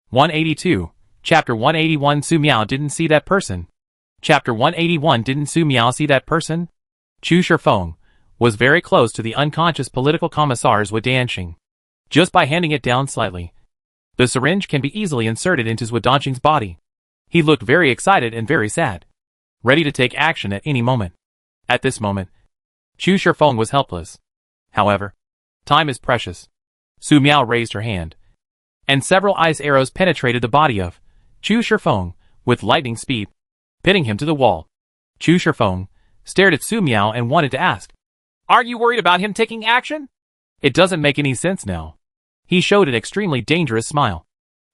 182. Chapter 181. Su Miao didn't see that person. Chapter 181. Didn't Su Miao see that person? Chu Shifeng was very close to the unconscious political commissars Wu Danxing. Just by handing it down slightly, the syringe can be easily inserted into Wu Danxing's body. He looked very excited and very sad, ready to take action at any moment. At this moment, Chu Shifeng was helpless. However, time is precious. Su Miao raised her hand, and several ice arrows penetrated the body of Chu Shifeng with lightning speed, pitting him to the wall. Chu Shifeng stared at Su Miao and wanted to ask, "Are you worried about him taking action?" It doesn't make any sense now. He showed an extremely dangerous smile,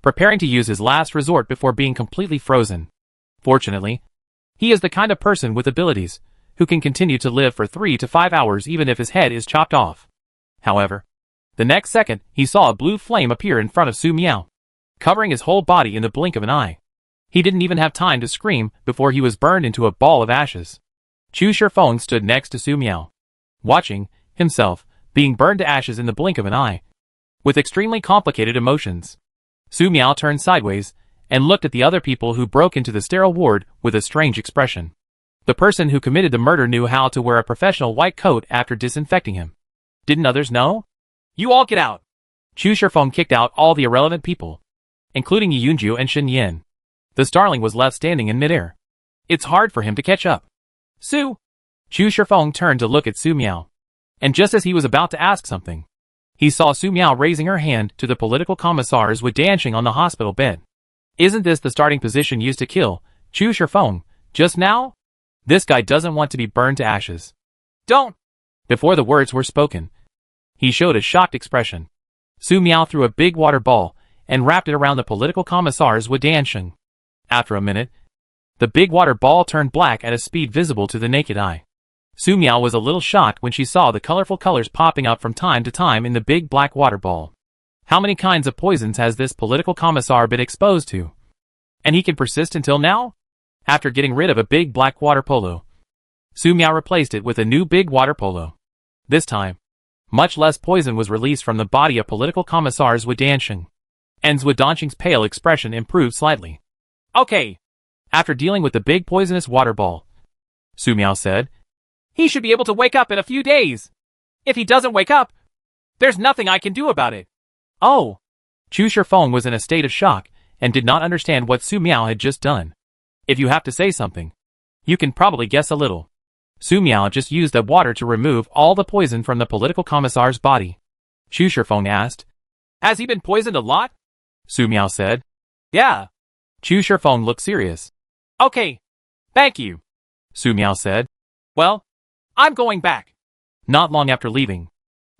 preparing to use his last resort before being completely frozen. Fortunately, he is the kind of person with abilities who can continue to live for 3 to 5 hours even if his head is chopped off. However, the next second he saw a blue flame appear in front of Su Miao, covering his whole body in the blink of an eye. He didn't even have time to scream before he was burned into a ball of ashes. Chu Shifeng stood next to Su Miao, watching himself being burned to ashes in the blink of an eye. With extremely complicated emotions, Su Miao turned sideways and looked at the other people who broke into the sterile ward with a strange expression. The person who committed the murder knew how to wear a professional white coat after disinfecting him. Didn't others know? "You all get out!" Chu Shifeng kicked out all the irrelevant people, including Yi Yunju and Shen Yin. The starling was left standing in midair. It's hard for him to catch up. "Su!" Chu Shifeng turned to look at Su Miao, and just as he was about to ask something, he saw Su Miao raising her hand to the political commissars Wu Danxing on the hospital bed. Isn't this the starting position used to kill Chu Shifeng just now? This guy doesn't want to be burned to ashes. "Don't!" Before the words were spoken, he showed a shocked expression. Su Miao threw a big water ball and wrapped it around the political commissars Wu Danxing. After a minute, the big water ball turned black at a speed visible to the naked eye. Su Miao was a little shocked when she saw the colorful colors popping up from time to time in the big black water ball. How many kinds of poisons has this political commissar been exposed to? And he can persist until now? After getting rid of a big black water polo, Su Miao replaced it with a new big water polo. This time, much less poison was released from the body of political commissars Wu Danxing, and Wu Danxing's pale expression improved slightly. "Okay." After dealing with the big poisonous water ball, Su Miao said, "He should be able to wake up in a few days. If he doesn't wake up, there's nothing I can do about it." "Oh." Chu Shifeng was in a state of shock and did not understand what Su Miao had just done. If you have to say something, you can probably guess a little. Su Miao just used the water to remove all the poison from the political commissar's body. Chu Shifeng asked, "Has he been poisoned a lot?" Su Miao said, "Yeah." Chu Shifeng looked serious. "Okay. Thank you," Su Miao said. "Well, I'm going back." Not long after leaving,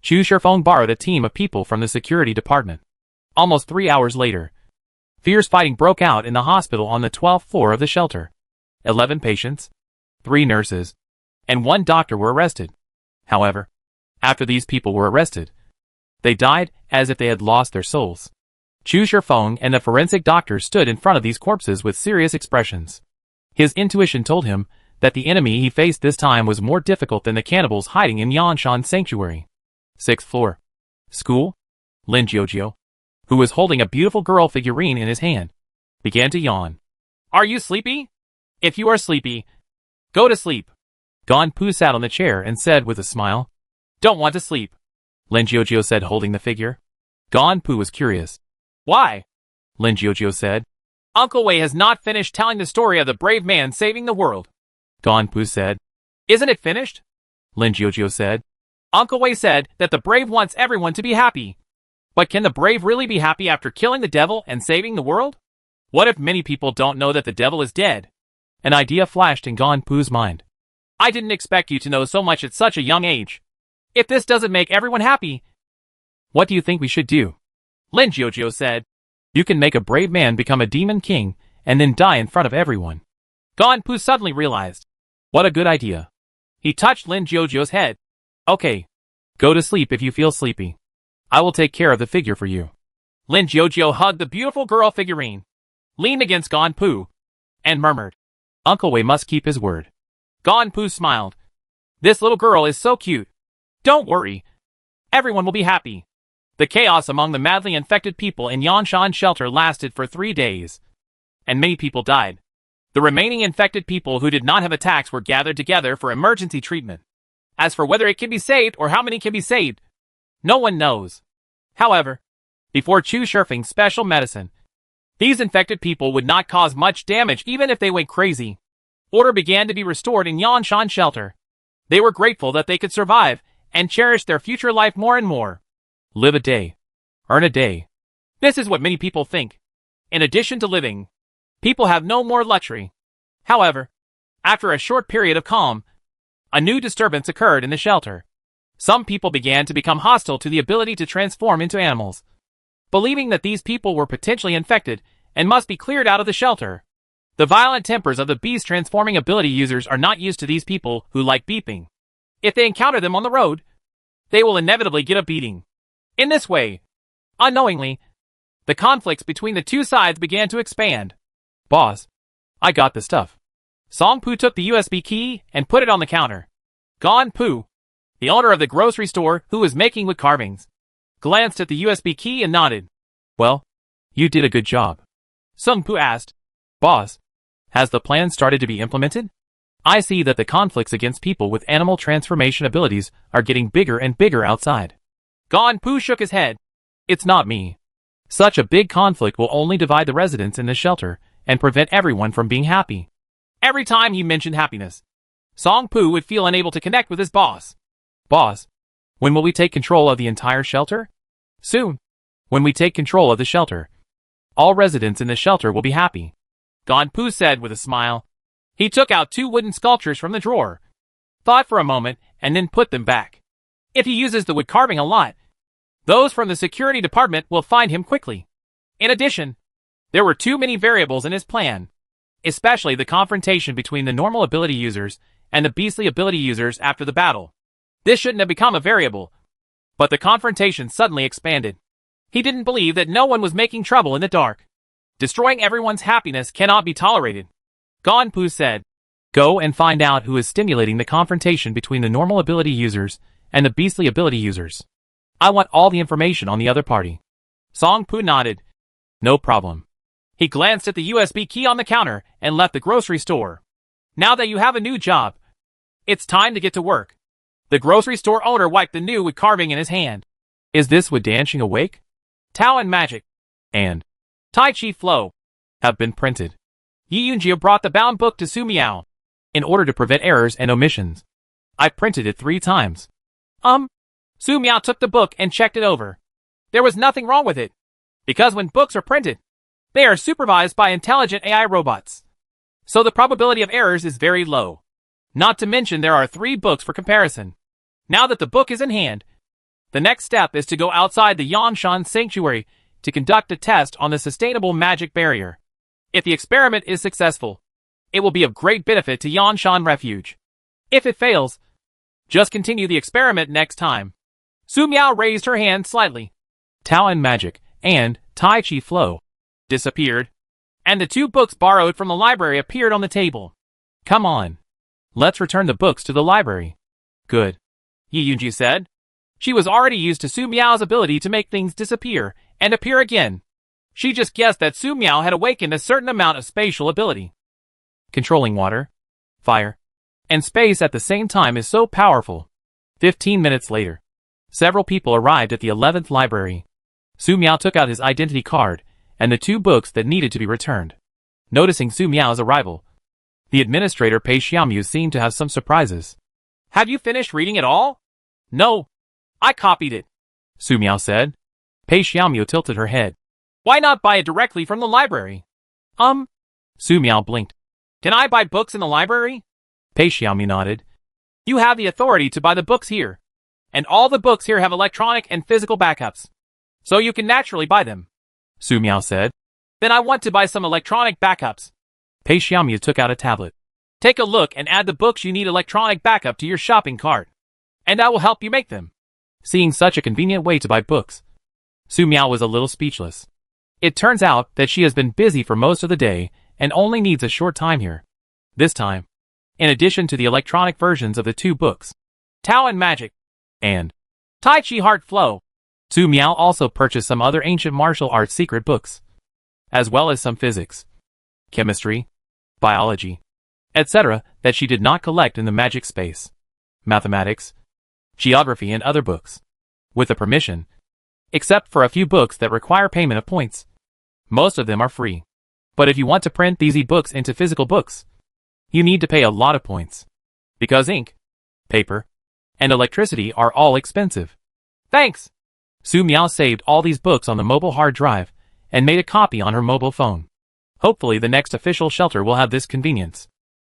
Chu Shifeng borrowed a team of people from the security department. Almost 3 hours later, fierce fighting broke out in the hospital on the 12th floor of the shelter. 11 patients, 3 nurses, and 1 doctor were arrested. However, after these people were arrested, they died as if they had lost their souls. Chu Shifeng and the forensic doctor stood in front of these corpses with serious expressions. His intuition told him that the enemy he faced this time was more difficult than the cannibals hiding in Yanshan Sanctuary. 6th floor. School. Lin Jiujio, who was holding a beautiful girl figurine in his hand, began to yawn. "Are you sleepy? If you are sleepy, go to sleep." Gon Pu sat on the chair and said with a smile, "Don't want to sleep," Lin Jiujio said, holding the figure. Gon Pu was curious. "Why?" Lin Jiujio said. "Uncle Wei has not finished telling the story of the brave man saving the world," Gon Pu said. "Isn't it finished?" Lin Jiujio said. "Uncle Wei said that the brave wants everyone to be happy. But can the brave really be happy after killing the devil and saving the world? What if many people don't know that the devil is dead?" An idea flashed in Gon Pu's mind. "I didn't expect you to know so much at such a young age. If this doesn't make everyone happy, what do you think we should do?" Lin Jiujio said. "You can make a brave man become a demon king and then die in front of everyone." Gon Pu suddenly realized. What a good idea. He touched Lin Jiujio's head. "Okay. Go to sleep if you feel sleepy. I will take care of the figure for you." Lin Jiujio hugged the beautiful girl figurine, leaned against Gon Pu, and murmured, "Uncle Wei must keep his word." Gon Pu smiled. "This little girl is so cute. Don't worry. Everyone will be happy." The chaos among the madly infected people in Yanshan shelter lasted for 3 days, and many people died. The remaining infected people who did not have attacks were gathered together for emergency treatment. As for whether it can be saved or how many can be saved, no one knows. However, before Chu Shifeng's special medicine, these infected people would not cause much damage even if they went crazy. Order began to be restored in Yanshan shelter. They were grateful that they could survive and cherished their future life more and more. Live a day. Earn a day. This is what many people think. In addition to living, people have no more luxury. However, after a short period of calm, a new disturbance occurred in the shelter. Some people began to become hostile to the ability to transform into animals, believing that these people were potentially infected and must be cleared out of the shelter. The violent tempers of the beast transforming ability users are not used to these people who like beeping. If they encounter them on the road, they will inevitably get a beating. In this way, unknowingly, the conflicts between the two sides began to expand. Boss, I got the stuff. Song Pu took the USB key and put it on the counter. Gon Pu, the owner of the grocery store who was making wood carvings, glanced at the USB key and nodded. Well, you did a good job. Sung Pu asked, Boss, has the plan started to be implemented? I see that the conflicts against people with animal transformation abilities are getting bigger and bigger outside. Gon Pu shook his head. It's not me. Such a big conflict will only divide the residents in the shelter and prevent everyone from being happy. Every time he mentioned happiness, Song Pu would feel unable to connect with his boss. Boss, when will we take control of the entire shelter? Soon. When we take control of the shelter, all residents in the shelter will be happy. Gon Pu said with a smile. He took out 2 wooden sculptures from the drawer, thought for a moment, and then put them back. If he uses the wood carving a lot, those from the security department will find him quickly. In addition, there were too many variables in his plan, especially the confrontation between the normal ability users and the beastly ability users after the battle. This shouldn't have become a variable, but the confrontation suddenly expanded. He didn't believe that no one was making trouble in the dark. Destroying everyone's happiness cannot be tolerated. Gon Pu said, Go and find out who is stimulating the confrontation between the normal ability users and the beastly ability users. I want all the information on the other party. Song Pu nodded. No problem. He glanced at the USB key on the counter and left the grocery store. Now that you have a new job, it's time to get to work. The grocery store owner wiped the new wood carving in his hand. Is this wood dancing awake? Tao and Magic and Tai Chi Flow have been printed. Yi Yunjia brought the bound book to Su Miao in order to prevent errors and omissions. I printed it 3 times. Su Miao took the book and checked it over. There was nothing wrong with it, because when books are printed, they are supervised by intelligent AI robots. So the probability of errors is very low. Not to mention there are 3 books for comparison. Now that the book is in hand, the next step is to go outside the Yanshan Sanctuary to conduct a test on the sustainable magic barrier. If the experiment is successful, it will be of great benefit to Yanshan Refuge. If it fails, just continue the experiment next time. Su Miao raised her hand slightly. Tao and Magic and Tai Chi Flow disappeared, and the 2 books borrowed from the library appeared on the table. Come on. Let's return the books to the library. Good. Yi Yunji said. She was already used to Su Miao's ability to make things disappear and appear again. She just guessed that Su Miao had awakened a certain amount of spatial ability. Controlling water, fire, and space at the same time is so powerful. 15 minutes later, several people arrived at the 11th library. Su Miao took out his identity card and the 2 books that needed to be returned. Noticing Su Miao's arrival, the administrator Pei Xiaomu seemed to have some surprises. Have you finished reading it all? No. I copied it, Su Miao said. Pei Xiaomu tilted her head. Why not buy it directly from the library? Su Miao blinked. Can I buy books in the library? Pei Xiaomu nodded. You have the authority to buy the books here, and all the books here have electronic and physical backups, so you can naturally buy them, Su Miao said. Then I want to buy some electronic backups. Pei Xiaomu took out a tablet. Take a look and add the books you need electronic backup to your shopping cart, and I will help you make them. Seeing such a convenient way to buy books, Su Miao was a little speechless. It turns out that she has been busy for most of the day and only needs a short time here. This time, in addition to the electronic versions of the 2 books, Tao and Magic and Tai Chi Heart Flow, Su Miao also purchased some other ancient martial arts secret books, as well as some physics, chemistry, biology, etc. that she did not collect in the magic space, mathematics, geography and other books, with the permission, except for a few books that require payment of points. Most of them are free. But if you want to print these e-books into physical books, you need to pay a lot of points, because ink, paper, and electricity are all expensive. Thanks! Su Miao saved all these books on the mobile hard drive and made a copy on her mobile phone. Hopefully the next official shelter will have this convenience.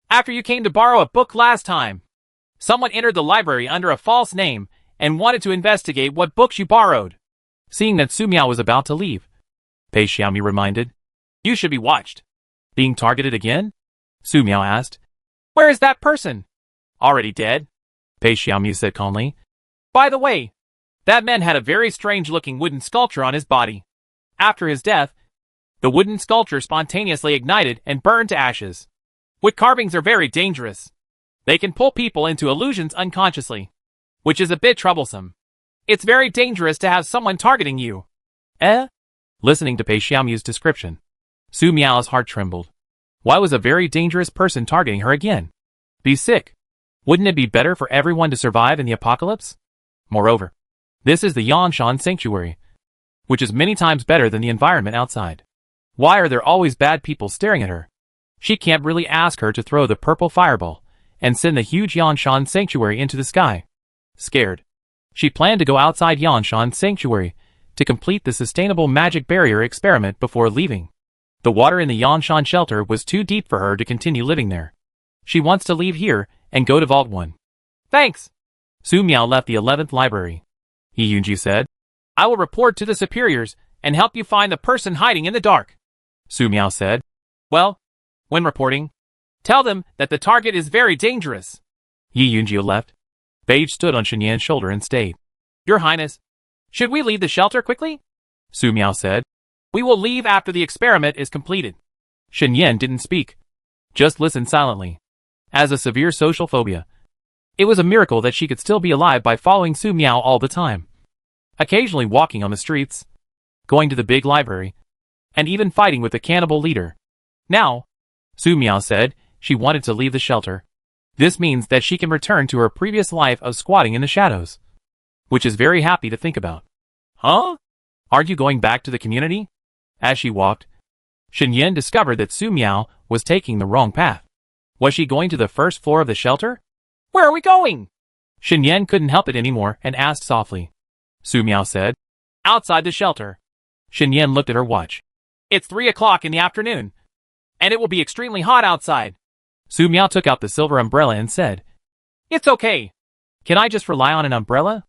After you came to borrow a book last time, someone entered the library under a false name and wanted to investigate what books you borrowed. Seeing that Su Miao was about to leave, Pei Xiaomi reminded, "You should be watched." Being targeted again? Su Miao asked. "Where is that person?" "Already dead," Pei Xiaomi said calmly. "By the way, that man had a very strange-looking wooden sculpture on his body. After his death, the wooden sculpture spontaneously ignited and burned to ashes. Wood carvings are very dangerous. They can pull people into illusions unconsciously, which is a bit troublesome. It's very dangerous to have someone targeting you." Listening to Pei Xiaomi's description, Su Miao's heart trembled. Why was a very dangerous person targeting her again? Be sick. Wouldn't it be better for everyone to survive in the apocalypse? Moreover, this is the Yanshan Sanctuary, which is many times better than the environment outside. Why are there always bad people staring at her? She can't really ask her to throw the purple fireball and send the huge Yanshan Sanctuary into the sky. Scared, she planned to go outside Yanshan Sanctuary to complete the sustainable magic barrier experiment before leaving. The water in the Yanshan shelter was too deep for her to continue living there. She wants to leave here and go to Vault 1. Thanks! Su Miao left the 11th library. Yi Yunji said, "I will report to the superiors and help you find the person hiding in the dark." Su Miao said, "Well, when reporting, tell them that the target is very dangerous." Yi Yunji left. Beige stood on Shenyan's shoulder and stayed. "Your Highness, should we leave the shelter quickly?" Su Miao said. "We will leave after the experiment is completed." Shenyan didn't speak, just listened silently. As a severe social phobia, it was a miracle that she could still be alive by following Su Miao all the time. Occasionally walking on the streets, going to the big library, and even fighting with the cannibal leader. Now, Su Miao said, she wanted to leave the shelter. This means that she can return to her previous life of squatting in the shadows, which is very happy to think about. Huh? Aren't you going back to the community? As she walked, Shenyan discovered that Su Miao was taking the wrong path. Was she going to the first floor of the shelter? Where are we going? Shenyan couldn't help it anymore and asked softly. Su Miao said, "Outside the shelter." Shenyan looked at her watch. "It's 3 o'clock in the afternoon, and it will be extremely hot outside." Su Miao took out the silver umbrella and said, "It's okay. Can I just rely on an umbrella?"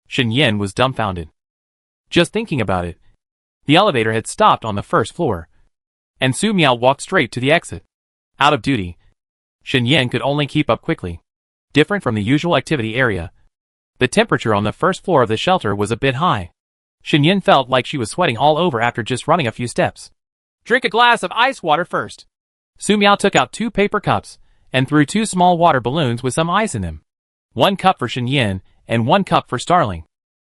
Shenyan was dumbfounded. Just thinking about it, the elevator had stopped on the first floor, and Su Miao walked straight to the exit. Out of duty, Shenyan could only keep up quickly. Different from the usual activity area, the temperature on the first floor of the shelter was a bit high. Shenyan felt like she was sweating all over after just running a few steps. "Drink a glass of ice water first." Su Miao took out 2 paper cups and threw 2 small water balloons with some ice in them. 1 cup for Shenyan and 1 cup for Starling.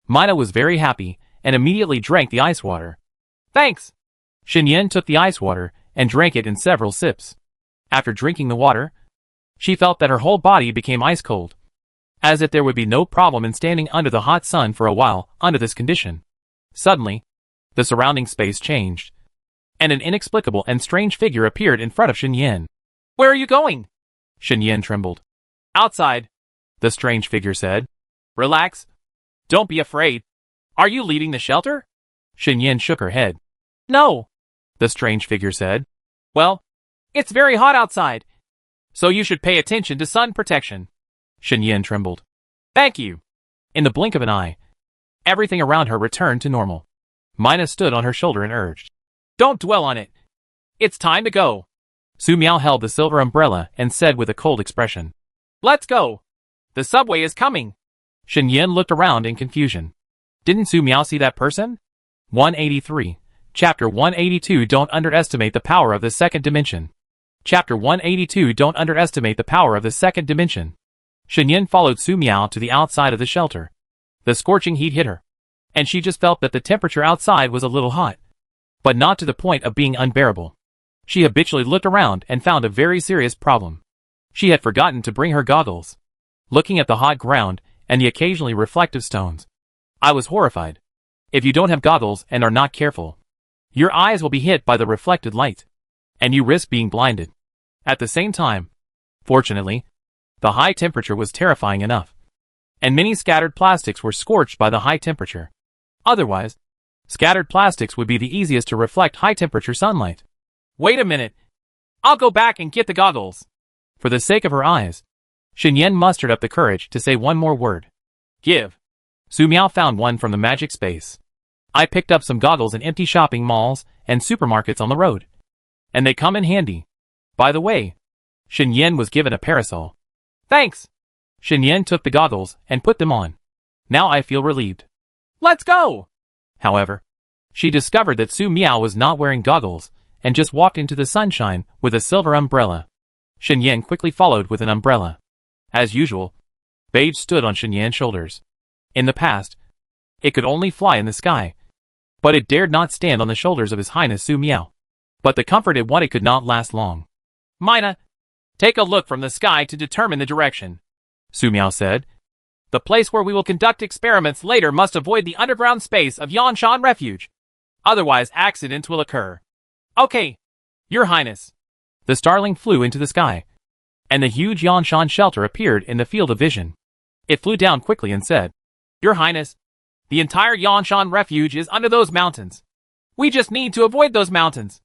Mina was very happy and immediately drank the ice water. "Thanks." Shenyan took the ice water and drank it in several sips. After drinking the water, she felt that her whole body became ice cold, as if there would be no problem in standing under the hot sun for a while under this condition. Suddenly, the surrounding space changed, and an inexplicable and strange figure appeared in front of Shenyan. "Where are you going?" Shenyan trembled. "Outside," the strange figure said. "Relax. Don't be afraid. Are you leaving the shelter?" Shenyan shook her head. "No," the strange figure said. "Well, it's very hot outside, so you should pay attention to sun protection." Shenyan trembled. "Thank you." In the blink of an eye, everything around her returned to normal. Mina stood on her shoulder and urged, "Don't dwell on it. It's time to go." Su Miao held the silver umbrella and said with a cold expression, "Let's go. The subway is coming." Shenyan looked around in confusion. Didn't Su Miao see that person? 183. Chapter 182. Don't underestimate the power of the second dimension. Chapter 182. Don't underestimate the power of the second dimension. Shenyan followed Su Miao to the outside of the shelter. The scorching heat hit her, and she just felt that the temperature outside was a little hot, but not to the point of being unbearable. She habitually looked around and found a very serious problem. She had forgotten to bring her goggles. Looking at the hot ground and the occasionally reflective stones, I was horrified. If you don't have goggles and are not careful, your eyes will be hit by the reflected light, and you risk being blinded. At the same time, fortunately, the high temperature was terrifying enough, and many scattered plastics were scorched by the high temperature. Otherwise, scattered plastics would be the easiest to reflect high-temperature sunlight. Wait a minute. I'll go back and get the goggles. For the sake of her eyes, Xinyan mustered up the courage to say one more word. Give. Su Miao found one from the magic space. I picked up some goggles in empty shopping malls and supermarkets on the road, and they come in handy. By the way, Xinyan was given a parasol. Thanks. Xinyan took the goggles and put them on. Now I feel relieved. Let's go! However, she discovered that Su Miao was not wearing goggles and just walked into the sunshine with a silver umbrella. Xinyan quickly followed with an umbrella. As usual, Beige stood on Xinyan's shoulders. In the past, it could only fly in the sky, but it dared not stand on the shoulders of His Highness Su Miao. But the comfort it wanted could not last long. Mina, take a look from the sky to determine the direction, Su Miao said. The place where we will conduct experiments later must avoid the underground space of Yanshan Refuge. Otherwise, accidents will occur. Okay, Your Highness. The starling flew into the sky, and the huge Yanshan shelter appeared in the field of vision. It flew down quickly and said, Your Highness, the entire Yanshan Refuge is under those mountains. We just need to avoid those mountains.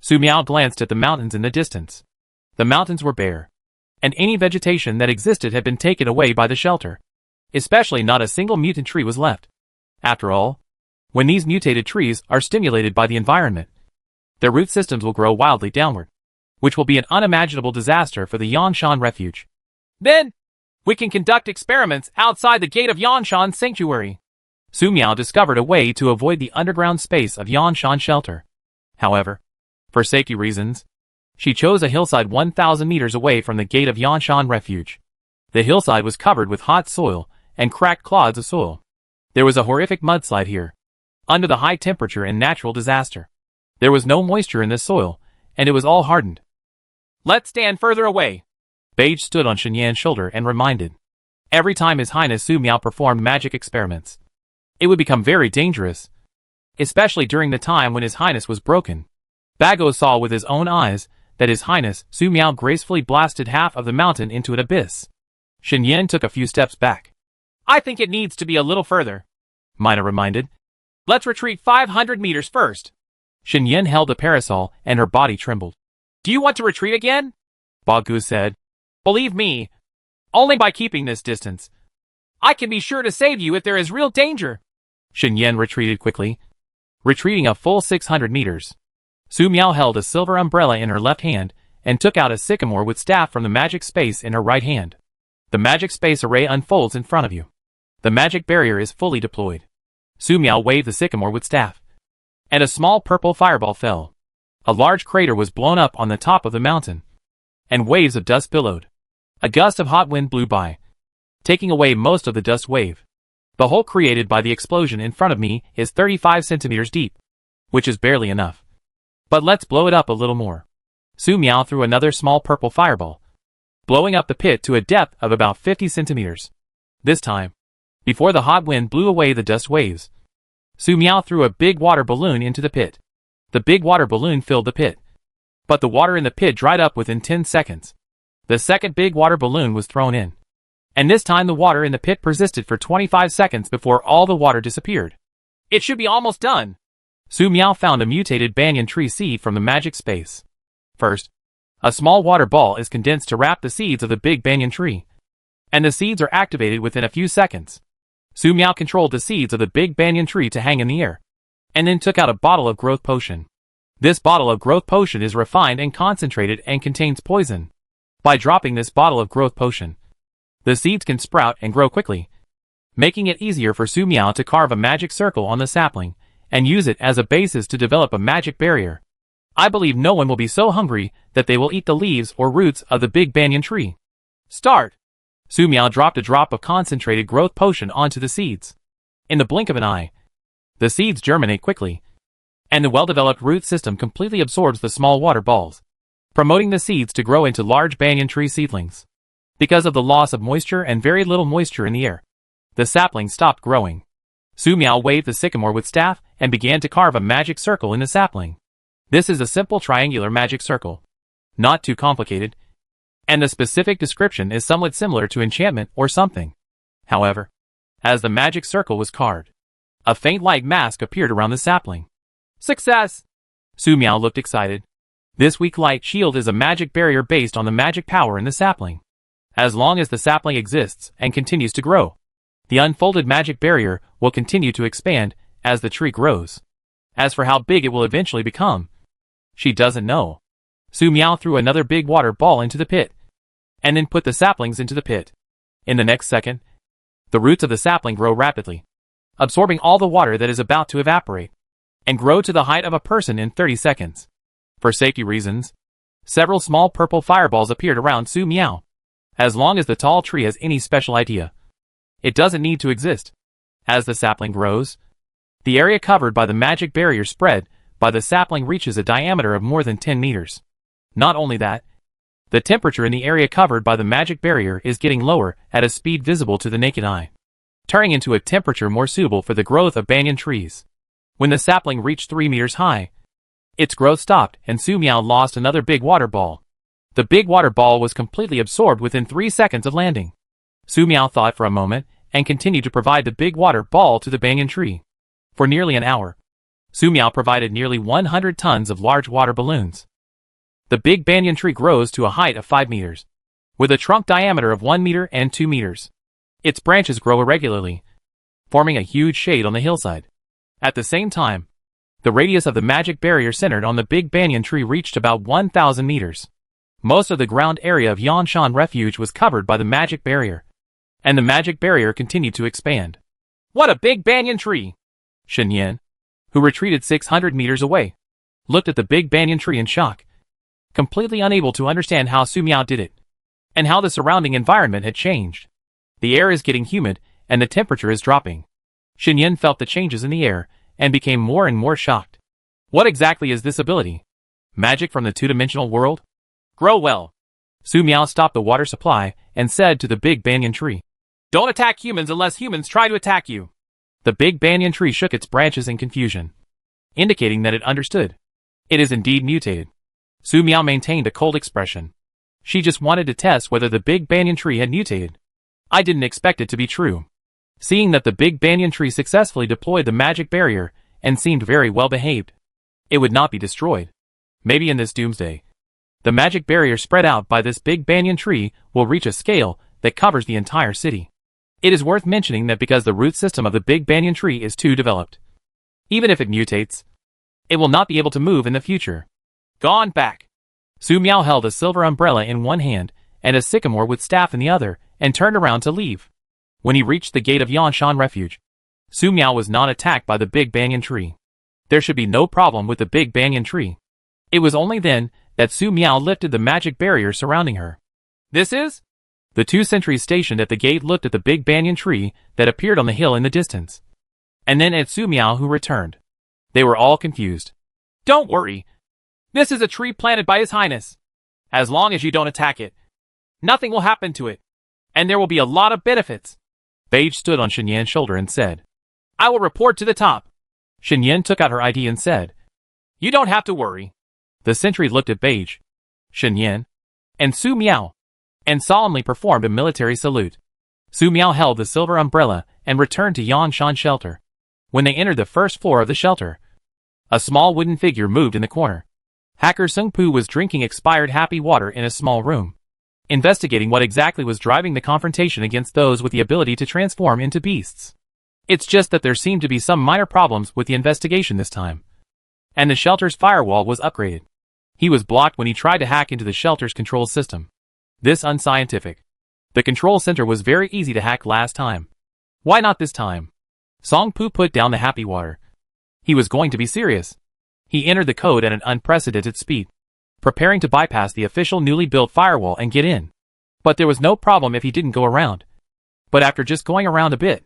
Su Miao glanced at the mountains in the distance. The mountains were bare, and any vegetation that existed had been taken away by the shelter. Especially not a single mutant tree was left. After all, when these mutated trees are stimulated by the environment, their root systems will grow wildly downward, which will be an unimaginable disaster for the Yanshan Refuge. Then, we can conduct experiments outside the gate of Yanshan Sanctuary. Su Miao discovered a way to avoid the underground space of Yanshan Shelter. However, for safety reasons, she chose a hillside 1,000 meters away from the gate of Yanshan Refuge. The hillside was covered with hot soil and cracked clods of soil. There was a horrific mudslide here, under the high temperature and natural disaster. There was no moisture in this soil, and it was all hardened. Let's stand further away. Beige stood on Xinyan's shoulder and reminded. Every time His Highness Su Miao performed magic experiments, it would become very dangerous, especially during the time when His Highness was broken. Bago saw with his own eyes that His Highness Su Miao gracefully blasted half of the mountain into an abyss. Xinyan took a few steps back. I think it needs to be a little further, Mina reminded. Let's retreat 500 meters first. Xinyan held a parasol and her body trembled. Do you want to retreat again? Bagu said. Believe me, only by keeping this distance, I can be sure to save you if there is real danger. Xinyan retreated quickly, retreating a full 600 meters. Su Miao held a silver umbrella in her left hand and took out a sycamore with staff from the magic space in her right hand. The magic space array unfolds in front of you. The magic barrier is fully deployed. Su Miao waved the sycamore with staff, and a small purple fireball fell. A large crater was blown up on the top of the mountain, and waves of dust billowed. A gust of hot wind blew by, taking away most of the dust wave. The hole created by the explosion in front of me is 35 centimeters deep, which is barely enough. But let's blow it up a little more. Su Miao threw another small purple fireball, blowing up the pit to a depth of about 50 centimeters. This time, before the hot wind blew away the dust waves, Su Miao threw a big water balloon into the pit. The big water balloon filled the pit, but the water in the pit dried up within 10 seconds. The second big water balloon was thrown in, and this time the water in the pit persisted for 25 seconds before all the water disappeared. It should be almost done. Su Miao found a mutated banyan tree seed from the magic space. First, a small water ball is condensed to wrap the seeds of the big banyan tree, and the seeds are activated within a few seconds. Su Miao controlled the seeds of the big banyan tree to hang in the air, and then took out a bottle of growth potion. This bottle of growth potion is refined and concentrated and contains poison. By dropping this bottle of growth potion, the seeds can sprout and grow quickly, making it easier for Su Miao to carve a magic circle on the sapling and use it as a basis to develop a magic barrier. I believe no one will be so hungry that they will eat the leaves or roots of the big banyan tree. Start! Su Miao dropped a drop of concentrated growth potion onto the seeds. In the blink of an eye, The seeds germinate quickly, and the well-developed root system completely absorbs the small water balls, promoting the seeds to grow into large banyan tree seedlings. Because of the loss of moisture and very little moisture in the air, the sapling stopped growing. Su Miao waved the sycamore with staff and began to carve a magic circle in the sapling. This is a simple triangular magic circle, not too complicated, and the specific description is somewhat similar to enchantment or something. However, as the magic circle was carved, a faint light mask appeared around the sapling. Success! Su Miao looked excited. This weak light shield is a magic barrier based on the magic power in the sapling. As long as the sapling exists and continues to grow, the unfolded magic barrier will continue to expand as the tree grows. As for how big it will eventually become, she doesn't know. Su Miao threw another big water ball into the pit, and then put the saplings into the pit. In the next second, the roots of the sapling grow rapidly, absorbing all the water that is about to evaporate, and grow to the height of a person in 30 seconds. For safety reasons, several small purple fireballs appeared around Su Miao. As long as the tall tree has any special idea, it doesn't need to exist. As the sapling grows, the area covered by the magic barrier spread by the sapling reaches a diameter of more than 10 meters. Not only that, the temperature in the area covered by the magic barrier is getting lower at a speed visible to the naked eye, turning into a temperature more suitable for the growth of banyan trees. When the sapling reached 3 meters high, its growth stopped and Su Miao lost another big water ball. The big water ball was completely absorbed within 3 seconds of landing. Su Miao thought for a moment and continued to provide the big water ball to the banyan tree. For nearly an hour, Su Miao provided nearly 100 tons of large water balloons. The big banyan tree grows to a height of 5 meters, with a trunk diameter of 1 meter and 2 meters. Its branches grow irregularly, forming a huge shade on the hillside. At the same time, the radius of the magic barrier centered on the big banyan tree reached about 1,000 meters. Most of the ground area of Yanshan Refuge was covered by the magic barrier, and the magic barrier continued to expand. What a big banyan tree! Shen Yan, who retreated 600 meters away, looked at the big banyan tree in shock, completely unable to understand how Su Miao did it, and how the surrounding environment had changed. The air is getting humid, and the temperature is dropping. Shen Yan felt the changes in the air, and became more and more shocked. What exactly is this ability? Magic from the two-dimensional world? Grow well. Su Miao stopped the water supply, and said to the big banyan tree, "Don't attack humans unless humans try to attack you." The big banyan tree shook its branches in confusion, indicating that it understood. It is indeed mutated. Su Miao maintained a cold expression. She just wanted to test whether the big banyan tree had mutated. I didn't expect it to be true. Seeing that the big banyan tree successfully deployed the magic barrier and seemed very well behaved, it would not be destroyed. Maybe in this Doomsday, the magic barrier spread out by this big banyan tree will reach a scale that covers the entire city. It is worth mentioning that because the root system of the big banyan tree is too developed, even if it mutates, it will not be able to move in the future. Gone back. Su Miao held a silver umbrella in one hand and a sycamore with staff in the other, and turned around to leave. When he reached the gate of Yanshan Refuge, Su Miao was not attacked by the big banyan tree. There should be no problem with the big banyan tree. It was only then that Su Miao lifted the magic barrier surrounding her. This is? The 2 sentries stationed at the gate looked at the big banyan tree that appeared on the hill in the distance, and then at Su Miao, who returned. They were all confused. Don't worry. This is a tree planted by His Highness. As long as you don't attack it, nothing will happen to it, and there will be a lot of benefits. Beige stood on Shen Yan's shoulder and said, "I will report to the top." Shen Yan took out her ID and said, "You don't have to worry." The sentry looked at Beige, Shen Yan, and Su Miao, and solemnly performed a military salute. Su Miao held the silver umbrella and returned to Yanshan shelter. When they entered the first floor of the shelter, a small wooden figure moved in the corner. Hacker Sung Pu was drinking expired happy water in a small room, investigating what exactly was driving the confrontation against those with the ability to transform into beasts. It's just that there seemed to be some minor problems with the investigation this time, and the shelter's firewall was upgraded. He was blocked when he tried to hack into the shelter's control system. This unscientific. The control center was very easy to hack last time. Why not this time? Song Pu put down the happy water. He was going to be serious. He entered the code at an unprecedented speed, preparing to bypass the official newly built firewall and get in. But there was no problem if he didn't go around. But after just going around a bit,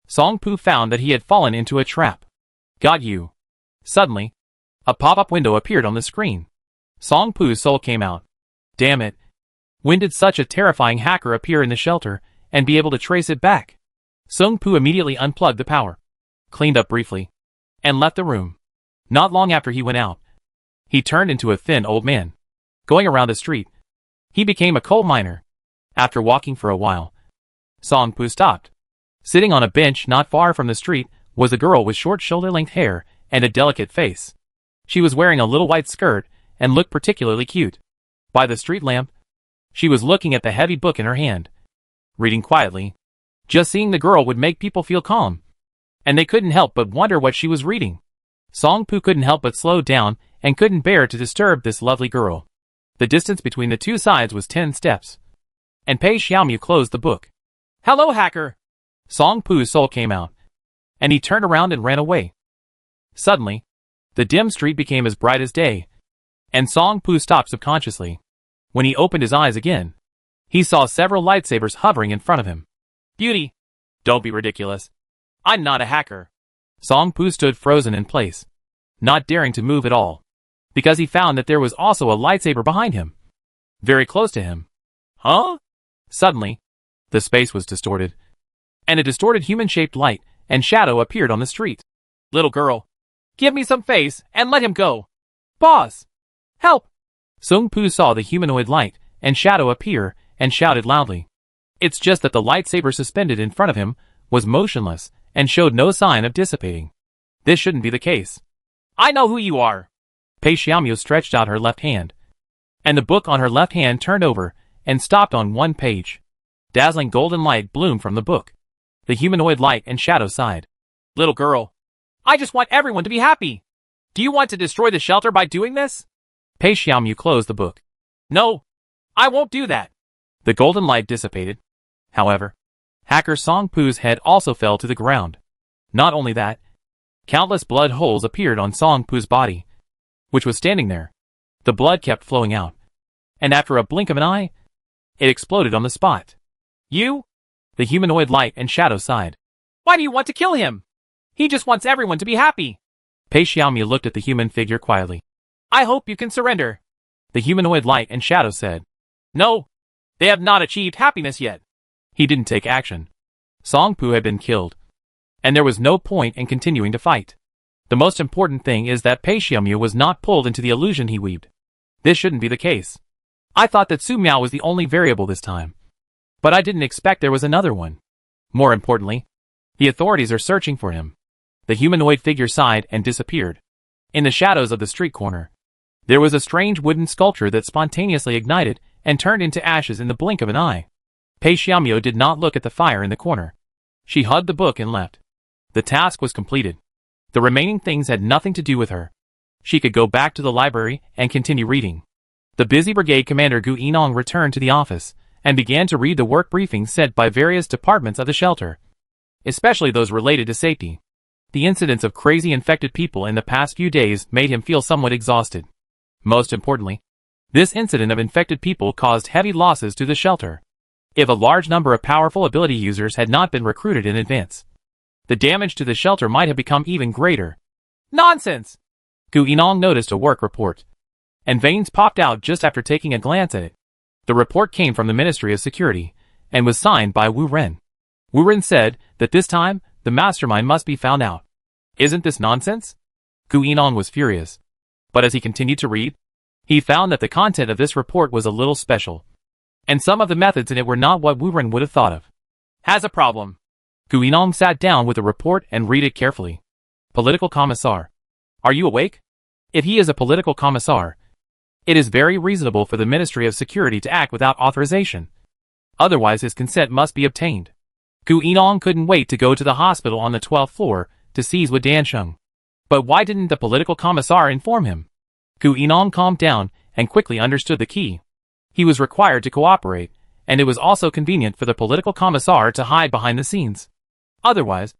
Song Pu found that he had fallen into a trap. Got you. Suddenly, a pop-up window appeared on the screen. Song Poo's soul came out. Damn it. When did such a terrifying hacker appear in the shelter and be able to trace it back? Song Poo immediately unplugged the power, cleaned up briefly, and left the room. Not long after he went out, he turned into a thin old man. Going around the street, he became a coal miner. After walking for a while, Song Poo stopped. Sitting on a bench not far from the street was a girl with short shoulder-length hair and a delicate face. She was wearing a little white skirt and looked particularly cute. By the street lamp, she was looking at the heavy book in her hand, reading quietly. Just seeing the girl would make people feel calm, and they couldn't help but wonder what she was reading. Song Poo couldn't help but slow down and couldn't bear to disturb this lovely girl. The distance between the two sides was 10 steps, and Pei Xiaomu closed the book. Hello, hacker! Song Poo's soul came out, and he turned around and ran away. Suddenly, the dim street became as bright as day, and Song Poo stopped subconsciously. When he opened his eyes again, he saw several lightsabers hovering in front of him. Beauty! Don't be ridiculous. I'm not a hacker. Song Poo stood frozen in place, not daring to move at all, because he found that there was also a lightsaber behind him, very close to him. Huh? Suddenly, the space was distorted, and a distorted human-shaped light and shadow appeared on the street. Little girl, give me some face and let him go. Boss! Help! Song Poo saw the humanoid light and shadow appear and shouted loudly. It's just that the lightsaber suspended in front of him was motionless and showed no sign of dissipating. This shouldn't be the case. I know who you are. Pei Xiaomu stretched out her left hand, and the book on her left hand turned over and stopped on one page. Dazzling golden light bloomed from the book. The humanoid light and shadow sighed. Little girl, I just want everyone to be happy. Do you want to destroy the shelter by doing this? Pei Xiaomu closed the book. No, I won't do that. The golden light dissipated. However, hacker Song Poo's head also fell to the ground. Not only that, countless blood holes appeared on Song Poo's body, which was standing there. The blood kept flowing out, and after a blink of an eye, it exploded on the spot. You? The humanoid light and shadow sighed. Why do you want to kill him? He just wants everyone to be happy. Pei Xiaomu looked at the human figure quietly. I hope you can surrender. The humanoid light and shadow said. No, they have not achieved happiness yet. He didn't take action. Song Poo had been killed, and there was no point in continuing to fight. The most important thing is that Pei Xiaomu was not pulled into the illusion he weaved. This shouldn't be the case. I thought that Su Miao was the only variable this time, but I didn't expect there was another one. More importantly, the authorities are searching for him. The humanoid figure sighed and disappeared. In the shadows of the street corner, there was a strange wooden sculpture that spontaneously ignited and turned into ashes in the blink of an eye. Pei Xiaomu did not look at the fire in the corner. She hugged the book and left. The task was completed. The remaining things had nothing to do with her. She could go back to the library and continue reading. The busy brigade commander Gu Yinong returned to the office and began to read the work briefings sent by various departments of the shelter, especially those related to safety. The incidents of crazy infected people in the past few days made him feel somewhat exhausted. Most importantly, this incident of infected people caused heavy losses to the shelter. If a large number of powerful ability users had not been recruited in advance, the damage to the shelter might have become even greater. Nonsense! Gu Yinong noticed a work report, and veins popped out just after taking a glance at it. The report came from the Ministry of Security, and was signed by Wu Ren. Wu Ren said that this time, the mastermind must be found out. Isn't this nonsense? Gu Yinong was furious. But as he continued to read, he found that the content of this report was a little special, and some of the methods in it were not what Wu Ren would have thought of. Has a problem. Gu Yinong sat down with the report and read it carefully. Political Commissar. Are you awake? If he is a political commissar, it is very reasonable for the Ministry of Security to act without authorization. Otherwise his consent must be obtained. Gu Yinong couldn't wait to go to the hospital on the 12th floor to seize with Dansheng. But why didn't the political commissar inform him? Gu Yinong calmed down and quickly understood the key. He was required to cooperate, and it was also convenient for the political commissar to hide behind the scenes. Otherwise,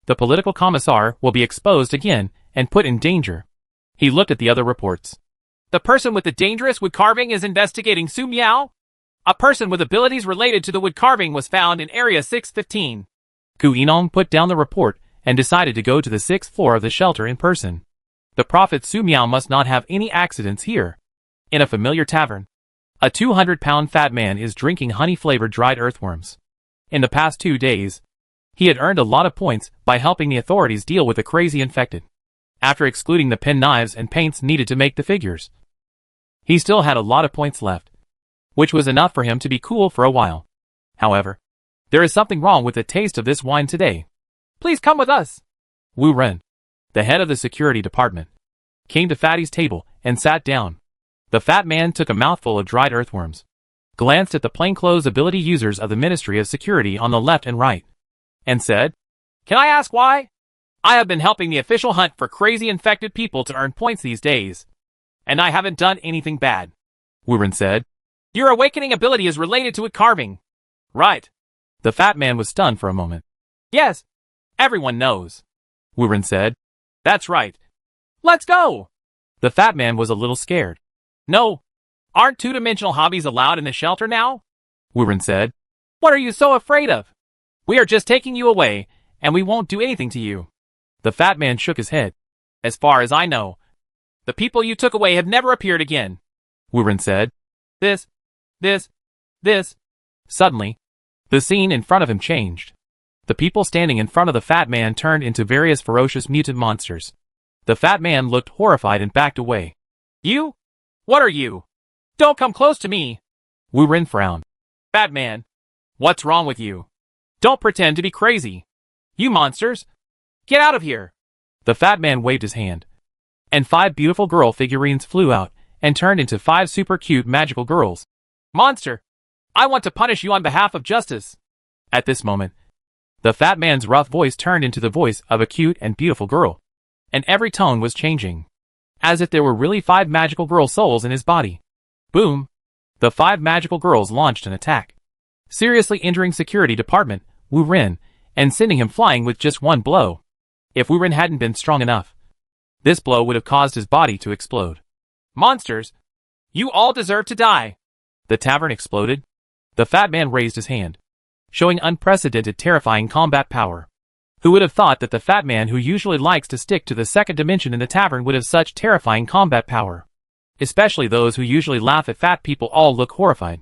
the political commissar will be exposed again and put in danger. He looked at the other reports. The person with the dangerous wood carving is investigating Su Miao. A person with abilities related to the wood carving was found in Area 615. Gu Yinong put down the report and decided to go to the 6th floor of the shelter in person. The prophet Su Miao must not have any accidents here. In a familiar tavern, a 200-pound fat man is drinking honey-flavored dried earthworms. In the past 2 days, he had earned a lot of points by helping the authorities deal with the crazy infected. After excluding the pen knives and paints needed to make the figures, he still had a lot of points left, which was enough for him to be cool for a while. However, there is something wrong with the taste of this wine today. Please come with us. Wu Ren, the head of the security department, came to Fatty's table and sat down. The fat man took a mouthful of dried earthworms, glanced at the plainclothes ability users of the Ministry of Security on the left and right, and said, "Can I ask why? I have been helping the official hunt for crazy infected people to earn points these days, and I haven't done anything bad." Wu Ren said, "Your awakening ability is related to wood carving, right?" The fat man was stunned for a moment. "Yes, everyone knows," Wu Ren said. "That's right. Let's go." The fat man was a little scared. "No, aren't two-dimensional hobbies allowed in the shelter now?" Wu Ren said. "What are you so afraid of? We are just taking you away, and we won't do anything to you." The fat man shook his head. "As far as I know, the people you took away have never appeared again," Wu Ren said. This. Suddenly, the scene in front of him changed. The people standing in front of the fat man turned into various ferocious mutant monsters. The fat man looked horrified and backed away. "You? What are you? Don't come close to me." Wu Ren frowned. "Fat man, what's wrong with you? Don't pretend to be crazy. You monsters, get out of here." The fat man waved his hand, and 5 beautiful girl figurines flew out and turned into 5 super cute magical girls. "Monster, I want to punish you on behalf of justice." At this moment, the fat man's rough voice turned into the voice of a cute and beautiful girl, and every tone was changing, as if there were really 5 magical girl souls in his body. Boom! The 5 magical girls launched an attack, seriously injuring security department Wu Ren and sending him flying with just one blow. If Wu Ren hadn't been strong enough, this blow would have caused his body to explode. "Monsters, you all deserve to die." The tavern exploded. The fat man raised his hand, showing unprecedented terrifying combat power. Who would have thought that the fat man who usually likes to stick to the 2nd dimension in the tavern would have such terrifying combat power? Especially those who usually laugh at fat people all look horrified.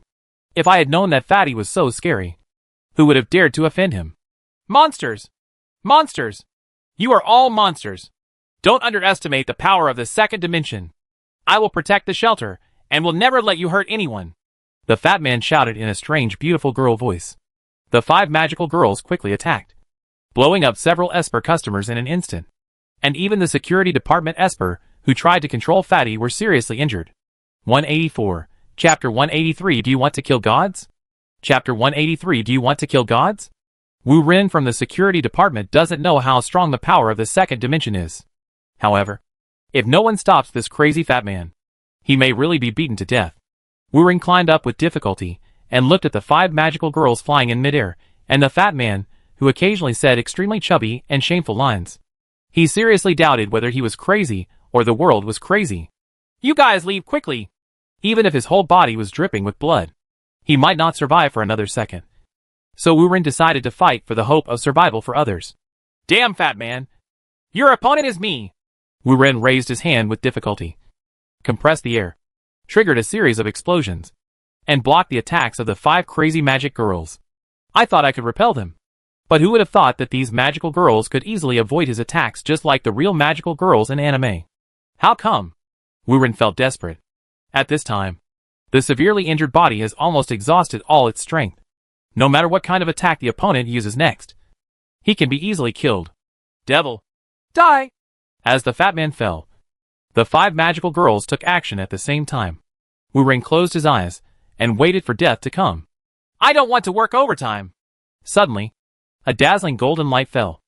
If I had known that Fatty was so scary, who would have dared to offend him? "Monsters! Monsters! You are all monsters! Don't underestimate the power of the 2nd dimension. I will protect the shelter, and will never let you hurt anyone," the fat man shouted in a strange beautiful girl voice. The 5 magical girls quickly attacked, blowing up several Esper customers in an instant. And even the security department Esper, who tried to control Fatty, were seriously injured. 184. Chapter 183. Do you want to kill gods? Chapter 183. Do you want to kill gods? Wu Ren from the security department doesn't know how strong the power of the 2nd dimension is. However, if no one stops this crazy fat man, he may really be beaten to death. Wu Ren climbed up with difficulty and looked at the 5 magical girls flying in midair, and the fat man, who occasionally said extremely chubby and shameful lines. He seriously doubted whether he was crazy or the world was crazy. "You guys leave quickly." Even if his whole body was dripping with blood, he might not survive for another second. So Wu Ren decided to fight for the hope of survival for others. "Damn, fat man! Your opponent is me!" Wu Ren raised his hand with difficulty, compressed the air, triggered a series of explosions, and blocked the attacks of the 5 crazy magic girls. I thought I could repel them. But who would have thought that these magical girls could easily avoid his attacks just like the real magical girls in anime? How come? Wu Ren felt desperate. At this time, the severely injured body has almost exhausted all its strength. No matter what kind of attack the opponent uses next, he can be easily killed. "Devil, die!" As the fat man fell, the 5 magical girls took action at the same time. Wu Ren closed his eyes and waited for death to come. "I don't want to work overtime." Suddenly, a dazzling golden light fell,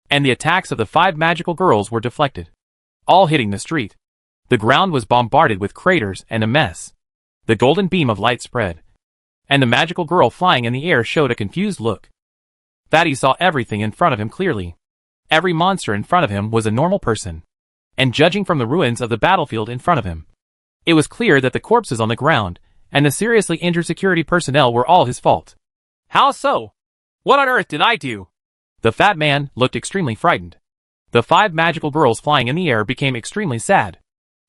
and the attacks of the 5 magical girls were deflected, all hitting the street. The ground was bombarded with craters and a mess. The golden beam of light spread, and the magical girl flying in the air showed a confused look. Fatty saw everything in front of him clearly. Every monster in front of him was a normal person, and judging from the ruins of the battlefield in front of him, it was clear that the corpses on the ground and the seriously injured security personnel were all his fault. "How so? What on earth did I do?" The fat man looked extremely frightened. The 5 magical girls flying in the air became extremely sad.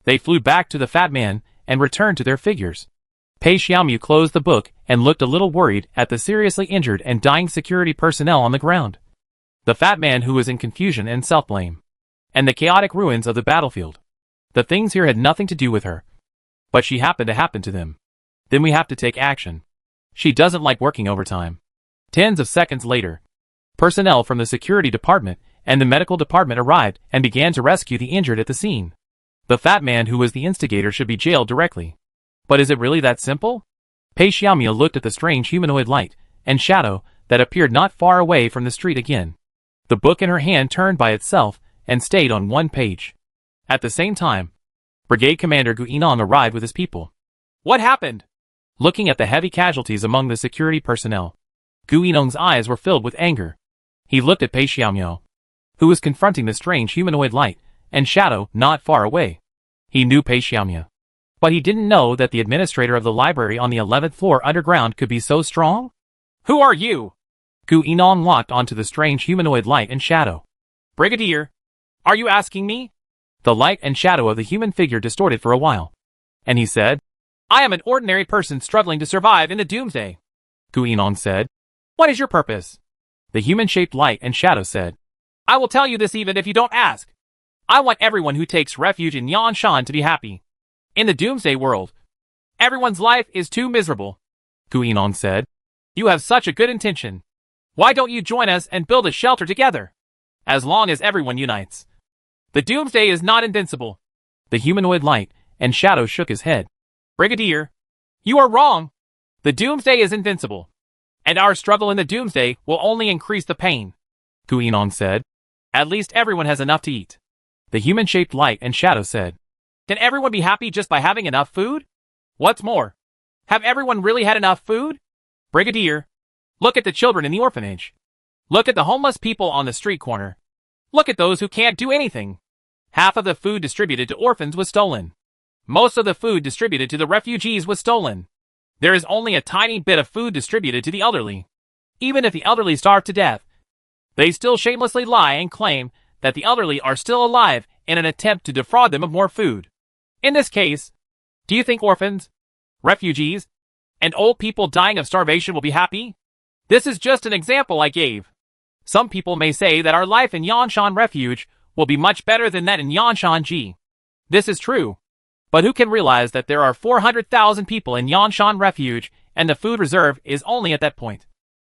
They flew back to the fat man and returned to their figures. Pei Xiaomu closed the book and looked a little worried at the seriously injured and dying security personnel on the ground. The fat man who was in confusion and self-blame. And the chaotic ruins of the battlefield. The things here had nothing to do with her. But she happened to happen to them. Then we have to take action. She doesn't like working overtime. Tens of seconds later, personnel from the security department and the medical department arrived and began to rescue the injured at the scene. The fat man who was the instigator should be jailed directly. But is it really that simple? Pei Xiaomu looked at the strange humanoid light and shadow that appeared not far away from the street again. The book in her hand turned by itself and stayed on one page. At the same time, Brigade Commander Gu Yinong arrived with his people. What happened? Looking at the heavy casualties among the security personnel, Gu Yinong's eyes were filled with anger. He looked at Pei Xiaomu, who was confronting the strange humanoid light and shadow not far away. He knew Pei Xiaomu, but he didn't know that the administrator of the library on the 11th floor underground could be so strong. Who are you? Gu Yinong locked onto the strange humanoid light and shadow. Brigadier, are you asking me? The light and shadow of the human figure distorted for a while. And he said, I am an ordinary person struggling to survive in the Doomsday. Gu Yinong said, What is your purpose? The human-shaped light and shadow said, I will tell you this even if you don't ask. I want everyone who takes refuge in Yanshan to be happy. In the Doomsday world, everyone's life is too miserable. Gu Yinong said, You have such a good intention. Why don't you join us and build a shelter together? As long as everyone unites. The Doomsday is not invincible. The humanoid light and shadow shook his head. Brigadier, you are wrong. The Doomsday is invincible. And our struggle in the Doomsday will only increase the pain. Gu Yinong said, At least everyone has enough to eat. The human-shaped light and shadow said, Can everyone be happy just by having enough food? What's more, have everyone really had enough food? Brigadier, look at the children in the orphanage. Look at the homeless people on the street corner. Look at those who can't do anything. Half of the food distributed to orphans was stolen. Most of the food distributed to the refugees was stolen. There is only a tiny bit of food distributed to the elderly. Even if the elderly starve to death, they still shamelessly lie and claim that the elderly are still alive in an attempt to defraud them of more food. In this case, do you think orphans, refugees, and old people dying of starvation will be happy? This is just an example I gave. Some people may say that our life in Yanshan Refuge will be much better than that in Yanshan Ji. This is true. But who can realize that there are 400,000 people in Yanshan Refuge and the food reserve is only at that point?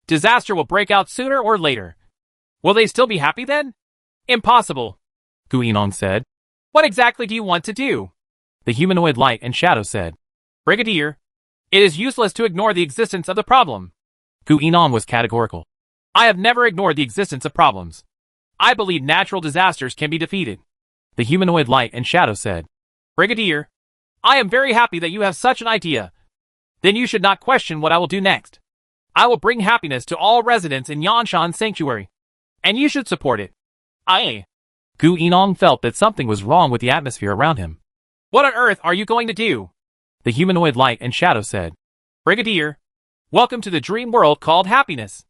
Disaster will break out sooner or later. Will they still be happy then? Impossible, Gu Yinong said. What exactly do you want to do? The humanoid light and shadow said. Brigadier, it is useless to ignore the existence of the problem. Gu Yinong was categorical. I have never ignored the existence of problems. I believe natural disasters can be defeated. The humanoid light and shadow said. Brigadier, I am very happy that you have such an idea. Then you should not question what I will do next. I will bring happiness to all residents in Yanshan Sanctuary. And you should support it. Gu Yinong felt that something was wrong with the atmosphere around him. What on earth are you going to do? The humanoid light and shadow said. Brigadier, welcome to the dream world called happiness.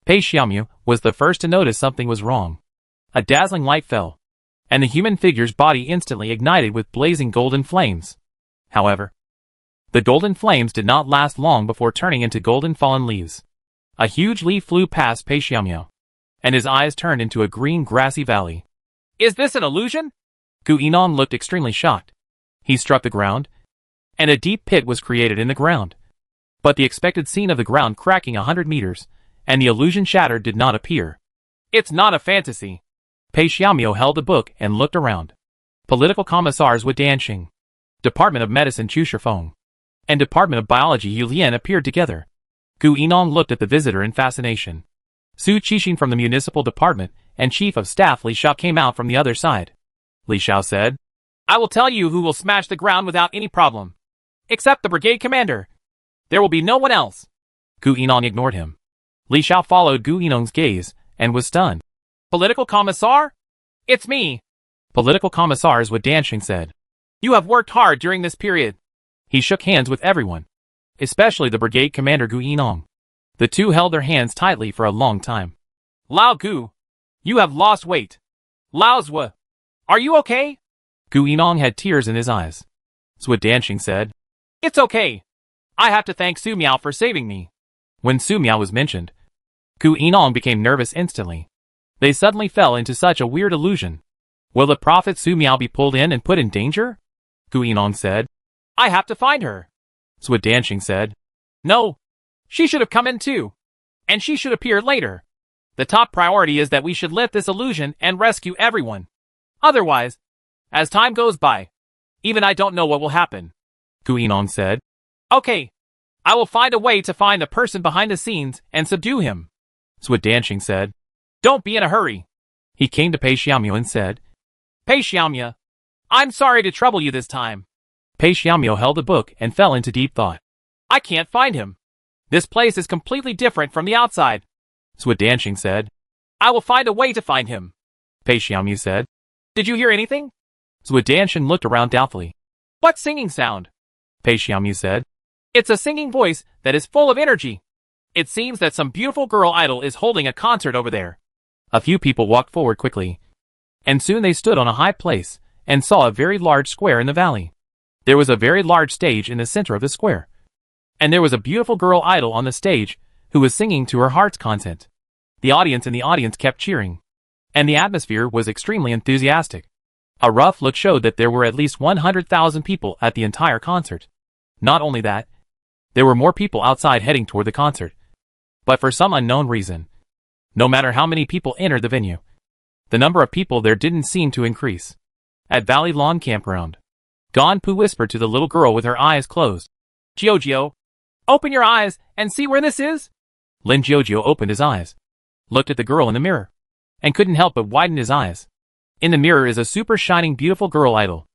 Pei Xiaomu was the first to notice something was wrong. A dazzling light fell, and the human figure's body instantly ignited with blazing golden flames. However, the golden flames did not last long before turning into golden fallen leaves. A huge leaf flew past Pei Xiaomu, and his eyes turned into a green grassy valley. Is this an illusion? Gu Yinong looked extremely shocked. He struck the ground, and a deep pit was created in the ground. But the expected scene of the ground cracking 100 meters, and the illusion shattered did not appear. It's not a fantasy. Pei Xiaomu held the book and looked around. Political commissars Wu Danxing, Department of Medicine Chu Shifeng, and Department of Biology Yu Lian appeared together. Gu Yinong looked at the visitor in fascination. Su Qixing from the Municipal Department and Chief of Staff Li Xiao came out from the other side. Li Xiao said, I will tell you who will smash the ground without any problem. Except the brigade commander. There will be no one else. Gu Yinong ignored him. Li Xiao followed Gu Yinong's gaze and was stunned. Political commissar? It's me. Political commissars Wu Danxing said. You have worked hard during this period. He shook hands with everyone, especially the brigade commander Gu Yinong. The two held their hands tightly for a long time. Lao Gu, you have lost weight. Lao Zwa, are you okay? Gu Yinong had tears in his eyes. Zwa Danxing said, It's okay. I have to thank Su Miao for saving me. When Su Miao was mentioned, Gu Yinong became nervous instantly. They suddenly fell into such a weird illusion. Will the prophet Su Miao be pulled in and put in danger? Gu Yinong said, I have to find her. Zwa Danxing said, No. She should have come in too. And she should appear later. The top priority is that we should lift this illusion and rescue everyone. Otherwise, as time goes by, even I don't know what will happen. Gu Yinong said, Okay. I will find a way to find the person behind the scenes and subdue him. Zwa Danxing said, Don't be in a hurry. He came to Pei Xiaomyo and said, Pei Xiaomyo, I'm sorry to trouble you this time. Pei Xiaomyo held the book and fell into deep thought. I can't find him. This place is completely different from the outside. Zwa Danxing said, I will find a way to find him. Pei Xiaomyo said, Did you hear anything? Zwa Danxing looked around doubtfully. What singing sound? Pei Xiaomyo said, It's a singing voice that is full of energy. It seems that some beautiful girl idol is holding a concert over there. A few people walked forward quickly, and soon they stood on a high place and saw a very large square in the valley. There was a very large stage in the center of the square, and there was a beautiful girl idol on the stage who was singing to her heart's content. The audience kept cheering, and the atmosphere was extremely enthusiastic. A rough look showed that there were at least 100,000 people at the entire concert. Not only that, there were more people outside heading toward the concert. But for some unknown reason, no matter how many people entered the venue, the number of people there didn't seem to increase. At Valley Lawn Campground, Ganpu whispered to the little girl with her eyes closed. Jiojio, open your eyes and see where this is? Lin Jiojio opened his eyes, looked at the girl in the mirror, and couldn't help but widen his eyes. In the mirror is a super shining beautiful girl idol.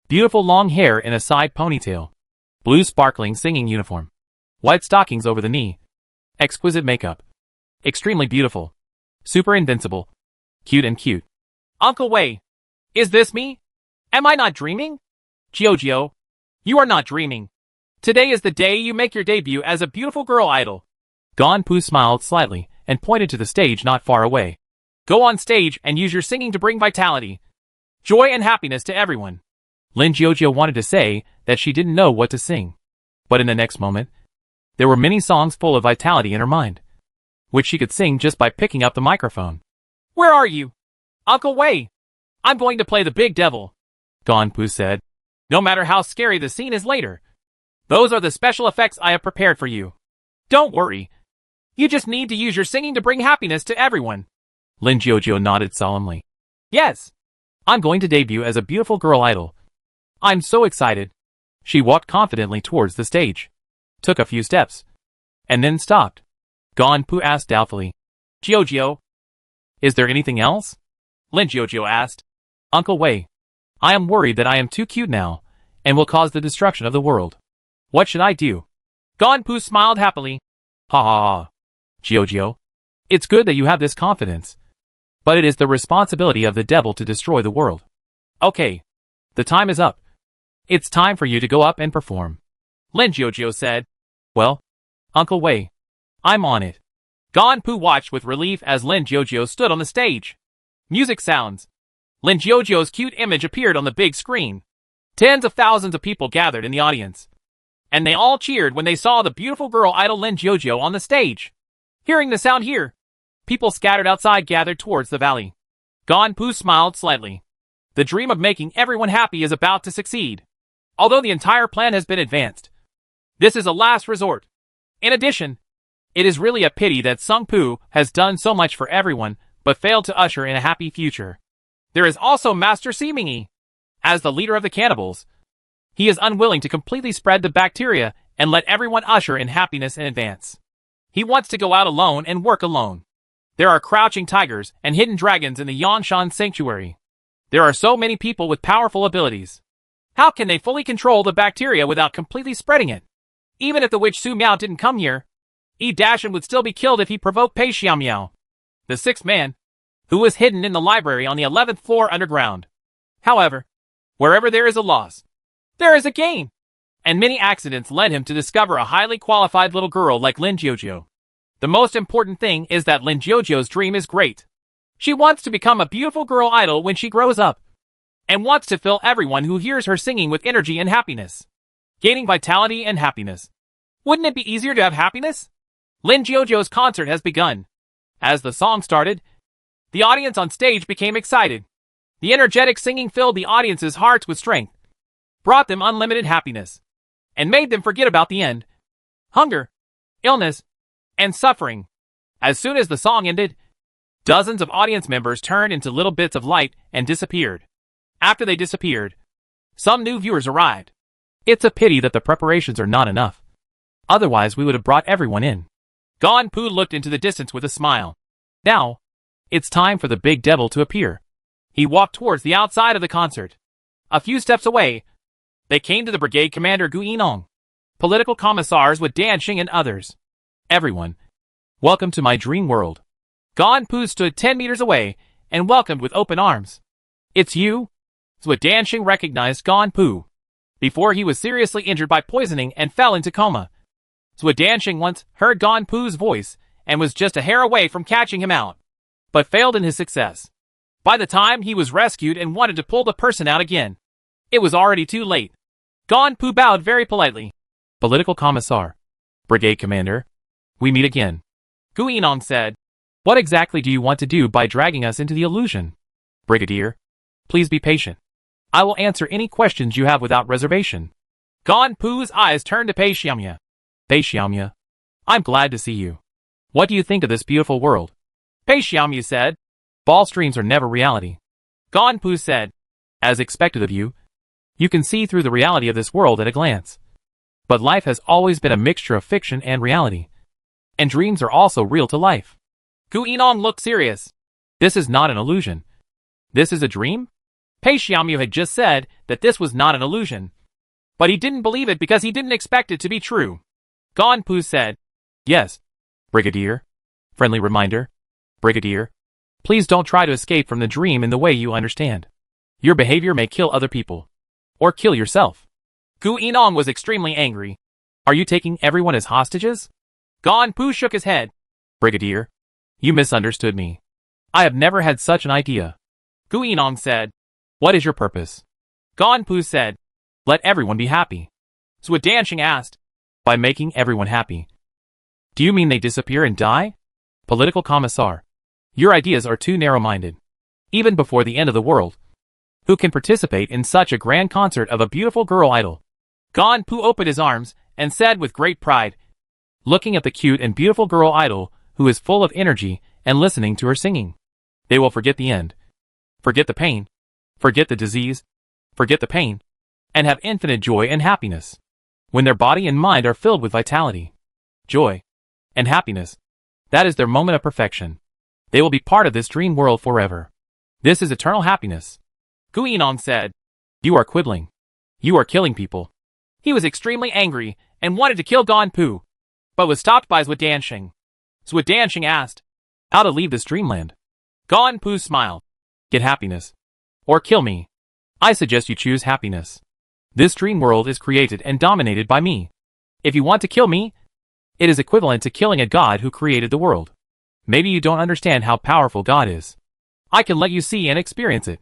Beautiful long hair in a side ponytail. Blue sparkling singing uniform. White stockings over the knee. Exquisite makeup. Extremely beautiful. Super invincible. Cute and cute. Uncle Wei, is this me? Am I not dreaming? Jiojio, you are not dreaming. Today is the day you make your debut as a beautiful girl idol. Ganpu smiled slightly and pointed to the stage not far away. Go on stage and use your singing to bring vitality, joy and happiness to everyone. Lin Jiojio wanted to say that she didn't know what to sing. But in the next moment, there were many songs full of vitality in her mind, which she could sing just by picking up the microphone. Where are you? Uncle Wei, I'm going to play the big devil, Ganpu said. No matter how scary the scene is later, those are the special effects I have prepared for you. Don't worry. You just need to use your singing to bring happiness to everyone. Lin Jiojio nodded solemnly. Yes. I'm going to debut as a beautiful girl idol. I'm so excited. She walked confidently towards the stage, took a few steps, and then stopped. Ganpu asked doubtfully, Jiojio, is there anything else? Lin Jiojio asked. Uncle Wei, I am worried that I am too cute now, and will cause the destruction of the world. What should I do? Ganpu smiled happily. Ha ha ha. Jiojio, it's good that you have this confidence, but it is the responsibility of the devil to destroy the world. Okay, the time is up. It's time for you to go up and perform. Lin Jiojio said. Well, Uncle Wei, I'm on it. Ganpu watched with relief as Lin Jiojio stood on the stage. Music sounds. Lin Jiojio's cute image appeared on the big screen. Tens of thousands of people gathered in the audience, and they all cheered when they saw the beautiful girl idol Lin Jiojio on the stage. Hearing the sound here, people scattered outside gathered towards the valley. Ganpu smiled slightly. The dream of making everyone happy is about to succeed. Although the entire plan has been advanced, this is a last resort. In addition, it is really a pity that Sung Pu has done so much for everyone, but failed to usher in a happy future. There is also Master Simingi. As the leader of the cannibals, he is unwilling to completely spread the bacteria and let everyone usher in happiness in advance. He wants to go out alone and work alone. There are crouching tigers and hidden dragons in the Yanshan Sanctuary. There are so many people with powerful abilities. How can they fully control the bacteria without completely spreading it? Even if the witch Su Miao didn't come here, Yi Dashan would still be killed if he provoked Pei Xiaomyo, the sixth man, who was hidden in the library on the 11th floor underground. However, wherever there is a loss, there is a gain, and many accidents led him to discover a highly qualified little girl like Lin Jiojio. The most important thing is that Lin Jojo's dream is great. She wants to become a beautiful girl idol when she grows up, and wants to fill everyone who hears her singing with energy and happiness, gaining vitality and happiness. Wouldn't it be easier to have happiness? Lin Jojo's concert has begun. As the song started, the audience on stage became excited. The energetic singing filled the audience's hearts with strength, brought them unlimited happiness, and made them forget about the end, hunger, illness, and suffering. As soon as the song ended, dozens of audience members turned into little bits of light and disappeared. After they disappeared, some new viewers arrived. It's a pity that the preparations are not enough. Otherwise, we would have brought everyone in. Gon Pu looked into the distance with a smile. Now, it's time for the big devil to appear. He walked towards the outside of the concert. A few steps away, they came to the brigade commander Gu Yinong, political commissars with Dan Xing and others. Everyone, welcome to my dream world. Gon Pu stood 10 meters away and welcomed with open arms. It's you? Zhuo Danxing recognized Gon Pu. Before he was seriously injured by poisoning and fell into coma. Zhuo Danxing once heard Gon Pu's voice and was just a hair away from catching him out, but failed in his success. By the time he was rescued and wanted to pull the person out again, it was already too late. Gon Pu bowed very politely. Political Commissar, Brigade Commander, we meet again. Gu Yinong said, what exactly do you want to do by dragging us into the illusion? Brigadier, please be patient. I will answer any questions you have without reservation. Gon Pu's eyes turned to Pei Xiaomya. Pei Xiaomya, I'm glad to see you. What do you think of this beautiful world? Pei Xiaomya said, ball streams are never reality. Gon Pu said, as expected of you, you can see through the reality of this world at a glance. But life has always been a mixture of fiction and reality. And dreams are also real to life. Gu Yinong looked serious. This is not an illusion. This is a dream? Pei Xiaomyu had just said that this was not an illusion. But he didn't believe it because he didn't expect it to be true. Gon Pu said, yes, Brigadier. Friendly reminder. Brigadier, please don't try to escape from the dream in the way you understand. Your behavior may kill other people. Or kill yourself. Gu Yinong was extremely angry. Are you taking everyone as hostages? Gon Pu shook his head. Brigadier, you misunderstood me. I have never had such an idea. Gu Yinong said, what is your purpose? Gon Pu said, let everyone be happy. Zhuo Danxing asked, by making everyone happy. Do you mean they disappear and die? Political Commissar, your ideas are too narrow-minded. Even before the end of the world, who can participate in such a grand concert of a beautiful girl idol? Gon Pu opened his arms and said with great pride, looking at the cute and beautiful girl idol who is full of energy and listening to her singing. They will forget the end. Forget the pain. Forget the disease. Forget the pain. And have infinite joy and happiness. When their body and mind are filled with vitality, joy, and happiness, that is their moment of perfection. They will be part of this dream world forever. This is eternal happiness. Gu Yinong said, you are quibbling. You are killing people. He was extremely angry and wanted to kill Gon Pu, but was stopped by Zhuo Danxing. Zhuo Danxing asked, how to leave this dreamland? Gon Pu smiled. Get happiness. Or kill me. I suggest you choose happiness. This dream world is created and dominated by me. If you want to kill me, it is equivalent to killing a god who created the world. Maybe you don't understand how powerful God is. I can let you see and experience it.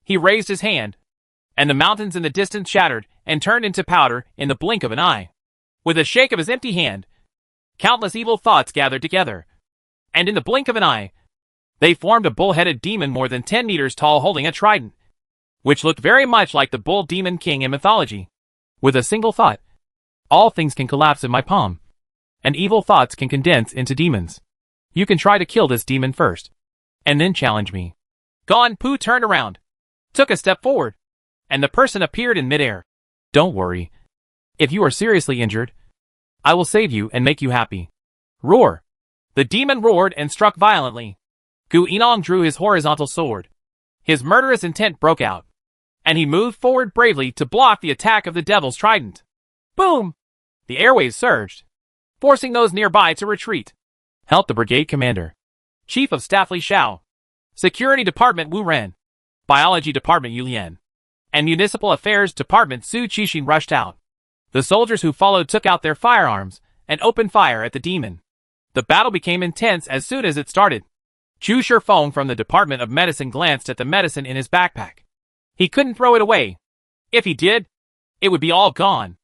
He raised his hand, and the mountains in the distance shattered and turned into powder in the blink of an eye. With a shake of his empty hand, countless evil thoughts gathered together, and in the blink of an eye, they formed a bull-headed demon more than 10 meters tall holding a trident, which looked very much like the bull demon king in mythology. With a single thought, all things can collapse in my palm, and evil thoughts can condense into demons. You can try to kill this demon first, and then challenge me. Gon Pu turned around, took a step forward, and the person appeared in midair. Don't worry. If you are seriously injured, I will save you and make you happy. Roar! The demon roared and struck violently. Gu Yinong drew his horizontal sword. His murderous intent broke out, and he moved forward bravely to block the attack of the devil's trident. Boom! The airwaves surged, forcing those nearby to retreat. Help the brigade commander. Chief of Staff Li Shao. Security Department Wu Ren. Biology Department Yu Lian. And Municipal Affairs Department Su Qixin rushed out. The soldiers who followed took out their firearms and opened fire at the demon. The battle became intense as soon as it started. Chu Shifeng from the Department of Medicine glanced at the medicine in his backpack. He couldn't throw it away. If he did, it would be all gone.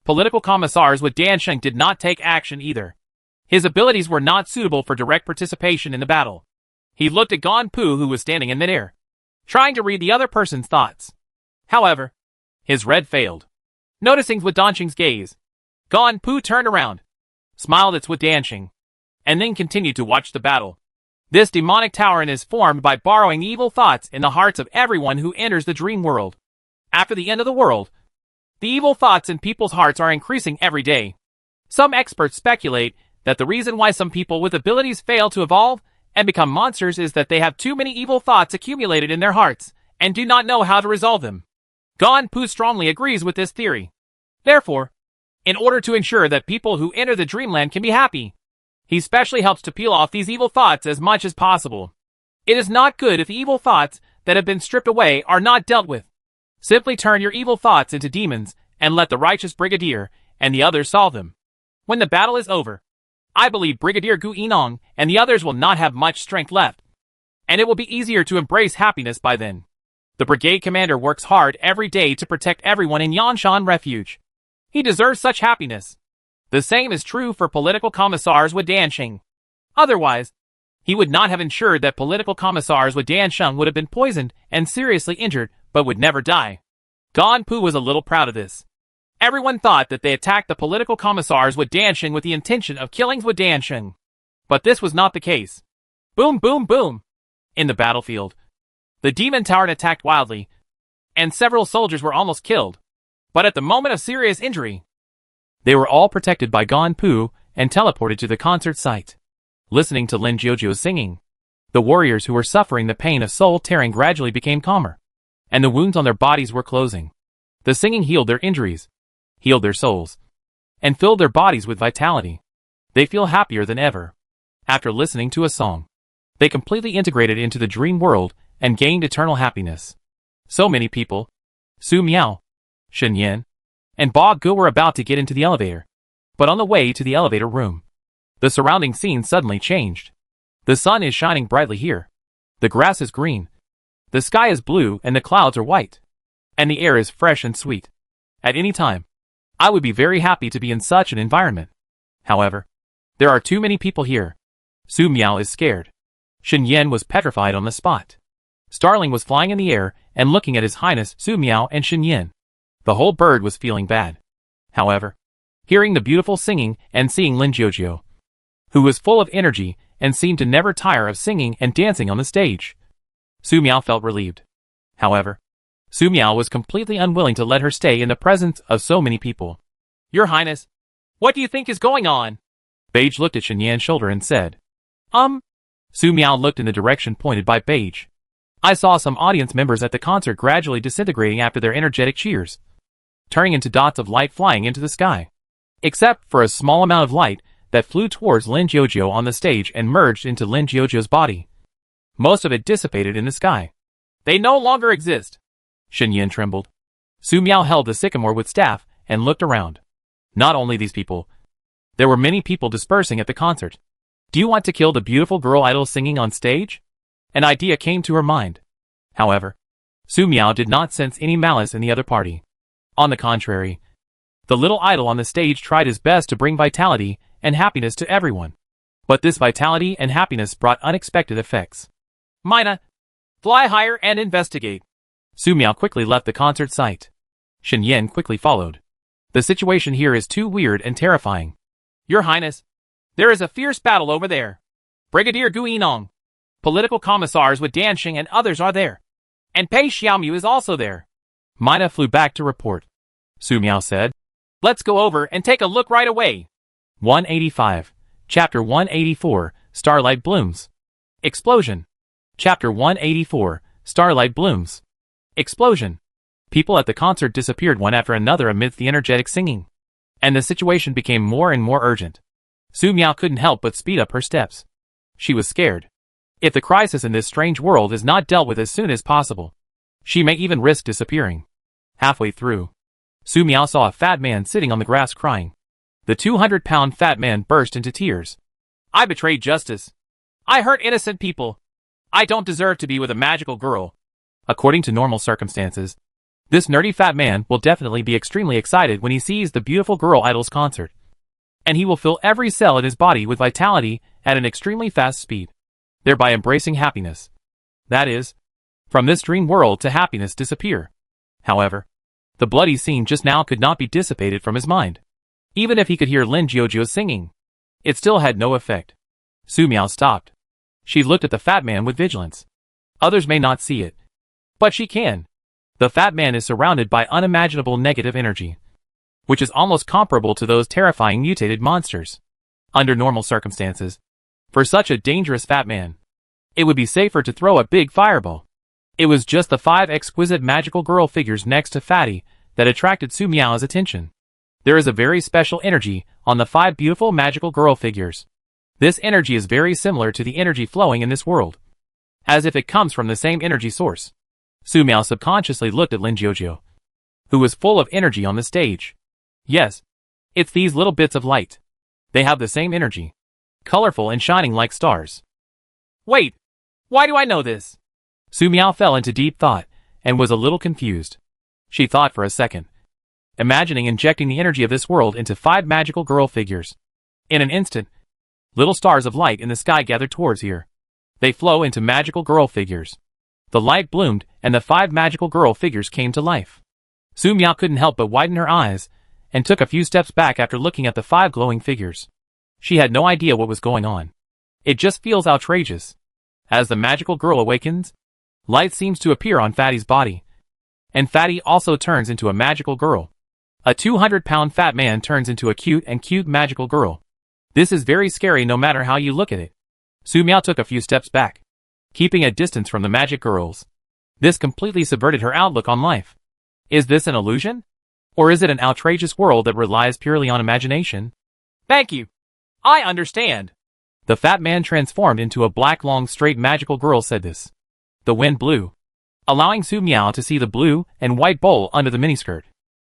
Political commissars with Dansheng did not take action either. His abilities were not suitable for direct participation in the battle. He looked at Gon Pu, who was standing in midair, trying to read the other person's thoughts. However, his read failed. Noticing with Dansheng's gaze, Gon Pu turned around, smiled at Dansheng, and then continued to watch the battle. This demonic tyrant is formed by borrowing evil thoughts in the hearts of everyone who enters the dream world. After the end of the world, the evil thoughts in people's hearts are increasing every day. Some experts speculate that the reason why some people with abilities fail to evolve and become monsters is that they have too many evil thoughts accumulated in their hearts and do not know how to resolve them. Gon Pu strongly agrees with this theory. Therefore, in order to ensure that people who enter the dreamland can be happy, he specially helps to peel off these evil thoughts as much as possible. It is not good if evil thoughts that have been stripped away are not dealt with. Simply turn your evil thoughts into demons and let the righteous Brigadier and the others solve them. When the battle is over, I believe Brigadier Gu Yinong and the others will not have much strength left, and it will be easier to embrace happiness by then. The brigade commander works hard every day to protect everyone in Yanshan Refuge. He deserves such happiness. The same is true for political commissars with Dansheng. Otherwise, he would not have ensured that political commissars with Dansheng would have been poisoned and seriously injured, but would never die. Gon Pu was a little proud of this. Everyone thought that they attacked the political commissars with Dansheng with the intention of killing with Dansheng. But this was not the case. Boom, boom, boom! In the battlefield, the demon tyrant attacked wildly, and several soldiers were almost killed. But at the moment of serious injury, they were all protected by Gon Pu and teleported to the concert site. Listening to Lin Jiuzhu's singing, the warriors who were suffering the pain of soul tearing gradually became calmer, and the wounds on their bodies were closing. The singing healed their injuries, healed their souls, and filled their bodies with vitality. They feel happier than ever. After listening to a song, they completely integrated into the dream world and gained eternal happiness. So many people, Su Miao, Shen Yan, and Ba Gu were about to get into the elevator. But on the way to the elevator room, the surrounding scene suddenly changed. The sun is shining brightly here. The grass is green. The sky is blue and the clouds are white. And the air is fresh and sweet. At any time, I would be very happy to be in such an environment. However, there are too many people here. Su Miao is scared. Shen Yan was petrified on the spot. Starling was flying in the air and looking at His Highness Su Miao and Shen Yan. The whole bird was feeling bad. However, hearing the beautiful singing and seeing Lin Jiuzhu, who was full of energy and seemed to never tire of singing and dancing on the stage, Su Miao felt relieved. However, Su Miao was completely unwilling to let her stay in the presence of so many people. Your Highness, what do you think is going on? Beige looked at Shen Yan's shoulder and said, Su Miao looked in the direction pointed by Beige. I saw some audience members at the concert gradually disintegrating after their energetic cheers, turning into dots of light flying into the sky. Except for a small amount of light that flew towards Lin Jiuzhu on the stage and merged into Lin Jiuzhu's body. Most of it dissipated in the sky. They no longer exist. Shen Yan trembled. Su Miao held the sycamore with staff and looked around. Not only these people, there were many people dispersing at the concert. Do you want to kill the beautiful girl idol singing on stage? An idea came to her mind. However, Su Miao did not sense any malice in the other party. On the contrary, the little idol on the stage tried his best to bring vitality and happiness to everyone. But this vitality and happiness brought unexpected effects. Mina, fly higher and investigate. Su Miao quickly left the concert site. Shen Yan quickly followed. The situation here is too weird and terrifying. Your Highness, there is a fierce battle over there. Brigadier Gu Yinong, political commissars with Dansheng and others are there. And Pei Xiaomu is also there. Mina flew back to report. Su Miao said, let's go over and take a look right away. 185. Chapter 184, Starlight Blooms. Explosion. Chapter 184, Starlight Blooms. Explosion. People at the concert disappeared one after another amidst the energetic singing. And the situation became more and more urgent. Su Miao couldn't help but speed up her steps. She was scared. If the crisis in this strange world is not dealt with as soon as possible, she may even risk disappearing. Halfway through, Su Miao saw a fat man sitting on the grass crying. The 200-pound fat man burst into tears. I betrayed justice. I hurt innocent people. I don't deserve to be with a magical girl. According to normal circumstances, this nerdy fat man will definitely be extremely excited when he sees the beautiful girl idol's concert. And he will fill every cell in his body with vitality at an extremely fast speed, thereby embracing happiness. That is, from this dream world to happiness disappear. However, the bloody scene just now could not be dissipated from his mind. Even if he could hear Lin Jiujiu singing, it still had no effect. Su Miao stopped. She looked at the fat man with vigilance. Others may not see it, but she can. The fat man is surrounded by unimaginable negative energy, which is almost comparable to those terrifying mutated monsters. Under normal circumstances, for such a dangerous fat man, it would be safer to throw a big fireball. It was just the 5 exquisite magical girl figures next to Fatty that attracted Su Miao's attention. There is a very special energy on the 5 beautiful magical girl figures. This energy is very similar to the energy flowing in this world, as if it comes from the same energy source. Su Miao subconsciously looked at Lin Jiujiu, who was full of energy on the stage. Yes, it's these little bits of light. They have the same energy, colorful and shining like stars. Wait, why do I know this? Su Miao fell into deep thought and was a little confused. She thought for a second, imagining injecting the energy of this world into 5 magical girl figures. In an instant, little stars of light in the sky gathered towards her. They flow into magical girl figures. The light bloomed and the 5 magical girl figures came to life. Su Miao couldn't help but widen her eyes and took a few steps back after looking at the 5 glowing figures. She had no idea what was going on. It just feels outrageous. As the magical girl awakens, light seems to appear on Fatty's body, and Fatty also turns into a magical girl. A 200-pound fat man turns into a cute magical girl. This is very scary no matter how you look at it. Su Miao took a few steps back, keeping a distance from the magic girls. This completely subverted her outlook on life. Is this an illusion? Or is it an outrageous world that relies purely on imagination? Thank you. I understand. The fat man transformed into a black long straight magical girl said this. The wind blew, allowing Su Miao to see the blue and white bowl under the miniskirt.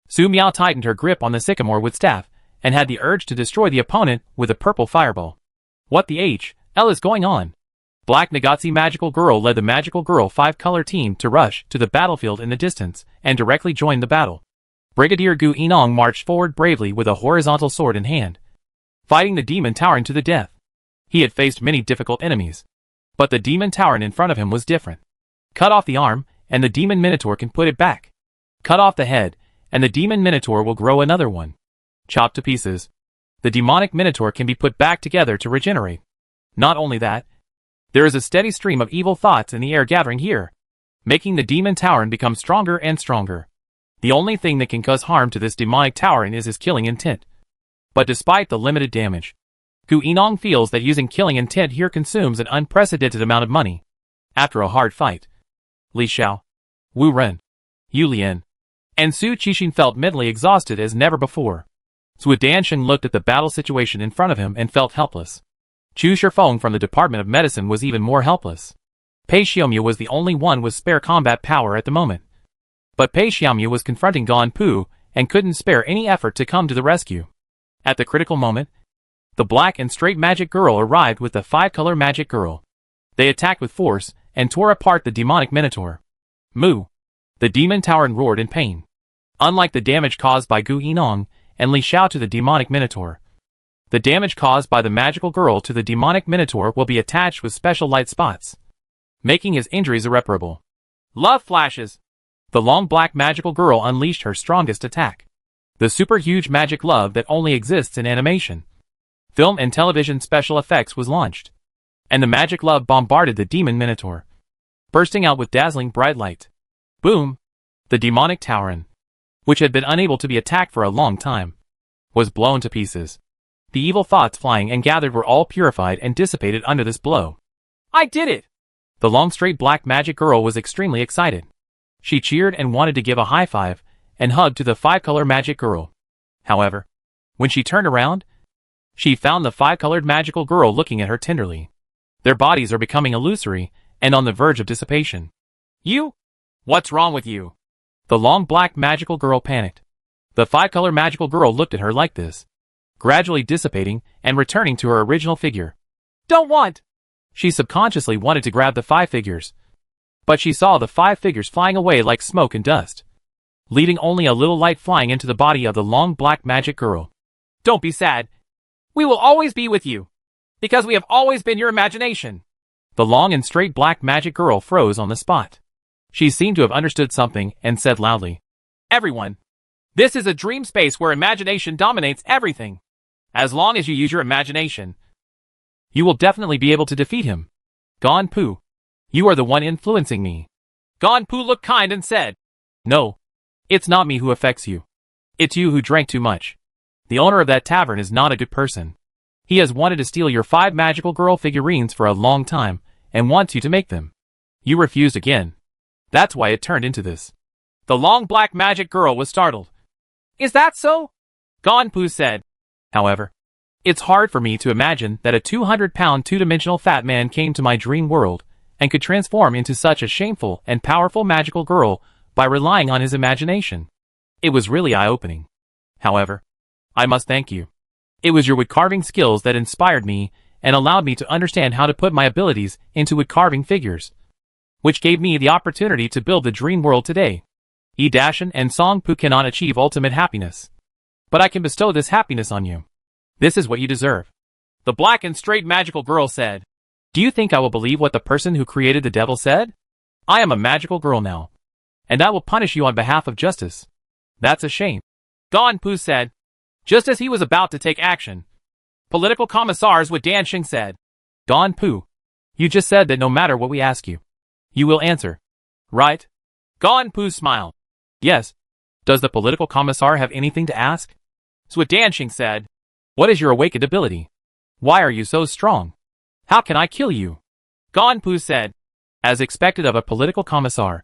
Su Miao tightened her grip on the sycamore wood staff and had the urge to destroy the opponent with a purple fireball. What the hell is going on? Black Nagatsi magical girl led the magical girl 5-color team to rush to the battlefield in the distance and directly joined the battle. Brigadier Gu Yinong marched forward bravely with a horizontal sword in hand, fighting the demon Tauren to the death. He had faced many difficult enemies, but the demon Tauren in front of him was different. Cut off the arm, and the demon minotaur can put it back. Cut off the head, and the demon minotaur will grow another one. Chopped to pieces, the demonic minotaur can be put back together to regenerate. Not only that, there is a steady stream of evil thoughts in the air gathering here, making the demon Tauren become stronger and stronger. The only thing that can cause harm to this demonic Tauren is his killing intent. But despite the limited damage, Gu Yinong feels that using killing intent here consumes an unprecedented amount of money. After a hard fight, Li Xiao, Wu Ren, Yu Lian, and Su Qixin felt mentally exhausted as never before. Zhu Dansheng looked at the battle situation in front of him and felt helpless. Chu Shifeng from the Department of Medicine was even more helpless. Pei Xiaomu was the only one with spare combat power at the moment. But Pei Xiaomu was confronting Gan Pu and couldn't spare any effort to come to the rescue. At the critical moment, the black and straight magic girl arrived with the 5-color magic girl. They attacked with force and tore apart the demonic minotaur. Moo! The demon Tauren roared in pain. Unlike the damage caused by Gu Yinong and Li Xiao to the demonic minotaur, the damage caused by the magical girl to the demonic minotaur will be attached with special light spots, making his injuries irreparable. Love flashes! The long black magical girl unleashed her strongest attack. The super huge magic love that only exists in animation. Film and television special effects was launched, and the magic love bombarded the demon minotaur, bursting out with dazzling bright light. Boom! The demonic Tauren, which had been unable to be attacked for a long time, was blown to pieces. The evil thoughts flying and gathered were all purified and dissipated under this blow. I did it! The long straight black magic girl was extremely excited. She cheered and wanted to give a high five and hug to the 5-color magic girl. However, when she turned around, she found the 5-colored magical girl looking at her tenderly. Their bodies are becoming illusory and on the verge of dissipation. You? What's wrong with you? The long black magical girl panicked. The 5-color magical girl looked at her like this, gradually dissipating and returning to her original figure. Don't want. She subconsciously wanted to grab the 5 figures. But she saw the 5 figures flying away like smoke and dust, leaving only a little light flying into the body of the long black magic girl. Don't be sad. We will always be with you, because we have always been your imagination. The long and straight black magic girl froze on the spot. She seemed to have understood something and said loudly, Everyone, this is a dream space where imagination dominates everything. As long as you use your imagination, you will definitely be able to defeat him. Gonpu, you are the one influencing me. Gonpu looked kind and said, No, it's not me who affects you. It's you who drank too much. The owner of that tavern is not a good person. He has wanted to steal your 5 magical girl figurines for a long time and wants you to make them. You refused again. That's why it turned into this. The long black magic girl was startled. Is that so? Gonpu said. However, it's hard for me to imagine that a 200-pound two-dimensional fat man came to my dream world and could transform into such a shameful and powerful magical girl by relying on his imagination. It was really eye-opening. However, I must thank you. It was your wood-carving skills that inspired me and allowed me to understand how to put my abilities into wood-carving figures, which gave me the opportunity to build the dream world today. Idashin and Songpu cannot achieve ultimate happiness, but I can bestow this happiness on you. This is what you deserve. The black and straight magical girl said. Do you think I will believe what the person who created the devil said? I am a magical girl now, and I will punish you on behalf of justice. That's a shame. Gonpu said. Just as he was about to take action, political commissars with Danshing said, Gonpu, you just said that no matter what we ask you, you will answer, right? Gonpu smiled. Yes. Does the political commissar have anything to ask? Swadanshing said, What is your awakened ability? Why are you so strong? How can I kill you? Gonpu said. As expected of a political commissar,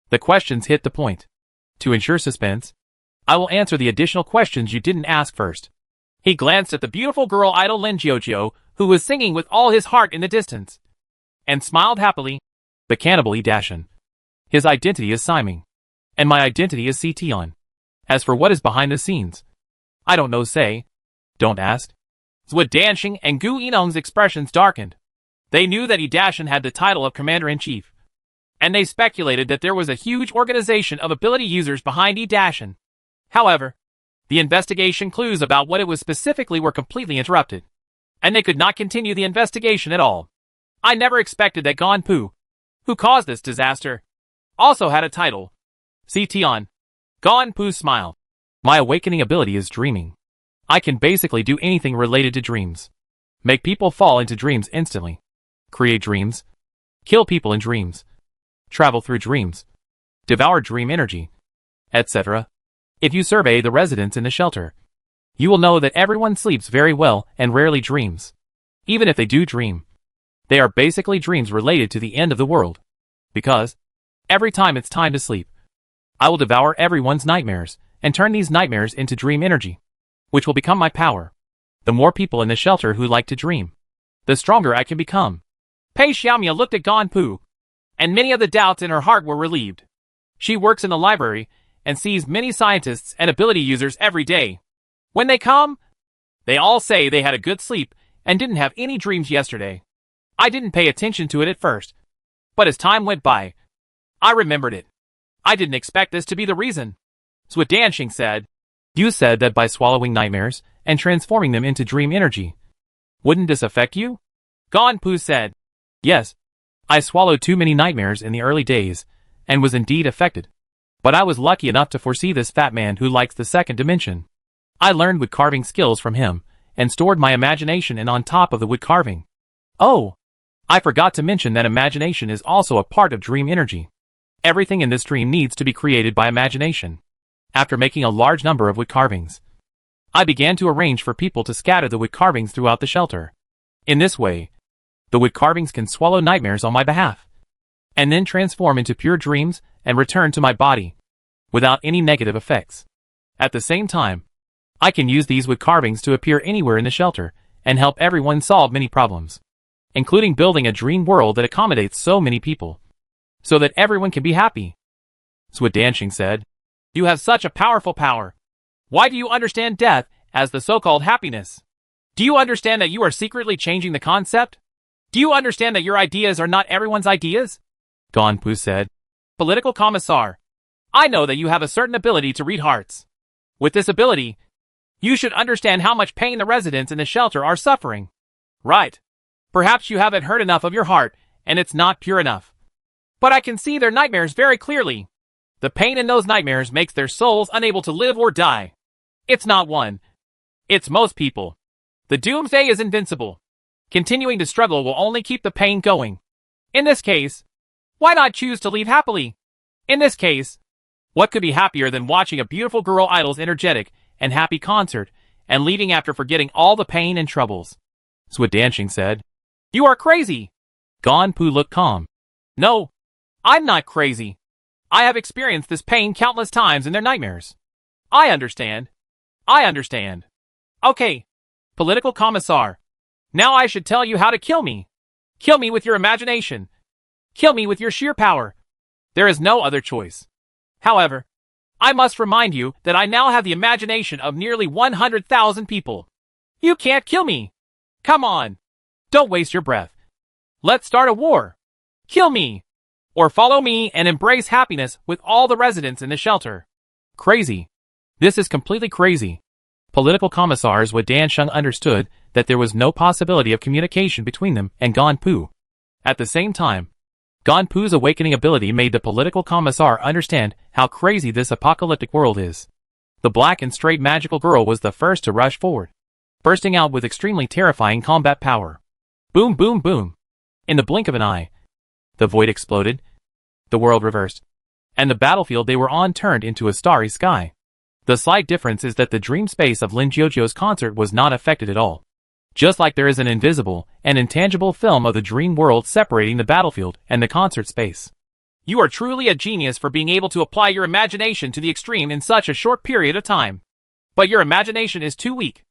the questions hit the point. To ensure suspense, I will answer the additional questions you didn't ask first. He glanced at the beautiful girl idol Lin Jiujiu, who was singing with all his heart in the distance, and smiled happily. The cannibal Idashin. His identity is Siming, and my identity is Ction. As for what is behind the scenes, I don't know say. Don't ask. Zwadanshing and Gu Inong's expressions darkened. They knew that Idashin had the title of Commander-in-Chief, and they speculated that there was a huge organization of ability users behind Idashin. However, the investigation clues about what it was specifically were completely interrupted, and they could not continue the investigation at all. I never expected that Gonpu, who caused this disaster, also had a title. Ction. Gonpu smiled. My awakening ability is dreaming. I can basically do anything related to dreams. Make people fall into dreams instantly. Create dreams. Kill people in dreams. Travel through dreams. Devour dream energy, etc. If you survey the residents in the shelter, you will know that everyone sleeps very well and rarely dreams. Even if they do dream, they are basically dreams related to the end of the world. Because, every time it's time to sleep, I will devour everyone's nightmares and turn these nightmares into dream energy, which will become my power. The more people in the shelter who like to dream, the stronger I can become. Pei Xiaomia looked at Gonpu, and many of the doubts in her heart were relieved. She works in the library and sees many scientists and ability users every day. When they come, they all say they had a good sleep and didn't have any dreams yesterday. I didn't pay attention to it at first, but as time went by, I remembered it. I didn't expect this to be the reason. Swadanshing said, You said that by swallowing nightmares and transforming them into dream energy, wouldn't this affect you? Gonpu said, Yes, I swallowed too many nightmares in the early days and was indeed affected. But I was lucky enough to foresee this fat man who likes the second dimension. I learned wood carving skills from him and stored my imagination in on top of the wood carving. Oh, I forgot to mention that imagination is also a part of dream energy. Everything in this dream needs to be created by imagination. After making a large number of wood carvings, I began to arrange for people to scatter the wood carvings throughout the shelter. In this way, the wood carvings can swallow nightmares on my behalf, and then transform into pure dreams and return to my body, without any negative effects. At the same time, I can use these wood carvings to appear anywhere in the shelter and help everyone solve many problems, including building a dream world that accommodates so many people, so that everyone can be happy. Swadanshing said, You have such a powerful power. Why do you understand death as the so-called happiness? Do you understand that you are secretly changing the concept? Do you understand that your ideas are not everyone's ideas? Gonpu said. Political Commissar, I know that you have a certain ability to read hearts. With this ability, you should understand how much pain the residents in the shelter are suffering. Right. Perhaps you haven't heard enough of your heart, and it's not pure enough. But I can see their nightmares very clearly. The pain in those nightmares makes their souls unable to live or die. It's not one. It's most people. The Doomsday is invincible. Continuing to struggle will only keep the pain going. In this case, why not choose to leave happily? In this case, what could be happier than watching a beautiful girl idol's energetic and happy concert and leaving after forgetting all the pain and troubles? Swadanshing said. You are crazy. Gonpu looked calm. No, I'm not crazy. I have experienced this pain countless times in their nightmares. I understand. I understand. Okay, Political Commissar. Now I should tell you how to kill me. Kill me with your imagination. Kill me with your sheer power. There is no other choice. However, I must remind you that I now have the imagination of nearly 100,000 people. You can't kill me. Come on. Don't waste your breath. Let's start a war. Kill me. Or follow me and embrace happiness with all the residents in the shelter. Crazy. This is completely crazy. Political Commissars Wadansheng understood that there was no possibility of communication between them and Gonpu. At the same time, Gonpu's awakening ability made the Political Commissar understand how crazy this apocalyptic world is. The black and straight magical girl was the first to rush forward, bursting out with extremely terrifying combat power. Boom, boom, boom. In the blink of an eye, the void exploded, the world reversed, and the battlefield they were on turned into a starry sky. The slight difference is that the dream space of Lin Jiujiu's concert was not affected at all. Just like there is an invisible and intangible film of the dream world separating the battlefield and the concert space. You are truly a genius for being able to apply your imagination to the extreme in such a short period of time. But your imagination is too weak.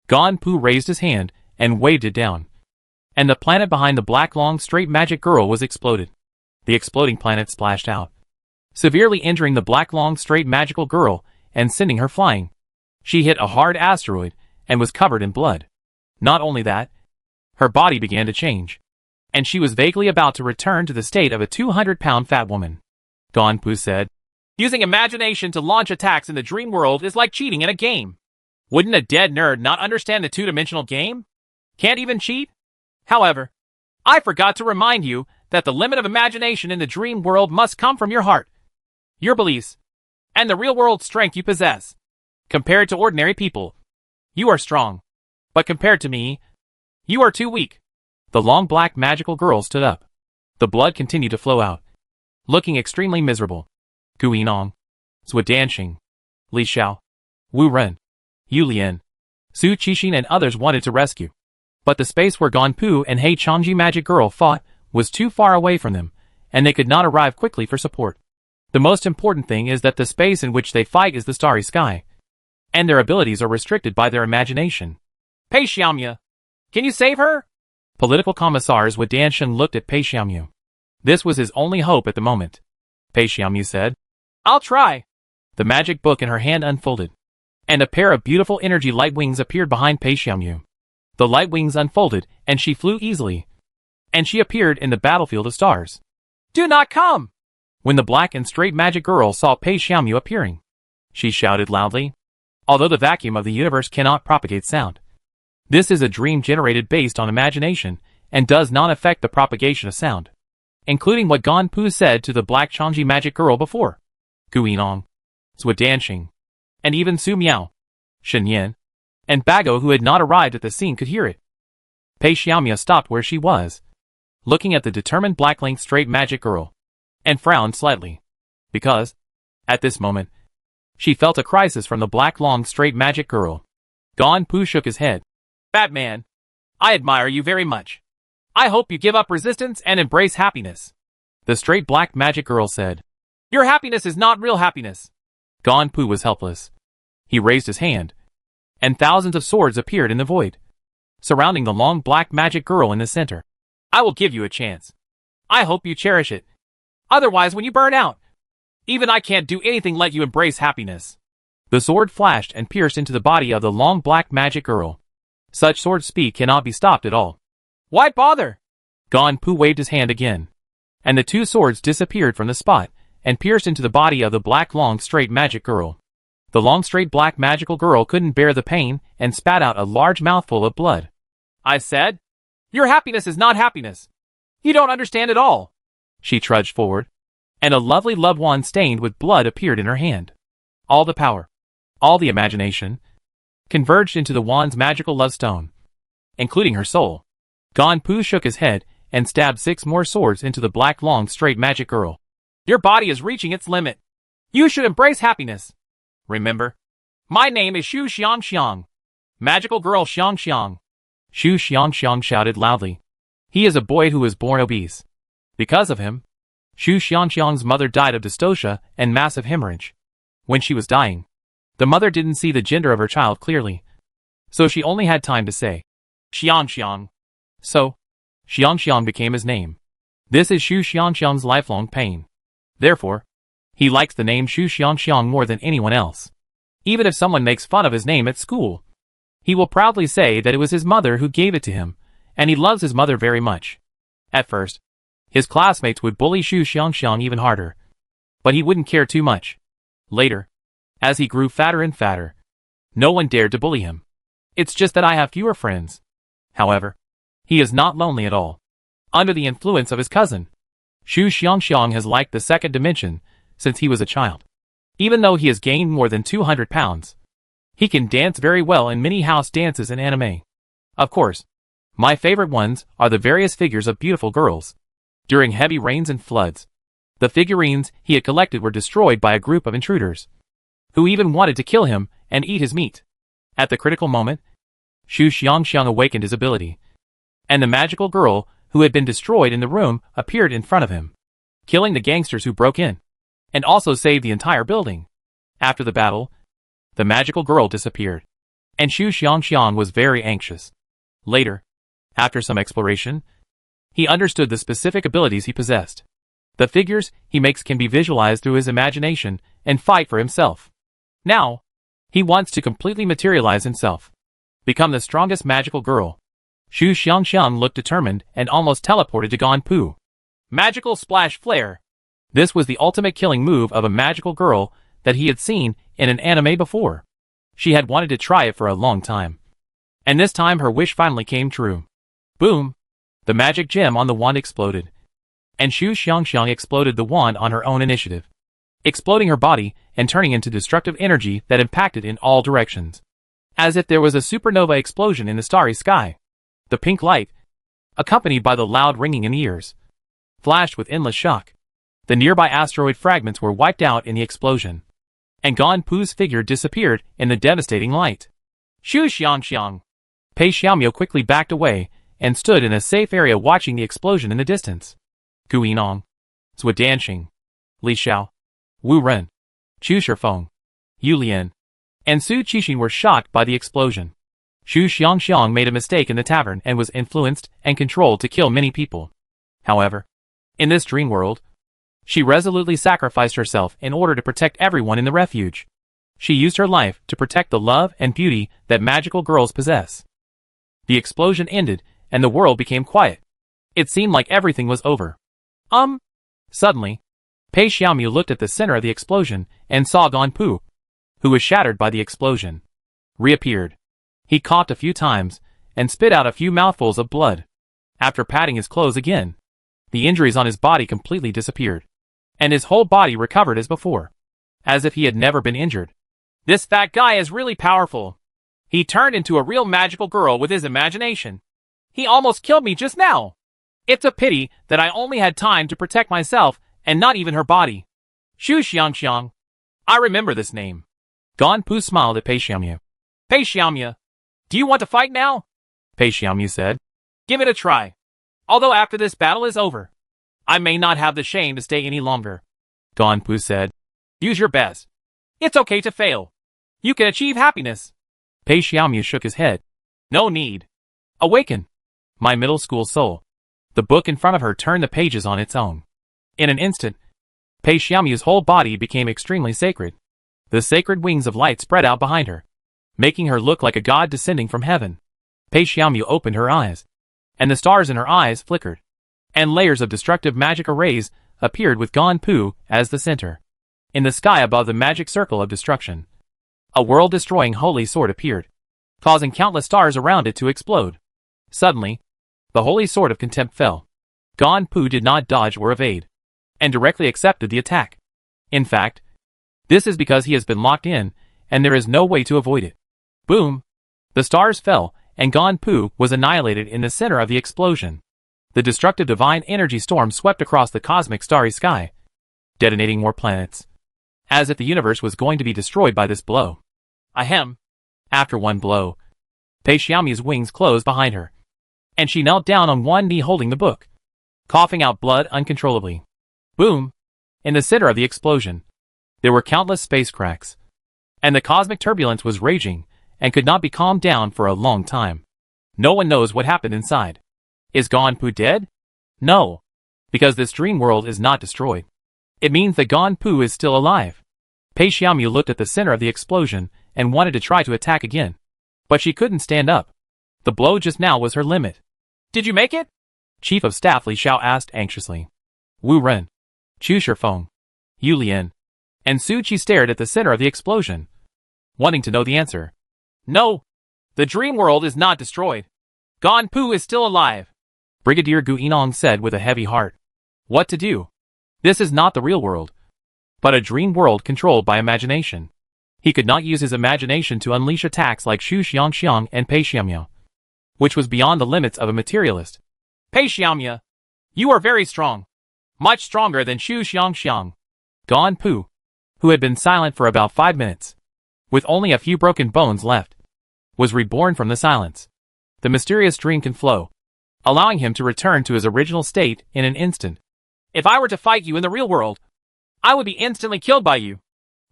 Gonpu raised his hand and waved it down. And the planet behind the black long straight magic girl was exploded. The exploding planet splashed out, severely injuring the black long straight magical girl and sending her flying. She hit a hard asteroid and was covered in blood. Not only that, her body began to change, and she was vaguely about to return to the state of a 200-pound fat woman. Gonpu said, using imagination to launch attacks in the dream world is like cheating in a game. Wouldn't a dead nerd not understand the two-dimensional game? Can't even cheat? However, I forgot to remind you that the limit of imagination in the dream world must come from your heart, your beliefs, and the real-world strength you possess. Compared to ordinary people, you are strong. But compared to me, you are too weak. The long black magical girl stood up. The blood continued to flow out, looking extremely miserable. Gu Yinong, Swadanshing, Li Xiao, Wu Ren, Yu Lian, Su Qixin and others wanted to rescue. But the space where Gonpu and Hei Changji magic girl fought was too far away from them, and they could not arrive quickly for support. The most important thing is that the space in which they fight is the starry sky, and their abilities are restricted by their imagination. Pei Xiaomyu, can you save her? Political Commissars Wadansheng looked at Pei Xiaomyu. This was his only hope at the moment. Pei Xiaomyu said, I'll try. The magic book in her hand unfolded, and a pair of beautiful energy light wings appeared behind Pei Xiaomyu. The light wings unfolded, and she flew easily, and she appeared in the battlefield of stars. Do not come! When the black and straight magic girl saw Pei Xiaomyu appearing, she shouted loudly. Although the vacuum of the universe cannot propagate sound, this is a dream generated based on imagination and does not affect the propagation of sound, including what Gonpu said to the black Changji magic girl before. Gu Yinong, Swadanshing, and even Su Miao, Shen Yin, and Bago who had not arrived at the scene could hear it. Pei Xiaomyu stopped where she was, looking at the determined black-linked straight magic girl, and frowned slightly, because, at this moment, she felt a crisis from the black long straight magic girl. Gonpu shook his head. Batman, I admire you very much. I hope you give up resistance and embrace happiness. The straight black magic girl said. Your happiness is not real happiness. Gonpu was helpless. He raised his hand, and thousands of swords appeared in the void, surrounding the long black magic girl in the center. I will give you a chance. I hope you cherish it. Otherwise, when you burn out, even I can't do anything let you embrace happiness. The sword flashed and pierced into the body of the long black magic girl. Such sword speed cannot be stopped at all. Why bother? Ganpu waved his hand again, and the two swords disappeared from the spot and pierced into the body of the black long straight magic girl. The long straight black magical girl couldn't bear the pain and spat out a large mouthful of blood. I said, your happiness is not happiness. You don't understand at all. She trudged forward, and a lovely love wand stained with blood appeared in her hand. All the power, all the imagination, converged into the wand's magical love stone, including her soul. Ganpu shook his head and stabbed 6 more swords into the black long straight magic girl. Your body is reaching its limit. You should embrace happiness. Remember, my name is Xu Xiangxiang. Magical girl Xiangxiang. Xu Xiangxiang shouted loudly. He is a boy who was born obese. Because of him, Xu Xiangxiang's mother died of dystocia and massive hemorrhage. When she was dying, the mother didn't see the gender of her child clearly, so she only had time to say, Xiangxiang. So, Xiangxiang became his name. This is Xu Xiangxiang's lifelong pain. Therefore, he likes the name Xu Xiangxiang more than anyone else. Even if someone makes fun of his name at school, he will proudly say that it was his mother who gave it to him, and he loves his mother very much. At first, his classmates would bully Xu Xiangxiang even harder, but he wouldn't care too much. Later, as he grew fatter and fatter, no one dared to bully him. It's just that I have fewer friends. However, he is not lonely at all. Under the influence of his cousin, Xu Xiangxiang has liked the second dimension since he was a child. Even though he has gained more than 200 pounds, he can dance very well in many house dances and anime. Of course, my favorite ones are the various figures of beautiful girls. During heavy rains and floods, the figurines he had collected were destroyed by a group of intruders, who even wanted to kill him and eat his meat. At the critical moment, Xu Xiangxiang awakened his ability, and the magical girl who had been destroyed in the room appeared in front of him, killing the gangsters who broke in, and also saved the entire building. After the battle, the magical girl disappeared, and Xu Xiangxiang was very anxious. Later, after some exploration, he understood the specific abilities he possessed. The figures he makes can be visualized through his imagination and fight for himself. Now, he wants to completely materialize himself, become the strongest magical girl. Xu Xiangxiang looked determined and almost teleported to Ganpu. Magical Splash Flare. This was the ultimate killing move of a magical girl that he had seen in an anime before. She had wanted to try it for a long time, and this time her wish finally came true. Boom! The magic gem on the wand exploded, and Xu Xiangxiang exploded the wand on her own initiative, exploding her body and turning into destructive energy that impacted in all directions, as if there was a supernova explosion in the starry sky. The pink light, accompanied by the loud ringing in the ears, flashed with endless shock. The nearby asteroid fragments were wiped out in the explosion, and Ganpu's figure disappeared in the devastating light. Xu Xiangxiang. Pei Xiaomiu quickly backed away and stood in a safe area watching the explosion in the distance. Gu Yinong, Zhou Danxing, Li Xiao, Wu Ren, Chu Shifeng, Yu Lian, and Su Qixin were shocked by the explosion. Xu Xiangxiang made a mistake in the tavern and was influenced and controlled to kill many people. However, in this dream world, she resolutely sacrificed herself in order to protect everyone in the refuge. She used her life to protect the love and beauty that magical girls possess. The explosion ended and the world became quiet. It seemed like everything was over. Suddenly, Pei Xiaomiu looked at the center of the explosion and saw Ganpu, who was shattered by the explosion, reappeared. He coughed a few times and spit out a few mouthfuls of blood. After patting his clothes again, the injuries on his body completely disappeared, and his whole body recovered as before, as if he had never been injured. This fat guy is really powerful. He turned into a real magical girl with his imagination. He almost killed me just now. It's a pity that I only had time to protect myself and not even her body. Xu Xiangxiang. I remember this name. Ganpu smiled at Pei Xiaomiu. Pei Xiaomiu, do you want to fight now? Pei Xiaomiu said. Give it a try. Although after this battle is over, I may not have the shame to stay any longer. Ganpu said. Use your best. It's okay to fail. You can achieve happiness. Pei Xiaomiu shook his head. No need. Awaken, my middle school soul. The book in front of her turned the pages on its own. In an instant, Pei Xiaomiu's whole body became extremely sacred. The sacred wings of light spread out behind her, making her look like a god descending from heaven. Pei Xiaomu opened her eyes, and the stars in her eyes flickered, and layers of destructive magic arrays appeared with Ganpu as the center. In the sky above the magic circle of destruction, a world-destroying holy sword appeared, causing countless stars around it to explode. Suddenly, the holy sword of contempt fell. Ganpu did not dodge or evade, and directly accepted the attack. In fact, this is because he has been locked in, and there is no way to avoid it. Boom! The stars fell, and Ganpu was annihilated in the center of the explosion. The destructive divine energy storm swept across the cosmic starry sky, detonating more planets, as if the universe was going to be destroyed by this blow. Ahem! After one blow, Pei Xiaomu's wings closed behind her, and she knelt down on one knee holding the book, coughing out blood uncontrollably. Boom! In the center of the explosion, there were countless space cracks, and the cosmic turbulence was raging and could not be calmed down for a long time. No one knows what happened inside. Is Ganpu dead? No, because this dream world is not destroyed. It means that Ganpu is still alive. Pei Xiaomu looked at the center of the explosion and wanted to try to attack again, but she couldn't stand up. The blow just now was her limit. Did you make it? Chief of Staff Li Xiao asked anxiously. Wu Ren, Chu Shifeng, Yu Lian, and Su Qi stared at the center of the explosion, wanting to know the answer. No, the dream world is not destroyed. Ganpu is still alive, Brigadier Gu Yinong said with a heavy heart. What to do? This is not the real world, but a dream world controlled by imagination. He could not use his imagination to unleash attacks like Xu Xiangxiang and Pei Xiaomu, which was beyond the limits of a materialist. Pei Xiaomu, you are very strong, much stronger than Xu Xiangxiang. Ganpu, who had been silent for about 5 minutes, with only a few broken bones left, was reborn from the silence. The mysterious dream can flow, allowing him to return to his original state in an instant. If I were to fight you in the real world, I would be instantly killed by you.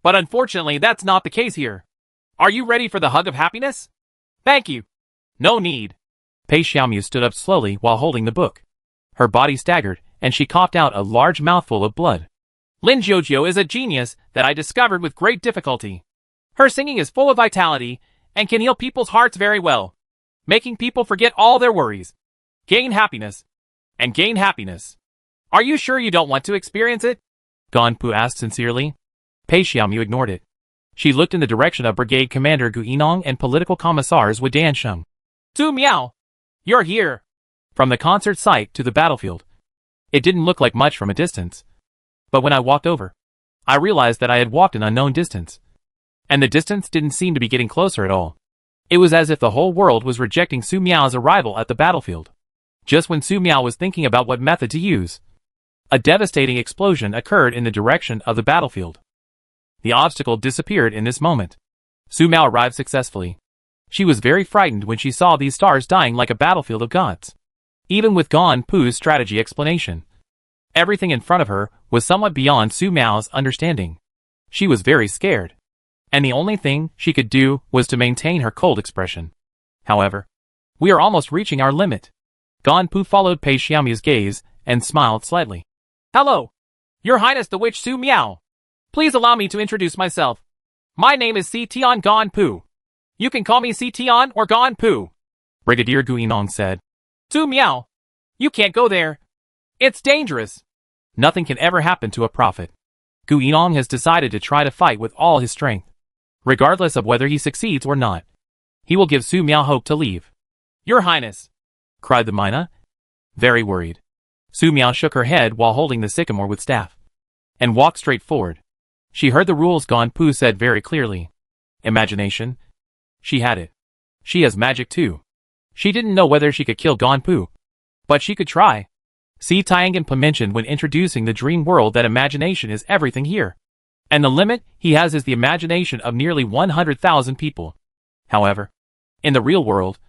But unfortunately, that's not the case here. Are you ready for the hug of happiness? Thank you. No need. Pei Xiaomu stood up slowly while holding the book. Her body staggered, and she coughed out a large mouthful of blood. Lin Jiujiu is a genius that I discovered with great difficulty. Her singing is full of vitality and can heal people's hearts very well, making people forget all their worries. Gain happiness. And gain happiness. Are you sure you don't want to experience it? Ganpu asked sincerely. Pei Xiaomu ignored it. She looked in the direction of Brigade Commander Gu Yinong and Political Commissars Wu Dansheng. Tu Miao! You're here! From the concert site to the battlefield. It didn't look like much from a distance. But when I walked over, I realized that I had walked an unknown distance. And the distance didn't seem to be getting closer at all. It was as if the whole world was rejecting Su Miao's arrival at the battlefield. Just when Su Miao was thinking about what method to use, a devastating explosion occurred in the direction of the battlefield. The obstacle disappeared in this moment. Su Miao arrived successfully. She was very frightened when she saw these stars dying like a battlefield of gods. Even with Ganpu's strategy explanation, everything in front of her was somewhat beyond Su Miao's understanding. She was very scared, and the only thing she could do was to maintain her cold expression. However, we are almost reaching our limit. Ganpu followed Pei Xiaomu's gaze and smiled slightly. Hello, Your Highness the Witch Su Miao. Please allow me to introduce myself. My name is Tian Ganpu. You can call me Tian or Ganpu, Brigadier Gu Yinong said. Su Miao, you can't go there. It's dangerous. Nothing can ever happen to a prophet. Gu Yinong has decided to try to fight with all his strength. Regardless of whether he succeeds or not, he will give Su Miao hope to leave. Your Highness, cried the Mina, very worried. Su Miao shook her head while holding the sycamore with staff, and walked straight forward. She heard the rules Ganpu said very clearly. Imagination. She had it. She has magic too. She didn't know whether she could kill Ganpu, but she could try. Si Tiangenpa mentioned when introducing the dream world that imagination is everything here. And the limit he has is the imagination of nearly 100,000 people. However, in the real world,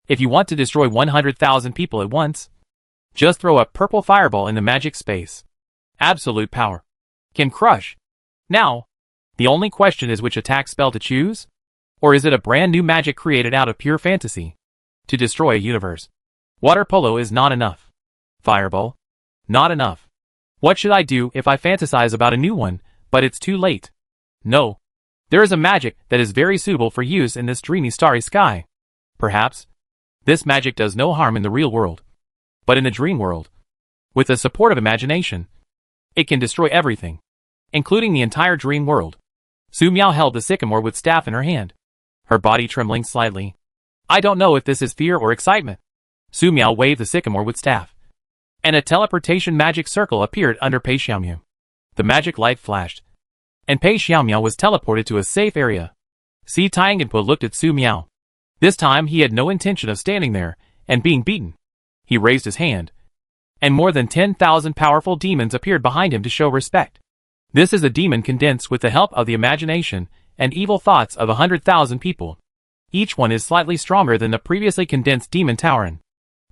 if you want to destroy 100,000 people at once, just throw a purple fireball in the magic space. Absolute power. Can crush. Now, the only question is which attack spell to choose? Or is it a brand new magic created out of pure fantasy? To destroy a universe. Water polo is not enough. Fireball? Not enough. What should I do if I fantasize about a new one, but it's too late? No. There is a magic that is very suitable for use in this dreamy starry sky. Perhaps This magic does no harm in the real world. But in the dream world, with the support of imagination, it can destroy everything, including the entire dream world. Su Miao held the sycamore wood staff in her hand, her body trembling slightly. I don't know if this is fear or excitement. Su Miao waved the sycamore wood staff, and a teleportation magic circle appeared under Pei Xiaomiao. The magic light flashed, and Pei Xiaomiao was teleported to a safe area. Si Tiangenpo looked at Su Miao. This time he had no intention of standing there and being beaten. He raised his hand, and more than 10,000 powerful demons appeared behind him to show respect. This is a demon condensed with the help of the imagination and evil thoughts of 100,000 people. Each one is slightly stronger than the previously condensed demon Taoran.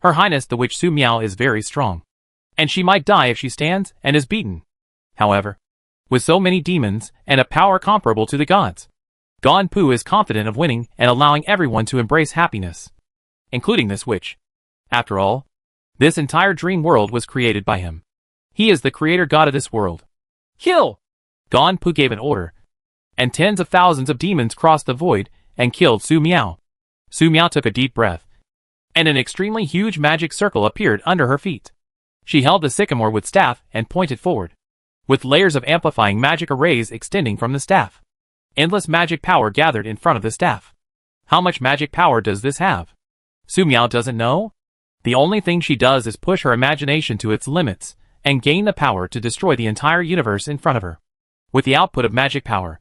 Her Highness the Witch Su Miao is very strong, and she might die if she stands and is beaten. However, with so many demons and a power comparable to the gods, Gon Pu is confident of winning and allowing everyone to embrace happiness, including this witch. After all, this entire dream world was created by him. He is the creator god of this world. Kill! Gon Pu gave an order, and tens of thousands of demons crossed the void and killed Su Miao. Su Miao took a deep breath, and an extremely huge magic circle appeared under her feet. She held the sycamore wood staff and pointed forward, with layers of amplifying magic arrays extending from the staff. Endless magic power gathered in front of the staff. How much magic power does this have? Su Miao doesn't know. The only thing she does is push her imagination to its limits and gain the power to destroy the entire universe in front of her. With the output of magic power,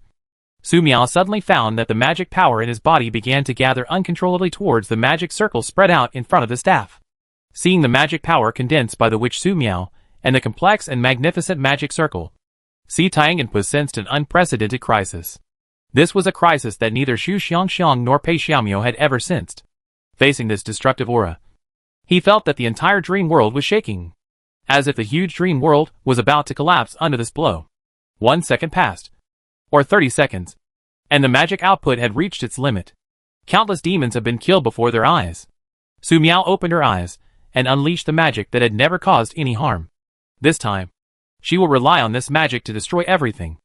Su Miao suddenly found that the magic power in his body began to gather uncontrollably towards the magic circle spread out in front of the staff. Seeing the magic power condensed by the witch Su Miao and the complex and magnificent magic circle, Si Tiangenpo sensed an unprecedented crisis. This was a crisis that neither Xu Xiangxiang nor Pei Xiaomiao had ever sensed. Facing this destructive aura, he felt that the entire dream world was shaking, as if the huge dream world was about to collapse under this blow. 1 second passed, or 30 seconds, and the magic output had reached its limit. Countless demons had been killed before their eyes. Su Miao opened her eyes and unleashed the magic that had never caused any harm. This time, she will rely on this magic to destroy everything.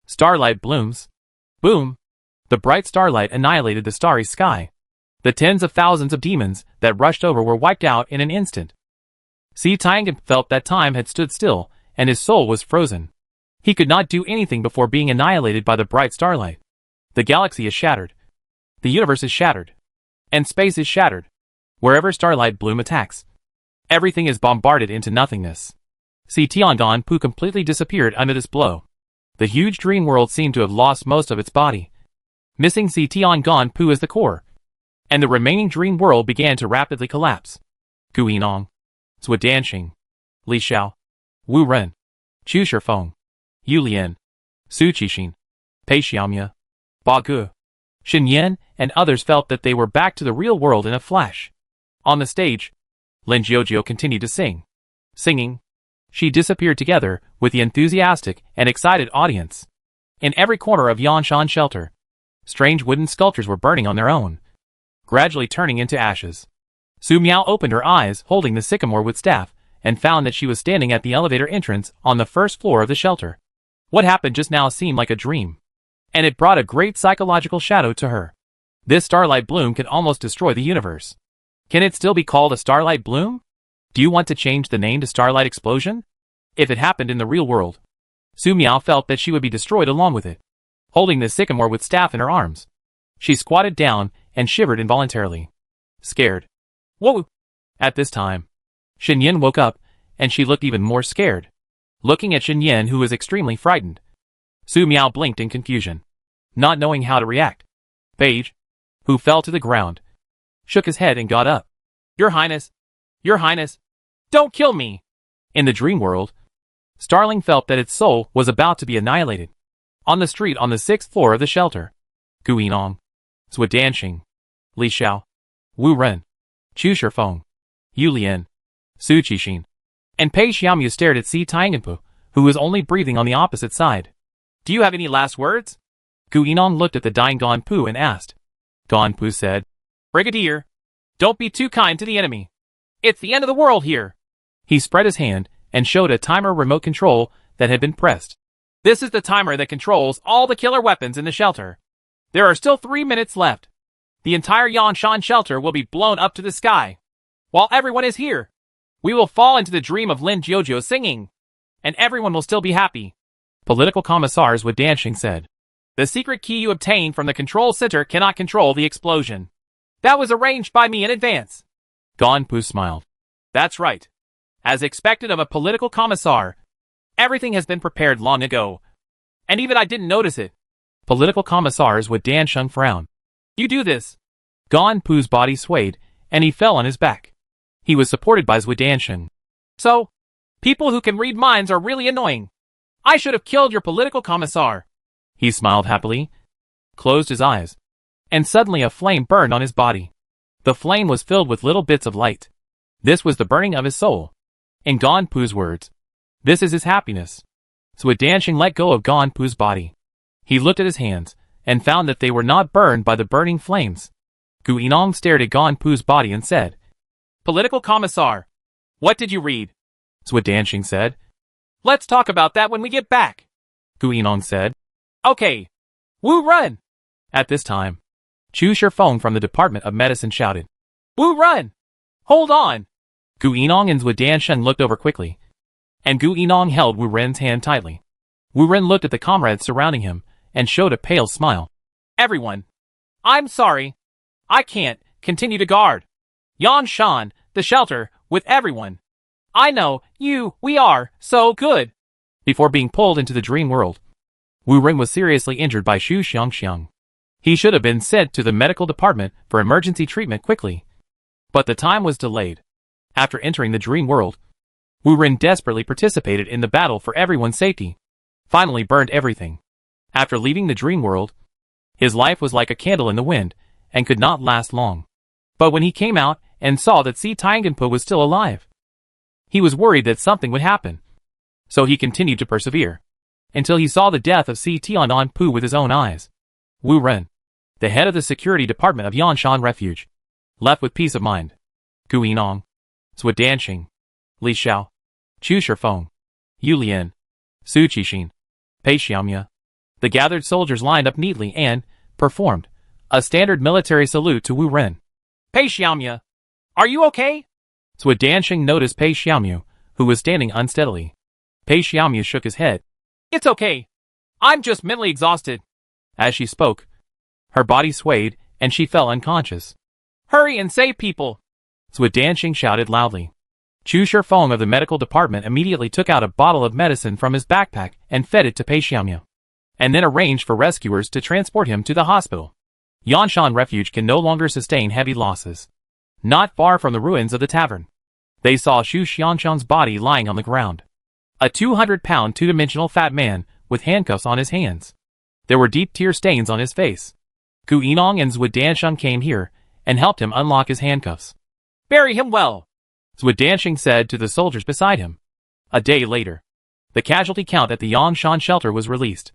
Starlight blooms. Boom! The bright starlight annihilated the starry sky. The tens of thousands of demons that rushed over were wiped out in an instant. Si Tiangen felt that time had stood still, and his soul was frozen. He could not do anything before being annihilated by the bright starlight. The galaxy is shattered. The universe is shattered. And space is shattered. Wherever starlight bloom attacks, everything is bombarded into nothingness. Si Tiangon Pu completely disappeared under this blow. The huge dream world seemed to have lost most of its body, missing Si Tiangon Pu as the core, and the remaining dream world began to rapidly collapse. Gu Yinong, Zhou Danxing, Li Xiao, Wu Ren, Chu Shifeng, Yu Lian, Su Qixin, Pei Xiaomiao, Ba Gu, Xin Yan, and others felt that they were back to the real world in a flash. On the stage, Lin Jiujiu continued to sing. Singing, she disappeared together with the enthusiastic and excited audience. In every corner of Yanshan shelter, strange wooden sculptures were burning on their own, gradually turning into ashes. Su Miao opened her eyes holding the sycamore wood staff and found that she was standing at the elevator entrance on the first floor of the shelter. What happened just now seemed like a dream, and it brought a great psychological shadow to her. This starlight bloom can almost destroy the universe. Can it still be called a starlight bloom? Do you want to change the name to Starlight Explosion? If it happened in the real world, Su Miao felt that she would be destroyed along with it. Holding the sycamore wood staff in her arms, she squatted down and shivered involuntarily. Scared. Whoa! At this time, Xin Yan woke up, and she looked even more scared. Looking at Xin Yan, who was extremely frightened, Su Miao blinked in confusion, not knowing how to react. Page, who fell to the ground, shook his head and got up. Your Highness! Your Highness! Don't kill me! In the dream world, Starling felt that its soul was about to be annihilated. On the street on the 6th floor of the shelter, Gu Yinong, Zhou Danxing, Li Xiao, Wu Ren, Chu Shifeng, Yu Lian, Su Qixin, and Pei Xiaomiao stared at Si Tiangenpo, who was only breathing on the opposite side. Do you have any last words? Gu Yinong looked at the dying Gon Pu and asked. Gon Pu said, Brigadier, don't be too kind to the enemy. It's the end of the world here. He spread his hand and showed a timer remote control that had been pressed. This is the timer that controls all the killer weapons in the shelter. There are still 3 minutes left. The entire Yanshan shelter will be blown up to the sky. While everyone is here, we will fall into the dream of Lin Jojo singing. And everyone will still be happy. Political Commissars with Danshing said. The secret key you obtained from the control center cannot control the explosion. That was arranged by me in advance. Ganpu smiled. That's right. As expected of a political commissar, everything has been prepared long ago. And even I didn't notice it. Political Commissars with Dansheng frowned. You do this. Ganpu's body swayed, and he fell on his back. He was supported by Zwidanshan. So, people who can read minds are really annoying. I should have killed your political commissar. He smiled happily, closed his eyes, and suddenly a flame burned on his body. The flame was filled with little bits of light. This was the burning of his soul. In Ganpu's words, this is his happiness. Zwidanshan let go of Ganpu's body. He looked at his hands, and found that they were not burned by the burning flames. Gu Yinong stared at Ganpu's body and said, Political Commissar, what did you read? Zwidanshan said. Let's talk about that when we get back. Gu Yinong said. Okay. Wu run! At this time, Chu Shifeng from the Department of Medicine shouted. Wu run! Hold on! Gu Yinong and Zwidanshan looked over quickly, and Gu Yinong held Wu Ren's hand tightly. Wu Ren looked at the comrades surrounding him, and showed a pale smile. Everyone. I'm sorry. I can't continue to guard Yanshan, the shelter, with everyone. I know, we are, so good. Before being pulled into the dream world, Wu Ren was seriously injured by Xu Xiangxiang. He should have been sent to the medical department for emergency treatment quickly. But the time was delayed. After entering the dream world, Wu Ren desperately participated in the battle for everyone's safety. Finally burned everything. After leaving the dream world, his life was like a candle in the wind, and could not last long. But when he came out and saw that Si Tiangenpo was still alive, he was worried that something would happen. So he continued to persevere, until he saw the death of Si Tiangenpo with his own eyes. Wu Ren, the head of the security department of Yanshan Refuge, left with peace of mind. Gu Yinong, Zwidanshan, Li Xiao, Chu Shifeng, Yu Lian, Su Qixin, Pei Xiaomya. The gathered soldiers lined up neatly and performed a standard military salute to Wu Ren. Pei Xiaomya, are you okay? Zwidanshan noticed Pei Xiaomya, who was standing unsteadily. Pei Xiaomya shook his head. It's okay. I'm just mentally exhausted. As she spoke, her body swayed and she fell unconscious. Hurry and save people! Zwidanshan shouted loudly. Chu Shifeng of the medical department immediately took out a bottle of medicine from his backpack and fed it to Pei Xiaomya, and then arranged for rescuers to transport him to the hospital. Yanshan Refuge can no longer sustain heavy losses. Not far from the ruins of the tavern, they saw Xu Xiangshan's body lying on the ground. A 200-pound two-dimensional fat man with handcuffs on his hands. There were deep tear stains on his face. Gu Yinong and Zwidanshan came here and helped him unlock his handcuffs. Bury him well, Zwidanshan said to the soldiers beside him. A day later, the casualty count at the Yanshan shelter was released.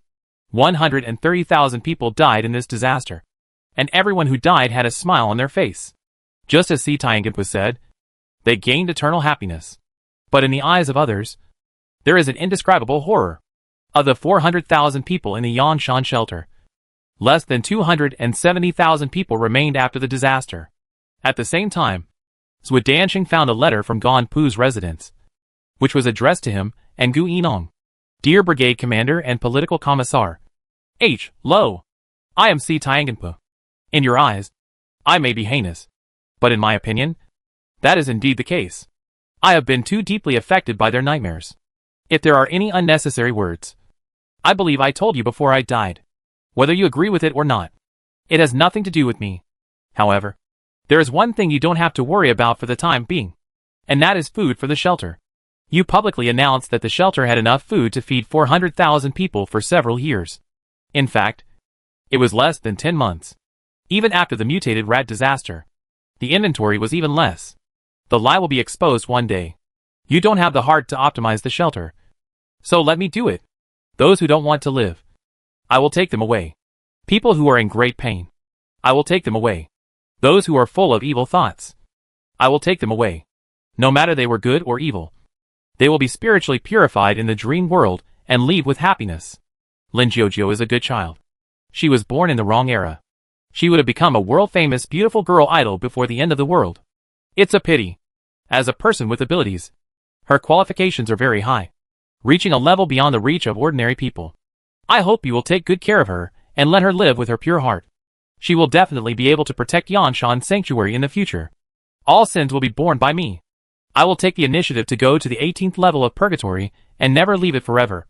130,000 people died in this disaster, and everyone who died had a smile on their face. Just as Si Tiangenpo said, they gained eternal happiness. But in the eyes of others, there is an indescribable horror. Of the 400,000 people in the Yanshan shelter, less than 270,000 people remained after the disaster. At the same time, Zwidanshan found a letter from Ganpu's residence, which was addressed to him and Gu Yinong. Dear Brigade Commander and Political Commissar, Lo, I am Si Tiangenpo. In your eyes, I may be heinous, but in my opinion, that is indeed the case. I have been too deeply affected by their nightmares. If there are any unnecessary words, I believe I told you before I died. Whether you agree with it or not, it has nothing to do with me. However, there is one thing you don't have to worry about for the time being, and that is food for the shelter. You publicly announced that the shelter had enough food to feed 400,000 people for several years. In fact, it was less than 10 months. Even after the mutated rat disaster, the inventory was even less. The lie will be exposed one day. You don't have the heart to optimize the shelter. So let me do it. Those who don't want to live, I will take them away. People who are in great pain, I will take them away. Those who are full of evil thoughts, I will take them away. No matter they were good or evil, they will be spiritually purified in the dream world and leave with happiness. Lin Jojo is a good child. She was born in the wrong era. She would have become a world-famous beautiful girl idol before the end of the world. It's a pity. As a person with abilities, her qualifications are very high, reaching a level beyond the reach of ordinary people. I hope you will take good care of her and let her live with her pure heart. She will definitely be able to protect Yanshan's sanctuary in the future. All sins will be borne by me. I will take the initiative to go to the 18th level of Purgatory and never leave it forever.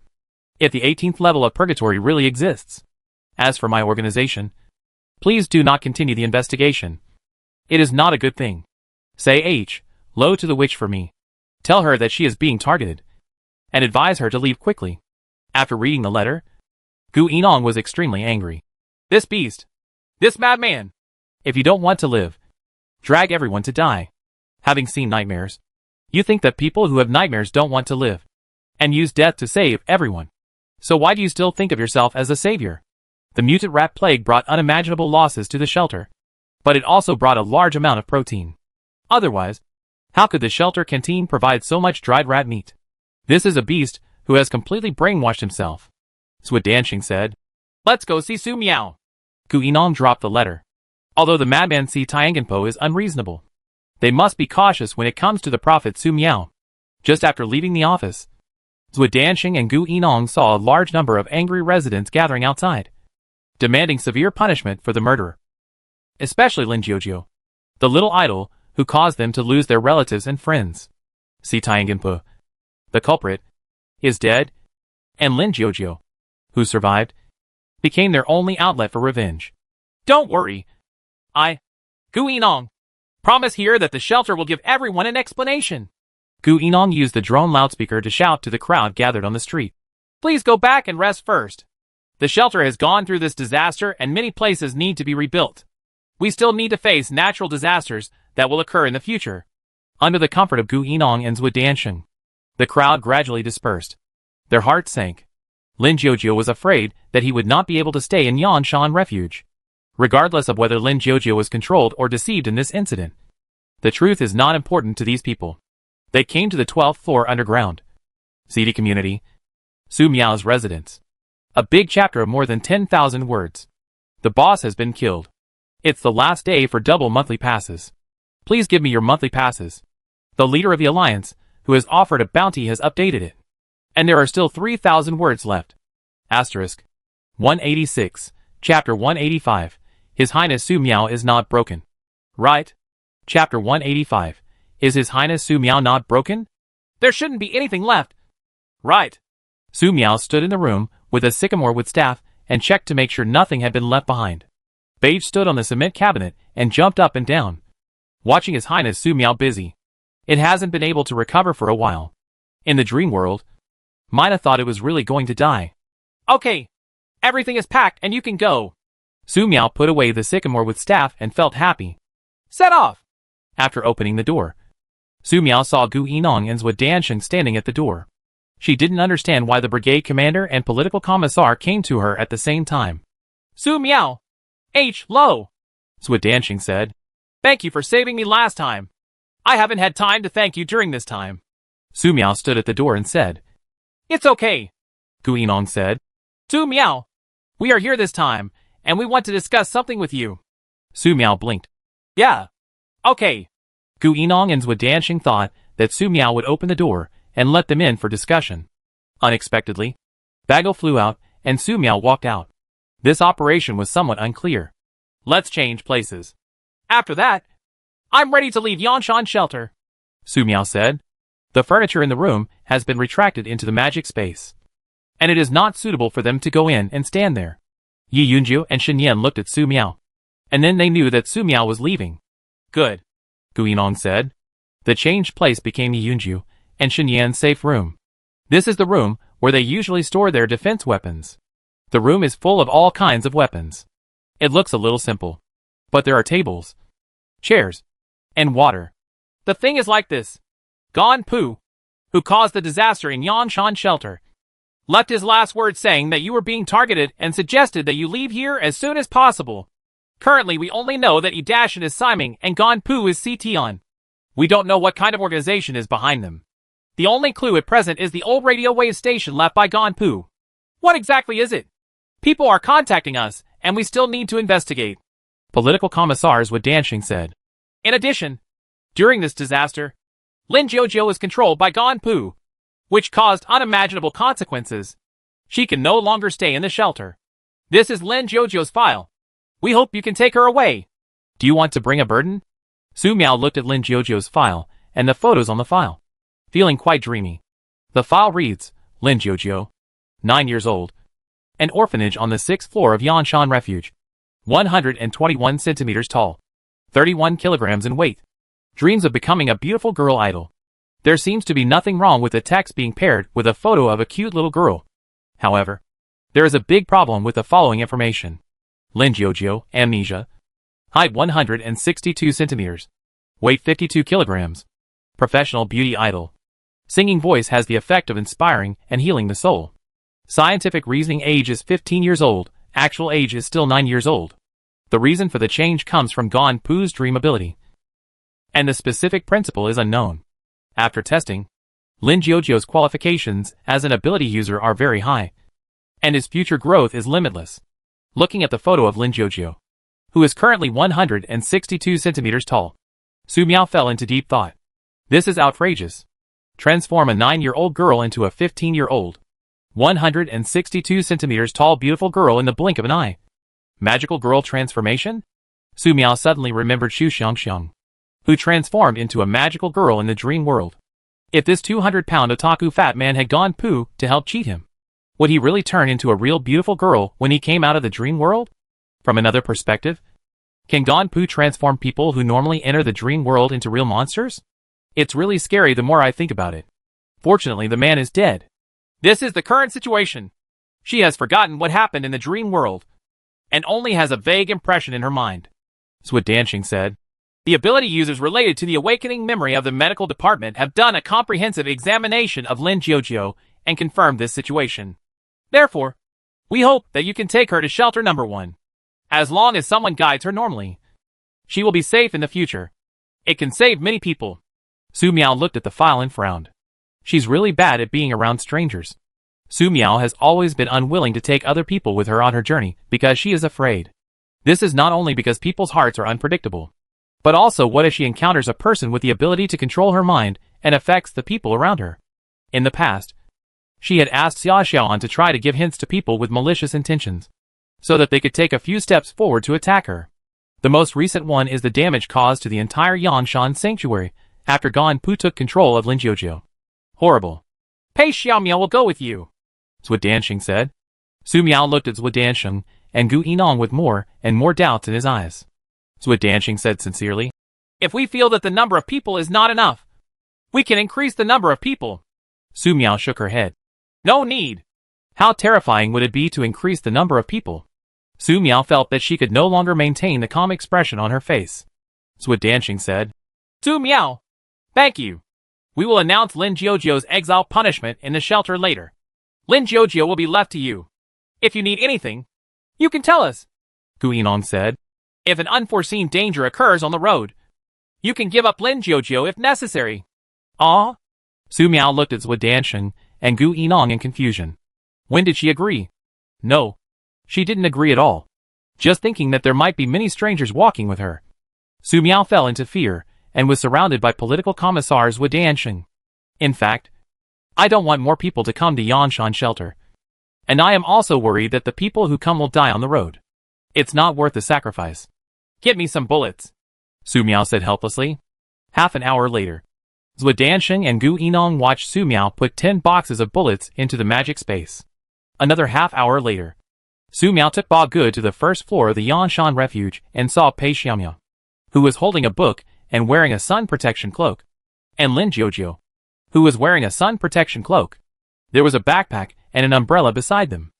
If the 18th level of Purgatory really exists. As for my organization, please do not continue the investigation. It is not a good thing. Say H. Low to the witch for me. Tell her that she is being targeted. And advise her to leave quickly. After reading the letter, Gu Enong was extremely angry. This beast. This madman. If you don't want to live, drag everyone to die. Having seen nightmares, you think that people who have nightmares don't want to live, and use death to save everyone. So why do you still think of yourself as a savior? The mutant rat plague brought unimaginable losses to the shelter, but it also brought a large amount of protein. Otherwise, how could the shelter canteen provide so much dried rat meat? This is a beast who has completely brainwashed himself. Swadanshing said, Let's go see Su Miao. Gu Enong dropped the letter. Although the madman Si Tiangenpo is unreasonable, they must be cautious when it comes to the prophet Su Miao. Just after leaving the office, Swadanshing and Gu Enong saw a large number of angry residents gathering outside, demanding severe punishment for the murderer. Especially Lin Jiujio, the little idol who caused them to lose their relatives and friends. Si Tiangenpo, the culprit, is dead, and Lin Jiujio, who survived, became their only outlet for revenge. Don't worry. Gu Enong, promise here that the shelter will give everyone an explanation. Gu Enong used the drone loudspeaker to shout to the crowd gathered on the street. Please go back and rest first. The shelter has gone through this disaster and many places need to be rebuilt. We still need to face natural disasters that will occur in the future. Under the comfort of Gu Enong and Zhudanshan, the crowd gradually dispersed. Their hearts sank. Lin Jiujio was afraid that he would not be able to stay in Yanshan Refuge, regardless of whether Lin Jiujio was controlled or deceived in this incident. The truth is not important to these people. They came to the 12th floor underground. CD community. Su Miao's residence. A big chapter of more than 10,000 words. The boss has been killed. It's the last day for double monthly passes. Please give me your monthly passes. The leader of the alliance, who has offered a bounty, has updated it. And there are still 3,000 words left. Asterisk. 186. Chapter 185. His Highness Su Miao is not broken. Right? Chapter 185. Is His Highness Su Miao not broken? There shouldn't be anything left. Right. Su Miao stood in the room with a sycamore wood staff and checked to make sure nothing had been left behind. Beige stood on the cement cabinet and jumped up and down, watching His Highness Su Miao busy. It hasn't been able to recover for a while. In the dream world, Mina thought it was really going to die. Okay. Everything is packed and you can go. Su Miao put away the sycamore with staff and felt happy. Set off! After opening the door, Su Miao saw Gu Enong and Zhudanshan standing at the door. She didn't understand why the brigade commander and political commissar came to her at the same time. Su Miao! H. Low! Zhudanshan said. Thank you for saving me last time. I haven't had time to thank you during this time. Su Miao stood at the door and said. It's okay, Gu Enong said. Su Miao, we are here this time, and we want to discuss something with you. Su Miao blinked. Yeah. Okay. Gu Enong and Zhudanshan thought that Su Miao would open the door and let them in for discussion. Unexpectedly, Bagel flew out and Su Miao walked out. This operation was somewhat unclear. Let's change places. After that, I'm ready to leave Yanshan Shelter, Su Miao said. The furniture in the room has been retracted into the magic space, and it is not suitable for them to go in and stand there. Yi Yunju and Shen Yan looked at Su Miao, and then they knew that Su Miao was leaving. Good, Gu Enong said. The changed place became Yi Yunju and Shen Yan's safe room. This is the room where they usually store their defense weapons. The room is full of all kinds of weapons. It looks a little simple, but there are tables, chairs, and water. The thing is like this. Gon Pu, who caused the disaster in Yanshan Shelter, left his last words saying that you were being targeted and suggested that you leave here as soon as possible. Currently, we only know that Idashin is Siming and Gon Pu is Ction. We don't know what kind of organization is behind them. The only clue at present is the old radio wave station left by Gon Pu. What exactly is it? People are contacting us, and we still need to investigate. Political Commissars Wu Danxing said. In addition, during this disaster, Lin Jiujiu is controlled by Ganpu, which caused unimaginable consequences. She can no longer stay in the shelter. This is Lin Jiujiu's file. We hope you can take her away. Do you want to bring a burden? Su Miao looked at Lin Jiujiu's file and the photos on the file, feeling quite dreamy. The file reads, Lin Jiujiu, 9 years old. An orphanage on the 6th floor of Yanshan Refuge. 121 centimeters tall. 31 kilograms in weight. Dreams of becoming a beautiful girl idol. There seems to be nothing wrong with the text being paired with a photo of a cute little girl. However, there is a big problem with the following information. Lin Jiujiu, amnesia. Height 162 centimeters. Weight 52 kilograms. Professional beauty idol. Singing voice has the effect of inspiring and healing the soul. Scientific reasoning age is 15 years old, actual age is still 9 years old. The reason for the change comes from Ganpu's dream ability, and the specific principle is unknown. After testing, Lin Jiujiu's qualifications as an ability user are very high, and his future growth is limitless. Looking at the photo of Lin Jiujiu, who is currently 162 centimeters tall, Su Miao fell into deep thought. This is outrageous. Transform a 9-year-old girl into a 15-year-old, 162 centimeters tall beautiful girl in the blink of an eye. Magical girl transformation? Su Miao suddenly remembered Xu Xiangxiang, who transformed into a magical girl in the dream world. If this 200-pound otaku fat man had gone poo to help cheat him, would he really turn into a real beautiful girl when he came out of the dream world? From another perspective, can Ganpu transform people who normally enter the dream world into real monsters? It's really scary the more I think about it. Fortunately, the man is dead. This is the current situation. She has forgotten what happened in the dream world, and only has a vague impression in her mind. Wu Danxing said. The ability users related to the awakening memory of the medical department have done a comprehensive examination of Lin Jiujiu and confirmed this situation. Therefore, we hope that you can take her to shelter number 1. As long as someone guides her normally, she will be safe in the future. It can save many people. Su Miao looked at the file and frowned. She's really bad at being around strangers. Su Miao has always been unwilling to take other people with her on her journey because she is afraid. This is not only because people's hearts are unpredictable, but also what if she encounters a person with the ability to control her mind and affects the people around her. In the past, she had asked Xia Xiaoan to try to give hints to people with malicious intentions, so that they could take a few steps forward to attack her. The most recent one is the damage caused to the entire Yanshan sanctuary after Ganpu took control of Lin Jiujiu. Horrible. Pei Xiaomiao will go with you, Wu Danxing said. Su Miao looked at Wu Danxing and Gu Yinong with more and more doubts in his eyes. Wu Danxing said sincerely. If we feel that the number of people is not enough, we can increase the number of people. Su Miao shook her head. No need. How terrifying would it be to increase the number of people? Su Miao felt that she could no longer maintain the calm expression on her face. Wu Danxing said. Su Miao, thank you. We will announce Lin Jiujiu's exile punishment in the shelter later. Lin Jiujiu will be left to you. If you need anything, you can tell us, Gu Yinong said. If an unforeseen danger occurs on the road, you can give up Lin Jiujiu if necessary. Ah? Su Miao looked at Wu Danxing and Gu Yinong in confusion. When did she agree? No. She didn't agree at all. Just thinking that there might be many strangers walking with her. Su Miao fell into fear and was surrounded by political commissars Wu Danxing. In fact, I don't want more people to come to Yanshan shelter. And I am also worried that the people who come will die on the road. It's not worth the sacrifice. Get me some bullets, Su Miao said helplessly. Half an hour later, Wu Danxing and Gu Yinong watched Su Miao put 10 boxes of bullets into the magic space. Another half hour later, Su Miao took Ba Gu to the first floor of the Yanshan refuge and saw Pei Xiaomiao, who was holding a book and wearing a sun protection cloak, and Lin Jiujiu, who was wearing a sun protection cloak. There was a backpack and an umbrella beside them.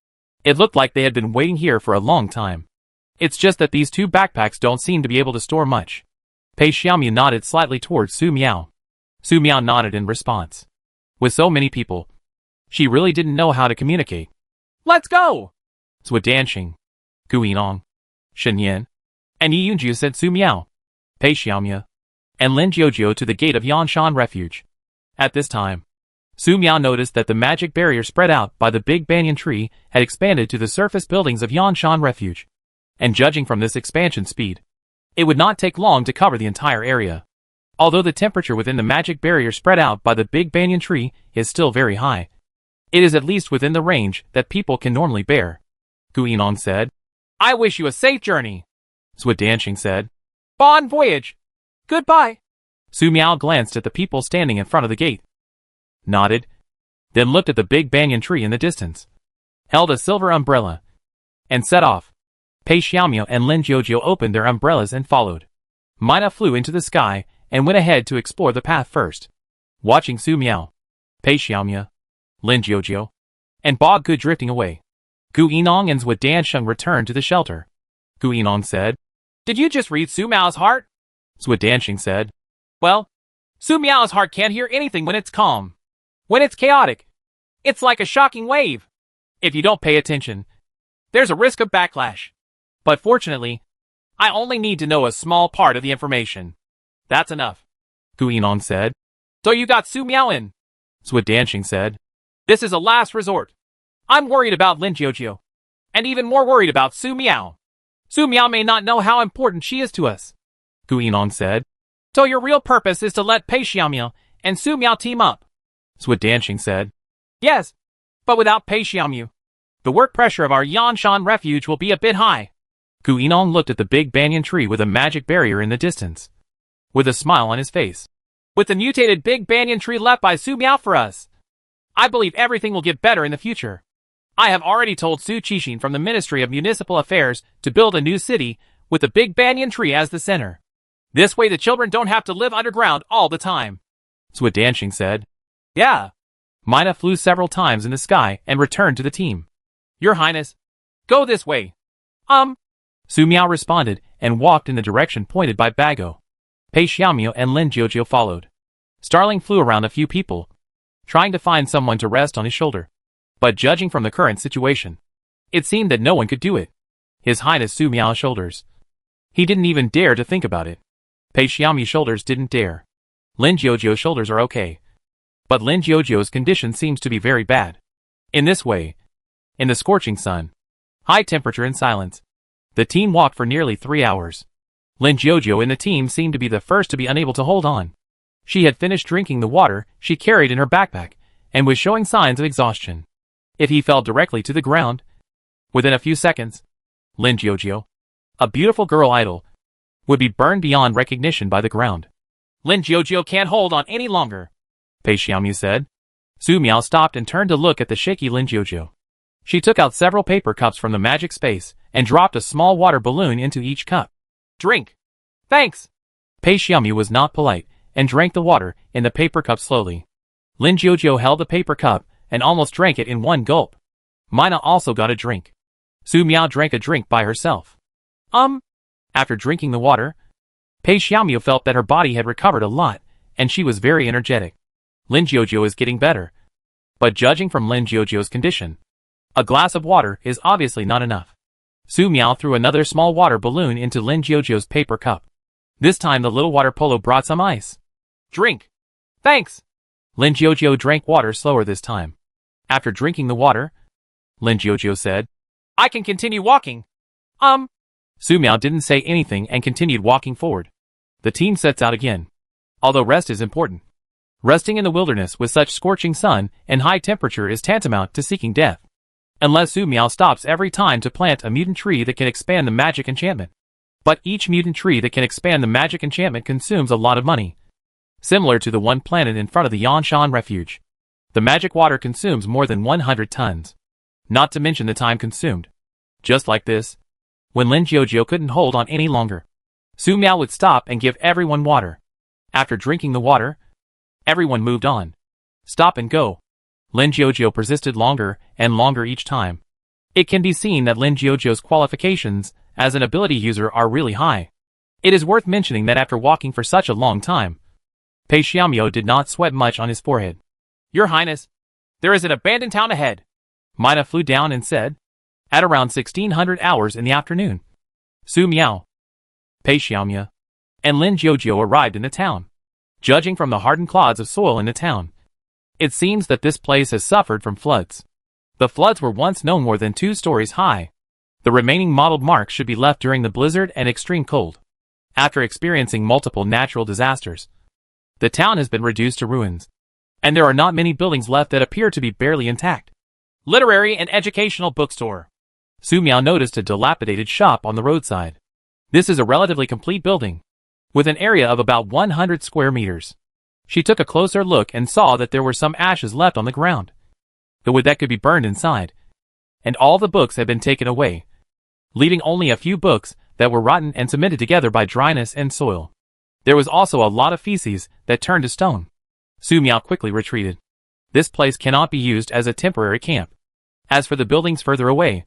It looked like they had been waiting here for a long time. It's just that these 2 backpacks don't seem to be able to store much. Pei Xiaomiao nodded slightly towards Su Miao. Su Miao nodded in response. With so many people, she really didn't know how to communicate. Let's go! Wu Danxing, Gu Yinong, Shen Yan, and Yi Yunju sent Su Miao, Pei Xiaomiao, and Lin Jiujiu to the gate of Yanshan refuge. At this time, Su Miao noticed that the magic barrier spread out by the big banyan tree had expanded to the surface buildings of Yanshan refuge. and judging from this expansion speed, it would not take long to cover the entire area. Although the temperature within the magic barrier spread out by the big banyan tree is still very high, it is at least within the range that people can normally bear. Guinan said. I wish you a safe journey, Zhuangdansheng said. Bon voyage. Goodbye. Su Miao glanced at the people standing in front of the gate, nodded, then looked at the big banyan tree in the distance, held a silver umbrella, and set off. Pei Xiaomiao and Lin Jiujiu opened their umbrellas and followed. Mina flew into the sky and went ahead to explore the path first. Watching Su Miao, Pei Xiaomiao, Lin Jiujiu, and Ba Gu drifting away, Gu Yinong and Zhuangdansheng returned to the shelter. Gu Yinong said, Did you just read Su Miao's heart? Zhuangdansheng said, Well, Su Miao's heart can't hear anything when it's calm. When it's chaotic, it's like a shocking wave. If you don't pay attention, there's a risk of backlash. But fortunately, I only need to know a small part of the information. That's enough, Gu Yinong said. So you got Su Miao in, Zhuangdansheng said. This is a last resort. I'm worried about Lin Jiujiu, and even more worried about Su Miao. Su Miao may not know how important she is to us, Gu Yinong said. So your real purpose is to let Pei Xiaomiao and Su Miao team up, Zhuangdansheng said. Yes, but without Pei Xiaomiao, the work pressure of our Yanshan refuge will be a bit high. Gu Yinong looked at the big banyan tree with a magic barrier in the distance, with a smile on his face. With the mutated big banyan tree left by Su Miao for us, I believe everything will get better in the future. I have already told Su Qixin from the Ministry of Municipal Affairs to build a new city with the big banyan tree as the center. This way the children don't have to live underground all the time, Zhuangdansheng said. Yeah. Mina flew several times in the sky and returned to the team. Your Highness, go this way. Su Miao responded and walked in the direction pointed by Bago. Pei Xiaomiao and Lin Jiujiu followed. Starling flew around a few people, trying to find someone to rest on his shoulder. But judging from the current situation, it seemed that no one could do it. His Highness Su Miao's shoulders. He didn't even dare to think about it. Pei Xiaomiao's shoulders didn't dare. Lin Jiujiu's shoulders are okay, but Lin Jiujiu's condition seems to be very bad. In this way, in the scorching sun, high temperature and silence, the team walked for nearly 3 hours. Lin Jiujiu and the team seemed to be the first to be unable to hold on. She had finished drinking the water she carried in her backpack and was showing signs of exhaustion. If he fell directly to the ground, within a few seconds, Lin Jiujiu, a beautiful girl idol, would be burned beyond recognition by the ground. Lin Jiujiu can't hold on any longer, Pei Xiaomiao said. Su Miao stopped and turned to look at the shaky Lin Jiujiu. She took out several paper cups from the magic space and dropped a small water balloon into each cup. Drink. Thanks. Pei Xiaomiao was not polite and drank the water in the paper cup slowly. Lin Jiujiu held the paper cup and almost drank it in one gulp. Mina also got a drink. Su Miao drank a drink by herself. After drinking the water, Pei Xiaomiao felt that her body had recovered a lot, and she was very energetic. Lin Jiujiu is getting better. But judging from Lin Jiujiu's condition, a glass of water is obviously not enough. Su Miao threw another small water balloon into Lin Jiujiu's paper cup. This time the little water polo brought some ice. Drink. Thanks. Lin Jiujiu drank water slower this time. After drinking the water, Lin Jiujiu said, I can continue walking. Su Miao didn't say anything and continued walking forward. The team sets out again. Although rest is important, resting in the wilderness with such scorching sun and high temperature is tantamount to seeking death. Unless Su Miao stops every time to plant a mutant tree that can expand the magic enchantment. But each mutant tree that can expand the magic enchantment consumes a lot of money. Similar to the one planted in front of the Yanshan refuge. The magic water consumes more than 100 tons. Not to mention the time consumed. Just like this, when Lin Jiujiu couldn't hold on any longer, Su Miao would stop and give everyone water. After drinking the water, everyone moved on. Stop and go. Lin Jiujiu persisted longer and longer each time. It can be seen that Lin Jiujiu's qualifications as an ability user are really high. It is worth mentioning that after walking for such a long time, Pei Xiaomiao did not sweat much on his forehead. Your Highness, there is an abandoned town ahead. Mina flew down and said, at around 1600 hours in the afternoon. Su Miao, Pei Xiaomiao, and Lin Jiujiu arrived in the town. Judging from the hardened clods of soil in the town, it seems that this place has suffered from floods. The floods were once no more than 2 stories high. The remaining mottled marks should be left during the blizzard and extreme cold. After experiencing multiple natural disasters, the town has been reduced to ruins, and there are not many buildings left that appear to be barely intact. Literary and educational bookstore. Su Miao noticed a dilapidated shop on the roadside. This is a relatively complete building, with an area of about 100 square meters. She took a closer look and saw that there were some ashes left on the ground. The wood that could be burned inside, and all the books had been taken away, leaving only a few books that were rotten and cemented together by dryness and soil. There was also a lot of feces that turned to stone. Su Miao quickly retreated. This place cannot be used as a temporary camp. As for the buildings further away,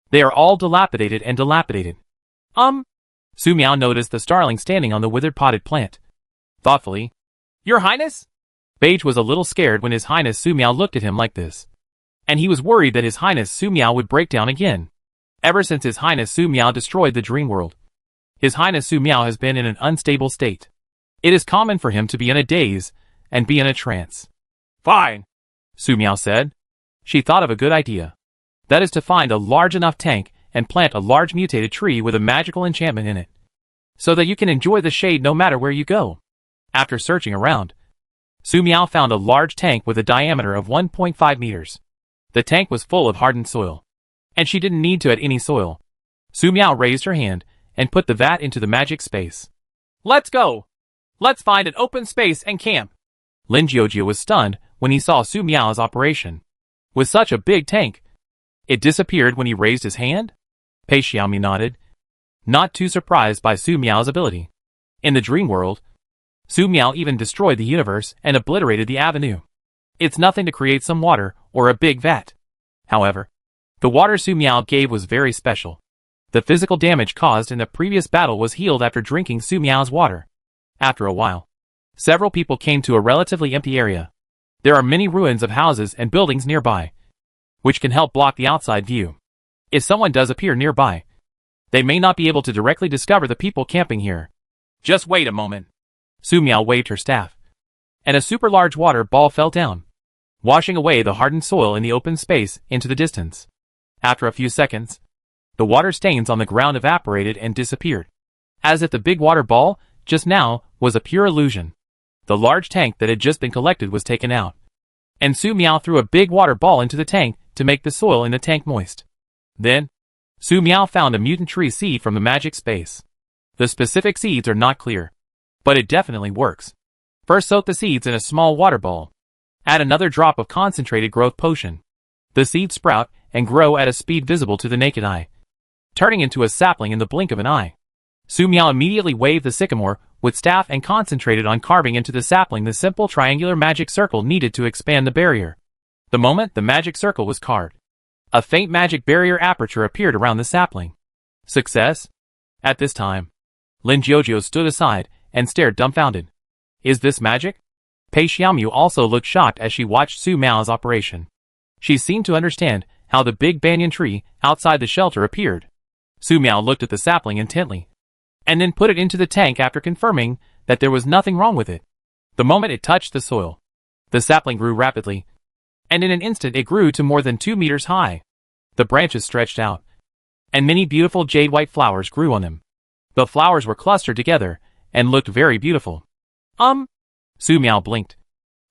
they are all dilapidated and dilapidated. Su Miao noticed the starling standing on the withered potted plant. Thoughtfully, "Your Highness?" Beige was a little scared when His Highness Su Miao looked at him like this, and he was worried that His Highness Su Miao would break down again. Ever since His Highness Su Miao destroyed the dream world, His Highness Su Miao has been in an unstable state. It is common for him to be in a daze and be in a trance. "Fine," Su Miao said. She thought of a good idea. That is to find a large enough tank and plant a large mutated tree with a magical enchantment in it, so that you can enjoy the shade no matter where you go. After searching around, Su Miao found a large tank with a diameter of 1.5 meters. The tank was full of hardened soil, and she didn't need to add any soil. Su Miao raised her hand and put the vat into the magic space. "Let's go! Let's find an open space and camp." Lin Jiujia was stunned when he saw Su Miao's operation. With such a big tank, it disappeared when he raised his hand? Pei Xiaomi nodded, not too surprised by Su Miao's ability. In the dream world, Su Miao even destroyed the universe and obliterated the avenue. It's nothing to create some water or a big vat. However, the water Su Miao gave was very special. The physical damage caused in the previous battle was healed after drinking Su Miao's water. After a while, several people came to a relatively empty area. There are many ruins of houses and buildings nearby, which can help block the outside view. If someone does appear nearby, they may not be able to directly discover the people camping here. Just wait a moment. Su Miao waved her staff, and a super large water ball fell down, washing away the hardened soil in the open space into the distance. After a few seconds, the water stains on the ground evaporated and disappeared, as if the big water ball just now was a pure illusion. The large tank that had just been collected was taken out, and Su Miao threw a big water ball into the tank to make the soil in the tank moist. Then, Su Miao found a mutant tree seed from the magic space. The specific seeds are not clear, but it definitely works. First, soak the seeds in a small water ball. Add another drop of concentrated growth potion. The seeds sprout and grow at a speed visible to the naked eye, turning into a sapling in the blink of an eye. Su Miao immediately waved the sycamore with staff and concentrated on carving into the sapling the simple triangular magic circle needed to expand the barrier. The moment the magic circle was carved, a faint magic barrier aperture appeared around the sapling. Success? At this time, Lin Jiujia stood aside and stared dumbfounded. Is this magic? Pei Xiaomu also looked shocked as she watched Su Miao's operation. She seemed to understand how the big banyan tree outside the shelter appeared. Su Miao looked at the sapling intently, and then put it into the tank after confirming that there was nothing wrong with it. The moment it touched the soil, the sapling grew rapidly, and in an instant it grew to more than 2 meters high. The branches stretched out, and many beautiful jade-white flowers grew on them. The flowers were clustered together and looked very beautiful. Su Miao blinked.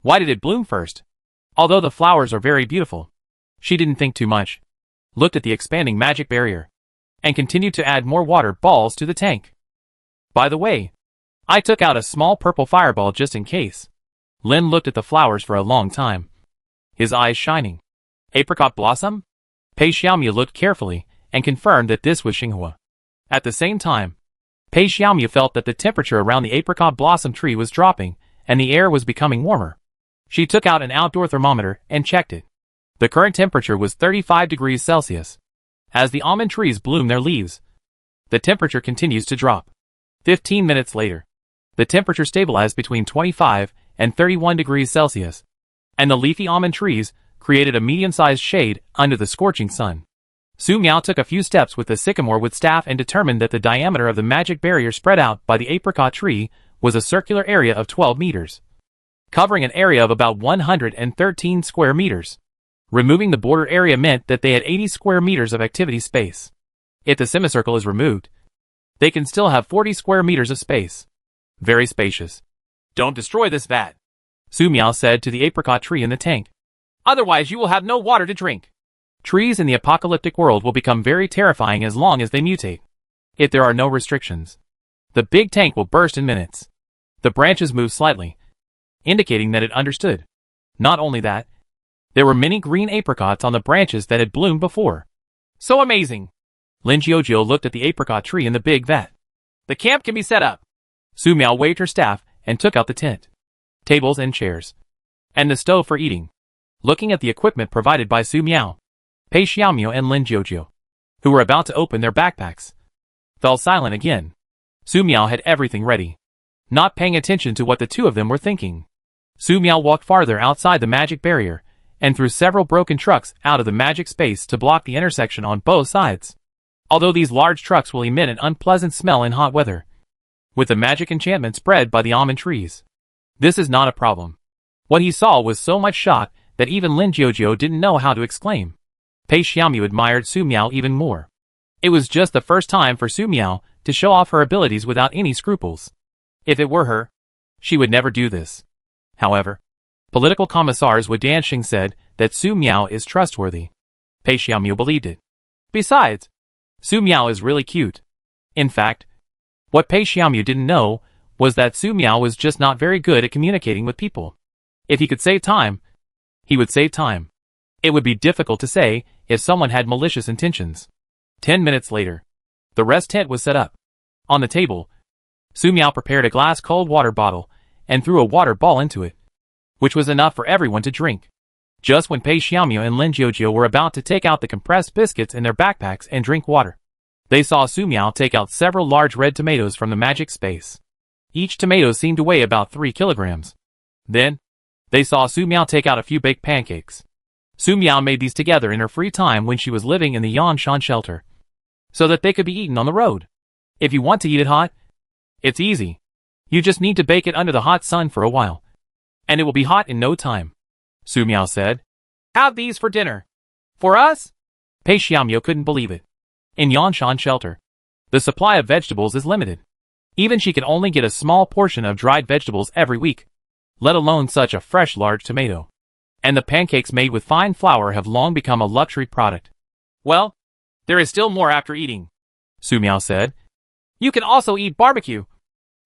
Why did it bloom first? Although the flowers are very beautiful, she didn't think too much, looked at the expanding magic barrier, and continued to add more water balls to the tank. By the way, I took out a small purple fireball just in case. Lin looked at the flowers for a long time, his eyes shining. Apricot blossom? Pei Xiaomu looked carefully and confirmed that this was Xinghua. At the same time, Pei Xiaomu felt that the temperature around the apricot blossom tree was dropping and the air was becoming warmer. She took out an outdoor thermometer and checked it. The current temperature was 35 degrees Celsius. As the almond trees bloom their leaves, the temperature continues to drop. 15 minutes later, the temperature stabilized between 25 and 31 degrees Celsius, and the leafy almond trees created a medium-sized shade under the scorching sun. Su Miao took a few steps with the sycamore wood staff and determined that the diameter of the magic barrier spread out by the apricot tree was a circular area of 12 meters, covering an area of about 113 square meters. Removing the border area meant that they had 80 square meters of activity space. If the semicircle is removed, they can still have 40 square meters of space. Very spacious. Don't destroy this vat, Su Miao said to the apricot tree in the tank. Otherwise you will have no water to drink. Trees in the apocalyptic world will become very terrifying as long as they mutate. If there are no restrictions, the big tank will burst in minutes. The branches moved slightly, indicating that it understood. Not only that, there were many green apricots on the branches that had bloomed before. So amazing! Lin Jiujio looked at the apricot tree in the big vat. The camp can be set up. Su Miao waved her staff and took out the tent, tables and chairs, and the stove for eating. Looking at the equipment provided by Su Miao, Pei Xiaomiu and Lin Jiujio, who were about to open their backpacks, fell silent again. Su Miao had everything ready, not paying attention to what the two of them were thinking. Su Miao walked farther outside the magic barrier and threw several broken trucks out of the magic space to block the intersection on both sides. Although these large trucks will emit an unpleasant smell in hot weather, with the magic enchantment spread by the almond trees, this is not a problem. What he saw was so much shock that even Lin Jiujio didn't know how to exclaim. Pei Xiaomiu admired Su Miao even more. It was just the first time for Su Miao to show off her abilities without any scruples. If it were her, she would never do this. However, political commissars Wu Danxing said that Su Miao is trustworthy. Pei Xiaomiu believed it. Besides, Su Miao is really cute. In fact, what Pei Xiaomiu didn't know was that Su Miao was just not very good at communicating with people. If he could save time, he would save time. It would be difficult to say if someone had malicious intentions. 10 minutes later, the rest tent was set up. On the table, Su Miao prepared a glass cold water bottle and threw a water ball into it, which was enough for everyone to drink. Just when Pei Xiaomiu and Lin Jiujio were about to take out the compressed biscuits in their backpacks and drink water, they saw Su Miao take out several large red tomatoes from the magic space. Each tomato seemed to weigh about 3 kilograms. Then, they saw Su Miao take out a few baked pancakes. Su Miao made these together in her free time when she was living in the Yanshan shelter, so that they could be eaten on the road. If you want to eat it hot, it's easy. You just need to bake it under the hot sun for a while, and it will be hot in no time, Su Miao said. Have these for dinner. For us? Pei Xiaomiu couldn't believe it. In Yanshan shelter, the supply of vegetables is limited. Even she can only get a small portion of dried vegetables every week, let alone such a fresh large tomato. And the pancakes made with fine flour have long become a luxury product. Well, there is still more after eating, Su Miao said. You can also eat barbecue,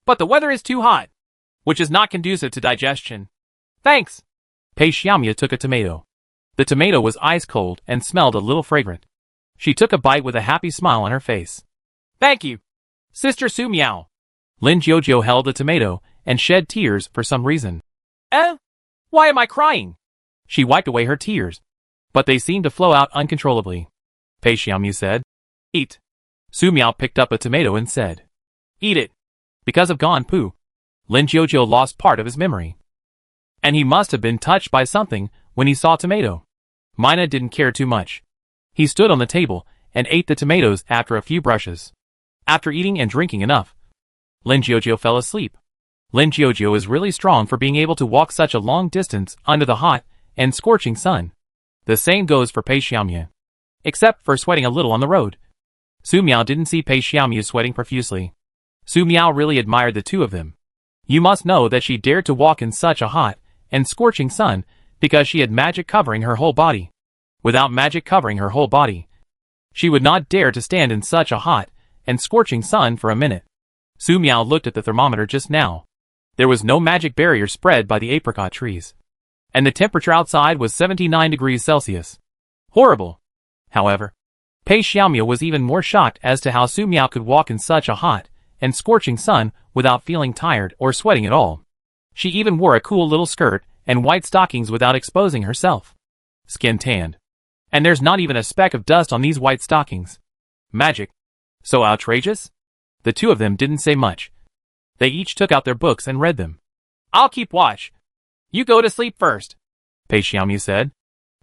but the weather is too hot, which is not conducive to digestion. Thanks. Pei Xiaomiu took a tomato. The tomato was ice cold and smelled a little fragrant. She took a bite with a happy smile on her face. Thank you, Sister Su Miao. Lin Jiujio held the tomato and shed tears for some reason. Why am I crying? She wiped away her tears, but they seemed to flow out uncontrollably. Pei Xiaomiu said, Eat. Su Miao picked up a tomato and said, Eat it. Because of Gone Poo, Lin Jiujio lost part of his memory, and he must have been touched by something when he saw tomato. Mina didn't care too much. He stood on the table and ate the tomatoes after a few brushes. After eating and drinking enough, Lin Jiujio fell asleep. Lin Jiujio is really strong for being able to walk such a long distance under the hot and scorching sun. The same goes for Pei Xiaomiu, except for sweating a little on the road. Su Miao didn't see Pei Xiaomiu sweating profusely. Su Miao really admired the two of them. You must know that she dared to walk in such a hot and scorching sun because she had magic covering her whole body. Without magic covering her whole body, she would not dare to stand in such a hot and scorching sun for a minute. Su Miao looked at the thermometer just now. There was no magic barrier spread by the apricot trees, and the temperature outside was 79 degrees Celsius. Horrible. However, Pei Xiaomiu was even more shocked as to how Su Miao could walk in such a hot and scorching sun without feeling tired or sweating at all. She even wore a cool little skirt and white stockings without exposing herself. Skin tanned. And there's not even a speck of dust on these white stockings. Magic. So outrageous? The two of them didn't say much. They each took out their books and read them. I'll keep watch. You go to sleep first, Pei Xiaomiu said.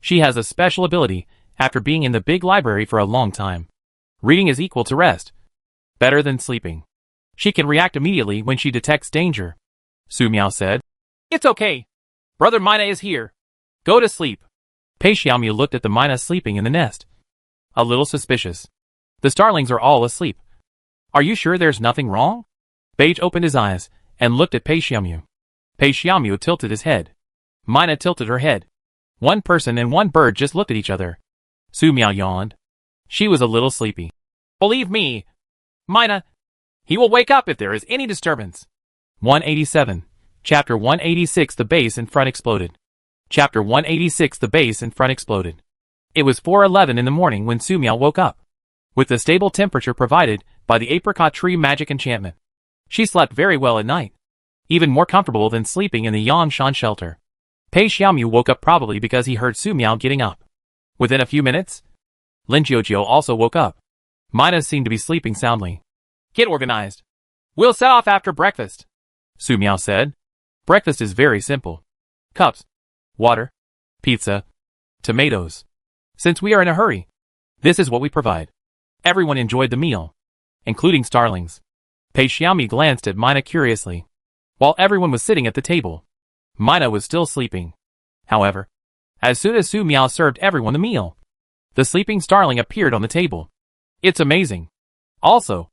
She has a special ability after being in the big library for a long time. Reading is equal to rest. Better than sleeping. She can react immediately when she detects danger. Su Miao said. It's okay. Brother Mina is here. Go to sleep. Pei Xiaomiu looked at the Mina sleeping in the nest. A little suspicious. The starlings are all asleep. Are you sure there's nothing wrong? Beige opened his eyes and looked at Pei Xiaomu. Pei Xiaomu tilted his head. Mina tilted her head. One person and one bird just looked at each other. Su Miao yawned. She was a little sleepy. Believe me, Mina, he will wake up if there is any disturbance. 187. Chapter 186. The base in front exploded. Chapter 186. The base in front exploded. It was 4:11 in the morning when Su Miao woke up. With the stable temperature provided by the apricot tree magic enchantment, she slept very well at night, even more comfortable than sleeping in the Yanshan shelter. Pei Xiaomu woke up probably because he heard Su Miao getting up. Within a few minutes, Lin Jiujiu also woke up. Mina seemed to be sleeping soundly. Get organized. We'll set off after breakfast, Su Miao said. Breakfast is very simple. Cups, water, pizza, tomatoes. Since we are in a hurry, this is what we provide. Everyone enjoyed the meal, including starlings. Pei Xiaomu glanced at Mina curiously. While everyone was sitting at the table, Mina was still sleeping. However, as soon as Su Miao served everyone the meal, the sleeping starling appeared on the table. It's amazing. Also,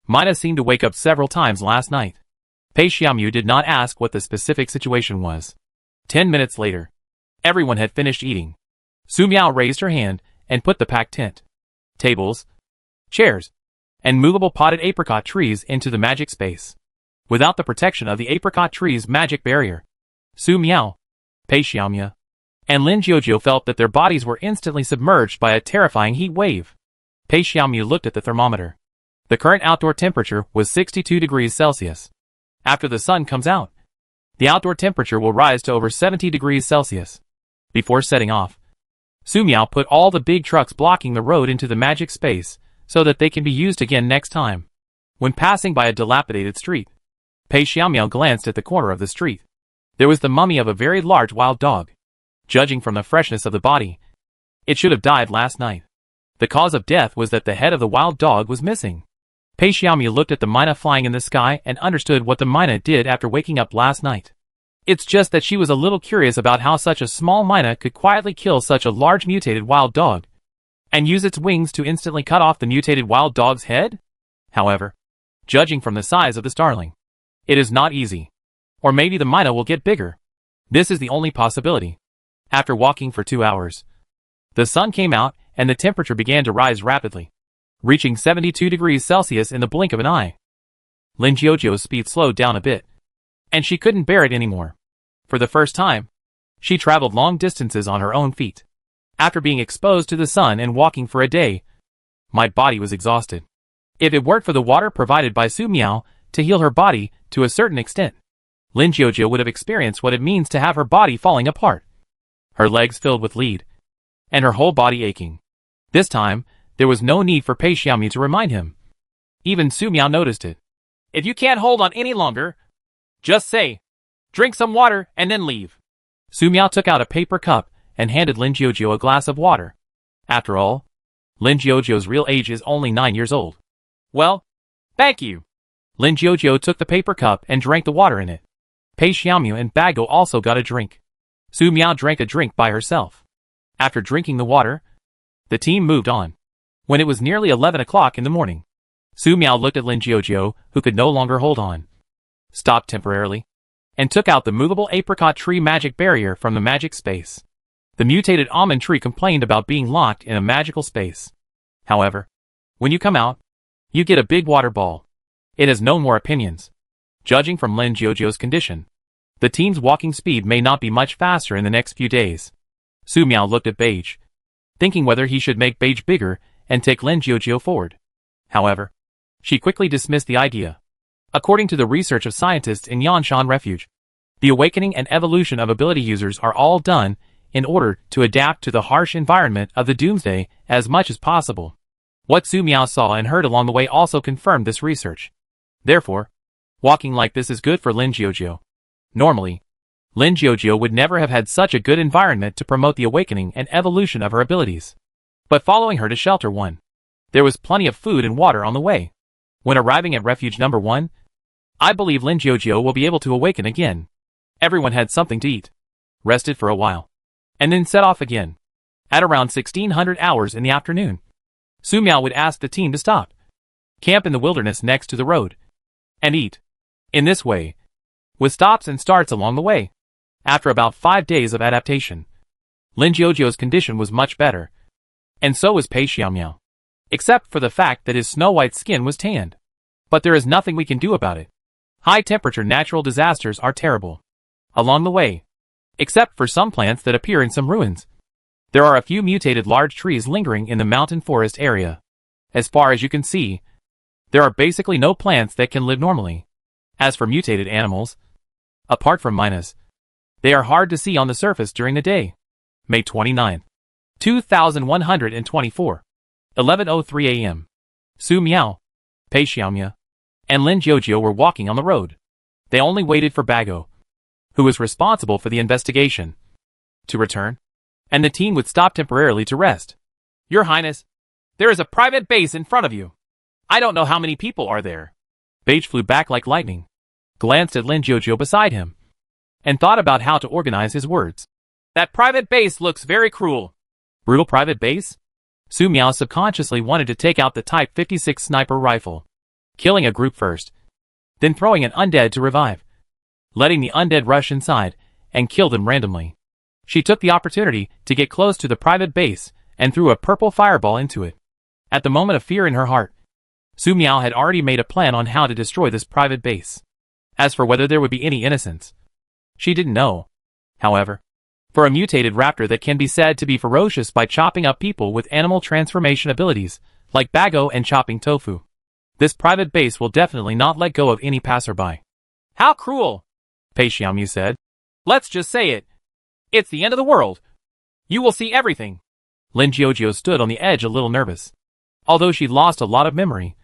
Mina seemed to wake up several times last night. Pei Xiaomu did not ask what the specific situation was. 10 minutes later, everyone had finished eating. Su Miao raised her hand and put the packed tent, tables, chairs, and movable potted apricot trees into the magic space. Without the protection of the apricot tree's magic barrier, Su Miao, Pei Xiaomu, and Lin Jiujiu felt that their bodies were instantly submerged by a terrifying heat wave. Pei Xiaomu looked at the thermometer. The current outdoor temperature was 62 degrees Celsius. After the sun comes out, the outdoor temperature will rise to over 70 degrees Celsius. Before setting off, Su Miao put all the big trucks blocking the road into the magic space so that they can be used again next time. When passing by a dilapidated street, Pei Xiaomiao glanced at the corner of the street. There was the mummy of a very large wild dog. Judging from the freshness of the body, it should have died last night. The cause of death was that the head of the wild dog was missing. Pei Xiaomiao looked at the mina flying in the sky and understood what the mina did after waking up last night. It's just that she was a little curious about how such a small mina could quietly kill such a large mutated wild dog, and use its wings to instantly cut off the mutated wild dog's head? However, judging from the size of the starling, it is not easy. Or maybe the mina will get bigger. This is the only possibility. After walking for 2 hours, the sun came out and the temperature began to rise rapidly, reaching 72 degrees Celsius in the blink of an eye. Lin Jiujiu's speed slowed down a bit, and she couldn't bear it anymore. For the first time, she traveled long distances on her own feet. After being exposed to the sun and walking for a day, my body was exhausted. If it weren't for the water provided by Su Miao to heal her body to a certain extent, Lin Jiujiu would have experienced what it means to have her body falling apart. Her legs filled with lead, and her whole body aching. This time, there was no need for Pei Xiaomu to remind him. Even Su Miao noticed it. If you can't hold on any longer, just say, drink some water and then leave. Su Miao took out a paper cup and handed Lin Jiujiu a glass of water. After all, Lin Jiujiu's real age is only 9 years old. Well, thank you. Lin Jiujiu took the paper cup and drank the water in it. Pei Xiaomu and Bago also got a drink. Su Miao drank a drink by herself. After drinking the water, the team moved on. When it was nearly 11 o'clock in the morning, Su Miao looked at Lin Jiujiu, who could no longer hold on, stopped temporarily, and took out the movable apricot tree magic barrier from the magic space. The mutated almond tree complained about being locked in a magical space. However, when you come out, you get a big water ball. It has no more opinions. Judging from Lin Jiujiu's condition, the team's walking speed may not be much faster in the next few days. Su Miao looked at Beige, thinking whether he should make Beige bigger and take Lin Jiujiu forward. However, she quickly dismissed the idea. According to the research of scientists in Yanshan Refuge, the awakening and evolution of ability users are all done in order to adapt to the harsh environment of the Doomsday as much as possible. What Su Miao saw and heard along the way also confirmed this research. Therefore, walking like this is good for Lin Jiujiu. Normally, Lin Jiujiu would never have had such a good environment to promote the awakening and evolution of her abilities. But following her to Shelter 1, there was plenty of food and water on the way. When arriving at Refuge number 1, I believe Lin Jiujiu will be able to awaken again. Everyone had something to eat, rested for a while, and then set off again. At around 1600 hours in the afternoon, Su Miao would ask the team to stop, camp in the wilderness next to the road, and eat. In this way, with stops and starts along the way. After about 5 days of adaptation, Lin Jiujio's condition was much better, and so was Pei Xiaomiao, except for the fact that his snow-white skin was tanned. But there is nothing we can do about it. High-temperature natural disasters are terrible. Along the way, except for some plants that appear in some ruins, there are a few mutated large trees lingering in the mountain forest area. As far as you can see, there are basically no plants that can live normally. As for mutated animals, apart from minus, they are hard to see on the surface during the day. May 29, 2124, 11:03 a.m. Su Miao, Pei Xiaomiao, and Lin Jiujio were walking on the road. They only waited for Bago, who was responsible for the investigation, to return, and the team would stop temporarily to rest. Your Highness, there is a private base in front of you. I don't know how many people are there. Beige flew back like lightning, glanced at Lin Jiujio beside him, and thought about how to organize his words. That private base looks very cruel. Brutal private base? Su Miao subconsciously wanted to take out the Type 56 sniper rifle, killing a group first, then throwing an undead to revive, letting the undead rush inside and kill them randomly. She took the opportunity to get close to the private base and threw a purple fireball into it. At the moment of fear in her heart, Su Miao had already made a plan on how to destroy this private base. As for whether there would be any innocence, she didn't know. However, for a mutated raptor that can be said to be ferocious by chopping up people with animal transformation abilities, like Bago and chopping tofu, this private base will definitely not let go of any passerby. How cruel, Pei Xiaomiao said. Let's just say it. It's the end of the world. You will see everything. Lin Jiujio stood on the edge a little nervous, although she'd lost a lot of memory.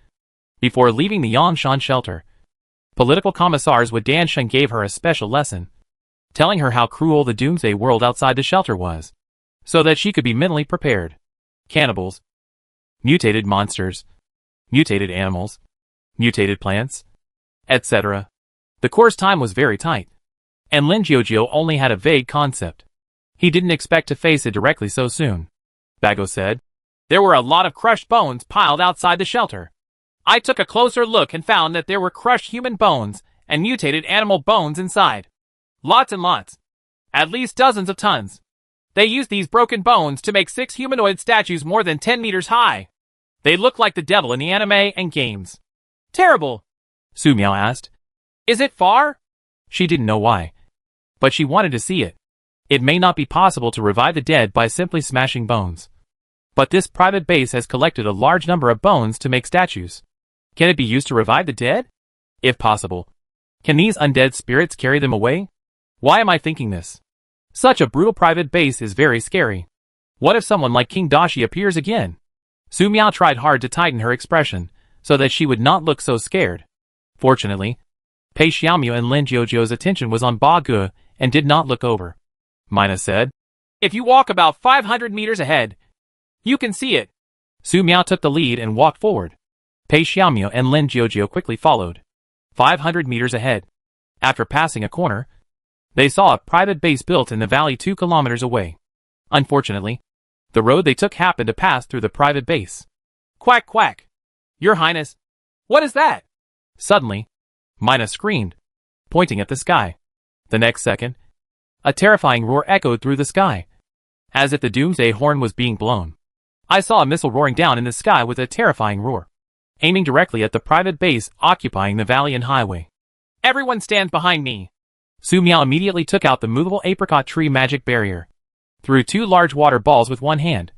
Before leaving the Yangshan shelter, political commissars Wu Danshan gave her a special lesson, telling her how cruel the Doomsday world outside the shelter was, so that she could be mentally prepared. Cannibals, mutated monsters, mutated animals, mutated plants, etc. The course time was very tight, and Lin Jiujio only had a vague concept. He didn't expect to face it directly so soon. Bago said, there were a lot of crushed bones piled outside the shelter. I took a closer look and found that there were crushed human bones and mutated animal bones inside. Lots and lots. At least dozens of tons. They used these broken bones to make 6 humanoid statues more than 10 meters high. They look like the devil in the anime and games. Terrible, Su Miao asked. Is it far? She didn't know why, but she wanted to see it. It may not be possible to revive the dead by simply smashing bones, but this private base has collected a large number of bones to make statues. Can it be used to revive the dead? If possible, can these undead spirits carry them away? Why am I thinking this? Such a brutal private base is very scary. What if someone like King Dashi appears again? Su Miao tried hard to tighten her expression, so that she would not look so scared. Fortunately, Pei Xiaomiao and Lin Jiujio's attention was on Ba Ge and did not look over. Mina said, if you walk about 500 meters ahead, you can see it. Su Miao took the lead and walked forward. Pei Xiaomiao and Lin Jiujio quickly followed. 500 meters ahead, after passing a corner, they saw a private base built in the valley 2 kilometers away. Unfortunately, the road they took happened to pass through the private base. Quack quack! Your Highness, what is that? Suddenly, Mina screamed, pointing at the sky. The next second, a terrifying roar echoed through the sky, as if the Doomsday horn was being blown. I saw a missile roaring down in the sky with a terrifying roar, aiming directly at the private base occupying the valley and highway. Everyone stand behind me! Su Miao immediately took out the movable apricot tree magic barrier, threw 2 large water balls with one hand,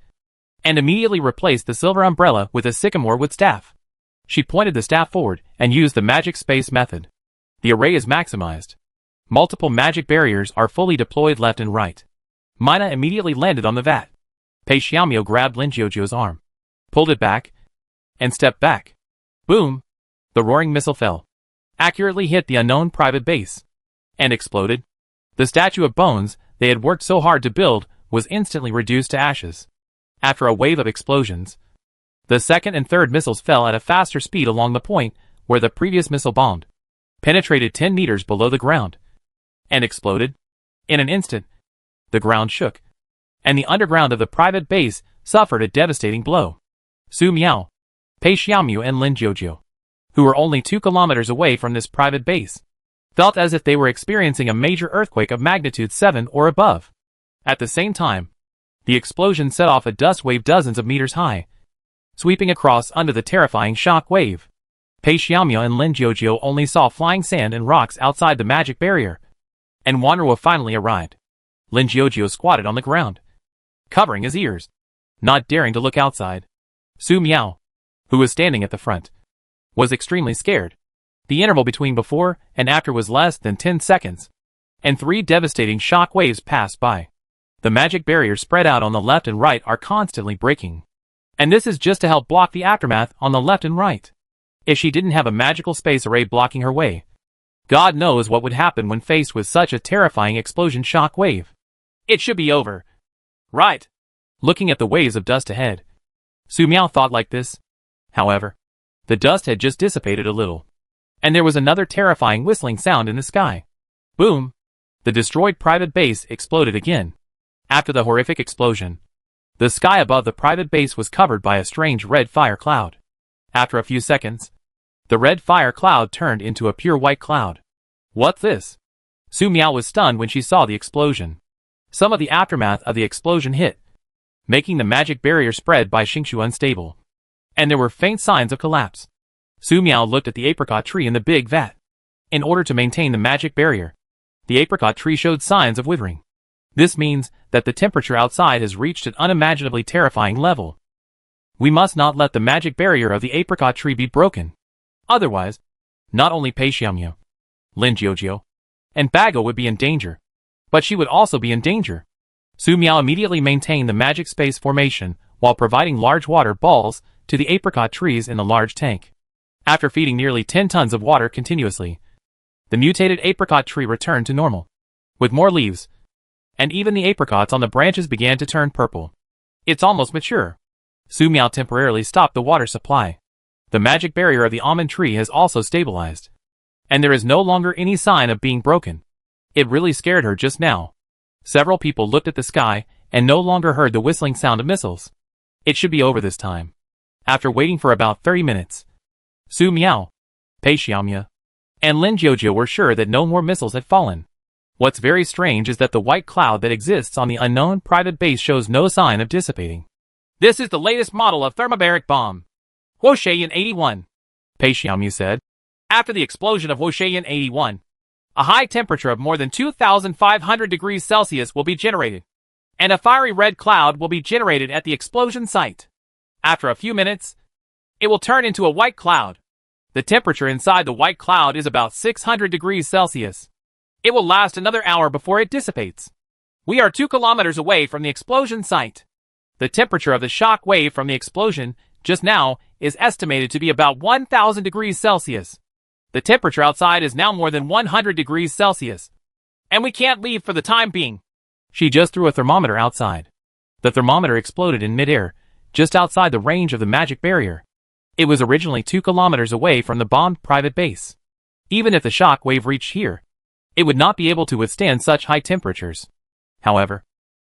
and immediately replaced the silver umbrella with a sycamore wood staff. She pointed the staff forward and used the magic space method. The array is maximized. Multiple magic barriers are fully deployed left and right. Mina immediately landed on the vat. Pei Xiaomiao grabbed Lin Jiujio's arm, pulled it back, and stepped back. Boom! The roaring missile fell, accurately hit the unknown private base, and exploded. The statue of bones they had worked so hard to build was instantly reduced to ashes. After a wave of explosions, the second and third missiles fell at a faster speed along the point where the previous missile bombed, penetrated 10 meters below the ground, and exploded. In an instant, the ground shook, and the underground of the private base suffered a devastating blow. Su Miao, Pei Xiaomu and Lin Jiujiu, who were only 2 kilometers away from this private base, felt as if they were experiencing a major earthquake of magnitude 7 or above. At the same time, the explosion set off a dust wave dozens of meters high, sweeping across under the terrifying shock wave. Pei Xiaomu and Lin Jiujiu only saw flying sand and rocks outside the magic barrier, and Wanruo finally arrived. Lin Jiujiu squatted on the ground, covering his ears, not daring to look outside. Su Miao, who was standing at the front, was extremely scared. The interval between before and after was less than 10 seconds, and 3 devastating shock waves passed by. The magic barriers spread out on the left and right are constantly breaking, and this is just to help block the aftermath on the left and right. If she didn't have a magical space array blocking her way, God knows what would happen when faced with such a terrifying explosion shock wave. It should be over, right? Looking at the waves of dust ahead, Su Miao thought like this. However, the dust had just dissipated a little, and there was another terrifying whistling sound in the sky. Boom! The destroyed private base exploded again. After the horrific explosion, the sky above the private base was covered by a strange red fire cloud. After a few seconds, the red fire cloud turned into a pure white cloud. What's this? Su Miao was stunned when she saw the explosion. Some of the aftermath of the explosion hit, making the magic barrier spread by Xingshu unstable, and there were faint signs of collapse. Su Miao looked at the apricot tree in the big vat. In order to maintain the magic barrier, the apricot tree showed signs of withering. This means that the temperature outside has reached an unimaginably terrifying level. We must not let the magic barrier of the apricot tree be broken. Otherwise, not only Pei Xiaomu, Lin Jiujiu, and Bago would be in danger, but she would also be in danger. Su Miao immediately maintained the magic space formation while providing large water balls to the apricot trees in the large tank. After feeding nearly 10 tons of water continuously, the mutated apricot tree returned to normal, with more leaves, and even the apricots on the branches began to turn purple. It's almost mature. Su Miao temporarily stopped the water supply. The magic barrier of the almond tree has also stabilized, and there is no longer any sign of being broken. It really scared her just now. Several people looked at the sky and no longer heard the whistling sound of missiles. It should be over this time. After waiting for about 30 minutes, Su Miao, Pei Xiaomu, and Lin Jiujiu were sure that no more missiles had fallen. What's very strange is that the white cloud that exists on the unknown private base shows no sign of dissipating. This is the latest model of thermobaric bomb, Huoshaiyan-81, Pei Xiaomu said. After the explosion of Huoshaiyan-81, a high temperature of more than 2,500 degrees Celsius will be generated, and a fiery red cloud will be generated at the explosion site. After a few minutes, it will turn into a white cloud. The temperature inside the white cloud is about 600 degrees Celsius. It will last another hour before it dissipates. We are 2 kilometers away from the explosion site. The temperature of the shock wave from the explosion just now is estimated to be about 1,000 degrees Celsius. The temperature outside is now more than 100 degrees Celsius, and we can't leave for the time being. She just threw a thermometer outside. The thermometer exploded in midair, just outside the range of the magic barrier. It was originally 2 kilometers away from the bombed private base. Even if the shock wave reached here, it would not be able to withstand such high temperatures. However,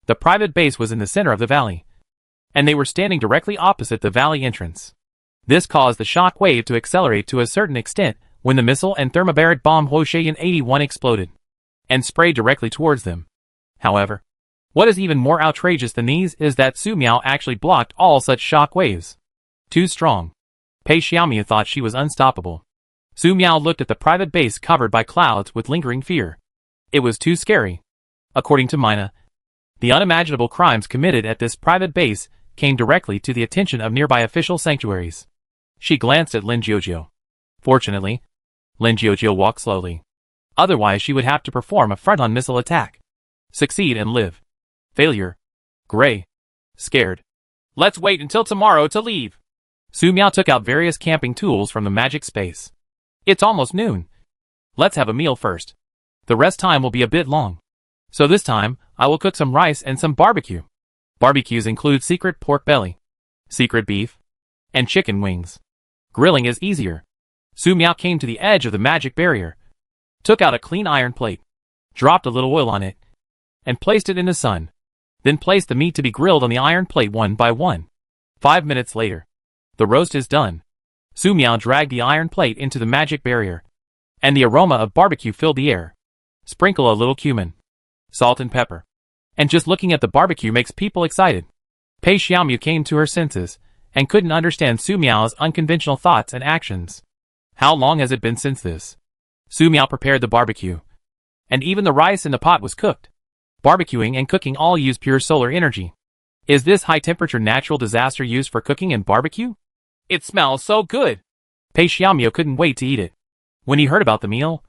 the private base was in the center of the valley, and they were standing directly opposite the valley entrance. This caused the shock wave to accelerate to a certain extent when the missile and thermobaric bomb Huoshaiyan-81 exploded and sprayed directly towards them. However, what is even more outrageous than these is that Su Miao actually blocked all such shock waves. Too strong. Pei Xiaomu thought she was unstoppable. Su Miao looked at the private base covered by clouds with lingering fear. It was too scary. According to Mina, the unimaginable crimes committed at this private base came directly to the attention of nearby official sanctuaries. She glanced at Lin Jiujiu. Fortunately, Lin Jiujiu walked slowly. Otherwise she would have to perform a front-on missile attack. Succeed and live. Failure. Gray. Scared. Let's wait until tomorrow to leave. Su Miao took out various camping tools from the magic space. It's almost noon. Let's have a meal first. The rest time will be a bit long. So this time, I will cook some rice and some barbecue. Barbecues include secret pork belly, secret beef, and chicken wings. Grilling is easier. Su Miao came to the edge of the magic barrier, took out a clean iron plate, dropped a little oil on it, and placed it in the sun. Then placed the meat to be grilled on the iron plate one by one. 5 minutes later, The roast is done. Su Miao dragged the iron plate into the magic barrier, and the aroma of barbecue filled the air. Sprinkle a little cumin, salt and pepper. And just looking at the barbecue makes people excited. Pei Xiaomu came to her senses, and couldn't understand Su Miao's unconventional thoughts and actions. How long has it been since this? Su Miao prepared the barbecue, and even the rice in the pot was cooked. Barbecuing and cooking all use pure solar energy. Is this high-temperature natural disaster used for cooking and barbecue? It smells so good! Pei Xiaomu couldn't wait to eat it. When he heard about the meal,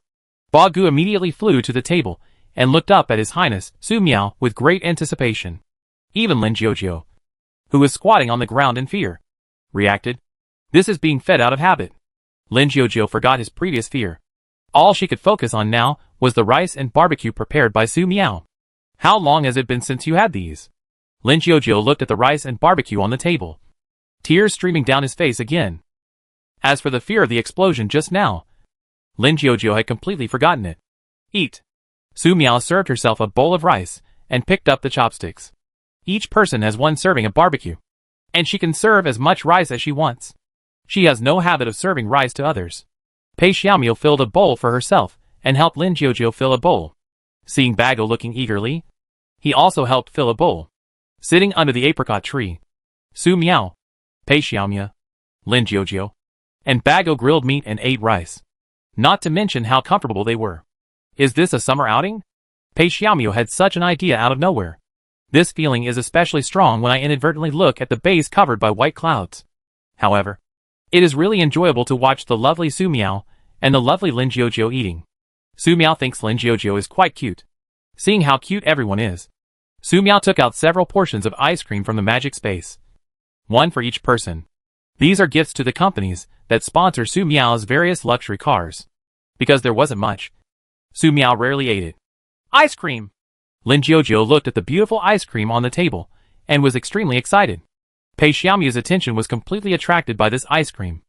Ba Gu immediately flew to the table and looked up at His Highness Su Miao with great anticipation. Even Lin Jiujiu, who was squatting on the ground in fear, reacted. This is being fed out of habit. Lin Jiujiu forgot his previous fear. All she could focus on now was the rice and barbecue prepared by Su Miao. How long has it been since you had these? Lin Jiujiu looked at the rice and barbecue on the table, tears streaming down his face again. As for the fear of the explosion just now, Lin Jiujiu had completely forgotten it. Eat. Su Miao served herself a bowl of rice and picked up the chopsticks. Each person has one serving of barbecue, and she can serve as much rice as she wants. She has no habit of serving rice to others. Pei Xiaomu filled a bowl for herself and helped Lin Jiujiu fill a bowl. Seeing Bago looking eagerly, he also helped fill a bowl. Sitting under the apricot tree, Su Miao, Pei Xiaomu, Lin Jiujiu, and Bago grilled meat and ate rice. Not to mention how comfortable they were. Is this a summer outing? Pei Xiaomu had such an idea out of nowhere. This feeling is especially strong when I inadvertently look at the base covered by white clouds. However, it is really enjoyable to watch the lovely Su Miao and the lovely Lin Jiujiu eating. Su Miao thinks Lin Jiujiu is quite cute. Seeing how cute everyone is, Su Miao took out several portions of ice cream from the magic space. One for each person. These are gifts to the companies that sponsor Su Miao's various luxury cars. Because there wasn't much, Su Miao rarely ate it. Ice cream! Lin Jiujiu looked at the beautiful ice cream on the table and was extremely excited. Pei Xiaomu's attention was completely attracted by this ice cream.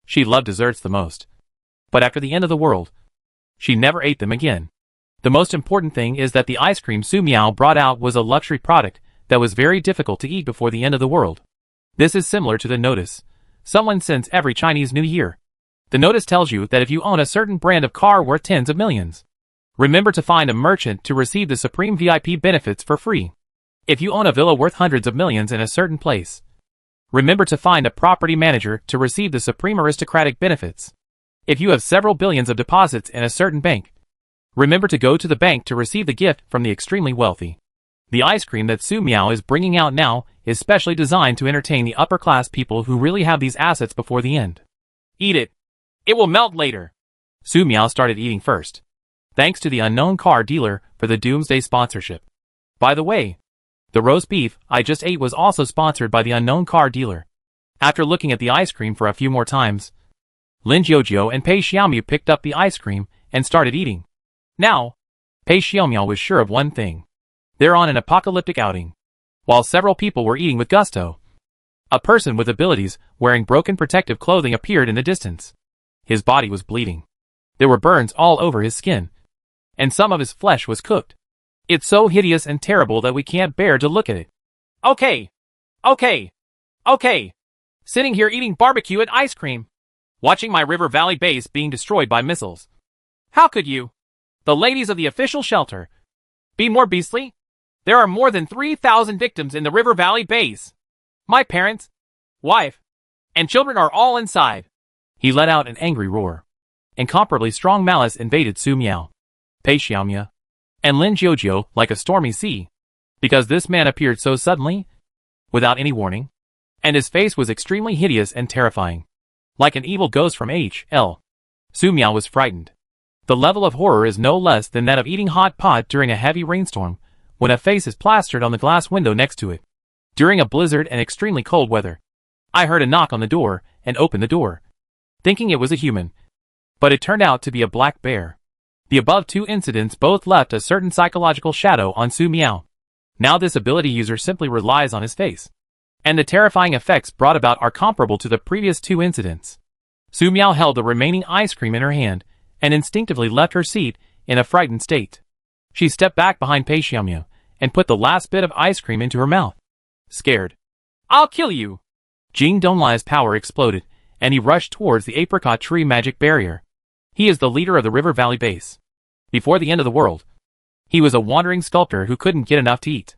She loved desserts the most. But after the end of the world, she never ate them again. The most important thing is that the ice cream Su Miao brought out was a luxury product that was very difficult to eat before the end of the world. This is similar to the notice someone sends every Chinese New Year. The notice tells you that if you own a certain brand of car worth tens of millions, remember to find a merchant to receive the supreme VIP benefits for free. If you own a villa worth hundreds of millions in a certain place, remember to find a property manager to receive the supreme aristocratic benefits. If you have several billions of deposits in a certain bank, remember to go to the bank to receive the gift from the extremely wealthy. The ice cream that Su Miao is bringing out now is specially designed to entertain the upper-class people who really have these assets before the end. Eat it. It will melt later. Su Miao started eating first, thanks to the unknown car dealer for the Doomsday sponsorship. By the way, the roast beef I just ate was also sponsored by the unknown car dealer. After looking at the ice cream for a few more times, Lin Jiujiu and Pei Xiaomu picked up the ice cream and started eating. Now, Pei Xiaomu was sure of one thing. They're on an apocalyptic outing. While several people were eating with gusto, a person with abilities wearing broken protective clothing appeared in the distance. His body was bleeding. There were burns all over his skin, and some of his flesh was cooked. It's so hideous and terrible that we can't bear to look at it. Okay. Sitting here eating barbecue and ice cream, watching my River Valley base being destroyed by missiles. How could you, the ladies of the official shelter, be more beastly? There are more than 3,000 victims in the River Valley base. My parents, wife, and children are all inside. He let out an angry roar. Incomparably strong malice invaded Su Miao, Pei Xiaomu, and Lin Jiujiu like a stormy sea. Because this man appeared so suddenly, without any warning, and his face was extremely hideous and terrifying. Like an evil ghost from H.L. Su Miao was frightened. The level of horror is no less than that of eating hot pot during a heavy rainstorm, when a face is plastered on the glass window next to it. During a blizzard and extremely cold weather, I heard a knock on the door and opened the door, thinking it was a human. But it turned out to be a black bear. The above two incidents both left a certain psychological shadow on Su Miao. Now this ability user simply relies on his face, and the terrifying effects brought about are comparable to the previous two incidents. Su Miao held the remaining ice cream in her hand and instinctively left her seat in a frightened state. She stepped back behind Pei Xiaomu and put the last bit of ice cream into her mouth. Scared. I'll kill you! Jing Donglai's power exploded, and he rushed towards the apricot tree magic barrier. He is the leader of the River Valley base. Before the end of the world, he was a wandering sculptor who couldn't get enough to eat.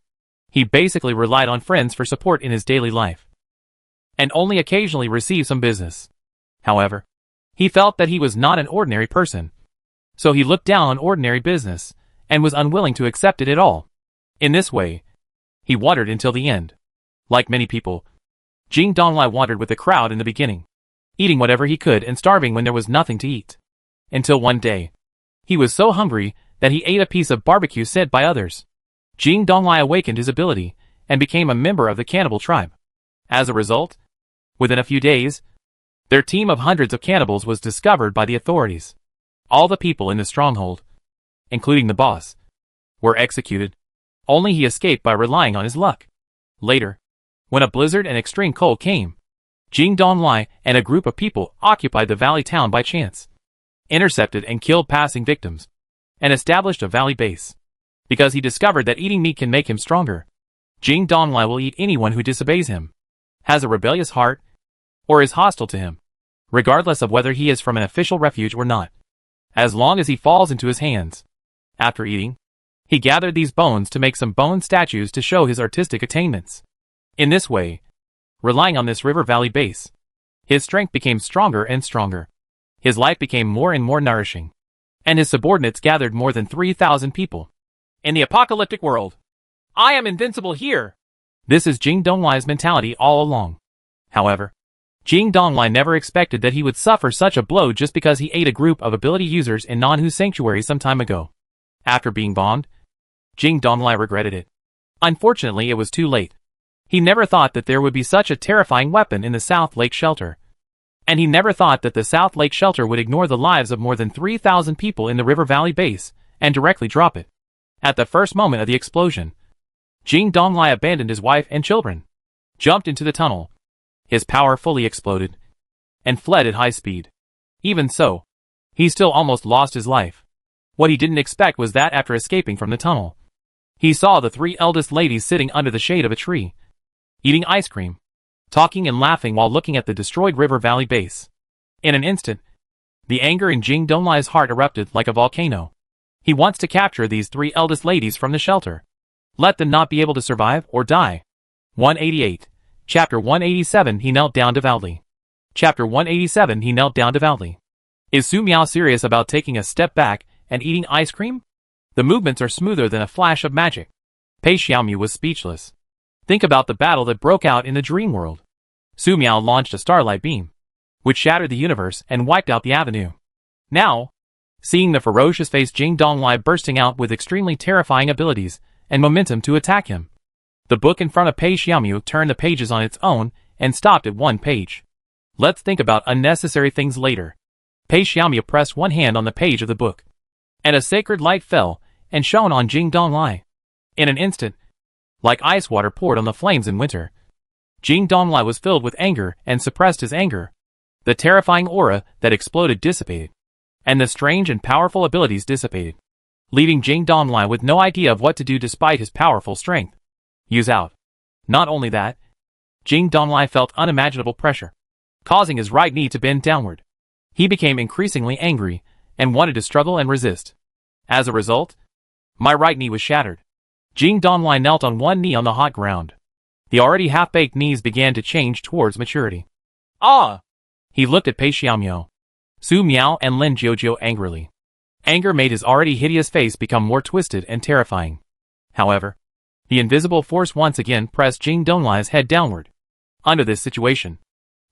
He basically relied on friends for support in his daily life, and only occasionally received some business. However, he felt that he was not an ordinary person, so he looked down on ordinary business, and was unwilling to accept it at all. In this way, he wandered until the end. Like many people, Jing Donglai wandered with the crowd in the beginning, eating whatever he could and starving when there was nothing to eat. Until one day, he was so hungry that he ate a piece of barbecue sent by others. Jing Donglai awakened his ability and became a member of the cannibal tribe. As a result, within a few days, their team of hundreds of cannibals was discovered by the authorities. All the people in the stronghold, including the boss, were executed. Only he escaped by relying on his luck. Later, when a blizzard and extreme cold came, Jing Donglai and a group of people occupied the valley town by chance, intercepted and killed passing victims, and established a valley base. Because he discovered that eating meat can make him stronger, Jing Donglai will eat anyone who disobeys him, has a rebellious heart, or is hostile to him, regardless of whether he is from an official refuge or not, as long as he falls into his hands. After eating, he gathered these bones to make some bone statues to show his artistic attainments. In this way, relying on this River Valley base, his strength became stronger and stronger. His life became more and more nourishing, and his subordinates gathered more than 3,000 people. In the apocalyptic world, I am invincible here. This is Jing Donglai's mentality all along. However, Jing Donglai never expected that he would suffer such a blow just because he ate a group of ability users in Nanhu Sanctuary some time ago. After being bombed, Jing Donglai regretted it. Unfortunately, it was too late. He never thought that there would be such a terrifying weapon in the South Lake Shelter. And he never thought that the South Lake Shelter would ignore the lives of more than 3,000 people in the River Valley base and directly drop it. At the first moment of the explosion, Jing Donglai abandoned his wife and children, jumped into the tunnel. His power fully exploded, and fled at high speed. Even so, he still almost lost his life. What he didn't expect was that after escaping from the tunnel, he saw the 3 eldest ladies sitting under the shade of a tree, eating ice cream, talking and laughing while looking at the destroyed River Valley base. In an instant, the anger in Jing Donglai's heart erupted like a volcano. He wants to capture these 3 eldest ladies from the shelter. Let them not be able to survive or die. 188. Chapter 187. He knelt down devoutly. Chapter 187. He knelt down devoutly. Is Su Miao serious about taking a step back and eating ice cream? The movements are smoother than a flash of magic. Pei Xiaomu was speechless. Think about the battle that broke out in the dream world. Su Miao launched a starlight beam, which shattered the universe and wiped out the avenue. Now, seeing the ferocious-faced Jing Donglai bursting out with extremely terrifying abilities and momentum to attack him, the book in front of Pei Xiaomu turned the pages on its own and stopped at 1 page. Let's think about unnecessary things later. Pei Xiaomu pressed one hand on the page of the book, and a sacred light fell and shone on Jing Donglai. In an instant, like ice water poured on the flames in winter, Jing Donglai was filled with anger and suppressed his anger. The terrifying aura that exploded dissipated, and the strange and powerful abilities dissipated, leaving Jing Donglai with no idea of what to do despite his powerful strength. Use out. Not only that, Jing Donglai felt unimaginable pressure, causing his right knee to bend downward. He became increasingly angry and wanted to struggle and resist. As a result, my right knee was shattered. Jing Donglai knelt on one knee on the hot ground. The already half-baked knees began to change towards maturity. Ah! He looked at Pei Xiaomu, Su Miao and Lin Jiujiu angrily. Anger made his already hideous face become more twisted and terrifying. However, the invisible force once again pressed Jing Donglai's head downward. Under this situation,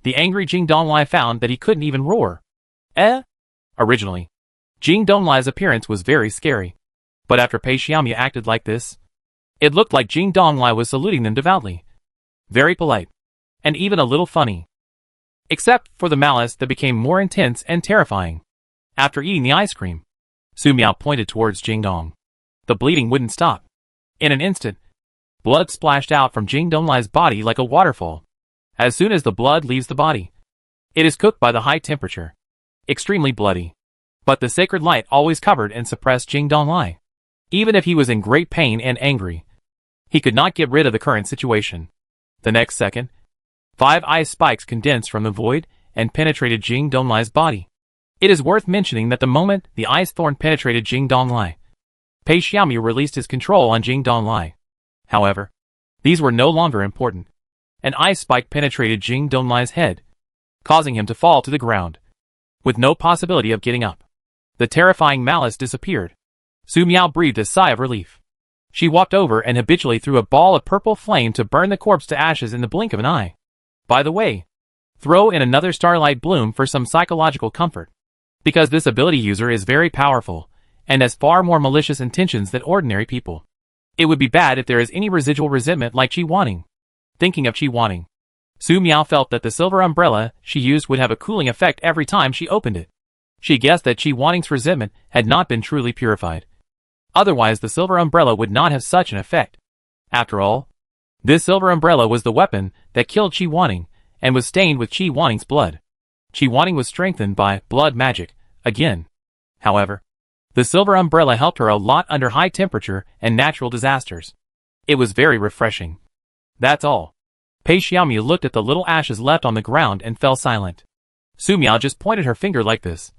the angry Jing Donglai found that he couldn't even roar. Originally, Jing Donglai's appearance was very scary. But after Pei Xiaomu acted like this, it looked like Jing Donglai was saluting them devoutly. Very polite, and even a little funny. Except for the malice that became more intense and terrifying. After eating the ice cream, Su Miao pointed towards Jing Dong. The bleeding wouldn't stop. In an instant, blood splashed out from Jing Donglai's body like a waterfall. As soon as the blood leaves the body, it is cooked by the high temperature. Extremely bloody. But the sacred light always covered and suppressed Jing Donglai. Even if he was in great pain and angry, he could not get rid of the current situation. The next second, 5 ice spikes condensed from the void and penetrated Jing Donglai's body. It is worth mentioning that the moment the ice thorn penetrated Jing Donglai, Pei Xiaomu released his control on Jing Donglai. However, these were no longer important. An ice spike penetrated Jing Donglai's head, causing him to fall to the ground, with no possibility of getting up. The terrifying malice disappeared. Su Miao breathed a sigh of relief. She walked over and habitually threw a ball of purple flame to burn the corpse to ashes in the blink of an eye. By the way, throw in another starlight bloom for some psychological comfort. Because this ability user is very powerful, and has far more malicious intentions than ordinary people. It would be bad if there is any residual resentment like Qi Wanning. Thinking of Qi Wanning, Su Miao felt that the silver umbrella she used would have a cooling effect every time she opened it. She guessed that Qi Wanning's resentment had not been truly purified. Otherwise the silver umbrella would not have such an effect. After all, this silver umbrella was the weapon that killed Qi Wanning, and was stained with Qi Wanning's blood. Qi Wanning was strengthened by blood magic, again. However, the silver umbrella helped her a lot under high temperature and natural disasters. It was very refreshing. That's all. Pei Xiaomu looked at the little ashes left on the ground and fell silent. Su Miao just pointed her finger like this.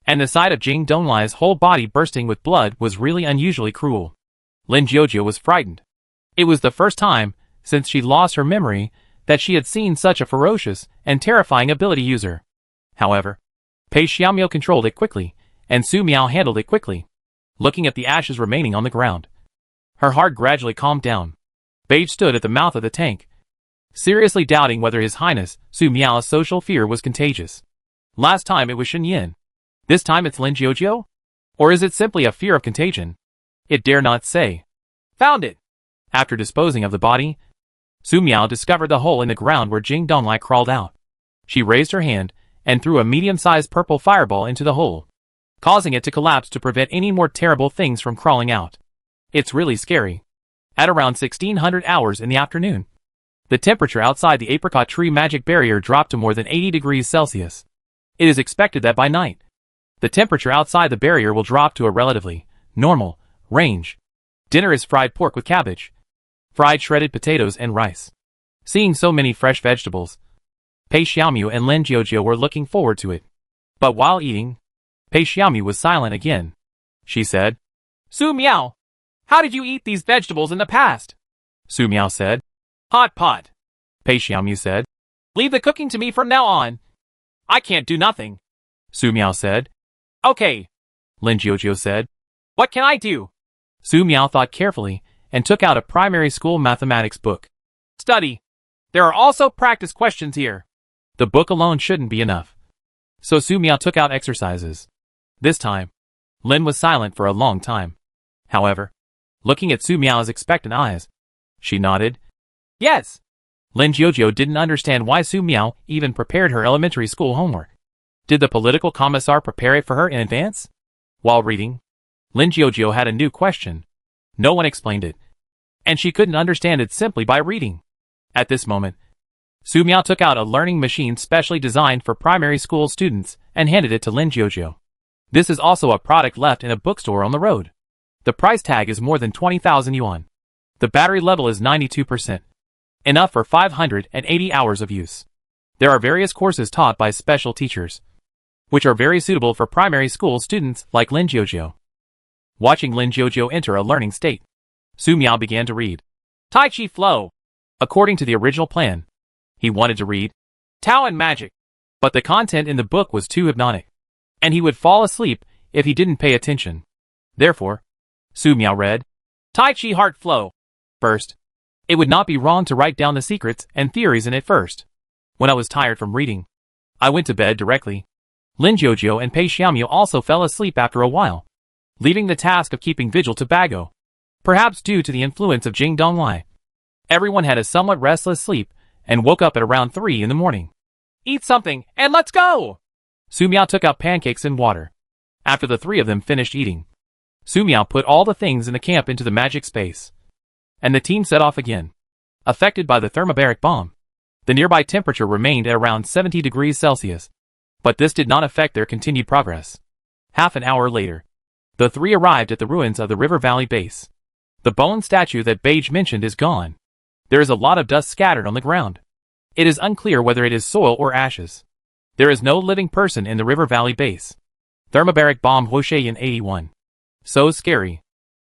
And the sight of Jing Donglai's whole body bursting with blood was really unusually cruel. Lin Jiujie was frightened. It was the first time, since she lost her memory, that she had seen such a ferocious and terrifying ability user. However, Pei Xiaomu controlled it quickly, and Su Miao handled it quickly. Looking at the ashes remaining on the ground, her heart gradually calmed down. Beige stood at the mouth of the tank, seriously doubting whether His Highness Su Miao's social fear was contagious. Last time it was Shen Yin. This time it's Lin Jiujie? Or is it simply a fear of contagion? It dare not say. Found it! After disposing of the body, Su Miao discovered the hole in the ground where Jing Donglai crawled out. She raised her hand and threw a medium-sized purple fireball into the hole, causing it to collapse to prevent any more terrible things from crawling out. It's really scary. At around 1600 hours in the afternoon, the temperature outside the apricot tree magic barrier dropped to more than 80 degrees Celsius. It is expected that by night, the temperature outside the barrier will drop to a relatively normal range. Dinner is fried pork with cabbage, fried shredded potatoes and rice. Seeing so many fresh vegetables, Pei Xiaomu and Lin Jiujie were looking forward to it. But while eating, Pei Xiaomu was silent again. She said, Su Miao, how did you eat these vegetables in the past? Su Miao said, Hot pot. Pei Xiaomu said, Leave the cooking to me from now on. I can't do nothing. Su Miao said, Okay. Lin Jiujie said, What can I do? Su Miao thought carefully and took out a primary school mathematics book. Study. There are also practice questions here. The book alone shouldn't be enough. So Su Miao took out exercises. This time, Lin was silent for a long time. However, looking at Su Miao's expectant eyes, she nodded. Yes. Lin Jiujie didn't understand why Su Miao even prepared her elementary school homework. Did the political commissar prepare it for her in advance? While reading, Lin Jiujie had a new question. No one explained it, and she couldn't understand it simply by reading. At this moment, Su Miao took out a learning machine specially designed for primary school students and handed it to Lin Jiujie. This is also a product left in a bookstore on the road. The price tag is more than 20,000 yuan. The battery level is 92%. Enough for 580 hours of use. There are various courses taught by special teachers, which are very suitable for primary school students like Lin Jiujie. Watching Lin Jiujie enter a learning state, Su Miao began to read Tai Chi Flow. According to the original plan, he wanted to read Tao and Magic, but the content in the book was too hypnotic, and he would fall asleep if he didn't pay attention. Therefore, Su Miao read Tai Chi Heart Flow first. It would not be wrong to write down the secrets and theories in it first. When I was tired from reading, I went to bed directly. Lin Jiujie and Pei Xiaomu also fell asleep after a while, leaving the task of keeping vigil to Bago. Perhaps due to the influence of Jing Donglai, everyone had a somewhat restless sleep and woke up at around 3 in the morning. Eat something and let's go! Su Miao took out pancakes and water. After the three of them finished eating, Su Miao put all the things in the camp into the magic space, and the team set off again. Affected by the thermobaric bomb, the nearby temperature remained at around 70 degrees Celsius, but this did not affect their continued progress. Half an hour later, the three arrived at the ruins of the river valley base. The bone statue that Beige mentioned is gone. There is a lot of dust scattered on the ground. It is unclear whether it is soil or ashes. There is no living person in the river valley base. Thermobaric bomb EP181. So scary.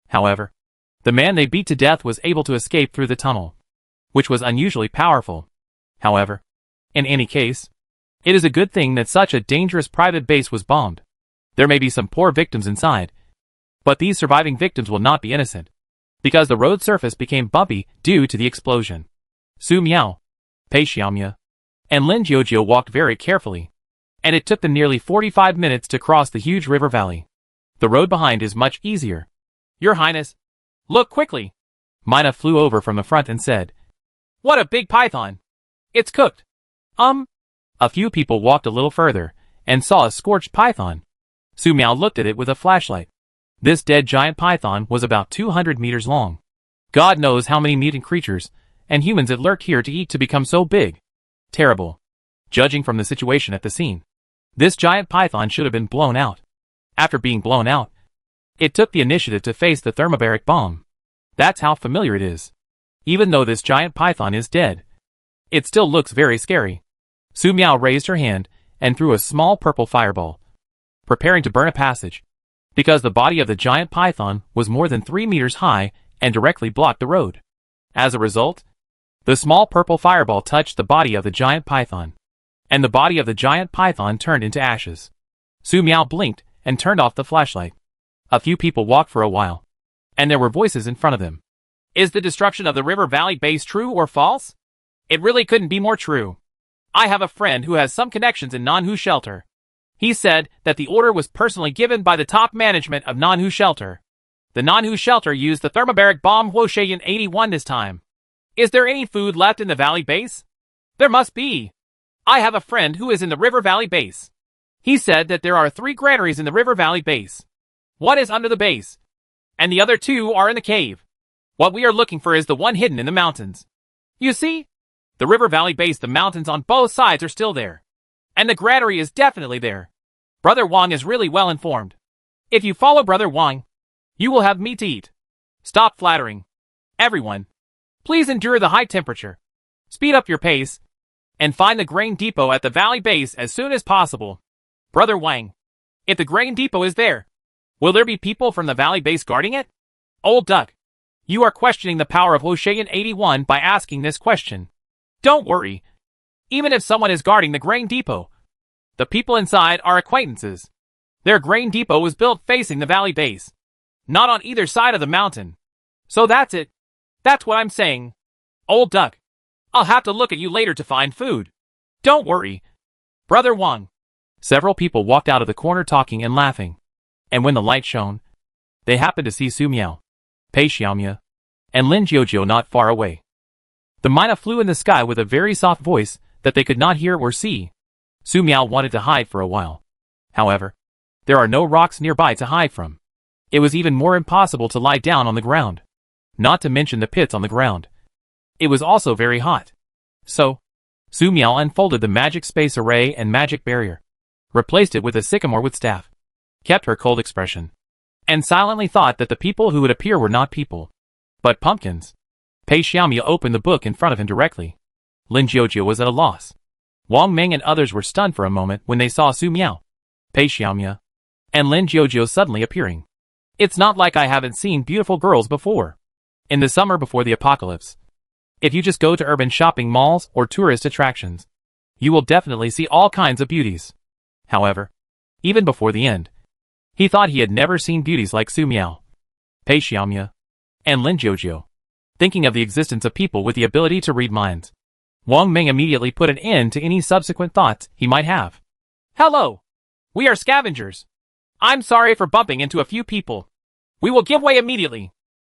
However, the man they beat to death was able to escape through the tunnel, which was unusually powerful. However, in any case, it is a good thing that such a dangerous private base was bombed. There may be some poor victims inside, but these surviving victims will not be innocent, because the road surface became bumpy due to the explosion. Su Miao, Pei Xiaomya, and Lin Jiujiu walked very carefully, and it took them nearly 45 minutes to cross the huge river valley. The road behind is much easier. Your Highness, look quickly. Mina flew over from the front and said, "What a big python! It's cooked." A few people walked a little further and saw a scorched python. Su Miao looked at it with a flashlight. This dead giant python was about 200 meters long. God knows how many mutant creatures and humans it lurked here to eat to become so big. Terrible. Judging from the situation at the scene, this giant python should have been blown out. After being blown out, it took the initiative to face the thermobaric bomb. That's how familiar it is. Even though this giant python is dead, it still looks very scary. Su Miao raised her hand and threw a small purple fireball, preparing to burn a passage, because the body of the giant python was more than 3 meters high and directly blocked the road. As a result, the small purple fireball touched the body of the giant python, and the body of the giant python turned into ashes. Su Miao blinked and turned off the flashlight. A few people walked for a while, and there were voices in front of them. Is the destruction of the river valley base true or false? It really couldn't be more true. I have a friend who has some connections in Nanhu Shelter. He said that the order was personally given by the top management of Nanhu Shelter. The Nanhu Shelter used the thermobaric bomb EP181 this time. Is there any food left in the valley base? There must be. I have a friend who is in the river valley base. He said that there are 3 granaries in the river valley base. One is under the base, and the other 2 are in the cave. What we are looking for is the one hidden in the mountains. You see? The river valley base, the mountains on both sides are still there. And the granary is definitely there. Brother Wang is really well informed. If you follow Brother Wang, you will have meat to eat. Stop flattering. Everyone, please endure the high temperature. Speed up your pace, and find the grain depot at the valley base as soon as possible. Brother Wang, if the grain depot is there, will there be people from the valley base guarding it? Old Duck, you are questioning the power of EP181 by asking this question. Don't worry. Even if someone is guarding the grain depot, the people inside are acquaintances. Their grain depot was built facing the valley base, not on either side of the mountain. So that's it. That's what I'm saying. Old Duck, I'll have to look at you later to find food. Don't worry. Brother Wang. Several people walked out of the corner talking and laughing. And when the light shone, they happened to see Su Miao, Pei Xiaomya, and Lin Jiujiu not far away. The Mina flew in the sky with a very soft voice that they could not hear or see. Su Miao wanted to hide for a while. However, there are no rocks nearby to hide from. It was even more impossible to lie down on the ground, not to mention the pits on the ground. It was also very hot. So, Su Miao unfolded the magic space array and magic barrier, replaced it with a sycamore with staff, kept her cold expression, and silently thought that the people who would appear were not people, but pumpkins. Pei Xiaomya opened the book in front of him directly. Lin Jiujiu was at a loss. Wang Ming and others were stunned for a moment when they saw Su Miao, Pei Xiaomya, and Lin Jiujiu suddenly appearing. It's not like I haven't seen beautiful girls before. In the summer before the apocalypse, if you just go to urban shopping malls or tourist attractions, you will definitely see all kinds of beauties. However, even before the end, he thought he had never seen beauties like Su Miao, Pei Xiaomya, and Lin Jiujiu. Thinking of the existence of people with the ability to read minds, Wang Ming immediately put an end to any subsequent thoughts he might have. Hello! We are scavengers. I'm sorry for bumping into a few people. We will give way immediately.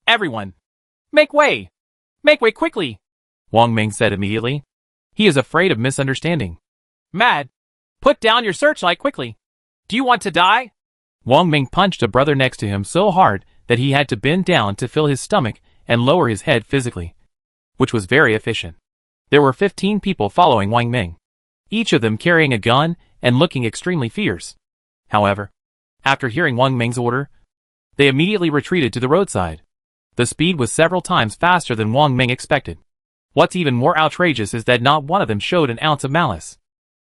Everyone, make way! Make way quickly! Wang Ming said immediately. He is afraid of misunderstanding. Mad! Put down your searchlight quickly. Do you want to die? Wang Ming punched a brother next to him so hard that he had to bend down to fill his stomach and lower his head physically, which was very efficient. There were 15 people following Wang Ming, each of them carrying a gun and looking extremely fierce. However, after hearing Wang Ming's order, they immediately retreated to the roadside. The speed was several times faster than Wang Ming expected. What's even more outrageous is that not one of them showed an ounce of malice.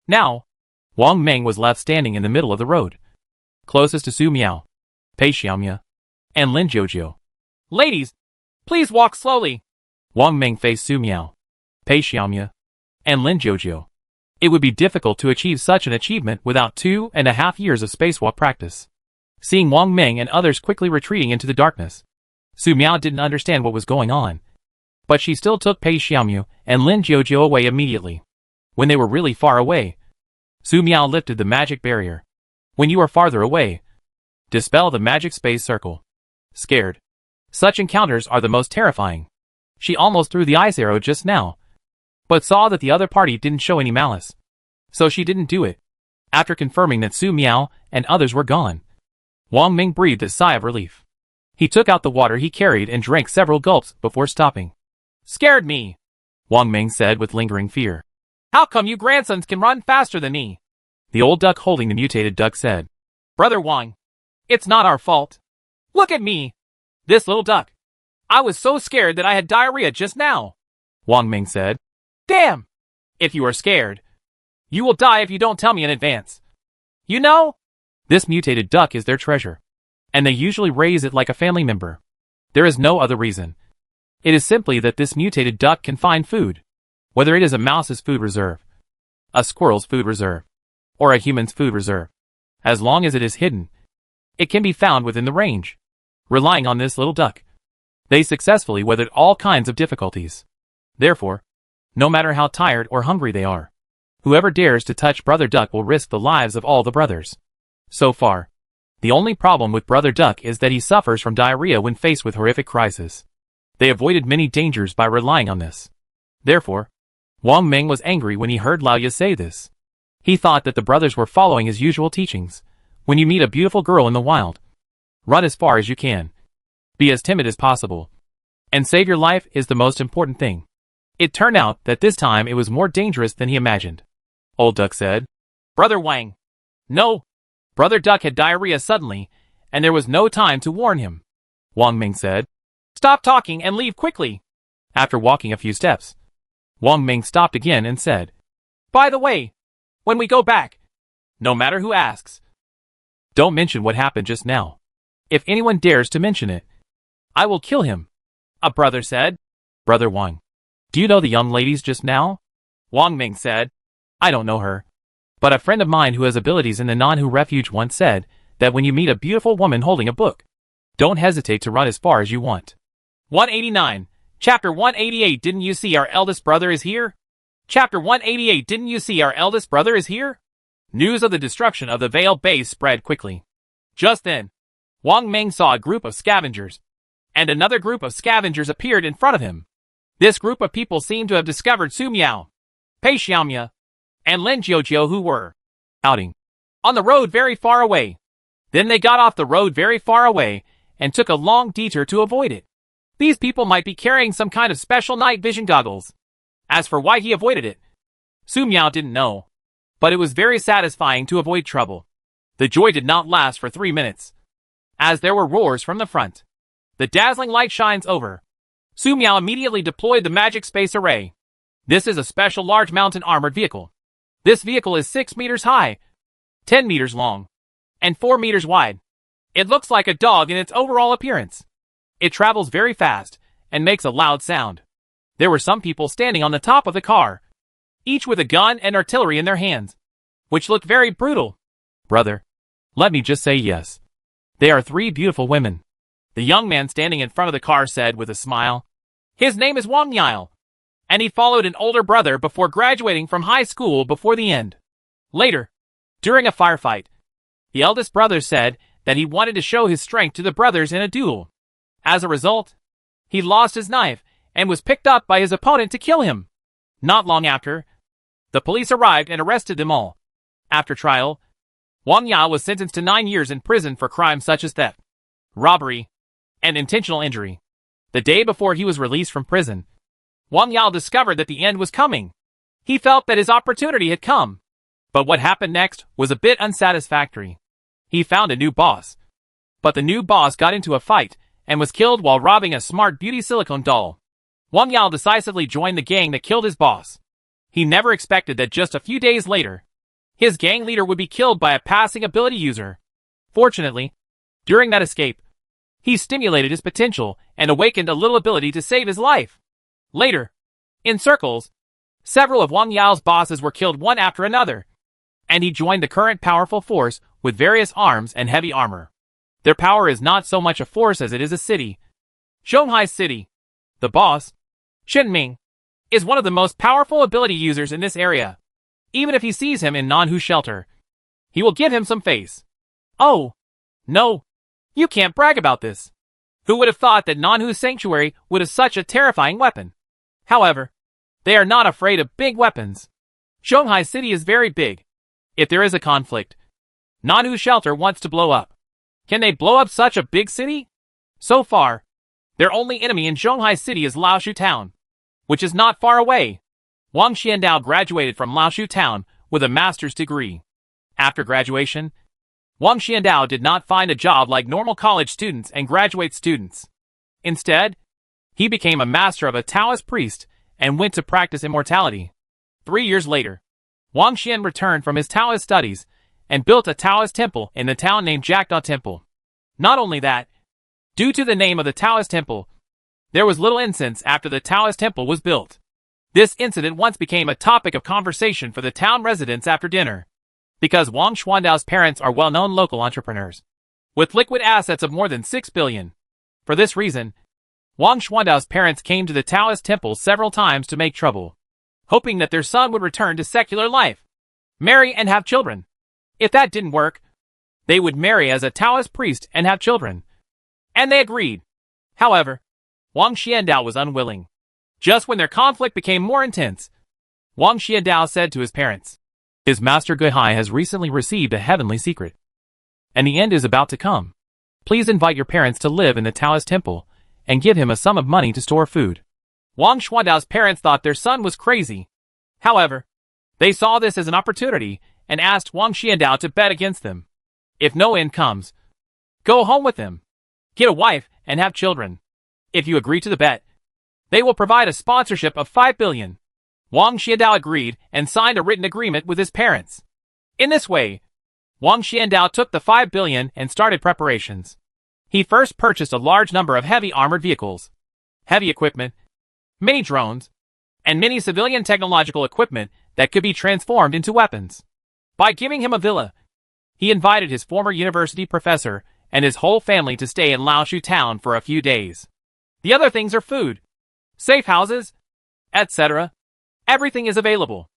Now, Wang Meng was left standing in the middle of the road, closest to Su Miao, Pei Xiaomia, and Lin Jiujiu. "Ladies, please walk slowly." Wang Meng faced Su Miao, Pei Xiaomia, and Lin Jiujiu. It would be difficult to achieve such an achievement without 2.5 years of spacewalk practice. Seeing Wang Meng and others quickly retreating into the darkness, Su Miao didn't understand what was going on, but she still took Pei Xiaomia and Lin Jiujiu away immediately. When they were really far away, Su Miao lifted the magic barrier. When you are farther away, dispel the magic space circle. Scared. Such encounters are the most terrifying. She almost threw the ice arrow just now, but saw that the other party didn't show any malice, so she didn't do it. After confirming that Su Miao and others were gone, Wang Meng breathed a sigh of relief. He took out the water he carried and drank several gulps before stopping. "Scared me," Wang Meng said with lingering fear. "How come you grandsons can run faster than me?" The old duck holding the mutated duck said, "Brother Wang, it's not our fault. Look at me, this little duck. I was so scared that I had diarrhea just now." Wang Meng said, "Damn! If you are scared, you will die if you don't tell me in advance. You know, this mutated duck is their treasure, and they usually raise it like a family member. There is no other reason. It is simply that this mutated duck can find food, whether it is a mouse's food reserve, a squirrel's food reserve, or a human's food reserve. As long as it is hidden, it can be found within the range. Relying on this little duck, they successfully weathered all kinds of difficulties. Therefore, no matter how tired or hungry they are, whoever dares to touch Brother Duck will risk the lives of all the brothers. So far, the only problem with Brother Duck is that he suffers from diarrhea when faced with horrific crisis. They avoided many dangers by relying on this. Therefore, Wang Meng was angry when he heard Lao Ye say this. He thought that the brothers were following his usual teachings. When you meet a beautiful girl in the wild, run as far as you can. Be as timid as possible. And save your life is the most important thing. It turned out that this time it was more dangerous than he imagined. Old Duck said, "Brother Wang." "No." Brother Duck had diarrhea suddenly, and there was no time to warn him. Wang Meng said, "Stop talking and leave quickly." After walking a few steps, Wang Meng stopped again and said, "By the way, when we go back, no matter who asks, don't mention what happened just now. If anyone dares to mention it, I will kill him." A brother said, "Brother Wang, do you know the young ladies just now?" Wang Meng said, "I don't know her, but a friend of mine who has abilities in the Nanhu refuge once said that when you meet a beautiful woman holding a book, don't hesitate to run as far as you want." 189. Chapter 188. Didn't you see our eldest brother is here? Chapter 188. Didn't you see our eldest brother is here? News of the destruction of the Veil base spread quickly. Just then, Wang Meng saw a group of scavengers, and another group of scavengers appeared in front of him. This group of people seemed to have discovered Su Miao, Pei Xiaomia, and Lin Jiujiu, who were outing on the road very far away. Then they got off the road very far away and took a long detour to avoid it. These people might be carrying some kind of special night vision goggles. As for why he avoided it, Su Miao didn't know, but it was very satisfying to avoid trouble. The joy did not last for 3 minutes, as there were roars from the front. The dazzling light shines over. Su Miao immediately deployed the magic space array. This is a special large mountain armored vehicle. This vehicle is 6 meters high, 10 meters long, and 4 meters wide. It looks like a dog in its overall appearance. It travels very fast and makes a loud sound. There were some people standing on the top of the car, each with a gun and artillery in their hands, which looked very brutal. "Brother, let me just say yes. They are 3 beautiful women," the young man standing in front of the car said with a smile. His name is Wang Yile, and he followed an older brother before graduating from high school before the end. Later, during a firefight, the eldest brother said that he wanted to show his strength to the brothers in a duel. As a result, he lost his knife and was picked up by his opponent to kill him. Not long after, the police arrived and arrested them all. After trial, Wang Yao was sentenced to 9 years in prison for crimes such as theft, robbery, and intentional injury. The day before he was released from prison, Wang Yao discovered that the end was coming. He felt that his opportunity had come. But what happened next was a bit unsatisfactory. He found a new boss. But the new boss got into a fight and was killed while robbing a smart beauty silicone doll. Wang Yao decisively joined the gang that killed his boss. He never expected that just a few days later, his gang leader would be killed by a passing ability user. Fortunately, during that escape, he stimulated his potential and awakened a little ability to save his life. Later, in circles, several of Wang Yao's bosses were killed one after another, and he joined the current powerful force with various arms and heavy armor. Their power is not so much a force as it is a city. Zhonghai City. The boss, Shen Ming, is one of the most powerful ability users in this area. Even if he sees him in Nanhu's shelter, he will give him some face. Oh, no, you can't brag about this. Who would have thought that Nanhu's sanctuary would have such a terrifying weapon? However, they are not afraid of big weapons. Zhonghai City is very big. If there is a conflict, Nanhu's shelter wants to blow up. Can they blow up such a big city? So far, their only enemy in Zhonghai City is Laoshu Town, which is not far away. Wang Xiandao graduated from Laoshu Town with a master's degree. After graduation, Wang Xiandao did not find a job like normal college students and graduate students. Instead, he became a master of a Taoist priest and went to practice immortality. 3 years later, Wang Xian returned from his Taoist studies and built a Taoist temple in the town named Jackdaw Temple. Not only that, due to the name of the Taoist temple, there was little incense after the Taoist temple was built. This incident once became a topic of conversation for the town residents after dinner, because Wang Xuandao's parents are well-known local entrepreneurs, with liquid assets of more than 6 billion. For this reason, Wang Xuandao's parents came to the Taoist temple several times to make trouble, hoping that their son would return to secular life, marry and have children. If that didn't work, they would marry as a Taoist priest and have children. And they agreed. However, Wang Xiandao was unwilling. Just when their conflict became more intense, Wang Xiandao said to his parents, "His master Guihai has recently received a heavenly secret, and the end is about to come. Please invite your parents to live in the Taoist temple and give him a sum of money to store food." Wang Xuandao's parents thought their son was crazy. However, they saw this as an opportunity and asked Wang Xiandao to bet against them. If no end comes, go home with them, get a wife, and have children. If you agree to the bet, they will provide a sponsorship of 5 billion. Wang Xiandao agreed and signed a written agreement with his parents. In this way, Wang Xiandao took the 5 billion and started preparations. He first purchased a large number of heavy armored vehicles, heavy equipment, many drones, and many civilian technological equipment that could be transformed into weapons. By giving him a villa, he invited his former university professor and his whole family to stay in Laoshu Town for a few days. The other things are food, safe houses, etc. Everything is available.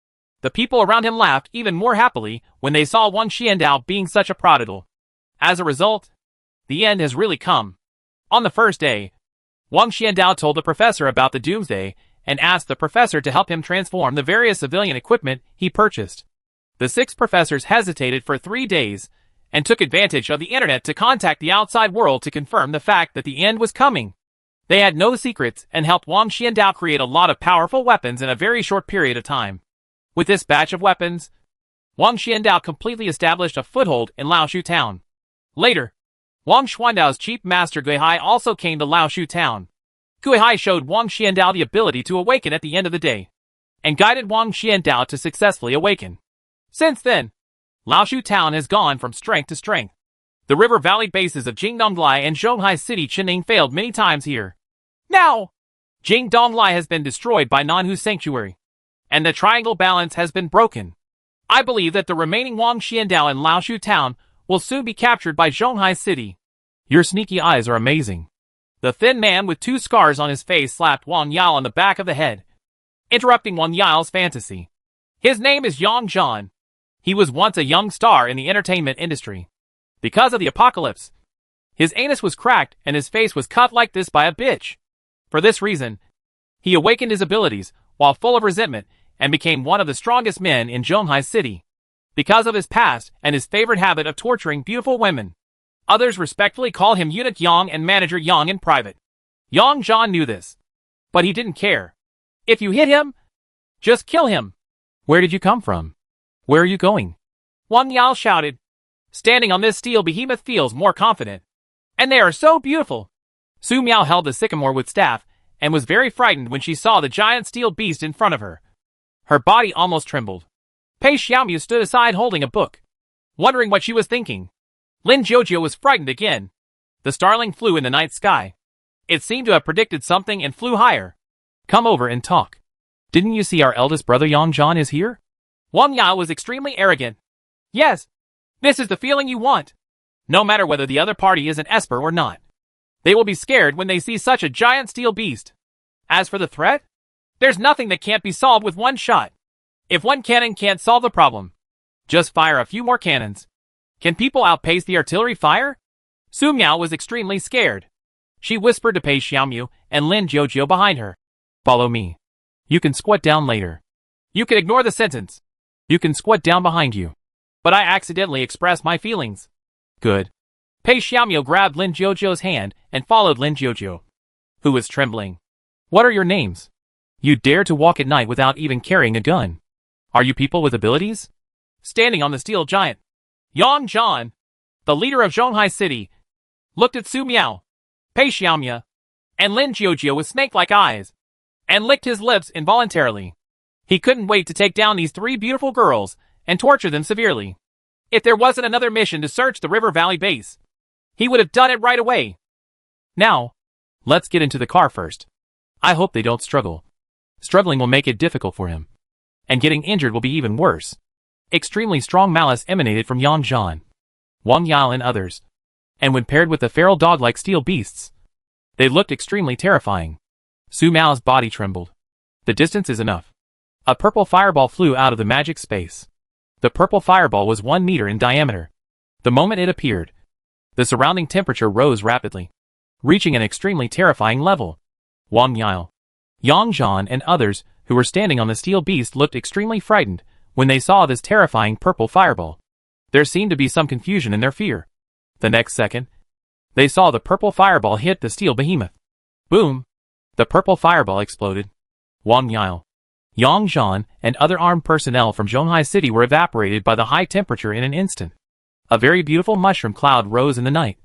The people around him laughed even more happily when they saw Wang Xiandao being such a prodigal. As a result, the end has really come. On the first day, Wang Xiandao told the professor about the Doomsday and asked the professor to help him transform the various civilian equipment he purchased. The 6 professors hesitated for 3 days and took advantage of the internet to contact the outside world to confirm the fact that the end was coming. They had no secrets and helped Wang Xiandao create a lot of powerful weapons in a very short period of time. With this batch of weapons, Wang Xiandao completely established a foothold in Laoshu Town. Later, Wang Xuandao's chief master Guihai also came to Laoshu Town. Guihai showed Wang Xiandao the ability to awaken at the end of the day, and guided Wang Xiandao to successfully awaken. Since then, Laoshu Town has gone from strength to strength. The river valley bases of Jingdonglai and Zhonghai City Chening failed many times here. Now, Jingdonglai has been destroyed by Nanhu's sanctuary, and the triangle balance has been broken. I believe that the remaining Wang Xiandao in Laoshu Town will soon be captured by Zhonghai City. Your sneaky eyes are amazing. The thin man with 2 scars on his face slapped Wang Yao on the back of the head, interrupting Wang Yao's fantasy. His name is Yang Zhan. He was once a young star in the entertainment industry. Because of the apocalypse, his anus was cracked and his face was cut like this by a bitch. For this reason, he awakened his abilities while full of resentment and became one of the strongest men in Zhonghai City. Because of his past and his favorite habit of torturing beautiful women, others respectfully call him Eunuch Yang and Manager Yang in private. Yang Zhan knew this, but he didn't care. If you hit him, just kill him. Where did you come from? Where are you going? Wang Yao shouted. Standing on this steel behemoth feels more confident. And they are so beautiful. Su Miao held the sycamore wood staff and was very frightened when she saw the giant steel beast in front of her. Her body almost trembled. Pei Xiaomu stood aside holding a book, wondering what she was thinking. Lin Jiujiu was frightened again. The starling flew in the night sky. It seemed to have predicted something and flew higher. Come over and talk. Didn't you see our eldest brother Yang Zhan is here? Wang Yao was extremely arrogant. Yes, this is the feeling you want. No matter whether the other party is an esper or not. They will be scared when they see such a giant steel beast. As for the threat, there's nothing that can't be solved with one shot. If one cannon can't solve the problem, just fire a few more cannons. Can people outpace the artillery fire? Su Miao was extremely scared. She whispered to Pei Xiaomu and Lin Jiujiu behind her. Follow me. You can squat down later. You can ignore the sentence. You can squat down behind you. But I accidentally expressed my feelings. Good. Pei Xiaomu grabbed Lin Jiujiu's hand and followed Lin Jiujiu, who was trembling. What are your names? You dare to walk at night without even carrying a gun. Are you people with abilities? Standing on the steel giant, Yang Zhan, the leader of Zhonghai City, looked at Su Miao, Pei Xiaomu, and Lin Jiujiu with snake-like eyes, and licked his lips involuntarily. He couldn't wait to take down these three beautiful girls and torture them severely. If there wasn't another mission to search the River Valley base, he would have done it right away. Now, let's get into the car first. I hope they don't struggle. Struggling will make it difficult for him. And getting injured will be even worse. Extremely strong malice emanated from Yang Zhan, Wang Yao and others. And when paired with the feral dog-like steel beasts, they looked extremely terrifying. Su Miao's body trembled. The distance is enough. A purple fireball flew out of the magic space. The purple fireball was 1 meter in diameter. The moment it appeared, the surrounding temperature rose rapidly, reaching an extremely terrifying level. Wang Yao, Yang Zhan and others who were standing on the steel beast looked extremely frightened when they saw this terrifying purple fireball. There seemed to be some confusion in their fear. The next second, they saw the purple fireball hit the steel behemoth. Boom! The purple fireball exploded. Wang Yao, Yang Zhan, and other armed personnel from Zhonghai City were evaporated by the high temperature in an instant. A very beautiful mushroom cloud rose in the night,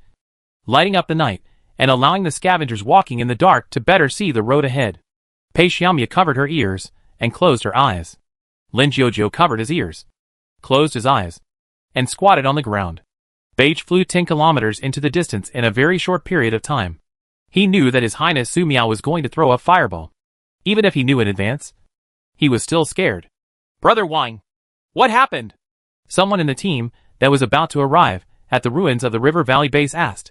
lighting up the night and allowing the scavengers walking in the dark to better see the road ahead. Pei Xiaomu covered her ears and closed her eyes. Lin Jiujiu covered his ears, closed his eyes, and squatted on the ground. Beige flew 10 kilometers into the distance in a very short period of time. He knew that His Highness Su Miao was going to throw a fireball. Even if he knew in advance, he was still scared. Brother Wang, what happened? Someone in the team that was about to arrive at the ruins of the River Valley base asked.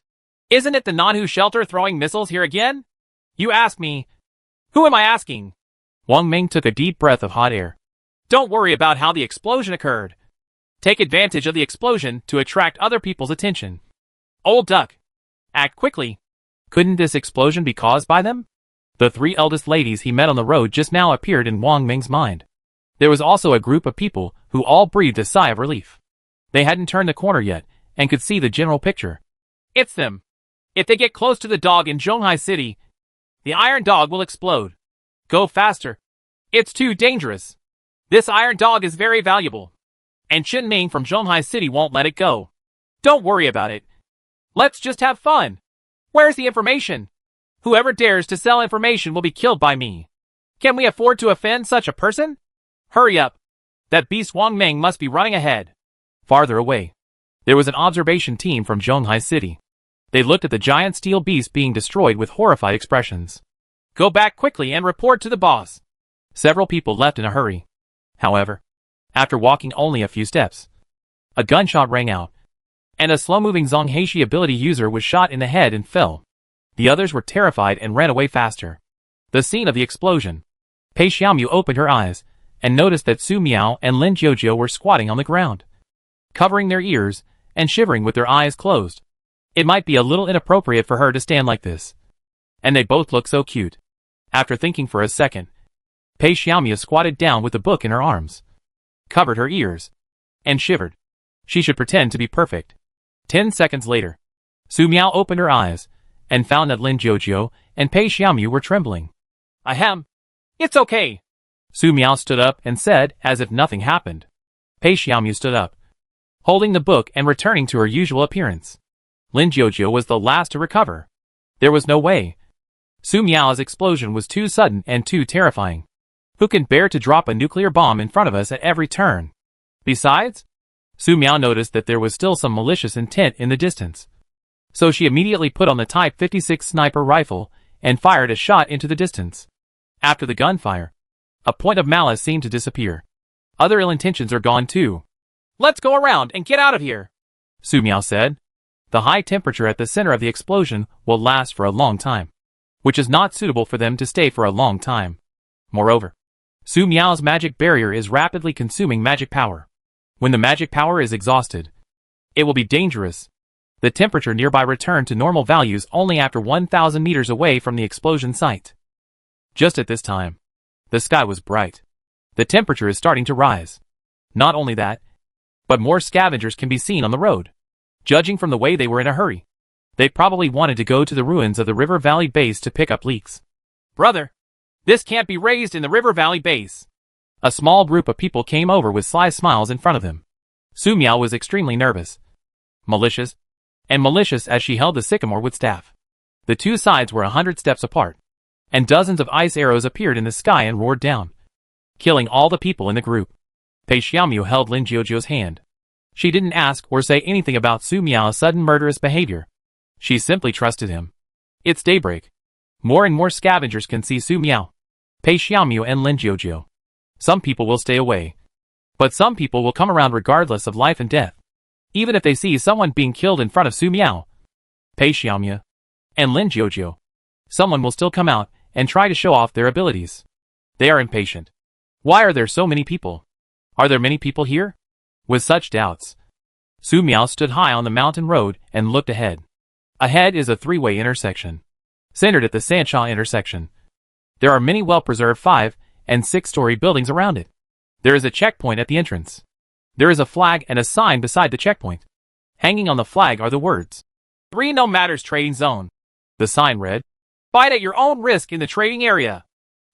Isn't it the Nanhu shelter throwing missiles here again? You ask me. Who am I asking? Wang Ming took a deep breath of hot air. Don't worry about how the explosion occurred. Take advantage of the explosion to attract other people's attention. Old duck. Act quickly. Couldn't this explosion be caused by them? The 3 eldest ladies he met on the road just now appeared in Wang Ming's mind. There was also a group of people who all breathed a sigh of relief. They hadn't turned the corner yet and could see the general picture. It's them. If they get close to the dog in Zhonghai City, the iron dog will explode. Go faster. It's too dangerous. This iron dog is very valuable. And Chen Ming from Zhonghai City won't let it go. Don't worry about it. Let's just have fun. Where's the information? Whoever dares to sell information will be killed by me. Can we afford to offend such a person? Hurry up. That beast Wang Ming must be running ahead. Farther away, there was an observation team from Zhonghai City. They looked at the giant steel beast being destroyed with horrified expressions. Go back quickly and report to the boss. Several people left in a hurry. However, after walking only a few steps, a gunshot rang out, and a slow-moving Zonghaishi ability user was shot in the head and fell. The others were terrified and ran away faster. The scene of the explosion. Pei Xiaomu opened her eyes and noticed that Su Miao and Lin Jiujiu were squatting on the ground, covering their ears and shivering with their eyes closed. It might be a little inappropriate for her to stand like this. And they both look so cute. After thinking for a second, Pei Xiaomu squatted down with the book in her arms, covered her ears, and shivered. She should pretend to be perfect. 10 seconds later, Su Miao opened her eyes and found that Lin Jiujiu and Pei Xiaomu were trembling. Ahem. It's okay. Su Miao stood up and said as if nothing happened. Pei Xiaomu stood up, holding the book and returning to her usual appearance. Lin Jiujiu was the last to recover. There was no way. Su Miao's explosion was too sudden and too terrifying. Who can bear to drop a nuclear bomb in front of us at every turn? Besides, Su Miao noticed that there was still some malicious intent in the distance. So she immediately put on the Type 56 sniper rifle and fired a shot into the distance. After the gunfire, a point of malice seemed to disappear. Other ill intentions are gone too. "Let's go around and get out of here," Su Miao said. The high temperature at the center of the explosion will last for a long time, which is not suitable for them to stay for a long time. Moreover, Su Miao's magic barrier is rapidly consuming magic power. When the magic power is exhausted, it will be dangerous. The temperature nearby returned to normal values only after 1,000 meters away from the explosion site. Just at this time, the sky was bright. The temperature is starting to rise. Not only that, but more scavengers can be seen on the road. Judging from the way they were in a hurry, they probably wanted to go to the ruins of the River Valley base to pick up leaks. "Brother, this can't be raised in the River Valley base." A small group of people came over with sly smiles in front of them. Su Miao was extremely nervous, malicious as she held the sycamore wood staff. The two sides were 100 steps apart, and dozens of ice arrows appeared in the sky and roared down, killing all the people in the group. Pei Xiaomu held Lin Jiuzhou's hand. She didn't ask or say anything about Su Miao's sudden murderous behavior. She simply trusted him. It's daybreak. More and more scavengers can see Su Miao, Pei Xiaomu and Lin Jiuzhou. Some people will stay away, but some people will come around regardless of life and death. Even if they see someone being killed in front of Su Miao, Pei Xiaomu, and Lin Jiuzhou, someone will still come out and try to show off their abilities. They are impatient. Why are there so many people? Are there many people here? With such doubts, Su Miao stood high on the mountain road and looked ahead. Ahead is a three-way intersection, centered at the Sancha intersection. There are many well-preserved 5- and 6-story buildings around it. There is a checkpoint at the entrance. There is a flag and a sign beside the checkpoint. Hanging on the flag are the words, "3 No Matters Trading Zone." The sign read, "Fight at your own risk in the trading area."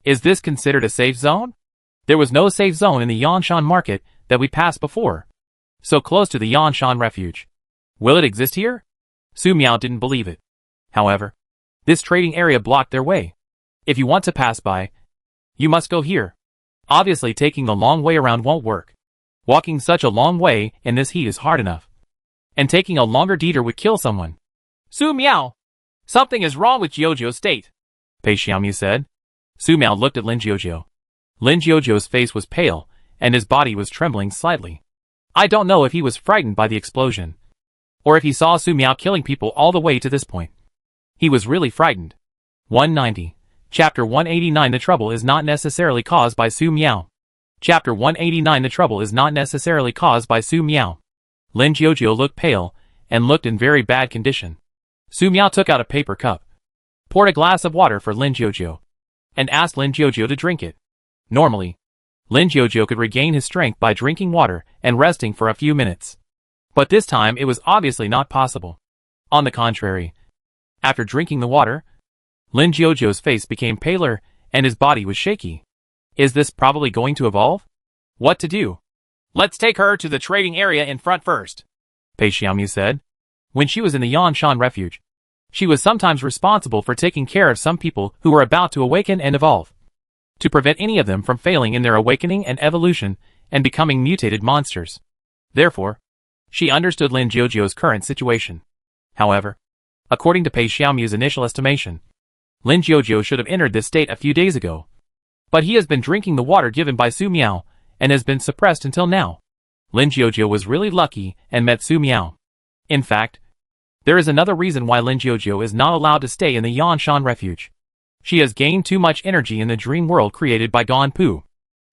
Is this considered a safe zone? There was no safe zone in the Yanshan market that we passed before, so close to the Yanshan refuge. Will it exist here? Su Miao didn't believe it. However, this trading area blocked their way. If you want to pass by, you must go here. Obviously taking the long way around won't work. Walking such a long way in this heat is hard enough. And taking a longer detour would kill someone. "Su Miao, something is wrong with Jiuzhou's state," Pei Xiaomu said. Su Miao looked at Lin Jiuzhou. Lin Jiuzhou's face was pale, and his body was trembling slightly. I don't know if he was frightened by the explosion, or if he saw Su Miao killing people all the way to this point. He was really frightened. 190. Chapter 189. The trouble is not necessarily caused by Su Miao. Chapter 189. The trouble is not necessarily caused by Su Miao. Lin Jiuzhou looked pale, and looked in very bad condition. Su Miao took out a paper cup, poured a glass of water for Lin Jiuzhou, and asked Lin Jiuzhou to drink it. Normally, Lin Jiuzhou could regain his strength by drinking water and resting for a few minutes. But this time it was obviously not possible. On the contrary, after drinking the water, Lin Jiuzhou's face became paler and his body was shaky. Is this probably going to evolve? What to do? "Let's take her to the trading area in front first," Pei Xiaomu said. When she was in the Yanshan refuge, she was sometimes responsible for taking care of some people who were about to awaken and evolve, to prevent any of them from failing in their awakening and evolution and becoming mutated monsters. Therefore, she understood Lin Jiuzhou's current situation. However, according to Pei Xiaomu's initial estimation, Lin Jiuzhou should have entered this state a few days ago. But he has been drinking the water given by Su Miao, and has been suppressed until now. Lin Jiuzhou was really lucky and met Su Miao. In fact, there is another reason why Lin Jiuzhou is not allowed to stay in the Yanshan refuge. She has gained too much energy in the dream world created by Gonpu.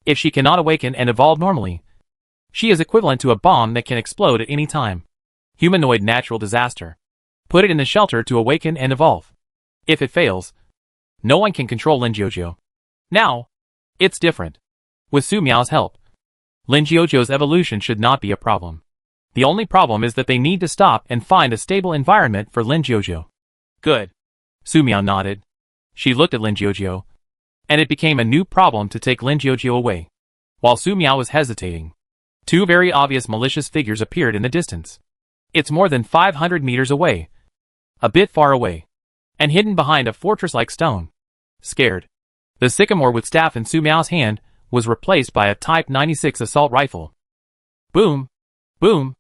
If she cannot awaken and evolve normally, she is equivalent to a bomb that can explode at any time. Humanoid natural disaster. Put it in the shelter to awaken and evolve. If it fails, no one can control Lin Jiuzhou. Now, it's different. With Su Miao's help, Lin Jiuzhou's evolution should not be a problem. The only problem is that they need to stop and find a stable environment for Lin Jiuzhou. Good. Su Miao nodded. She looked at Lin Jiuzhou, and it became a new problem to take Lin Jiuzhou away. While Su Miao was hesitating, two very obvious malicious figures appeared in the distance. It's more than 500 meters away. A bit far away. and hidden behind a fortress-like stone. Scared, the sycamore with staff in Su Miao's hand was replaced by a Type 96 assault rifle. Boom! Boom!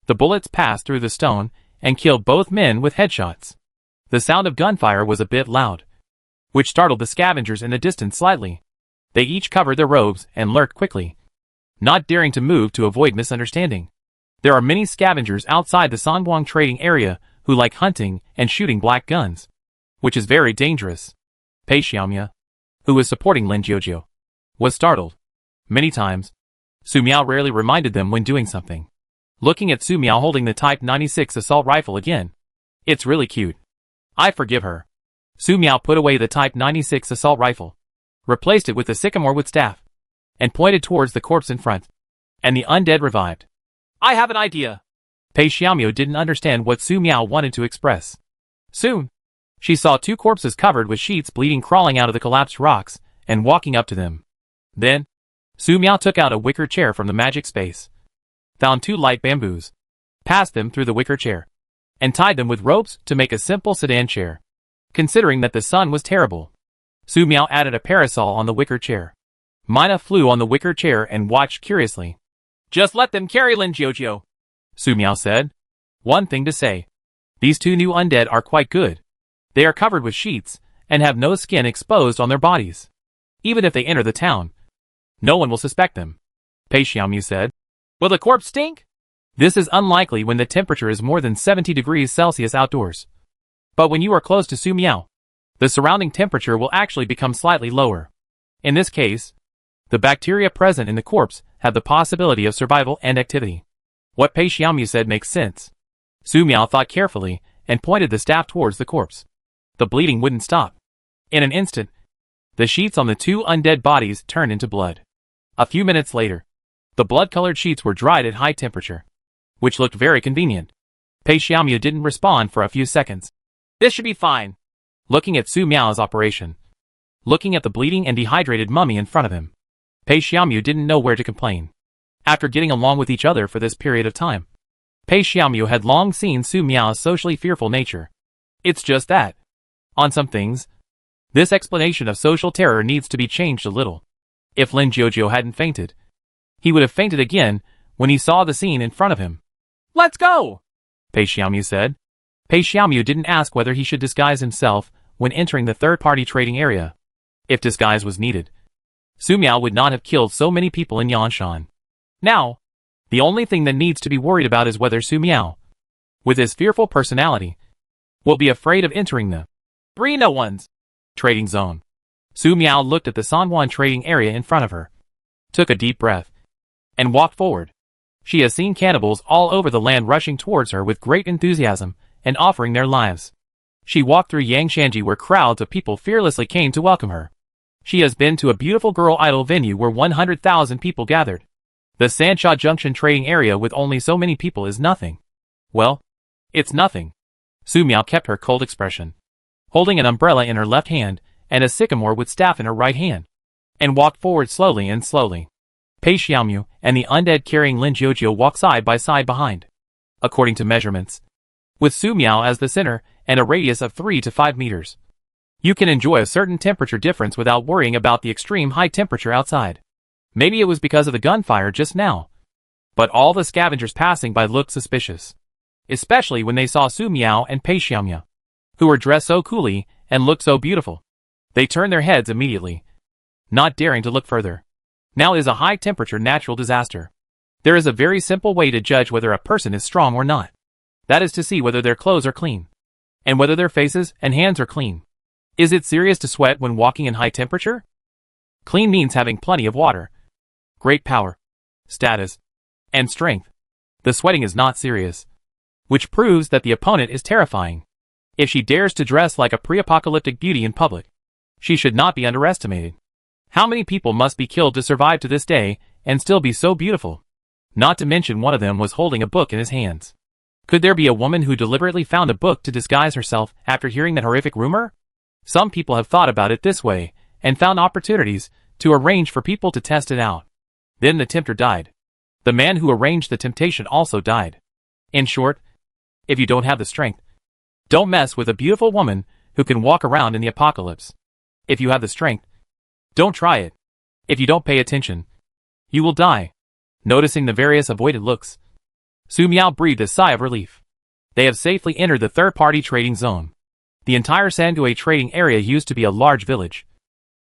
The bullets passed through the stone and killed both men with headshots. The sound of gunfire was a bit loud, which startled the scavengers in the distance slightly. They each covered their robes and lurked quickly, not daring to move to avoid misunderstanding. There are many scavengers outside the Sanguang trading area who like hunting and shooting black guns, which is very dangerous. Pei Xiaomia, who was supporting Lin Jiujiu, was startled. Many times, Su Miao rarely reminded them when doing something. Looking at Su Miao holding the Type 96 assault rifle again. It's really cute. I forgive her. Su Miao put away the Type 96 assault rifle, replaced it with the sycamore wood staff, and pointed towards the corpse in front. And the undead revived. I have an idea. Pei Xiaomio didn't understand what Su Miao wanted to express. Soon, she saw two corpses covered with sheets bleeding crawling out of the collapsed rocks and walking up to them. Then, Su Miao took out a wicker chair from the magic space, found two light bamboos, passed them through the wicker chair, and tied them with ropes to make a simple sedan chair. Considering that the sun was terrible, Su Miao added a parasol on the wicker chair. Mina flew on the wicker chair and watched curiously. Just let them carry Lin Jiujiu, Su Miao said. One thing to say. These two new undead are quite good. They are covered with sheets and have no skin exposed on their bodies. Even if they enter the town, no one will suspect them. Pei Xiaomu said. Will the corpse stink? This is unlikely when the temperature is more than 70 degrees Celsius outdoors. But when you are close to Su Miao, the surrounding temperature will actually become slightly lower. In this case, the bacteria present in the corpse have the possibility of survival and activity. What Pei Xiaomu said makes sense. Su Miao thought carefully and pointed the staff towards the corpse. The bleeding wouldn't stop. In an instant, the sheets on the two undead bodies turned into blood. A few minutes later, the blood-colored sheets were dried at high temperature, which looked very convenient. Pei Xiaomu didn't respond for a few seconds. This should be fine. Looking at Su Miao's operation, looking at the bleeding and dehydrated mummy in front of him, Pei Xiaomu didn't know where to complain. After getting along with each other for this period of time, Pei Xiaomu had long seen Su Miao's socially fearful nature. It's just that, on some things, this explanation of social terror needs to be changed a little. If Lin Jiujiu hadn't fainted, he would have fainted again when he saw the scene in front of him. Let's go! Pei Xiaomu said. Pei Xiaomu didn't ask whether he should disguise himself when entering the third-party trading area. If disguise was needed, Su Miao would not have killed so many people in Yanshan. Now, the only thing that needs to be worried about is whether Su Miao, with his fearful personality, will be afraid of entering the 301's trading zone. Su Miao looked at the Sanwan trading area in front of her, took a deep breath, and walked forward. She has seen cannibals all over the land rushing towards her with great enthusiasm and offering their lives. She walked through Yangshanji where crowds of people fearlessly came to welcome her. She has been to a beautiful girl idol venue where 100,000 people gathered. The Sansha Junction trading area with only so many people is nothing. Well, it's nothing. Su Miao kept her cold expression, holding an umbrella in her left hand and a sycamore with staff in her right hand, and walked forward slowly and slowly. Pei Xiaomu and the undead carrying Lin Jiujiu walked side by side behind, according to measurements, with Su Miao as the center and a radius of 3 to 5 meters. You can enjoy a certain temperature difference without worrying about the extreme high temperature outside. Maybe it was because of the gunfire just now, but all the scavengers passing by looked suspicious, especially when they saw Su Miao and Pei Xiaomu, who were dressed so coolly and looked so beautiful. They turned their heads immediately, not daring to look further. Now is a high-temperature natural disaster. There is a very simple way to judge whether a person is strong or not. That is to see whether their clothes are clean, and whether their faces and hands are clean. Is it serious to sweat when walking in high temperature? Clean means having plenty of water, great power, status, and strength. The sweating is not serious, which proves that the opponent is terrifying. If she dares to dress like a pre-apocalyptic beauty in public, she should not be underestimated. How many people must be killed to survive to this day and still be so beautiful? Not to mention one of them was holding a book in his hands. Could there be a woman who deliberately found a book to disguise herself after hearing that horrific rumor? Some people have thought about it this way and found opportunities to arrange for people to test it out. Then the tempter died. The man who arranged the temptation also died. In short, if you don't have the strength, don't mess with a beautiful woman who can walk around in the apocalypse. If you have the strength, don't try it. If you don't pay attention, you will die. Noticing the various avoided looks, Su Miao breathed a sigh of relief. They have safely entered the third-party trading zone. The entire Sangui trading area used to be a large village,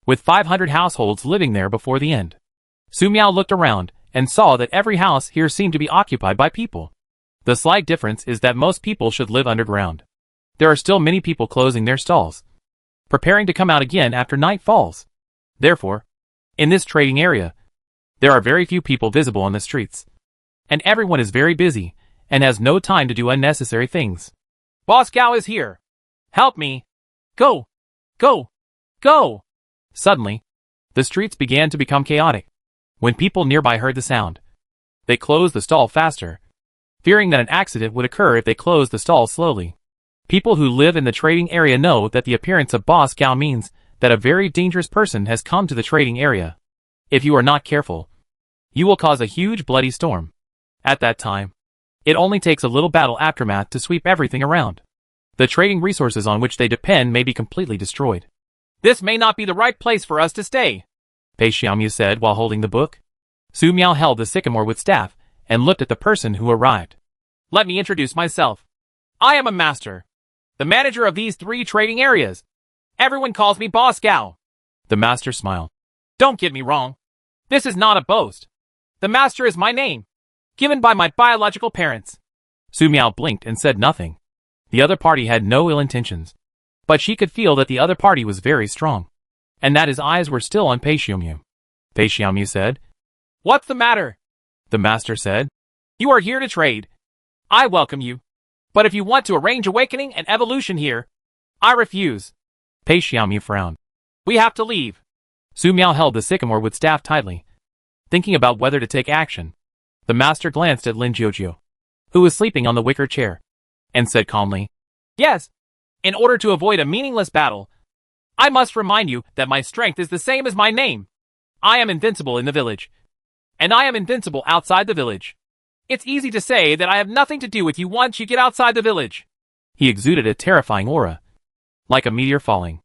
with 500 households living there before the end. Su Miao looked around and saw that every house here seemed to be occupied by people. The slight difference is that most people should live underground. There are still many people closing their stalls, preparing to come out again after night falls. Therefore, in this trading area, there are very few people visible on the streets, and everyone is very busy and has no time to do unnecessary things. Boss Gao is here. Help me. Go. Go. Go. Suddenly, the streets began to become chaotic. When people nearby heard the sound, they closed the stall faster, fearing that an accident would occur if they closed the stall slowly. People who live in the trading area know that the appearance of Boss Gao means that a very dangerous person has come to the trading area. If you are not careful, you will cause a huge bloody storm. At that time, it only takes a little battle aftermath to sweep everything around. The trading resources on which they depend may be completely destroyed. This may not be the right place for us to stay, Pei Xiaomu said while holding the book. Su Miao held the sycamore with staff and looked at the person who arrived. Let me introduce myself. I am a master, the manager of these 3 trading areas. Everyone calls me Boss Gao. The master smiled. Don't get me wrong. This is not a boast. The master is my name, given by my biological parents. Su Miao blinked and said nothing. The other party had no ill intentions, but she could feel that the other party was very strong, and that his eyes were still on Pei Xiaomu. Pei Xiaomu said, What's the matter? The master said, You are here to trade. I welcome you. But if you want to arrange awakening and evolution here, I refuse. Pei Xiaomu frowned. We have to leave. Su Miao held the sycamore with staff tightly, thinking about whether to take action. The master glanced at Lin Jiujiu, who was sleeping on the wicker chair, and said calmly, Yes, in order to avoid a meaningless battle, I must remind you that my strength is the same as my name. I am invincible in the village, and I am invincible outside the village. It's easy to say that I have nothing to do with you once you get outside the village. He exuded a terrifying aura, like a meteor falling,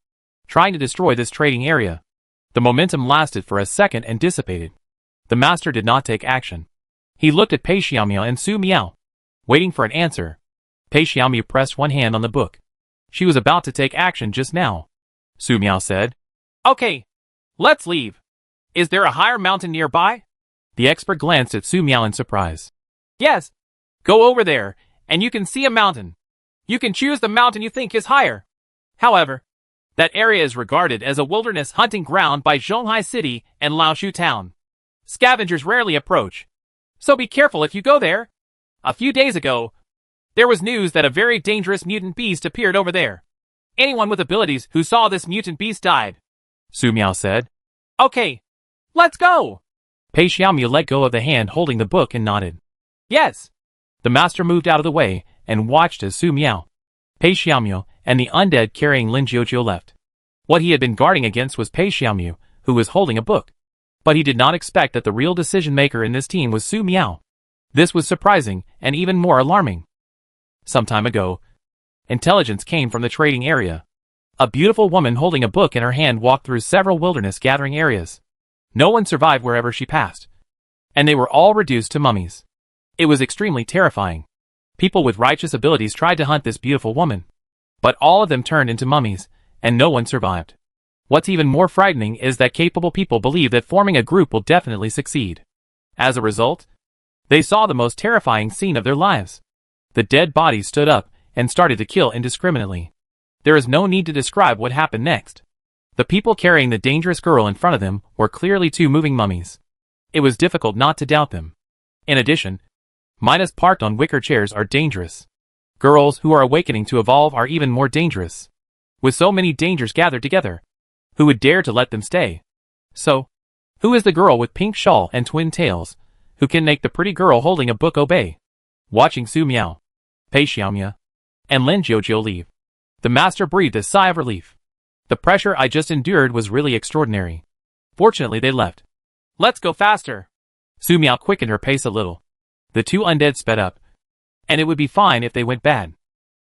trying to destroy this trading area. The momentum lasted for a second and dissipated. The master did not take action. He looked at Pei Xiaomu and Su Miao, waiting for an answer. Pei Xiaomu pressed one hand on the book. She was about to take action just now. Su Miao said, Okay, let's leave. Is there a higher mountain nearby? The expert glanced at Su Miao in surprise. Yes. Go over there, and you can see a mountain. You can choose the mountain you think is higher. However, that area is regarded as a wilderness hunting ground by Zhonghai City and Laoshu Town. Scavengers rarely approach, so be careful if you go there. A few days ago, there was news that a very dangerous mutant beast appeared over there. Anyone with abilities who saw this mutant beast died. Su Miao said, Okay, let's go. Pei Xiaomu let go of the hand holding the book and nodded. Yes. The master moved out of the way and watched as Su Miao, Pei Xiaomu, and the undead carrying Lin Jiujiu left. What he had been guarding against was Pei Xiaomu, who was holding a book. But he did not expect that the real decision-maker in this team was Su Miao. This was surprising and even more alarming. Some time ago, intelligence came from the trading area. A beautiful woman holding a book in her hand walked through several wilderness gathering areas. No one survived wherever she passed, and they were all reduced to mummies. It was extremely terrifying. People with righteous abilities tried to hunt this beautiful woman, but all of them turned into mummies, and no one survived. What's even more frightening is that capable people believe that forming a group will definitely succeed. As a result, they saw the most terrifying scene of their lives. The dead bodies stood up and started to kill indiscriminately. There is no need to describe what happened next. The people carrying the dangerous girl in front of them were clearly 2 moving mummies. It was difficult not to doubt them. In addition, minus parked on wicker chairs are dangerous. Girls who are awakening to evolve are even more dangerous. With so many dangers gathered together, who would dare to let them stay? So, who is the girl with pink shawl and twin tails, who can make the pretty girl holding a book obey? Watching Su Miao, Pei Xiaomu, and Lin Jiujiu leave, the master breathed a sigh of relief. The pressure I just endured was really extraordinary. Fortunately they left. Let's go faster. Su Miao quickened her pace a little. The 2 undead sped up, and it would be fine if they went bad.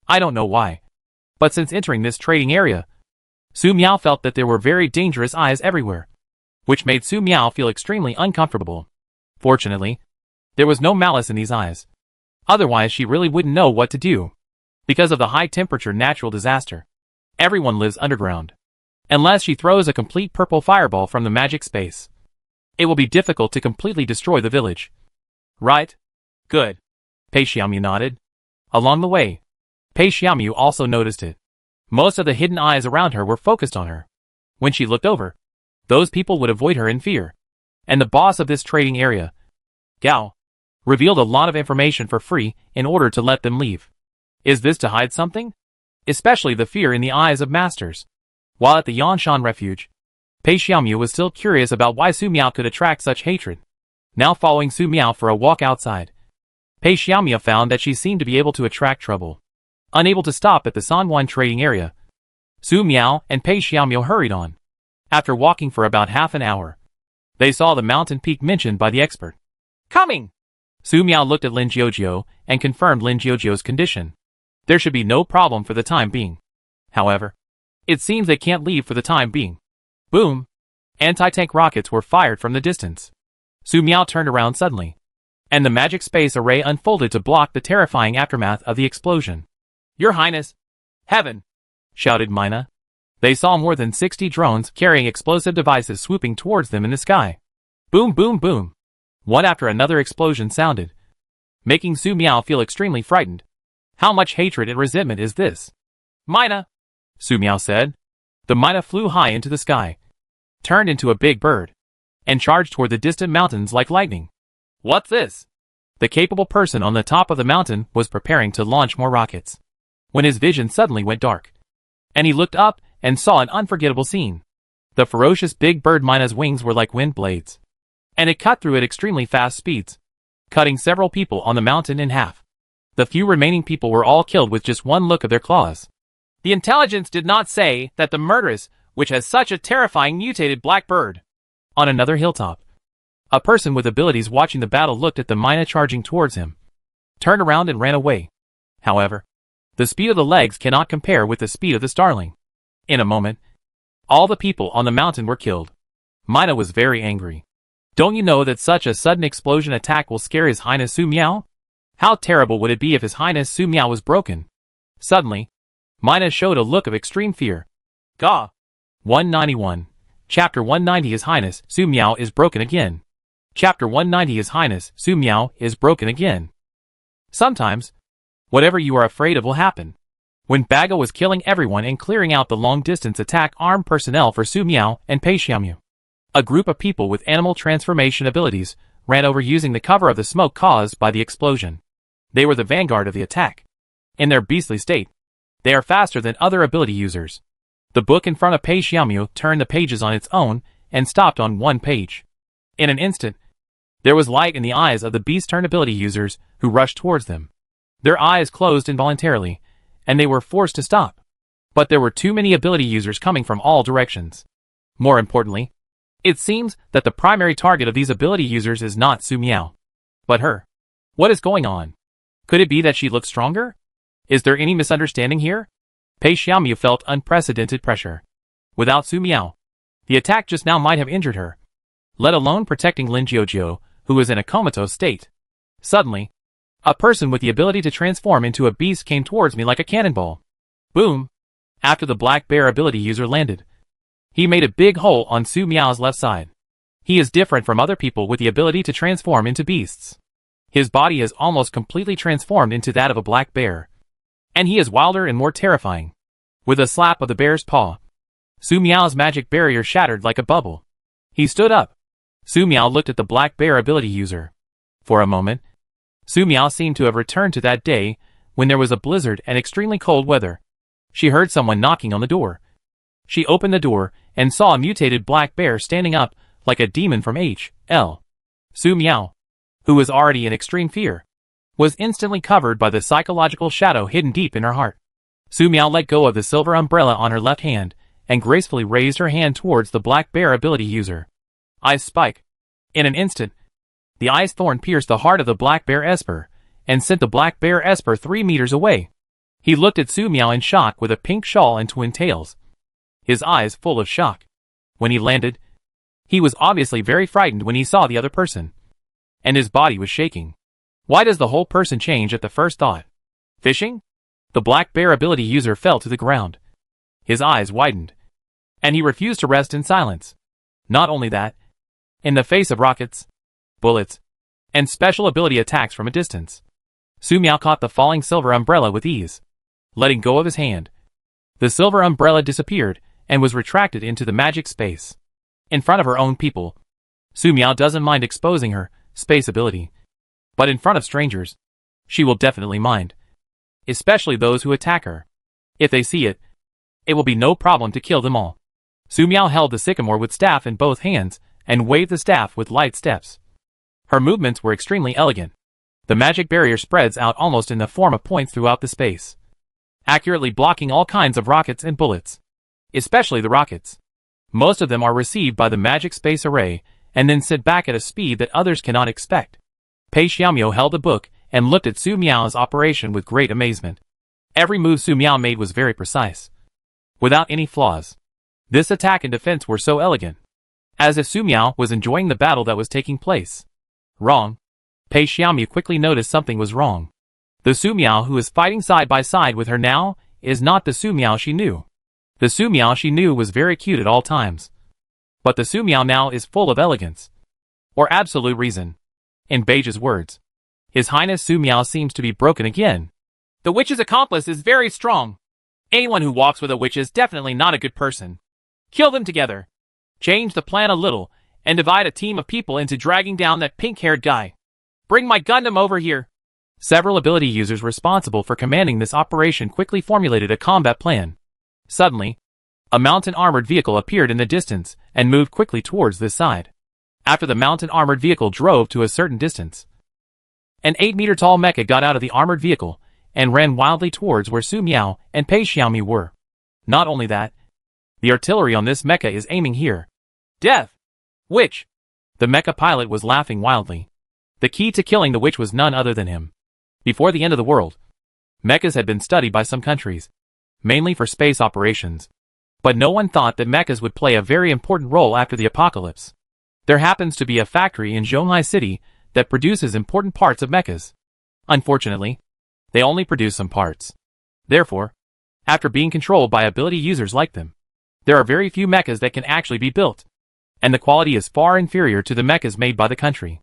I don't know why, But since entering this trading area, Su Miao felt that there were very dangerous eyes everywhere, which made Su Miao feel extremely uncomfortable. Fortunately, there was no malice in these eyes. Otherwise she really wouldn't know what to do. Because of the high-temperature natural disaster, everyone lives underground. Unless she throws a complete purple fireball from the magic space, it will be difficult to completely destroy the village. Right? Good. Pei Xiaomu nodded. Along the way, Pei Xiaomu also noticed it. Most of the hidden eyes around her were focused on her. When she looked over, those people would avoid her in fear. And the boss of this trading area, Gao, revealed a lot of information for free in order to let them leave. Is this to hide something? Especially the fear in the eyes of masters. While at the Yanshan refuge, Pei Xiaomu was still curious about why Su Miao could attract such hatred. Now following Su Miao for a walk outside, Pei Xiaomu found that she seemed to be able to attract trouble. Unable to stop at the Sanwan trading area, Su Miao and Pei Xiaomu hurried on. After walking for about half an hour, they saw the mountain peak mentioned by the expert. Coming! Su Miao looked at Lin Jiujio and confirmed Lin Jiujio's condition. There should be no problem for the time being. However, it seems they can't leave for the time being. Boom! Anti-tank rockets were fired from the distance. Su Miao turned around suddenly, and the magic space array unfolded to block the terrifying aftermath of the explosion. Your Highness! Heaven! Shouted Mina. They saw more than 60 drones carrying explosive devices swooping towards them in the sky. Boom boom boom! One after another explosion sounded, making Su Miao feel extremely frightened. How much hatred and resentment is this? Mina! Su Miao said. The Mina flew high into the sky, turned into a big bird, and charged toward the distant mountains like lightning. What's this? The capable person on the top of the mountain was preparing to launch more rockets, when his vision suddenly went dark, and he looked up and saw an unforgettable scene. The ferocious big bird Mina's wings were like wind blades, and it cut through at extremely fast speeds, cutting several people on the mountain in half. The few remaining people were all killed with just one look of their claws. The intelligence did not say that the murderess, which has such a terrifying mutated black bird. On another hilltop, a person with abilities watching the battle looked at the Mina charging towards him, turned around and ran away. However, the speed of the legs cannot compare with the speed of the starling. In a moment, all the people on the mountain were killed. Mina was very angry. Don't you know that such a sudden explosion attack will scare His Highness Su Miao? How terrible would it be if His Highness Su Miao was broken? Suddenly, Mina showed a look of extreme fear. Gah! 191. Chapter 190 His Highness Su Miao is broken again. Chapter 190 His Highness Su Miao is broken again. Sometimes, whatever you are afraid of will happen. When Baga was killing everyone and clearing out the long-distance attack armed personnel for Su Miao and Pei Xiaomu, a group of people with animal transformation abilities ran over using the cover of the smoke caused by the explosion. They were the vanguard of the attack. In their beastly state, they are faster than other ability users. The book in front of Pei Xiaomu turned the pages on its own and stopped on one page. In an instant, there was light in the eyes of the beast-turn ability users who rushed towards them. Their eyes closed involuntarily, and they were forced to stop. But there were too many ability users coming from all directions. More importantly, it seems that the primary target of these ability users is not Su Miao, but her. What is going on? Could it be that she looks stronger? Is there any misunderstanding here? Pei Xiaomu felt unprecedented pressure. Without Su Miao, the attack just now might have injured her, let alone protecting Lin Jiujio, who was in a comatose state. Suddenly, a person with the ability to transform into a beast came towards me like a cannonball. Boom! After the black bear ability user landed, he made a big hole on Su Miao's left side. He is different from other people with the ability to transform into beasts. His body is almost completely transformed into that of a black bear, and he is wilder and more terrifying. With a slap of the bear's paw, Su Miao's magic barrier shattered like a bubble. He stood up. Su Miao looked at the black bear ability user. For a moment, Su Miao seemed to have returned to that day when there was a blizzard and extremely cold weather. She heard someone knocking on the door. She opened the door and saw a mutated black bear standing up like a demon from H.L. Su Miao, who was already in extreme fear, was instantly covered by the psychological shadow hidden deep in her heart. Su Miao let go of the silver umbrella on her left hand and gracefully raised her hand towards the black bear ability user. Ice Spike. In an instant, the ice thorn pierced the heart of the black bear Esper and sent the black bear Esper 3 meters away. He looked at Su Miao in shock with a pink shawl and twin tails, his eyes full of shock. When he landed, he was obviously very frightened when he saw the other person, and his body was shaking. Why does the whole person change at the first thought? Fishing? The black bear ability user fell to the ground. His eyes widened, and he refused to rest in silence. Not only that, in the face of rockets, bullets, and special ability attacks from a distance, Su Miao caught the falling silver umbrella with ease. Letting go of his hand, the silver umbrella disappeared and was retracted into the magic space. In front of her own people, Su Miao doesn't mind exposing her space ability, but in front of strangers, she will definitely mind, especially those who attack her. If they see it, it will be no problem to kill them all. Su Miao held the sycamore with staff in both hands and waved the staff with light steps. Her movements were extremely elegant. The magic barrier spreads out almost in the form of points throughout the space, accurately blocking all kinds of rockets and bullets, especially the rockets. Most of them are received by the magic space array and then sit back at a speed that others cannot expect. Pei Xiaomio held the book and looked at Su Miao's operation with great amazement. Every move Su Miao made was very precise, without any flaws. This attack and defense were so elegant, as if Su Miao was enjoying the battle that was taking place. Wrong. Pei Xiaomio quickly noticed something was wrong. The Su Miao who is fighting side by side with her now is not the Su Miao she knew. The Su Miao she knew was very cute at all times, but the Su Miao now is full of elegance, or absolute reason. In Beige's words, His Highness Su Miao seems to be broken again. The witch's accomplice is very strong. Anyone who walks with a witch is definitely not a good person. Kill them together. Change the plan a little, and divide a team of people into dragging down that pink-haired guy. Bring my Gundam over here. Several ability users responsible for commanding this operation quickly formulated a combat plan. Suddenly, a mountain armored vehicle appeared in the distance and moved quickly towards this side. After the mountain armored vehicle drove to a certain distance, an 8-meter-tall mecha got out of the armored vehicle and ran wildly towards where Su Miao and Pei Xiaomi were. Not only that, the artillery on this mecha is aiming here. Death! Witch! The mecha pilot was laughing wildly. The key to killing the witch was none other than him. Before the end of the world, mechas had been studied by some countries, mainly for space operations. But no one thought that mechas would play a very important role after the apocalypse. There happens to be a factory in Zhonghai City that produces important parts of mechas. Unfortunately, they only produce some parts. Therefore, after being controlled by ability users like them, there are very few mechas that can actually be built, and the quality is far inferior to the mechas made by the country.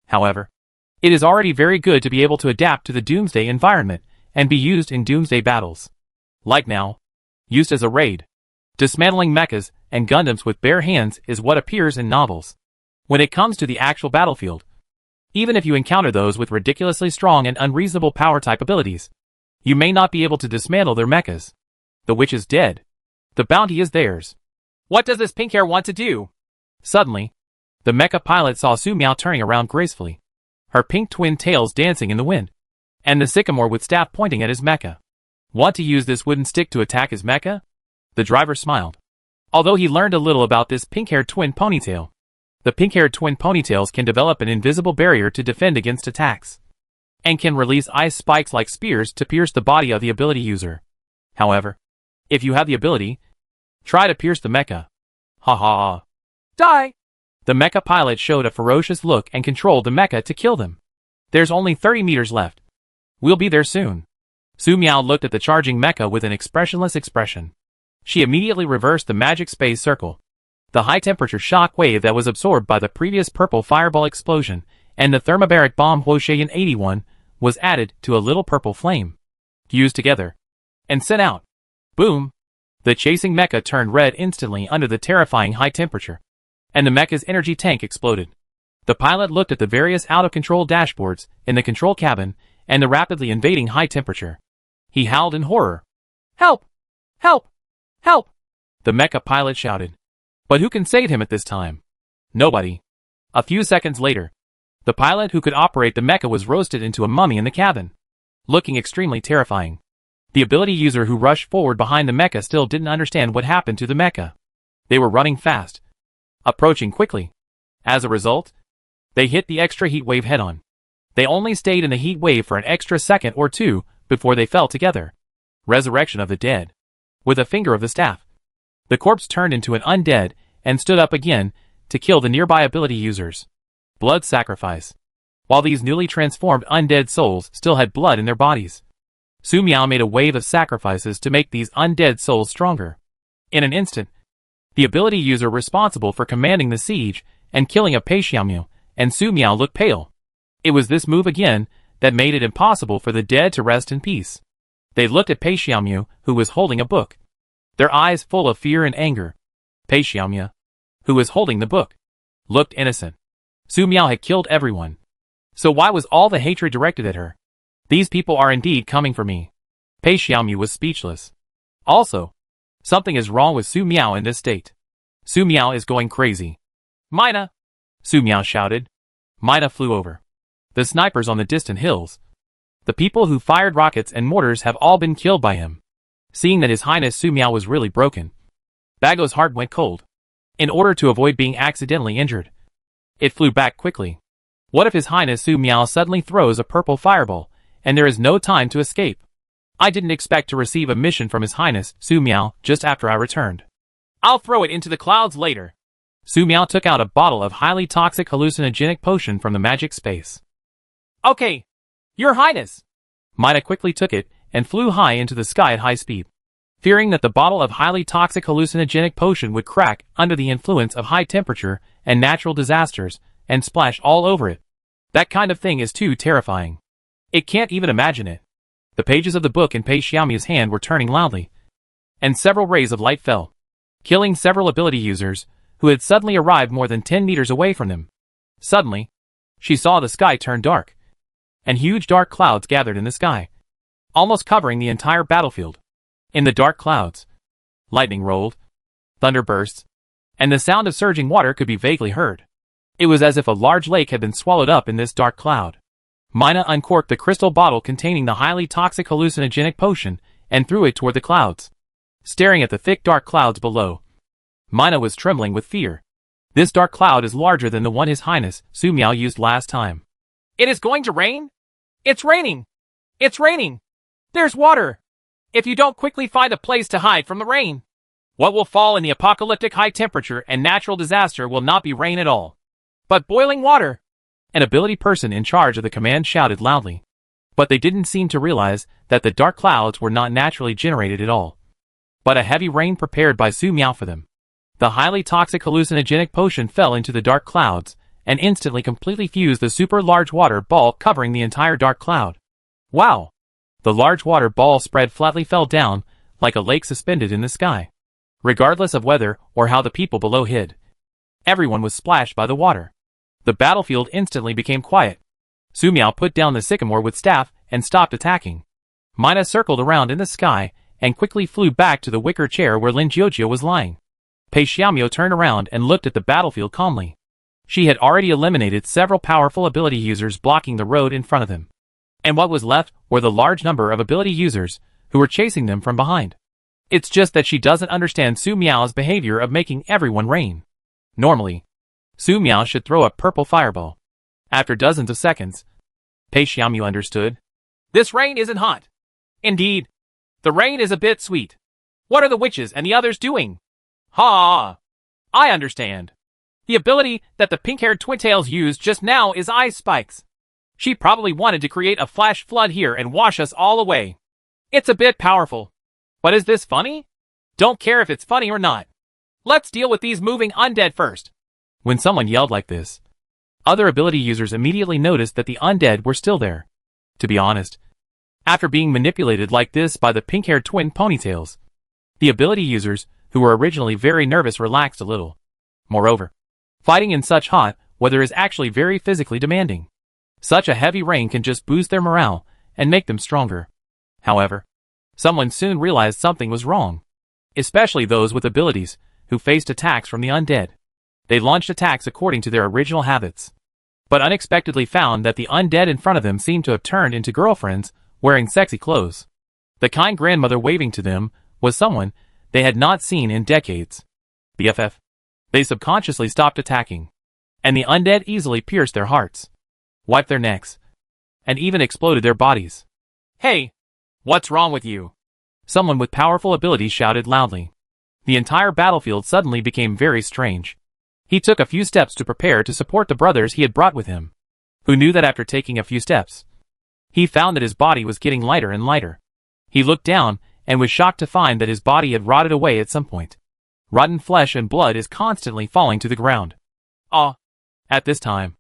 However, it is already very good to be able to adapt to the Doomsday environment and be used in Doomsday battles. Like now, used as a raid. Dismantling mechas and Gundams with bare hands is what appears in novels. When it comes to the actual battlefield, even if you encounter those with ridiculously strong and unreasonable power-type abilities, you may not be able to dismantle their mechas. The witch is dead. The bounty is theirs. What does this pink hair want to do? Suddenly, the mecha pilot saw Su Miao turning around gracefully, her pink twin tails dancing in the wind, and the sycamore with staff pointing at his mecha. Want to use this wooden stick to attack his mecha? The driver smiled. Although he learned a little about this pink-haired twin ponytail, the pink-haired twin ponytails can develop an invisible barrier to defend against attacks, and can release ice spikes like spears to pierce the body of the ability user. However, if you have the ability, try to pierce the mecha. Ha ha ha. Die! The mecha pilot showed a ferocious look and controlled the mecha to kill them. There's only 30 meters left. We'll be there soon. Su Miao looked at the charging mecha with an expressionless expression. She immediately reversed the magic space circle. The high-temperature shock wave that was absorbed by the previous purple fireball explosion and the thermobaric bomb EP181 was added to a little purple flame, fused together, and sent out. Boom! The chasing mecha turned red instantly under the terrifying high temperature, and the mecha's energy tank exploded. The pilot looked at the various out-of-control dashboards in the control cabin and the rapidly invading high temperature. He howled in horror. Help! Help! Help! The mecha pilot shouted. But who can save him at this time? Nobody. A few seconds later, the pilot who could operate the mecha was roasted into a mummy in the cabin, looking extremely terrifying. The ability user who rushed forward behind the mecha still didn't understand what happened to the mecha. They were running fast, approaching quickly. As a result, they hit the extra heat wave head-on. They only stayed in the heat wave for an extra second or two before they fell together. Resurrection of the dead. With a finger of the staff, the corpse turned into an undead and stood up again to kill the nearby ability users. Blood sacrifice. While these newly transformed undead souls still had blood in their bodies, Su Miao made a wave of sacrifices to make these undead souls stronger. In an instant, the ability user responsible for commanding the siege and killing of Pei Xiaomu and Su Miao looked pale. It was this move again that made it impossible for the dead to rest in peace. They looked at Pei Xiaomu, who was holding a book, their eyes full of fear and anger. Pei Xiaomu, who was holding the book, looked innocent. Su Miao had killed everyone. So why was all the hatred directed at her? These people are indeed coming for me. Pei Xiaomu was speechless. Also, something is wrong with Su Miao in this state. Su Miao is going crazy. Mina! Su Miao shouted. Mina flew over. The snipers on the distant hills. The people who fired rockets and mortars have all been killed by him. Seeing that His Highness Su Miao was really broken, Bago's heart went cold. In order to avoid being accidentally injured, it flew back quickly. What if His Highness Su Miao suddenly throws a purple fireball, and there is no time to escape? I didn't expect to receive a mission from His Highness Su Miao just after I returned. I'll throw it into the clouds later. Su Miao took out a bottle of highly toxic hallucinogenic potion from the magic space. Okay, Your Highness! Mina quickly took it and flew high into the sky at high speed. Fearing that the bottle of highly toxic hallucinogenic potion would crack under the influence of high temperature and natural disasters and splash all over it. That kind of thing is too terrifying. It can't even imagine it. The pages of the book in Pei Xiaomu's hand were turning loudly, and several rays of light fell, killing several ability users who had suddenly arrived more than 10 meters away from them. Suddenly, she saw the sky turn dark, and huge dark clouds gathered in the sky, almost covering the entire battlefield. In the dark clouds, lightning rolled, thunder bursts, and the sound of surging water could be vaguely heard. It was as if a large lake had been swallowed up in this dark cloud. Mina uncorked the crystal bottle containing the highly toxic hallucinogenic potion and threw it toward the clouds. Staring at the thick dark clouds below, Mina was trembling with fear. This dark cloud is larger than the one His Highness Su Miao used last time. It is going to rain? It's raining! It's raining! There's water! If you don't quickly find a place to hide from the rain, what will fall in the apocalyptic high temperature and natural disaster will not be rain at all, but boiling water. An ability person in charge of the command shouted loudly. But they didn't seem to realize that the dark clouds were not naturally generated at all, but a heavy rain prepared by Su Miao for them. The highly toxic hallucinogenic potion fell into the dark clouds and instantly completely fused the super large water ball covering the entire dark cloud. Wow! The large water ball spread flatly fell down like a lake suspended in the sky. Regardless of whether or how the people below hid, everyone was splashed by the water. The battlefield instantly became quiet. Su Miao put down the sycamore with staff and stopped attacking. Mina circled around in the sky and quickly flew back to the wicker chair where Lin Jiujia was lying. Pei Xiaomu turned around and looked at the battlefield calmly. She had already eliminated several powerful ability users blocking the road in front of them, and what was left were the large number of ability users who were chasing them from behind. It's just that she doesn't understand Su Miao's behavior of making everyone rain. Normally, Su Miao should throw a purple fireball. After dozens of seconds, Pei Xiaomu understood. This rain isn't hot. Indeed, the rain is a bit sweet. What are the witches and the others doing? Ha! I understand. The ability that the pink-haired twintails used just now is ice spikes. She probably wanted to create a flash flood here and wash us all away. It's a bit powerful. But is this funny? Don't care if it's funny or not. Let's deal with these moving undead first. When someone yelled like this, other ability users immediately noticed that the undead were still there. To be honest, after being manipulated like this by the pink-haired twin ponytails, the ability users, who were originally very nervous, relaxed a little. Moreover, fighting in such hot weather is actually very physically demanding. Such a heavy rain can just boost their morale and make them stronger. However, someone soon realized something was wrong, especially those with abilities who faced attacks from the undead. They launched attacks according to their original habits, but unexpectedly found that the undead in front of them seemed to have turned into girlfriends wearing sexy clothes. The kind grandmother waving to them was someone they had not seen in decades. BFF. They subconsciously stopped attacking, and the undead easily pierced their hearts, wiped their necks, and even exploded their bodies. Hey! What's wrong with you? Someone with powerful abilities shouted loudly. The entire battlefield suddenly became very strange. He took a few steps to prepare to support the brothers he had brought with him, who knew that after taking a few steps, he found that his body was getting lighter and lighter. He looked down and was shocked to find that his body had rotted away at some point. Rotten flesh and blood is constantly falling to the ground. Ah! At this time,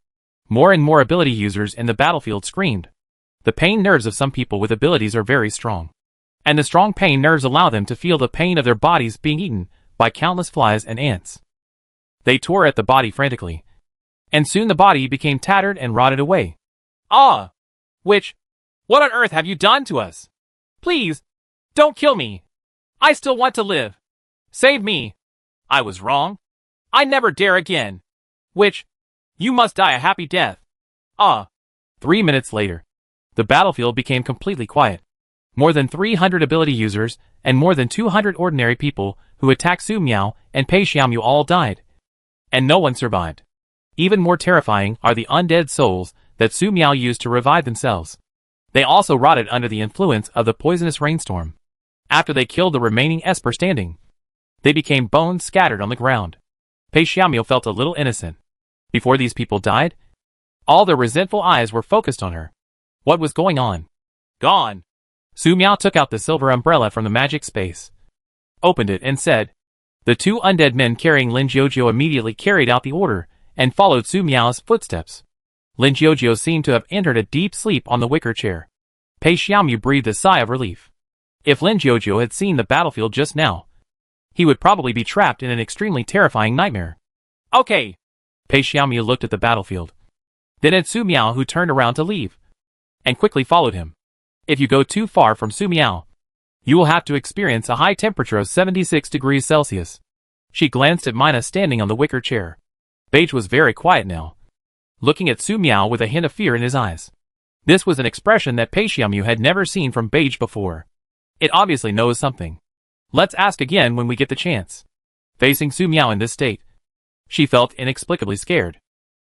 more and more ability users in the battlefield screamed. The pain nerves of some people with abilities are very strong, and the strong pain nerves allow them to feel the pain of their bodies being eaten by countless flies and ants. They tore at the body frantically, and soon the body became tattered and rotted away. Ah! What on earth have you done to us? Please, don't kill me. I still want to live. Save me. I was wrong. I never dare again. You must die a happy death. Ah! 3 minutes later, the battlefield became completely quiet. More than 300 ability users and more than 200 ordinary people who attacked Su Miao and Pei Xiaomu all died, and no one survived. Even more terrifying are the undead souls that Su Miao used to revive themselves. They also rotted under the influence of the poisonous rainstorm. After they killed the remaining Esper standing, they became bones scattered on the ground. Pei Xiaomu felt a little innocent. Before these people died, all their resentful eyes were focused on her. What was going on? Gone! Su Miao took out the silver umbrella from the magic space, opened it and said. The two undead men carrying Lin Jiujiu immediately carried out the order and followed Su Miao's footsteps. Lin Jiujiu seemed to have entered a deep sleep on the wicker chair. Pei Xiaomu breathed a sigh of relief. If Lin Jiujiu had seen the battlefield just now, he would probably be trapped in an extremely terrifying nightmare. Okay. Pei Xiaomu looked at the battlefield, then at Su Miao, who turned around to leave, and quickly followed him. If you go too far from Su Miao, you will have to experience a high temperature of 76 degrees Celsius. She glanced at Mina standing on the wicker chair. Beige was very quiet now, looking at Su Miao with a hint of fear in his eyes. This was an expression that Pei Xiaomu had never seen from Beige before. It obviously knows something. Let's ask again when we get the chance. Facing Su Miao in this state, she felt inexplicably scared.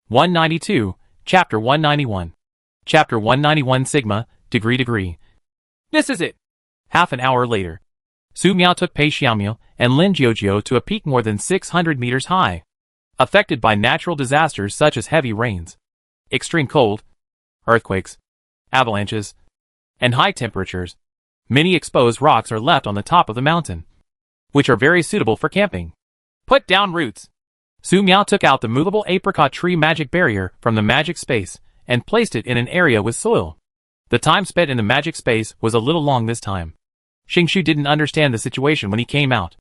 192, Chapter 191. Chapter 191 Sigma, Degree. This is it. Half an hour later, Su Miao took Pei Xiaomu and Lin Jiujiu to a peak more than 600 meters high, affected by natural disasters such as heavy rains, extreme cold, earthquakes, avalanches, and high temperatures. Many exposed rocks are left on the top of the mountain, which are very suitable for camping. Put down roots. Su Miao took out the movable apricot tree magic barrier from the magic space and placed it in an area with soil. The time spent in the magic space was a little long this time. Xingshu didn't understand the situation when he came out.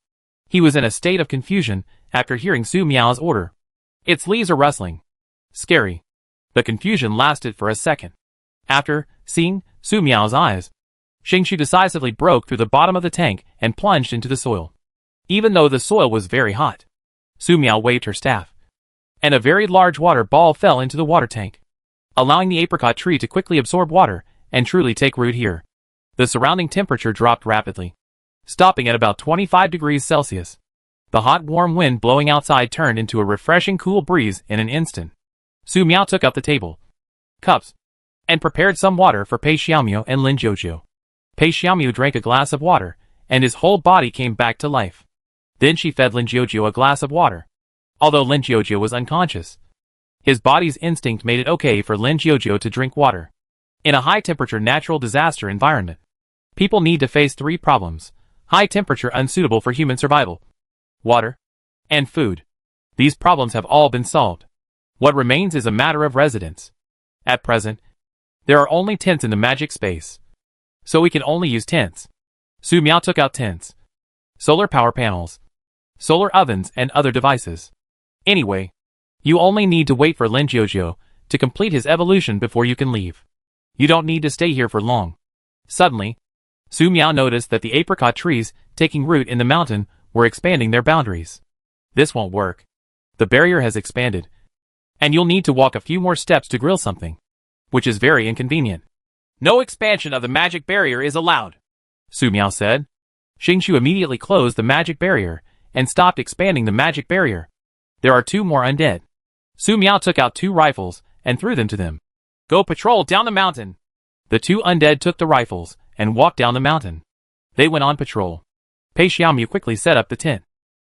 He was in a state of confusion after hearing Su Miao's order. Its leaves are rustling. Scary. The confusion lasted for a second. After seeing Su Miao's eyes, Xingshu decisively broke through the bottom of the tank and plunged into the soil. Even though the soil was very hot, Su Miao waved her staff, and a very large water ball fell into the water tank, allowing the apricot tree to quickly absorb water and truly take root here. The surrounding temperature dropped rapidly, stopping at about 25 degrees Celsius. The hot warm wind blowing outside turned into a refreshing cool breeze in an instant. Su Miao took up the table, cups, and prepared some water for Pei Xiaomu and Lin Jiujiu. Pei Xiaomu drank a glass of water, and his whole body came back to life. Then she fed Lin Jiujiu a glass of water. Although Lin Jiujiu was unconscious, his body's instinct made it okay for Lin Jiujiu to drink water. In a high-temperature natural disaster environment, people need to face 3 problems: high temperature unsuitable for human survival, water, and food. These problems have all been solved. What remains is a matter of residence. At present, there are only tents in the magic space, so we can only use tents. Su Miao took out tents, solar power panels, solar ovens, and other devices. Anyway, you only need to wait for Lin Jiujiu to complete his evolution before you can leave. You don't need to stay here for long. Suddenly, Su Miao noticed that the apricot trees taking root in the mountain were expanding their boundaries. This won't work. The barrier has expanded, and you'll need to walk a few more steps to grill something, which is very inconvenient. No expansion of the magic barrier is allowed, Su Miao said. Xingshu immediately closed the magic barrier and stopped expanding the magic barrier. There are 2 more undead. Su Miao took out 2 rifles and threw them to them. Go patrol down the mountain. The 2 undead took the rifles and walked down the mountain. They went on patrol. Pei Xiaomu quickly set up the tent.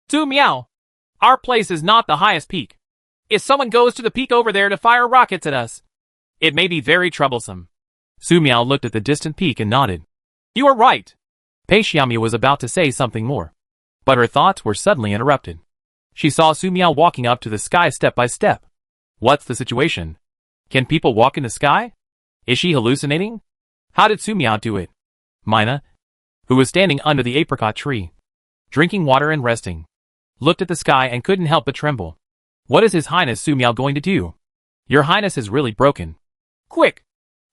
"Du Miao, our place is not the highest peak. If someone goes to the peak over there to fire rockets at us, it may be very troublesome." Su Miao looked at the distant peak and nodded. "You are right." Pei Xiaomu was about to say something more, but her thoughts were suddenly interrupted. She saw Su Miao walking up to the sky step by step. What's the situation? Can people walk in the sky? Is she hallucinating? How did Su Miao do it? Mina, who was standing under the apricot tree, drinking water and resting, looked at the sky and couldn't help but tremble. What is His Highness Su Miao going to do? Your Highness is really broken. Quick!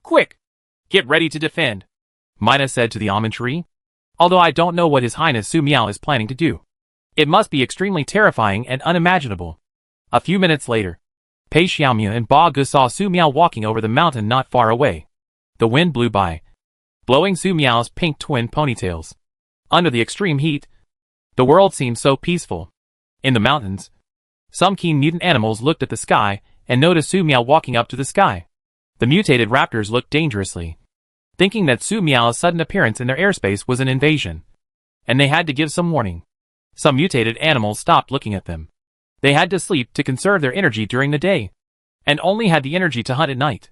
Quick! Get ready to defend, Mina said to the almond tree. Although I don't know what His Highness Su Miao is planning to do. It must be extremely terrifying and unimaginable. A few minutes later, Pei Xiaomu and Ba Ge saw Su Miao walking over the mountain not far away. The wind blew by, blowing Su Miao's pink twin ponytails. Under the extreme heat, the world seemed so peaceful. In the mountains, some keen mutant animals looked at the sky and noticed Su Miao walking up to the sky. The mutated raptors looked dangerously, thinking that Su Miao's sudden appearance in their airspace was an invasion, and they had to give some warning. Some mutated animals stopped looking at them. They had to sleep to conserve their energy during the day, and only had the energy to hunt at night.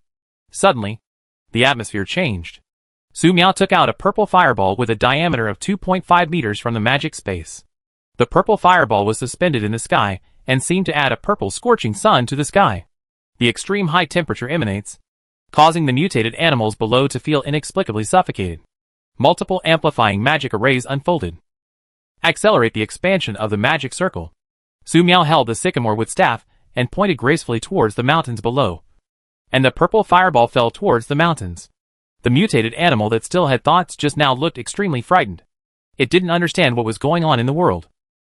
Suddenly, the atmosphere changed. Su Miao took out a purple fireball with a diameter of 2.5 meters from the magic space. The purple fireball was suspended in the sky and seemed to add a purple scorching sun to the sky. The extreme high temperature emanates, causing the mutated animals below to feel inexplicably suffocated. Multiple amplifying magic arrays unfolded. Accelerate the expansion of the magic circle. Su Miao held the sycamore with staff and pointed gracefully towards the mountains below. And the purple fireball fell towards the mountains. The mutated animal that still had thoughts just now looked extremely frightened. It didn't understand what was going on in the world.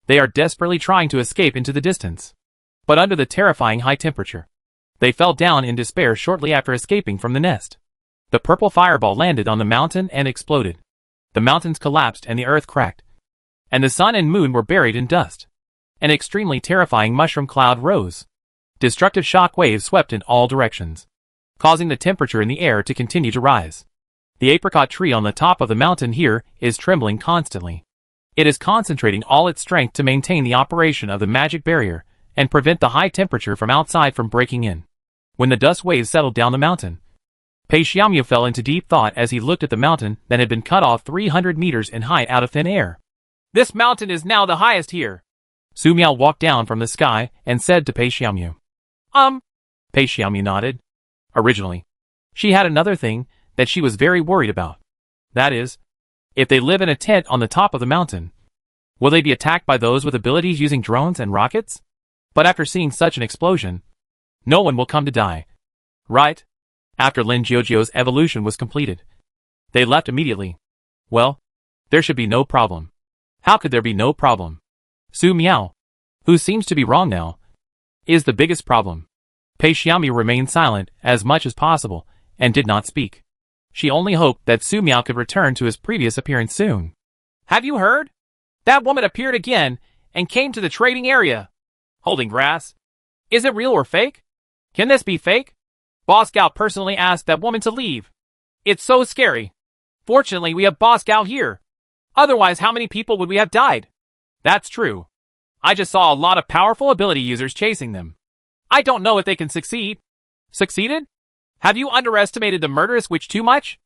They are desperately trying to escape into the distance. But under the terrifying high temperature, they fell down in despair shortly after escaping from the nest. The purple fireball landed on the mountain and exploded. The mountains collapsed and the earth cracked. And the sun and moon were buried in dust. An extremely terrifying mushroom cloud rose. Destructive shock waves swept in all directions, causing the temperature in the air to continue to rise. The apricot tree on the top of the mountain here is trembling constantly. It is concentrating all its strength to maintain the operation of the magic barrier and prevent the high temperature from outside from breaking in. When the dust waves settled down the mountain, Pei Xiaomu fell into deep thought as he looked at the mountain that had been cut off 300 meters in height out of thin air. This mountain is now the highest here. Su Miao walked down from the sky and said to Pei Xiaomu. Pei Xiaomu nodded. Originally, she had another thing that she was very worried about. That is, if they live in a tent on the top of the mountain, will they be attacked by those with abilities using drones and rockets? But after seeing such an explosion, no one will come to die. Right? After Lin Jiujiu's evolution was completed, they left immediately. Well, there should be no problem. How could there be no problem? Su Miao, who seems to be wrong now, is the biggest problem. Pei Xiaomu remained silent as much as possible and did not speak. She only hoped that Su Miao could return to his previous appearance soon. Have you heard? That woman appeared again and came to the trading area, holding grass. Is it real or fake? Can this be fake? Boss Scout personally asked that woman to leave. It's so scary. Fortunately, we have Boss Scout here. Otherwise, how many people would we have died? That's true. I just saw a lot of powerful ability users chasing them. I don't know if they can succeed. Succeeded? Have you underestimated the murderous witch too much?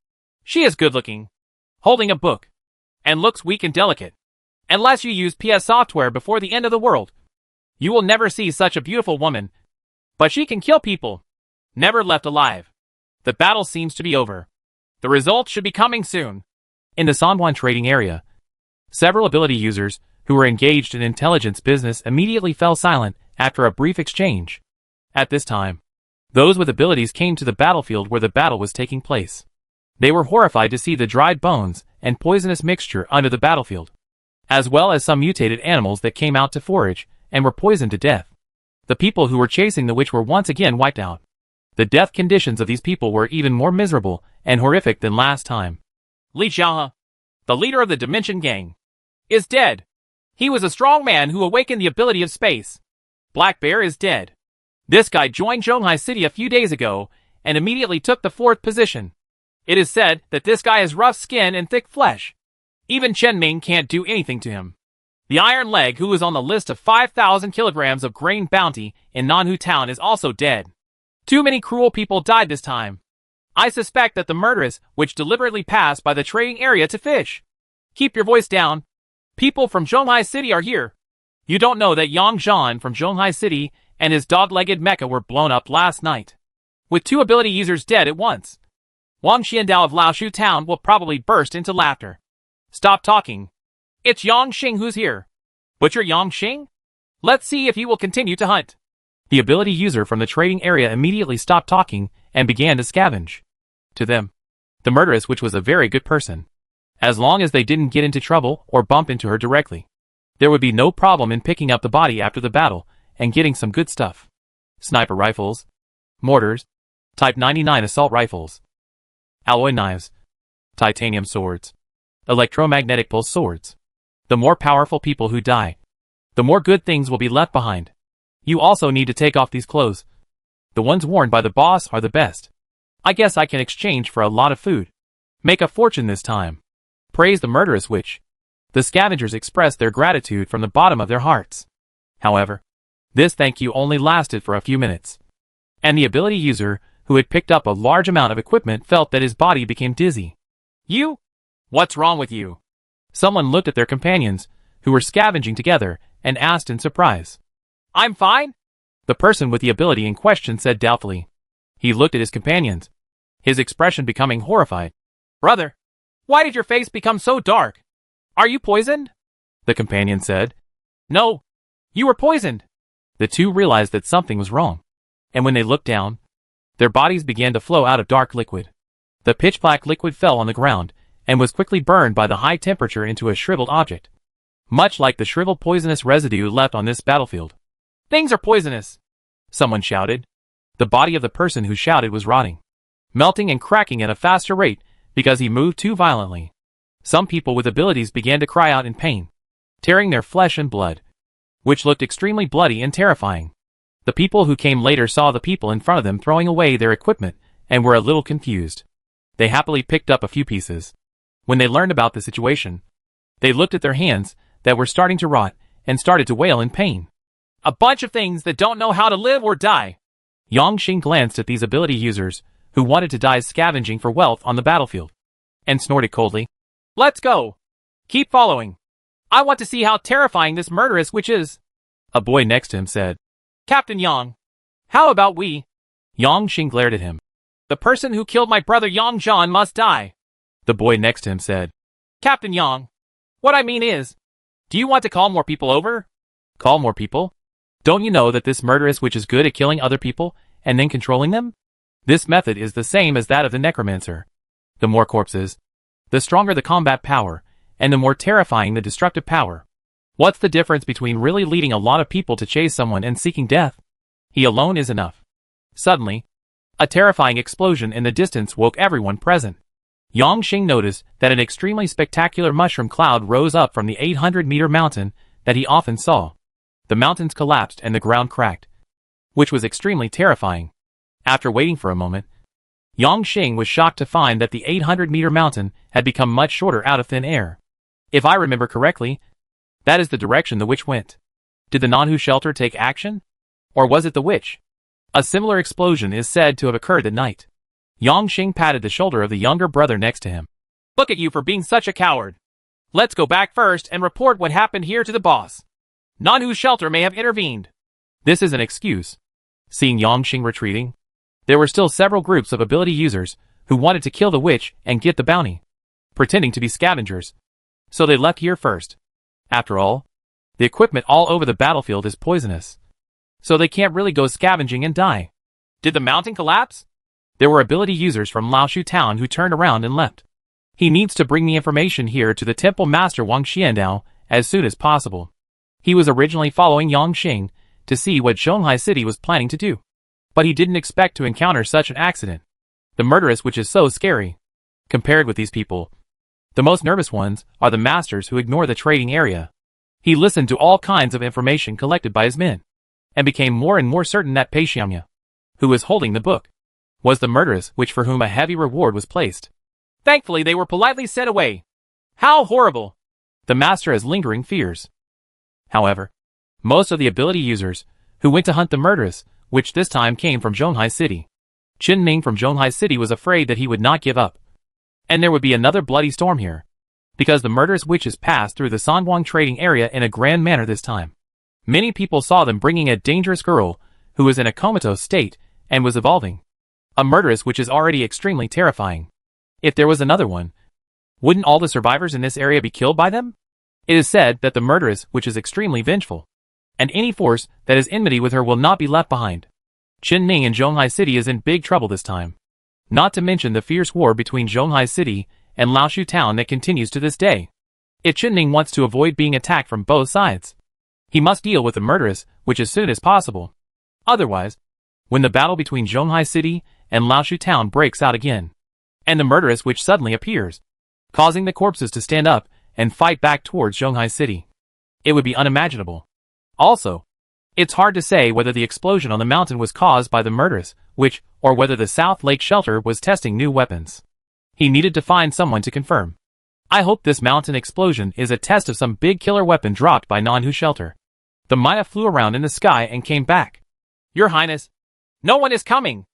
She is good-looking, holding a book, and looks weak and delicate. Unless you use PS software before the end of the world, you will never see such a beautiful woman. But she can kill people. Never left alive. The battle seems to be over. The results should be coming soon. In the Sanwan trading area, several ability users who were engaged in intelligence business immediately fell silent after a brief exchange. At this time, those with abilities came to the battlefield where the battle was taking place. They were horrified to see the dried bones and poisonous mixture under the battlefield, as well as some mutated animals that came out to forage and were poisoned to death. The people who were chasing the witch were once again wiped out. The death conditions of these people were even more miserable and horrific than last time. Li Xiaohe, the leader of the Dimension Gang, is dead. He was a strong man who awakened the ability of space. Black Bear is dead. This guy joined Zhonghai City a few days ago and immediately took the 4th position. It is said that this guy has rough skin and thick flesh. Even Chen Ming can't do anything to him. The Iron Leg, who was on the list of 5,000 kilograms of grain bounty in Nanhu Town, is also dead. Too many cruel people died this time. I suspect that the murderess which deliberately passed by the trading area to fish. Keep your voice down. People from Zhonghai City are here. You don't know that Yang Zhan from Zhonghai City and his dog-legged mecha were blown up last night, with 2 ability users dead at once. Wang Xiandao of Laoshu Town will probably burst into laughter. Stop talking. It's Yang Xing who's here. Butcher Yang Xing? Let's see if he will continue to hunt. The ability user from the trading area immediately stopped talking and began to scavenge. To them, the murderess, which was a very good person, as long as they didn't get into trouble or bump into her directly, there would be no problem in picking up the body after the battle and getting some good stuff. Sniper rifles, mortars, Type 99 assault rifles, alloy knives, titanium swords, electromagnetic pulse swords. The more powerful people who die, the more good things will be left behind. You also need to take off these clothes. The ones worn by the boss are the best. I guess I can exchange for a lot of food. Make a fortune this time. Praise the murderous witch. The scavengers expressed their gratitude from the bottom of their hearts. However, this thank you only lasted for a few minutes. And the ability user, who had picked up a large amount of equipment, felt that his body became dizzy. You? What's wrong with you? Someone looked at their companions, who were scavenging together, and asked in surprise. I'm fine? The person with the ability in question said doubtfully. He looked at his companions, his expression becoming horrified. Brother, why did your face become so dark? Are you poisoned? The companion said. No, you were poisoned. The two realized that something was wrong, and when they looked down, their bodies began to flow out of dark liquid. The pitch-black liquid fell on the ground and was quickly burned by the high temperature into a shriveled object, much like the shriveled poisonous residue left on this battlefield. Things are poisonous, someone shouted. The body of the person who shouted was rotting, melting and cracking at a faster rate because he moved too violently. Some people with abilities began to cry out in pain, tearing their flesh and blood, which looked extremely bloody and terrifying. The people who came later saw the people in front of them throwing away their equipment and were a little confused. They happily picked up a few pieces. When they learned about the situation, they looked at their hands that were starting to rot and started to wail in pain. A bunch of things that don't know how to live or die. Yang Xing glanced at these ability users who wanted to die scavenging for wealth on the battlefield and snorted coldly. Let's go. Keep following. I want to see how terrifying this murderous witch is. A boy next to him said. Captain Yang, how about we? Yang Xing glared at him. The person who killed my brother Yang Zhan must die. The boy next to him said. Captain Yang, what I mean is, do you want to call more people over? Call more people? Don't you know that this murderous witch is good at killing other people and then controlling them? This method is the same as that of the necromancer. The more corpses, the stronger the combat power, and the more terrifying the destructive power. What's the difference between really leading a lot of people to chase someone and seeking death? He alone is enough. Suddenly, a terrifying explosion in the distance woke everyone present. Yang Xing noticed that an extremely spectacular mushroom cloud rose up from the 800-meter mountain that he often saw. The mountains collapsed and the ground cracked, which was extremely terrifying. After waiting for a moment, Yang Xing was shocked to find that the 800-meter mountain had become much shorter out of thin air. If I remember correctly, that is the direction the witch went. Did the Nanhu shelter take action? Or was it the witch? A similar explosion is said to have occurred that night. Yang Xing patted the shoulder of the younger brother next to him. Look at you for being such a coward. Let's go back first and report what happened here to the boss. Nanhu shelter may have intervened. This is an excuse. Seeing Yang Xing retreating, there were still several groups of ability users who wanted to kill the witch and get the bounty, pretending to be scavengers. So they left here first. After all, the equipment all over the battlefield is poisonous, so they can't really go scavenging and die. Did the mountain collapse? There were ability users from Laoshu Town who turned around and left. He needs to bring the information here to the Temple Master Wang Xiandao as soon as possible. He was originally following Yang Xing to see what Zhonghai City was planning to do, but he didn't expect to encounter such an accident. The murderous which is so scary. Compared with these people, the most nervous ones are the masters who ignore the trading area. He listened to all kinds of information collected by his men, and became more and more certain that Pei Xiangya, who was holding the book, was the murderess witch for whom a heavy reward was placed. Thankfully they were politely sent away. How horrible! The master has lingering fears. However, most of the ability users who went to hunt the murderess, which this time came from Zhonghai City. Qin Ming from Zhonghai City was afraid that he would not give up. And there would be another bloody storm here. Because the murderous witches passed through the Sanguang trading area in a grand manner this time. Many people saw them bringing a dangerous girl who was in a comatose state and was evolving. A murderess which is already extremely terrifying. If there was another one, wouldn't all the survivors in this area be killed by them? It is said that the murderess which is extremely vengeful. And any force that is enmity with her will not be left behind. Qin Ming in Zhonghai City is in big trouble this time. Not to mention the fierce war between Zhonghai City and Laoshu Town that continues to this day. If Qin Ming wants to avoid being attacked from both sides, he must deal with the murderess, which as soon as possible. Otherwise, when the battle between Zhonghai City and Laoshu Town breaks out again, and the murderess which suddenly appears, causing the corpses to stand up and fight back towards Zhonghai City, it would be unimaginable. Also, it's hard to say whether the explosion on the mountain was caused by the murderess, which, or whether the South Lake Shelter was testing new weapons. He needed to find someone to confirm. I hope this mountain explosion is a test of some big killer weapon dropped by Nanhu Shelter. The Maya flew around in the sky and came back. Your Highness, no one is coming.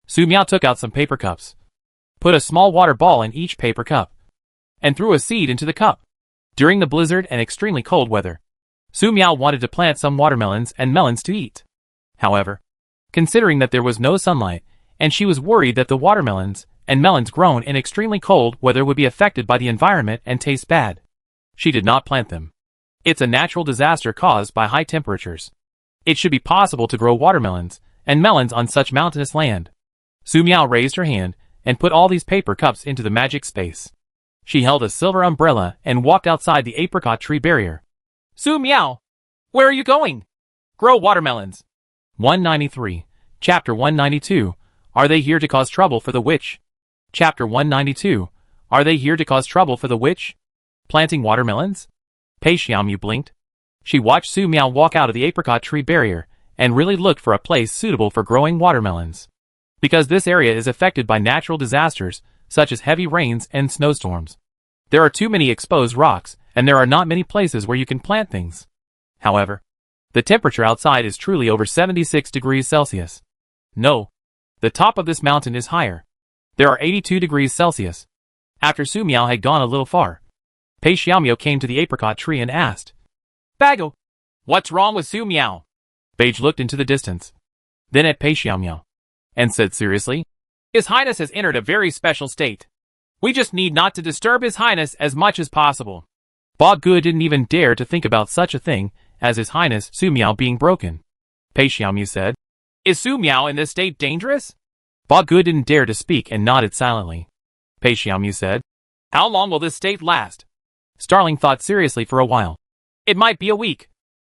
Su Miao took out some paper cups, put a small water ball in each paper cup, and threw a seed into the cup. During the blizzard and extremely cold weather, Su Miao wanted to plant some watermelons and melons to eat. However, considering that there was no sunlight, and she was worried that the watermelons and melons grown in extremely cold weather would be affected by the environment and taste bad, she did not plant them. It's a natural disaster caused by high temperatures. It should be possible to grow watermelons and melons on such mountainous land. Su Miao raised her hand and put all these paper cups into the magic space. She held a silver umbrella and walked outside the apricot tree barrier. Su Miao, where are you going? Grow watermelons. 193. Chapter 192. Are they here to cause trouble for the witch? Chapter 192. Are they here to cause trouble for the witch? Planting watermelons? Pei Xiaomu blinked. She watched Su Miao walk out of the apricot tree barrier and really looked for a place suitable for growing watermelons. Because this area is affected by natural disasters, such as heavy rains and snowstorms. There are too many exposed rocks, and there are not many places where you can plant things. However, the temperature outside is truly over 76 degrees Celsius. No, the top of this mountain is higher. There are 82 degrees Celsius. After Su Miao had gone a little far, Pei Xiaomiao came to the apricot tree and asked, Bago, what's wrong with Su Miao? Beige looked into the distance, then at Pei Xiaomiao, and said seriously, His Highness has entered a very special state. We just need not to disturb His Highness as much as possible. Ba Gu didn't even dare to think about such a thing as His Highness Su Miao being broken. Pei Xiaomiao said, Is Su Miao in this state dangerous? Ba Gu didn't dare to speak and nodded silently. Pei Xiaomiao said, How long will this state last? Starling thought seriously for a while. It might be a week.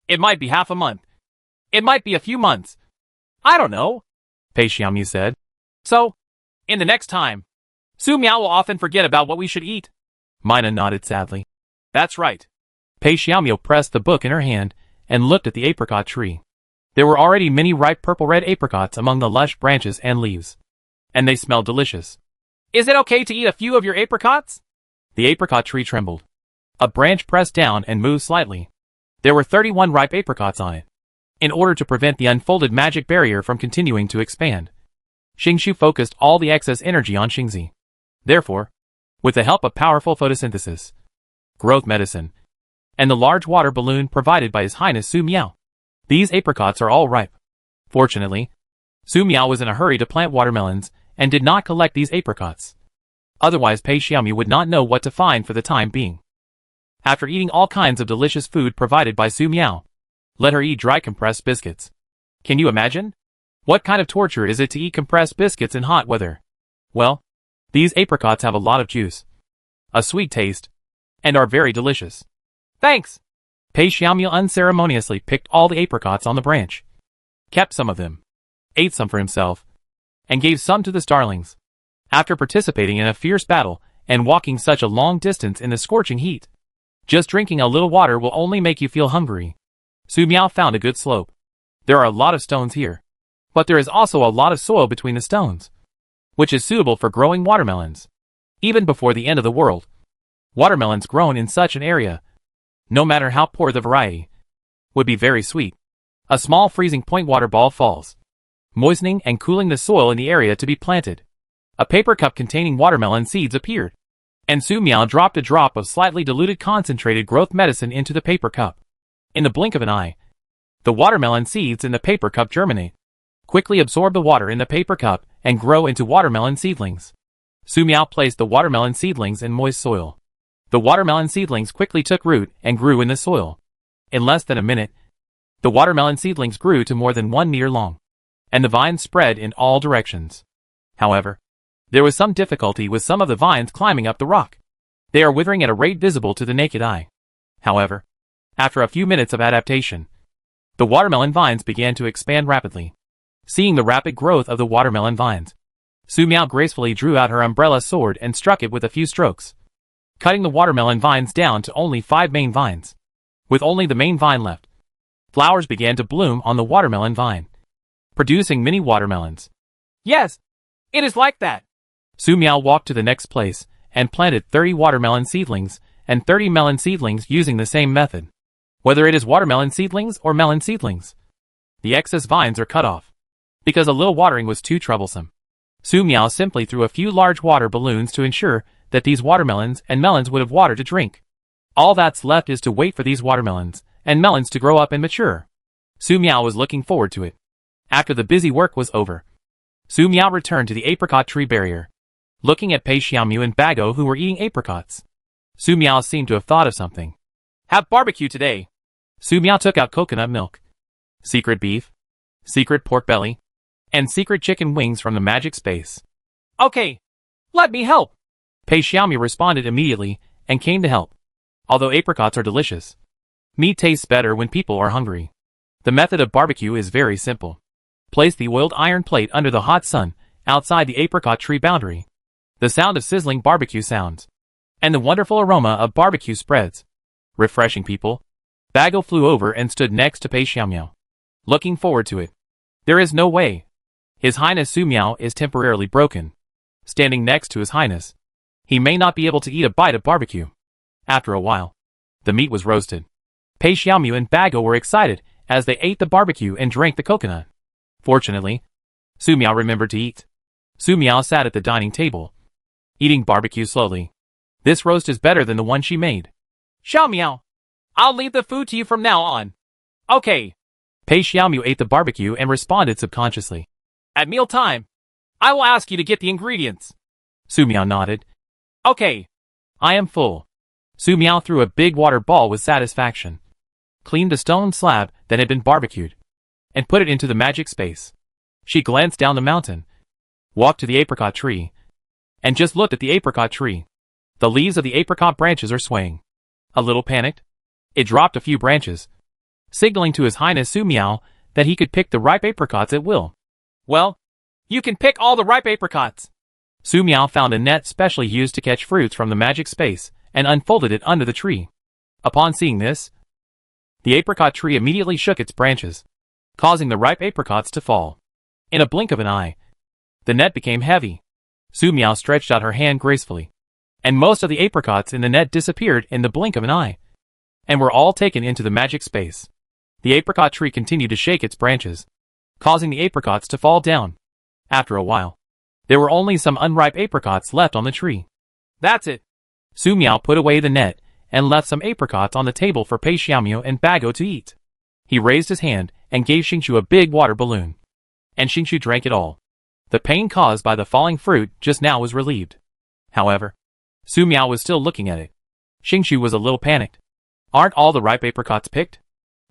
It might be half a month. It might be a few months. I don't know, Pei Xiaomiao said. So, in the next time, Su Miao will often forget about what we should eat. Mina nodded sadly. That's right. Pei Xiaomiao pressed the book in her hand and looked at the apricot tree. There were already many ripe purple-red apricots among the lush branches and leaves, and they smelled delicious. Is it okay to eat a few of your apricots? The apricot tree trembled. A branch pressed down and moved slightly. There were 31 ripe apricots on it. In order to prevent the unfolded magic barrier from continuing to expand, Xingshu focused all the excess energy on Xingzi. Therefore, with the help of powerful photosynthesis, growth medicine, and the large water balloon provided by His Highness Su Miao, these apricots are all ripe. Fortunately, Su Miao was in a hurry to plant watermelons and did not collect these apricots. Otherwise Pei Xiaomiao would not know what to find for the time being. After eating all kinds of delicious food provided by Su Miao, let her eat dry compressed biscuits. Can you imagine? What kind of torture is it to eat compressed biscuits in hot weather? Well, these apricots have a lot of juice, a sweet taste, and are very delicious. Thanks! Pei Xiaomiao unceremoniously picked all the apricots on the branch, kept some of them, ate some for himself, and gave some to the starlings. After participating in a fierce battle and walking such a long distance in the scorching heat, just drinking a little water will only make you feel hungry. Su Miao found a good slope. There are a lot of stones here, but there is also a lot of soil between the stones, which is suitable for growing watermelons. Even before the end of the world, Watermelons grown in such an area, no matter how poor the variety, would be very sweet. A small freezing point water ball falls, moistening and cooling the soil in the area to be planted. A paper cup containing watermelon seeds appeared, and Su Miao dropped a drop of slightly diluted concentrated growth medicine into the paper cup. In the blink of an eye, the watermelon seeds in the paper cup germinate, quickly absorb the water in the paper cup, and grow into watermelon seedlings. Su Miao placed the watermelon seedlings in moist soil. The watermelon seedlings quickly took root and grew in the soil. In less than a minute, the watermelon seedlings grew to more than 1 meter long, and the vines spread in all directions. However, there was some difficulty with some of the vines climbing up the rock. They are withering at a rate visible to the naked eye. However, after a few minutes of adaptation, the watermelon vines began to expand rapidly. Seeing the rapid growth of the watermelon vines, Su Miao gracefully drew out her umbrella sword and struck it with a few strokes, cutting the watermelon vines down to only 5 main vines. With only the main vine left, flowers began to bloom on the watermelon vine, producing many watermelons. Yes, it is like that. Su Miao walked to the next place and planted 30 watermelon seedlings and 30 melon seedlings using the same method. Whether it is watermelon seedlings or melon seedlings, the excess vines are cut off, because a little watering was too troublesome. Su Miao simply threw a few large water balloons to ensure that these watermelons and melons would have water to drink. All that's left is to wait for these watermelons and melons to grow up and mature. Su Miao was looking forward to it. After the busy work was over, Su Miao returned to the apricot tree barrier, looking at Pei Xiaomu and Bago who were eating apricots. Su Miao seemed to have thought of something. Have barbecue today. Su Miao took out coconut milk, secret beef, secret pork belly, and secret chicken wings from the magic space. Okay, let me help. Pei Xiaomu responded immediately and came to help. Although apricots are delicious, meat tastes better when people are hungry. The method of barbecue is very simple. Place the oiled iron plate under the hot sun outside the apricot tree boundary. The sound of sizzling barbecue sounds, and the wonderful aroma of barbecue spreads, refreshing people. Bago flew over and stood next to Pei Xiaomu, looking forward to it. There is no way. His Highness Su Miao is temporarily broken. Standing next to His Highness, he may not be able to eat a bite of barbecue. After a while, the meat was roasted. Pei Xiaomu and Bago were excited as they ate the barbecue and drank the coconut. Fortunately, Su Miao remembered to eat. Su Miao sat at the dining table, eating barbecue slowly. This roast is better than the one she made. Xiao Miao, I'll leave the food to you from now on. Okay. Pei Xiaomu ate the barbecue and responded subconsciously. At mealtime, I will ask you to get the ingredients. Su Miao nodded. Okay. I am full. Su Miao threw a big water ball with satisfaction, cleaned a stone slab that had been barbecued, and put it into the magic space. She glanced down the mountain, walked to the apricot tree, and just looked at the apricot tree. The leaves of the apricot branches are swaying. A little panicked, it dropped a few branches, signaling to His Highness Su Miao that he could pick the ripe apricots at will. Well, you can pick all the ripe apricots. Su Miao found a net specially used to catch fruits from the magic space and unfolded it under the tree. Upon seeing this, the apricot tree immediately shook its branches, causing the ripe apricots to fall. In a blink of an eye, the net became heavy. Su Miao stretched out her hand gracefully, and most of the apricots in the net disappeared in the blink of an eye, and were all taken into the magic space. The apricot tree continued to shake its branches, causing the apricots to fall down. After a while, there were only some unripe apricots left on the tree. That's it. Su Miao put away the net and left some apricots on the table for Pei Xiaomu and Bago to eat. He raised his hand and gave Xingshu a big water balloon, and Xingshu drank it all. The pain caused by the falling fruit just now was relieved. However, Su Miao was still looking at it. Xingshu was a little panicked. Aren't all the ripe apricots picked?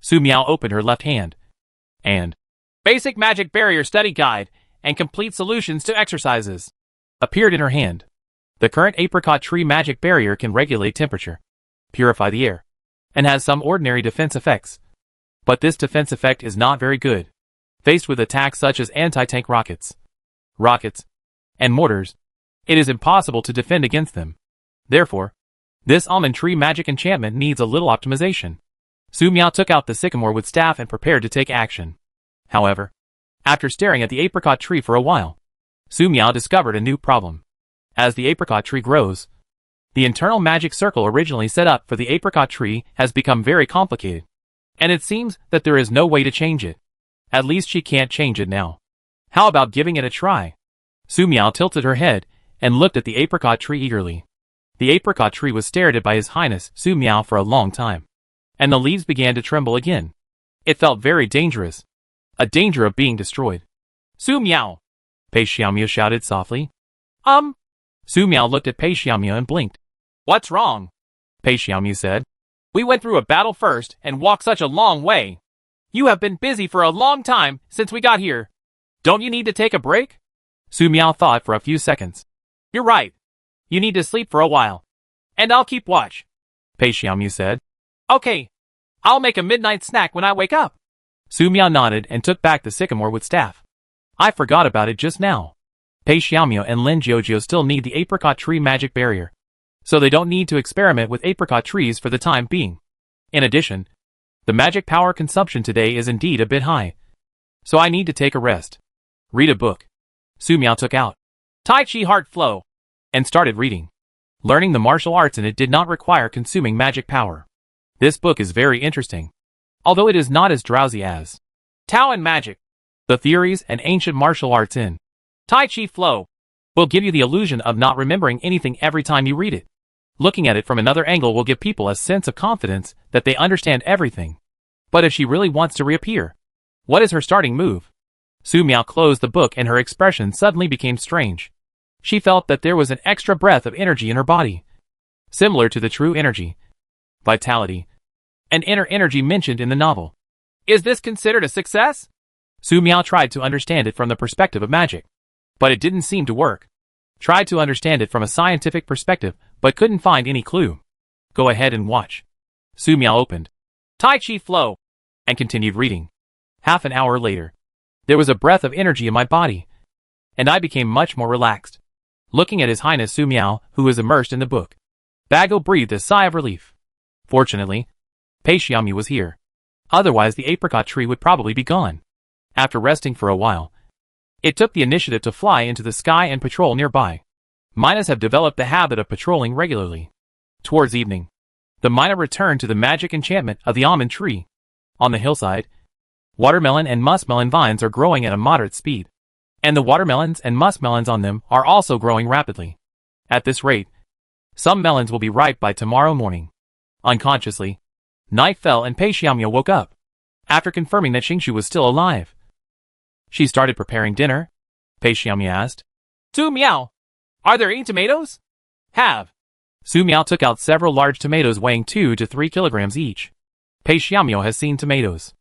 Su Miao opened her left hand, and Basic Magic Barrier Study Guide and Complete Solutions to Exercises appeared in her hand. The current apricot tree magic barrier can regulate temperature, purify the air, and has some ordinary defense effects. But this defense effect is not very good. Faced with attacks such as anti-tank rockets, and mortars, it is impossible to defend against them. Therefore, this almond tree magic enchantment needs a little optimization. Su Miao took out the sycamore wood staff and prepared to take action. However, after staring at the apricot tree for a while, Su Miao discovered a new problem. As the apricot tree grows, The internal magic circle originally set up for the apricot tree has become very complicated. And it seems that there is no way to change it. At least she can't change it now. How about giving it a try? Su Miao tilted her head and looked at the apricot tree eagerly. The apricot tree was stared at by His Highness Su Miao for a long time. And the leaves began to tremble again. It felt very dangerous. A danger of being destroyed. Su Miao! Pei Xiaomiao shouted softly. Su Miao looked at Pei Xiaomiao and blinked. What's wrong? Pei Xiaomiao said. We went through a battle first and walked such a long way. You have been busy for a long time since we got here. Don't you need to take a break? Su Miao thought for a few seconds. You're right. You need to sleep for a while. And I'll keep watch. Pei Xiaomiao said. Okay. I'll make a midnight snack when I wake up. Su Miao nodded and took back the sycamore with staff. I forgot about it just now. Pei Xiaomiao and Lin Jiujiu still need the apricot tree magic barrier. So they don't need to experiment with apricot trees for the time being. In addition, the magic power consumption today is indeed a bit high. So I need to take a rest. Read a book. Su Miao took out Tai Chi Heart Flow and started reading. Learning the martial arts in it did not require consuming magic power. This book is very interesting, although it is not as drowsy as Tao and Magic. The theories and ancient martial arts in Tai Chi Flow will give you the illusion of not remembering anything every time you read it. Looking at it from another angle will give people a sense of confidence that they understand everything. But if she really wants to reappear, what is her starting move? Su Miao closed the book and her expression suddenly became strange. She felt that there was an extra breath of energy in her body, similar to the true energy, vitality, and inner energy mentioned in the novel. Is this considered a success? Su Miao tried to understand it from the perspective of magic, but it didn't seem to work. Tried to understand it from a scientific perspective, but couldn't find any clue. Go ahead and watch. Su Miao opened Tai Chi Flow and continued reading. Half an hour later, there was a breath of energy in my body, and I became much more relaxed. Looking at His Highness Su Miao, who was immersed in the book, Bago breathed a sigh of relief. Fortunately, Pei Xiaomiao was here. Otherwise the apricot tree would probably be gone. After resting for a while, it took the initiative to fly into the sky and patrol nearby. Miners have developed the habit of patrolling regularly. Towards evening, the miner returned to the magic enchantment of the almond tree. On the hillside, watermelon and muskmelon vines are growing at a moderate speed, and the watermelons and muskmelons on them are also growing rapidly. At this rate, some melons will be ripe by tomorrow morning. Unconsciously, night fell and Pei Xiaomiao woke up. After confirming that Xingshu was still alive, she started preparing dinner. Pei Xiaomiao asked, Su Miao, are there any tomatoes? Have. Su Miao took out several large tomatoes weighing 2 to 3 kilograms each. Pei Xiaomiao has seen tomatoes.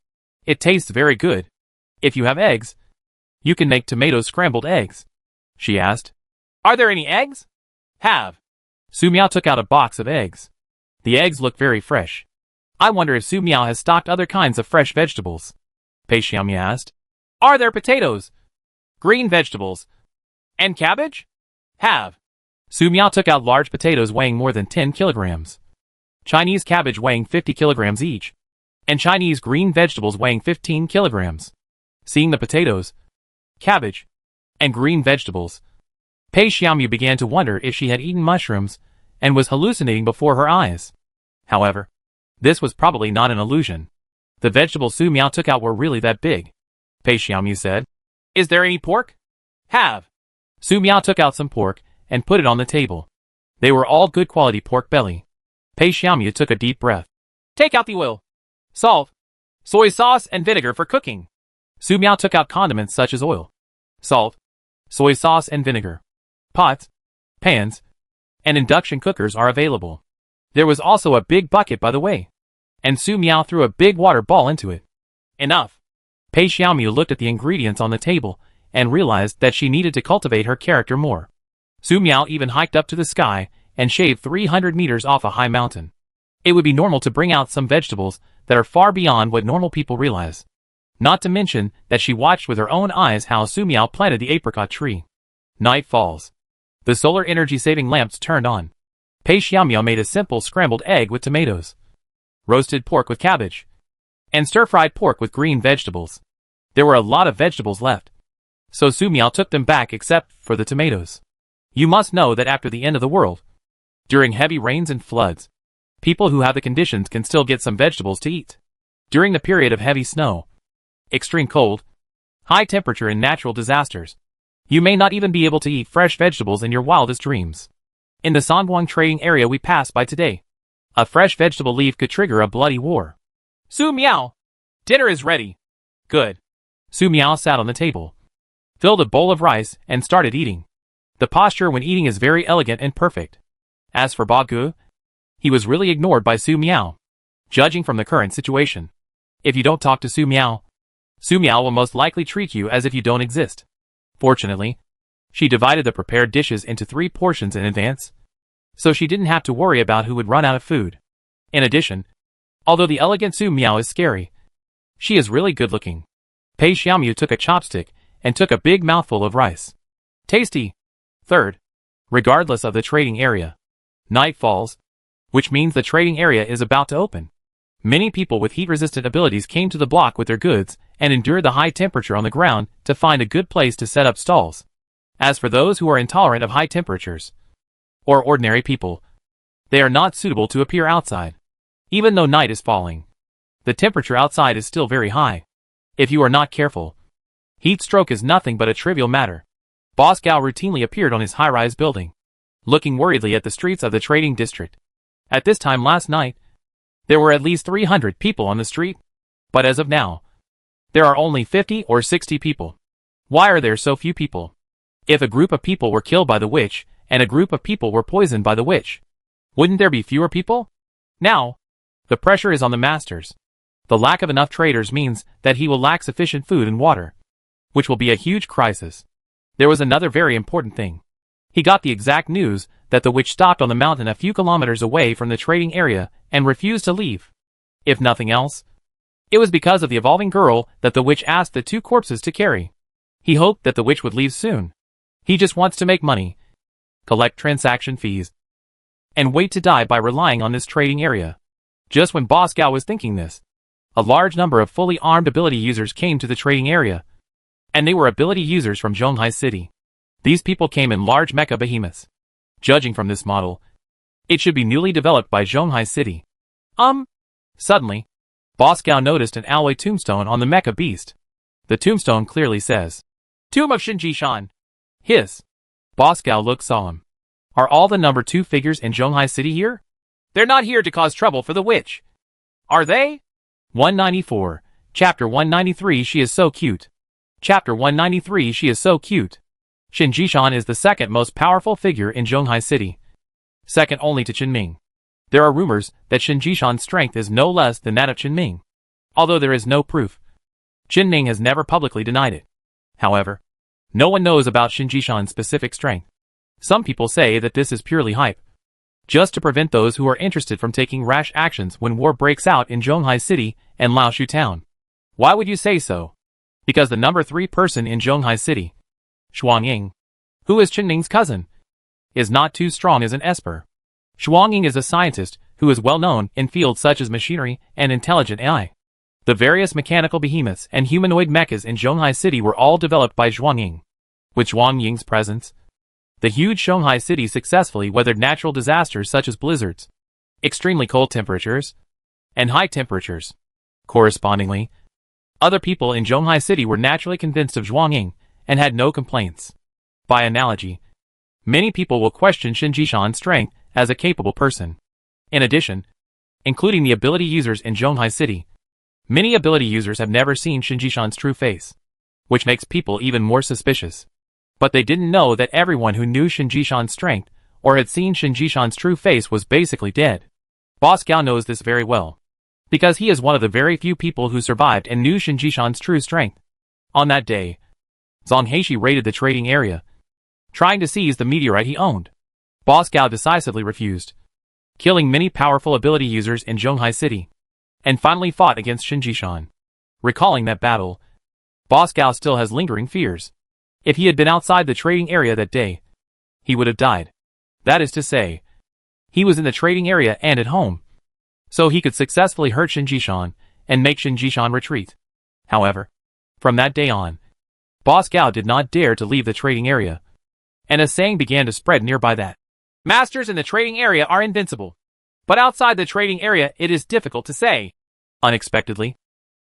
It tastes very good. If you have eggs, you can make tomato scrambled eggs. She asked, Are there any eggs? Have. Su Miao took out a box of eggs. The eggs look very fresh. I wonder if Su Miao has stocked other kinds of fresh vegetables. Pei Xiaomiao asked, Are there potatoes, green vegetables, and cabbage? Have. Su Miao took out large potatoes weighing more than 10 kilograms, Chinese cabbage weighing 50 kilograms each, and Chinese green vegetables weighing 15 kilograms. Seeing the potatoes, cabbage, and green vegetables, Pei Xiaomiao began to wonder if she had eaten mushrooms and was hallucinating before her eyes. However, this was probably not an illusion. The vegetables Su Miao took out were really that big. Pei Xiaomiao said, Is there any pork? Have. Su Miao took out some pork and put it on the table. They were all good quality pork belly. Pei Xiaomiao took a deep breath. Take out the oil, salt, soy sauce and vinegar for cooking. Su Miao took out condiments such as oil, salt, soy sauce and vinegar. Pots, pans, and induction cookers are available. There was also a big bucket by the way, and Su Miao threw a big water ball into it. Enough. Pei Xiaomiao looked at the ingredients on the table and realized that she needed to cultivate her character more. Su Miao even hiked up to the sky and shaved 300 meters off a high mountain. It would be normal to bring out some vegetables that are far beyond what normal people realize. Not to mention that she watched with her own eyes how Su Miao planted the apricot tree. Night falls. The solar energy saving lamps turned on. Pei Xiaomiao made a simple scrambled egg with tomatoes, roasted pork with cabbage, and stir-fried pork with green vegetables. There were a lot of vegetables left, so Su Miao took them back except for the tomatoes. You must know that after the end of the world, During heavy rains and floods, people who have the conditions can still get some vegetables to eat. During the period of heavy snow, extreme cold, high temperature and natural disasters, you may not even be able to eat fresh vegetables in your wildest dreams. In the Sangwang trading area we passed by today, a fresh vegetable leaf could trigger a bloody war. Su Miao! Dinner is ready. Good. Su Miao sat on the table, filled a bowl of rice, and started eating. The posture when eating is very elegant and perfect. As for Ba Gu, he was really ignored by Su Miao. Judging from the current situation, if you don't talk to Su Miao will most likely treat you as if you don't exist. Fortunately, she divided the prepared dishes into 3 portions in advance, so she didn't have to worry about who would run out of food. In addition, although the elegant Su Miao is scary, she is really good looking. Pei Xiaomu took a chopstick and took a big mouthful of rice. Tasty. Third, regardless of the trading area, night falls, which means the trading area is about to open. Many people with heat-resistant abilities came to the block with their goods and endured the high temperature on the ground to find a good place to set up stalls. As for those who are intolerant of high temperatures, or ordinary people, they are not suitable to appear outside. Even though night is falling, the temperature outside is still very high. If you are not careful, heat stroke is nothing but a trivial matter. Boss Gao routinely appeared on his high-rise building, looking worriedly at the streets of the trading district. At this time last night, there were at least 300 people on the street, but as of now, there are only 50 or 60 people. Why are there so few people? If a group of people were killed by the witch, and a group of people were poisoned by the witch, wouldn't there be fewer people? Now, the pressure is on the masters. The lack of enough traders means that he will lack sufficient food and water, which will be a huge crisis. There was another very important thing. He got the exact news that the witch stopped on the mountain a few kilometers away from the trading area and refused to leave. If nothing else, it was because of the evolving girl that the witch asked the 2 corpses to carry. He hoped that the witch would leave soon. He just wants to make money, collect transaction fees, and wait to die by relying on this trading area. Just when Boss Gao was thinking this, a large number of fully armed ability users came to the trading area, and they were ability users from Zhonghai City. These people came in large mecha behemoths. Judging from this model, it should be newly developed by Zhonghai City. Suddenly, Boss Gao noticed an alloy tombstone on the mecha beast. The tombstone clearly says, Tomb of Shinji-shan. Hiss. Boss Gao looked solemn. Are all the number 2 figures in Zhonghai City here? They're not here to cause trouble for the witch. Are they? 194. Chapter 193 She is so cute. Chapter 193 She is so cute. Shinji-shan is the second most powerful figure in Zhonghai City, second only to Qinming. There are rumors that Shinji-shan's strength is no less than that of Qinming, although there is no proof. Qinming has never publicly denied it. However, no one knows about Shinji-shan's specific strength. Some people say that this is purely hype, just to prevent those who are interested from taking rash actions when war breaks out in Zhonghai City and Laoshu Town. Why would you say so? Because the number 3 person in Zhonghai City, Xuangying, who is Qinming's cousin, is not too strong as an esper. Xuangying is a scientist who is well known in fields such as machinery and intelligent AI. The various mechanical behemoths and humanoid mechas in Zhonghai City were all developed by Xuangying. With Xuangying's presence, the huge Zhonghai City successfully weathered natural disasters such as blizzards, extremely cold temperatures, and high temperatures. Correspondingly, other people in Zhonghai City were naturally convinced of Xuangying and had no complaints. By analogy, many people will question Shinji-shan's strength as a capable person. In addition, including the ability users in Zhonghai City, many ability users have never seen Shinji-shan's true face, which makes people even more suspicious. But they didn't know that everyone who knew Shinji-shan's strength or had seen Shinji-shan's true face was basically dead. Boss Gao knows this very well, because he is one of the very few people who survived and knew Shinji-shan's true strength. On that day, Zhang Heishi raided the trading area, trying to seize the meteorite he owned. Boss Gao decisively refused, killing many powerful ability users in Zhonghai City, and finally fought against Shinji-shan. Recalling that battle, Boss Gao still has lingering fears. If he had been outside the trading area that day, he would have died. That is to say, he was in the trading area and at home, so he could successfully hurt Shinji-shan and make Shinji-shan retreat. However, from that day on, Boss Gao did not dare to leave the trading area, and a saying began to spread nearby that Masters in the trading area are invincible. But outside the trading area it is difficult to say. Unexpectedly,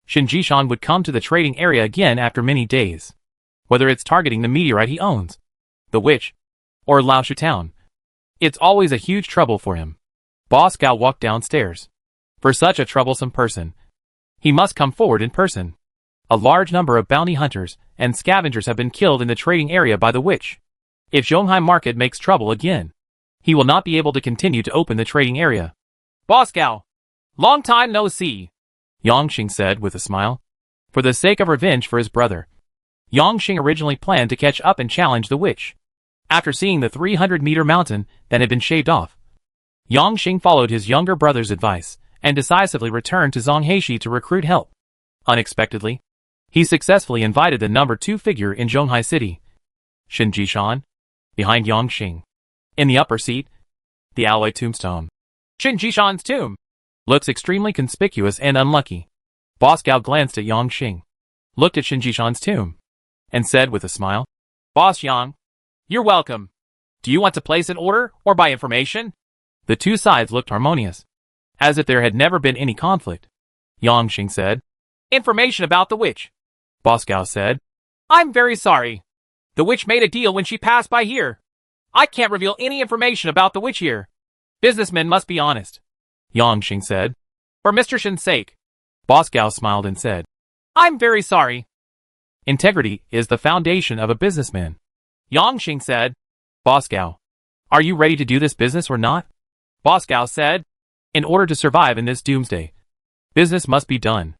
Shin Jishan would come to the trading area again after many days. Whether it's targeting the meteorite he owns, the witch, or Laoshu town, it's always a huge trouble for him. Boss Gao walked downstairs. For such a troublesome person, he must come forward in person. A large number of bounty hunters and scavengers have been killed in the trading area by the witch. If Zhonghai Market makes trouble again, he will not be able to continue to open the trading area. Boss Gao, long time no see, Yongxing said with a smile. For the sake of revenge for his brother, Yongxing originally planned to catch up and challenge the witch. After seeing the 300-meter mountain that had been shaved off, Yongxing followed his younger brother's advice and decisively returned to Zonghaishi to recruit help. Unexpectedly, he successfully invited the number 2 figure in Zhonghai City, Shin Jishan, behind Yongxing. In the upper seat, the alloy tombstone. Shin Jishan's tomb looks extremely conspicuous and unlucky. Boss Gao glanced at Yongxing, looked at Shin Jishan's tomb, and said with a smile, Boss Yang, you're welcome. Do you want to place an order or buy information? The two sides looked harmonious, as if there had never been any conflict. Yongxing said, Information about the witch. Boss Gao said, I'm very sorry. The witch made a deal when she passed by here. I can't reveal any information about the witch here. Businessmen must be honest. Yongxing said, For Mr. Shin's sake. Boss Gao smiled and said, I'm very sorry. Integrity is the foundation of a businessman. Yongxing said, Boss Gao, are you ready to do this business or not? Boss Gao said, In order to survive in this doomsday, business must be done.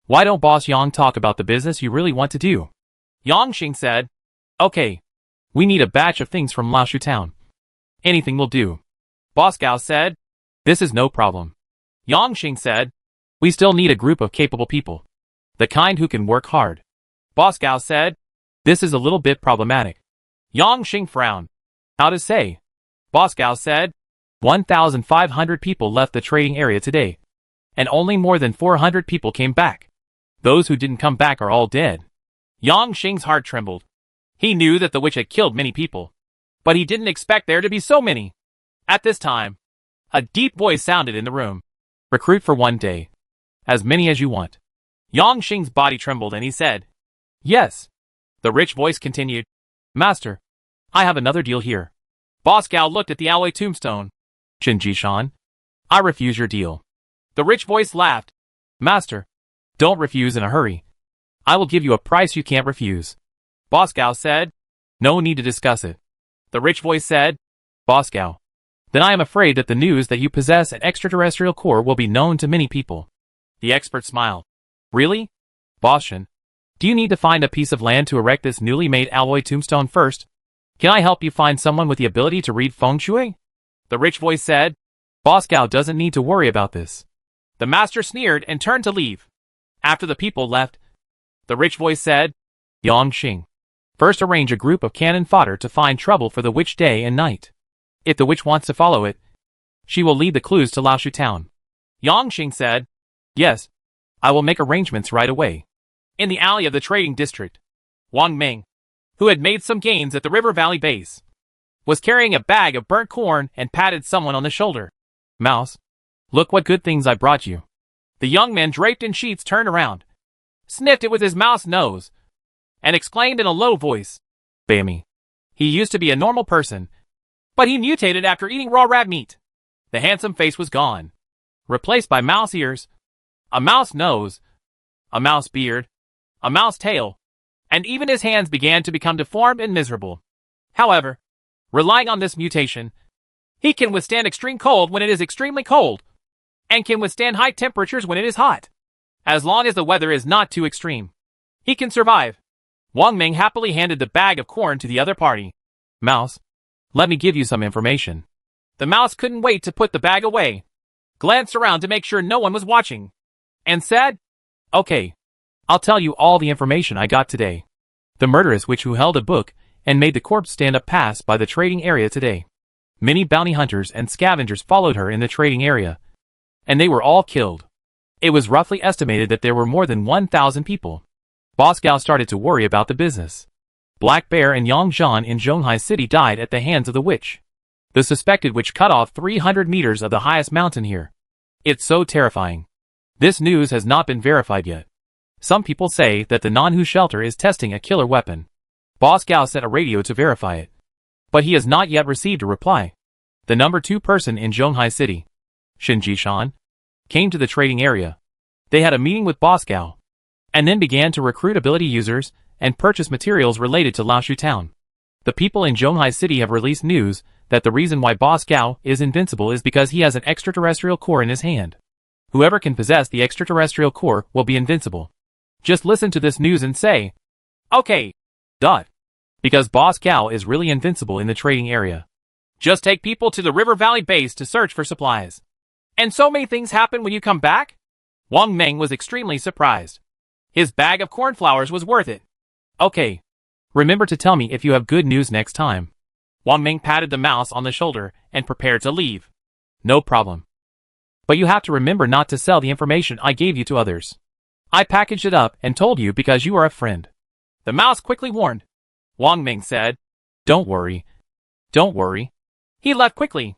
Why don't Boss Yang talk about the business you really want to do? Yongxing said, Okay, we need a batch of things from Laoshu town. Anything will do. Boss Gao said, This is no problem. Yongxing said, We still need a group of capable people. The kind who can work hard. Boss Gao said, This is a little bit problematic. Yongxing frowned. How to say? Boss Gao said, 1,500 people left the trading area today, and only more than 400 people came back. Those who didn't come back are all dead. Yongxing's heart trembled. He knew that the witch had killed many people, but he didn't expect there to be so many. At this time, a deep voice sounded in the room. Recruit for 1 day. As many as you want. Yongxing's body trembled and he said, Yes. The rich voice continued, Master, I have another deal here. Boss Gao looked at the alloy tombstone. Shin Jishan, I refuse your deal. The rich voice laughed. Master, don't refuse in a hurry. I will give you a price you can't refuse. Boss Gao said, No need to discuss it. The rich voice said, Boss Gao, then I am afraid that the news that you possess an extraterrestrial core will be known to many people. The expert smiled. Really? Boss Shin, do you need to find a piece of land to erect this newly made alloy tombstone first? Can I help you find someone with the ability to read feng shui? The rich voice said, Boss Gao doesn't need to worry about this. The master sneered and turned to leave. After the people left, the rich voice said, Yongxing, first arrange a group of cannon fodder to find trouble for the witch day and night. If the witch wants to follow it, she will lead the clues to Laoshu town. Yongxing said, Yes, I will make arrangements right away. In the alley of the trading district, Wang Ming, who had made some gains at the river valley base, was carrying a bag of burnt corn and patted someone on the shoulder. Mouse, look what good things I brought you. The young man draped in sheets turned around, sniffed it with his mouse nose, and exclaimed in a low voice, Bammy. He used to be a normal person, but he mutated after eating raw rat meat. The handsome face was gone, replaced by mouse ears, a mouse nose, a mouse beard, a mouse tail, and even his hands began to become deformed and miserable. However, relying on this mutation, he can withstand extreme cold when it is extremely cold, and can withstand high temperatures when it is hot. As long as the weather is not too extreme, he can survive. Wang Ming happily handed the bag of corn to the other party. Mouse, let me give you some information. The mouse couldn't wait to put the bag away, glanced around to make sure no one was watching, and said, Okay, I'll tell you all the information I got today. The murderous witch who held a book and made the corpse stand up passed by the trading area today. Many bounty hunters and scavengers followed her in the trading area, and they were all killed. It was roughly estimated that there were more than 1,000 people. Boss Gao started to worry about the business. Black Bear and Yang Zhan in Zhonghai City died at the hands of the witch. The The suspected witch cut off 300 meters of the highest mountain here. It's so terrifying. This news has not been verified yet. Some people say that the Nanhu shelter is testing a killer weapon. Boss Gao sent a radio to verify it. But he has not yet received a reply. The number 2 person in Zhonghai City, Shin Jishan, came to the trading area. They had a meeting with Boss Gao, and then began to recruit ability users and purchase materials related to Laoshu Town. The people in Zhonghai City have released news that the reason why Boss Gao is invincible is because he has an extraterrestrial core in his hand. Whoever can possess the extraterrestrial core will be invincible. Just listen to this news and say, okay, because Boss Gao is really invincible in the trading area. Just take people to the River Valley base to search for supplies. And so many things happen when you come back? Wang Meng was extremely surprised. His bag of cornflowers was worth it. Okay. Remember to tell me if you have good news next time. Wang Meng patted the mouse on the shoulder and prepared to leave. No problem. But you have to remember not to sell the information I gave you to others. I packaged it up and told you because you are a friend. The mouse quickly warned. Wang Meng said, Don't worry. Don't worry. He left quickly.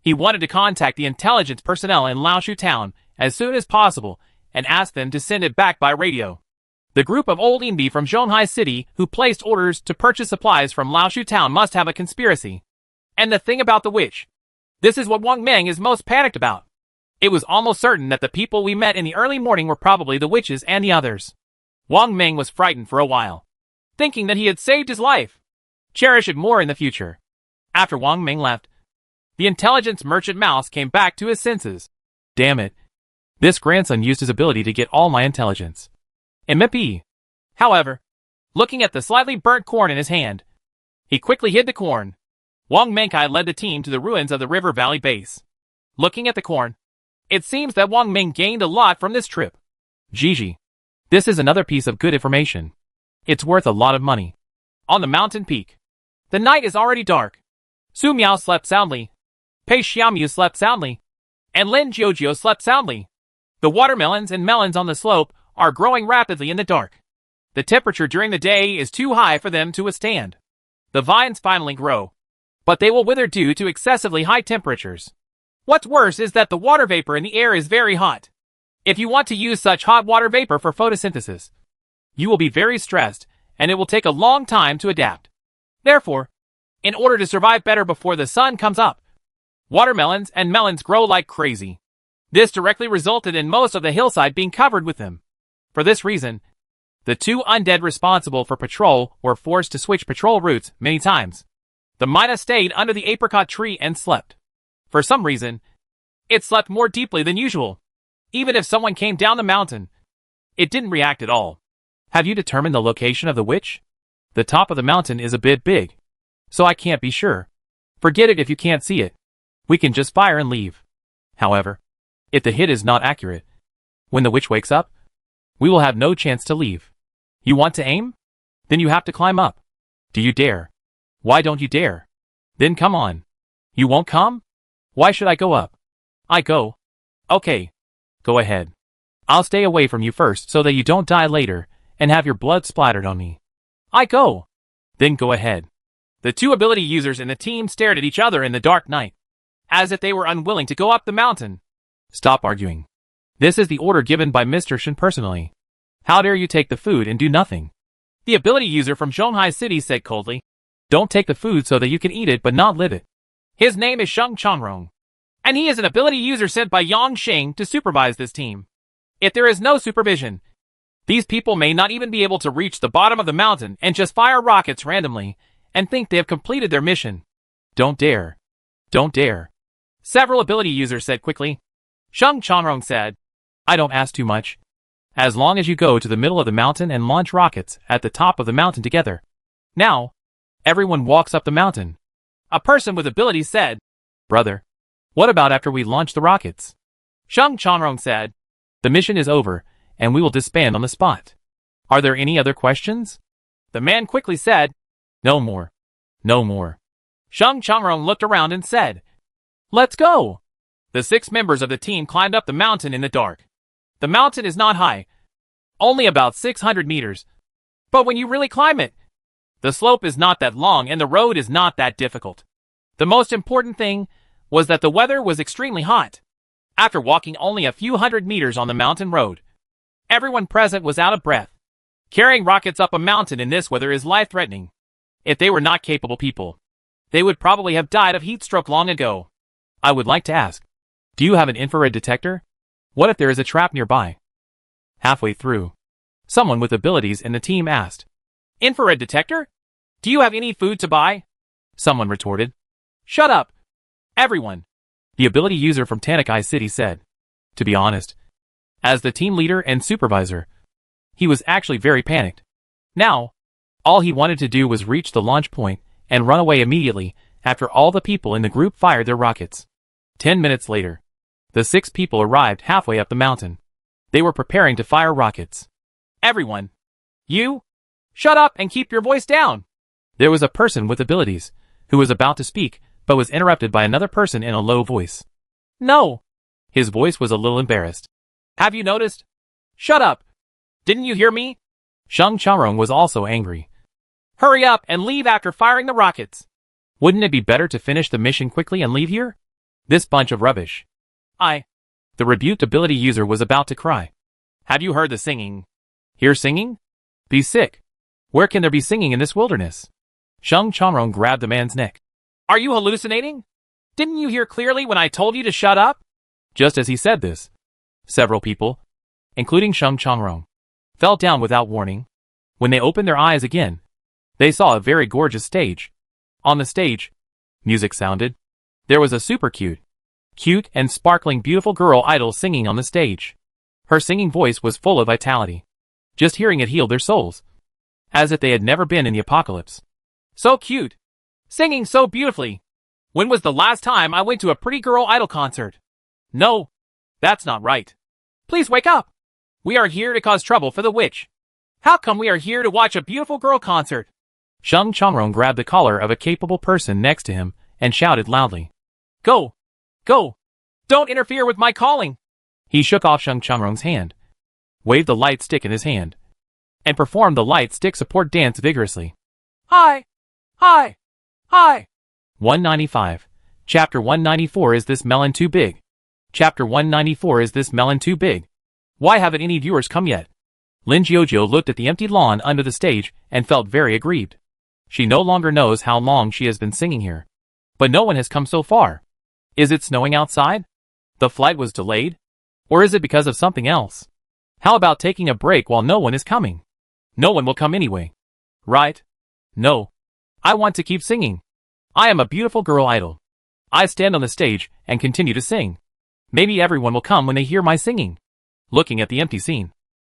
He wanted to contact the intelligence personnel in Laoshu Town as soon as possible and ask them to send it back by radio. The group of old Inbi from Zhonghai City who placed orders to purchase supplies from Laoshu Town must have a conspiracy. And the thing about the witch. This is what Wang Meng is most panicked about. It was almost certain that the people we met in the early morning were probably the witches and the others. Wang Meng was frightened for a while, thinking that he had saved his life. Cherish it more in the future. After Wang Meng left, the intelligence merchant mouse came back to his senses. Damn it. This grandson used his ability to get all my intelligence. MP. However, looking at the slightly burnt corn in his hand, he quickly hid the corn. Wang Mengkai led the team to the ruins of the River Valley base. Looking at the corn, it seems that Wang Meng gained a lot from this trip. Gigi. This is another piece of good information. It's worth a lot of money. On the mountain peak, the night is already dark. Su Miao slept soundly. Pei Xiaomu slept soundly. And Lin Jiujio slept soundly. The watermelons and melons on the slope are growing rapidly in the dark. The temperature during the day is too high for them to withstand. The vines finally grow, but they will wither due to excessively high temperatures. What's worse is that the water vapor in the air is very hot. If you want to use such hot water vapor for photosynthesis, you will be very stressed, and it will take a long time to adapt. Therefore, in order to survive better before the sun comes up, watermelons and melons grow like crazy. This directly resulted in most of the hillside being covered with them. For this reason, the 2 undead responsible for patrol were forced to switch patrol routes many times. The Mina stayed under the apricot tree and slept. For some reason, it slept more deeply than usual. Even if someone came down the mountain, it didn't react at all. Have you determined the location of the witch? The top of the mountain is a bit big, so I can't be sure. Forget it if you can't see it. We can just fire and leave. However, if the hit is not accurate, when the witch wakes up, we will have no chance to leave. You want to aim? Then you have to climb up. Do you dare? Why don't you dare? Then come on. You won't come? Why should I go up? I go. Okay. Go ahead. I'll stay away from you first so that you don't die later and have your blood splattered on me. I go. Then go ahead. The 2 ability users in the team stared at each other in the dark night, as if they were unwilling to go up the mountain. Stop arguing. This is the order given by Mr. Shin personally. How dare you take the food and do nothing? The ability user from Zhonghai City said coldly. Don't take the food so that you can eat it but not live it. His name is Sheng Changrong, and he is an ability user sent by Yang Xing to supervise this team. If there is no supervision, these people may not even be able to reach the bottom of the mountain and just fire rockets randomly and think they have completed their mission. Don't dare. Don't dare. Several ability users said quickly. Sheng Changrong said, I don't ask too much. As long as you go to the middle of the mountain and launch rockets at the top of the mountain together. Now, everyone walks up the mountain. A person with abilities said, Brother, what about after we launch the rockets? Sheng Changrong said, The mission is over, and we will disband on the spot. Are there any other questions? The man quickly said, No more. No more. Sheng Changrong looked around and said, Let's go. The 6 members of the team climbed up the mountain in the dark. The mountain is not high, only about 600 meters. But when you really climb it, the slope is not that long and the road is not that difficult. The most important thing was that the weather was extremely hot. After walking only a few hundred meters on the mountain road, everyone present was out of breath. Carrying rockets up a mountain in this weather is life-threatening. If they were not capable people, they would probably have died of heat stroke long ago. I would like to ask, do you have an infrared detector? What if there is a trap nearby? Halfway through, someone with abilities in the team asked, Infrared detector? Do you have any food to buy? Someone retorted, Shut up, everyone. The ability user from Tanakai City said. To be honest, as the team leader and supervisor, he was actually very panicked. Now, all he wanted to do was reach the launch point and run away immediately after all the people in the group fired their rockets. 10 minutes later, the 6 people arrived halfway up the mountain. They were preparing to fire rockets. Everyone, you, shut up and keep your voice down. There was a person with abilities who was about to speak but was interrupted by another person in a low voice. No. His voice was a little embarrassed. Have you noticed? Shut up. Didn't you hear me? Sheng Changrong was also angry. Hurry up and leave after firing the rockets. Wouldn't it be better to finish the mission quickly and leave here? This bunch of rubbish. The rebuked ability user was about to cry. Have you heard the singing? Hear singing? Be sick. Where can there be singing in this wilderness? Sheng Changrong grabbed the man's neck. Are you hallucinating? Didn't you hear clearly when I told you to shut up? Just as he said this, several people, including Sheng Changrong, fell down without warning. When they opened their eyes again, they saw a very gorgeous stage. On the stage, music sounded. There was a super cute and sparkling beautiful girl idol singing on the stage. Her singing voice was full of vitality. Just hearing it healed their souls, as if they had never been in the apocalypse. So cute, singing so beautifully. When was the last time I went to a pretty girl idol concert? No, that's not right. Please wake up. We are here to cause trouble for the witch. How come we are here to watch a beautiful girl concert? Sheng Changrong grabbed the collar of a capable person next to him and shouted loudly. Go! Go! Don't interfere with my calling! He shook off Sheng Changrong's hand, waved the light stick in his hand, and performed the light stick support dance vigorously. Hi! Hi! Hi! 195. Chapter 194. Is this melon too big? Chapter 194. Is this melon too big? Why haven't any viewers come yet? Lin Jiujiu looked at the empty lawn under the stage and felt very aggrieved. She no longer knows how long she has been singing here. But no one has come so far. Is it snowing outside? The flight was delayed? Or is it because of something else? How about taking a break while no one is coming? No one will come anyway. Right? No. I want to keep singing. I am a beautiful girl idol. I stand on the stage and continue to sing. Maybe everyone will come when they hear my singing. Looking at the empty scene,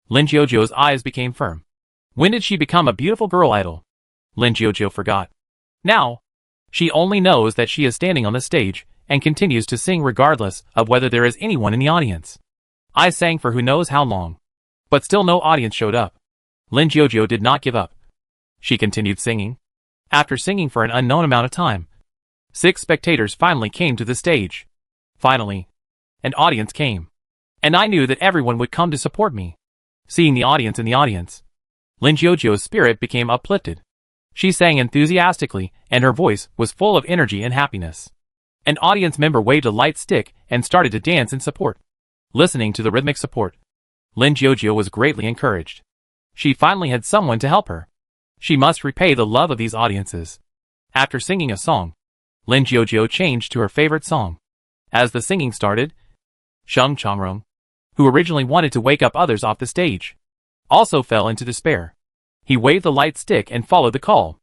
Lin Jiujiu's eyes became firm. When did she become a beautiful girl idol? Lin Jiujiu forgot. Now, she only knows that she is standing on the stage and continues to sing regardless of whether there is anyone in the audience. I sang for who knows how long, but still no audience showed up. Lin Jiujiu did not give up. She continued singing. After singing for an unknown amount of time, 6 spectators finally came to the stage. Finally, an audience came. And I knew that everyone would come to support me. Seeing the audience in the audience, Lin Jiujiu's spirit became uplifted. She sang enthusiastically, and her voice was full of energy and happiness. An audience member waved a light stick and started to dance in support. Listening to the rhythmic support, Lin Jiujiu was greatly encouraged. She finally had someone to help her. She must repay the love of these audiences. After singing a song, Lin Jiujiu changed to her favorite song. As the singing started, Sheng Changrong, who originally wanted to wake up others off the stage, also fell into despair. He waved the light stick and followed the call.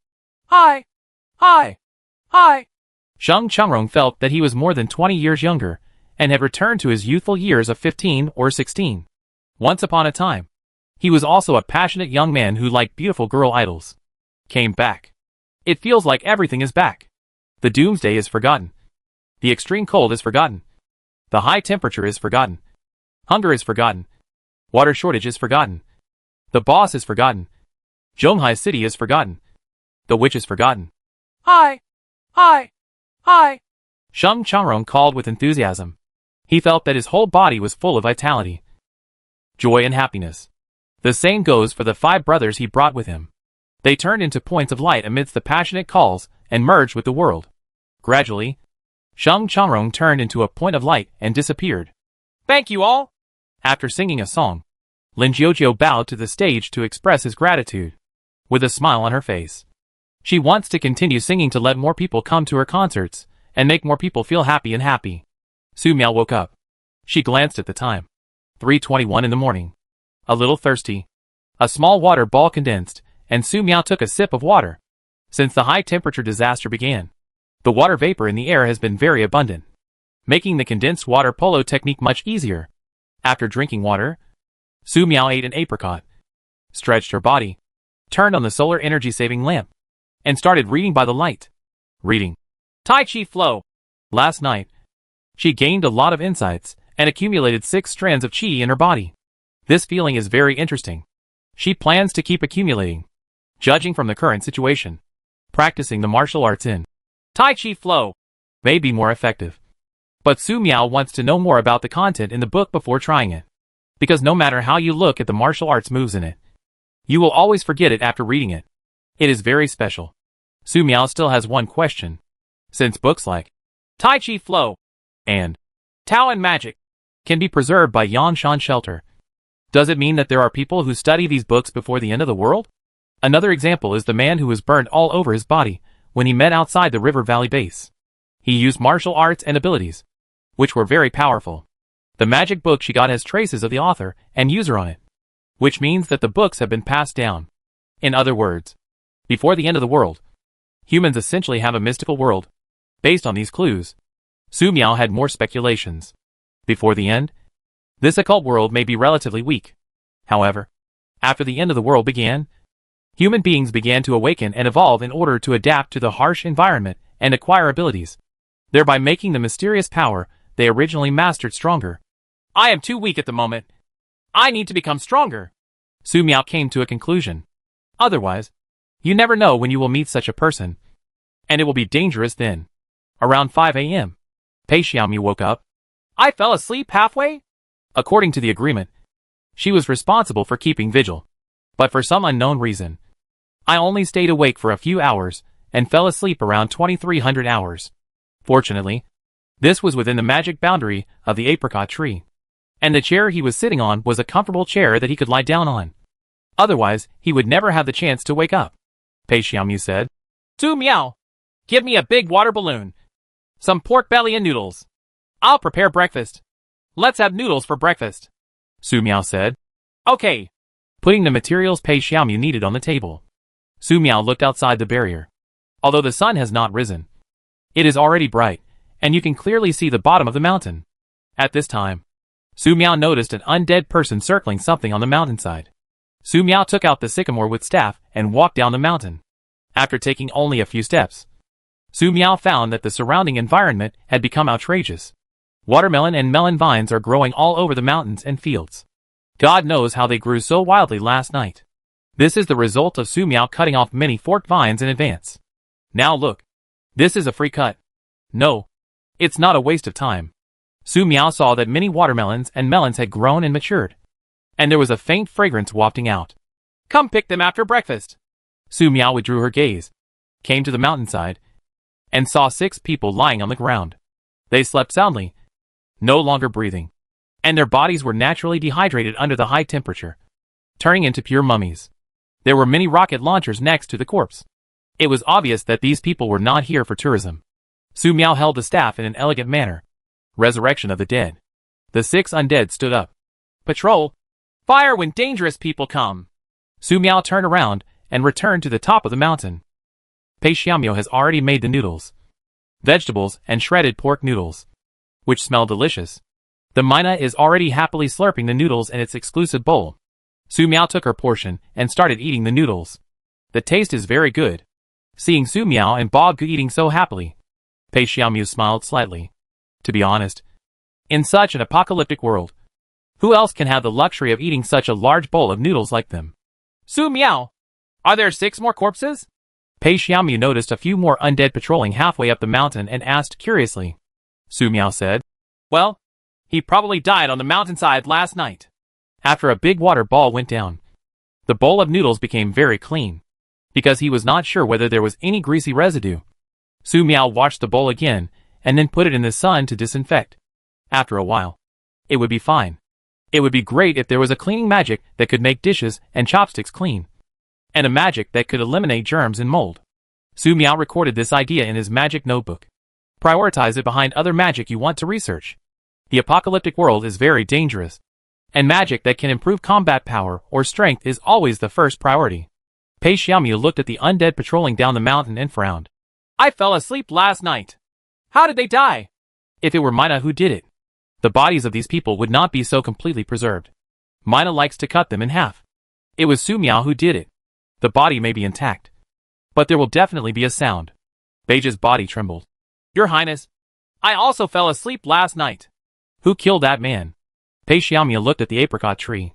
Hi! Hi! Hi! Sheng Changrong felt that he was more than 20 years younger and had returned to his youthful years of 15 or 16. Once upon a time, he was also a passionate young man who liked beautiful girl idols. Came back. It feels like everything is back. The Doomsday is forgotten. The extreme cold is forgotten. The high temperature is forgotten. Hunger is forgotten. Water shortage is forgotten. The boss is forgotten. Zhonghai City is forgotten. The witch is forgotten. Hi! Hi! Hi! Sheng Changrong called with enthusiasm. He felt that his whole body was full of vitality, joy and happiness. The same goes for the 5 brothers he brought with him. They turned into points of light amidst the passionate calls and merged with the world. Gradually, Sheng Changrong turned into a point of light and disappeared. Thank you all! After singing a song, Lin Jiujiu bowed to the stage to express his gratitude. With a smile on her face, she wants to continue singing to let more people come to her concerts and make more people feel happy and happy. Su Miao woke up. She glanced at the time. 3:21 in the morning. A little thirsty. A small water ball condensed, and Su Miao took a sip of water. Since the high temperature disaster began, the water vapor in the air has been very abundant, making the condensed water polo technique much easier. After drinking water, Su Miao ate an apricot, stretched her body, turned on the solar energy saving lamp, and started reading by the light. Reading Tai Chi Flow. Last night, she gained a lot of insights and accumulated 6 strands of qi in her body. This feeling is very interesting. She plans to keep accumulating. Judging from the current situation, practicing the martial arts in Tai Chi Flow may be more effective. But Su Miao wants to know more about the content in the book before trying it. Because no matter how you look at the martial arts moves in it, you will always forget it after reading it. It is very special. Su Miao still has one question. Since books like Tai Chi Flow and Tao and Magic can be preserved by Yan Shan Shelter, does it mean that there are people who study these books before the end of the world? Another example is the man who was burned all over his body when he met outside the River Valley base. He used martial arts and abilities, which were very powerful. The magic book she got has traces of the author and user on it, which means that the books have been passed down. In other words, before the end of the world, humans essentially have a mystical world. Based on these clues, Su Miao had more speculations. Before the end, this occult world may be relatively weak. However, after the end of the world began, human beings began to awaken and evolve in order to adapt to the harsh environment and acquire abilities, thereby making the mysterious power they originally mastered stronger. I am too weak at the moment. I need to become stronger. Su Miao came to a conclusion. Otherwise, you never know when you will meet such a person, and it will be dangerous then. Around 5 a.m., Pei Xiaomi woke up. I fell asleep halfway? According to the agreement, she was responsible for keeping vigil. But for some unknown reason, I only stayed awake for a few hours and fell asleep around 2300 hours. Fortunately, this was within the magic boundary of the apricot tree, and the chair he was sitting on was a comfortable chair that he could lie down on. Otherwise, he would never have the chance to wake up. Pei Xiaomi said, Su Miao, give me a big water balloon, some pork belly and noodles. I'll prepare breakfast. Let's have noodles for breakfast. Su Miao said, Okay. Putting the materials Pei Xiaomi needed on the table, Su Miao looked outside the barrier. Although the sun has not risen, it is already bright, and you can clearly see the bottom of the mountain. At this time, Su Miao noticed an undead person circling something on the mountainside. Su Miao took out the sycamore with staff and walked down the mountain. After taking only a few steps, Su Miao found that the surrounding environment had become outrageous. Watermelon and melon vines are growing all over the mountains and fields. God knows how they grew so wildly last night. This is the result of Su Miao cutting off many forked vines in advance. Now look. This is a free cut. No. It's not a waste of time. Su Miao saw that many watermelons and melons had grown and matured, and there was a faint fragrance wafting out. Come pick them after breakfast. Su Miao withdrew her gaze, came to the mountainside, and saw 6 people lying on the ground. They slept soundly, no longer breathing, and their bodies were naturally dehydrated under the high temperature, turning into pure mummies. There were many rocket launchers next to the corpse. It was obvious that these people were not here for tourism. Su Miao held the staff in an elegant manner. Resurrection of the dead. The 6 undead stood up. Patrol. Fire when dangerous people come. Su Miao turned around and returned to the top of the mountain. Pei Xiaomio has already made the noodles, vegetables, and shredded pork noodles, which smell delicious. The Mina is already happily slurping the noodles in its exclusive bowl. Su Miao took her portion and started eating the noodles. The taste is very good. Seeing Su Miao and Bob Gu eating so happily, Pei Xiaomiu smiled slightly. To be honest, in such an apocalyptic world, who else can have the luxury of eating such a large bowl of noodles like them? Su Miao, are there 6 more corpses? Pei Xiaomiu noticed a few more undead patrolling halfway up the mountain and asked curiously. Su Miao said, Well, he probably died on the mountainside last night. After a big water ball went down, the bowl of noodles became very clean, because he was not sure whether there was any greasy residue. Su Miao washed the bowl again, and then put it in the sun to disinfect. After a while, it would be fine. It would be great if there was a cleaning magic that could make dishes and chopsticks clean. And a magic that could eliminate germs and mold. Su Miao recorded this idea in his magic notebook. Prioritize it behind other magic you want to research. The apocalyptic world is very dangerous. And magic that can improve combat power or strength is always the first priority. Pei Xiaomu looked at the undead patrolling down the mountain and frowned. I fell asleep last night. How did they die? If it were Mina who did it, the bodies of these people would not be so completely preserved. Mina likes to cut them in half. It was Su Miao who did it. The body may be intact, but there will definitely be a sound. Beige's body trembled. Your Highness, I also fell asleep last night. Who killed that man? Pei Xiaomu looked at the apricot tree,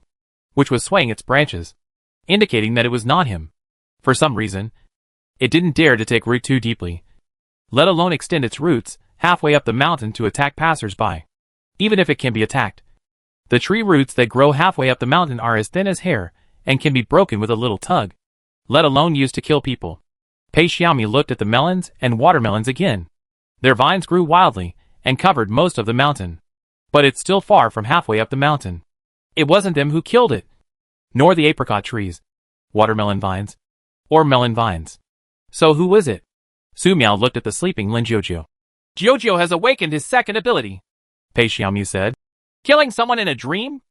which was swaying its branches, indicating that it was not him. For some reason, it didn't dare to take root too deeply, let alone extend its roots halfway up the mountain to attack passers-by. Even if it can be attacked, the tree roots that grow halfway up the mountain are as thin as hair and can be broken with a little tug, let alone used to kill people. Pei Xiaomu looked at the melons and watermelons again. Their vines grew wildly and covered most of the mountain. But it's still far from halfway up the mountain. It wasn't them who killed it, nor the apricot trees, watermelon vines, or melon vines. So who was it? Su Miao looked at the sleeping Lin Jiujiu. Jiujiu has awakened his second ability, Pei Xiaomu said. Killing someone in a dream?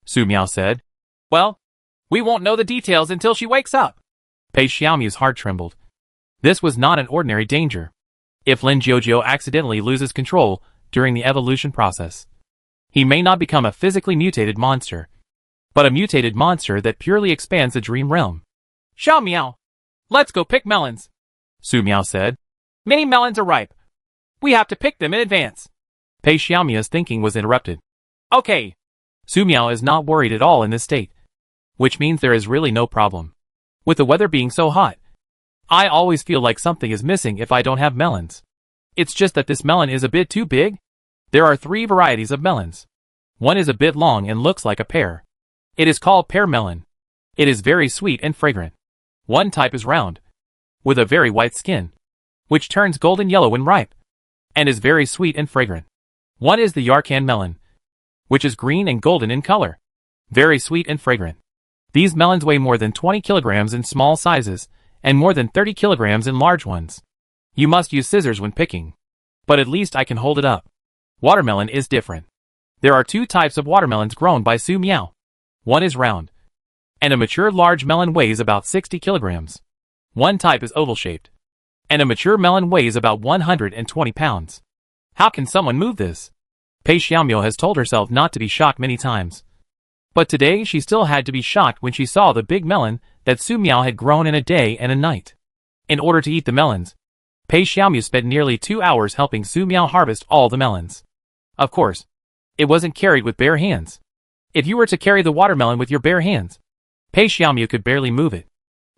Su Miao said. Well, we won't know the details until she wakes up. Pei Xiaomu's heart trembled. This was not an ordinary danger. If Lin Jiujiu accidentally loses control during the evolution process, he may not become a physically mutated monster, but a mutated monster that purely expands the dream realm. Xiao Miao, let's go pick melons, Su Miao said. Many melons are ripe. We have to pick them in advance. Pei Xiaomu's thinking was interrupted. Okay. Su Miao is not worried at all in this state, which means there is really no problem. With the weather being so hot, I always feel like something is missing if I don't have melons. It's just that this melon is a bit too big. There are 3 varieties of melons. One is a bit long and looks like a pear. It is called pear melon. It is very sweet and fragrant. One type is round, with a very white skin, which turns golden yellow when ripe, and is very sweet and fragrant. One is the Yarkand melon, which is green and golden in color, very sweet and fragrant. These melons weigh more than 20 kilograms in small sizes, and more than 30 kilograms in large ones. You must use scissors when picking, but at least I can hold it up. Watermelon is different. There are 2 types of watermelons grown by Su Miao. One is round, and a mature large melon weighs about 60 kilograms. One type is oval-shaped, and a mature melon weighs about 120 pounds. How can someone move this? Pei Xiaomu has told herself not to be shocked many times. But today she still had to be shocked when she saw the big melon that Su Miao had grown in a day and a night. In order to eat the melons, Pei Xiaomu spent nearly 2 hours helping Su Miao harvest all the melons. Of course, it wasn't carried with bare hands. If you were to carry the watermelon with your bare hands, Pei Xiaomu could barely move it.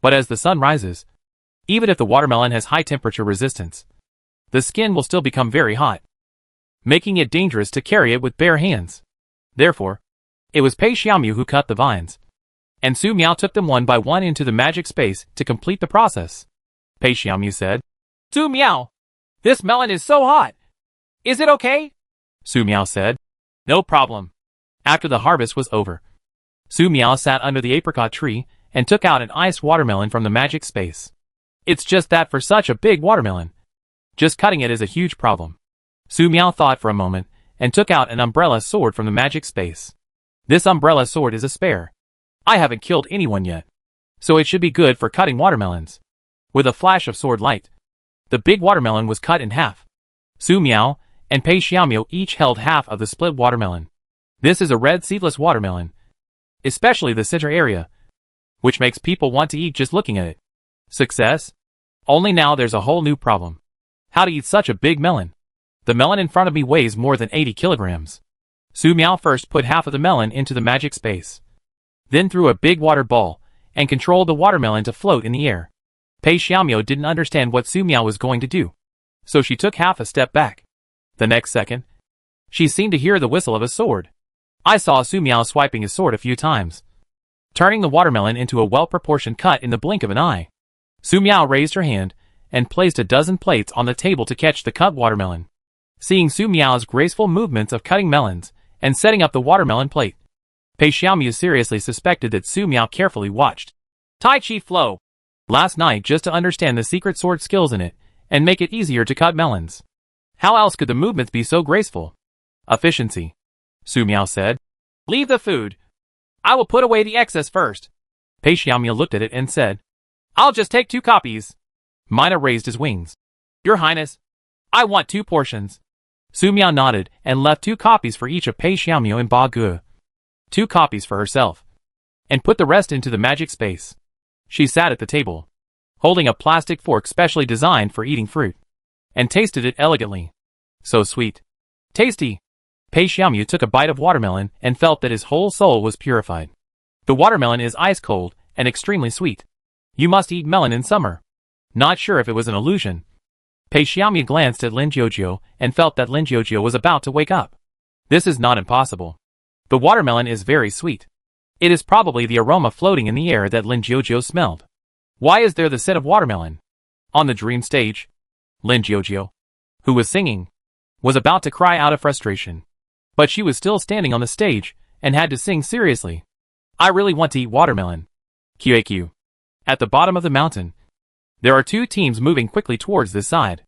But as the sun rises, even if the watermelon has high temperature resistance, the skin will still become very hot, making it dangerous to carry it with bare hands. Therefore, it was Pei Xiaomu who cut the vines, and Su Miao took them one by one into the magic space to complete the process. Pei Xiaomu said, Su Miao, this melon is so hot. Is it okay? Su Miao said, no problem. After the harvest was over, Su Miao sat under the apricot tree and took out an iced watermelon from the magic space. It's just that for such a big watermelon, just cutting it is a huge problem. Su Miao thought for a moment and took out an umbrella sword from the magic space. This umbrella sword is a spare. I haven't killed anyone yet, so it should be good for cutting watermelons. With a flash of sword light, the big watermelon was cut in half. Su Miao and Pei Xiaomu each held half of the split watermelon. This is a red seedless watermelon, especially the center area, which makes people want to eat just looking at it. Success? Only now there's a whole new problem. How to eat such a big melon? The melon in front of me weighs more than 80 kilograms. Su Miao first put half of the melon into the magic space, then threw a big water ball, and controlled the watermelon to float in the air. Pei Xiaomu didn't understand what Su Miao was going to do, so she took half a step back. The next second, she seemed to hear the whistle of a sword. I saw Su Miao swiping his sword a few times, turning the watermelon into a well-proportioned cut in the blink of an eye. Su Miao raised her hand and placed a dozen plates on the table to catch the cut watermelon. Seeing Su Miao's graceful movements of cutting melons and setting up the watermelon plate, Pei Xiaomu seriously suspected that Su Miao carefully watched Tai Chi Flow last night just to understand the secret sword skills in it and make it easier to cut melons. How else could the movements be so graceful? Efficiency, Su Miao said. Leave the food. I will put away the excess first. Pei Xiaomu looked at it and said, I'll just take 2 copies. Mina raised his wings. Your Highness, I want 2 portions. Su Miao nodded and left 2 copies for each of Pei Xiaomu and Ba Ge. 2 copies for herself. And put the rest into the magic space. She sat at the table, holding a plastic fork specially designed for eating fruit, and tasted it elegantly. So sweet. Tasty. Pei Xiaomu took a bite of watermelon and felt that his whole soul was purified. The watermelon is ice cold and extremely sweet. You must eat melon in summer. Not sure if it was an illusion. Pei Xiaomu glanced at Lin Jiujiu and felt that Lin Jiujiu was about to wake up. This is not impossible. The watermelon is very sweet. It is probably the aroma floating in the air that Lin Jiujiu smelled. Why is there the scent of watermelon? On the dream stage, Lin Jiujiu, who was singing, was about to cry out of frustration. But she was still standing on the stage and had to sing seriously. I really want to eat watermelon. QAQ. At the bottom of the mountain, there are 2 teams moving quickly towards this side.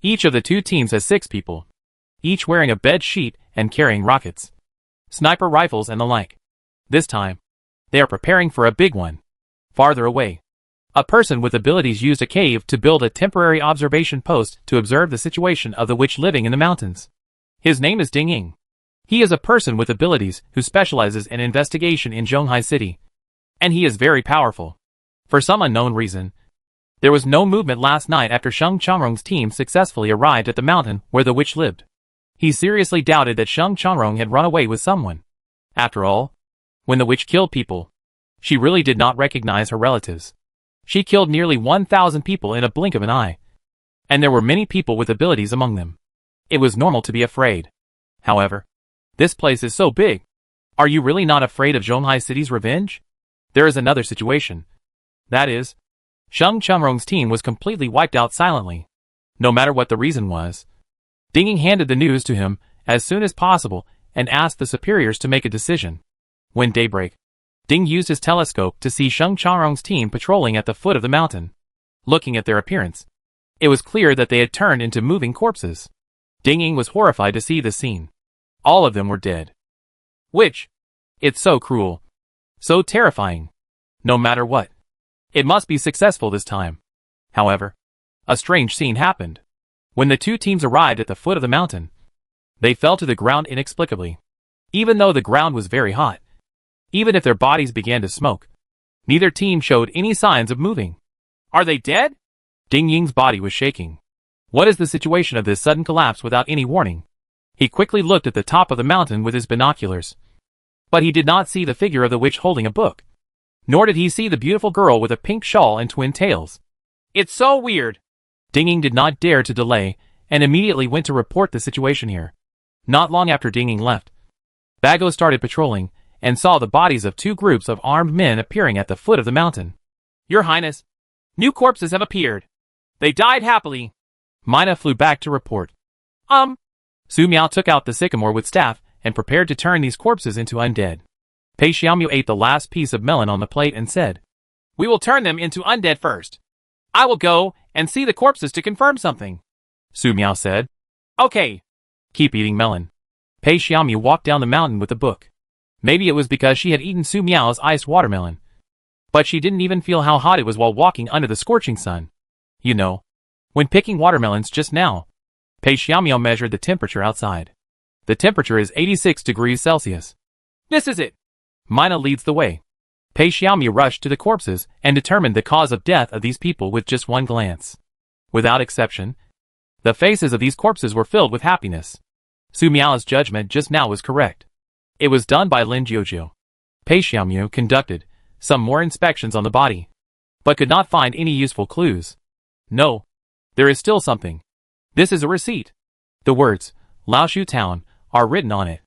Each of the 2 teams has 6 people, each wearing a bed sheet and carrying rockets, sniper rifles and the like. This time, they are preparing for a big one. Farther away, a person with abilities used a cave to build a temporary observation post to observe the situation of the witch living in the mountains. His name is Ding Ying. He is a person with abilities who specializes in investigation in Zhonghai City, and he is very powerful. For some unknown reason, there was no movement last night after Sheng Changrong's team successfully arrived at the mountain where the witch lived. He seriously doubted that Sheng Changrong had run away with someone. After all, when the witch killed people, she really did not recognize her relatives. She killed nearly 1,000 people in a blink of an eye, and there were many people with abilities among them. It was normal to be afraid. However, this place is so big. Are you really not afraid of Zhonghai City's revenge? There is another situation. That is, Sheng Changrong's team was completely wiped out silently. No matter what the reason was. Ding Ying handed the news to him as soon as possible and asked the superiors to make a decision. When daybreak, Ding used his telescope to see Sheng Changrong's team patrolling at the foot of the mountain. Looking at their appearance, it was clear that they had turned into moving corpses. Ding Ying was horrified to see the scene. All of them were dead. Witch! It's so cruel. So terrifying. No matter what, it must be successful this time. However, a strange scene happened. When the 2 teams arrived at the foot of the mountain, they fell to the ground inexplicably. Even though the ground was very hot, even if their bodies began to smoke, neither team showed any signs of moving. Are they dead? Ding Ying's body was shaking. What is the situation of this sudden collapse without any warning? He quickly looked at the top of the mountain with his binoculars. But he did not see the figure of the witch holding a book. Nor did he see the beautiful girl with a pink shawl and twin tails. It's so weird. Ding Ying did not dare to delay and immediately went to report the situation here. Not long after Ding Ying left, Bago started patrolling and saw the bodies of 2 groups of armed men appearing at the foot of the mountain. Your Highness, new corpses have appeared. They died happily. Mina flew back to report. Su Miao took out the sycamore with staff and prepared to turn these corpses into undead. Pei Xiaomu ate the last piece of melon on the plate and said, We will turn them into undead first. I will go and see the corpses to confirm something. Su Miao said. Okay. Keep eating melon. Pei Xiaomu walked down the mountain with the book. Maybe it was because she had eaten Su Miao's iced watermelon. But she didn't even feel how hot it was while walking under the scorching sun. You know, when picking watermelons just now, Pei Xiaomu measured the temperature outside. The temperature is 86 degrees Celsius. This is it. Mina leads the way. Pei Xiaomu rushed to the corpses and determined the cause of death of these people with just one glance. Without exception, the faces of these corpses were filled with happiness. Su Miao's judgment just now was correct. It was done by Lin Jiujiu. Pei Xiaomu conducted some more inspections on the body, but could not find any useful clues. No, there is still something. This is a receipt. The words, Laoshu Town, are written on it.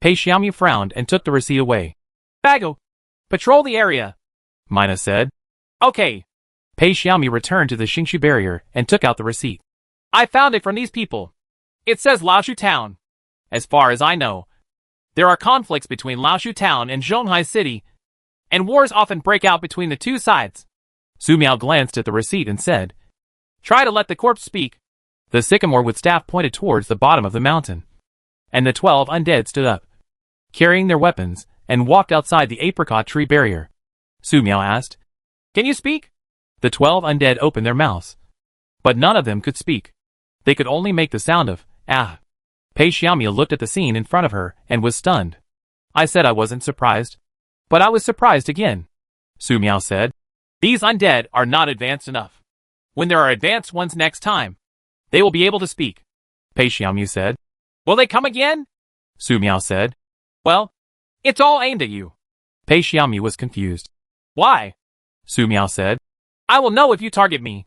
Pei Xiaomu frowned and took the receipt away. Bago, patrol the area, Mina said. Okay. Pei Xiaomi returned to the Xingshu barrier and took out the receipt. I found it from these people. It says Laoshu Town. As far as I know, there are conflicts between Laoshu Town and Zhonghai City, and wars often break out between the two sides. Su Miao glanced at the receipt and said, Try to let the corpse speak. The sycamore with staff pointed towards the bottom of the mountain, and the 12 undead stood up, carrying their weapons, and walked outside the apricot tree barrier. Su Miao asked, Can you speak? The 12 undead opened their mouths, but none of them could speak. They could only make the sound of, ah. Pei Xiaomi looked at the scene in front of her and was stunned. I said I wasn't surprised, but I was surprised again. Su Miao said, These undead are not advanced enough. When there are advanced ones next time, they will be able to speak. Pei Xiaomi said, Will they come again? Su Miao said, Well, it's all aimed at you. Pei Xiaomi was confused. Why? Su Miao said, I will know if you target me.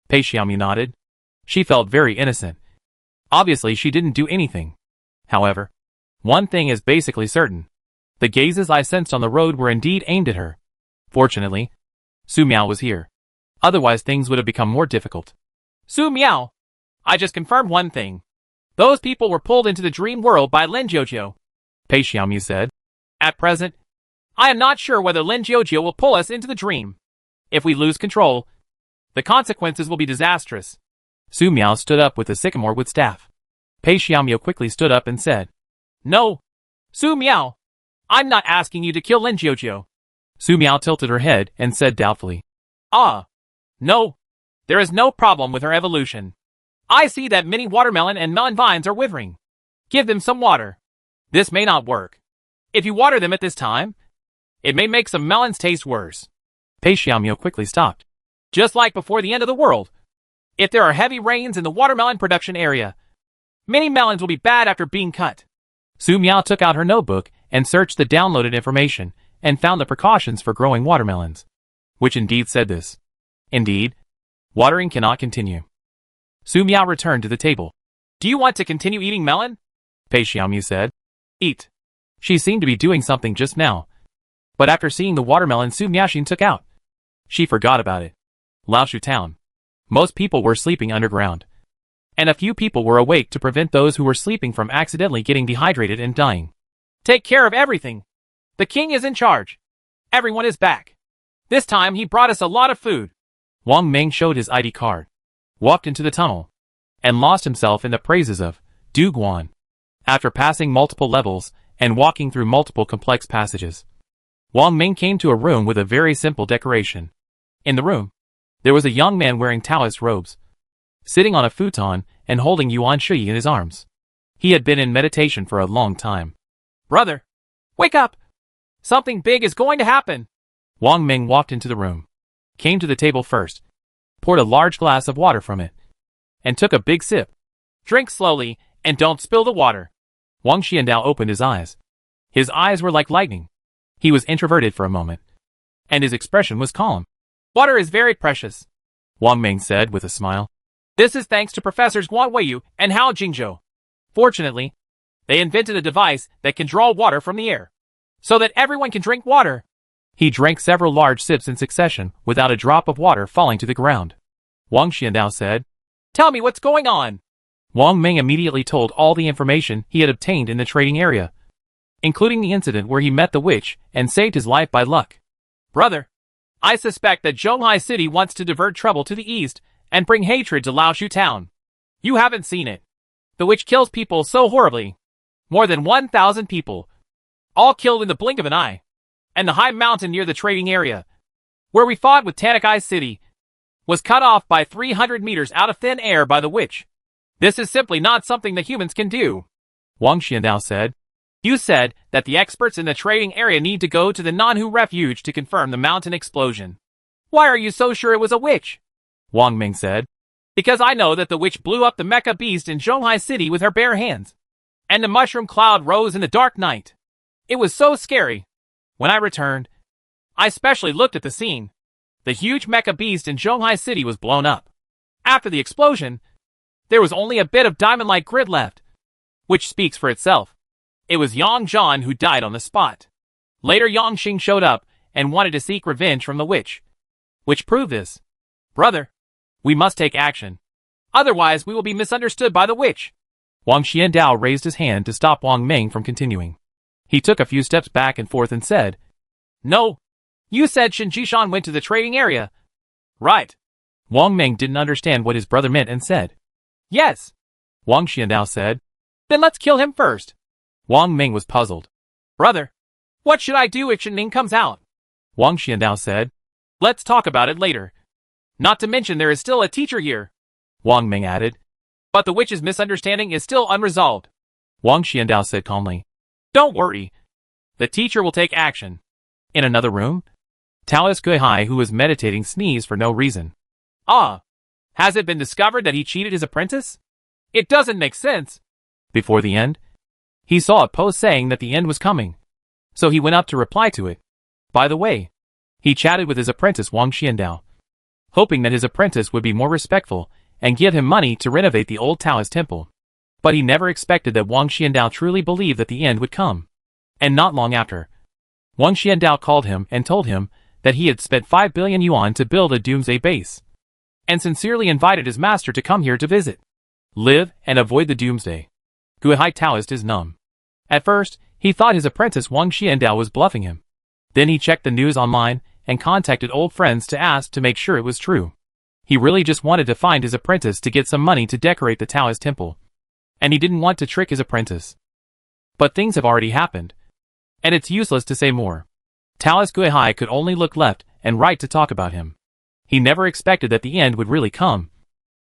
Pei Xiaomi nodded. She felt very innocent. Obviously she didn't do anything. However, one thing is basically certain. The gazes I sensed on the road were indeed aimed at her. Fortunately, Su Miao was here. Otherwise things would have become more difficult. Su Miao, I just confirmed one thing. Those people were pulled into the dream world by Lin Jiujiu. Pei Xiaomi said, At present, I am not sure whether Lin Jiujiu will pull us into the dream. If we lose control, the consequences will be disastrous. Su Miao stood up with the sycamore with staff. Pei Xiaomi quickly stood up and said, No, Su Miao, I'm not asking you to kill Lin Jiujiu. Su Miao tilted her head and said doubtfully, No, there is no problem with her evolution. I see that many watermelon and melon vines are withering. Give them some water. This may not work. If you water them at this time, it may make some melons taste worse. Pei Xiaomi quickly stopped. Just like before the end of the world, if there are heavy rains in the watermelon production area, many melons will be bad after being cut. Su Miao took out her notebook and searched the downloaded information and found the precautions for growing watermelons, which indeed said this. Indeed, watering cannot continue. Su Miao returned to the table. Do you want to continue eating melon? Pei Xiaomi said. Eat. She seemed to be doing something just now, but after seeing the watermelon Su Miaoxin took out, she forgot about it. Laoshu Town. Most people were sleeping underground, and a few people were awake to prevent those who were sleeping from accidentally getting dehydrated and dying. Take care of everything. The king is in charge. Everyone is back. This time he brought us a lot of food. Wang Ming showed his ID card, walked into the tunnel, and lost himself in the praises of Du Guan. After passing multiple levels and walking through multiple complex passages, Wang Ming came to a room with a very simple decoration. In the room, there was a young man wearing Taoist robes, sitting on a futon and holding Yuan Shui in his arms. He had been in meditation for a long time. Brother, wake up! Something big is going to happen! Wang Ming walked into the room, came to the table first, poured a large glass of water from it, and took a big sip. Drink slowly and don't spill the water. Wang Xiandao opened his eyes. His eyes were like lightning. He was introverted for a moment, and his expression was calm. Water is very precious, Wang Ming said with a smile. This is thanks to Professors Guan Weiyu and Hao Jingzhou. Fortunately, they invented a device that can draw water from the air, so that everyone can drink water. He drank several large sips in succession without a drop of water falling to the ground. Wang Xiandao said, Tell me what's going on. Wang Ming immediately told all the information he had obtained in the trading area, including the incident where he met the witch and saved his life by luck. Brother, I suspect that Zhonghai City wants to divert trouble to the east and bring hatred to Laoshu Town. You haven't seen it. The witch kills people so horribly. More than 1,000 people, all killed in the blink of an eye. And the high mountain near the trading area, where we fought with Tanakai City, was cut off by 300 meters out of thin air by the witch. This is simply not something that humans can do. Wang Xiandao said. You said that the experts in the trading area need to go to the Nanhu refuge to confirm the mountain explosion. Why are you so sure it was a witch? Wang Ming said. Because I know that the witch blew up the mecha beast in Zhonghai City with her bare hands, and the mushroom cloud rose in the dark night. It was so scary. When I returned, I especially looked at the scene. The huge mecha beast in Zhonghai City was blown up. After the explosion, there was only a bit of diamond-like grid left, which speaks for itself. It was Yang Zhan who died on the spot. Later Yang Xing showed up and wanted to seek revenge from the witch, which proved this. Brother, we must take action. Otherwise we will be misunderstood by the witch. Wang Xiandao raised his hand to stop Wang Ming from continuing. He took a few steps back and forth and said, No. You said Shen Jishan went to the trading area. Right. Wang Ming didn't understand what his brother meant and said, Yes. Wang Xiandao said, Then let's kill him first. Wang Ming was puzzled. Brother, what should I do if Shen Ning comes out? Wang Xiandao said, Let's talk about it later. Not to mention there is still a teacher here. Wang Ming added, But the witch's misunderstanding is still unresolved. Wang Xiandao said calmly, Don't worry. The teacher will take action. In another room, Taoist Guihai, who was meditating, sneezed for no reason. Ah, has it been discovered that he cheated his apprentice? It doesn't make sense. Before the end, he saw a post saying that the end was coming. So he went up to reply to it. By the way, he chatted with his apprentice Wang Xiandao, hoping that his apprentice would be more respectful and give him money to renovate the old Taoist temple. But he never expected that Wang Xiandao truly believed that the end would come. And not long after, Wang Xiandao called him and told him that he had spent 5 billion yuan to build a Doomsday base, and sincerely invited his master to come here to visit, live, and avoid the Doomsday. Guihai Taoist is numb. At first, he thought his apprentice Wang Xiandao was bluffing him. Then he checked the news online and contacted old friends to ask to make sure it was true. He really just wanted to find his apprentice to get some money to decorate the Taoist temple. And he didn't want to trick his apprentice. But things have already happened, and it's useless to say more. Taoist Guihai could only look left and right to talk about him. He never expected that the end would really come,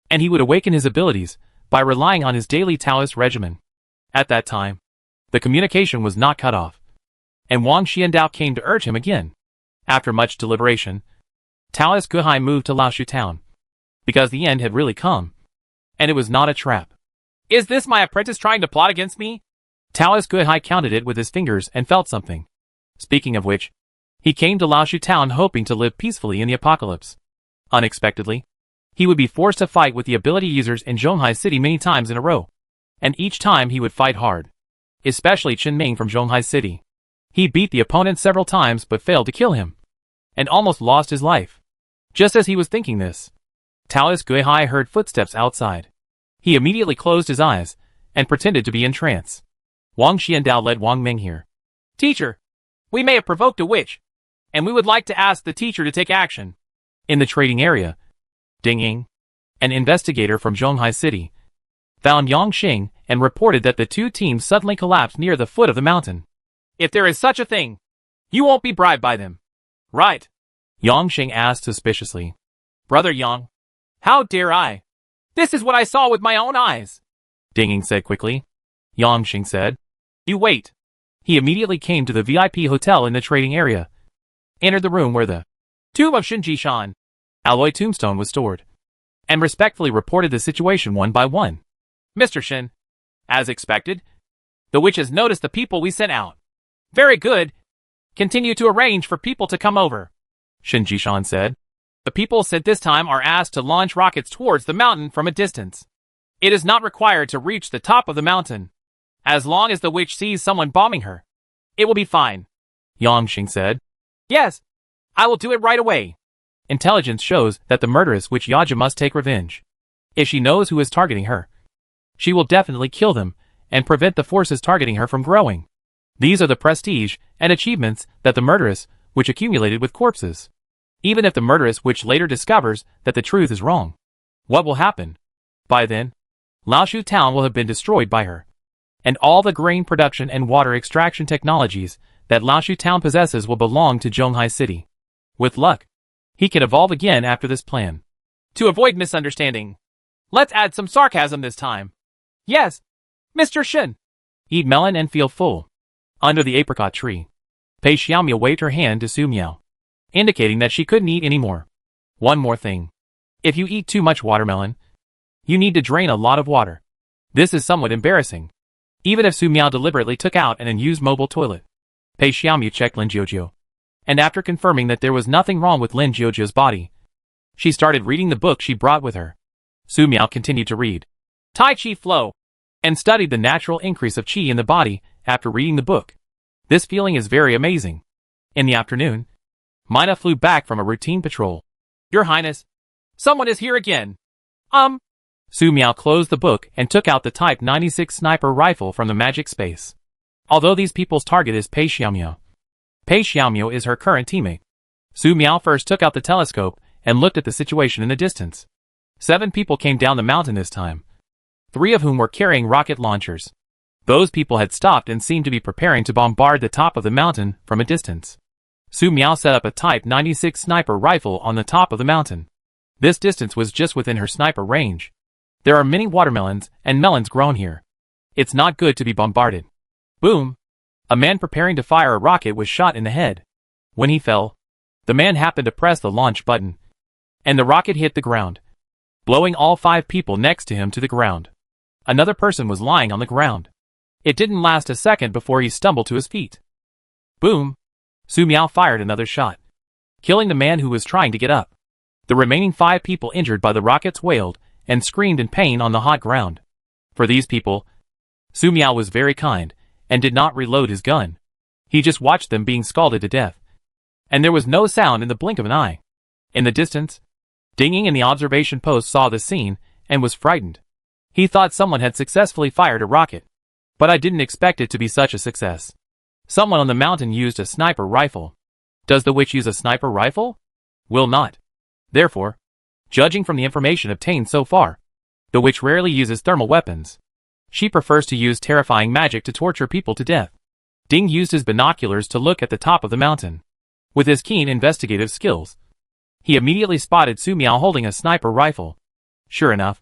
and he would awaken his abilities by relying on his daily Taoist regimen. At that time, the communication was not cut off, and Wang Xiandao came to urge him again. After much deliberation, Taoist Guihai moved to Laoshu town, because the end had really come, and it was not a trap. Is this my apprentice trying to plot against me? Taoist Guihai counted it with his fingers and felt something. Speaking of which, he came to Laoshu town hoping to live peacefully in the apocalypse. Unexpectedly, he would be forced to fight with the ability users in Zhonghai City many times in a row, and each time he would fight hard, especially Chen Ming from Zhonghai City. He beat the opponent several times but failed to kill him, and almost lost his life. Just as he was thinking this, Taoist Guihai heard footsteps outside. He immediately closed his eyes and pretended to be in trance. Wang Xiandao led Wang Ming here. Teacher, we may have provoked a witch, and we would like to ask the teacher to take action. In the trading area, Ding Ying, an investigator from Zhonghai City, found Yang Xing and reported that the two teams suddenly collapsed near the foot of the mountain. If there is such a thing, you won't be bribed by them, right? Yang Xing asked suspiciously. Brother Yang, how dare I? This is what I saw with my own eyes, Ding Ying said quickly. Yang Xing said, You wait. He immediately came to the VIP hotel in the trading area, entered the room where the tomb of Shen Jishan, alloy tombstone, was stored, and respectfully reported the situation one by one. Mr. Shen, as expected, the witch has noticed the people we sent out. Very good. Continue to arrange for people to come over, Shen Jishan said. The people sent this time are asked to launch rockets towards the mountain from a distance. It is not required to reach the top of the mountain. As long as the witch sees someone bombing her, it will be fine, Yang Xing said. Yes, I will do it right away. Intelligence shows that the murderous witch Yaja must take revenge. If she knows who is targeting her, she will definitely kill them and prevent the forces targeting her from growing. These are the prestige and achievements that the murderous witch accumulated with corpses. Even if the murderous witch later discovers that the truth is wrong, what will happen? By then, Laoshu town will have been destroyed by her, and all the grain production and water extraction technologies that Laoshu town possesses will belong to Zhonghai City. With luck, he can evolve again after this plan. To avoid misunderstanding, let's add some sarcasm this time. Yes, Mr. Shen. Eat melon and feel full. Under the apricot tree, Pei Xiaomiao waved her hand to Su Miao, indicating that she couldn't eat anymore. One more thing. If you eat too much watermelon, you need to drain a lot of water. This is somewhat embarrassing. Even if Su Miao deliberately took out an unused mobile toilet. Pei Xiaomiao checked Lin Jiujiu, and after confirming that there was nothing wrong with Lin Jiujiu's body, she started reading the book she brought with her. Su Miao continued to read Tai Chi Flow, and studied the natural increase of Qi in the body after reading the book. This feeling is very amazing. In the afternoon, Mina flew back from a routine patrol. Your Highness, Someone is here again. Su Miao closed the book and took out the Type 96 sniper rifle from the magic space. Although these people's target is Pei Xiaomiao. Pei Xiaomiao is her current teammate. Su Miao first took out the telescope and looked at the situation in the distance. 7 people came down the mountain this time, 3 of whom were carrying rocket launchers. Those people had stopped and seemed to be preparing to bombard the top of the mountain from a distance. Su Miao set up a Type 96 sniper rifle on the top of the mountain. This distance was just within her sniper range. There are many watermelons and melons grown here. It's not good to be bombarded. Boom! A man preparing to fire a rocket was shot in the head. When he fell, the man happened to press the launch button, and the rocket hit the ground, blowing all 5 people next to him to the ground. Another person was lying on the ground. It didn't last a second before he stumbled to his feet. Boom! Su Miao fired another shot, killing the man who was trying to get up. The remaining 5 people injured by the rockets wailed and screamed in pain on the hot ground. For these people, Su Miao was very kind and did not reload his gun. He just watched them being scalded to death. And there was no sound in the blink of an eye. In the distance, Ding Ying in the observation post saw the scene and was frightened. He thought someone had successfully fired a rocket. But I didn't expect it to be such a success. Someone on the mountain used a sniper rifle. Does the witch use a sniper rifle? Will not. Therefore, judging from the information obtained so far, the witch rarely uses thermal weapons. She prefers to use terrifying magic to torture people to death. Ding used his binoculars to look at the top of the mountain. With his keen investigative skills, he immediately spotted Su Miao holding a sniper rifle. Sure enough,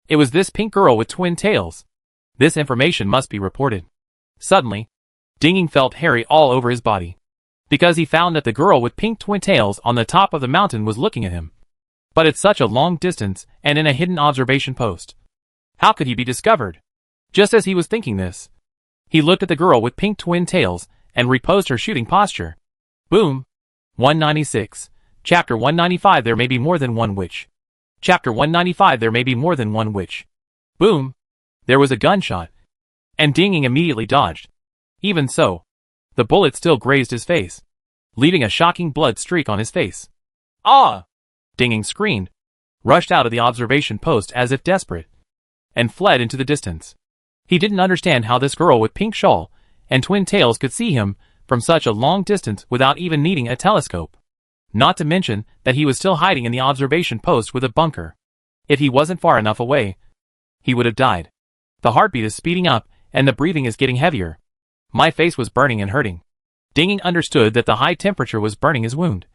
it was this pink girl with twin tails. This information must be reported. Suddenly, Ding Ying felt hairy all over his body, because he found that the girl with pink twin tails on the top of the mountain was looking at him. But at such a long distance and in a hidden observation post. How could he be discovered? Just as he was thinking this, he looked at the girl with pink twin tails and reposed her shooting posture. Boom! 196. Chapter 195 There may be more than one witch. Chapter 195 There may be more than one witch. Boom! There was a gunshot, and Ding Ying immediately dodged. Even so, the bullet still grazed his face, leaving a shocking blood streak on his face. Ah! Ding Ying screamed, rushed out of the observation post as if desperate, and fled into the distance. He didn't understand how this girl with pink shawl and twin tails could see him from such a long distance without even needing a telescope. Not to mention that he was still hiding in the observation post with a bunker. If he wasn't far enough away, he would have died. The heartbeat is speeding up and the breathing is getting heavier. My face was burning and hurting. Ding Ying understood that the high temperature was burning his wound,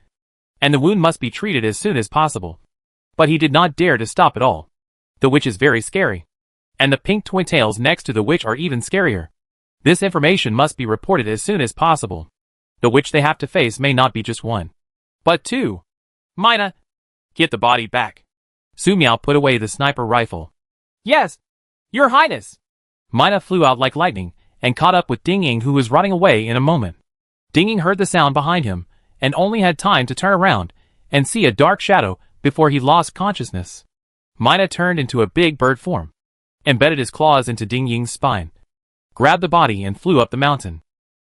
and the wound must be treated as soon as possible. But he did not dare to stop at all. The witch is very scary, and the pink twin tails next to the witch are even scarier. This information must be reported as soon as possible. The witch they have to face may not be just one, but 2. Mina, get the body back. Su Miao put away the sniper rifle. Yes, Your Highness. Mina flew out like lightning and caught up with Ding Ying, who was running away in a moment. Ding Ying heard the sound behind him and only had time to turn around and see a dark shadow before he lost consciousness. Mina turned into a big bird form, embedded his claws into Ding Ying's spine, grabbed the body and flew up the mountain.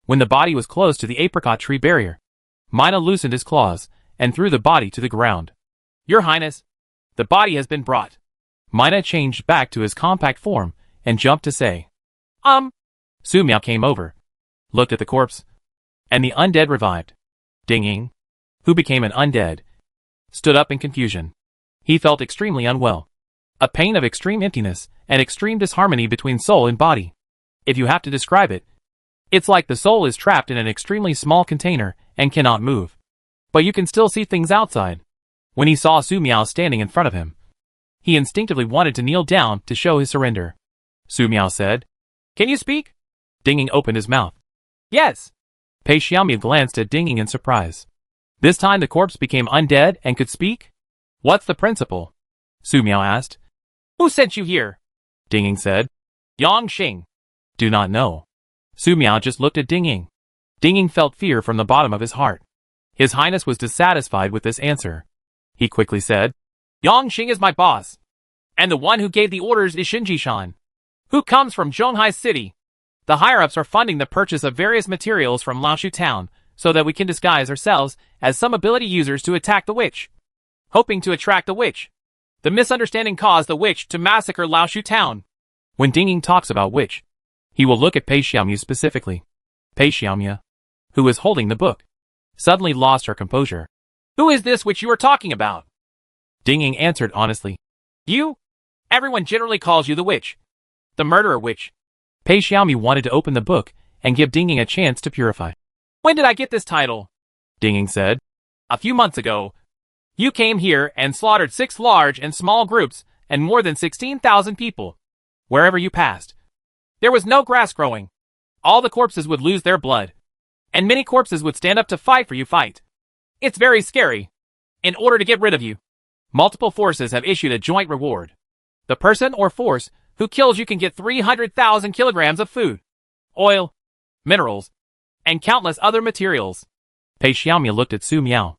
When the body was close to the apricot tree barrier, Mina loosened his claws and threw the body to the ground. Your Highness, the body has been brought. Mina changed back to his compact form and jumped to say, Su Miao came over, looked at the corpse, and the undead revived. Ding Ying, who became an undead, stood up in confusion. He felt extremely unwell. A pain of extreme emptiness and extreme disharmony between soul and body. If you have to describe it, it's like the soul is trapped in an extremely small container and cannot move. But you can still see things outside. When he saw Su Miao standing in front of him, he instinctively wanted to kneel down to show his surrender. Su Miao said, Can you speak? Ding Ying opened his mouth. Yes. Pei Xiaomiao glanced at Ding Ying in surprise. This time the corpse became undead and could speak? What's the principle? Su Miao asked. Who sent you here? Ding Ying said. Yang Xing. Do not know. Su Miao just looked at Ding Ying. Ding Ying felt fear from the bottom of his heart. His Highness was dissatisfied with this answer. He quickly said, Yang Xing is my boss, and the one who gave the orders is Shinji Shan, who comes from Zhonghai City. The higher-ups are funding the purchase of various materials from Laoshu Town so that we can disguise ourselves as some ability users to attack the witch. Hoping to attract the witch, The misunderstanding caused the witch to massacre Laoshu town. When Ding Ying talks about witch, he will look at Pei Xiaomu specifically. Pei Xiaomu, who was holding the book, suddenly lost her composure. Who is this witch you are talking about? Ding Ying answered honestly. You? Everyone generally calls you the witch. The murderer witch. Pei Xiaomu wanted to open the book and give Ding Ying a chance to purify. When did I get this title? Ding Ying said. A few months ago. You came here and slaughtered 6 large and small groups and more than 16,000 people. Wherever you passed, there was no grass growing. All the corpses would lose their blood, and many corpses would stand up to fight for you. It's very scary. In order to get rid of you, multiple forces have issued a joint reward. The person or force who kills you can get 300,000 kilograms of food, oil, minerals, and countless other materials. Pei Xiaomu looked at Su Miao.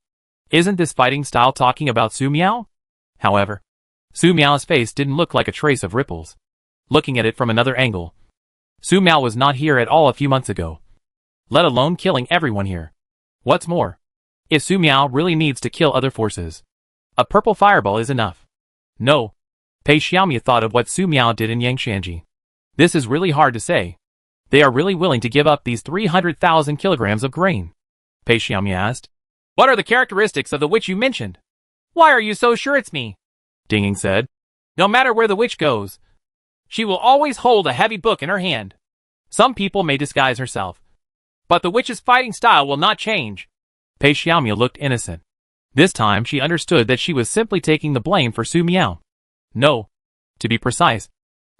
Isn't this fighting style talking about Su Miao? However, Su Miao's face didn't look like a trace of ripples. Looking at it from another angle, Su Miao was not here at all a few months ago, let alone killing everyone here. What's more, if Su Miao really needs to kill other forces, a purple fireball is enough. No. Pei Xiaomu thought of what Su Miao did in Yangshanji. This is really hard to say. They are really willing to give up these 300,000 kilograms of grain. Pei Xiaomu asked. What are the characteristics of the witch you mentioned? Why are you so sure it's me? Ding Ying said. No matter where the witch goes, she will always hold a heavy book in her hand. Some people may disguise herself, but the witch's fighting style will not change. Pei Xiaomu looked innocent. This time she understood that she was simply taking the blame for Su Miao. No. To be precise,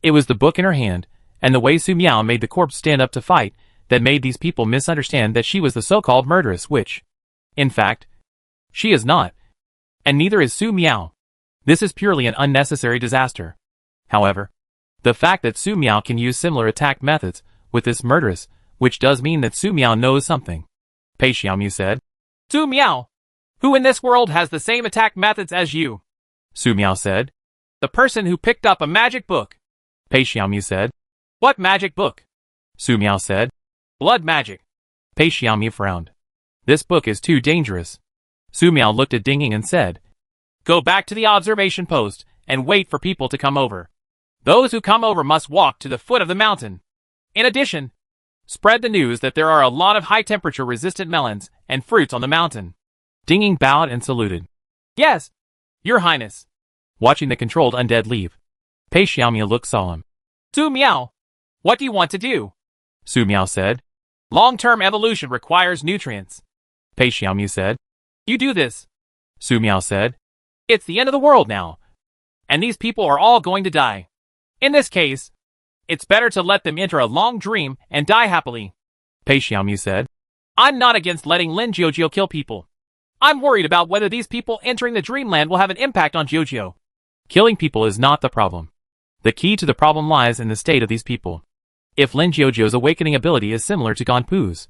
it was the book in her hand, and the way Su Miao made the corpse stand up to fight, that made these people misunderstand that she was the so-called murderous witch. In fact, she is not. And neither is Su Miao. This is purely an unnecessary disaster. However, the fact that Su Miao can use similar attack methods with this murderess, which does mean that Su Miao knows something. Pei Xiaomu said. Su Miao! Who in this world has the same attack methods as you? Su Miao said. The person who picked up a magic book. Pei Xiaomu said. What magic book? Su Miao said. Blood magic. Pei Xiaomu frowned. This book is too dangerous. Su Miao looked at Ding Ying and said. Go back to the observation post and wait for people to come over. Those who come over must walk to the foot of the mountain. In addition, spread the news that there are a lot of high-temperature resistant melons and fruits on the mountain. Ding Ying bowed and saluted. Yes, Your Highness. Watching the controlled undead leave, Pei Xiaomu looked solemn. Su Miao, what do you want to do? Su Miao said. Long-term evolution requires nutrients. Pei Xiaomu said. You do this. Su Miao said. It's the end of the world now, and these people are all going to die. In this case, it's better to let them enter a long dream and die happily. Pei Xiaomu said. I'm not against letting Lin Jiujiu kill people. I'm worried about whether these people entering the dreamland will have an impact on Jiujiu. Killing people is not the problem. The key to the problem lies in the state of these people. If Lin Jiujiu's awakening ability is similar to Ganpu's,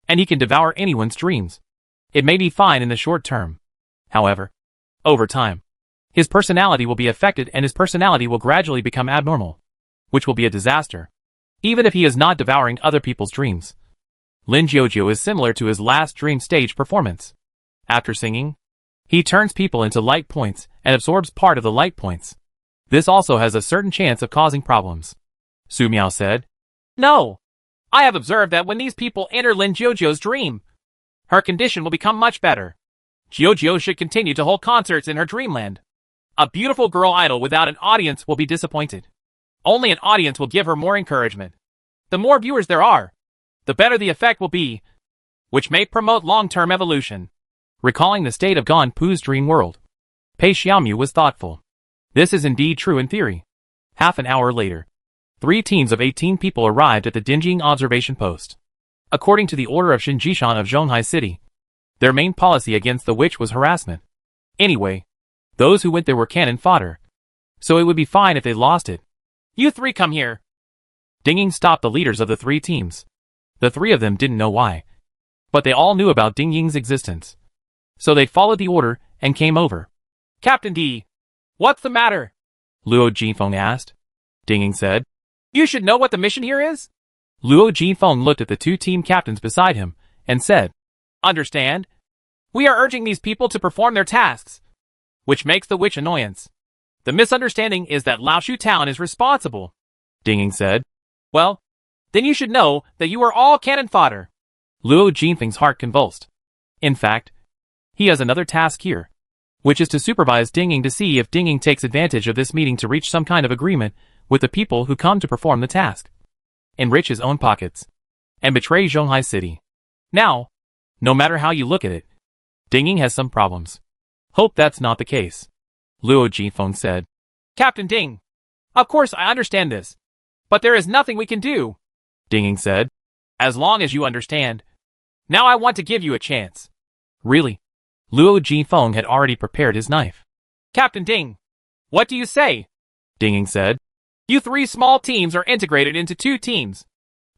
and he can devour anyone's dreams, it may be fine in the short term. However, over time, his personality will be affected and his personality will gradually become abnormal, which will be a disaster, even if he is not devouring other people's dreams. Lin Jiujiu is similar to his last dream stage performance. After singing, he turns people into light points and absorbs part of the light points. This also has a certain chance of causing problems. Su Miao said. No. I have observed that when these people enter Lin Jiujiu's dream, her condition will become much better. Jiujiu should continue to hold concerts in her dreamland. A beautiful girl idol without an audience will be disappointed. Only an audience will give her more encouragement. The more viewers there are, the better the effect will be, which may promote long-term evolution. Recalling the state of Ganpu's dream world, Pei Xiaomu was thoughtful. This is indeed true in theory. Half an hour later, 3 teams of 18 people arrived at the Dinjing observation post. According to the order of Shinjishan of Zhonghai City, their main policy against the witch was harassment. Anyway, those who went there were cannon fodder, so it would be fine if they lost it. You 3 come here. Ding Ying stopped the leaders of the 3 teams. The 3 of them didn't know why, but they all knew about Ding Ying's existence. So they followed the order and came over. Captain D, what's the matter? Luo Jinfeng asked. Ding Ying said. You should know what the mission here is? Luo Jinfeng looked at the 2 team captains beside him and said, Understand? We are urging these people to perform their tasks, which makes the witch annoyance. The misunderstanding is that Laoshu Town is responsible, Ding Ying said. Well, then you should know that you are all cannon fodder. Luo Jinfeng's heart convulsed. In fact, he has another task here, which is to supervise Ding Ying to see if Ding Ying takes advantage of this meeting to reach some kind of agreement with the people who come to perform the task, enrich his own pockets, and betray Zhonghai City. Now, no matter how you look at it, Ding Ying has some problems. Hope that's not the case, Luo Jinfeng said. Captain Ding, of course I understand this, but there is nothing we can do, Ding Ying said. As long as you understand. Now I want to give you a chance. Really? Luo Jinfeng had already prepared his knife. Captain Ding, what do you say? Ding Ying said. You 3 small teams are integrated into 2 teams.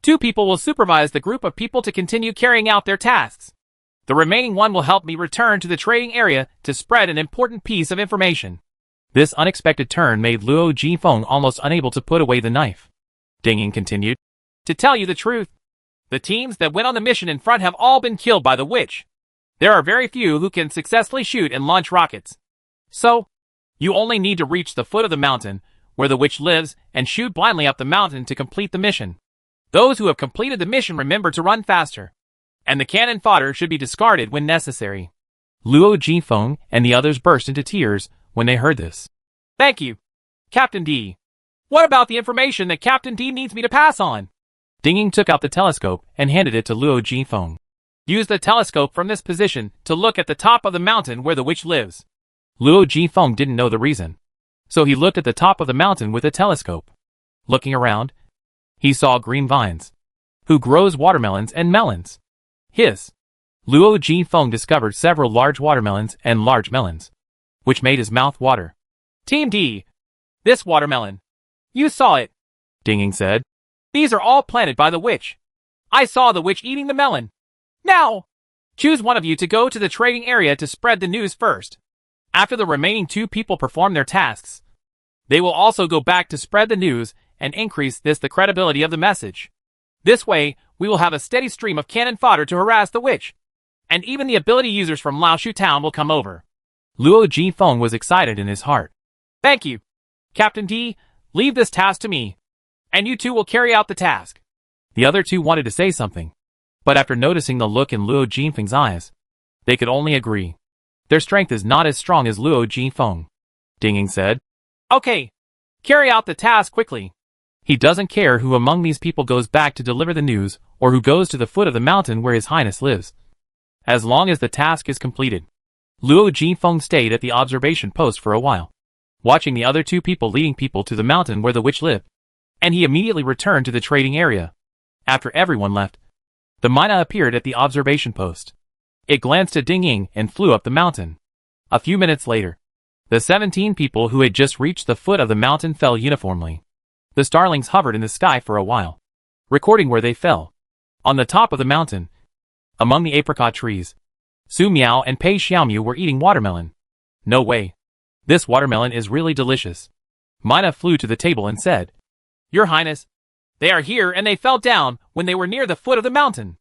2 people will supervise the group of people to continue carrying out their tasks. The remaining 1 will help me return to the trading area to spread an important piece of information. This unexpected turn made Luo Jinfeng almost unable to put away the knife. Ding Ying continued. To tell you the truth, the teams that went on the mission in front have all been killed by the witch. There are very few who can successfully shoot and launch rockets. So, you only need to reach the foot of the mountain, where the witch lives, and shoot blindly up the mountain to complete the mission. Those who have completed the mission remember to run faster, and the cannon fodder should be discarded when necessary. Luo Jinfeng and the others burst into tears when they heard this. Thank you, Captain D. What about the information that Captain D needs me to pass on? Ding Ying took out the telescope and handed it to Luo Jinfeng. Use the telescope from this position to look at the top of the mountain where the witch lives. Luo Jinfeng didn't know the reason, so he looked at the top of the mountain with a telescope. Looking around, he saw green vines. Who grows watermelons and melons? His. Luo Jinfeng discovered several large watermelons and large melons, which made his mouth water. Team D. This watermelon. You saw it, Ding Ying said. These are all planted by the witch. I saw the witch eating the melon. Now, choose one of you to go to the trading area to spread the news first. After the remaining 2 people perform their tasks, they will also go back to spread the news and increase the credibility of the message. This way, we will have a steady stream of cannon fodder to harass the witch, and even the ability users from Laoshu Town will come over. Luo Jinfeng was excited in his heart. Thank you, Captain D. Leave this task to me, and you 2 will carry out the task. The other 2 wanted to say something, but after noticing the look in Luo Jinfeng's eyes, they could only agree. Their strength is not as strong as Luo Jinfeng, Ding Ying said. Okay, carry out the task quickly. He doesn't care who among these people goes back to deliver the news or who goes to the foot of the mountain where His Highness lives, as long as the task is completed. Luo Jinfeng stayed at the observation post for a while, watching the other 2 people leading people to the mountain where the witch lived, and he immediately returned to the trading area. After everyone left, the Mina appeared at the observation post. It glanced at Ding Ying and flew up the mountain. A few minutes later, the 17 people who had just reached the foot of the mountain fell uniformly. The starlings hovered in the sky for a while, recording where they fell. On the top of the mountain, among the apricot trees, Su Miao and Pei Xiaomu were eating watermelon. No way. This watermelon is really delicious. Mina flew to the table and said, Your Highness, they are here and they fell down when they were near the foot of the mountain.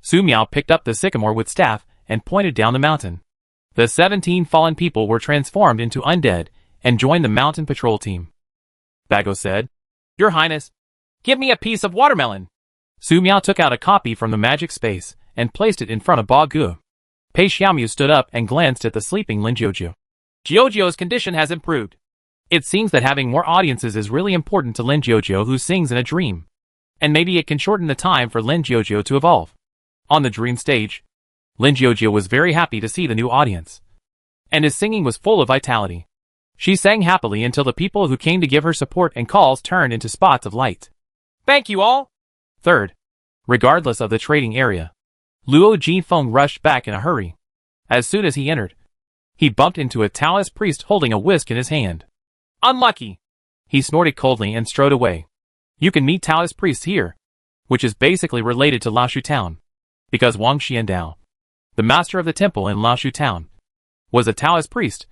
Su Miao picked up the sycamore with staff and pointed down the mountain. The 17 fallen people were transformed into undead and joined the mountain patrol team. Bago said, Your Highness, give me a piece of watermelon. Su Miao took out a copy from the magic space and placed it in front of Ba Gu. Pei Xiaomu stood up and glanced at the sleeping Lin Jiujiu. Jiujiu's condition has improved. It seems that having more audiences is really important to Lin Jiujiu, who sings in a dream. And maybe it can shorten the time for Lin Jiujiu to evolve. On the dream stage, Lin Jiujiu was very happy to see the new audience, and his singing was full of vitality. She sang happily until the people who came to give her support and calls turned into spots of light. Thank you all! Third, regardless of the trading area, Luo Jinfeng rushed back in a hurry. As soon as he entered, he bumped into a Taoist priest holding a whisk in his hand. Unlucky! He snorted coldly and strode away. You can meet Taoist priests here, which is basically related to Laoshu Town, because Wang Xiandao, the master of the temple in Laoshu Town, was a Taoist priest.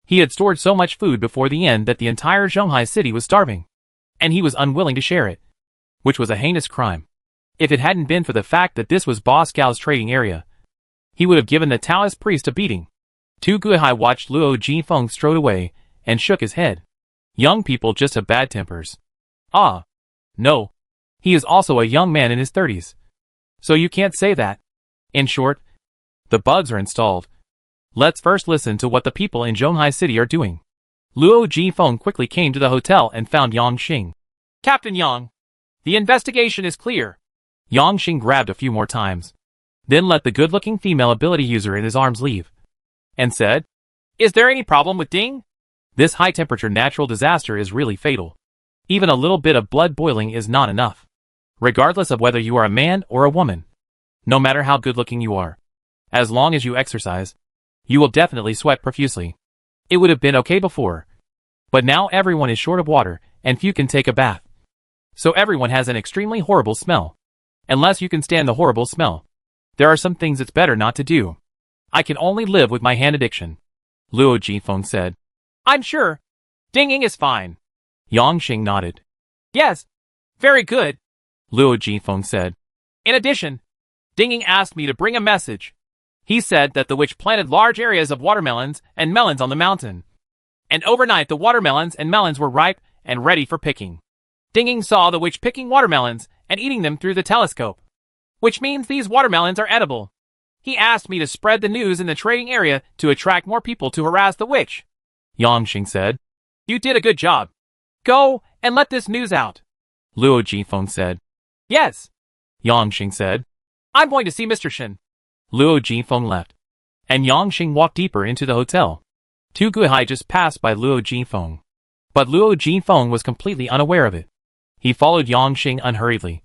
He had stored so much food before the end that the entire Zhonghai city was starving, and he was unwilling to share it, which was a heinous crime. If it hadn't been for the fact that this was Boss Gao's trading area, he would have given the Taoist priest a beating. Tu Guihai watched Luo Jinfeng strode away and shook his head. Young people just have bad tempers. Ah. No. He is also a young man in his 30s. So you can't say that. In short, the bugs are installed. Let's first listen to what the people in Zhonghai City are doing. Luo Jifeng quickly came to the hotel and found Yang Xing. Captain Yang, the investigation is clear. Yang Xing grabbed a few more times, then let the good-looking female ability user in his arms leave, and said, Is there any problem with Ding? This high-temperature natural disaster is really fatal. Even a little bit of blood boiling is not enough. Regardless of whether you are a man or a woman, no matter how good-looking you are, as long as you exercise, you will definitely sweat profusely. It would have been okay before, but now everyone is short of water, and few can take a bath. So everyone has an extremely horrible smell. Unless you can stand the horrible smell, there are some things it's better not to do. I can only live with my hand addiction. Luo Jifeng said. I'm sure. Ding-ing is fine. Yang Xing nodded. Yes. Very good. Luo Jifeng said. In addition, Ding-ing asked me to bring a message. He said that the witch planted large areas of watermelons and melons on the mountain. And overnight the watermelons and melons were ripe and ready for picking. Ding-ing saw the witch picking watermelons and eating them through the telescope, which means these watermelons are edible. He asked me to spread the news in the trading area to attract more people to harass the witch. Yang Xing said. You did a good job. Go and let this news out. Luo Jifeng said. Yes. Yang Xing said. I'm going to see Mr. Shen. Luo Jifeng left, and Yang Xing walked deeper into the hotel. Tu Guihai just passed by Luo Jifeng, but Luo Jifeng was completely unaware of it. He followed Yang Xing unhurriedly,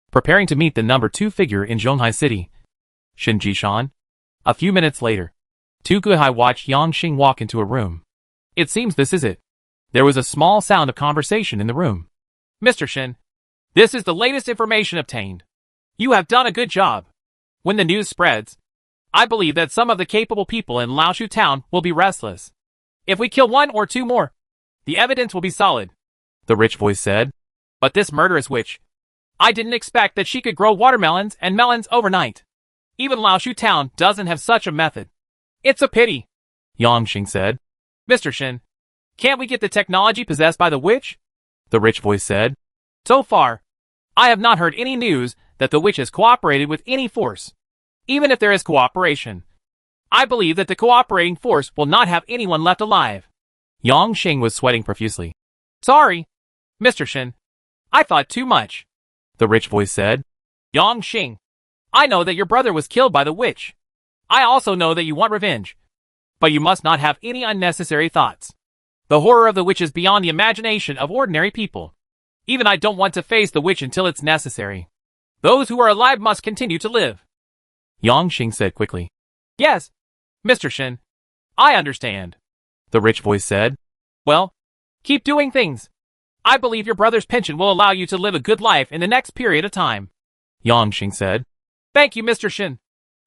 preparing to meet the number 2 figure in Zhonghai City, Shen Jishan. A few minutes later, Tu Guihai watched Yang Xing walk into a room. It seems this is it. There was a small sound of conversation in the room. Mr. Shen, this is the latest information obtained. You have done a good job. When the news spreads, I believe that some of the capable people in Laoshu town will be restless. If we kill 1 or 2 more, the evidence will be solid, the rich voice said. But this murderous witch, I didn't expect that she could grow watermelons and melons overnight. Even Laoshu town doesn't have such a method. It's a pity, Yang Xing said. Mr. Shen, can't we get the technology possessed by the witch? The rich voice said. So far, I have not heard any news that the witch has cooperated with any force. Even if there is cooperation, I believe that the cooperating force will not have anyone left alive. Yang Xing was sweating profusely. Sorry, Mr. Shen. I thought too much, the rich voice said. Yang Xing, I know that your brother was killed by the witch. I also know that you want revenge. But you must not have any unnecessary thoughts. The horror of the witch is beyond the imagination of ordinary people. Even I don't want to face the witch until it's necessary. Those who are alive must continue to live. Yang Xing said quickly. Yes, Mr. Shen. I understand, the rich voice said. Well, keep doing things. I believe your brother's pension will allow you to live a good life in the next period of time. Yang Xing said. Thank you, Mr. Shen.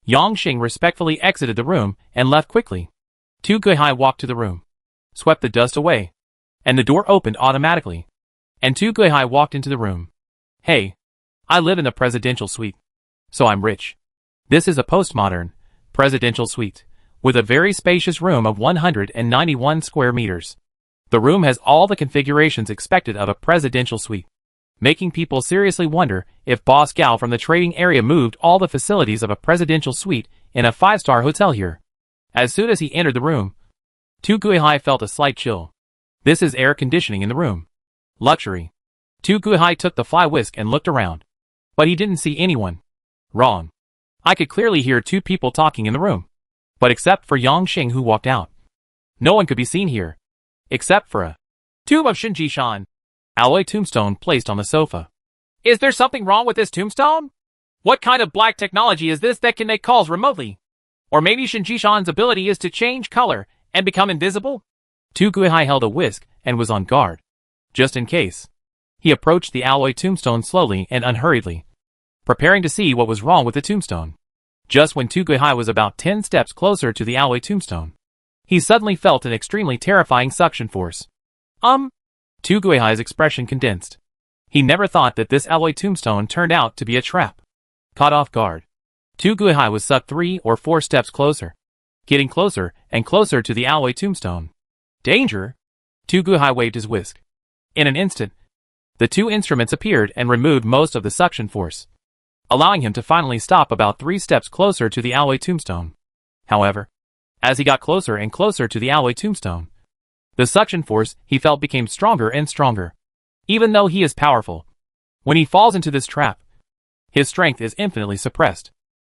Yang Xing respectfully exited the room and left quickly. Tu Guihai walked to the room, swept the dust away, and the door opened automatically. And Tu Guihai walked into the room. Hey, I live in the presidential suite, so I'm rich. This is a postmodern, presidential suite, with a very spacious room of 191 square meters. The room has all the configurations expected of a presidential suite, making people seriously wonder if Boss Gao from the trading area moved all the facilities of a presidential suite in a 5-star hotel here. As soon as he entered the room, Tu Guihai felt a slight chill. This is air conditioning in the room. Luxury. Tu Guihai took the fly whisk and looked around, but he didn't see anyone. Wrong. I could clearly hear 2 people talking in the room, but except for Yang Xing who walked out, no one could be seen here. Except for a tomb of Shinji-shan, alloy tombstone placed on the sofa. Is there something wrong with this tombstone? What kind of black technology is this that can make calls remotely? Or maybe Shinji-shan's ability is to change color and become invisible? Tu Guihai held a whisk and was on guard, just in case. He approached the alloy tombstone slowly and unhurriedly, preparing to see what was wrong with the tombstone. Just when Tu Guihai was about 10 steps closer to the alloy tombstone, he suddenly felt an extremely terrifying suction force. Tu Guihai's expression condensed. He never thought that this alloy tombstone turned out to be a trap. Caught off guard, Tu Guihai was sucked 3 or 4 steps closer, getting closer and closer to the alloy tombstone. Danger? Tu Guihai waved his whisk. In an instant, the two instruments appeared and removed most of the suction force, allowing him to finally stop about 3 steps closer to the alloy tombstone. However, as he got closer and closer to the alloy tombstone, the suction force he felt became stronger and stronger. Even though he is powerful, when he falls into this trap, his strength is infinitely suppressed.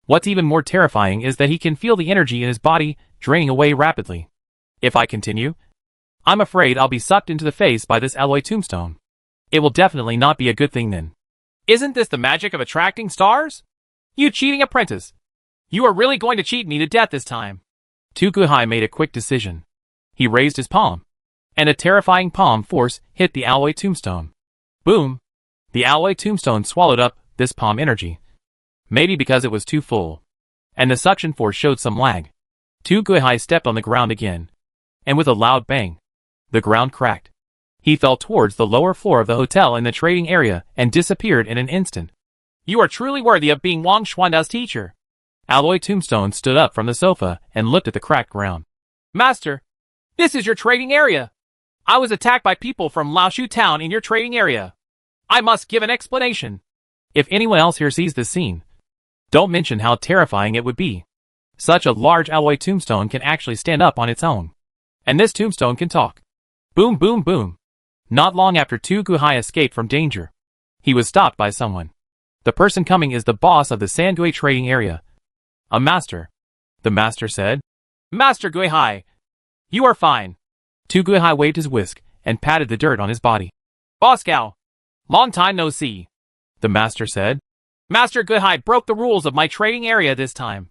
What's even more terrifying is that he can feel the energy in his body draining away rapidly. If I continue, I'm afraid I'll be sucked into the face by this alloy tombstone. It will definitely not be a good thing then. Isn't this the magic of attracting stars? You cheating apprentice! You are really going to cheat me to death this time. Tu Guihai made a quick decision. He raised his palm, and a terrifying palm force hit the alloy tombstone. Boom! The alloy tombstone swallowed up this palm energy. Maybe because it was too full, and the suction force showed some lag. Tu Guihai stepped on the ground again, and with a loud bang, the ground cracked. He fell towards the lower floor of the hotel in the trading area and disappeared in an instant. You are truly worthy of being Wang Xuandao's teacher. Alloy Tombstone stood up from the sofa and looked at the cracked ground. Master, this is your trading area. I was attacked by people from Laoshu town in your trading area. I must give an explanation. If anyone else here sees this scene, don't mention how terrifying it would be. Such a large alloy tombstone can actually stand up on its own. And this tombstone can talk. Boom, boom, boom. Not long after Tu Guihai escaped from danger, he was stopped by someone. The person coming is the boss of the Sangui trading area. A master. The master said, Master Guihai, you are fine. Tu Guihai waved his whisk and patted the dirt on his body. Boss Gao, long time no see. The master said, Master Guihai broke the rules of my trading area this time.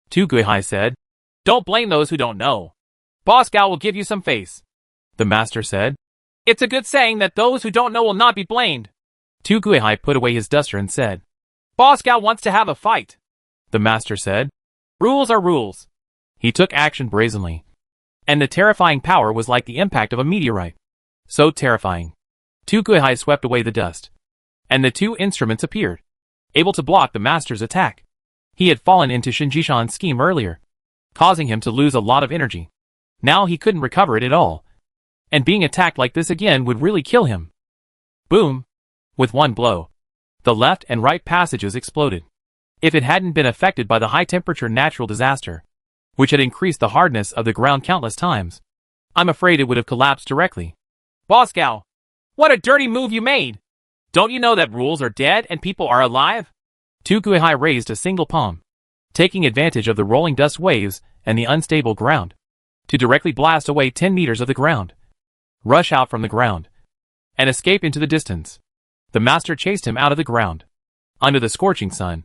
Tu Guihai said, Don't blame those who don't know. Boss Gao will give you some face. The master said, It's a good saying that those who don't know will not be blamed. Tu Guihai put away his duster and said, Boss Gao wants to have a fight. The master said, Rules are rules. He took action brazenly. And the terrifying power was like the impact of a meteorite. So terrifying. Tu Guihai swept away the dust. And the two instruments appeared, able to block the master's attack. He had fallen into Shinjishan's scheme earlier, causing him to lose a lot of energy. Now he couldn't recover it at all. And being attacked like this again would really kill him. Boom! With one blow, the left and right passages exploded. If it hadn't been affected by the high-temperature natural disaster, which had increased the hardness of the ground countless times, I'm afraid it would have collapsed directly. Boss Gao, what a dirty move you made! Don't you know that rules are dead and people are alive? Tu Guihai raised a single palm, taking advantage of the rolling dust waves and the unstable ground, to directly blast away 10 meters of the ground, rush out from the ground, and escape into the distance. The master chased him out of the ground. Under the scorching sun,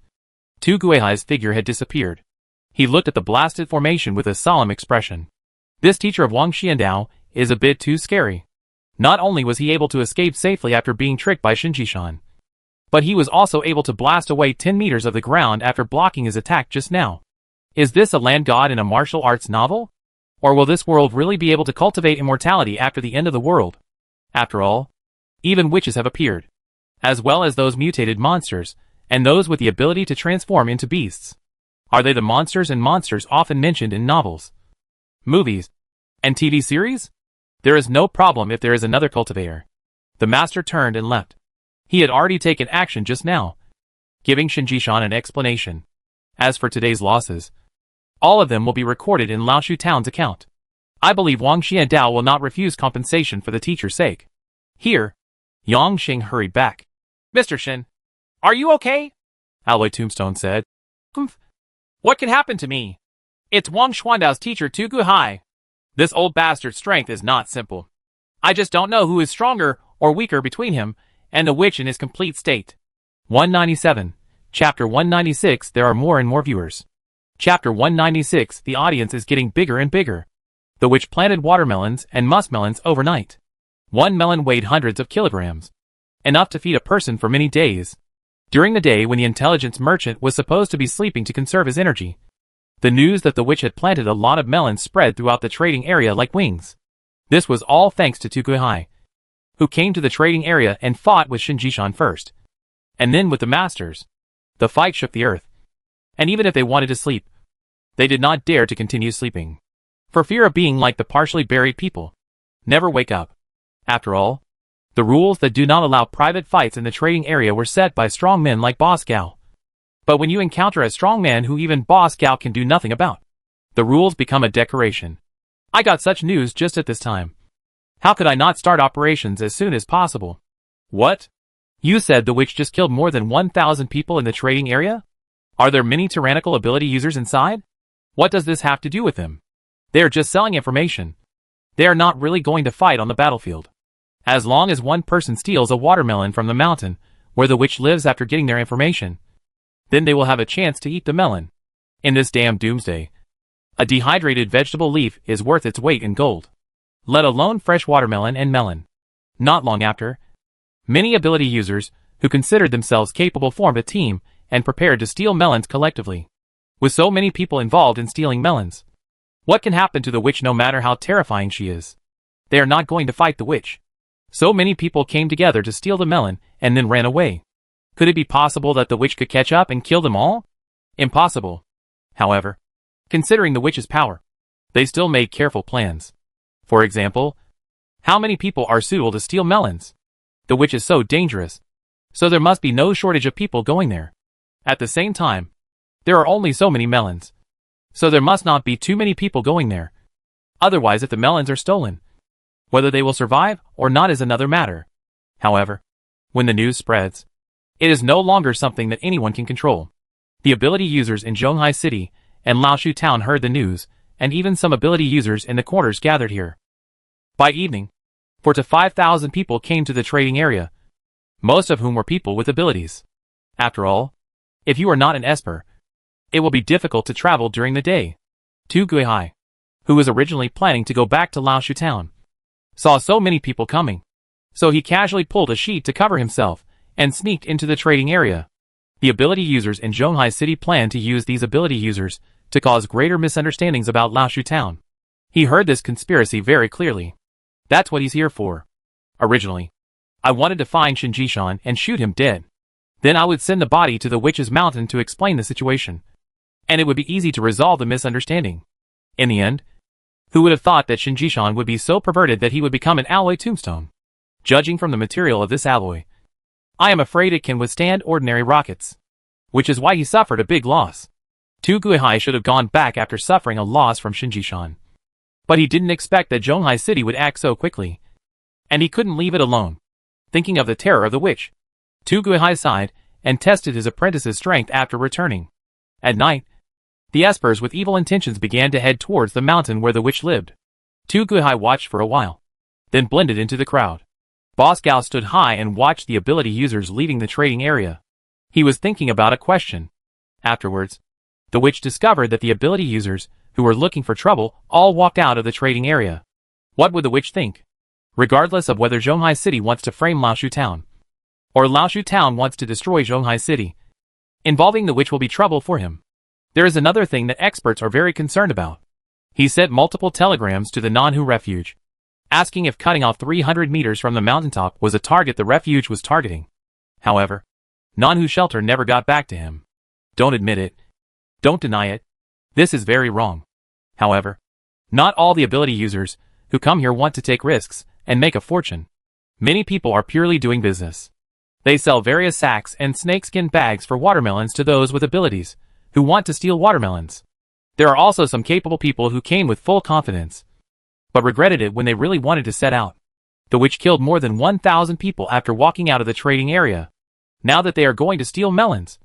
Tu Guihai's figure had disappeared. He looked at the blasted formation with a solemn expression. This teacher of Wang Xiandao is a bit too scary. Not only was he able to escape safely after being tricked by Shinjishan, but he was also able to blast away 10 meters of the ground after blocking his attack just now. Is this a land god in a martial arts novel? Or will this world really be able to cultivate immortality after the end of the world? After all, even witches have appeared, as well as those mutated monsters, and those with the ability to transform into beasts. Are they the monsters and monsters often mentioned in novels, movies, and TV series? There is no problem if there is another cultivator. The master turned and left. He had already taken action just now, giving Shinjishan an explanation. As for today's losses, all of them will be recorded in Laoshu Town's account. I believe Wang Xiandao will not refuse compensation for the teacher's sake. Here, Yang Xing hurried back. Mr. Shin, are you okay? Alloy Tombstone said. Humph. What can happen to me? It's Wang Xuandao's teacher Tu Guihai. This old bastard's strength is not simple. I just don't know who is stronger or weaker between him and the witch in his complete state. 197. Chapter 196. There are more and more viewers. Chapter 196. The audience is getting bigger and bigger. The witch planted watermelons and muskmelons overnight. One melon weighed hundreds of kilograms, enough to feed a person for many days. During the day when the intelligence merchant was supposed to be sleeping to conserve his energy, the news that the witch had planted a lot of melons spread throughout the trading area like wings. This was all thanks to Tu Guihai, who came to the trading area and fought with Shinjishan first, and then with the masters. The fight shook the earth, and even if they wanted to sleep, they did not dare to continue sleeping, for fear of being like the partially buried people. Never wake up. After all, the rules that do not allow private fights in the trading area were set by strong men like Boss Gao. But when you encounter a strong man who even Boss Gao can do nothing about, the rules become a decoration. I got such news just at this time. How could I not start operations as soon as possible? What? You said the witch just killed more than 1,000 people in the trading area? Are there many tyrannical ability users inside? What does this have to do with them? They are just selling information. They are not really going to fight on the battlefield. As long as one person steals a watermelon from the mountain where the witch lives after getting their information, then they will have a chance to eat the melon. In this damn Doomsday, a dehydrated vegetable leaf is worth its weight in gold, let alone fresh watermelon and melon. Not long after, many ability users who considered themselves capable formed a team and prepared to steal melons collectively. With so many people involved in stealing melons, what can happen to the witch no matter how terrifying she is? They are not going to fight the witch. So many people came together to steal the melon and then ran away. Could it be possible that the witch could catch up and kill them all? Impossible. However, considering the witch's power, they still made careful plans. For example, how many people are suitable to steal melons? The witch is so dangerous, so there must be no shortage of people going there. At the same time, there are only so many melons, so there must not be too many people going there. Otherwise, if the melons are stolen, whether they will survive or not is another matter. However, when the news spreads, it is no longer something that anyone can control. The ability users in Zhonghai City and Laoshu Town heard the news, and even some ability users in the quarters gathered here. By evening, 4,000 to 5,000 people came to the trading area, most of whom were people with abilities. After all, if you are not an Esper, it will be difficult to travel during the day. Tu Guihai, who was originally planning to go back to Laoshu Town, saw so many people coming, so he casually pulled a sheet to cover himself and sneaked into the trading area. The ability users in Zhonghai City planned to use these ability users to cause greater misunderstandings about Laoshu Town. He heard this conspiracy very clearly. That's what he's here for. Originally, I wanted to find Shinjishan and shoot him dead. Then I would send the body to the witch's mountain to explain the situation, and it would be easy to resolve the misunderstanding. In the end, who would have thought that Shinjishan would be so perverted that he would become an alloy tombstone? Judging from the material of this alloy, I am afraid it can withstand ordinary rockets, which is why he suffered a big loss. Tu Guihai should have gone back after suffering a loss from Shinjishan. But he didn't expect that Zhonghai City would act so quickly, and he couldn't leave it alone. Thinking of the terror of the witch, Tu Guihai sighed and tested his apprentice's strength after returning. At night, the Espers with evil intentions began to head towards the mountain where the witch lived. Tu Guihai watched for a while, then blended into the crowd. Boss Gao stood high and watched the ability users leaving the trading area. He was thinking about a question. Afterwards, the witch discovered that the ability users, who were looking for trouble, all walked out of the trading area. What would the witch think? Regardless of whether Zhonghai City wants to frame Laoshu Town, or Laoshu Town wants to destroy Zhonghai City, involving the witch will be trouble for him. There is another thing that experts are very concerned about. He sent multiple telegrams to the Nanhu refuge, asking if cutting off 300 meters from the mountaintop was a target the refuge was targeting. However, Nanhu Shelter never got back to him. Don't admit it. Don't deny it. This is very wrong. However, not all the ability users who come here want to take risks and make a fortune. Many people are purely doing business. They sell various sacks and snakeskin bags for watermelons to those with abilities who want to steal watermelons. There are also some capable people who came with full confidence, but regretted it when they really wanted to set out. The witch killed more than 1,000 people after walking out of the trading area. Now that they are going to steal melons,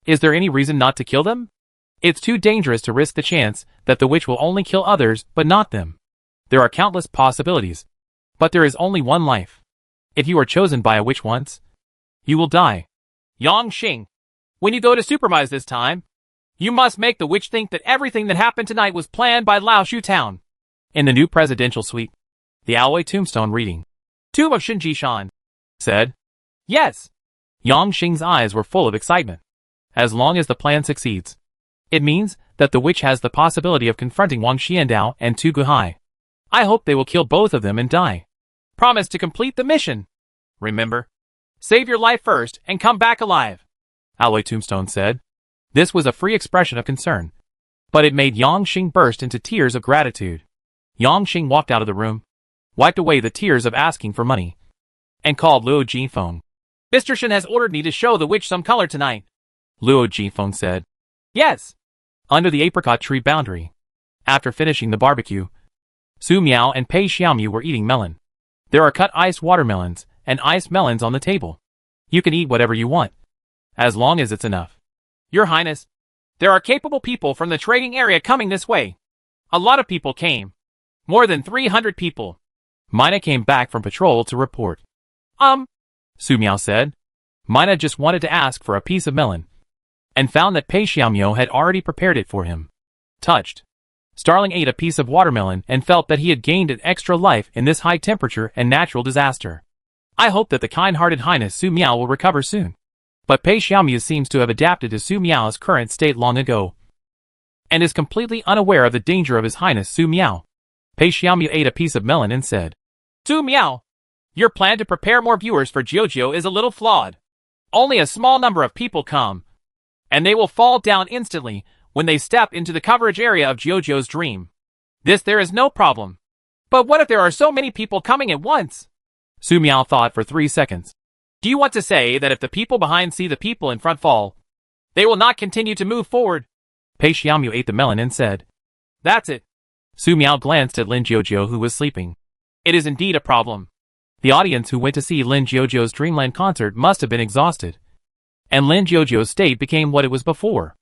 is there any reason not to kill them? It's too dangerous to risk the chance that the witch will only kill others but not them. There are countless possibilities, but there is only one life. If you are chosen by a witch once, you will die. Yang Xing, when you go to supervise this time, you must make the witch think that everything that happened tonight was planned by Laoshu Town. In the new presidential suite, the alloy tombstone reading, Tomb of Shinjishan, said, Yes. Yang Xing's eyes were full of excitement. As long as the plan succeeds, it means that the witch has the possibility of confronting Wang Xiandao and Tu Guihai. I hope they will kill both of them and die. Promise to complete the mission. Remember, save your life first and come back alive, Alloy Tombstone said. This was a free expression of concern, but it made Yang Xing burst into tears of gratitude. Yang Xing walked out of the room, wiped away the tears of asking for money, and called Luo Jifeng. Mr. Shen has ordered me to show the witch some color tonight, Luo Jifeng said. Yes. Under the apricot tree boundary. After finishing the barbecue, Su Miao and Pei Xiaomu were eating melon. There are cut iced watermelons and iced melons on the table. You can eat whatever you want, as long as it's enough. Your Highness, there are capable people from the trading area coming this way. A lot of people came. More than 300 people. Mina came back from patrol to report. Su Miao said. Mina just wanted to ask for a piece of melon, and found that Pei Xiaomu had already prepared it for him. Touched, Starling ate a piece of watermelon and felt that he had gained an extra life in this high temperature and natural disaster. I hope that the kind-hearted Highness Su Miao will recover soon. But Pei Xiaomu seems to have adapted to Su Miao's current state long ago, and is completely unaware of the danger of His Highness Su Miao. Pei Xiaomu ate a piece of melon and said, Su Miao, your plan to prepare more viewers for Jiujiu is a little flawed. Only a small number of people come, and they will fall down instantly when they step into the coverage area of Jiujiu's dream. There is no problem. But what if there are so many people coming at once? Su Miao thought for 3 seconds. Do you want to say that if the people behind see the people in front fall, they will not continue to move forward? Pei Xiaomu ate the melon and said, That's it. Su Miao glanced at Lin Jiujiu, who was sleeping. It is indeed a problem. The audience who went to see Lin Jiujiu's Dreamland concert must have been exhausted, and Lin Jiujiu's state became what it was before.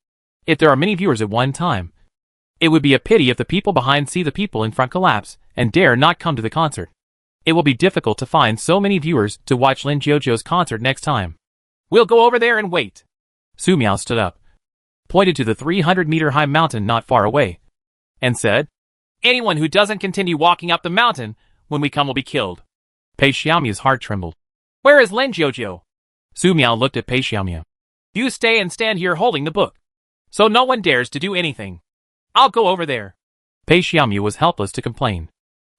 If there are many viewers at one time, it would be a pity if the people behind see the people in front collapse and dare not come to the concert. It will be difficult to find so many viewers to watch Lin Jiujiu's concert next time. We'll go over there and wait. Su Miao stood up, pointed to the 300-meter-high mountain not far away, and said, Anyone who doesn't continue walking up the mountain when we come will be killed. Pei Xiaomu's heart trembled. Where is Lin Jiujiu? Su Miao looked at Pei Xiaomu. You stay and stand here holding the book, so no one dares to do anything. I'll go over there. Pei Xiaomu was helpless to complain.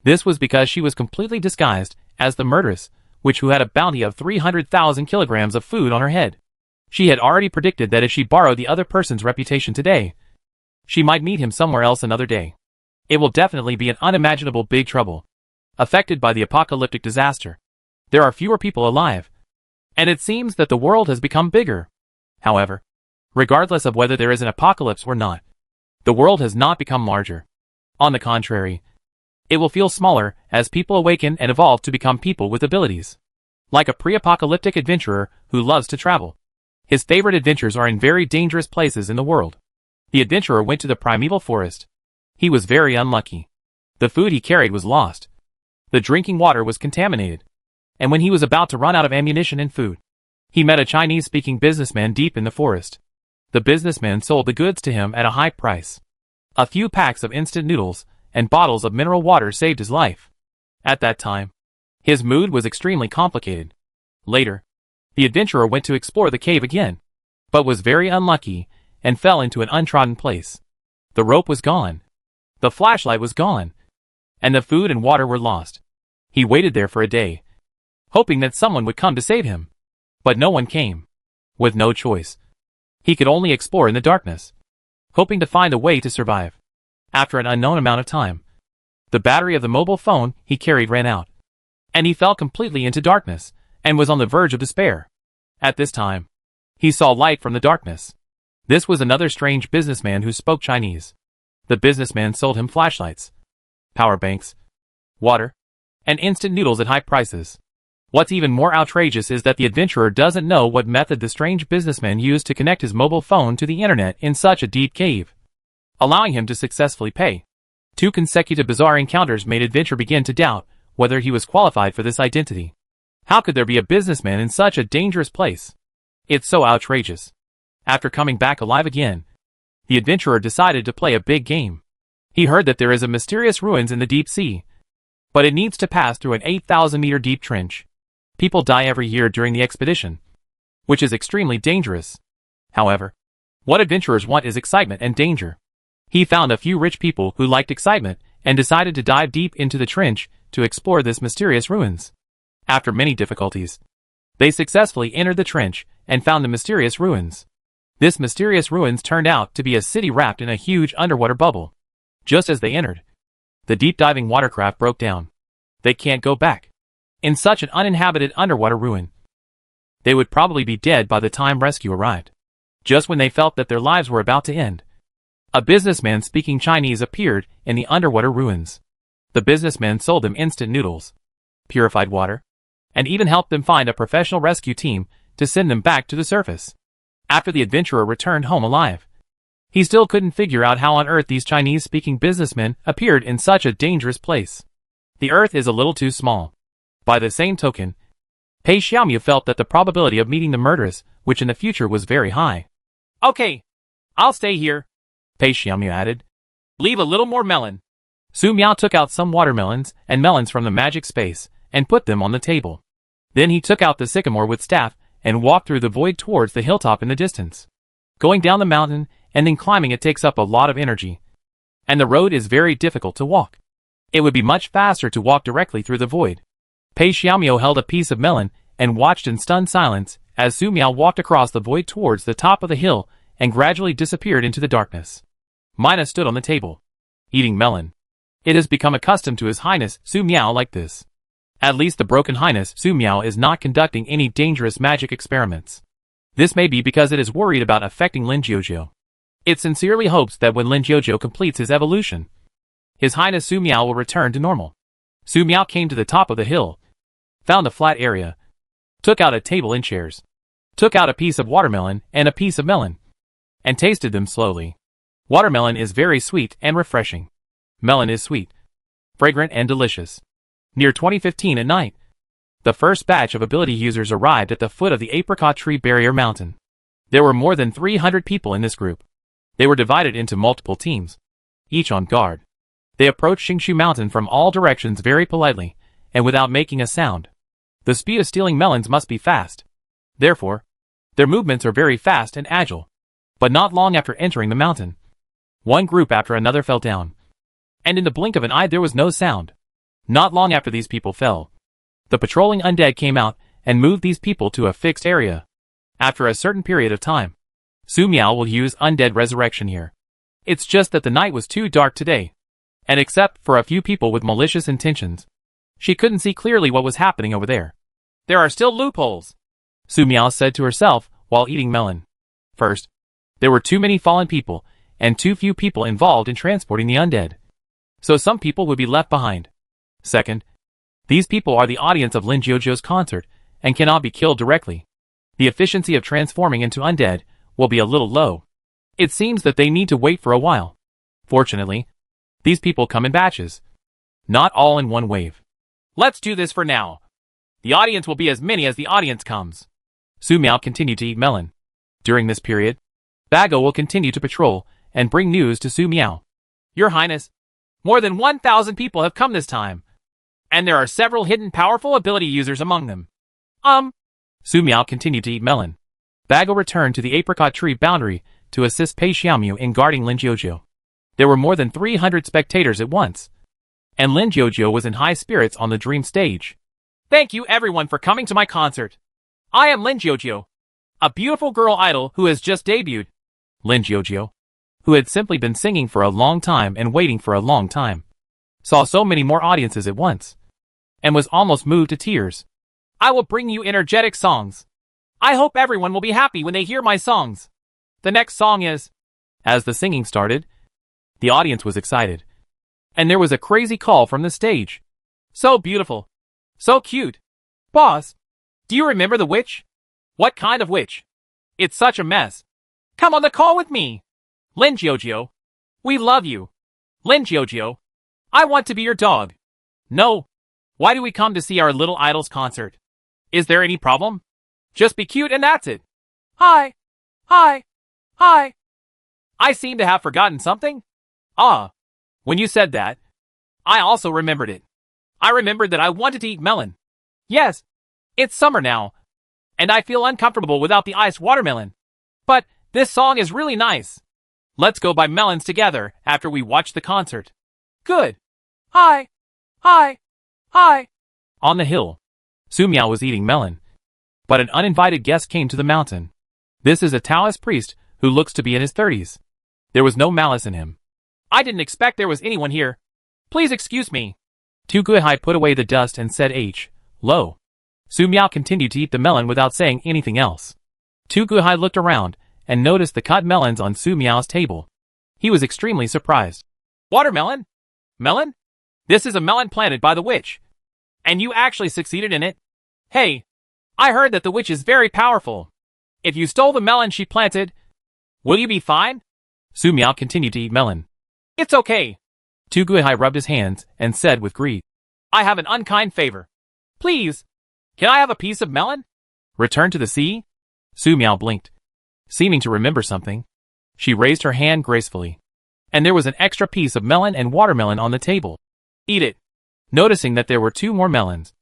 This was because she was completely disguised as the murderess, who had a bounty of 300,000 kilograms of food on her head. She had already predicted that if she borrowed the other person's reputation today, she might meet him somewhere else another day. It will definitely be an unimaginable big trouble. Affected by the apocalyptic disaster, there are fewer people alive, and it seems that the world has become bigger. However, regardless of whether there is an apocalypse or not, the world has not become larger. On the contrary, it will feel smaller as people awaken and evolve to become people with abilities. Like a pre-apocalyptic adventurer who loves to travel. His favorite adventures are in very dangerous places in the world. The adventurer went to the primeval forest. He was very unlucky. The food he carried was lost. The drinking water was contaminated. And when he was about to run out of ammunition and food, he met a Chinese-speaking businessman deep in the forest. The businessman sold the goods to him at a high price. A few packs of instant noodles and bottles of mineral water saved his life. At that time, his mood was extremely complicated. Later, the adventurer went to explore the cave again, but was very unlucky and fell into an untrodden place. The rope was gone. The flashlight was gone. And the food and water were lost. He waited there for a day, hoping that someone would come to save him. But no one came. With no choice, he could only explore in the darkness, hoping to find a way to survive. After an unknown amount of time, the battery of the mobile phone he carried ran out, and he fell completely into darkness and was on the verge of despair. At this time, he saw light from the darkness. This was another strange businessman who spoke Chinese. The businessman sold him flashlights, power banks, water, and instant noodles at high prices. What's even more outrageous is that the adventurer doesn't know what method the strange businessman used to connect his mobile phone to the internet in such a deep cave, allowing him to successfully pay. 2 consecutive bizarre encounters made Adventure begin to doubt whether he was qualified for this identity. How could there be a businessman in such a dangerous place? It's so outrageous. After coming back alive again, the adventurer decided to play a big game. He heard that there is a mysterious ruins in the deep sea, but it needs to pass through an 8,000-meter deep trench. People die every year during the expedition, which is extremely dangerous. However, what adventurers want is excitement and danger. He found a few rich people who liked excitement and decided to dive deep into the trench to explore this mysterious ruins. After many difficulties, they successfully entered the trench and found the mysterious ruins. This mysterious ruins turned out to be a city wrapped in a huge underwater bubble. Just as they entered, the deep diving watercraft broke down. They can't go back. In such an uninhabited underwater ruin, they would probably be dead by the time rescue arrived. Just when they felt that their lives were about to end, a businessman speaking Chinese appeared in the underwater ruins. The businessman sold them instant noodles, purified water, and even helped them find a professional rescue team to send them back to the surface. After the adventurer returned home alive, he still couldn't figure out how on earth these Chinese-speaking businessmen appeared in such a dangerous place. The Earth is a little too small. By the same token, Pei Xiaomu felt that the probability of meeting the murderess, which in the future was very high. Okay, I'll stay here, Pei Xiaomu added. Leave a little more melon. Su Miao took out some watermelons and melons from the magic space and put them on the table. Then he took out the sycamore with staff and walked through the void towards the hilltop in the distance. Going down the mountain and then climbing it takes up a lot of energy, and the road is very difficult to walk. It would be much faster to walk directly through the void. Pei Xiaomu held a piece of melon and watched in stunned silence as Su Miao walked across the void towards the top of the hill and gradually disappeared into the darkness. Mina stood on the table, eating melon. It has become accustomed to His Highness Su Miao like this. At least the Broken Highness Su Miao is not conducting any dangerous magic experiments. This may be because it is worried about affecting Lin Jiujiu. It sincerely hopes that when Lin Jiujiu completes his evolution, His Highness Su Miao will return to normal. Su Miao came to the top of the hill, found a flat area, took out a table and chairs, took out a piece of watermelon and a piece of melon, and tasted them slowly. Watermelon is very sweet and refreshing. Melon is sweet, fragrant and delicious. Near 2015 at night, the first batch of ability users arrived at the foot of the apricot tree barrier mountain. There were more than 300 people in this group. They were divided into multiple teams, each on guard. They approached Xingshu Mountain from all directions very politely, and without making a sound. The speed of stealing melons must be fast. Therefore, their movements are very fast and agile. But not long after entering the mountain, one group after another fell down. And in the blink of an eye there was no sound. Not long after these people fell, the patrolling undead came out and moved these people to a fixed area. After a certain period of time, Su Miao will use undead resurrection here. It's just that the night was too dark today, and except for a few people with malicious intentions, she couldn't see clearly what was happening over there. There are still loopholes, Su Miao said to herself while eating melon. First, there were too many fallen people, and too few people involved in transporting the undead. So some people would be left behind. Second, these people are the audience of Lin Jiujiu's concert, and cannot be killed directly. The efficiency of transforming into undead will be a little low. It seems that they need to wait for a while. Fortunately, these people come in batches, not all in one wave. Let's do this for now. The audience will be as many as the audience comes. Su Miao continued to eat melon. During this period, Bago will continue to patrol and bring news to Su Miao. Your Highness, more than 1,000 people have come this time, and there are several hidden powerful ability users among them. Su Miao continued to eat melon. Bago returned to the apricot tree boundary to assist Pei Xiaomu in guarding Lin Jiujiu. There were more than 300 spectators at once, and Lin Jiujiu was in high spirits on the dream stage. Thank you everyone for coming to my concert. I am Lin Jiujiu, a beautiful girl idol who has just debuted. Lin Jiujiu, who had simply been singing for a long time and waiting for a long time, saw so many more audiences at once, and was almost moved to tears. I will bring you energetic songs. I hope everyone will be happy when they hear my songs. The next song is... As the singing started, the audience was excited, and there was a crazy call from the stage. So beautiful. So cute. Boss, do you remember the witch? What kind of witch? It's such a mess. Come on the call with me. Lin Jiujiu, we love you. Lin Jiujiu, I want to be your dog. No. Why do we come to see our little idol's concert? Is there any problem? Just be cute and that's it. Hi. Hi. Hi. I seem to have forgotten something. When you said that, I also remembered it. I remembered that I wanted to eat melon. Yes. It's summer now, and I feel uncomfortable without the iced watermelon. But this song is really nice. Let's go buy melons together after we watch the concert. Good. Hi. Hi. Hi. On the hill, Su Miao was eating melon, but an uninvited guest came to the mountain. This is a Taoist priest who looks to be in his 30s. There was no malice in him. I didn't expect there was anyone here. Please excuse me. Tu Guihai put away the dust and said Lo. Su Miao continued to eat the melon without saying anything else. Tu Guihai looked around and noticed the cut melons on Su Miao's table. He was extremely surprised. Watermelon? Melon? This is a melon planted by the witch. And you actually succeeded in it? Hey, I heard that the witch is very powerful. If you stole the melon she planted, will you be fine? Su Miao continued to eat melon. It's okay. Tu Guihai rubbed his hands and said with greed, I have an unkind favor. Please, can I have a piece of melon? Return to the sea? Su Miao blinked. Seeming to remember something, she raised her hand gracefully, and there was an extra piece of melon and watermelon on the table. Eat it. Noticing that there were 2 more melons,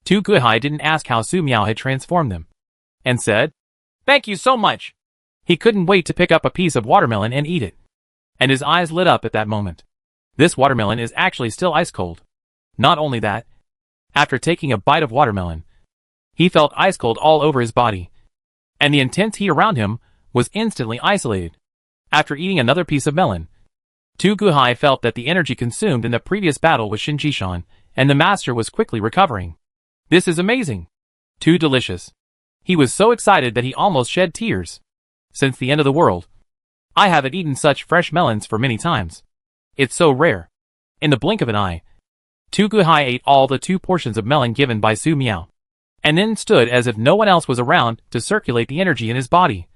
Tu Guihai didn't ask how Su Miao had transformed them, and said, Thank you so much. He couldn't wait to pick up a piece of watermelon and eat it, and his eyes lit up at that moment. This watermelon is actually still ice cold. Not only that, after taking a bite of watermelon, he felt ice cold all over his body, and the intense heat around him was instantly isolated. After eating another piece of melon, Tu Guihai felt that the energy consumed in the previous battle with Shin Jishan, and the master was quickly recovering. This is amazing. Too delicious. He was so excited that he almost shed tears. Since the end of the world, I haven't eaten such fresh melons for many times. It's so rare. In the blink of an eye, Tu Guihai ate all the 2 portions of melon given by Su Miao, and then stood as if no one else was around to circulate the energy in his body,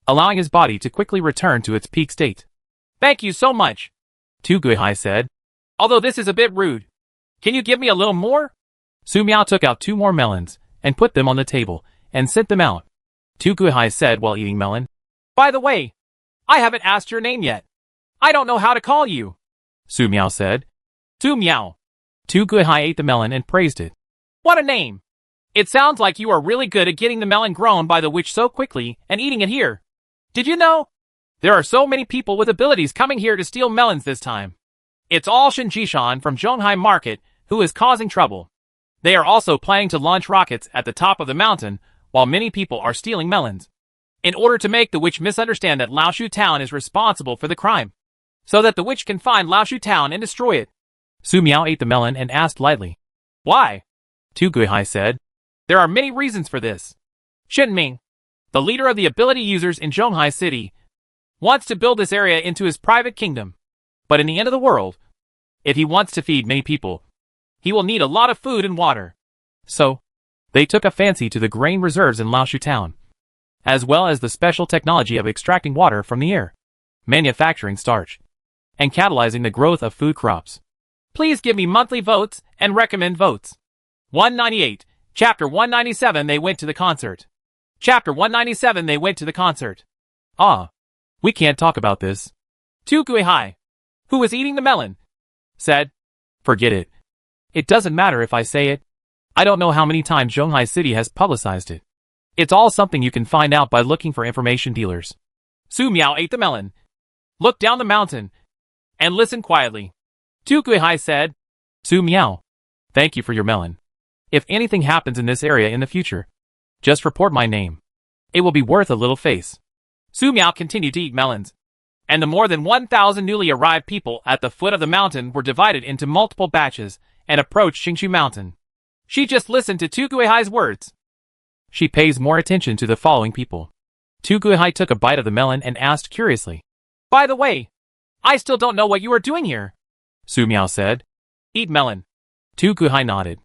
allowing his body to quickly return to its peak state. Thank you so much, Tu Guihai said. Although this is a bit rude. Can you give me a little more? Su Miao took out 2 more melons and put them on the table and sent them out. Tu Guihai said while eating melon, By the way, I haven't asked your name yet. I don't know how to call you. Su Miao said. Su Miao. Tu Guihai ate the melon and praised it. What a name! It sounds like you are really good at getting the melon grown by the witch so quickly and eating it here. Did you know? There are so many people with abilities coming here to steal melons this time. It's all Shin Jishan from Zhonghai Market who is causing trouble. They are also planning to launch rockets at the top of the mountain while many people are stealing melons, in order to make the witch misunderstand that Laoshu Town is responsible for the crime, so that the witch can find Laoshu Town and destroy it. Su Miao ate the melon and asked lightly, Why? Tu Guihai said, There are many reasons for this. Shen Ming, the leader of the ability users in Zhonghai City, wants to build this area into his private kingdom. But in the end of the world, if he wants to feed many people, he will need a lot of food and water. So, they took a fancy to the grain reserves in Laoshu Town, as well as the special technology of extracting water from the air, manufacturing starch, and catalyzing the growth of food crops. Please give me monthly votes and recommend votes. 198. Chapter 197 They went to the concert. Chapter 197 They went to the concert. Ah. We can't talk about this. Tu Guihai, who was eating the melon, said, Forget it. It doesn't matter if I say it. I don't know how many times Zhonghai City has publicized it. It's all something you can find out by looking for information dealers. Su Miao ate the melon, looked down the mountain, and listened quietly. Tu Guihai said, Su Miao, thank you for your melon. If anything happens in this area in the future, just report my name. It will be worth a little face. Su Miao continued to eat melons, and the more than 1,000 newly arrived people at the foot of the mountain were divided into multiple batches and approached Xingshu Mountain. She just listened to Tu Guihai's words. She pays more attention to the following people. Tu Guihai took a bite of the melon and asked curiously, By the way, I still don't know what you are doing here. Su Miao said, Eat melon. Tu Guihai nodded.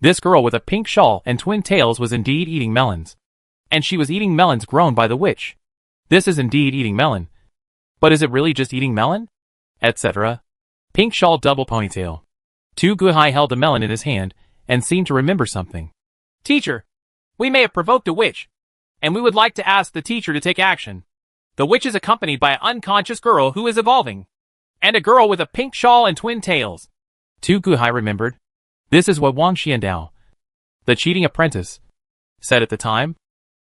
This girl with a pink shawl and twin tails was indeed eating melons. And she was eating melons grown by the witch. This is indeed eating melon. But is it really just eating melon? Etc. Pink shawl double ponytail. Tu Guihai held a melon in his hand and seemed to remember something. Teacher, we may have provoked a witch, and we would like to ask the teacher to take action. The witch is accompanied by an unconscious girl who is evolving, and a girl with a pink shawl and twin tails. Tu Guihai remembered. This is what Wang Xiandao, the cheating apprentice, said at the time,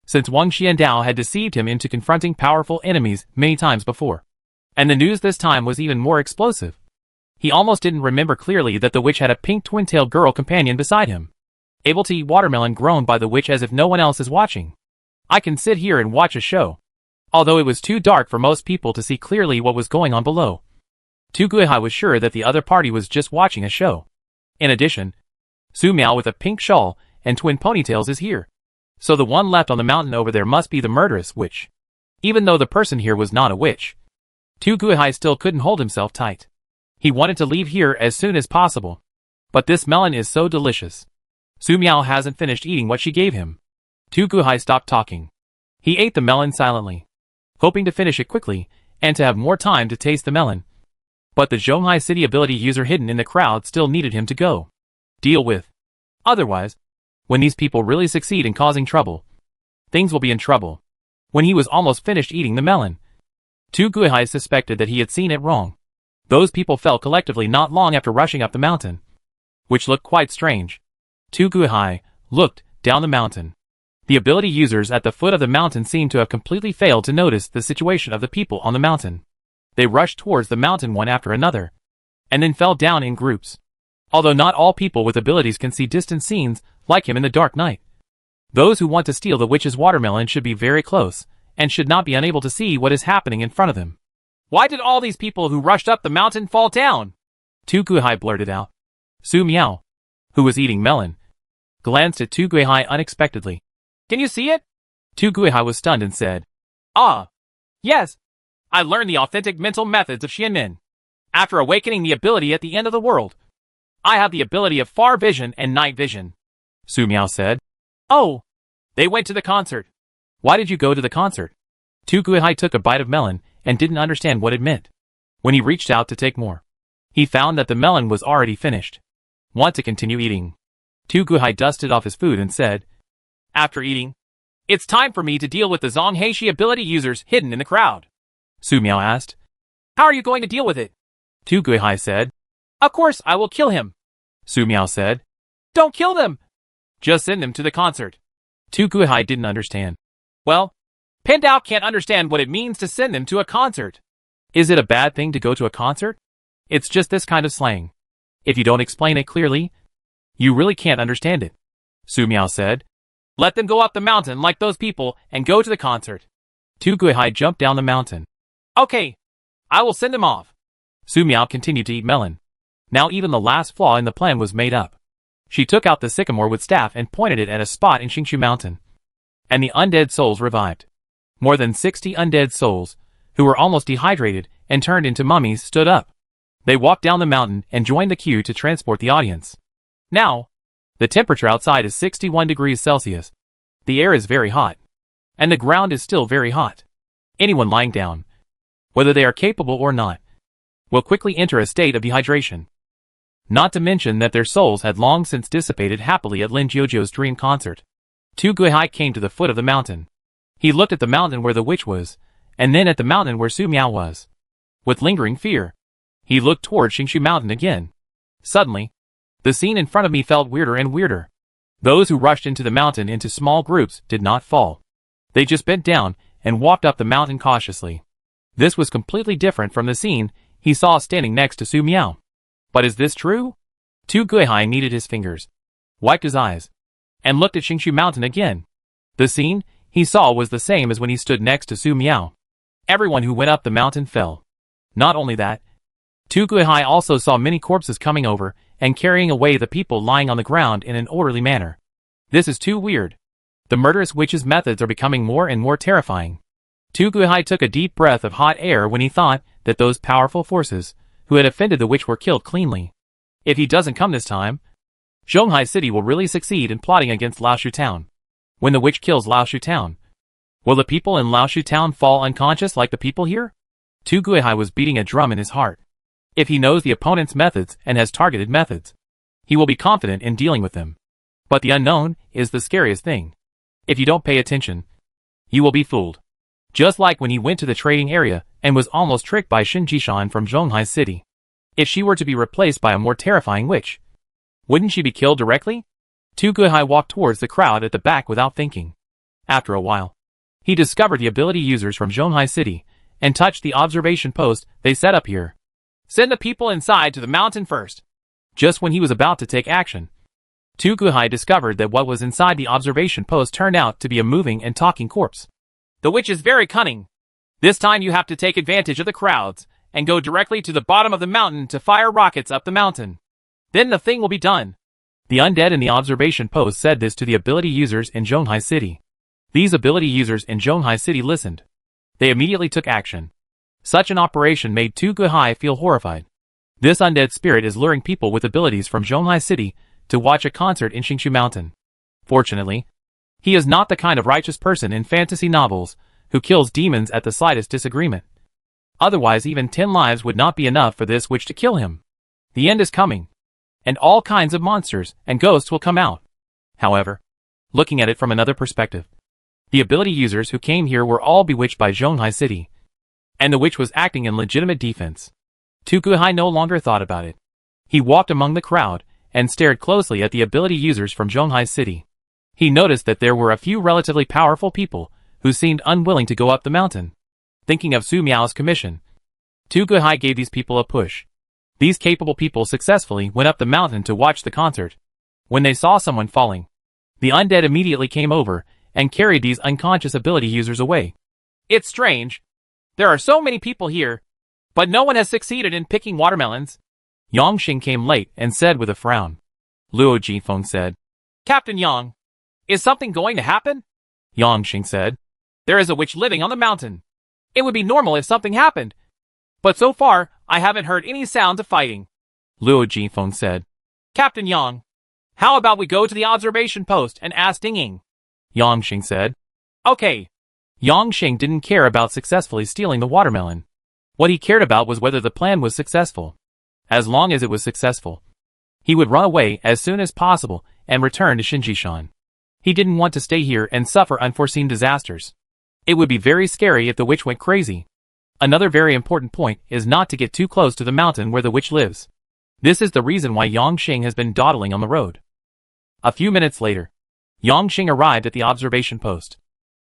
since Wang Xiandao had deceived him into confronting powerful enemies many times before. And the news this time was even more explosive. He almost didn't remember clearly that the witch had a pink twin-tailed girl companion beside him, able to eat watermelon grown by the witch as if no one else is watching. I can sit here and watch a show. Although it was too dark for most people to see clearly what was going on below. Tu Guihai was sure that the other party was just watching a show. In addition, Su Miao with a pink shawl and twin ponytails is here. So the one left on the mountain over there must be the murderous witch. Even though the person here was not a witch, Tu Guihai still couldn't hold himself tight. He wanted to leave here as soon as possible. But this melon is so delicious. Su Miao hasn't finished eating what she gave him. Tu Guihai stopped talking. He ate the melon silently, hoping to finish it quickly and to have more time to taste the melon. But the Zhonghai City ability user hidden in the crowd still needed him to go deal with. Otherwise, when these people really succeed in causing trouble, things will be in trouble. When he was almost finished eating the melon, Tu Guihai suspected that he had seen it wrong. Those people fell collectively not long after rushing up the mountain, which looked quite strange. Tu Guihai looked down the mountain. The ability users at the foot of the mountain seemed to have completely failed to notice the situation of the people on the mountain. They rushed towards the mountain one after another, and then fell down in groups. Although not all people with abilities can see distant scenes like him in the dark night. Those who want to steal the witch's watermelon should be very close, and should not be unable to see what is happening in front of them. Why did all these people who rushed up the mountain fall down? Tu Guihai blurted out. Su Miao, who was eating melon, glanced at Tu Guihai unexpectedly. Can you see it? Tu Guihai was stunned and said, Ah, yes. I learned the authentic mental methods of Xianmen. After awakening the ability at the end of the world, I have the ability of far vision and night vision. Su Miao said. Oh, they went to the concert. Why did you go to the concert? Tu Guihai took a bite of melon and didn't understand what it meant. When he reached out to take more, he found that the melon was already finished. Want to continue eating? Tu Guihai dusted off his food and said, After eating, it's time for me to deal with the Zhonghai ability users hidden in the crowd. Su Miao asked, How are you going to deal with it? Tu Guihai said, Of course I will kill him. Su Miao said, Don't kill them. Just send them to the concert. Tu Guihai didn't understand. Well, Pendao can't understand what it means to send them to a concert. Is it a bad thing to go to a concert? It's just this kind of slang. If you don't explain it clearly, you really can't understand it. Su Miao said, Let them go up the mountain like those people and go to the concert. Tu Guihai jumped down the mountain. Okay, I will send them off. Su Miao continued to eat melon. Now even the last flaw in the plan was made up. She took out the sycamore with staff and pointed it at a spot in Xingshu Mountain. And the undead souls revived. More than 60 undead souls, who were almost dehydrated and turned into mummies, stood up. They walked down the mountain and joined the queue to transport the audience. Now, the temperature outside is 61 degrees Celsius. The air is very hot. And the ground is still very hot. Anyone lying down, whether they are capable or not, will quickly enter a state of dehydration. Not to mention that their souls had long since dissipated happily at Lin Jiujiu's dream concert. Tu Guihai came to the foot of the mountain. He looked at the mountain where the witch was, and then at the mountain where Su Miao was. With lingering fear, he looked toward Xingshu Mountain again. Suddenly, the scene in front of me felt weirder and weirder. Those who rushed into the mountain into small groups did not fall. They just bent down and walked up the mountain cautiously. This was completely different from the scene he saw standing next to Su Miao. But is this true? Tu Guihai kneaded his fingers, wiped his eyes, and looked at Xingshu Mountain again. The scene he saw was the same as when he stood next to Su Miao. Everyone who went up the mountain fell. Not only that, Tu Guihai also saw many corpses coming over and carrying away the people lying on the ground in an orderly manner. This is too weird. The murderous witch's methods are becoming more and more terrifying. Tu Guihai took a deep breath of hot air when he thought that those powerful forces who had offended the witch were killed cleanly. If he doesn't come this time, Zhonghai City will really succeed in plotting against Laoshu Town. When the witch kills Laoshu Town, will the people in Laoshu Town fall unconscious like the people here? Tu Guihai was beating a drum in his heart. If he knows the opponent's methods and has targeted methods, he will be confident in dealing with them. But the unknown is the scariest thing. If you don't pay attention, you will be fooled. Just like when he went to the trading area and was almost tricked by Shin Jishan from Zhonghai City. If she were to be replaced by a more terrifying witch, wouldn't she be killed directly? Tu Guihai walked towards the crowd at the back without thinking. After a while, he discovered the ability users from Zhonghai City and touched the observation post they set up here. Send the people inside to the mountain first. Just when he was about to take action, Tu Guihai discovered that what was inside the observation post turned out to be a moving and talking corpse. The witch is very cunning. This time you have to take advantage of the crowds and go directly to the bottom of the mountain to fire rockets up the mountain. Then the thing will be done. The undead in the observation post said this to the ability users in Zhonghai City. These ability users in Zhonghai City listened. They immediately took action. Such an operation made Tu Guihai feel horrified. This undead spirit is luring people with abilities from Zhonghai City to watch a concert in Xingshu Mountain. Fortunately, he is not the kind of righteous person in fantasy novels who kills demons at the slightest disagreement. Otherwise even 10 lives would not be enough for this witch to kill him. The end is coming, and all kinds of monsters and ghosts will come out. However, looking at it from another perspective, the ability users who came here were all bewitched by Zhonghai City, and the witch was acting in legitimate defense. Tu Guihai no longer thought about it. He walked among the crowd and stared closely at the ability users from Zhonghai City. He noticed that there were a few relatively powerful people who seemed unwilling to go up the mountain. Thinking of Su Miao's commission, Tu Guihai gave these people a push. These capable people successfully went up the mountain to watch the concert. When they saw someone falling, the undead immediately came over and carried these unconscious ability users away. It's strange. There are so many people here, but no one has succeeded in picking watermelons. Yang Xing came late and said with a frown. Luo Jifeng said, Captain Yang, is something going to happen? Yang Xing said, there is a witch living on the mountain. It would be normal if something happened, but so far I haven't heard any sounds of fighting. Luo Jifeng said, Captain Yang, how about we go to the observation post and ask Ding Ying? Yang Xing said, okay. Yang Xing didn't care about successfully stealing the watermelon. What he cared about was whether the plan was successful. As long as it was successful, he would run away as soon as possible and return to Xinjishan. He didn't want to stay here and suffer unforeseen disasters. It would be very scary if the witch went crazy. Another very important point is not to get too close to the mountain where the witch lives. This is the reason why Yang Xing has been dawdling on the road. A few minutes later, Yang Xing arrived at the observation post.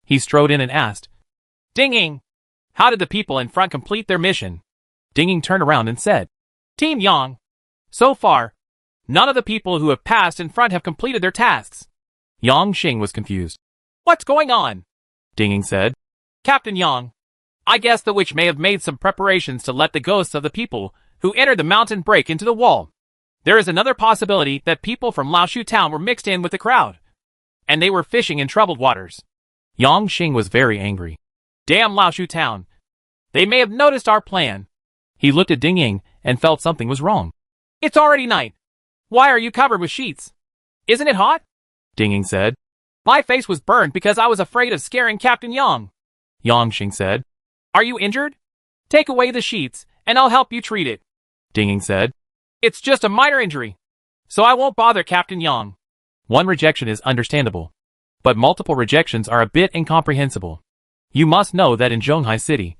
He strode in and asked, Ding Ying, how did the people in front complete their mission? Ding Ying turned around and said, Team Yang, so far, none of the people who have passed in front have completed their tasks. Yang Xing was confused. What's going on? Ding Ying said, Captain Yang, I guess the witch may have made some preparations to let the ghosts of the people who entered the mountain break into the wall. There is another possibility that people from Laoshu town were mixed in with the crowd, and they were fishing in troubled waters. Yang Xing was very angry. Damn Laoshu town. They may have noticed our plan. He looked at Ding Ying and felt something was wrong. It's already night. Why are you covered with sheets? Isn't it hot? Ding Ying said. My face was burned because I was afraid of scaring Captain Yang. Yang Xing said. Are you injured? Take away the sheets, and I'll help you treat it. Ding Ying said. It's just a minor injury, so I won't bother Captain Yang. One rejection is understandable, but multiple rejections are a bit incomprehensible. You must know that in Zhonghai City,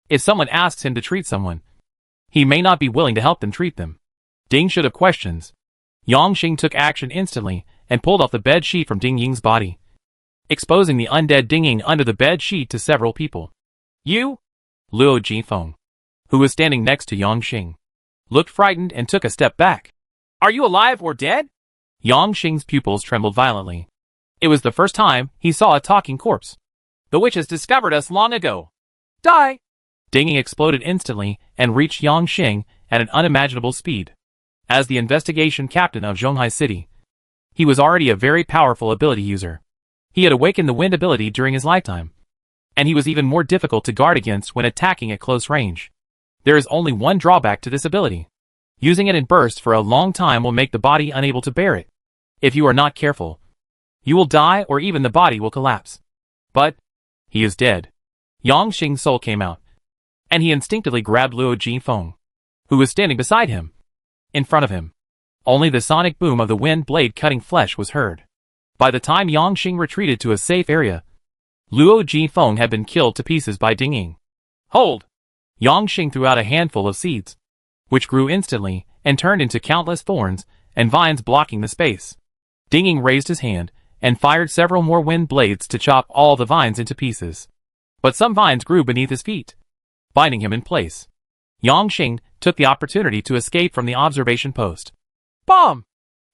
if someone asks him to treat someone, he may not be willing to help them treat them. Ding should have questions. Yang Xing took action instantly and pulled off the bed sheet from Ding Ying's body, exposing the undead Ding Ying under the bed sheet to several people. You? Luo Jifeng, who was standing next to Yang Xing, looked frightened and took a step back. Are you alive or dead? Yang Xing's pupils trembled violently. It was the first time he saw a talking corpse. The witch has discovered us long ago. Die! Ding Ying exploded instantly and reached Yang Xing at an unimaginable speed. As the investigation captain of Zhonghai City, he was already a very powerful ability user. He had awakened the wind ability during his lifetime, and he was even more difficult to guard against when attacking at close range. There is only one drawback to this ability. Using it in bursts for a long time will make the body unable to bear it. If you are not careful, you will die or even the body will collapse. But he is dead. Yang Xing's soul came out, and he instinctively grabbed Luo Jifeng, who was standing beside him. In front of him, only the sonic boom of the wind blade cutting flesh was heard. By the time Yang Xing retreated to a safe area, Luo Jifeng had been killed to pieces by Ding Ying. Hold! Yang Xing threw out a handful of seeds, which grew instantly and turned into countless thorns and vines blocking the space. Ding Ying raised his hand and fired several more wind blades to chop all the vines into pieces. But some vines grew beneath his feet, binding him in place. Yang Xing took the opportunity to escape from the observation post. Bomb!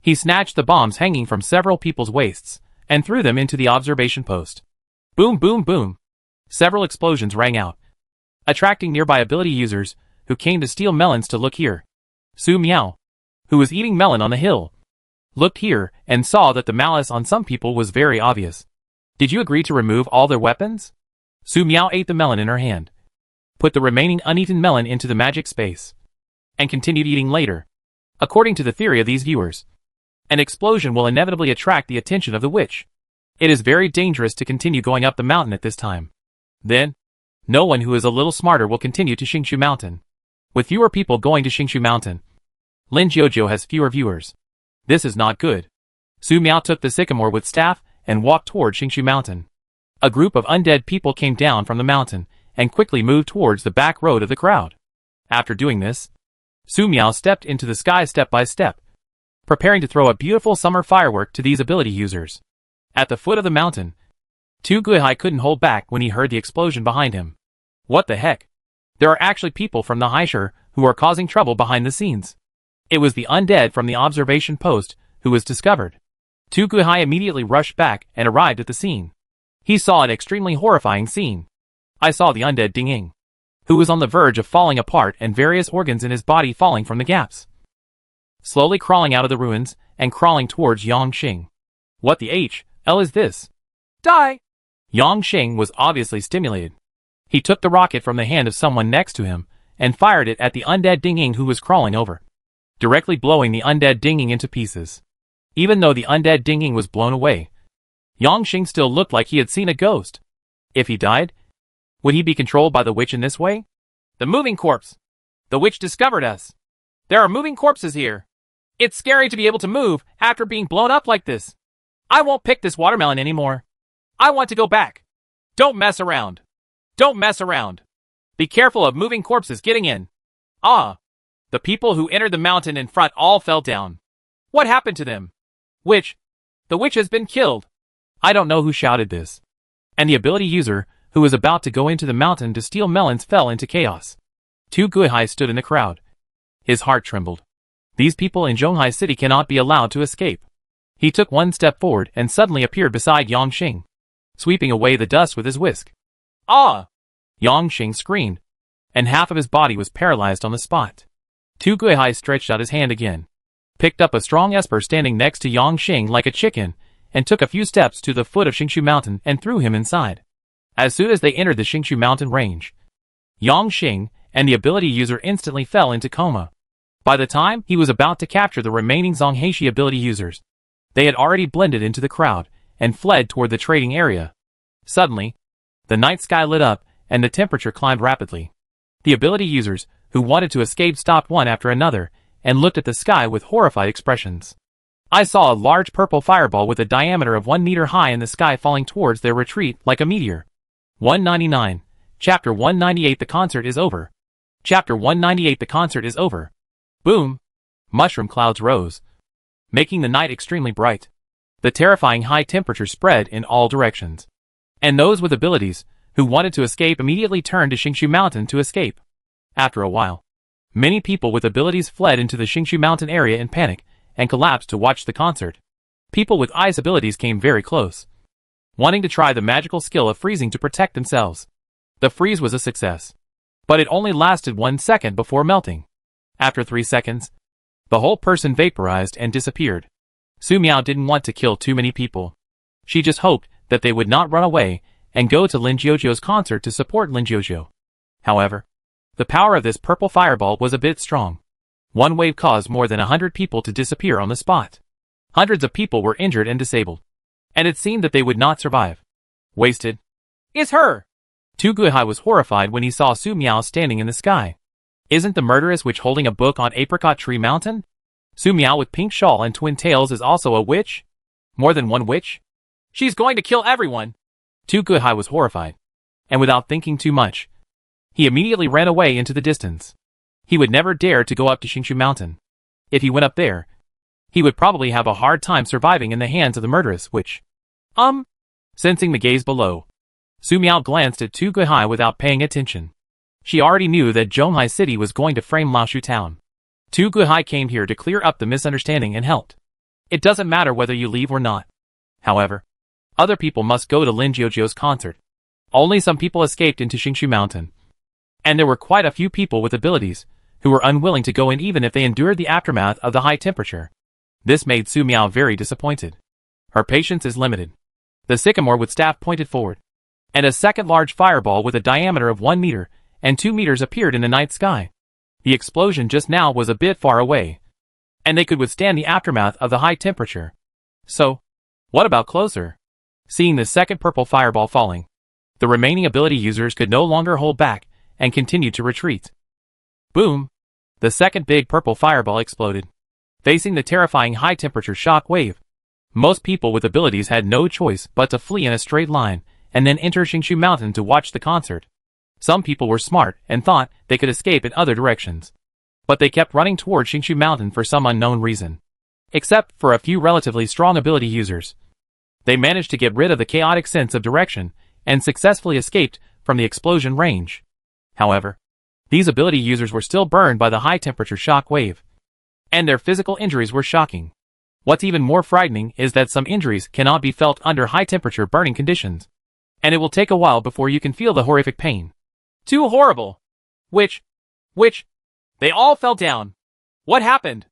He snatched the bombs hanging from several people's waists and threw them into the observation post. Boom, boom, boom. Several explosions rang out, attracting nearby ability users who came to steal melons to look here. Su Miao, who was eating melon on the hill, looked here and saw that the malice on some people was very obvious. Did you agree to remove all their weapons? Su Miao ate the melon in her hand, put the remaining uneaten melon into the magic space, and continued eating later. According to the theory of these viewers, an explosion will inevitably attract the attention of the witch. It is very dangerous to continue going up the mountain at this time. Then, no one who is a little smarter will continue to Xingshu Mountain. With fewer people going to Xingshu Mountain, Lin Jiujiu has fewer viewers. This is not good. Su Miao took the sycamore with staff and walked toward Xingshu Mountain. A group of undead people came down from the mountain and quickly moved towards the back road of the crowd. After doing this, Su Miao stepped into the sky step by step, preparing to throw a beautiful summer firework to these ability users. At the foot of the mountain, Tu Guihai couldn't hold back when he heard the explosion behind him. What the heck? There are actually people from the Haishur who are causing trouble behind the scenes. It was the undead from the observation post who was discovered. Tu Guihai immediately rushed back and arrived at the scene. He saw an extremely horrifying scene. I saw the undead Ding Ying, who was on the verge of falling apart and various organs in his body falling from the gaps, slowly crawling out of the ruins and crawling towards Yang Xing. What the hell is this? Die! Yang Xing was obviously stimulated. He took the rocket from the hand of someone next to him and fired it at the undead Ding Ying who was crawling over, directly blowing the undead Ding Ying into pieces. Even though the undead Ding Ying was blown away, Yang Xing still looked like he had seen a ghost. If he died, would he be controlled by the witch in this way? The moving corpse! The witch discovered us! There are moving corpses here! It's scary to be able to move after being blown up like this. I won't pick this watermelon anymore. I want to go back. Don't mess around. Don't mess around. Be careful of moving corpses getting in. Ah! The people who entered the mountain in front all fell down. What happened to them? Witch! The witch has been killed! I don't know who shouted this. And the ability user, who was about to go into the mountain to steal melons, fell into chaos. Tu Guihai stood in the crowd. His heart trembled. These people in Zhonghai City cannot be allowed to escape. He took one step forward and suddenly appeared beside Yang Xing, sweeping away the dust with his whisk. Ah! Yang Xing screamed, and half of his body was paralyzed on the spot. Tu Guihai stretched out his hand again, picked up a strong esper standing next to Yang Xing like a chicken, and took a few steps to the foot of Xingshu Mountain and threw him inside. As soon as they entered the Xingshu Mountain range, Yang Xing and the ability user instantly fell into coma. By the time he was about to capture the remaining Zonghaishi ability users, they had already blended into the crowd and fled toward the trading area. Suddenly, the night sky lit up and the temperature climbed rapidly. The ability users who wanted to escape stopped one after another and looked at the sky with horrified expressions. I saw a large purple fireball with a diameter of 1 meter high in the sky falling towards their retreat like a meteor. 199. Chapter 198. The concert is over. Chapter 198. The concert is over. Boom! Mushroom clouds rose, making the night extremely bright. The terrifying high temperature spread in all directions. And those with abilities who wanted to escape immediately turned to Xingshu Mountain to escape. After a while, many people with abilities fled into the Xingshu Mountain area in panic and collapsed to watch the concert. People with ice abilities came very close, wanting to try the magical skill of freezing to protect themselves. The freeze was a success, but it only lasted 1 second before melting. After 3 seconds, the whole person vaporized and disappeared. Su Miao didn't want to kill too many people. She just hoped that they would not run away and go to Lin Jiujiu's concert to support Lin Jiujiu. However, the power of this purple fireball was a bit strong. One wave caused more than 100 people to disappear on the spot. Hundreds of people were injured and disabled, and it seemed that they would not survive. Wasted. It's her! Tu Guihai was horrified when he saw Su Miao standing in the sky. Isn't the murderous witch holding a book on Apricot Tree Mountain? Su Miao with pink shawl and twin tails is also a witch? More than one witch? She's going to kill everyone! Tu Guihai was horrified, and without thinking too much, he immediately ran away into the distance. He would never dare to go up to Xingshu Mountain. If he went up there, he would probably have a hard time surviving in the hands of the murderous witch. Sensing the gaze below, Su Miao glanced at Tu Guihai without paying attention. She already knew that Zhonghai City was going to frame Laoshu Town. Tu Guihai came here to clear up the misunderstanding and helped. It doesn't matter whether you leave or not. However, other people must go to Lin Jiujiu's concert. Only some people escaped into Xingshu Mountain, and there were quite a few people with abilities who were unwilling to go in even if they endured the aftermath of the high temperature. This made Su Miao very disappointed. Her patience is limited. The sycamore with staff pointed forward, and a second large fireball with a diameter of 1 meter and 2 meters appeared in the night sky. The explosion just now was a bit far away, and they could withstand the aftermath of the high temperature. So, what about closer? Seeing the second purple fireball falling, the remaining ability users could no longer hold back and continued to retreat. Boom! The second big purple fireball exploded, facing the terrifying high temperature shock wave. Most people with abilities had no choice but to flee in a straight line and then enter Xingshu Mountain to watch the concert. Some people were smart and thought they could escape in other directions, but they kept running toward Xingshu Mountain for some unknown reason. Except for a few relatively strong ability users, they managed to get rid of the chaotic sense of direction and successfully escaped from the explosion range. However, these ability users were still burned by the high temperature shock wave, and their physical injuries were shocking. What's even more frightening is that some injuries cannot be felt under high temperature burning conditions, and it will take a while before you can feel the horrific pain. Too horrible! Which, they all fell down. What happened?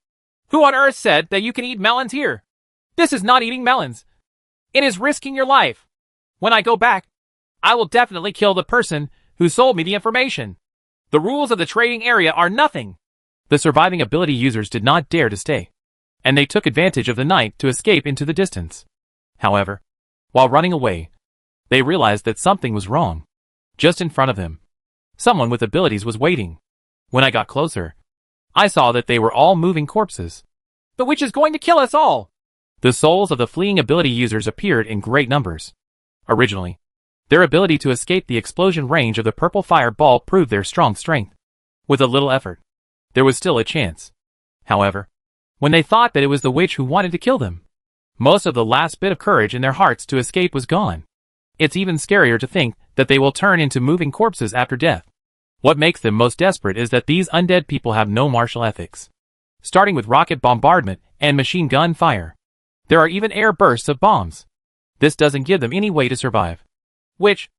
Who on earth said that you can eat melons here? This is not eating melons. It is risking your life. When I go back, I will definitely kill the person who sold me the information. The rules of the trading area are nothing. The surviving ability users did not dare to stay, and they took advantage of the night to escape into the distance. However, while running away, they realized that something was wrong. Just in front of them, someone with abilities was waiting. When I got closer, I saw that they were all moving corpses. The witch is going to kill us all! The souls of the fleeing ability users appeared in great numbers. Originally, their ability to escape the explosion range of the purple fireball proved their strong strength. With a little effort, there was still a chance. However, when they thought that it was the witch who wanted to kill them, most of the last bit of courage in their hearts to escape was gone. It's even scarier to think that they will turn into moving corpses after death. What makes them most desperate is that these undead people have no martial ethics. Starting with rocket bombardment and machine gun fire, there are even air bursts of bombs. This doesn't give them any way to survive. Witch,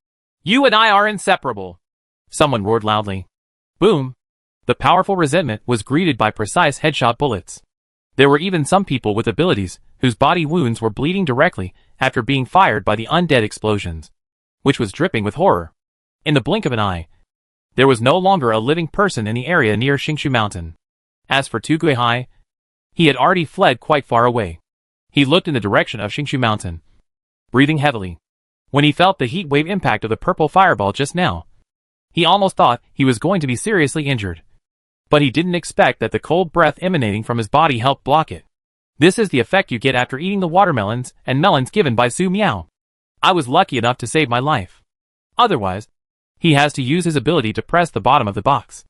you and I are inseparable! Someone roared loudly. Boom! The powerful resentment was greeted by precise headshot bullets. There were even some people with abilities whose body wounds were bleeding directly after being fired by the undead explosions, which was dripping with horror. In the blink of an eye, there was no longer a living person in the area near Xingshu Mountain. As for Tu Guihai, he had already fled quite far away. He looked in the direction of Xingshu Mountain, breathing heavily. When he felt the heat wave impact of the purple fireball just now, he almost thought he was going to be seriously injured. But he didn't expect that the cold breath emanating from his body helped block it. This is the effect you get after eating the watermelons and melons given by Su Miao. I was lucky enough to save my life. Otherwise, he has to use his ability to press the bottom of the box.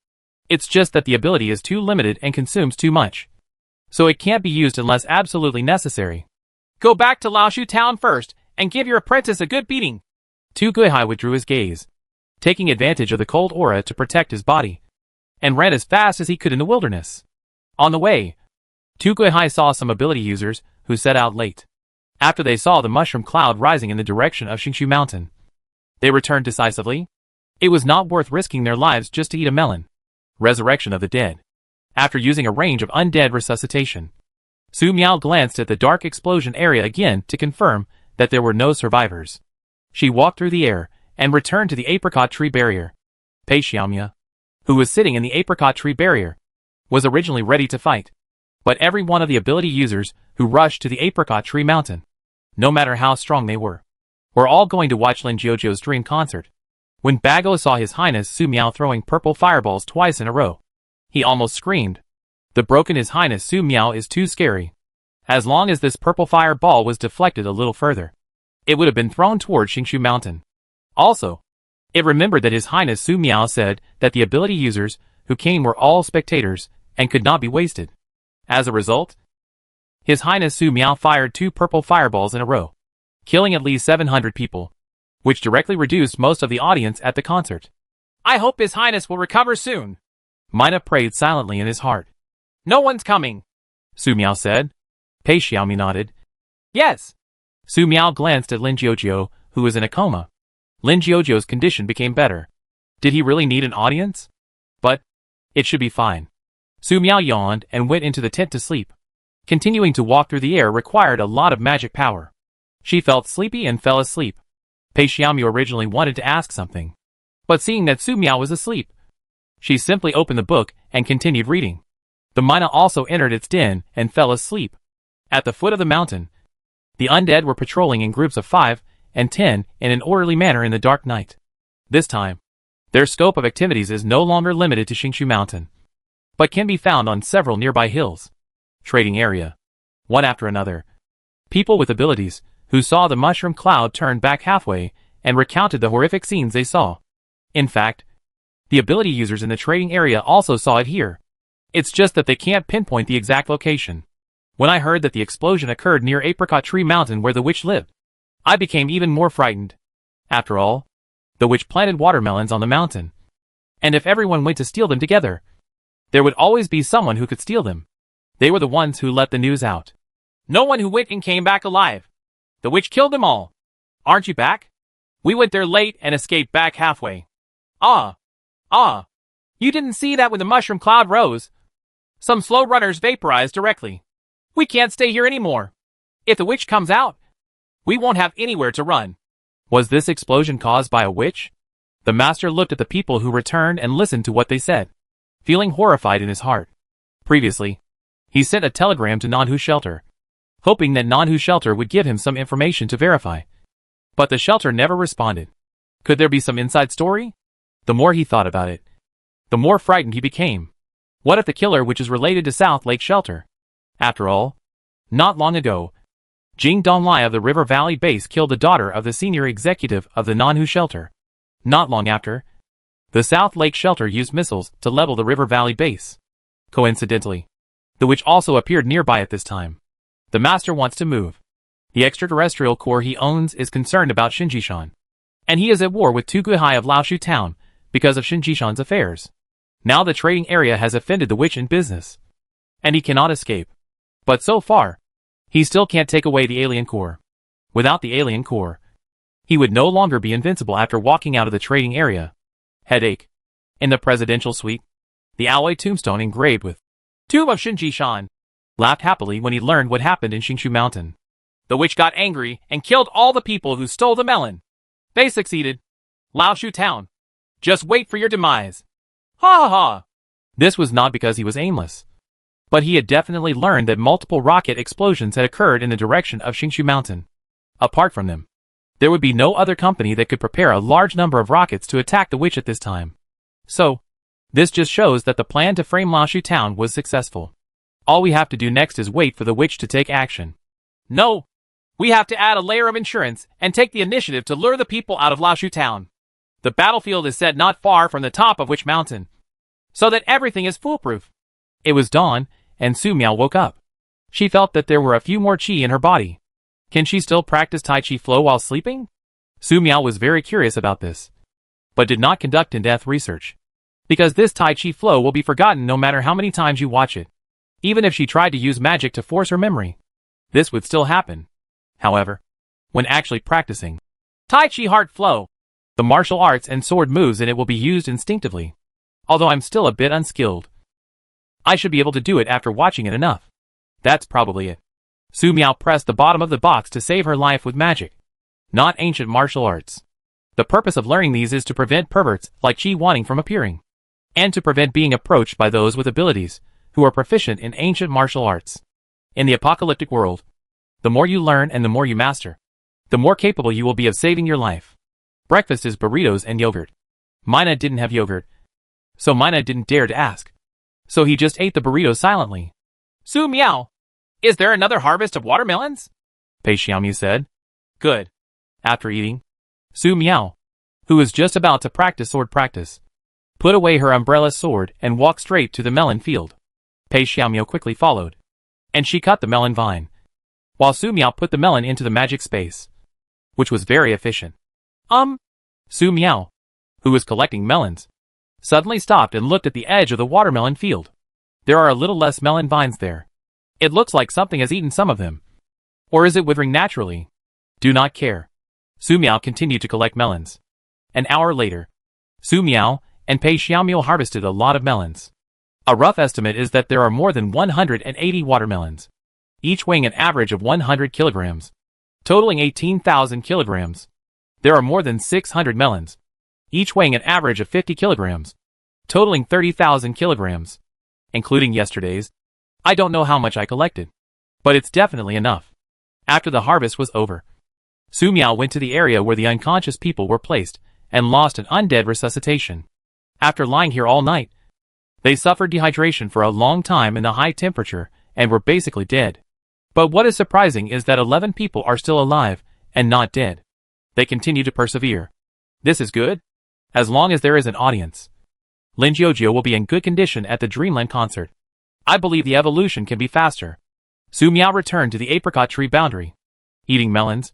It's just that the ability is too limited and consumes too much, so it can't be used unless absolutely necessary. Go back to Laoshu town first and give your apprentice a good beating. Tu Guihai withdrew his gaze, taking advantage of the cold aura to protect his body, and ran as fast as he could in the wilderness. On the way, Tu Guihai saw some ability users who set out late. After they saw the mushroom cloud rising in the direction of Xingshu Mountain, they returned decisively. It was not worth risking their lives just to eat a melon. Resurrection of the dead. After using a range of undead resuscitation, Su Miao glanced at the dark explosion area again to confirm that there were no survivors. She walked through the air and returned to the apricot tree barrier. Pei Xiaomia, who was sitting in the apricot tree barrier, was originally ready to fight. But every one of the ability users who rushed to the apricot tree mountain, no matter how strong they were all going to watch Lin Jiuzhou's dream concert. When Bago saw His Highness Su Miao throwing purple fireballs twice in a row, he almost screamed. The broken His Highness Su Miao is too scary. As long as this purple fireball was deflected a little further, it would have been thrown toward Xingshu Mountain. Also, it remembered that His Highness Su Miao said that the ability users who came were all spectators and could not be wasted. As a result, His Highness Su Miao fired 2 purple fireballs in a row, killing at least 700 people, which directly reduced most of the audience at the concert. I hope His Highness will recover soon. Mina prayed silently in his heart. No one's coming, Su Miao said. Pei Xiaomi nodded. Yes. Su Miao glanced at Lin Jiuzhou, who was in a coma. Lin Jiuzhou's condition became better. Did he really need an audience? But It should be fine. Su Miao yawned and went into the tent to sleep. Continuing to walk through the air required a lot of magic power. She felt sleepy and fell asleep. Pei Xiaomiao originally wanted to ask something, but seeing that Su Miao was asleep, she simply opened the book and continued reading. The mina also entered its den and fell asleep. At the foot of the mountain, the undead were patrolling in groups of 5 and 10 in an orderly manner in the dark night. This time, their scope of activities is no longer limited to Xingshu Mountain, but can be found on several nearby hills. Trading area. One after another, people with abilities who saw the mushroom cloud turned back halfway and recounted the horrific scenes they saw. In fact, the ability users in the trading area also saw it here. It's just that they can't pinpoint the exact location. When I heard that the explosion occurred near Apricot Tree Mountain where the witch lived, I became even more frightened. After all, the witch planted watermelons on the mountain, and if everyone went to steal them together, there would always be someone who could steal them. They were the ones who let the news out. No one who went and came back alive. The witch killed them all. Aren't you back? We went there late and escaped back halfway. You didn't see that when the mushroom cloud rose. Some slow runners vaporized directly. We can't stay here anymore. If the witch comes out, we won't have anywhere to run. Was this explosion caused by a witch? The master looked at the people who returned and listened to what they said, feeling horrified in his heart. Previously, he sent a telegram to Nanhu Shelter, hoping that Nanhu Shelter would give him some information to verify. But the shelter never responded. Could there be some inside story? The more he thought about it, the more frightened he became. What if the killer which is related to South Lake Shelter? After all, not long ago, Jing Donglai of the River Valley Base killed the daughter of the senior executive of the Nanhu Shelter. Not long after, the South Lake Shelter used missiles to level the River Valley Base. Coincidentally, the witch also appeared nearby at this time. The master wants to move. The extraterrestrial core he owns is concerned about Xinjishan, and he is at war with Tuguihai of Laoshu Town because of Xinjishan's affairs. Now the trading area has offended the witch in business, and he cannot escape. But so far, he still can't take away the alien core. Without the alien core, he would no longer be invincible after walking out of the trading area. Headache. In the presidential suite, the alloy tombstone engraved with Tomb of Xinjishan laughed happily when he learned what happened in Xingshu Mountain. The witch got angry and killed all the people who stole the melon. They succeeded. Laoshu Town, just wait for your demise. Ha ha ha. This was not because he was aimless, but he had definitely learned that multiple rocket explosions had occurred in the direction of Xingshu Mountain. Apart from them, there would be no other company that could prepare a large number of rockets to attack the witch at this time. So, this just shows that the plan to frame Laoshu Town was successful. All we have to do next is wait for the witch to take action. No! We have to add a layer of insurance and take the initiative to lure the people out of Laoshu Town. The battlefield is set not far from the top of Witch Mountain, so that everything is foolproof. It was dawn, and Su Miao woke up. She felt that there were a few more qi in her body. Can she still practice Tai Chi flow while sleeping? Su Miao was very curious about this, but did not conduct in-depth research, because this Tai Chi flow will be forgotten no matter how many times you watch it. Even if she tried to use magic to force her memory, this would still happen. However, when actually practicing Tai Chi heart flow, the martial arts and sword moves in it will be used instinctively. Although I'm still a bit unskilled, I should be able to do it after watching it enough. That's probably it. Su Miao pressed the bottom of the box to save her life with magic, not ancient martial arts. The purpose of learning these is to prevent perverts like Qi wanting from appearing, and to prevent being approached by those with abilities who are proficient in ancient martial arts. In the apocalyptic world, the more you learn and the more you master, the more capable you will be of saving your life. Breakfast is burritos and yogurt. Mina didn't have yogurt, so Mina didn't dare to ask. So he just ate the burrito silently. Su Miao, is there another harvest of watermelons? Pei Xiaomiao said. Good. After eating, Su Miao, who was just about to practice sword practice, put away her umbrella sword and walked straight to the melon field. Pei Xiaomiao quickly followed, and she cut the melon vine, while Su Miao put the melon into the magic space, which was very efficient. Su Miao, who was collecting melons, suddenly stopped and looked at the edge of the watermelon field. There are a little less melon vines there. It looks like something has eaten some of them. Or is it withering naturally? Do not care. Su Miao continued to collect melons. An hour later, Su Miao and Pei Xiaomiao harvested a lot of melons. A rough estimate is that there are more than 180 watermelons, each weighing an average of 100 kilograms, totaling 18,000 kilograms. There are more than 600 melons, each weighing an average of 50 kilograms, totaling 30,000 kilograms, including yesterday's. I don't know how much I collected, but it's definitely enough. After the harvest was over, Su Miao went to the area where the unconscious people were placed and lost an undead resuscitation. After lying here all night, they suffered dehydration for a long time in the high temperature and were basically dead. But what is surprising is that 11 people are still alive and not dead. They continue to persevere. This is good. As long as there is an audience, Lin Jiujio will be in good condition at the Dreamland concert. I believe the evolution can be faster. Su Miao returned to the apricot tree boundary, eating melons,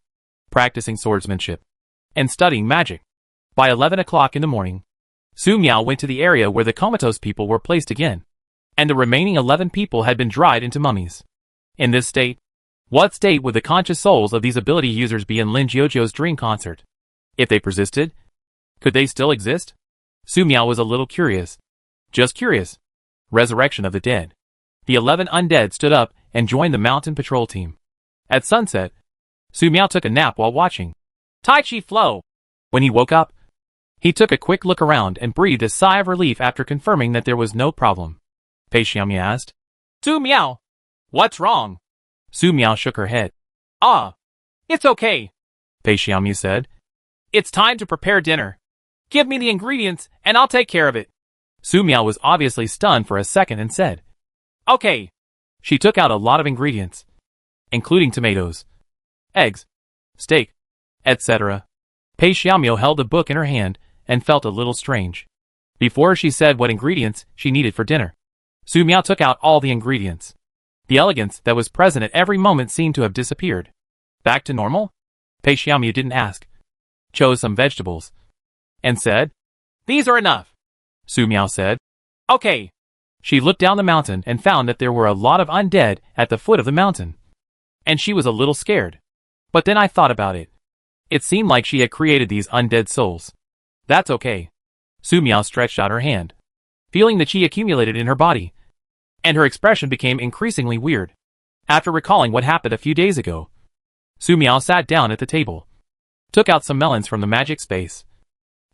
practicing swordsmanship, and studying magic. By 11 o'clock in the morning, Su Miao went to the area where the comatose people were placed again, and the remaining 11 people had been dried into mummies. In this state, what state would the conscious souls of these ability users be in Lin Jiujio's dream concert? If they persisted, could they still exist? Su Miao was a little curious. Just curious. Resurrection of the dead. The 11 undead stood up and joined the mountain patrol team. At sunset, Su Miao took a nap while watching Tai Chi Flow. When he woke up, he took a quick look around and breathed a sigh of relief after confirming that there was no problem. Pei Xiaomi asked. Su Miao, what's wrong? Su Miao shook her head. It's okay, Pei Xiaomi said. It's time to prepare dinner. Give me the ingredients and I'll take care of it. Su Miao was obviously stunned for a second and said, Okay. She took out a lot of ingredients, including tomatoes, eggs, steak, etc. Pei Xiaomi held a book in her hand and felt a little strange. Before she said what ingredients she needed for dinner, Su Miao took out all the ingredients. The elegance that was present at every moment seemed to have disappeared. Back to normal? Pei Xiaomi didn't ask. Chose some vegetables and said, These are enough, Su Miao said. Okay. She looked down the mountain and found that there were a lot of undead at the foot of the mountain. And she was a little scared. But then I thought about it. It seemed like she had created these undead souls. That's okay. Su Miao stretched out her hand, feeling the chi accumulated in her body, and her expression became increasingly weird. After recalling what happened a few days ago, Su Miao sat down at the table, took out some melons from the magic space,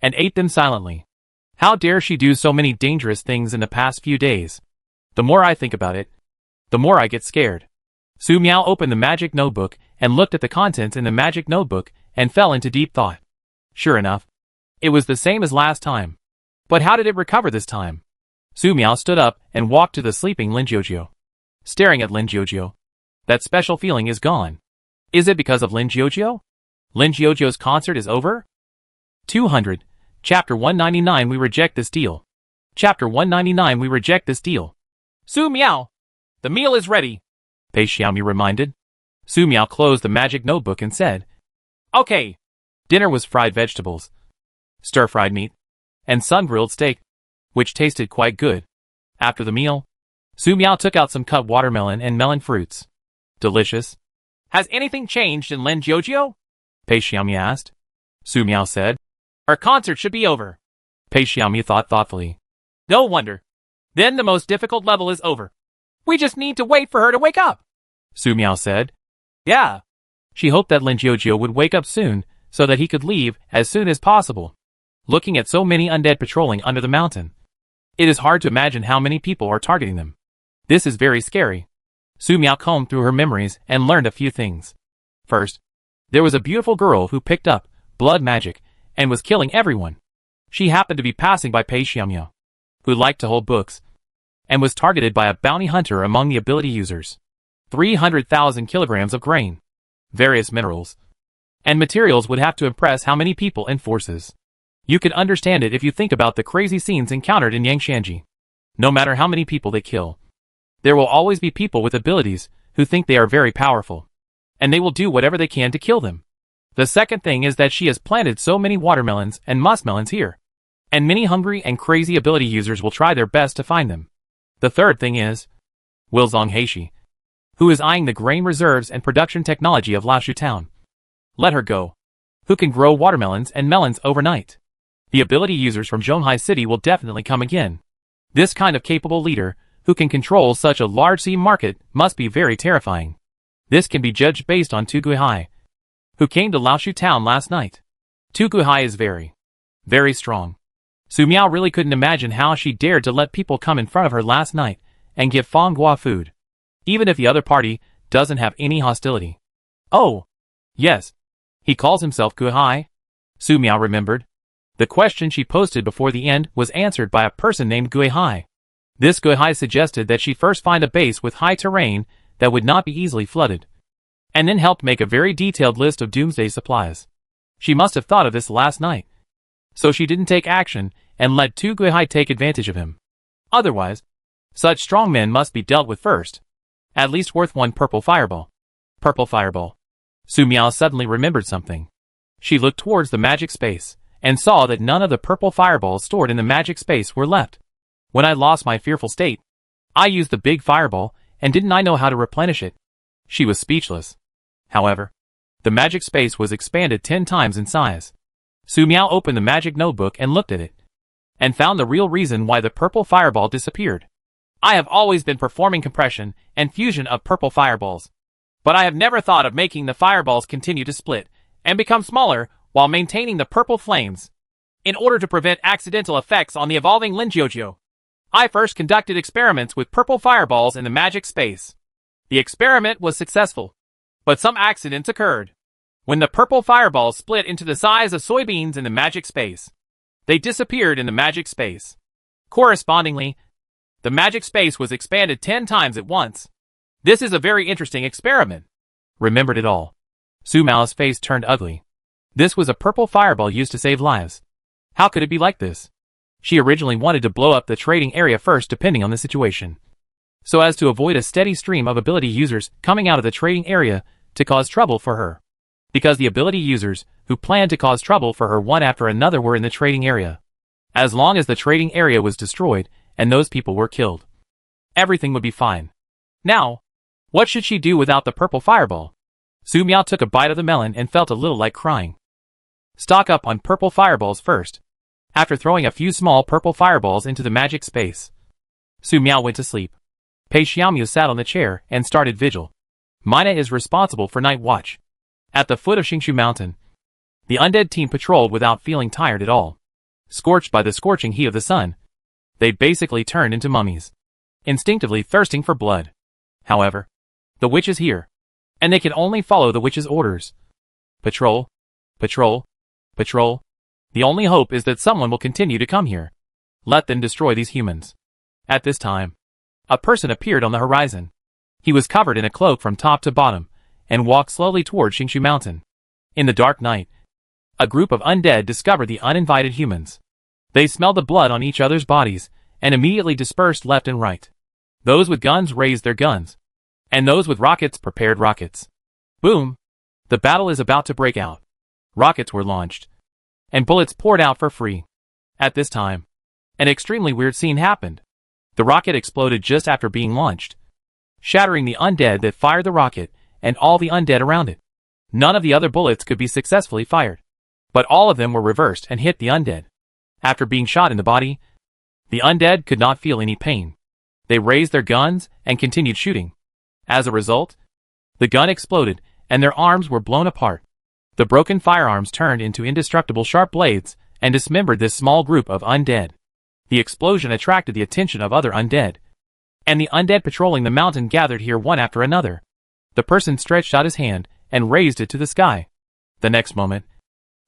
and ate them silently. How dare she do so many dangerous things in the past few days? The more I think about it, the more I get scared. Su Miao opened the magic notebook and looked at the contents in the magic notebook and fell into deep thought. Sure enough, it was the same as last time. But how did it recover this time? Su Miao stood up and walked to the sleeping Lin Jiujio. Staring at Lin Jiujio, that special feeling is gone. Is it because of Lin Jiujio? Lin Jiujio's concert is over? 200. Chapter 199 We reject this deal. Chapter 199 We reject this deal. Su Miao, the meal is ready, Pei Xiaomi reminded. Su Miao closed the magic notebook and said, Okay. Dinner was fried vegetables, stir-fried meat, and sun-grilled steak, which tasted quite good. After the meal, Su Miao took out some cut watermelon and melon fruits. Delicious. Has anything changed in Lin Jiujio? Pei Xiaomi asked. Su Miao said, Our concert should be over. Pei Xiaomi thought thoughtfully. No wonder. Then the most difficult level is over. We just need to wait for her to wake up, Su Miao said. Yeah. She hoped that Lin Jiujio would wake up soon so that he could leave as soon as possible. Looking at so many undead patrolling under the mountain, it is hard to imagine how many people are targeting them. This is very scary. Su Miao combed through her memories and learned a few things. First, there was a beautiful girl who picked up blood magic and was killing everyone. She happened to be passing by Pei Xiaomi, who liked to hold books, and was targeted by a bounty hunter among the ability users. 300,000 kilograms of grain, various minerals, and materials would have to impress how many people and forces. You can understand it if you think about the crazy scenes encountered in Yangshanji. No matter how many people they kill, there will always be people with abilities who think they are very powerful, and they will do whatever they can to kill them. The second thing is that she has planted so many watermelons and muskmelons here, and many hungry and crazy ability users will try their best to find them. The third thing is Wilzong Heishi, who is eyeing the grain reserves and production technology of Laoshu Town. Let her go. Who can grow watermelons and melons overnight? The ability users from Zhonghai City will definitely come again. This kind of capable leader, who can control such a large sea market, must be very terrifying. This can be judged based on Tu Guihai, who came to Laoshu town last night. Tu Guihai is very, very strong. Su Miao really couldn't imagine how she dared to let people come in front of her last night and give Fang Gua food, even if the other party doesn't have any hostility. Oh, yes. He calls himself Guihai? Su Miao remembered. The question she posted before the end was answered by a person named Guihai. This Guihai suggested that she first find a base with high terrain that would not be easily flooded, and then helped make a very detailed list of Doomsday supplies. She must have thought of this last night. So she didn't take action and let Tu Guihai take advantage of him. Otherwise, such strong men must be dealt with first. At least worth one purple fireball. Purple fireball. Su Miao suddenly remembered something. She looked towards the magic space, and saw that none of the purple fireballs stored in the magic space were left. When I lost my fearful state, I used the big fireball, and didn't I know how to replenish it? She was speechless. However, the magic space was expanded 10 times in size. Su Miao opened the magic notebook and looked at it, and found the real reason why the purple fireball disappeared. I have always been performing compression and fusion of purple fireballs, but I have never thought of making the fireballs continue to split and become smaller while maintaining the purple flames. In order to prevent accidental effects on the evolving Linjiojio, I first conducted experiments with purple fireballs in the magic space. The experiment was successful, but some accidents occurred. When the purple fireballs split into the size of soybeans in the magic space, they disappeared in the magic space. Correspondingly, the magic space was expanded 10 times at once. This is a very interesting experiment. Remembered it all. Su Miao's face turned ugly. This was a purple fireball used to save lives. How could it be like this? She originally wanted to blow up the trading area first depending on the situation, so as to avoid a steady stream of ability users coming out of the trading area to cause trouble for her. Because the ability users who planned to cause trouble for her one after another were in the trading area. As long as the trading area was destroyed and those people were killed, everything would be fine. Now, what should she do without the purple fireball? Su Miao took a bite of the melon and felt a little like crying. Stock up on purple fireballs first. After throwing a few small purple fireballs into the magic space, Su Miao went to sleep. Pei Xiaomiu sat on the chair and started vigil. Mina is responsible for night watch. At the foot of Xingshu Mountain, the undead team patrolled without feeling tired at all. Scorched by the scorching heat of the sun, they basically turned into mummies, instinctively thirsting for blood. However, the witch is here, and they can only follow the witch's orders. Patrol, patrol, patrol. The only hope is that someone will continue to come here. Let them destroy these humans. At this time, a person appeared on the horizon. He was covered in a cloak from top to bottom, and walked slowly toward Xingshu Mountain. In the dark night, a group of undead discovered the uninvited humans. They smelled the blood on each other's bodies, and immediately dispersed left and right. Those with guns raised their guns, and those with rockets prepared rockets. Boom! The battle is about to break out. Rockets were launched, and bullets poured out for free. At this time, an extremely weird scene happened. The rocket exploded just after being launched, shattering the undead that fired the rocket and all the undead around it. None of the other bullets could be successfully fired, but all of them were reversed and hit the undead. After being shot in the body, the undead could not feel any pain. They raised their guns and continued shooting. As a result, the gun exploded and their arms were blown apart. The broken firearms turned into indestructible sharp blades and dismembered this small group of undead. The explosion attracted the attention of other undead, and the undead patrolling the mountain gathered here one after another. The person stretched out his hand and raised it to the sky. The next moment,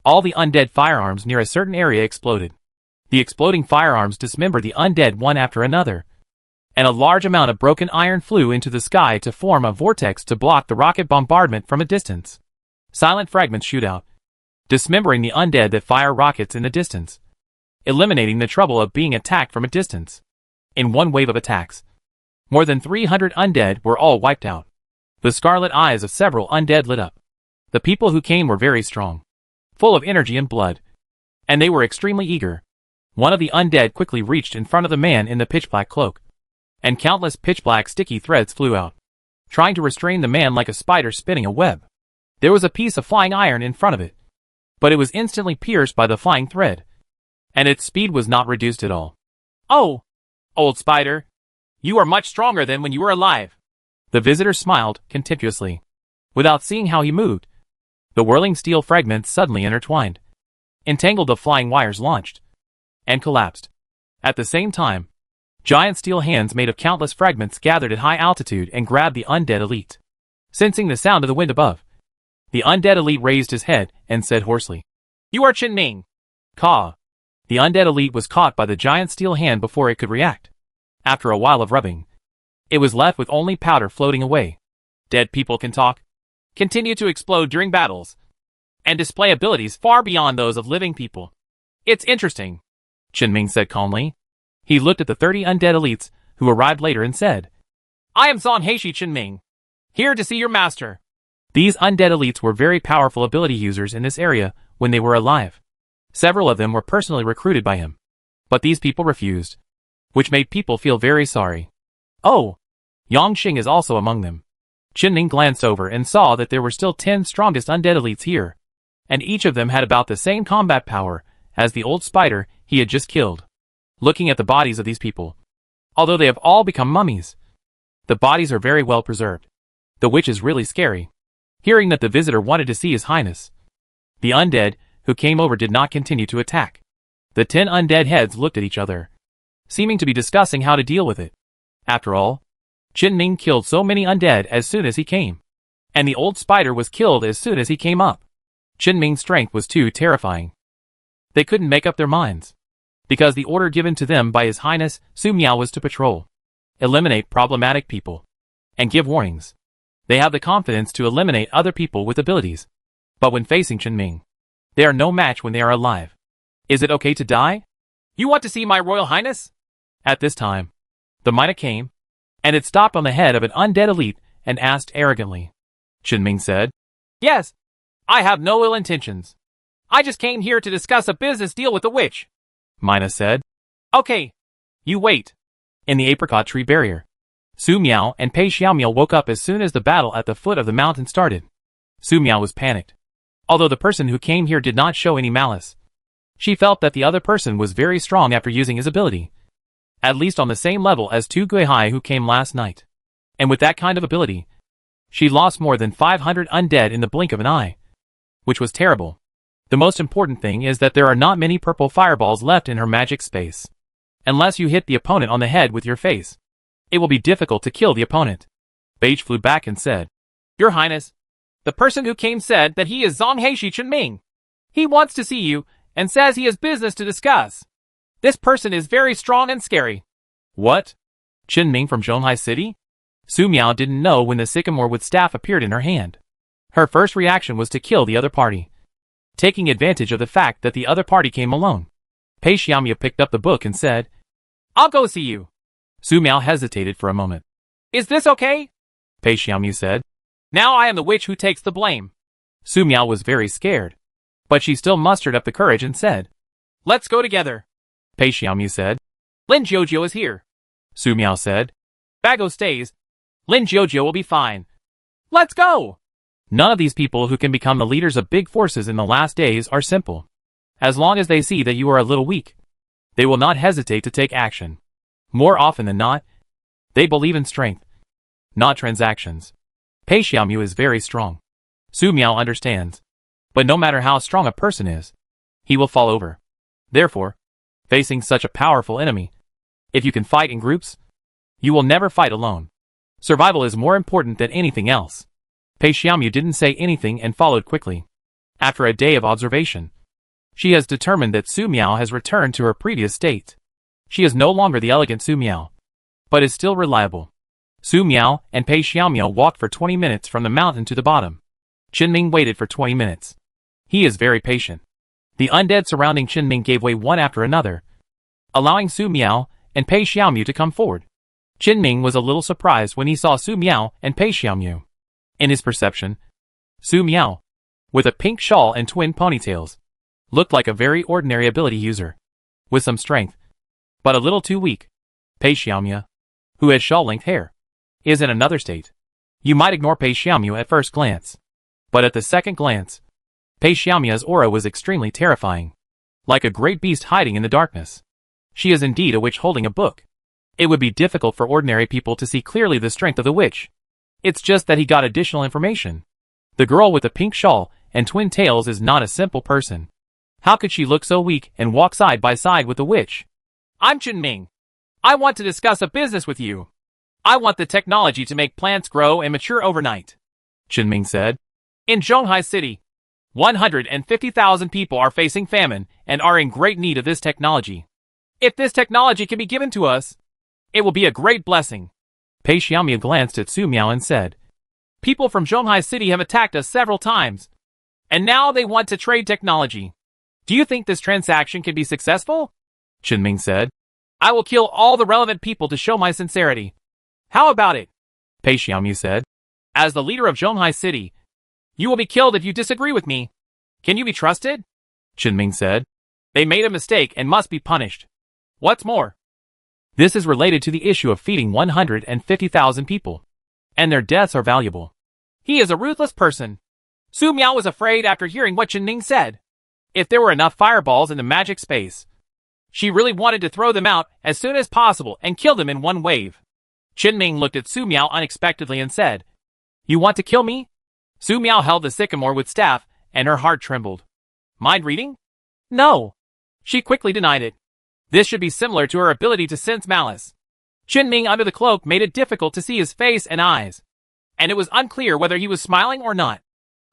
all the undead firearms near a certain area exploded. The exploding firearms dismembered the undead one after another, and a large amount of broken iron flew into the sky to form a vortex to block the rocket bombardment from a distance. Silent fragments shoot out, dismembering the undead that fire rockets in the distance, eliminating the trouble of being attacked from a distance. In one wave of attacks, more than 300 undead were all wiped out. The scarlet eyes of several undead lit up. The people who came were very strong, full of energy and blood, and they were extremely eager. One of the undead quickly reached in front of the man in the pitch-black cloak, and countless pitch-black sticky threads flew out, trying to restrain the man like a spider spinning a web. There was a piece of flying iron in front of it, but it was instantly pierced by the flying thread, and its speed was not reduced at all. Oh! Old spider, you are much stronger than when you were alive. The visitor smiled contemptuously. Without seeing how he moved, the whirling steel fragments suddenly intertwined, entangled the flying wires launched, and collapsed. At the same time, giant steel hands made of countless fragments gathered at high altitude and grabbed the undead elite. Sensing the sound of the wind above, the undead elite raised his head and said hoarsely, "You are Chen Ming." Caw. The undead elite was caught by the giant steel hand before it could react. After a while of rubbing, it was left with only powder floating away. Dead people can talk, continue to explode during battles, and display abilities far beyond those of living people. It's interesting, Chen Ming said calmly. He looked at the 30 undead elites who arrived later and said, "I am Zhang Heishi Chen Ming, here to see your master." These undead elites were very powerful ability users in this area when they were alive. Several of them were personally recruited by him. But these people refused, which made people feel very sorry. Oh, Yang Xing is also among them. Chen Ming glanced over and saw that there were still 10 strongest undead elites here, and each of them had about the same combat power as the old spider he had just killed. Looking at the bodies of these people, although they have all become mummies, the bodies are very well preserved. The witch is really scary. Hearing that the visitor wanted to see His Highness, the undead who came over did not continue to attack. The 10 undead heads looked at each other, seeming to be discussing how to deal with it. After all, Chen Ming killed so many undead as soon as he came, and the old spider was killed as soon as he came up. Chen Ming's strength was too terrifying. They couldn't make up their minds, because the order given to them by His Highness Su Miao was to patrol, eliminate problematic people, and give warnings. They have the confidence to eliminate other people with abilities, but when facing Chen Ming, they are no match when they are alive. Is it okay to die? You want to see my Royal Highness? At this time, the Mina came, and it stopped on the head of an undead elite and asked arrogantly. Chen Ming said, "Yes, I have no ill intentions. I just came here to discuss a business deal with the witch." Mina said, "Okay, you wait." In the apricot tree barrier, Su Miao and Pei Xiaomiao woke up as soon as the battle at the foot of the mountain started. Su Miao was panicked. Although the person who came here did not show any malice, she felt that the other person was very strong after using his ability, at least on the same level as Tu Guihai who came last night. And with that kind of ability, she lost more than 500 undead in the blink of an eye, which was terrible. The most important thing is that there are not many purple fireballs left in her magic space. Unless you hit the opponent on the head with your face, it will be difficult to kill the opponent. Beige flew back and said, "Your Highness, the person who came said that he is Zhang Heishi Chen Ming. He wants to see you and says he has business to discuss. This person is very strong and scary." What? Chen Ming from Zhonghai City? Su Miao didn't know when the sycamore wood staff appeared in her hand. Her first reaction was to kill the other party, taking advantage of the fact that the other party came alone. Pei Xiaomiao picked up the book and said, "I'll go see you." Su Miao hesitated for a moment. "Is this okay?" Pei Xiaomiao said. "Now I am the witch who takes the blame." Su Miao was very scared, but she still mustered up the courage and said, "Let's go together." Pei Xiaomiao said, "Lin Jiujiu is here." Su Miao said, "Bago stays. Lin Jiujiu will be fine. Let's go." None of these people who can become the leaders of big forces in the last days are simple. As long as they see that you are a little weak, they will not hesitate to take action. More often than not, they believe in strength, not transactions. Pei Xiaomiao is very strong. Su Miao understands. But no matter how strong a person is, he will fall over. Therefore, facing such a powerful enemy, if you can fight in groups, you will never fight alone. Survival is more important than anything else. Pei Xiaomiao didn't say anything and followed quickly. After a day of observation, she has determined that Su Miao has returned to her previous state. She is no longer the elegant Su Miao, but is still reliable. Su Miao and Pei Xiaomiao walked for 20 minutes from the mountain to the bottom. Chen Ming waited for 20 minutes. He is very patient. The undead surrounding Chen Ming gave way one after another, allowing Su Miao and Pei Xiaomiao to come forward. Chen Ming was a little surprised when he saw Su Miao and Pei Xiaomiao. In his perception, Su Miao, with a pink shawl and twin ponytails, looked like a very ordinary ability user, with some strength, but a little too weak. Pei Xiaomiao, who has shawl-length hair, is in another state. You might ignore Pei Xiaomiao at first glance, but at the second glance, Pei Xiaomiao's aura was extremely terrifying, like a great beast hiding in the darkness. She is indeed a witch holding a book. It would be difficult for ordinary people to see clearly the strength of the witch. It's just that he got additional information. The girl with the pink shawl and twin tails is not a simple person. How could she look so weak and walk side by side with the witch? I'm Ming. I want to discuss a business with you. I want the technology to make plants grow and mature overnight, Ming said. In Zhonghai City, 150,000 people are facing famine and are in great need of this technology. If this technology can be given to us, it will be a great blessing. Pei Xiaomia glanced at Su Miao and said, People from Zhonghai City have attacked us several times, and now they want to trade technology. Do you think this transaction can be successful? Ming said. I will kill all the relevant people to show my sincerity. How about it? Pei Xiaomia said. As the leader of Zhonghai City, you will be killed if you disagree with me. Can you be trusted? Ming said. They made a mistake and must be punished. What's more, this is related to the issue of feeding 150,000 people, and their deaths are valuable. He is a ruthless person. Su Miao was afraid after hearing what Ming said. If there were enough fireballs in the magic space, she really wanted to throw them out as soon as possible and kill them in one wave. Ming looked at Su Miao unexpectedly and said, You want to kill me? Su Miao held the sycamore with staff, and her heart trembled. Mind reading? No. She quickly denied it. This should be similar to her ability to sense malice. Ming under the cloak made it difficult to see his face and eyes, and it was unclear whether he was smiling or not.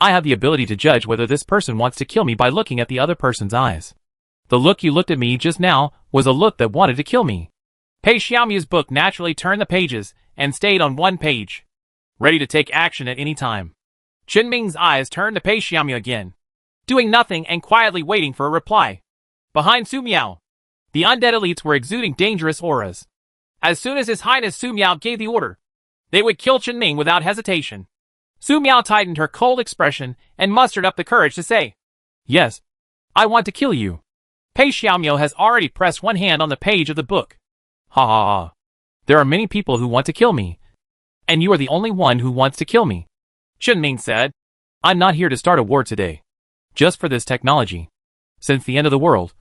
I have the ability to judge whether this person wants to kill me by looking at the other person's eyes. The look you looked at me just now was a look that wanted to kill me. Pei Xiaomia's book naturally turned the pages and stayed on one page, ready to take action at any time. Ming's eyes turned to Pei Xiaomia again, doing nothing and quietly waiting for a reply. Behind Su Miao, the undead elites were exuding dangerous auras. As soon as His Highness Su Miao gave the order, they would kill Ming without hesitation. Su Miao tightened her cold expression and mustered up the courage to say, Yes, I want to kill you. Pei Xiaomia has already pressed one hand on the page of the book. Ha ha ha. There are many people who want to kill me, and you are the only one who wants to kill me. Ming said, I'm not here to start a war today. Just for this technology. Since the end of the world,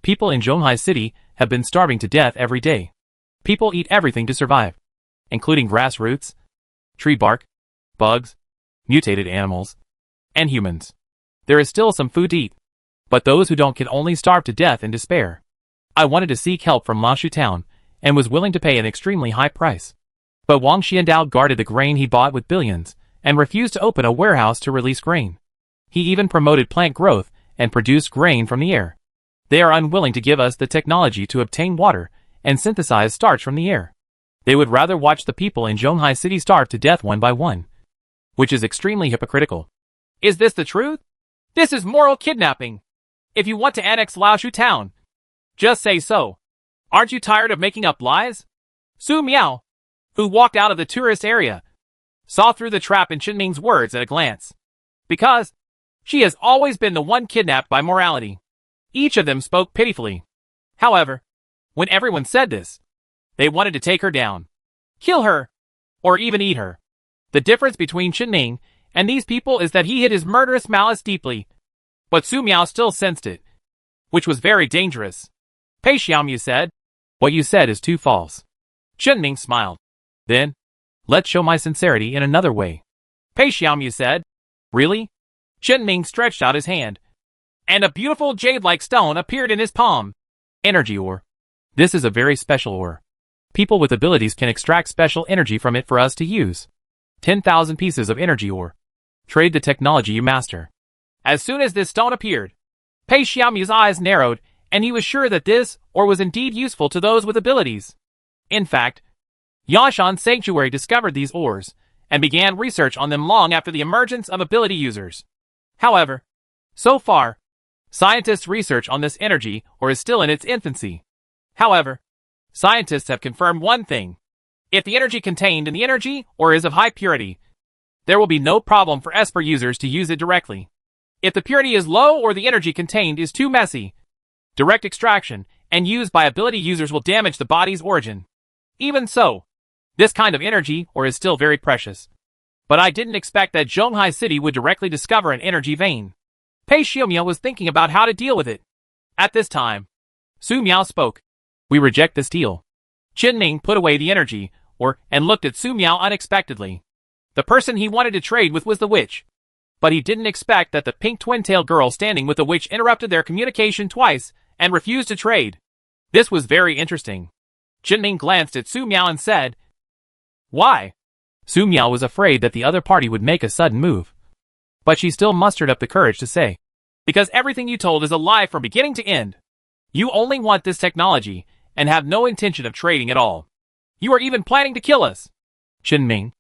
people in Zhonghai City have been starving to death every day. People eat everything to survive, including grass roots, tree bark, bugs, mutated animals, and humans. There is still some food to eat, but those who don't can only starve to death in despair. I wanted to seek help from Lashu Town and was willing to pay an extremely high price. But Wang Xiandao guarded the grain he bought with billions and refused to open a warehouse to release grain. He even promoted plant growth and produced grain from the air. They are unwilling to give us the technology to obtain water and synthesize starch from the air. They would rather watch the people in Zhonghai City starve to death one by one, which is extremely hypocritical. Is this the truth? This is moral kidnapping. If you want to annex Laoshu Town, just say so. Aren't you tired of making up lies? Su Miao, who walked out of the tourist area, saw through the trap in Ming's words at a glance. Because she has always been the one kidnapped by morality. Each of them spoke pitifully. However, when everyone said this, they wanted to take her down, kill her, or even eat her. The difference between Ming and these people is that he hid his murderous malice deeply, but Su Miao still sensed it, which was very dangerous. Pei Xiaomia said, What you said is too false. Ming smiled. Then, let's show my sincerity in another way. Pei Xiaomia said, Really? Ming stretched out his hand, and a beautiful jade-like stone appeared in his palm. Energy ore. This is a very special ore. People with abilities can extract special energy from it for us to use. 10,000 pieces of energy ore. Trade the technology you master. As soon as this stone appeared, Pei Xiaomia's eyes narrowed, and he was sure that this ore was indeed useful to those with abilities. In fact, Yashan Sanctuary discovered these ores, and began research on them long after the emergence of ability users. However, so far, scientists' research on this energy ore is still in its infancy. However, scientists have confirmed one thing. If the energy contained in the energy ore is of high purity, there will be no problem for Esper users to use it directly. If the purity is low or the energy contained is too messy, direct extraction and use by ability users will damage the body's origin. Even so, this kind of energy ore is still very precious. But I didn't expect that Zhonghai City would directly discover an energy vein. Pei Xiaomia was thinking about how to deal with it. At this time, Su Miao spoke. We reject this deal. Ming put away the energy ore and looked at Su Miao unexpectedly. The person he wanted to trade with was the witch. But he didn't expect that the pink twin-tailed girl standing with the witch interrupted their communication twice and refused to trade. This was very interesting. Ming glanced at Su Miao and said, "Why?" Su Miao was afraid that the other party would make a sudden move. But she still mustered up the courage to say, "Because everything you told is a lie from beginning to end. You only want this technology and have no intention of trading at all. You are even planning to kill us." Ming,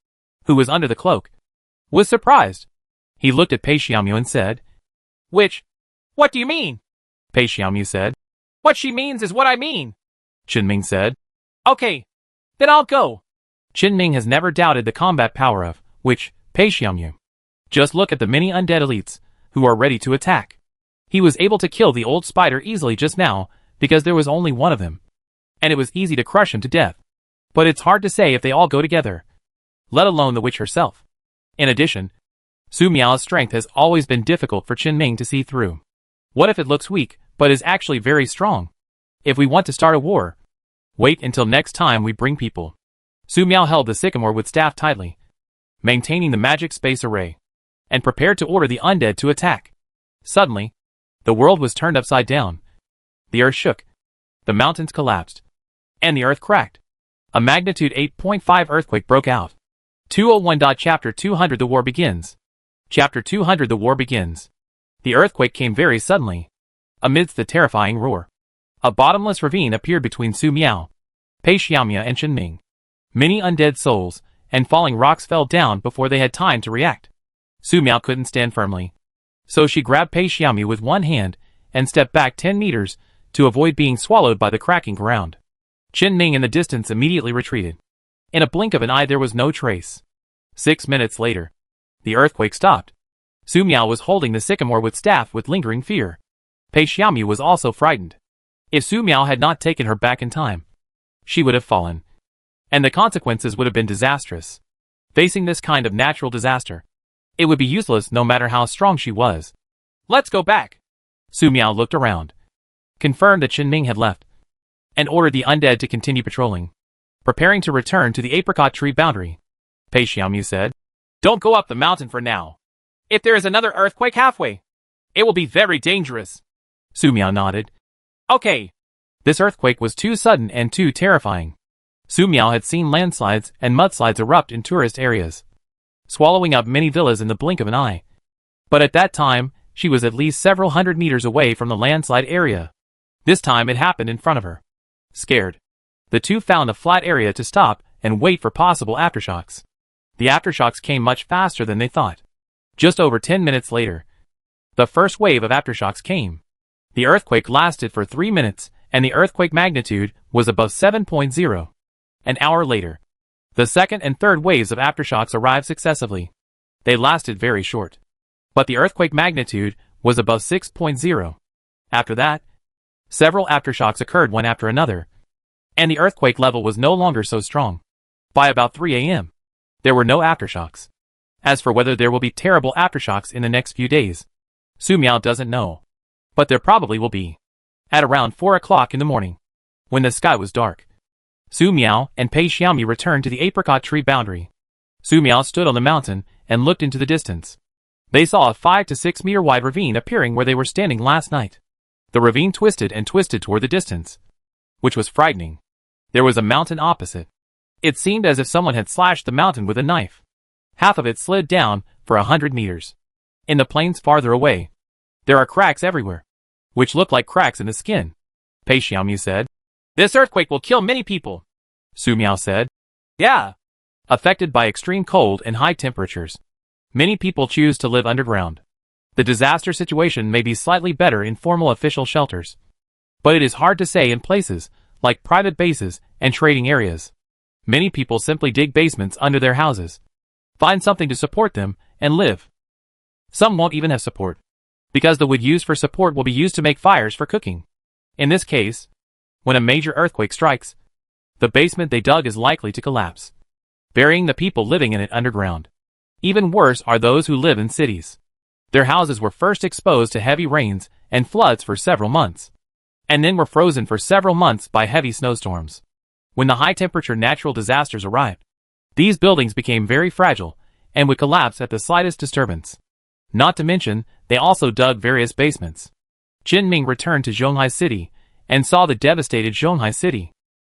who was under the cloak, was surprised. He looked at Pei Xiaomu and said, "Witch, what do you mean?" Pei Xiaomu said, "What she means is what I mean." Ming said, "Okay, then I'll go." Ming has never doubted the combat power of witch Pei Xiaomu. Just look at the many undead elites who are ready to attack. He was able to kill the old spider easily just now because there was only one of them, and it was easy to crush him to death. But it's hard to say if they all go together, let alone the witch herself. In addition, Su Miao's strength has always been difficult for Ming to see through. What if it looks weak, but is actually very strong? If we want to start a war, wait until next time we bring people. Su Miao held the sycamore wood staff tightly, maintaining the magic space array, and prepared to order the undead to attack. Suddenly, the world was turned upside down. The earth shook, the mountains collapsed, and the earth cracked. A magnitude 8.5 earthquake broke out. 201. Chapter 200 The War Begins. Chapter 200 The War Begins. The earthquake came very suddenly. Amidst the terrifying roar, a bottomless ravine appeared between Su Miao, Pei Xiaomu and Ming. Many undead souls and falling rocks fell down before they had time to react. Su Miao couldn't stand firmly, so she grabbed Pei Xiaomu with one hand and stepped back 10 meters to avoid being swallowed by the cracking ground. Ming in the distance immediately retreated. In a blink of an eye there was no trace. 6 minutes later, the earthquake stopped. Su Miao was holding the sycamore wood staff with lingering fear. Pei Xiaomu was also frightened. If Su Miao had not taken her back in time, she would have fallen, and the consequences would have been disastrous. Facing this kind of natural disaster, it would be useless no matter how strong she was. "Let's go back." Su Miao looked around, confirmed that Ming had left, and ordered the undead to continue patrolling, preparing to return to the apricot tree boundary. Pei Xiaomu said, "Don't go up the mountain for now. If there is another earthquake halfway, it will be very dangerous." Su Miao nodded. "Okay." This earthquake was too sudden and too terrifying. Su Miao had seen landslides and mudslides erupt in tourist areas, swallowing up many villas in the blink of an eye. But at that time, she was at least several hundred meters away from the landslide area. This time it happened in front of her. Scared, the two found a flat area to stop and wait for possible aftershocks. The aftershocks came much faster than they thought. Just over 10 minutes later, the first wave of aftershocks came. The earthquake lasted for 3 minutes, and the earthquake magnitude was above 7.0. An hour later, the second and third waves of aftershocks arrived successively. They lasted very short, but the earthquake magnitude was above 6.0. After that, several aftershocks occurred one after another, and the earthquake level was no longer so strong. By about 3 a.m., there were no aftershocks. As for whether there will be terrible aftershocks in the next few days, Su Miao doesn't know. But there probably will be. At around 4 o'clock in the morning, when the sky was dark, Su Miao and Pei Xiaomu returned to the apricot tree boundary. Su Miao stood on the mountain and looked into the distance. They saw a 5 to 6 meter wide ravine appearing where they were standing last night. The ravine twisted and twisted toward the distance, which was frightening. There was a mountain opposite. It seemed as if someone had slashed the mountain with a knife. Half of it slid down for 100 meters. In the plains farther away, there are cracks everywhere, which look like cracks in the skin. Pei Xiaomu said, "This earthquake will kill many people." Su Miao said, "Yeah." Affected by extreme cold and high temperatures, many people choose to live underground. The disaster situation may be slightly better in formal official shelters, but it is hard to say in places like private bases and trading areas. Many people simply dig basements under their houses, find something to support them, and live. Some won't even have support, because the wood used for support will be used to make fires for cooking. In this case, when a major earthquake strikes, the basement they dug is likely to collapse, burying the people living in it underground. Even worse are those who live in cities. Their houses were first exposed to heavy rains and floods for several months, and then were frozen for several months by heavy snowstorms. When the high-temperature natural disasters arrived, these buildings became very fragile and would collapse at the slightest disturbance. Not to mention, they also dug various basements. Qin Ming returned to Zhonghai City and saw the devastated Zhonghai City.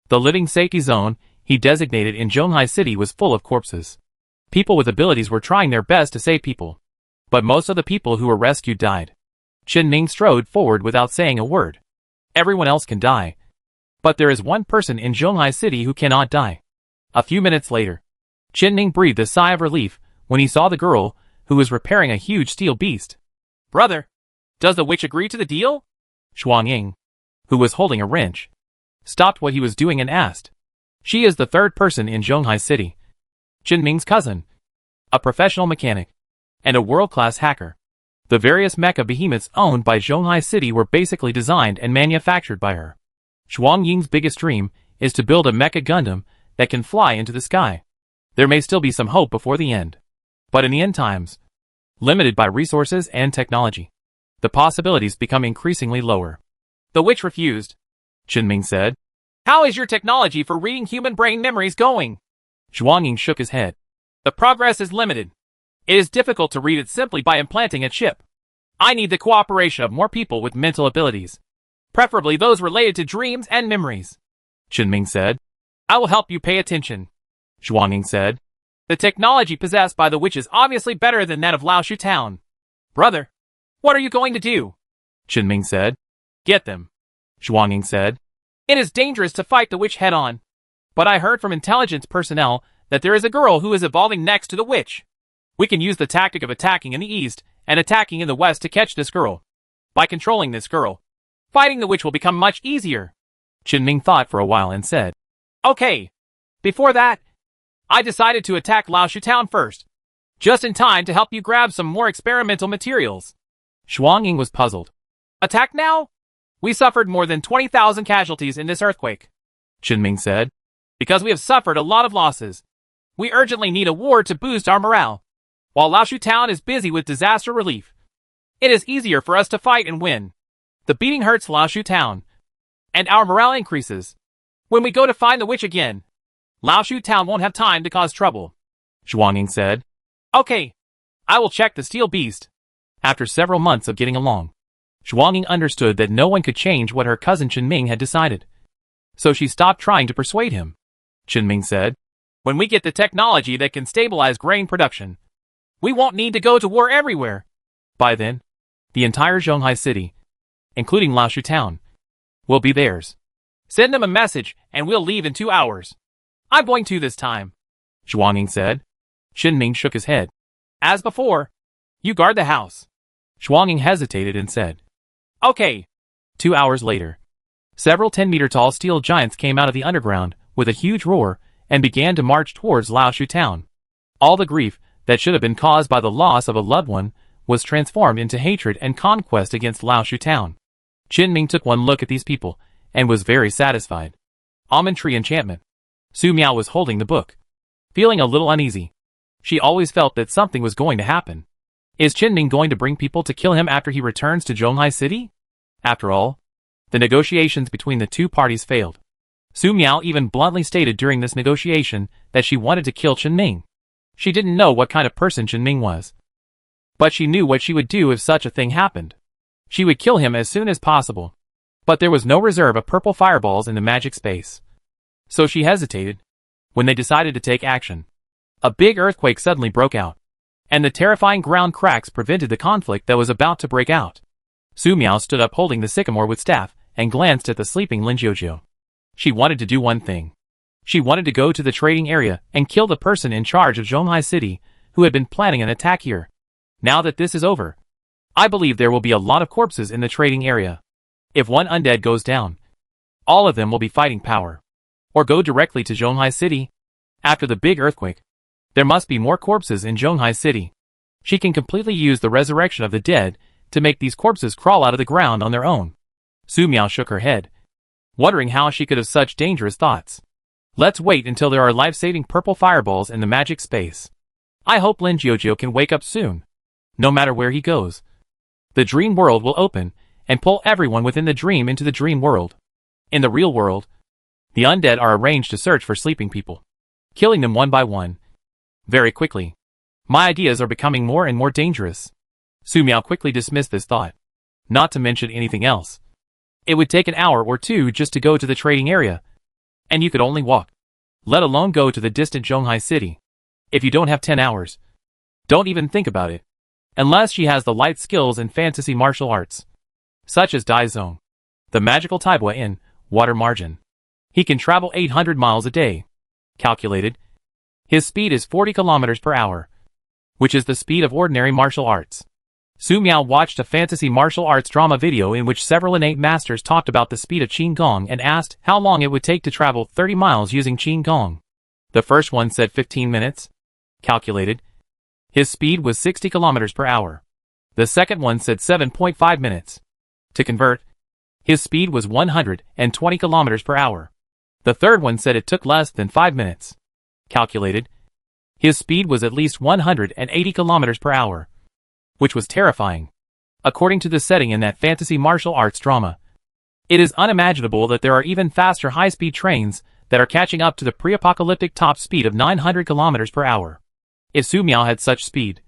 The living safety zone he designated in Zhonghai City was full of corpses. People with abilities were trying their best to save people, but most of the people who were rescued died. Qin Ming strode forward without saying a word. Everyone else can die, but there is one person in Zhonghai City who cannot die. A few minutes later, Qin Ming breathed a sigh of relief when he saw the girl who was repairing a huge steel beast. "Brother, does the witch agree to the deal?" Shuang Ying, who was holding a wrench, stopped what he was doing and asked. She is the third person in Zhonghai City. Qin Ming's cousin, a professional mechanic, and a world-class hacker. The various mecha behemoths owned by Zhonghai City were basically designed and manufactured by her. Shuang Ying's biggest dream is to build a mecha Gundam that can fly into the sky. There may still be some hope before the end. But in the end times, limited by resources and technology, the possibilities become increasingly lower. "The witch refused," Qin Ming said. "How is your technology for reading human brain memories going?" Shuang Ying shook his head. "The progress is limited. It is difficult to read it simply by implanting a chip. I need the cooperation of more people with mental abilities, preferably those related to dreams and memories," Qin Ming said. "I will help you pay attention," Shuang Ying said. "The technology possessed by the witch is obviously better than that of Laoshu Town." "Brother, what are you going to do?" Qin Ming said. "Get them," Shuang Ying said. "It is dangerous to fight the witch head-on. But I heard from intelligence personnel that there is a girl who is evolving next to the witch. We can use the tactic of attacking in the east and attacking in the west to catch this girl. By controlling this girl, fighting the witch will become much easier." Qin Ming thought for a while and said, "Okay. Before that, I decided to attack Laoshu Town first, just in time to help you grab some more experimental materials." Shuang Ying was puzzled. "Attack now? We suffered more than 20,000 casualties in this earthquake," Qin Ming said. "Because we have suffered a lot of losses. We urgently need a war to boost our morale. While Laoshu Town is busy with disaster relief, it is easier for us to fight and win. The beating hurts Laoshu Town, and our morale increases. When we go to find the witch again, Laoshu Town won't have time to cause trouble," Shuang Ying said. "Okay, I will check the steel beast." After several months of getting along, Shuang Ying understood that no one could change what her cousin Qin Ming had decided. So she stopped trying to persuade him. Qin Ming said, "When we get the technology that can stabilize grain production, we won't need to go to war everywhere. By then, the entire Zhonghai City, including Laoshu Town, will be theirs. Send them a message and we'll leave in 2 hours. I'm going to this time," Shuang Ying said. Qin Ming shook his head. "As before, you guard the house." Shuang Ying hesitated and said, "Okay." 2 hours later, several 10-meter-tall steel giants came out of the underground with a huge roar and began to march towards Laoshu Town. All the grief that should have been caused by the loss of a loved one was transformed into hatred and conquest against Laoshu Town. Qin Ming took one look at these people and was very satisfied. Almond Tree Enchantment. Su Miao was holding the book, feeling a little uneasy. She always felt that something was going to happen. Is Qin Ming going to bring people to kill him after he returns to Zhonghai City? After all, the negotiations between the two parties failed. Su Miao even bluntly stated during this negotiation that she wanted to kill Qin Ming. She didn't know what kind of person Qin Ming was, but she knew what she would do if such a thing happened. She would kill him as soon as possible. But there was no reserve of purple fireballs in the magic space. So she hesitated. When they decided to take action, a big earthquake suddenly broke out, and the terrifying ground cracks prevented the conflict that was about to break out. Su Miao stood up holding the sycamore with staff and glanced at the sleeping Lin Jiujiu. She wanted to do one thing. She wanted to go to the trading area and kill the person in charge of Zhonghai City who had been planning an attack here. Now that this is over, I believe there will be a lot of corpses in the trading area. If one undead goes down, all of them will be fighting power, or go directly to Zhonghai City. After the big earthquake, there must be more corpses in Zhonghai City. She can completely use the resurrection of the dead to make these corpses crawl out of the ground on their own. Su Miao shook her head, wondering how she could have such dangerous thoughts. Let's wait until there are life-saving purple fireballs in the magic space. I hope Lin Jiujiu can wake up soon. No matter where he goes, the dream world will open and pull everyone within the dream into the dream world. In the real world, The undead are arranged to search for sleeping people, killing them one by one. Very quickly. My ideas are becoming more and more dangerous. Su Miao quickly dismissed this thought. Not to mention anything else. It would take an hour or two just to go to the trading area. And you could only walk. Let alone go to the distant Zhonghai city. If you don't have 10 hours. Don't even think about it. Unless she has the light skills in fantasy martial arts. Such as Dai Zong. The magical Taibua in water margin. He can travel 800 miles a day. Calculated. His speed is 40 kilometers per hour. Which is the speed of ordinary martial arts. Su Miao watched a fantasy martial arts drama video in which several innate masters talked about the speed of Qin Gong and asked how long it would take to travel 30 miles using Qin Gong. The first one said 15 minutes. Calculated. His speed was 60 kilometers per hour. The second one said 7.5 minutes. To convert, his speed was 120 kilometers per hour. The third one said it took less than 5 minutes. Calculated. His speed was at least 180 kilometers per hour. Which was terrifying. According to the setting in that fantasy martial arts drama. It is unimaginable that there are even faster high-speed trains that are catching up to the pre-apocalyptic top speed of 900 kilometers per hour. If Su Miao had such speed,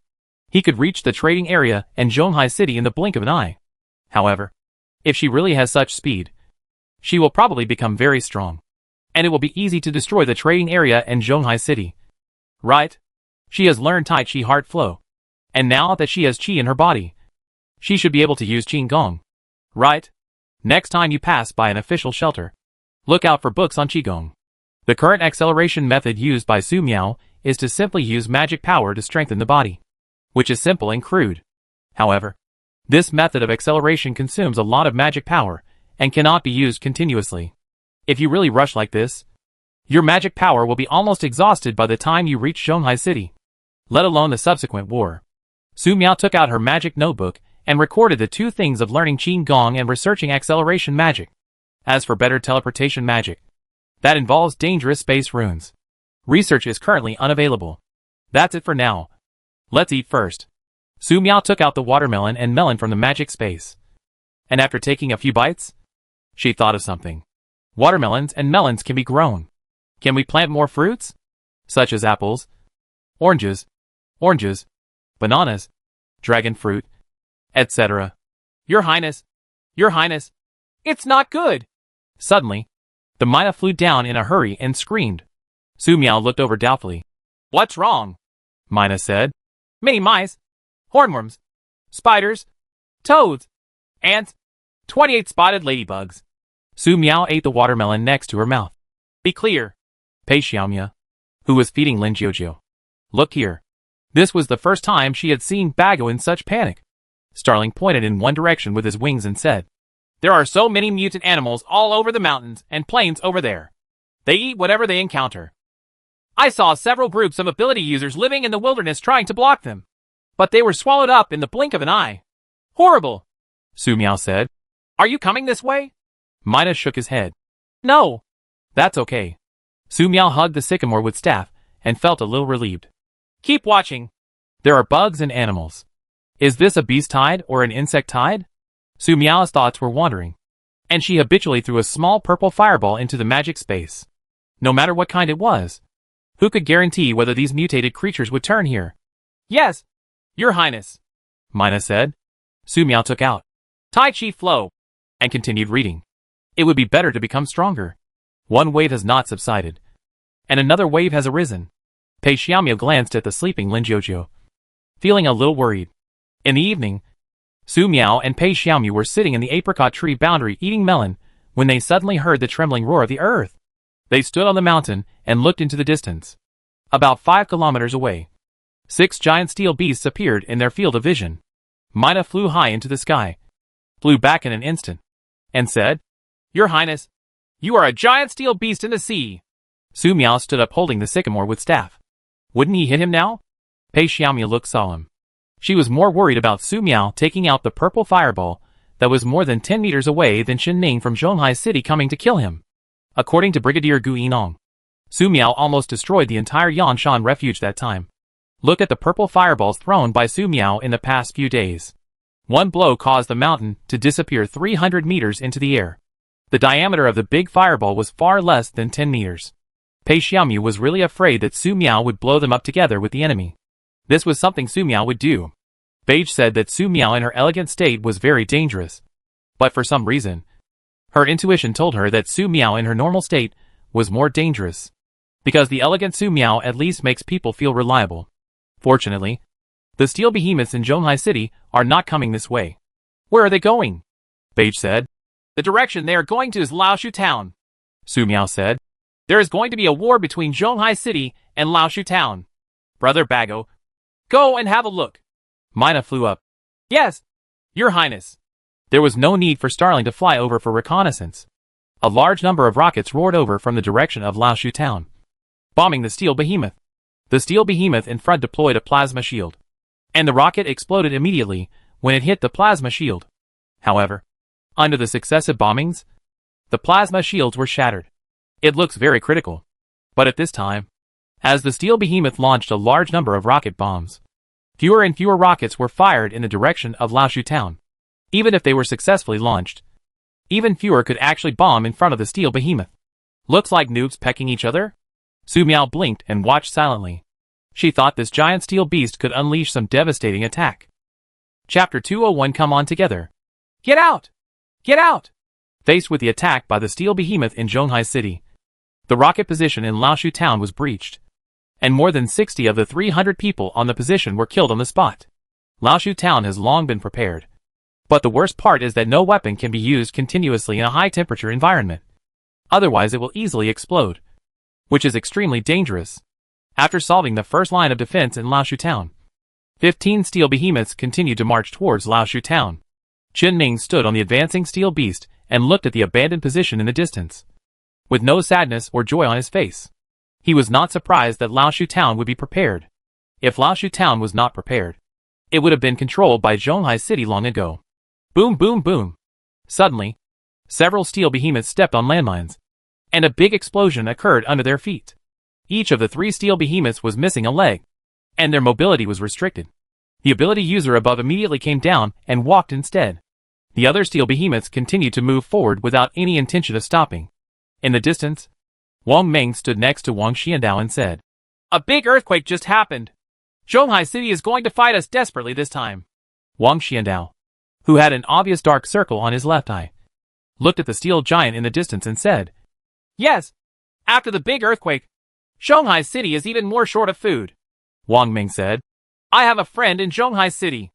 he could reach the trading area and Zhonghai city in the blink of an eye. However, if she really has such speed, she will probably become very strong. And it will be easy to destroy the trading area and Zhonghai city. Right? She has learned Tai Chi Heart Flow. And now that she has Qi in her body, she should be able to use Qin Gong. Right? Next time you pass by an official shelter, look out for books on Qigong. The current acceleration method used by Su Miao is to simply use magic power to strengthen the body. Which is simple and crude. However, this method of acceleration consumes a lot of magic power and cannot be used continuously. If you really rush like this, your magic power will be almost exhausted by the time you reach Zhonghai city. Let alone the subsequent war. Su Miao took out her magic notebook and recorded the two things of learning Qin Gong and researching acceleration magic. As for better teleportation magic, that involves dangerous space runes. Research is currently unavailable. That's it for now. Let's eat first. Su Miao took out the watermelon and melon from the magic space. And after taking a few bites, she thought of something. Watermelons and melons can be grown. Can we plant more fruits? Such as apples, oranges, bananas, dragon fruit, etc. Your Highness, it's not good. Suddenly, the Mina flew down in a hurry and screamed. Su Miao looked over doubtfully. What's wrong? Mina said. Many mice, hornworms, spiders, toads, ants, 28 spotted ladybugs. Su Miao ate the watermelon next to her mouth. Be clear. Pei Xiaomia, who was feeding Lin Jiujiu. Look here. This was the first time she had seen Bago in such panic. Starling pointed in one direction with his wings and said, There are so many mutant animals all over the mountains and plains over there. They eat whatever they encounter. I saw several groups of ability users living in the wilderness trying to block them. But they were swallowed up in the blink of an eye. Horrible, Su Miao said. Are you coming this way? Mina shook his head. No. That's okay. Su Miao hugged the sycamore wood staff and felt a little relieved. Keep watching. There are bugs and animals. Is this a beast tide or an insect tide? Su Miao's thoughts were wandering, and she habitually threw a small purple fireball into the magic space. No matter what kind it was. Who could guarantee whether these mutated creatures would turn here? Yes, Your Highness, Mina said. Su Miao took out Tai Chi Flow and continued reading. It would be better to become stronger. One wave has not subsided, and another wave has arisen. Pei Xiaomia glanced at the sleeping Lin Jiujiu, feeling a little worried. In the evening, Su Miao and Pei Xiaomia were sitting in the apricot tree boundary eating melon when they suddenly heard the trembling roar of the earth. They stood on the mountain and looked into the distance. About 5 kilometers away, 6 giant steel beasts appeared in their field of vision. Mina flew high into the sky, flew back in an instant, and said, Your Highness, you are a giant steel beast in the sea. Su Miao stood up holding the sycamore wood staff. Wouldn't he hit him now? Pei Xiaomia looked solemn. She was more worried about Su Miao taking out the purple fireball that was more than 10 meters away than Xin Ning from Zhonghai City coming to kill him. According to Brigadier Gu Yinong, Su Miao almost destroyed the entire Yanshan refuge that time. Look at the purple fireballs thrown by Su Miao in the past few days. One blow caused the mountain to disappear 300 meters into the air. The diameter of the big fireball was far less than 10 meters. Pei Xiaomu was really afraid that Su Miao would blow them up together with the enemy. This was something Su Miao would do. Beige said that Su Miao in her elegant state was very dangerous. But for some reason, her intuition told her that Su Miao in her normal state was more dangerous. Because the elegant Su Miao at least makes people feel reliable. Fortunately, the steel behemoths in Zhonghai City are not coming this way. Where are they going? Beige said. The direction they are going to is Laoshu Town. Su Miao said. There is going to be a war between Zhonghai City and Laoshu Town. Brother Bago, go and have a look. Mina flew up. Yes, Your Highness. There was no need for Starling to fly over for reconnaissance. A large number of rockets roared over from the direction of Laoshu Town, bombing the steel behemoth. The steel behemoth in front deployed a plasma shield, and the rocket exploded immediately when it hit the plasma shield. However, under the successive bombings, the plasma shields were shattered. It looks very critical. But at this time, as the steel behemoth launched a large number of rocket bombs, fewer and fewer rockets were fired in the direction of Laoshu Town. Even if they were successfully launched, even fewer could actually bomb in front of the steel behemoth. Looks like noobs pecking each other? Su Miao blinked and watched silently. She thought this giant steel beast could unleash some devastating attack. Chapter 201 Come on together. Get out! Get out! Faced with the attack by the steel behemoth in Zhonghai City, the rocket position in Laoshu Town was breached, and more than 60 of the 300 people on the position were killed on the spot. Laoshu Town has long been prepared. But the worst part is that no weapon can be used continuously in a high-temperature environment. Otherwise it will easily explode, which is extremely dangerous. After solving the first line of defense in Laoshu Town, 15 steel behemoths continued to march towards Laoshu Town. Qin Ming stood on the advancing steel beast and looked at the abandoned position in the distance, with no sadness or joy on his face. He was not surprised that Laoshu Town would be prepared. If Laoshu Town was not prepared, it would have been controlled by Zhonghai City long ago. Boom, boom, boom. Suddenly, several steel behemoths stepped on landmines, and a big explosion occurred under their feet. Each of the 3 steel behemoths was missing a leg, and their mobility was restricted. The ability user above immediately came down and walked instead. The other steel behemoths continued to move forward without any intention of stopping. In the distance, Wang Meng stood next to Wang Xiandao and said, A big earthquake just happened. Zhonghai City is going to fight us desperately this time. Wang Xiandao, who had an obvious dark circle on his left eye, looked at the steel giant in the distance and said, Yes, after the big earthquake, Zhonghai City is even more short of food. Wang Ming said, I have a friend in Zhonghai City.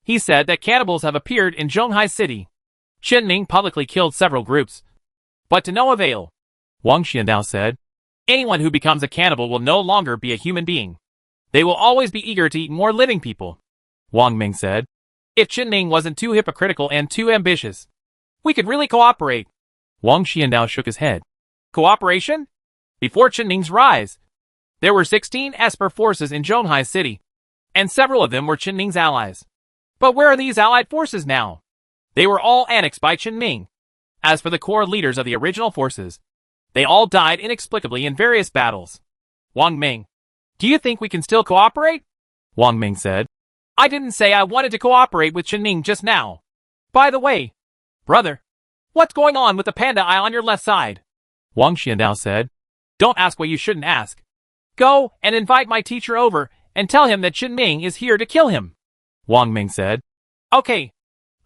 He said that cannibals have appeared in Zhonghai City. Qin Ming publicly killed several groups, but to no avail. Wang Xiandao said, Anyone who becomes a cannibal will no longer be a human being. They will always be eager to eat more living people. Wang Ming said, If Qin Ming wasn't too hypocritical and too ambitious, we could really cooperate. Wang Xiandao shook his head. Cooperation? Before Qin Ming's rise, there were 16 Esper forces in Zhonghai City, and several of them were Qin Ming's allies. But where are these allied forces now? They were all annexed by Qin Ming. As for the core leaders of the original forces, they all died inexplicably in various battles. Wang Ming, do you think we can still cooperate? Wang Ming said, I didn't say I wanted to cooperate with Qin Ming just now. By the way, brother, what's going on with the panda eye on your left side? Wang Xiandao said, Don't ask what you shouldn't ask. Go and invite my teacher over and tell him that Qin Ming is here to kill him. Wang Ming said, Okay,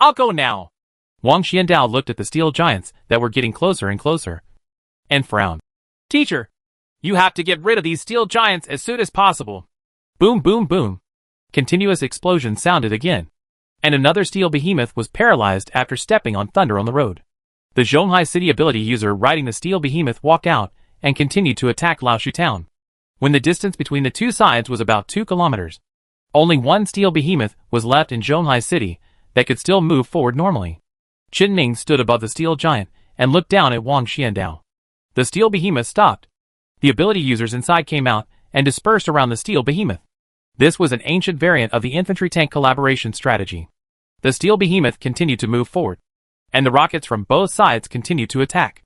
I'll go now. Wang Xiandao looked at the steel giants that were getting closer and closer, and frowned. Teacher, you have to get rid of these steel giants as soon as possible. Boom, boom, boom. Continuous explosions sounded again, and another steel behemoth was paralyzed after stepping on thunder on the road. The Zhonghai City ability user riding the steel behemoth walked out and continued to attack Laoshu Town. When the distance between the two sides was about 2 kilometers, only one steel behemoth was left in Zhonghai City that could still move forward normally. Qin Ming stood above the steel giant and looked down at Wang Xiandao. The steel behemoth stopped. The ability users inside came out and dispersed around the steel behemoth. This was an ancient variant of the infantry-tank collaboration strategy. The steel behemoth continued to move forward, and the rockets from both sides continued to attack.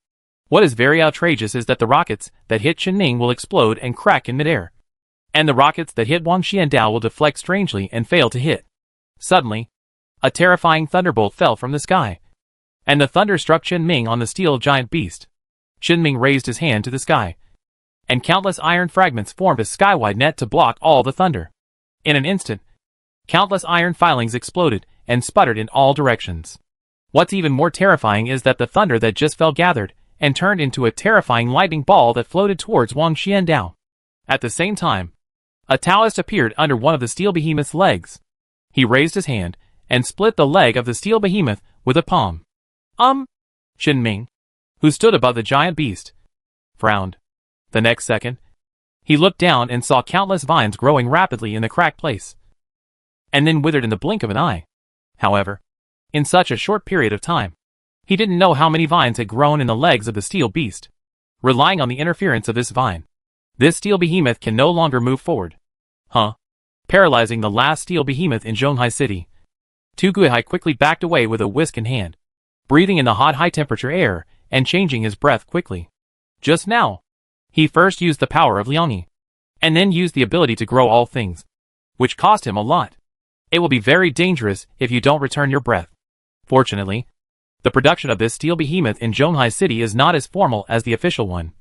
What is very outrageous is that the rockets that hit Qin Ming will explode and crack in midair, and the rockets that hit Wang Xiandao will deflect strangely and fail to hit. Suddenly, a terrifying thunderbolt fell from the sky. and the thunder struck Chen Ming on the steel giant beast. Chen Ming raised his hand to the sky, and countless iron fragments formed a skywide net to block all the thunder. In an instant, countless iron filings exploded and sputtered in all directions. What's even more terrifying is that the thunder that just fell gathered and turned into a terrifying lightning ball that floated towards Wang Xiandao. At the same time, a Taoist appeared under one of the steel behemoth's legs. He raised his hand and split the leg of the steel behemoth with a palm. Chen Ming, who stood above the giant beast, frowned. The next second, he looked down and saw countless vines growing rapidly in the cracked place, and then withered in the blink of an eye. However, in such a short period of time, he didn't know how many vines had grown in the legs of the steel beast. Relying on the interference of this vine, this steel behemoth can no longer move forward. Paralyzing the last steel behemoth in Zhonghai City, Tu Guihai quickly backed away with a whisk in hand, breathing in the hot high-temperature air and changing his breath quickly. Just now, he first used the power of Liangyi, and then used the ability to grow all things, which cost him a lot. It will be very dangerous if you don't return your breath. Fortunately, the production of this steel behemoth in Zhonghai City is not as formal as the official one.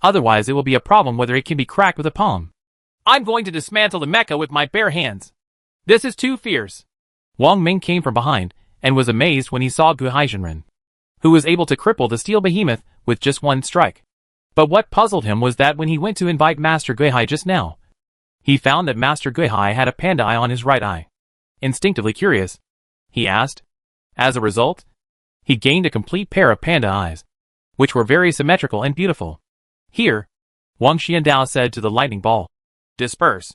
Otherwise it will be a problem whether it can be cracked with a palm. I'm going to dismantle the mecha with my bare hands. This is too fierce. Wang Ming came from behind and was amazed when he saw Guihai Zhenren, who was able to cripple the steel behemoth with just one strike. But what puzzled him was that when he went to invite Master Guihai just now, he found that Master Guihai had a panda eye on his right eye. Instinctively curious, he asked. As a result, he gained a complete pair of panda eyes, which were very symmetrical and beautiful. Here, Wang Xiandao said to the lightning ball, disperse.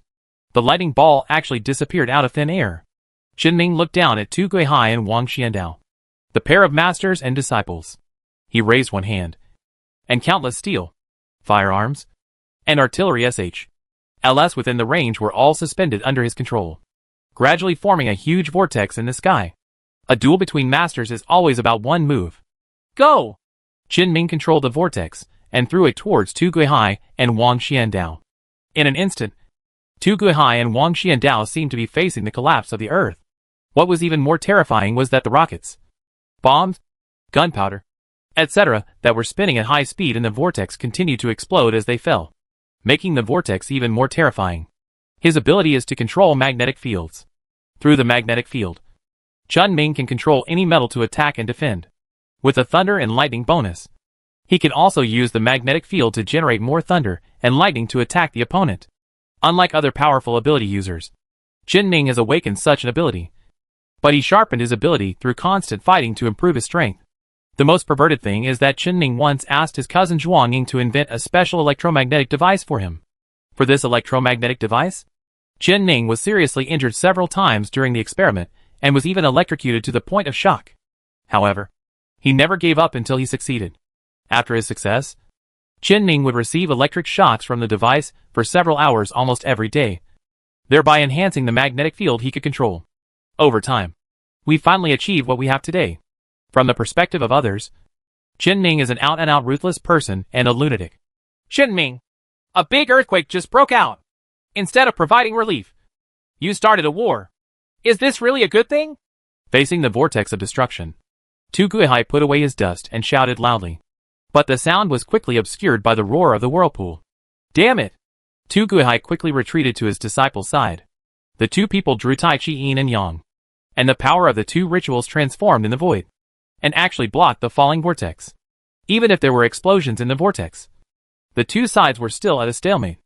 The lightning ball actually disappeared out of thin air. Chen Ming looked down at Tu Guihai and Wang Xiandao, the pair of masters and disciples. He raised one hand, and countless steel, firearms, and artillery SHLs within the range were all suspended under his control, gradually forming a huge vortex in the sky. A duel between masters is always about one move. Go! Chen Ming controlled the vortex and threw it towards Tu Guihai and Wang Xiandao. In an instant, Tu Guihai and Wang Xiandao seemed to be facing the collapse of the earth. What was even more terrifying was that the rockets, bombs, gunpowder, etc. that were spinning at high speed in the vortex continued to explode as they fell, making the vortex even more terrifying. His ability is to control magnetic fields. Through the magnetic field, Chen Ming can control any metal to attack and defend. With a thunder and lightning bonus, he can also use the magnetic field to generate more thunder and lightning to attack the opponent. Unlike other powerful ability users, Chen Ming has awakened such an ability, but he sharpened his ability through constant fighting to improve his strength. The most perverted thing is that Chen Ming once asked his cousin Zhuang Ying to invent a special electromagnetic device for him. For this electromagnetic device, Chen Ming was seriously injured several times during the experiment and was even electrocuted to the point of shock. However, he never gave up until he succeeded. After his success, Chen Ming would receive electric shocks from the device for several hours almost every day, thereby enhancing the magnetic field he could control. Over time, we finally achieved what we have today. From the perspective of others, Chen Ming is an out-and-out ruthless person and a lunatic. Chen Ming, a big earthquake just broke out. Instead of providing relief, you started a war. Is this really a good thing? Facing the vortex of destruction, Tu Guihai put away his dust and shouted loudly. But the sound was quickly obscured by the roar of the whirlpool. Damn it! Tu Guihai quickly retreated to his disciple's side. The two people drew Tai Chi Yin and Yang, and the power of the two rituals transformed in the void, and actually blocked the falling vortex. Even if there were explosions in the vortex, the two sides were still at a stalemate.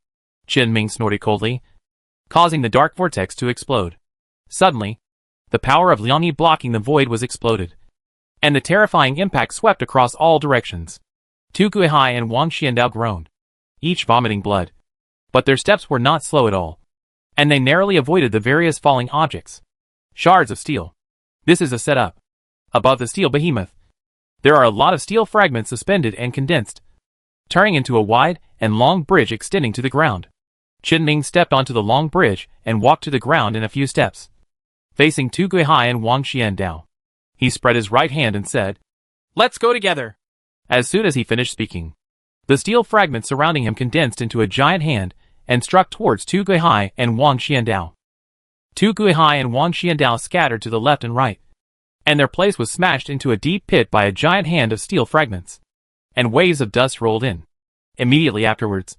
Chen Ming snorted coldly, causing the dark vortex to explode. Suddenly, the power of Liangyi blocking the void was exploded, and the terrifying impact swept across all directions. Tu Guihai and Wang Xiandao groaned, each vomiting blood. But their steps were not slow at all, and they narrowly avoided the various falling objects. Shards of steel. This is a setup. Above the steel behemoth, there are a lot of steel fragments suspended and condensed, turning into a wide and long bridge extending to the ground. Chen Ming stepped onto the long bridge and walked to the ground in a few steps. Facing Tu Guihai and Wang Xiandao, he spread his right hand and said, "Let's go together." As soon as he finished speaking, the steel fragments surrounding him condensed into a giant hand and struck towards Tu Guihai and Wang Xiandao. Tu Guihai and Wang Xiandao scattered to the left and right, and their place was smashed into a deep pit by a giant hand of steel fragments. And waves of dust rolled in. Immediately afterwards,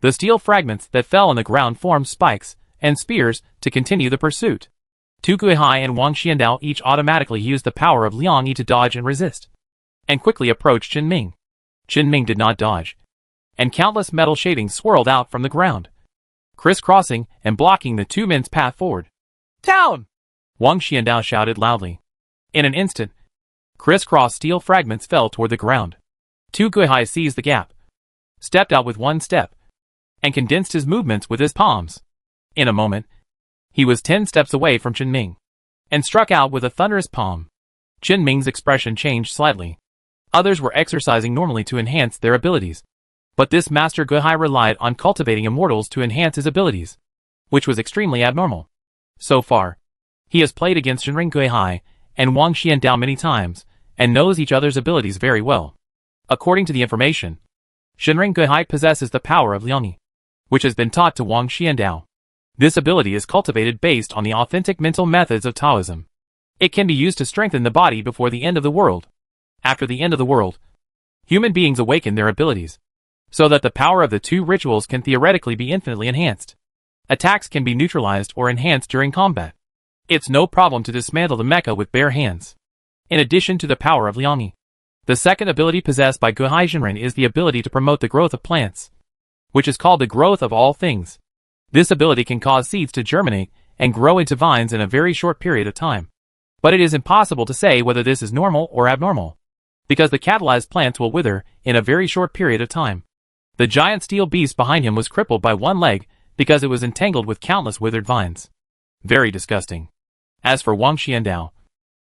the steel fragments that fell on the ground formed spikes and spears to continue the pursuit. Tu Guihai and Wang Xiandao each automatically used the power of Liang Yi to dodge and resist, and quickly approached Qin Ming. Qin Ming did not dodge, and countless metal shavings swirled out from the ground, crisscrossing and blocking the two men's path forward. Down! Wang Xiandao shouted loudly. In an instant, crisscross steel fragments fell toward the ground. Tu Guihai seized the gap, stepped out with one step, and condensed his movements with his palms. In a moment, he was 10 steps away from Qin Ming, and struck out with a thunderous palm. Qin Ming's expression changed slightly. Others were exercising normally to enhance their abilities, but this Master Guihai relied on cultivating immortals to enhance his abilities, which was extremely abnormal. So far, he has played against Shenring Guihai and Wang Xiandao many times, and knows each other's abilities very well. According to the information, Shenring Guihai possesses the power of Liang Yi, which has been taught to Wang Xiandao. This ability is cultivated based on the authentic mental methods of Taoism. It can be used to strengthen the body before the end of the world. After the end of the world, human beings awaken their abilities, so that the power of the two rituals can theoretically be infinitely enhanced. Attacks can be neutralized or enhanced during combat. It's no problem to dismantle the mecha with bare hands. In addition to the power of Liang Yi, the second ability possessed by Guihai Jinren is the ability to promote the growth of plants, which is called the growth of all things. This ability can cause seeds to germinate and grow into vines in a very short period of time. But it is impossible to say whether this is normal or abnormal, because the catalyzed plants will wither in a very short period of time. The giant steel beast behind him was crippled by one leg because it was entangled with countless withered vines. Very disgusting. As for Wang Xiandao,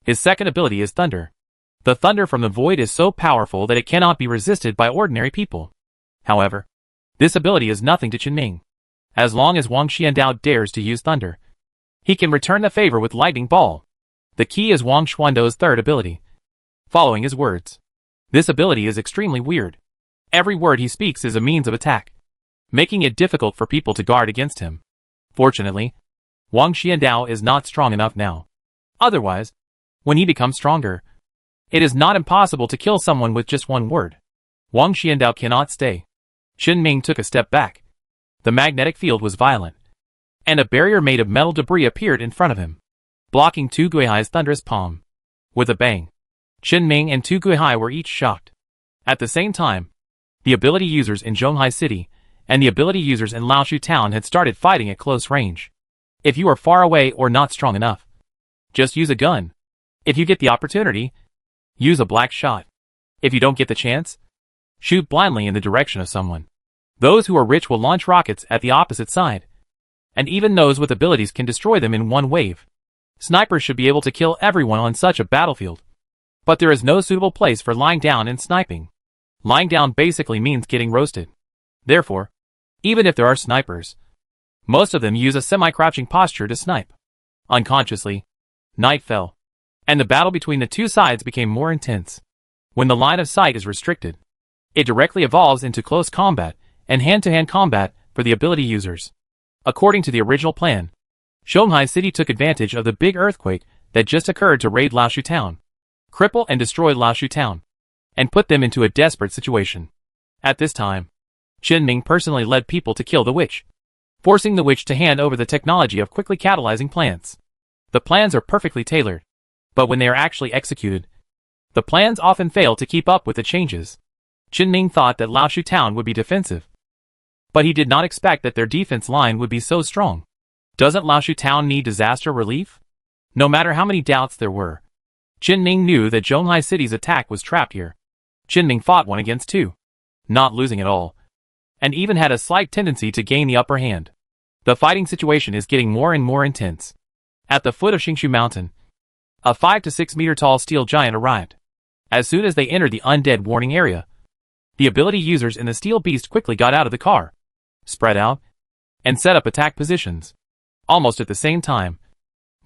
his second ability is thunder. The thunder from the void is so powerful that it cannot be resisted by ordinary people. However, this ability is nothing to Qin Ming. As long as Wang Xiandao dares to use thunder, he can return the favor with lightning ball. The key is Wang Xuandao's third ability, following his words. This ability is extremely weird. Every word he speaks is a means of attack, making it difficult for people to guard against him. Fortunately, Wang Xiandao is not strong enough now. Otherwise, when he becomes stronger, it is not impossible to kill someone with just one word. Wang Xiandao cannot stay. Qin Ming took a step back. The magnetic field was violent, and a barrier made of metal debris appeared in front of him, blocking Tu Guihai's thunderous palm. With a bang, Qin Ming and Tu Guihai were each shocked. At the same time, the ability users in Zhonghai City and the ability users in Laoshu Town had started fighting at close range. If you are far away or not strong enough, just use a gun. If you get the opportunity, use a black shot. If you don't get the chance, shoot blindly in the direction of someone. Those who are rich will launch rockets at the opposite side, and even those with abilities can destroy them in one wave. Snipers should be able to kill everyone on such a battlefield. But there is no suitable place for lying down and sniping. Lying down basically means getting roasted. Therefore, even if there are snipers, most of them use a semi-crouching posture to snipe. Unconsciously, night fell, and the battle between the two sides became more intense. When the line of sight is restricted, it directly evolves into close combat and hand-to-hand combat for the ability users. According to the original plan, Zhonghai City took advantage of the big earthquake that just occurred to raid Laoshu Town, cripple and destroy Laoshu Town, and put them into a desperate situation. At this time, Qin Ming personally led people to kill the witch, forcing the witch to hand over the technology of quickly catalyzing plants. The plans are perfectly tailored, but when they are actually executed, the plans often fail to keep up with the changes. Qin Ming thought that Laoshu Town would be defensive, but he did not expect that their defense line would be so strong. Doesn't Laoshu Town need disaster relief? No matter how many doubts there were, Qin Ming knew that Zhonghai City's attack was trapped here. Qin Ming fought 1 against 2, not losing at all, and even had a slight tendency to gain the upper hand. The fighting situation is getting more and more intense. At the foot of Xingshu Mountain, a 5 to 6 meter tall steel giant arrived. As soon as they entered the undead warning area, the ability users in the steel beast quickly got out of the car, spread out, and set up attack positions. Almost at the same time,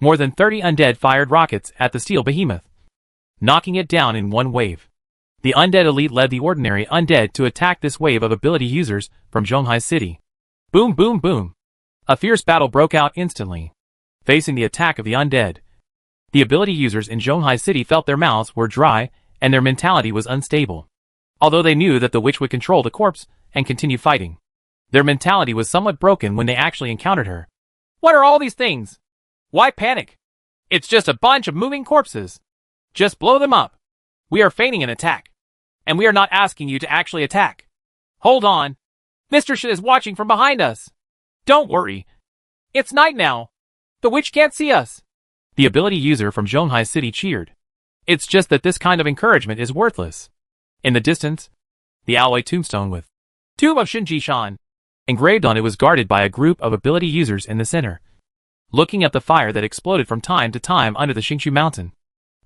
more than 30 undead fired rockets at the steel behemoth, knocking it down in one wave. The undead elite led the ordinary undead to attack this wave of ability users from Zhonghai City. Boom boom boom! A fierce battle broke out instantly. Facing the attack of the undead, The ability users in Zhonghai City felt their mouths were dry and their mentality was unstable. Although they knew that the witch would control the corpse and continue fighting, their mentality was somewhat broken when they actually encountered her. What are all these things? Why panic? It's just a bunch of moving corpses. Just blow them up. We are feigning an attack. And we are not asking you to actually attack. Hold on. Mr. Shin is watching from behind us. Don't worry. It's night now. The witch can't see us. The ability user from Zhonghai City cheered. It's just that this kind of encouragement is worthless. In the distance, the alloy tombstone with Tomb of Shinji-shan engraved on it was guarded by a group of ability users in the center, looking at the fire that exploded from time to time under the Xingshu mountain.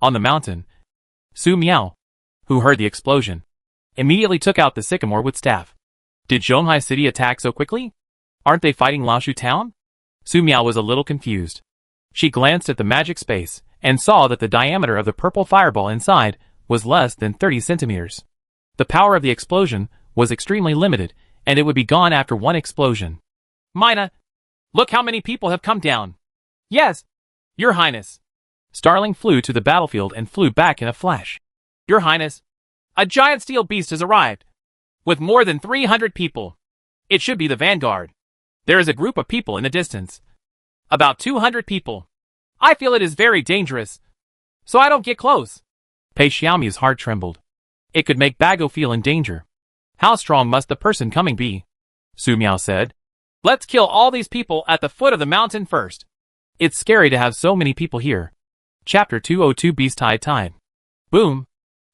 On the mountain, Su Miao, who heard the explosion, immediately took out the sycamore wood staff. Did Zhonghai City attack so quickly? Aren't they fighting Laoshu Town? Su Miao was a little confused. She glanced at the magic space and saw that the diameter of the purple fireball inside was less than 30 centimeters. The power of the explosion was extremely limited, and it would be gone after one explosion. Mina, look how many people have come down. Yes, Your Highness. Starling flew to the battlefield and flew back in a flash. Your Highness, a giant steel beast has arrived. With more than 300 people. It should be the vanguard. There is a group of people in the distance. About 200 people. I feel it is very dangerous. So I don't get close. Pei Xiaomi's heart trembled. It could make Bago feel in danger. How strong must the person coming be? Su Miao said. Let's kill all these people at the foot of the mountain first. It's scary to have so many people here. Chapter 202 Beast Tide Time. Boom.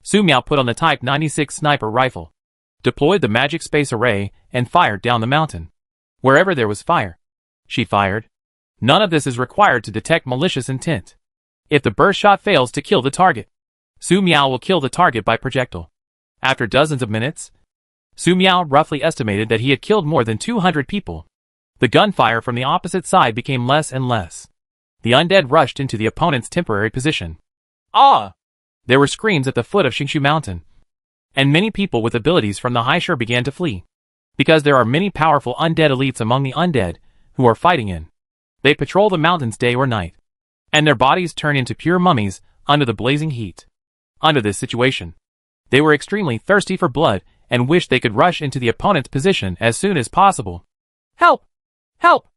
Su Miao put on the Type 96 sniper rifle, deployed the magic space array, and fired down the mountain. Wherever there was fire, she fired. None of this is required to detect malicious intent. If the burst shot fails to kill the target, Su Miao will kill the target by projectile. After dozens of minutes, Su Miao roughly estimated that he had killed more than 200 people. The gunfire from the opposite side became less and less. The undead rushed into the opponent's temporary position. Ah! There were screams at the foot of Xingshu Mountain, and many people with abilities from the Haishur began to flee. Because there are many powerful undead elites among the undead who are fighting in. They patrol the mountains day or night, and their bodies turn into pure mummies under the blazing heat. Under this situation, they were extremely thirsty for blood and wished they could rush into the opponent's position as soon as possible. Help! Help!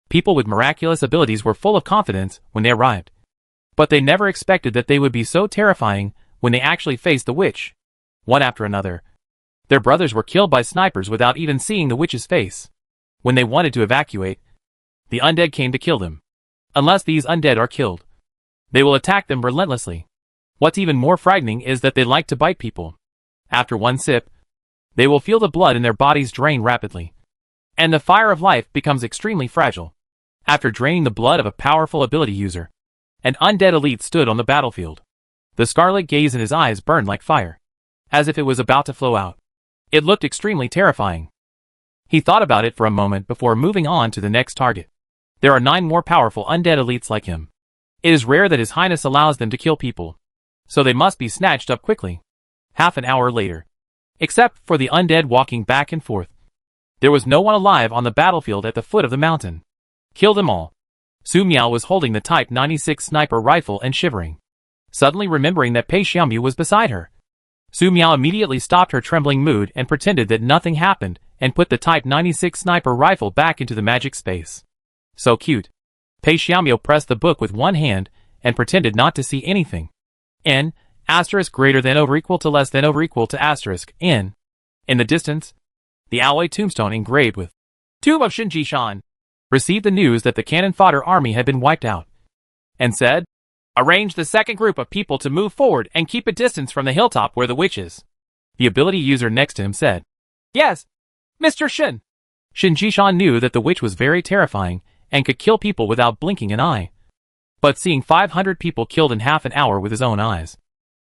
People with miraculous abilities were full of confidence when they arrived. But they never expected that they would be so terrifying when they actually faced the witch. One after another, their brothers were killed by snipers without even seeing the witch's face. When they wanted to evacuate, the undead came to kill them. Unless these undead are killed, they will attack them relentlessly. What's even more frightening is that they like to bite people. After one sip, they will feel the blood in their bodies drain rapidly, and the fire of life becomes extremely fragile. After draining the blood of a powerful ability user, an undead elite stood on the battlefield. The scarlet gaze in his eyes burned like fire, as if it was about to flow out. It looked extremely terrifying. He thought about it for a moment before moving on to the next target. There are 9 more powerful undead elites like him. It is rare that His Highness allows them to kill people, so they must be snatched up quickly. Half an hour later, except for the undead walking back and forth, there was no one alive on the battlefield at the foot of the mountain. Kill them all. Su Miao was holding the Type 96 sniper rifle and shivering, suddenly remembering that Pei Xiaomu was beside her. Su Miao immediately stopped her trembling mood and pretended that nothing happened and put the Type 96 sniper rifle back into the magic space. So cute. Pei Xiaomu pressed the book with one hand and pretended not to see anything. N, asterisk greater than over equal to less than over equal to asterisk N. In the distance, the alloy tombstone engraved with Tomb of Shinji-shan received the news that the cannon fodder army had been wiped out, and said, arrange the second group of people to move forward and keep a distance from the hilltop where the witch is. The ability user next to him said, yes, Mr. Shin. Shinji-shan knew that the witch was very terrifying and could kill people without blinking an eye. But seeing 500 people killed in half an hour with his own eyes,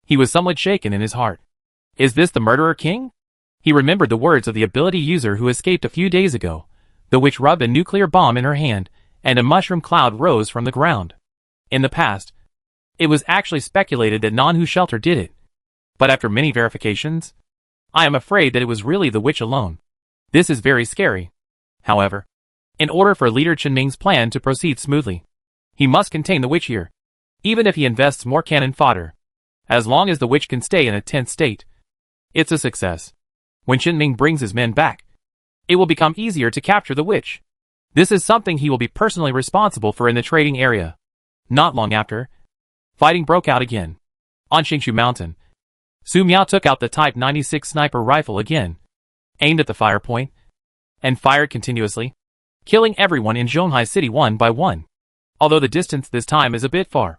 he was somewhat shaken in his heart. Is this the murderer king? He remembered the words of the ability user who escaped a few days ago. The witch rubbed a nuclear bomb in her hand, and a mushroom cloud rose from the ground. In the past, it was actually speculated that Nanhu Shelter did it. But after many verifications, I am afraid that it was really the witch alone. This is very scary. However, in order for Leader Chen Ming's plan to proceed smoothly, he must contain the witch here. even if he invests more cannon fodder. As long as the witch can stay in a tense state, it's a success. When Qinming brings his men back, it will become easier to capture the witch. This is something he will be personally responsible for in the trading area. Not long after, fighting broke out again. On Xingshu Mountain, Su Miao took out the Type 96 sniper rifle again, aimed at the fire point, and fired continuously, killing everyone in Zhonghai City one by one. Although the distance this time is a bit far,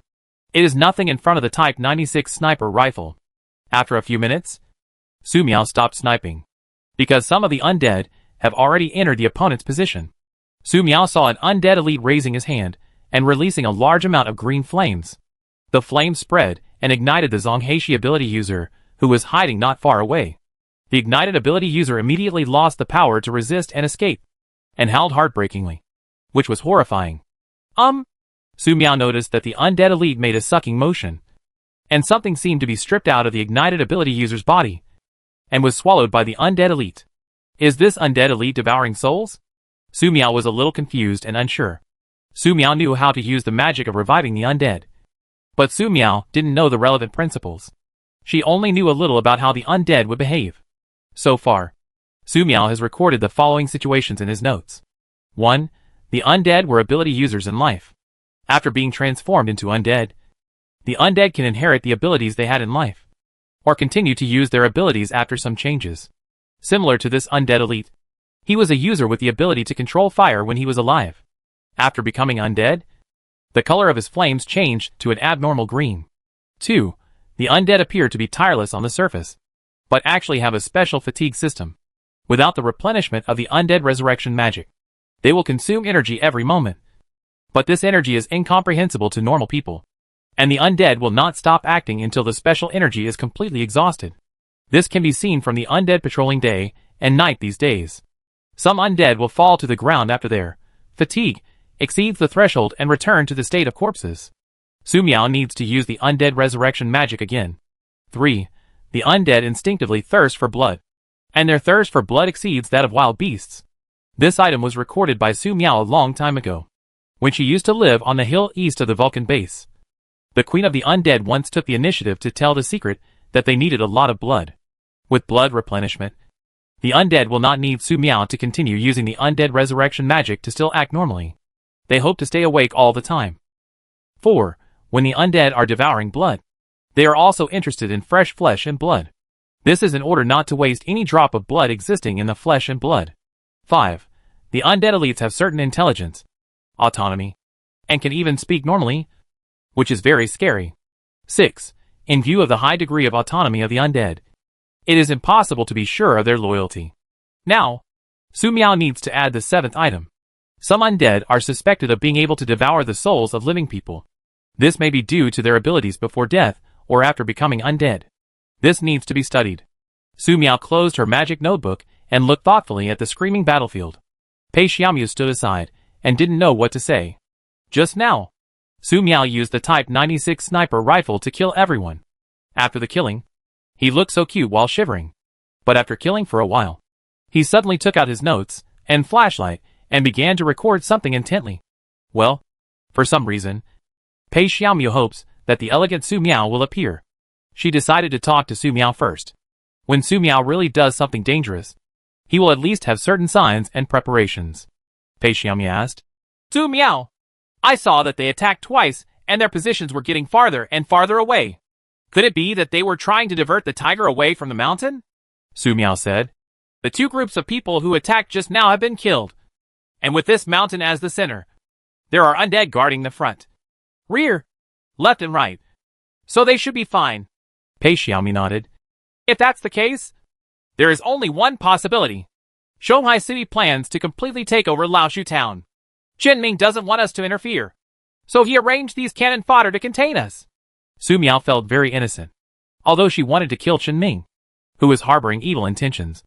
it is nothing in front of the Type 96 sniper rifle. After a few minutes, Su Miao stopped sniping, because some of the undead have already entered the opponent's position. Su Miao saw an undead elite raising his hand and releasing a large amount of green flames. The flames spread and ignited the Zongheishi ability user, who was hiding not far away. The ignited ability user immediately lost the power to resist and escape, and howled heartbreakingly, which was horrifying. Su Miao noticed that the undead elite made a sucking motion, and something seemed to be stripped out of the ignited ability user's body, and was swallowed by the undead elite. Is this undead elite devouring souls? Su Miao was a little confused and unsure. Su Miao knew how to use the magic of reviving the undead, but Su Miao didn't know the relevant principles. She only knew a little about how the undead would behave. So far, Su Miao has recorded the following situations in his notes. 1. The undead were ability users in life. After being transformed into undead, the undead can inherit the abilities they had in life, or continue to use their abilities after some changes. Similar to this undead elite, he was a user with the ability to control fire when he was alive. After becoming undead, the color of his flames changed to an abnormal green. 2. The undead appear to be tireless on the surface, but actually have a special fatigue system. Without the replenishment of the undead resurrection magic, they will consume energy every moment. But this energy is incomprehensible to normal people, and the undead will not stop acting until the special energy is completely exhausted. This can be seen from the undead patrolling day and night these days. Some undead will fall to the ground after their fatigue exceeds the threshold and return to the state of corpses. Su Miao needs to use the undead resurrection magic again. 3. The undead instinctively thirst for blood, and their thirst for blood exceeds that of wild beasts. This item was recorded by Su Miao a long time ago, when she used to live on the hill east of the Vulcan base. The queen of the undead once took the initiative to tell the secret that they needed a lot of blood. With blood replenishment, the undead will not need Su Miao to continue using the undead resurrection magic to still act normally. They hope to stay awake all the time. 4. When the undead are devouring blood, they are also interested in fresh flesh and blood. This is in order not to waste any drop of blood existing in the flesh and blood. 5. The undead elites have certain intelligence, autonomy, and can even speak normally, which is very scary. 6. In view of the high degree of autonomy of the undead, it is impossible to be sure of their loyalty. Now, Su Miao needs to add the 7th item. Some undead are suspected of being able to devour the souls of living people. This may be due to their abilities before death or after becoming undead. This needs to be studied. Su Miao closed her magic notebook and looked thoughtfully at the screaming battlefield. Pei Xiaomu stood aside and didn't know what to say. Just now, Su Miao used the Type 96 sniper rifle to kill everyone. After the killing, he looked so cute while shivering. But after killing for a while, he suddenly took out his notes and flashlight and began to record something intently. Well, for some reason, Pei Xiaomu hopes that the elegant Su Miao will appear. She decided to talk to Su Miao first. When Su Miao really does something dangerous, he will at least have certain signs and preparations. Pei Xiaomu asked. Su Miao, I saw that they attacked twice and their positions were getting farther and farther away. Could it be that they were trying to divert the tiger away from the mountain? Su Miao said. The 2 groups of people who attacked just now have been killed. And with this mountain as the center, there are undead guarding the front, rear, left and right. So they should be fine. Pei Xiaomi nodded. If that's the case, there is only one possibility. Zhonghai City plans to completely take over Laoshu town. Qinming doesn't want us to interfere, so he arranged these cannon fodder to contain us. Su Miao felt very innocent, although she wanted to kill Qinming, who was harboring evil intentions.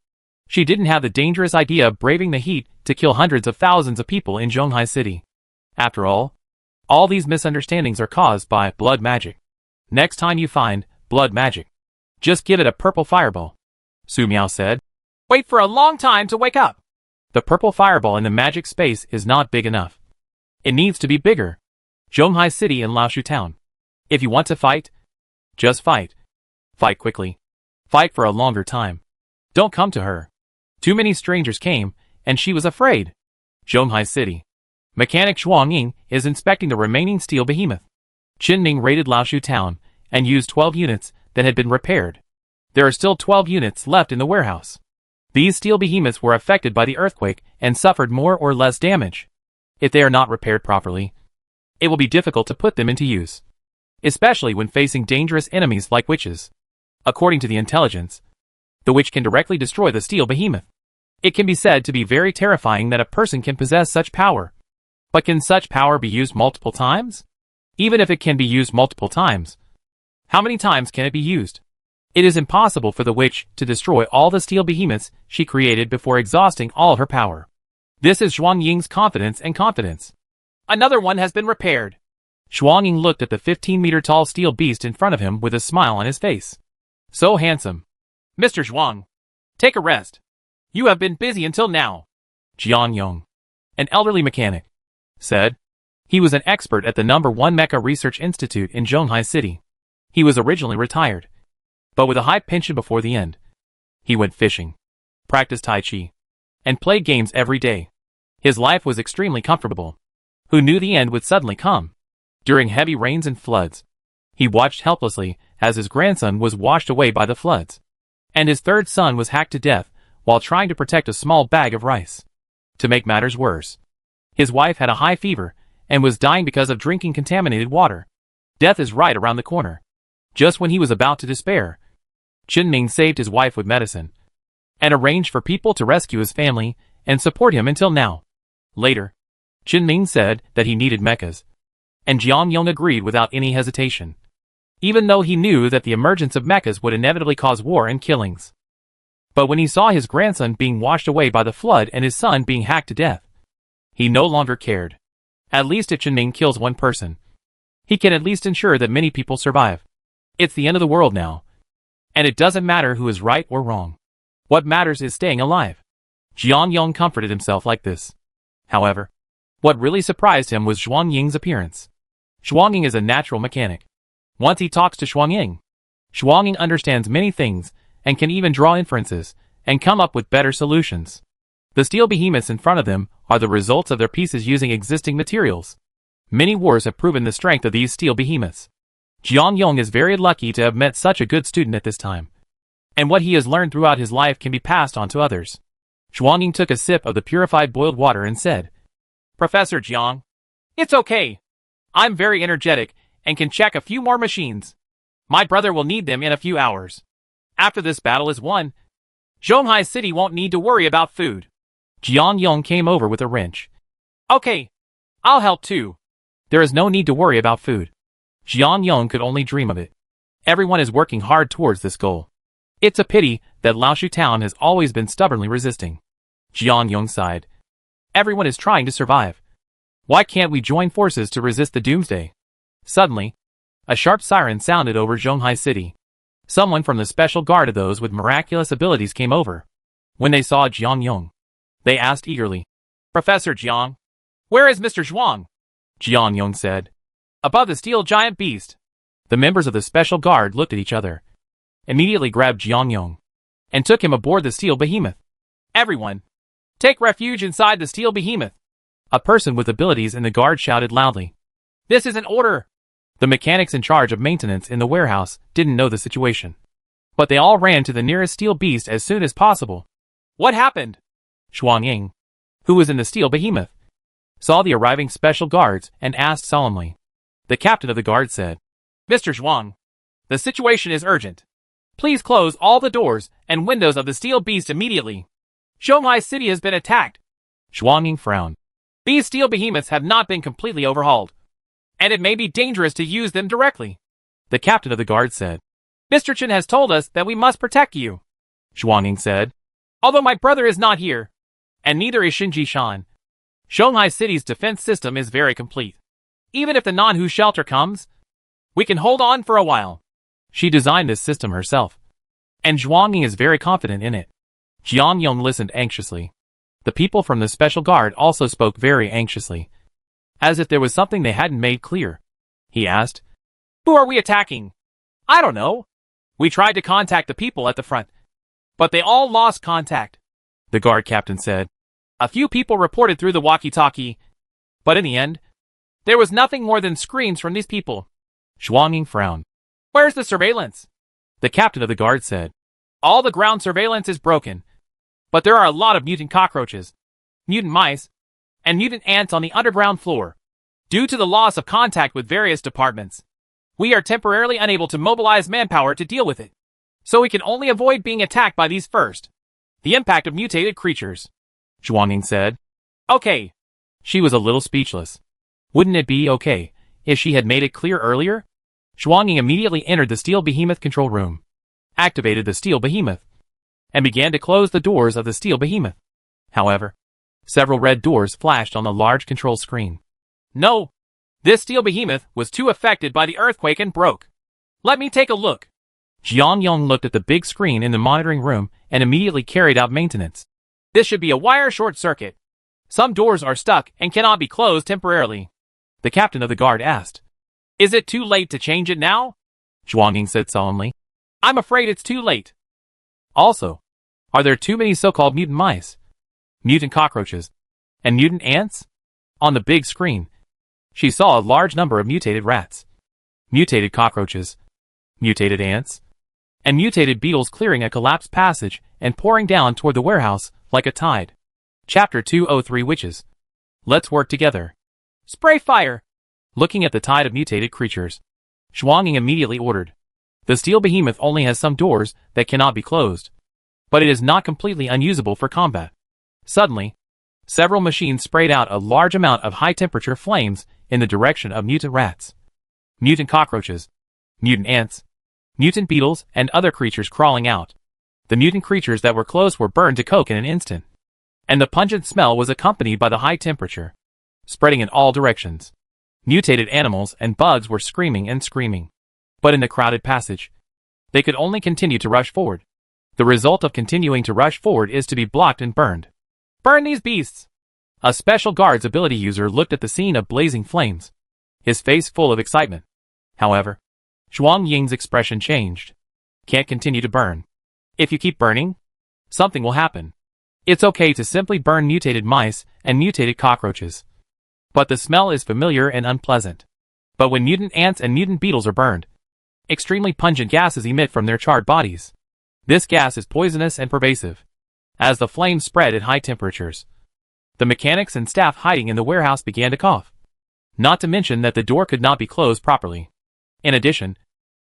She didn't have the dangerous idea of braving the heat to kill hundreds of thousands of people in Zhonghai City. After all these misunderstandings are caused by blood magic. Next time you find blood magic, just give it a purple fireball, Su Miao said. Wait for a long time to wake up. The purple fireball in the magic space is not big enough. It needs to be bigger. Zhonghai City and Laoshu town If you want to fight, just fight. Fight quickly. Fight for a longer time. Don't come to her. Too many strangers came, and she was afraid. Zhonghai City. Mechanic Zhuang Ying is inspecting the remaining steel behemoth. Qinming raided Laoshu town and used 12 units that had been repaired. There are still 12 units left in the warehouse. These steel behemoths were affected by the earthquake and suffered more or less damage. If they are not repaired properly, it will be difficult to put them into use, especially when facing dangerous enemies like witches. According to the intelligence, the witch can directly destroy the steel behemoth. It can be said to be very terrifying that a person can possess such power. But can such power be used multiple times? Even if it can be used multiple times, how many times can it be used? It is impossible for the witch to destroy all the steel behemoths she created before exhausting all her power. This is Zhuang Ying's confidence and confidence. Another one has been repaired. Zhuang Ying looked at the 15-meter-tall steel beast in front of him with a smile on his face. So handsome. Mr. Zhuang, take a rest. You have been busy until now. Jian Yong, an elderly mechanic, said. He was an expert at the #1 Mecha Research Institute in Zhonghai City. He was originally retired, but with a high pension before the end. He went fishing, practiced Tai Chi, and played games every day. His life was extremely comfortable. Who knew the end would suddenly come? During heavy rains and floods, he watched helplessly as his grandson was washed away by the floods, and his third son was hacked to death while trying to protect a small bag of rice. To make matters worse, his wife had a high fever and was dying because of drinking contaminated water. Death is right around the corner. Just when he was about to despair, Qinming saved his wife with medicine and arranged for people to rescue his family and support him until now. Later, Qinming said that he needed mechas, and Jian Yong agreed without any hesitation, even though he knew that the emergence of mechas would inevitably cause war and killings. But when he saw his grandson being washed away by the flood and his son being hacked to death, he no longer cared. At least if Qinming kills one person, he can at least ensure that many people survive. It's the end of the world now, and it doesn't matter who is right or wrong. What matters is staying alive. Jian Yong comforted himself like this. However, what really surprised him was Zhuang Ying's appearance. Zhuang Ying is a natural mechanic. Once he talks to Zhuang Ying understands many things and can even draw inferences and come up with better solutions. The steel behemoths in front of them are the results of their pieces using existing materials. Many wars have proven the strength of these steel behemoths. Jian Yong is very lucky to have met such a good student at this time, and what he has learned throughout his life can be passed on to others. Zhuang Ying took a sip of the purified boiled water and said, Professor Jiang, it's okay. I'm very energetic and can check a few more machines. My brother will need them in a few hours. After this battle is won, Zhonghai City won't need to worry about food. Jian Yong came over with a wrench. Okay, I'll help too. There is no need to worry about food. Jian Yong could only dream of it. Everyone is working hard towards this goal. It's a pity that Laoshu town has always been stubbornly resisting. Jian Yong sighed. Everyone is trying to survive. Why can't we join forces to resist the Doomsday? Suddenly, a sharp siren sounded over Zhonghai City. Someone from the special guard of those with miraculous abilities came over. When they saw Jian Yong, they asked eagerly, Professor Jiang, where is Mr. Zhuang? Jian Yong said, above the steel giant beast. The members of the special guard looked at each other, immediately grabbed Jian Yong, and took him aboard the steel behemoth. Everyone, take refuge inside the steel behemoth. A person with abilities in the guard shouted loudly. This is an order. The mechanics in charge of maintenance in the warehouse didn't know the situation, but they all ran to the nearest steel beast as soon as possible. What happened? Zhuang Ying, who was in the steel behemoth, saw the arriving special guards and asked solemnly. The captain of the guard said, Mr. Zhuang, the situation is urgent. Please close all the doors and windows of the steel beast immediately. Zhonghai City has been attacked. Zhuang Ying frowned. These steel behemoths have not been completely overhauled, and it may be dangerous to use them directly. The captain of the guard said, Mr. Chen has told us that we must protect you. Zhuang Ying said, although my brother is not here, and neither is Shinji Shan, Zhonghai City's defense system is very complete. Even if the non-Hu shelter comes, we can hold on for a while. She designed this system herself, and Zhuang Ying is very confident in it. Jian Yong listened anxiously. The people from the special guard also spoke very anxiously, as if there was something they hadn't made clear. He asked, Who are we attacking? I don't know. We tried to contact the people at the front, but they all lost contact, the guard captain said. A few people reported through the walkie-talkie, but in the end, there was nothing more than screams from these people. Zhuang frowned. Where's the surveillance? The captain of the guard said. All the ground surveillance is broken, but there are a lot of mutant cockroaches, mutant mice, and mutant ants on the underground floor. Due to the loss of contact with various departments, we are temporarily unable to mobilize manpower to deal with it, so we can only avoid being attacked by these first. The impact of mutated creatures, Zhuang said. Okay. She was a little speechless. Wouldn't it be okay if she had made it clear earlier? Zhuang immediately entered the steel behemoth control room, activated the steel behemoth, and began to close the doors of the steel behemoth. However, several red doors flashed on the large control screen. No! This steel behemoth was too affected by the earthquake and broke. Let me take a look. Jiang Yong looked at the big screen in the monitoring room and immediately carried out maintenance. This should be a wire short circuit. Some doors are stuck and cannot be closed temporarily. The captain of the guard asked. Is it too late to change it now? Zhuang said solemnly. I'm afraid it's too late. Also, are there too many so-called mutant mice, mutant cockroaches, and mutant ants? On the big screen, she saw a large number of mutated rats, mutated cockroaches, mutated ants, and mutated beetles clearing a collapsed passage and pouring down toward the warehouse like a tide. Chapter 203 Witches. Let's work together. Spray fire! Looking at the tide of mutated creatures, Zhuang immediately ordered. The steel behemoth only has some doors that cannot be closed, but it is not completely unusable for combat. Suddenly, several machines sprayed out a large amount of high-temperature flames in the direction of mutant rats, mutant cockroaches, mutant ants, mutant beetles, and other creatures crawling out. The mutant creatures that were close were burned to coke in an instant, and the pungent smell was accompanied by the high temperature, spreading in all directions. Mutated animals and bugs were screaming and screaming, but in the crowded passage, they could only continue to rush forward. The result of continuing to rush forward is to be blocked and burned. Burn these beasts! A special guard's ability user looked at the scene of blazing flames, his face full of excitement. However, Zhuang Ying's expression changed. Can't continue to burn. If you keep burning, something will happen. It's okay to simply burn mutated mice and mutated cockroaches, but the smell is familiar and unpleasant. But when mutant ants and mutant beetles are burned, extremely pungent gases emit from their charred bodies. This gas is poisonous and pervasive. As the flames spread at high temperatures, the mechanics and staff hiding in the warehouse began to cough. Not to mention that the door could not be closed properly. In addition,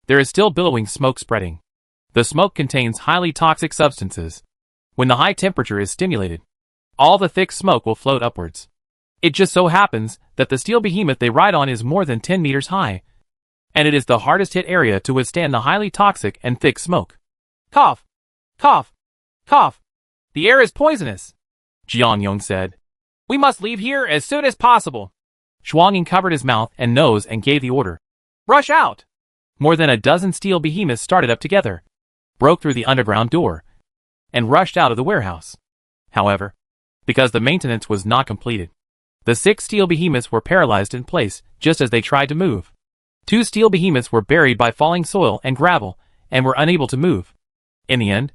there is still billowing smoke spreading. The smoke contains highly toxic substances. When the high temperature is stimulated, all the thick smoke will float upwards. It just so happens that the steel behemoth they ride on is more than 10 meters high, and it is the hardest hit area to withstand the highly toxic and thick smoke. Cough! Cough! Cough! The air is poisonous, Jiang Yong said. We must leave here as soon as possible. Zhuang covered his mouth and nose and gave the order. Rush out! More than a dozen steel behemoths started up together, broke through the underground door, and rushed out of the warehouse. However, because the maintenance was not completed, the 6 steel behemoths were paralyzed in place just as they tried to move. 2 steel behemoths were buried by falling soil and gravel and were unable to move. In the end,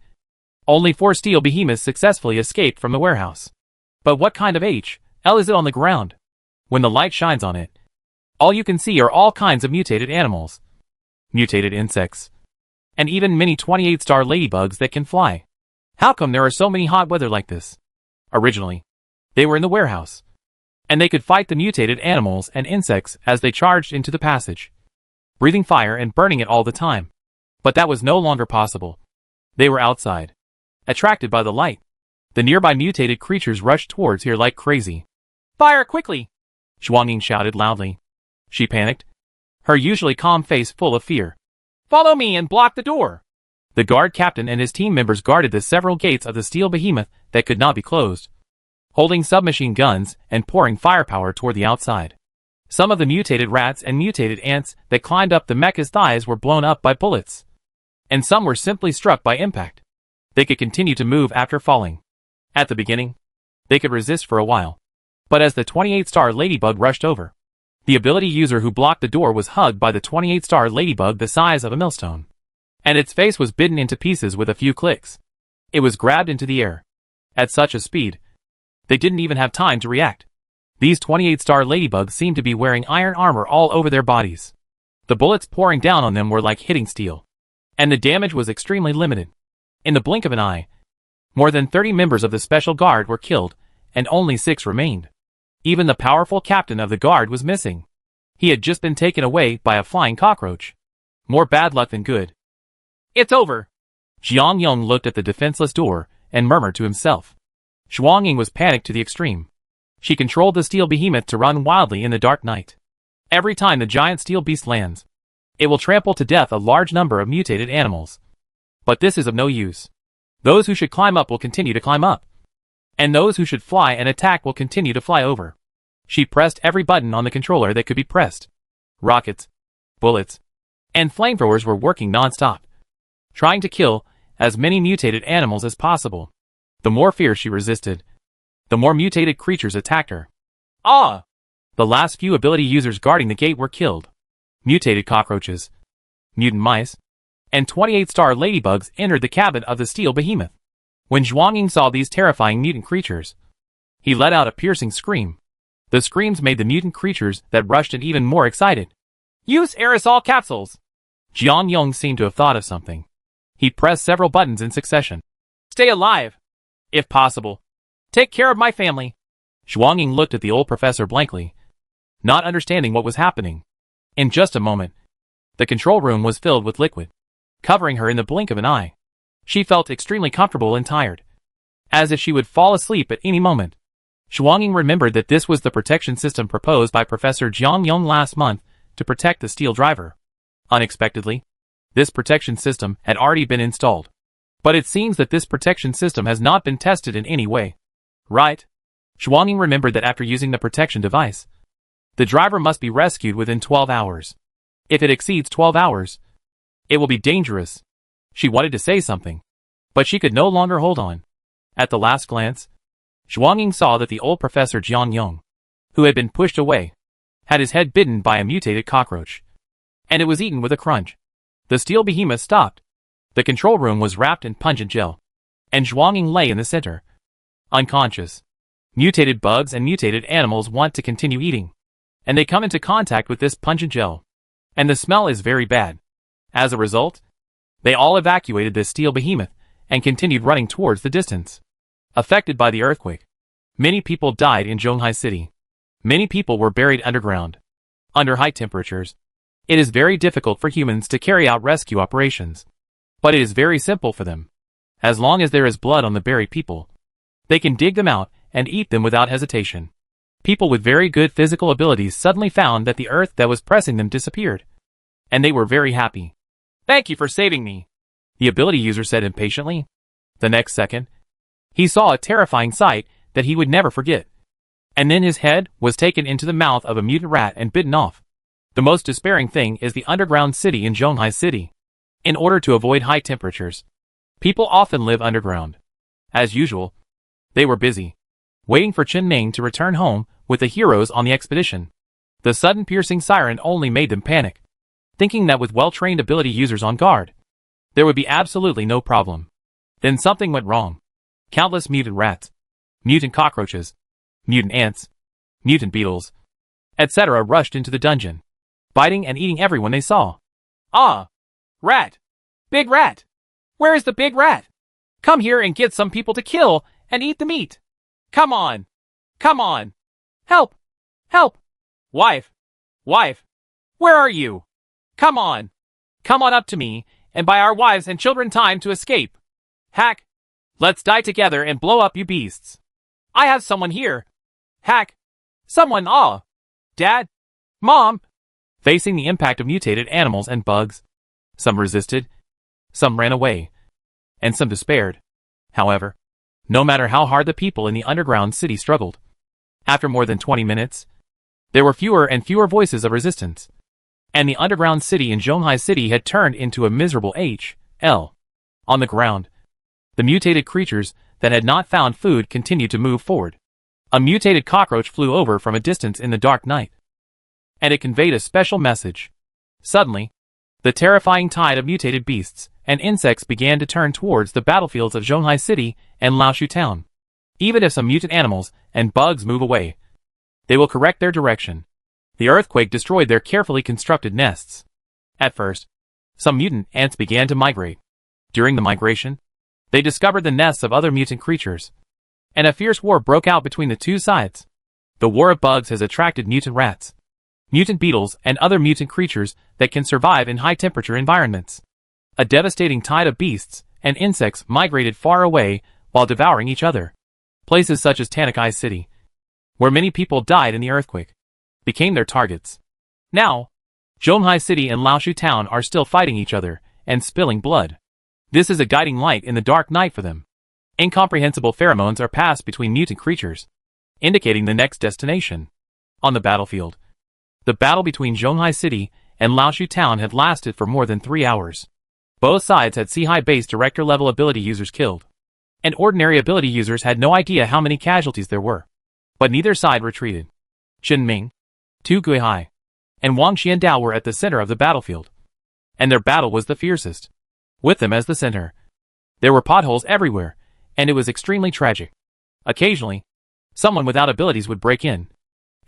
only 4 steel behemoths successfully escaped from the warehouse. But what kind of H.L. is it on the ground? When the light shines on it, all you can see are all kinds of mutated animals, mutated insects, and even many 28-star ladybugs that can fly. How come there are so many hot weather like this? Originally, they were in the warehouse, and they could fight the mutated animals and insects as they charged into the passage, breathing fire and burning it all the time. But that was no longer possible. They were outside, attracted by the light. The nearby mutated creatures rushed towards here like crazy. Fire quickly! Zhuang shouted loudly. She panicked, her usually calm face full of fear. Follow me and block the door! The guard captain and his team members guarded the several gates of the steel behemoth that could not be closed, holding submachine guns and pouring firepower toward the outside. Some of the mutated rats and mutated ants that climbed up the mecha's thighs were blown up by bullets, and some were simply struck by impact. They could continue to move after falling. At the beginning, they could resist for a while, but as the 28-star ladybug rushed over, The ability user who blocked the door was hugged by the 28-star ladybug the size of a millstone. And its face was bitten into pieces with a few clicks. It was grabbed into the air. At such a speed, they didn't even have time to react. These 28-star ladybugs seemed to be wearing iron armor all over their bodies. The bullets pouring down on them were like hitting steel. And the damage was extremely limited. In the blink of an eye, more than 30 members of the special guard were killed, and only 6 remained. Even the powerful captain of the guard was missing. He had just been taken away by a flying cockroach. More bad luck than good. It's over. Jiang Yong looked at the defenseless door and murmured to himself. Zhuang Ying was panicked to the extreme. She controlled the steel behemoth to run wildly in the dark night. Every time the giant steel beast lands, it will trample to death a large number of mutated animals. But this is of no use. Those who should climb up will continue to climb up. And those who should fly and attack will continue to fly over. She pressed every button on the controller that could be pressed. Rockets, bullets, and flamethrowers were working non-stop, trying to kill as many mutated animals as possible. The more fear she resisted, the more mutated creatures attacked her. Ah! The last few ability users guarding the gate were killed. Mutated cockroaches, mutant mice, and 28-star ladybugs entered the cabin of the steel behemoth. When Zhuang Ying saw these terrifying mutant creatures, he let out a piercing scream. The screams made the mutant creatures that rushed in even more excited. Use aerosol capsules! Jiang Yong seemed to have thought of something. He pressed several buttons in succession. Stay alive! If possible. Take care of my family. Zhuang Ying looked at the old professor blankly, not understanding what was happening. In just a moment, the control room was filled with liquid, covering her in the blink of an eye. She felt extremely comfortable and tired, as if she would fall asleep at any moment. Zhuang Ying remembered that this was the protection system proposed by Professor Jiang Yong last month to protect the steel driver. Unexpectedly, this protection system had already been installed. But it seems that this protection system has not been tested in any way. Right? Zhuang Ying remembered that after using the protection device, the driver must be rescued within 12 hours. If it exceeds 12 hours, it will be dangerous. She wanted to say something, but she could no longer hold on. At the last glance, Zhuang Ying saw that the old Professor Jiang Yong, who had been pushed away, had his head bitten by a mutated cockroach, and it was eaten with a crunch. The steel behemoth stopped. The control room was wrapped in pungent gel, and Zhuang Ying lay in the center, unconscious. Mutated bugs and mutated animals want to continue eating, and they come into contact with this pungent gel, and the smell is very bad. As a result, they all evacuated this steel behemoth and continued running towards the distance. Affected by the earthquake, many people died in Zhonghai City. Many people were buried underground. Under high temperatures, it is very difficult for humans to carry out rescue operations. But it is very simple for them. As long as there is blood on the buried people, they can dig them out and eat them without hesitation. People with very good physical abilities suddenly found that the earth that was pressing them disappeared, and they were very happy. Thank you for saving me, the ability user said impatiently. The next second, he saw a terrifying sight that he would never forget. And then his head was taken into the mouth of a mutant rat and bitten off. The most despairing thing is the underground city in Zhonghai City. In order to avoid high temperatures, people often live underground. As usual, they were busy, waiting for Chen Ning to return home with the heroes on the expedition. The sudden piercing siren only made them panic, thinking that with well-trained ability users on guard, there would be absolutely no problem. Then something went wrong. Countless mutant rats, mutant cockroaches, mutant ants, mutant beetles, etc. rushed into the dungeon, biting and eating everyone they saw. Ah! Rat! Big rat! Where is the big rat? Come here and get some people to kill and eat the meat! Come on! Come on! Help! Help! Wife! Wife! Where are you? Come on! Come on up to me and buy our wives and children time to escape! Hack! Let's die together and blow up you beasts! I have someone here! Hack! Someone, ah! Dad? Mom! Facing the impact of mutated animals and bugs, some resisted, some ran away, and some despaired. However, no matter how hard the people in the underground city struggled, after more than 20 minutes, there were fewer and fewer voices of resistance, and the underground city in Zhonghai City had turned into a miserable H.L. On the ground, the mutated creatures that had not found food continued to move forward. A mutated cockroach flew over from a distance in the dark night, and it conveyed a special message. Suddenly, the terrifying tide of mutated beasts and insects began to turn towards the battlefields of Zhonghai City and Laoshu Town. Even if some mutant animals and bugs move away, they will correct their direction. The earthquake destroyed their carefully constructed nests. At first, some mutant ants began to migrate. During the migration, they discovered the nests of other mutant creatures, and a fierce war broke out between the two sides. The war of bugs has attracted mutant rats, mutant beetles, and other mutant creatures that can survive in high-temperature environments. A devastating tide of beasts and insects migrated far away while devouring each other. Places such as Tanakai City, where many people died in the earthquake, became their targets. Now, Zhonghai City and Laoshu Town are still fighting each other and spilling blood. This is a guiding light in the dark night for them. Incomprehensible pheromones are passed between mutant creatures, indicating the next destination. On the battlefield, the battle between Zhonghai City and Laoshu Town had lasted for more than 3 hours. Both sides had C-high-based director-level ability users killed, and ordinary ability users had no idea how many casualties there were. But neither side retreated. Chen Ming, Tu Guihai, and Wang Xiandao were at the center of the battlefield, and their battle was the fiercest. With them as the center, there were potholes everywhere, and it was extremely tragic. Occasionally, someone without abilities would break in,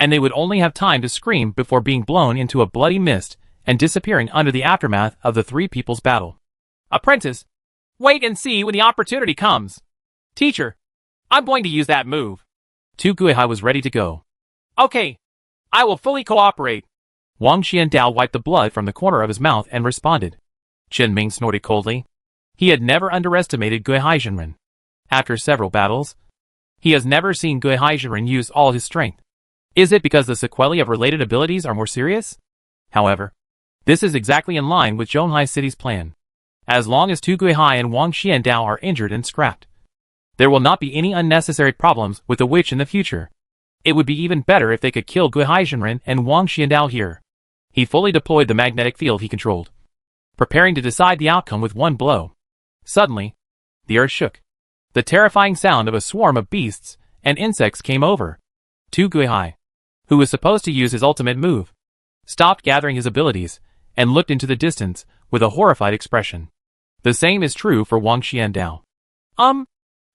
and they would only have time to scream before being blown into a bloody mist and disappearing under the aftermath of the three people's battle. Apprentice, wait and see when the opportunity comes. Teacher, I'm going to use that move. Tu Guihai was ready to go. Okay, I will fully cooperate. Wang Xiandao wiped the blood from the corner of his mouth and responded. Chen Ming snorted coldly. He had never underestimated Guihai Zhenren. After several battles, he has never seen Guihai Zhenren use all his strength. Is it because the sequelae of related abilities are more serious? However, this is exactly in line with Zhonghai City's plan. As long as Tu Guihai and Wang Xiandao are injured and scrapped, there will not be any unnecessary problems with the witch in the future. It would be even better if they could kill Guihai Zhenren and Wang Xiandao here. He fully deployed the magnetic field he controlled, preparing to decide the outcome with one blow. Suddenly, the earth shook. The terrifying sound of a swarm of beasts and insects came over. Tu Guihai, who was supposed to use his ultimate move, stopped gathering his abilities and looked into the distance with a horrified expression. The same is true for Wang Xiandao.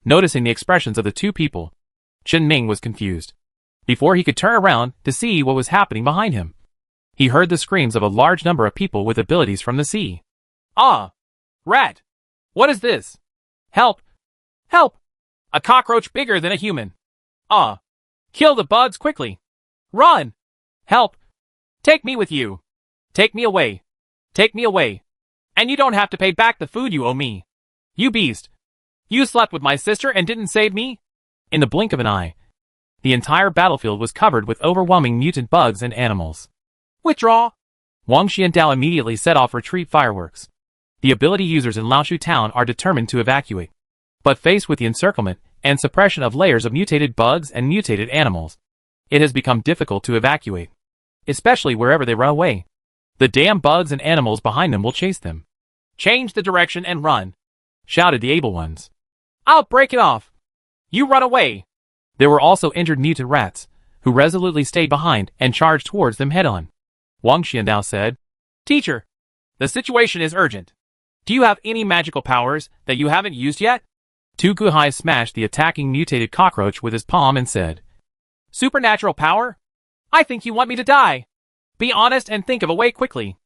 Noticing the expressions of the two people, Chen Ming was confused. Before he could turn around to see what was happening behind him, he heard the screams of a large number of people with abilities from the sea. Ah! Rat! What is this? Help! Help! A cockroach bigger than a human. Ah! Kill the bugs quickly! Run! Help! Take me with you! Take me away! Take me away! And you don't have to pay back the food you owe me. You beast! You slept with my sister and didn't save me? In the blink of an eye, the entire battlefield was covered with overwhelming mutant bugs and animals. Withdraw! Wang Xiandao immediately set off retreat fireworks. The ability users in Laoshu Town are determined to evacuate, but faced with the encirclement and suppression of layers of mutated bugs and mutated animals, it has become difficult to evacuate, especially wherever they run away. The damn bugs and animals behind them will chase them. Change the direction and run, shouted the able ones. I'll break it off. You run away. There were also injured mutant rats, who resolutely stayed behind and charged towards them head-on. Wang Xiandao said, Teacher, the situation is urgent. Do you have any magical powers that you haven't used yet? Tu Guihai smashed the attacking mutated cockroach with his palm and said, Supernatural power? I think you want me to die. Be honest and think of a way quickly.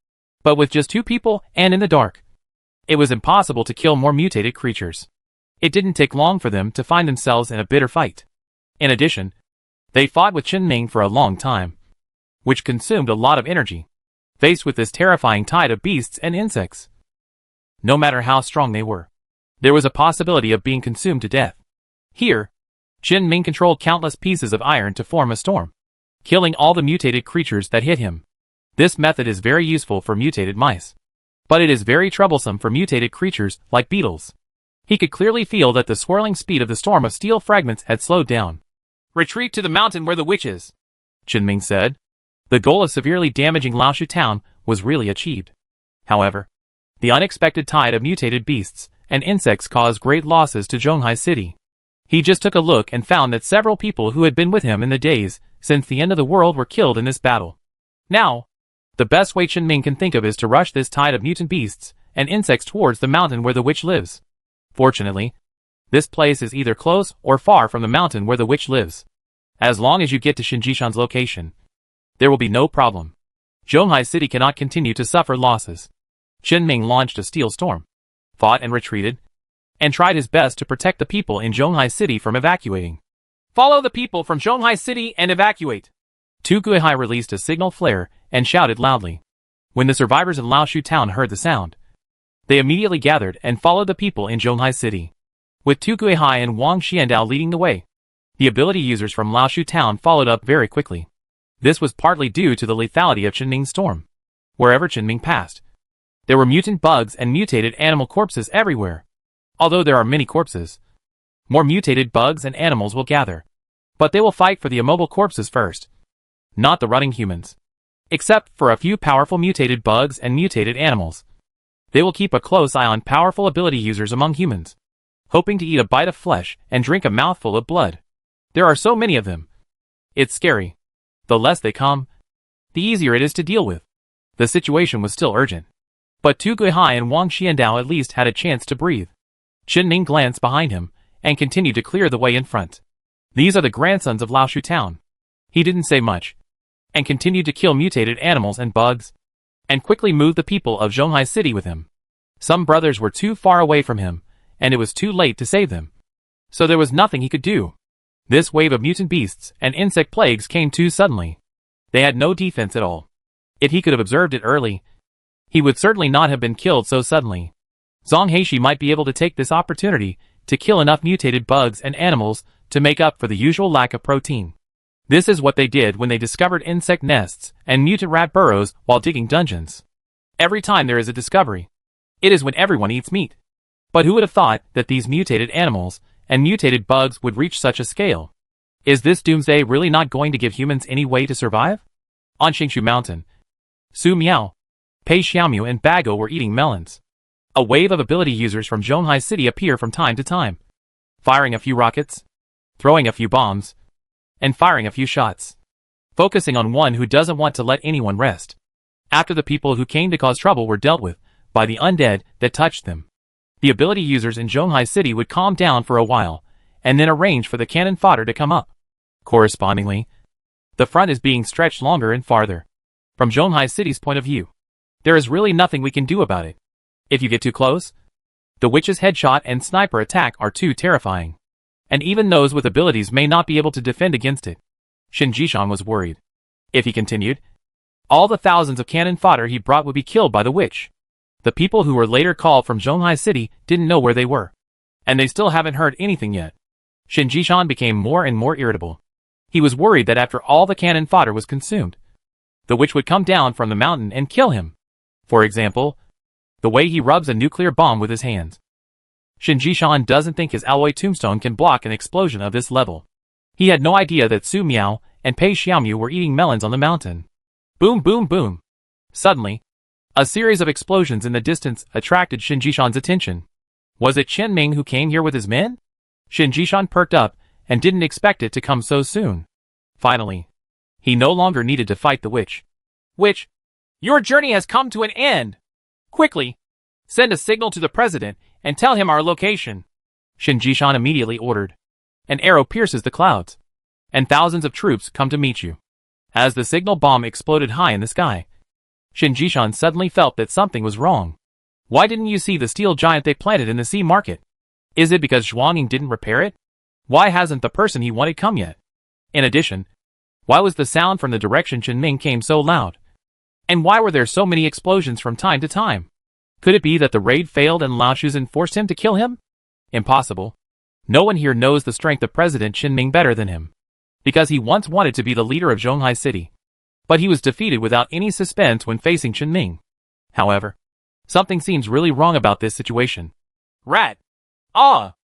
But with just 2 people and in the dark, it was impossible to kill more mutated creatures. It didn't take long for them to find themselves in a bitter fight. In addition, they fought with Chen Ming for a long time, which consumed a lot of energy. Faced with this terrifying tide of beasts and insects, no matter how strong they were, there was a possibility of being consumed to death. Here, Chen Ming controlled countless pieces of iron to form a storm, killing all the mutated creatures that hit him. This method is very useful for mutated mice, but it is very troublesome for mutated creatures like beetles. He could clearly feel that the swirling speed of the storm of steel fragments had slowed down. Retreat to the mountain where the witch is, Chen Ming said. The goal of severely damaging Laoshu Town was really achieved. However, the unexpected tide of mutated beasts and insects caused great losses to Zhonghai City. He just took a look and found that several people who had been with him in the days since the end of the world were killed in this battle. Now, the best way Chen-Ming can think of is to rush this tide of mutant beasts and insects towards the mountain where the witch lives. Fortunately, this place is either close or far from the mountain where the witch lives. As long as you get to Shinjishan's location, there will be no problem. Zhonghai City cannot continue to suffer losses. Chen-Ming launched a steel storm, fought and retreated, and tried his best to protect the people in Zhonghai City from evacuating. Follow the people from Zhonghai City and evacuate! Tu Guihai released a signal flare and shouted loudly. When the survivors in Laoshu town heard the sound, they immediately gathered and followed the people in Zhonghai City. With Tu Guihai and Wang Xiandao leading the way, the ability users from Laoshu town followed up very quickly. This was partly due to the lethality of Chen-Ming's storm. Wherever Chen-Ming passed, there were mutant bugs and mutated animal corpses everywhere. Although there are many corpses, more mutated bugs and animals will gather. But they will fight for the immobile corpses first, not the running humans. Except for a few powerful mutated bugs and mutated animals. They will keep a close eye on powerful ability users among humans, hoping to eat a bite of flesh and drink a mouthful of blood. There are so many of them. It's scary. The less they come, the easier it is to deal with. The situation was still urgent. But Tu Guihai and Wang Xiandao at least had a chance to breathe. Chen-Ming glanced behind him and continued to clear the way in front. These are the grandsons of Laoshu town. He didn't say much, and continued to kill mutated animals and bugs, and quickly moved the people of Zhonghai City with him. Some brothers were too far away from him, and it was too late to save them. So there was nothing he could do. This wave of mutant beasts and insect plagues came too suddenly. They had no defense at all. If he could have observed it early, he would certainly not have been killed so suddenly. Zhang Heishi might be able to take this opportunity to kill enough mutated bugs and animals to make up for the usual lack of protein. This is what they did when they discovered insect nests and mutant rat burrows while digging dungeons. Every time there is a discovery, it is when everyone eats meat. But who would have thought that these mutated animals and mutated bugs would reach such a scale? Is this Doomsday really not going to give humans any way to survive? On Xingshu Mountain, Su Miao, Pei Xiaomu and Bago were eating melons. A wave of ability users from Zhonghai City appear from time to time, firing a few rockets, throwing a few bombs, and firing a few shots, focusing on one who doesn't want to let anyone rest. After the people who came to cause trouble were dealt with by the undead that touched them, the ability users in Zhonghai City would calm down for a while, and then arrange for the cannon fodder to come up. Correspondingly, the front is being stretched longer and farther. From Zhonghai City's point of view, there is really nothing we can do about it. If you get too close, the witch's headshot and sniper attack are too terrifying. And even those with abilities may not be able to defend against it. Shinjishan was worried. If he continued, all the thousands of cannon fodder he brought would be killed by the witch. The people who were later called from Zhonghai City didn't know where they were. And they still haven't heard anything yet. Shinjishan became more and more irritable. He was worried that after all the cannon fodder was consumed, the witch would come down from the mountain and kill him. For example, the way he rubs a nuclear bomb with his hands. Shinjishan doesn't think his alloy tombstone can block an explosion of this level. He had no idea that Su Miao and Pei Xiaomu were eating melons on the mountain. Boom boom boom. Suddenly, a series of explosions in the distance attracted Shinjishan's attention. Was it Chen-Ming who came here with his men? Shinjishan perked up and didn't expect it to come so soon. Finally, he no longer needed to fight the witch. Witch, your journey has come to an end. Quickly, send a signal to the president and tell him our location. Shinjishan immediately ordered. An arrow pierces the clouds, and thousands of troops come to meet you. As the signal bomb exploded high in the sky, Shinjishan suddenly felt that something was wrong. Why didn't you see the steel giant they planted in the sea market? Is it because Zhuangning didn't repair it? Why hasn't the person he wanted come yet? In addition, why was the sound from the direction Chen-Ming came so loud? And why were there so many explosions from time to time? Could it be that the raid failed and Lao Shuzhen forced him to kill him? Impossible. No one here knows the strength of President Chen-Ming better than him, because he once wanted to be the leader of Zhonghai City. But he was defeated without any suspense when facing Chen-Ming. However, something seems really wrong about this situation. Rat. Ah!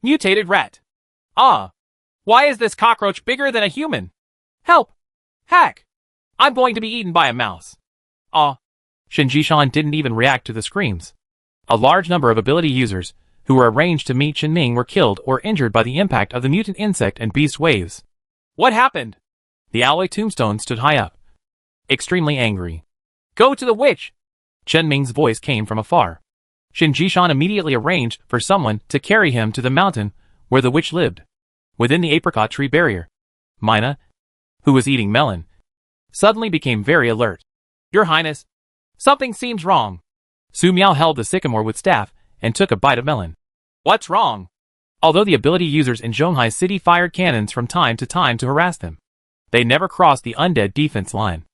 Mutated rat. Ah! Why is this cockroach bigger than a human? Help! Hack! I'm going to be eaten by a mouse. Ah! Shinjishan didn't even react to the screams. A large number of ability users, who were arranged to meet Chen-Ming, were killed or injured by the impact of the mutant insect and beast waves. What happened? The alloy tombstone stood high up. extremely angry. Go to the witch! Chen Ming's voice came from afar. Shin Jishan immediately arranged for someone to carry him to the mountain where the witch lived, within the apricot tree barrier. Mina, who was eating melon, suddenly became very alert. Your Highness, something seems wrong. Su Miao held the sycamore with staff and took a bite of melon. What's wrong? Although the ability users in Zhonghai City fired cannons from time to time to harass them, they never crossed the undead defense line.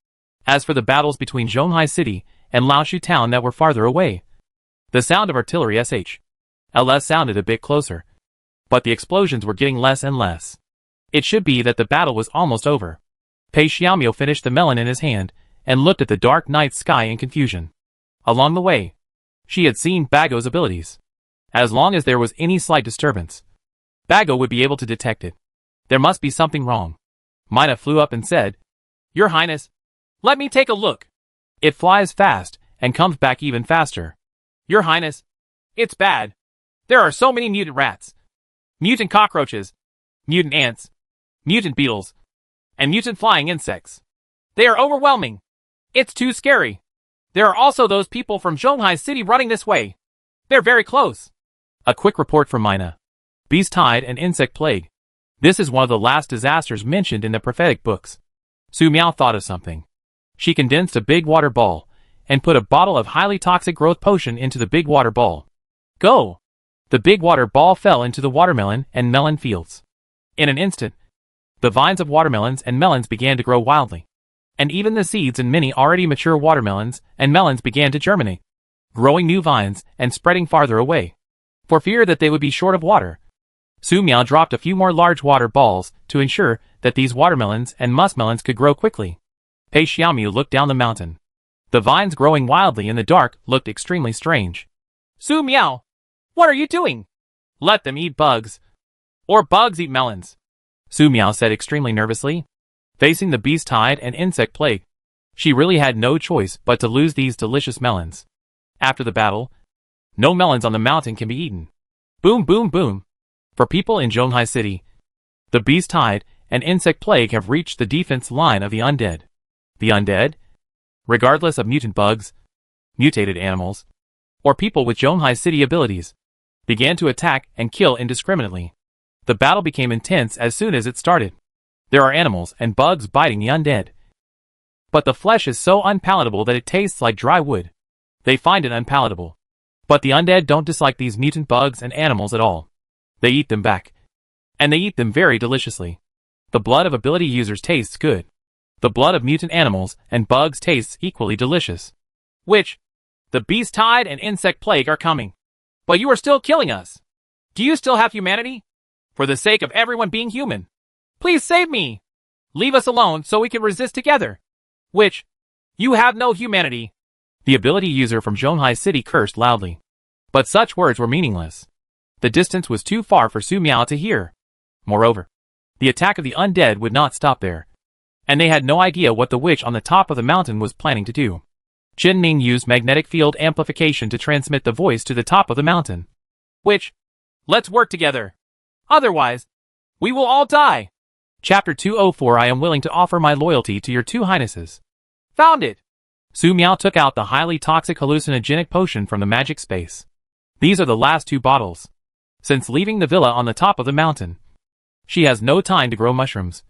As for the battles between Zhonghai City and Laoshu Town that were farther away, the sound of artillery SH/LS sounded a bit closer, but the explosions were getting less and less. It should be that the battle was almost over. Pei Xiaomio finished the melon in his hand and looked at the dark night sky in confusion. Along the way, she had seen Bago's abilities. As long as there was any slight disturbance, Bago would be able to detect it. There must be something wrong. Mina flew up and said, Your Highness, let me take a look. It flies fast and comes back even faster. Your Highness, it's bad. There are so many mutant rats, mutant cockroaches, mutant ants, mutant beetles, and mutant flying insects. They are overwhelming. It's too scary. There are also those people from Zhonghai City running this way. They're very close. A quick report from Mina. Beast tide and insect plague. This is one of the last disasters mentioned in the prophetic books. Su Miao thought of something. She condensed a big water ball and put a bottle of highly toxic growth potion into the big water ball. Go! The big water ball fell into the watermelon and melon fields. In an instant, the vines of watermelons and melons began to grow wildly, and even the seeds in many already mature watermelons and melons began to germinate, growing new vines and spreading farther away, for fear that they would be short of water. Su Miao dropped a few more large water balls to ensure that these watermelons and muskmelons could grow quickly. Pei Xiaomiu looked down the mountain. The vines growing wildly in the dark looked extremely strange. Su Miao, what are you doing? Let them eat bugs. Or bugs eat melons. Su Miao said extremely nervously. Facing the beast tide and insect plague, she really had no choice but to lose these delicious melons. After the battle, no melons on the mountain can be eaten. Boom boom boom. For people in Zhonghai City, the beast tide and insect plague have reached the defense line of the undead. The undead, regardless of mutant bugs, mutated animals, or people with Zhonghai City abilities, began to attack and kill indiscriminately. The battle became intense as soon as it started. There are animals and bugs biting the undead, but the flesh is so unpalatable that it tastes like dry wood. They find it unpalatable. But the undead don't dislike these mutant bugs and animals at all. They eat them back. And they eat them very deliciously. The blood of ability users tastes good. The blood of mutant animals and bugs tastes equally delicious. Which? The beast tide and insect plague are coming. But you are still killing us. Do you still have humanity? For the sake of everyone being human, please save me. Leave us alone so we can resist together. Which? You have no humanity. The ability user from Zhonghai City cursed loudly. But such words were meaningless. The distance was too far for Su Miao to hear. Moreover, the attack of the undead would not stop there. And they had no idea what the witch on the top of the mountain was planning to do. Chen Ming used magnetic field amplification to transmit the voice to the top of the mountain. Witch, let's work together. Otherwise, we will all die. Chapter 204 I am willing to offer my loyalty to your two highnesses. Found it. Su Miao took out the highly toxic hallucinogenic potion from the magic space. These are the last two bottles. Since leaving the villa on the top of the mountain, she has no time to grow mushrooms,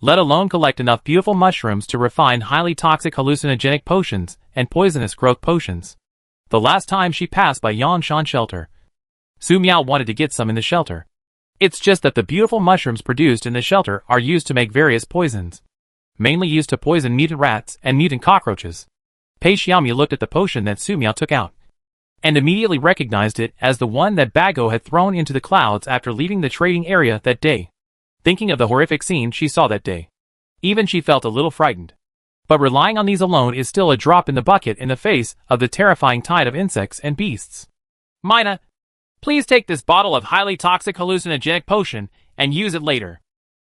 let alone collect enough beautiful mushrooms to refine highly toxic hallucinogenic potions and poisonous growth potions. The last time she passed by Yangshan shelter, Su Miao wanted to get some in the shelter. It's just that the beautiful mushrooms produced in the shelter are used to make various poisons, mainly used to poison mutant rats and mutant cockroaches. Pei Xiaomi looked at the potion that Su Miao took out, and immediately recognized it as the one that Bago had thrown into the clouds after leaving the trading area that day. Thinking of the horrific scene she saw that day, even she felt a little frightened. But relying on these alone is still a drop in the bucket in the face of the terrifying tide of insects and beasts. Mina, please take this bottle of highly toxic hallucinogenic potion and use it later.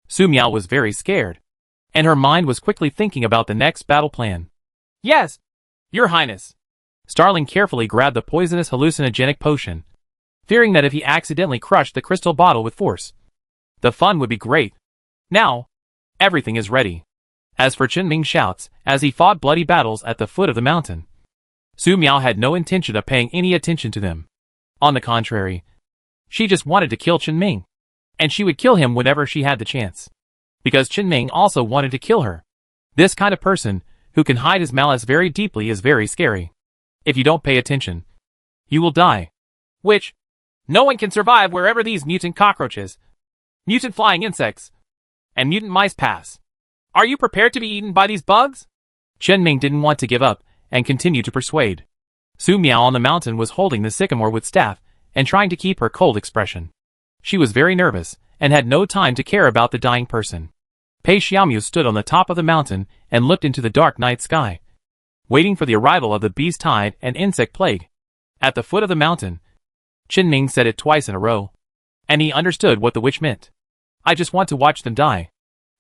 Su Miao was very scared, and her mind was quickly thinking about the next battle plan. Yes, Your Highness. Starling carefully grabbed the poisonous hallucinogenic potion, fearing that if he accidentally crushed the crystal bottle with force, the fun would be great. Now, everything is ready. As for Chen Ming's shouts, as he fought bloody battles at the foot of the mountain, Su Miao had no intention of paying any attention to them. On the contrary, she just wanted to kill Chen Ming. And she would kill him whenever she had the chance. Because Chen Ming also wanted to kill her. This kind of person, who can hide his malice very deeply, is very scary. If you don't pay attention, you will die. Which, no one can survive wherever these mutant cockroaches, mutant flying insects, and mutant mice pass. Are you prepared to be eaten by these bugs? Chen Ming didn't want to give up, and continued to persuade. Su Miao on the mountain was holding the sycamore wood staff, and trying to keep her cold expression. She was very nervous, and had no time to care about the dying person. Pei Xiaomu stood on the top of the mountain, and looked into the dark night sky, waiting for the arrival of the beast tide and insect plague. At the foot of the mountain, Chen Ming said it twice in a row. And he understood what the witch meant. I just want to watch them die.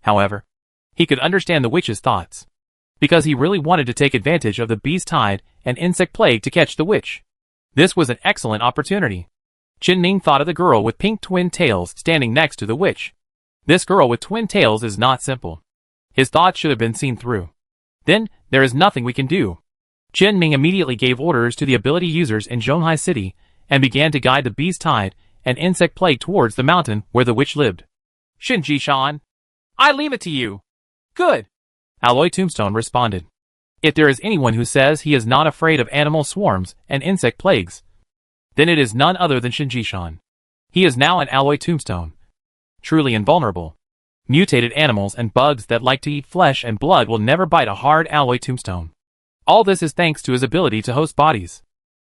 However, he could understand the witch's thoughts. Because he really wanted to take advantage of the beast tide and insect plague to catch the witch. This was an excellent opportunity. Chen Ming thought of the girl with pink twin tails standing next to the witch. This girl with twin tails is not simple. His thoughts should have been seen through. Then, there is nothing we can do. Chen Ming immediately gave orders to the ability users in Zhonghai City, and began to guide the beast tide and insect plague towards the mountain where the witch lived. Shin Jishan, I leave it to you. Good. Alloy Tombstone responded. If there is anyone who says he is not afraid of animal swarms and insect plagues, then it is none other than Shin Jishan. He is now an Alloy Tombstone. Truly invulnerable. Mutated animals and bugs that like to eat flesh and blood will never bite a hard Alloy Tombstone. All this is thanks to his ability to host bodies.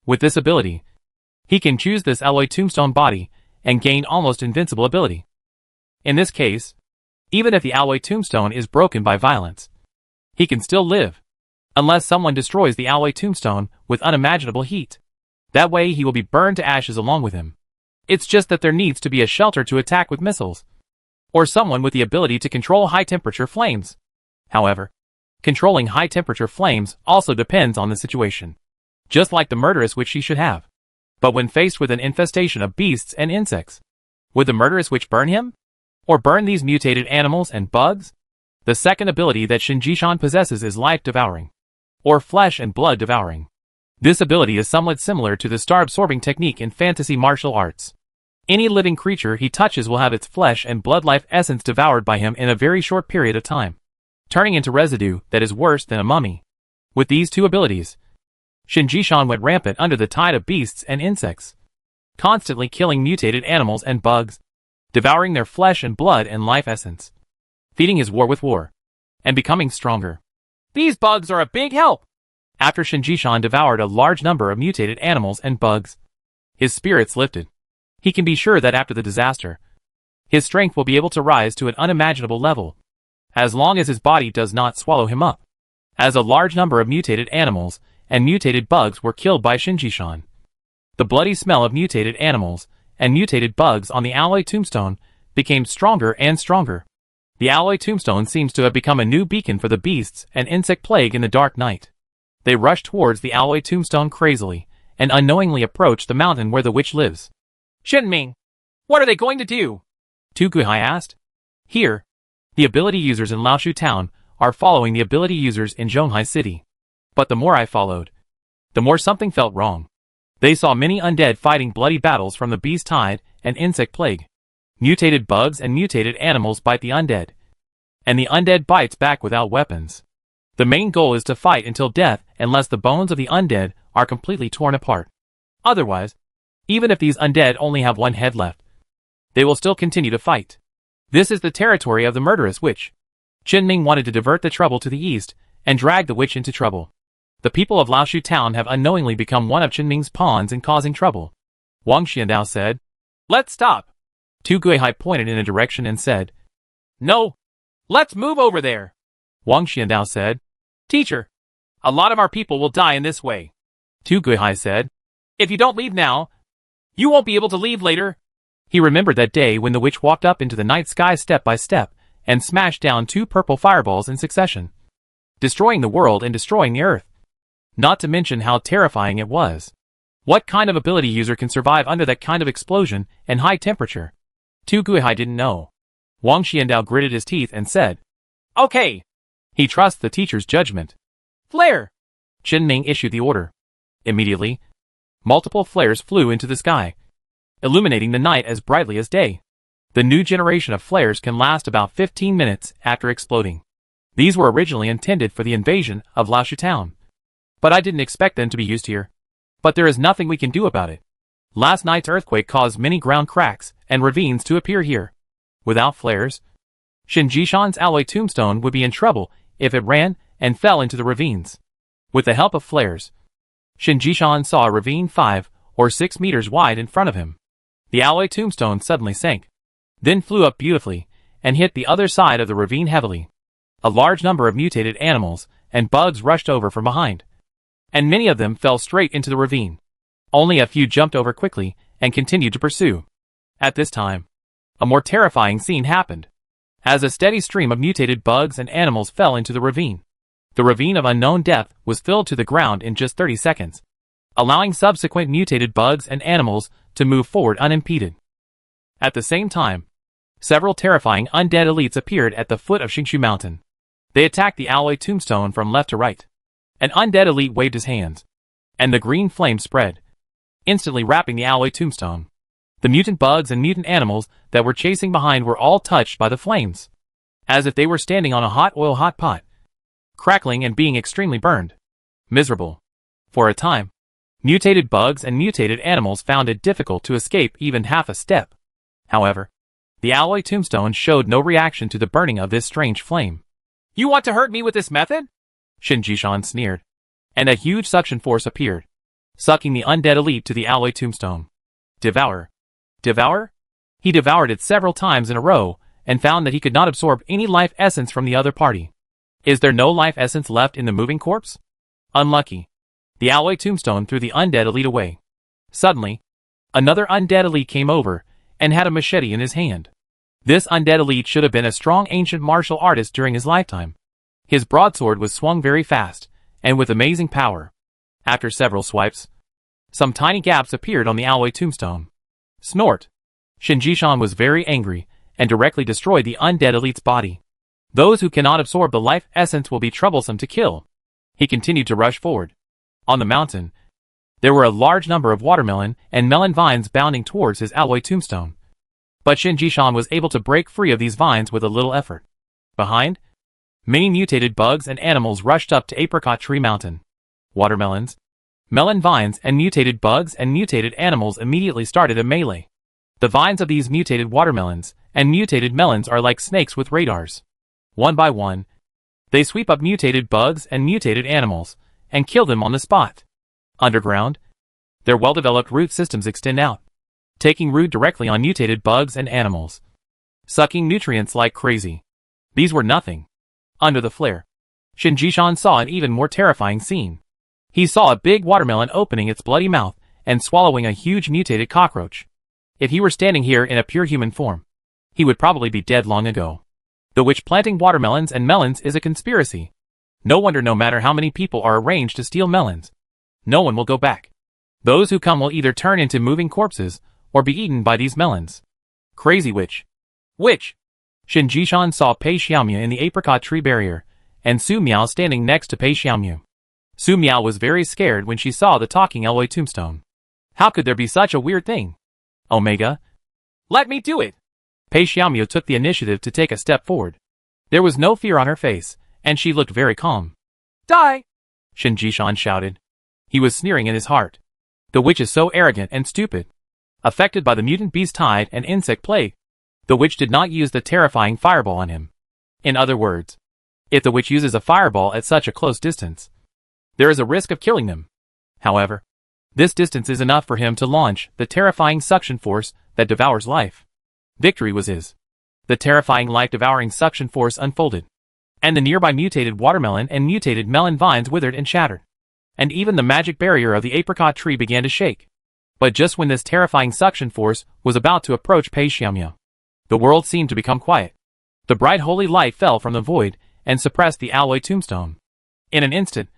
With this ability, he can choose this Alloy Tombstone body and gain almost invincible ability. In this case, even if the Alloy Tombstone is broken by violence, he can still live, unless someone destroys the Alloy Tombstone with unimaginable heat. That way he will be burned to ashes along with him. It's just that there needs to be a shelter to attack with missiles, or someone with the ability to control high-temperature flames. However, controlling high-temperature flames also depends on the situation, just like the murderous witch she should have. But when faced with an infestation of beasts and insects, would the murderous witch burn him? Or burn these mutated animals and bugs? The second ability that Shin Jishan possesses is Life Devouring, or Flesh and Blood Devouring. This ability is somewhat similar to the star-absorbing technique in fantasy martial arts. Any living creature he touches will have its flesh and blood life essence devoured by him in a very short period of time, turning into residue that is worse than a mummy. With these two abilities, Shin Jishan went rampant under the tide of beasts and insects, constantly killing mutated animals and bugs, devouring their flesh and blood and life essence, feeding his war with war, and becoming stronger. These bugs are a big help! After Shin Jishan devoured a large number of mutated animals and bugs, his spirits lifted. He can be sure that after the disaster, his strength will be able to rise to an unimaginable level, as long as his body does not swallow him up. As a large number of mutated animals and mutated bugs were killed by Shin Jishan, the bloody smell of mutated animals and mutated bugs on the Alloy Tombstone became stronger and stronger. The Alloy Tombstone seems to have become a new beacon for the beasts and insect plague in the dark night. They rushed towards the Alloy Tombstone crazily, and unknowingly approached the mountain where the witch lives. Shin Ming, what are they going to do? Tu Guihai asked. Here, the ability users in Laoshu Town are following the ability users in Zhonghai City. But the more I followed, the more something felt wrong. They saw many undead fighting bloody battles from the beast tide and insect plague. Mutated bugs and mutated animals bite the undead, and the undead bites back without weapons. The main goal is to fight until death unless the bones of the undead are completely torn apart. Otherwise, even if these undead only have one head left, they will still continue to fight. This is the territory of the murderous witch. Chen Ming wanted to divert the trouble to the east and drag the witch into trouble. The people of Laoshu Town have unknowingly become one of Chen Ming's pawns in causing trouble. Wang Xiandao said, Let's stop. Tu Guihai pointed in a direction and said, No, let's move over there. Wang Xiandao said, Teacher, a lot of our people will die in this way. Tu Guihai said, If you don't leave now, you won't be able to leave later. He remembered that day when the witch walked up into the night sky step by step and smashed down 2 purple fireballs in succession, destroying the world and destroying the earth. Not to mention how terrifying it was. What kind of ability user can survive under that kind of explosion and high temperature? Tu Guihai didn't know. Wang Xiandao gritted his teeth and said, Okay. He trusts the teacher's judgment. Flare! Chen Ning issued the order. Immediately, multiple flares flew into the sky, illuminating the night as brightly as day. The new generation of flares can last about 15 minutes after exploding. These were originally intended for the invasion of Laoshu Town, but I didn't expect them to be used here. But there is nothing we can do about it. Last night's earthquake caused many ground cracks and ravines to appear here. Without flares, Shin Jishan's alloy tombstone would be in trouble if it ran and fell into the ravines. With the help of flares, Shin Jishan saw a ravine 5 or 6 meters wide in front of him. The alloy tombstone suddenly sank, then flew up beautifully and hit the other side of the ravine heavily. A large number of mutated animals and bugs rushed over from behind, and many of them fell straight into the ravine. Only a few jumped over quickly and continued to pursue. At this time, a more terrifying scene happened. As a steady stream of mutated bugs and animals fell into the ravine of unknown depth was filled to the ground in just 30 seconds, allowing subsequent mutated bugs and animals to move forward unimpeded. At the same time, several terrifying undead elites appeared at the foot of Xingshu Mountain. They attacked the alloy tombstone from left to right. An undead elite waved his hands, and the green flame spread, instantly wrapping the alloy tombstone. The mutant bugs and mutant animals that were chasing behind were all touched by the flames, as if they were standing on a hot pot, crackling and being extremely burned. Miserable. For a time, mutated bugs and mutated animals found it difficult to escape even half a step. However, the alloy tombstone showed no reaction to the burning of this strange flame. You want to hurt me with this method? Shin Jishan sneered, and a huge suction force appeared, sucking the undead elite to the alloy tombstone. Devour. Devour? He devoured it several times in a row and found that he could not absorb any life essence from the other party. Is there no life essence left in the moving corpse? Unlucky. The alloy tombstone threw the undead elite away. Suddenly, another undead elite came over and had a machete in his hand. This undead elite should have been a strong ancient martial artist during his lifetime. His broadsword was swung very fast and with amazing power. After several swipes, some tiny gaps appeared on the alloy tombstone. Snort. Shin Jishan was very angry and directly destroyed the undead elite's body. Those who cannot absorb the life essence will be troublesome to kill. He continued to rush forward. On the mountain, there were a large number of watermelon and melon vines bounding towards his alloy tombstone. But Shin Jishan was able to break free of these vines with a little effort. Behind, many mutated bugs and animals rushed up to Apricot Tree Mountain. Watermelons, melon vines and mutated bugs and mutated animals immediately started a melee. The vines of these mutated watermelons and mutated melons are like snakes with radars. One by one, they sweep up mutated bugs and mutated animals and kill them on the spot. Underground, their well-developed root systems extend out, taking root directly on mutated bugs and animals, sucking nutrients like crazy. These were nothing. Under the flare, Shin Jishan saw an even more terrifying scene. He saw a big watermelon opening its bloody mouth and swallowing a huge mutated cockroach. If he were standing here in a pure human form, he would probably be dead long ago. The witch planting watermelons and melons is a conspiracy. No wonder no matter how many people are arranged to steal melons, no one will go back. Those who come will either turn into moving corpses or be eaten by these melons. Crazy witch. Witch! Shin Jishan saw Pei Xiaomyu in the apricot tree barrier, and Su Miao standing next to Pei Xiaomyu. Su Miao was very scared when she saw the talking alloy tombstone. How could there be such a weird thing? Omega? Let me do it! Pei Xiaomyu took the initiative to take a step forward. There was no fear on her face, and she looked very calm. Die! Shin Jishan shouted. He was sneering in his heart. The witch is so arrogant and stupid. Affected by the mutant beast tide and insect plague, the witch did not use the terrifying fireball on him. In other words, if the witch uses a fireball at such a close distance, there is a risk of killing them. However, this distance is enough for him to launch the terrifying suction force that devours life. Victory was his. The terrifying life-devouring suction force unfolded, and the nearby mutated watermelon and mutated melon vines withered and shattered. And even the magic barrier of the apricot tree began to shake. But just when this terrifying suction force was about to approach Pei Xiaomyu, the world seemed to become quiet. The bright holy light fell from the void and suppressed the alloy tombstone. In an instant,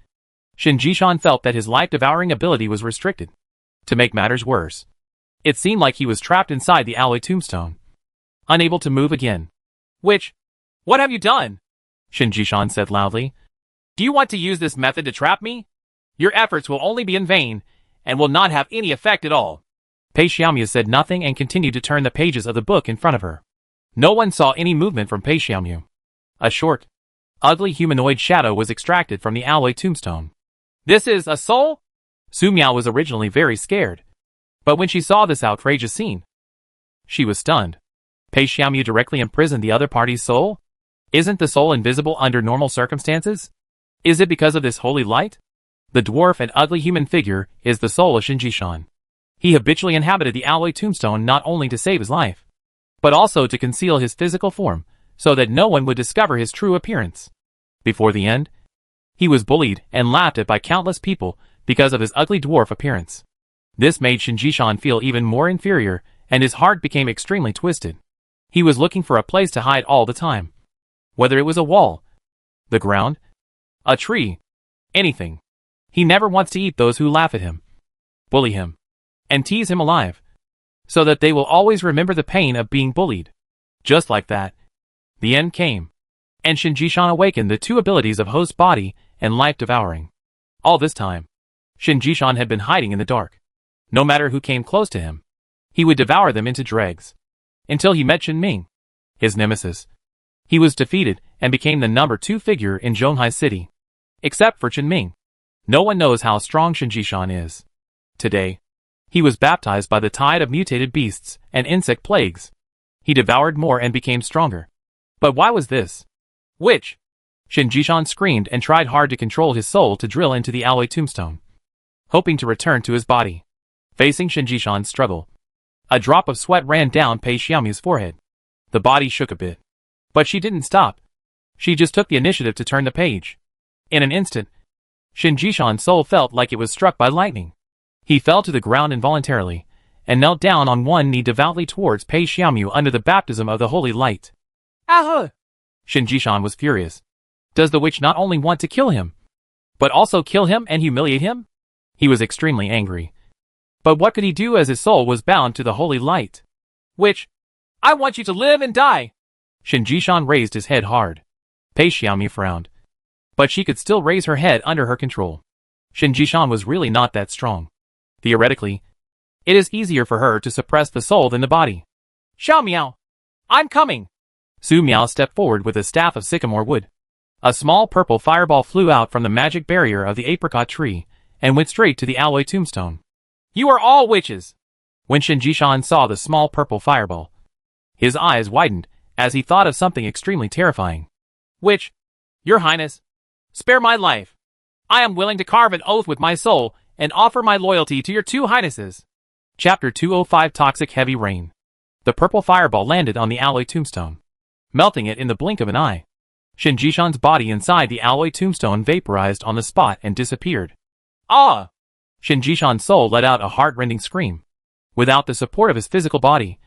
Shin Jishan felt that his life-devouring ability was restricted. To make matters worse, it seemed like he was trapped inside the alloy tombstone, unable to move again. Witch, what have you done? Shin Jishan said loudly. Do you want to use this method to trap me? Your efforts will only be in vain, and will not have any effect at all. Pei Xiaomu said nothing and continued to turn the pages of the book in front of her. No one saw any movement from Pei Xiaomu. A short, ugly humanoid shadow was extracted from the alloy tombstone. This is a soul? Su Miao was originally very scared. But when she saw this outrageous scene, she was stunned. Pei Xiaomu directly imprisoned the other party's soul? Isn't the soul invisible under normal circumstances? Is it because of this holy light? The dwarf and ugly human figure is the soul of Shin Jishan. He habitually inhabited the alloy tombstone not only to save his life, but also to conceal his physical form, so that no one would discover his true appearance. Before the end, he was bullied and laughed at by countless people because of his ugly dwarf appearance. This made Shin Jishan feel even more inferior, and his heart became extremely twisted. He was looking for a place to hide all the time. Whether it was a wall, the ground, a tree, anything. He never wants to eat those who laugh at him, bully him, and tease him alive, so that they will always remember the pain of being bullied. Just like that, the end came, and Shin Jishan awakened the two abilities of host body and life devouring. All this time, Shin Jishan had been hiding in the dark. No matter who came close to him, he would devour them into dregs. Until he met Shin Ming, his nemesis. He was defeated and became the number 2 figure in Zhonghai City. Except for Shin Ming, no one knows how strong Shin Jishan is. Today, he was baptized by the tide of mutated beasts and insect plagues. He devoured more and became stronger. But why was this? Which? Shin Jishan screamed and tried hard to control his soul to drill into the alloy tombstone, hoping to return to his body. Facing Shin Jishan's struggle, a drop of sweat ran down Pei Xiaomu's forehead. The body shook a bit. But she didn't stop. She just took the initiative to turn the page. In an instant, Shin Jishan's soul felt like it was struck by lightning. He fell to the ground involuntarily, and knelt down on one knee devoutly towards Pei Xiaomu under the baptism of the holy light. Ah! Shin Jishan was furious. Does the witch not only want to kill him, but also kill him and humiliate him? He was extremely angry. But what could he do as his soul was bound to the holy light? Witch, I want you to live and die! Shin Jishan raised his head hard. Pei Xiaomu frowned. But she could still raise her head under her control. Shin Jishan was really not that strong. Theoretically, it is easier for her to suppress the soul than the body. Xiao Miao! I'm coming! Su Miao stepped forward with a staff of sycamore wood. A small purple fireball flew out from the magic barrier of the apricot tree, and went straight to the alloy tombstone. You are all witches! When Shin Jishan saw the small purple fireball, his eyes widened as he thought of something extremely terrifying. Witch, Your Highness, spare my life. I am willing to carve an oath with my soul and offer my loyalty to your 2 highnesses. Chapter 205 Toxic Heavy Rain. The purple fireball landed on the alloy tombstone, melting it in the blink of an eye. Shin Jishan's body inside the alloy tombstone vaporized on the spot and disappeared. Ah! Shin Jishan's soul let out a heart-rending scream. Without the support of his physical body,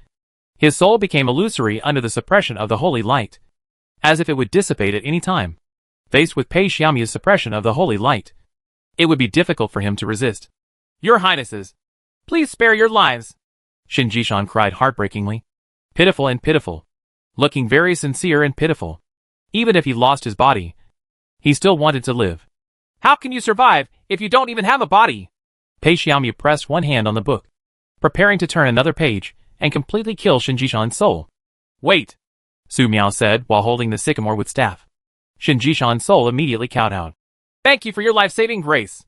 his soul became illusory under the suppression of the holy light, as if it would dissipate at any time. Faced with Pei Xiaomu's suppression of the holy light, it would be difficult for him to resist. Your Highnesses, please spare your lives! Shin Jishan cried heartbreakingly. Pitiful and pitiful. Looking very sincere and pitiful. Even if he lost his body, he still wanted to live. How can you survive if you don't even have a body? Pei Xiaomu pressed one hand on the book, preparing to turn another page and completely kill Shin Jishan's soul. Wait, Su Miao said while holding the sycamore wood staff. Shin Jishan's soul immediately cowed out. Thank you for your life-saving grace.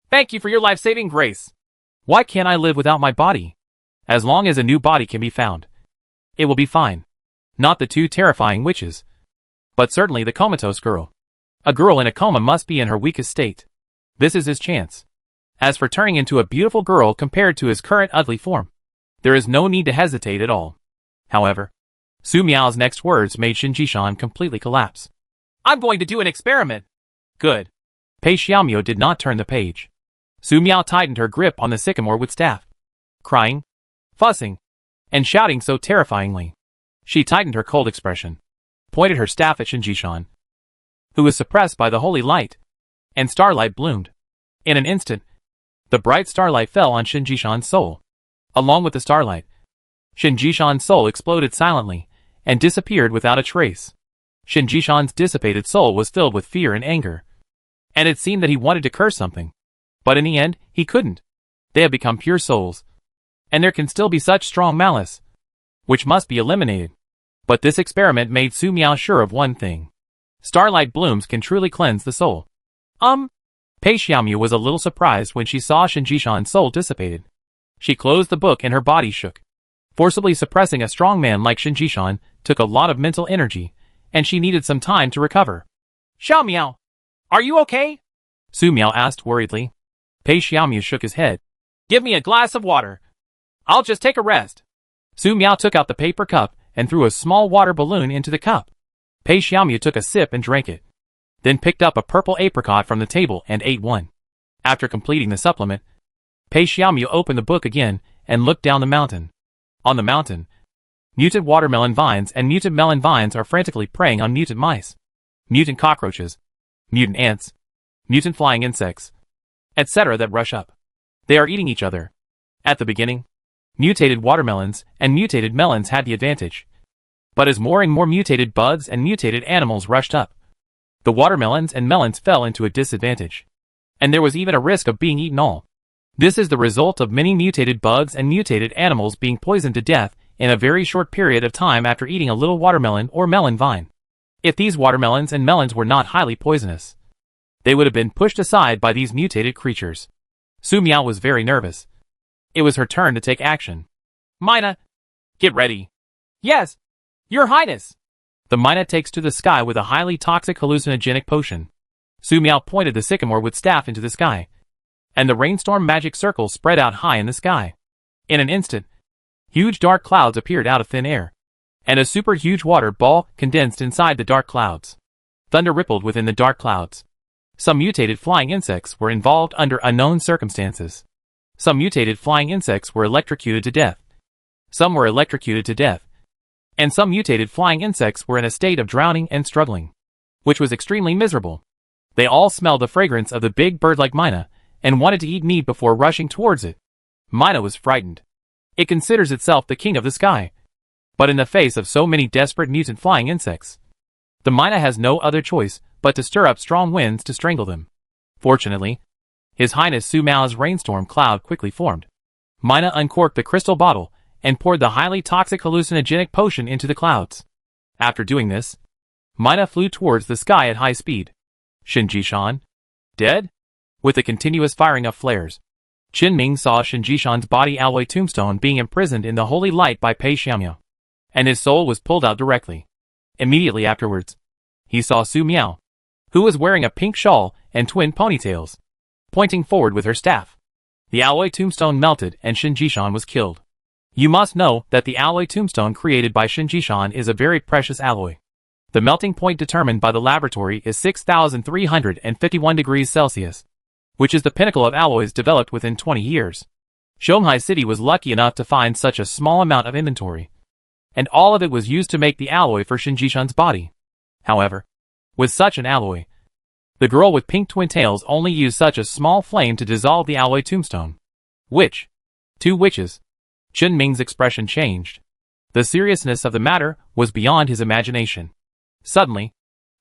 Thank you for your life-saving grace. Why can't I live without my body? As long as a new body can be found, it will be fine. Not the 2 terrifying witches, but certainly the comatose girl. A girl in a coma must be in her weakest state. This is his chance. As for turning into a beautiful girl compared to his current ugly form, there is no need to hesitate at all. However, Su Miao's next words made Shin Jishan completely collapse. I'm going to do an experiment. Good. Pei Xiaomu did not turn the page. Su Miao tightened her grip on the sycamore wood staff, crying, fussing, and shouting so terrifyingly. She tightened her cold expression, pointed her staff at Shin Jishan, who was suppressed by the holy light, and starlight bloomed. In an instant, the bright starlight fell on Shin Jishan's soul. Along with the starlight, Shin Jishan's soul exploded silently and disappeared without a trace. Shin Jishan's dissipated soul was filled with fear and anger. And it seemed that he wanted to curse something. But in the end, he couldn't. They have become pure souls. And there can still be such strong malice, which must be eliminated. But this experiment made Su Miao sure of one thing. Starlight blooms can truly cleanse the soul. Pei Xiaomu was a little surprised when she saw Shin Jishan's soul dissipated. She closed the book and her body shook. Forcibly suppressing a strong man like Shin Jishan took a lot of mental energy, and she needed some time to recover. Xiao Miao, are you okay? Su Miao asked worriedly. Pei Xiaomu shook his head. Give me a glass of water. I'll just take a rest. Su Miao took out the paper cup and threw a small water balloon into the cup. Pei Xiaomu took a sip and drank it. Then picked up a purple apricot from the table and ate one. After completing the supplement, Pei Xiaomu opened the book again and looked down the mountain. On the mountain, mutant watermelon vines and mutant melon vines are frantically preying on mutant mice, mutant cockroaches, mutant ants, mutant flying insects, etc. that rush up. They are eating each other. At the beginning, mutated watermelons and mutated melons had the advantage. But as more and more mutated bugs and mutated animals rushed up, the watermelons and melons fell into a disadvantage. And there was even a risk of being eaten all. This is the result of many mutated bugs and mutated animals being poisoned to death in a very short period of time after eating a little watermelon or melon vine. If these watermelons and melons were not highly poisonous, they would have been pushed aside by these mutated creatures. Su Miao was very nervous. It was her turn to take action. Mina, get ready. Yes, Your Highness. The Mina takes to the sky with a highly toxic hallucinogenic potion. Su Miao pointed the sycamore with staff into the sky, and the rainstorm magic circle spread out high in the sky. In an instant, huge dark clouds appeared out of thin air, and a super huge water ball condensed inside the dark clouds. Thunder rippled within the dark clouds. Some mutated flying insects were involved under unknown circumstances. Some mutated flying insects were electrocuted to death. Some were electrocuted to death. And some mutated flying insects were in a state of drowning and struggling, which was extremely miserable. They all smelled the fragrance of the big bird-like Mina, and wanted to eat meat before rushing towards it. Mina was frightened. It considers itself the king of the sky. But in the face of so many desperate mutant flying insects, the Mina has no other choice but to stir up strong winds to strangle them. Fortunately, His Highness Su Miao's rainstorm cloud quickly formed. Mina uncorked the crystal bottle and poured the highly toxic hallucinogenic potion into the clouds. After doing this, Mina flew towards the sky at high speed. Shin Jishan? Dead? With the continuous firing of flares, Qinming saw Shin Jishan's body alloy tombstone being imprisoned in the holy light by Pei Xiaomu, and his soul was pulled out directly. Immediately afterwards, he saw Su Miao, who was wearing a pink shawl and twin ponytails, pointing forward with her staff. The alloy tombstone melted and Shin Jishan was killed. You must know that the alloy tombstone created by Shin Jishan is a very precious alloy. The melting point determined by the laboratory is 6,351 degrees Celsius, which is the pinnacle of alloys developed within 20 years. Shanghai City was lucky enough to find such a small amount of inventory, and all of it was used to make the alloy for Shin Jishan's body. However, with such an alloy, the girl with pink twin tails only used such a small flame to dissolve the alloy tombstone. Witch. 2 witches. Qinming's expression changed. The seriousness of the matter was beyond his imagination. Suddenly,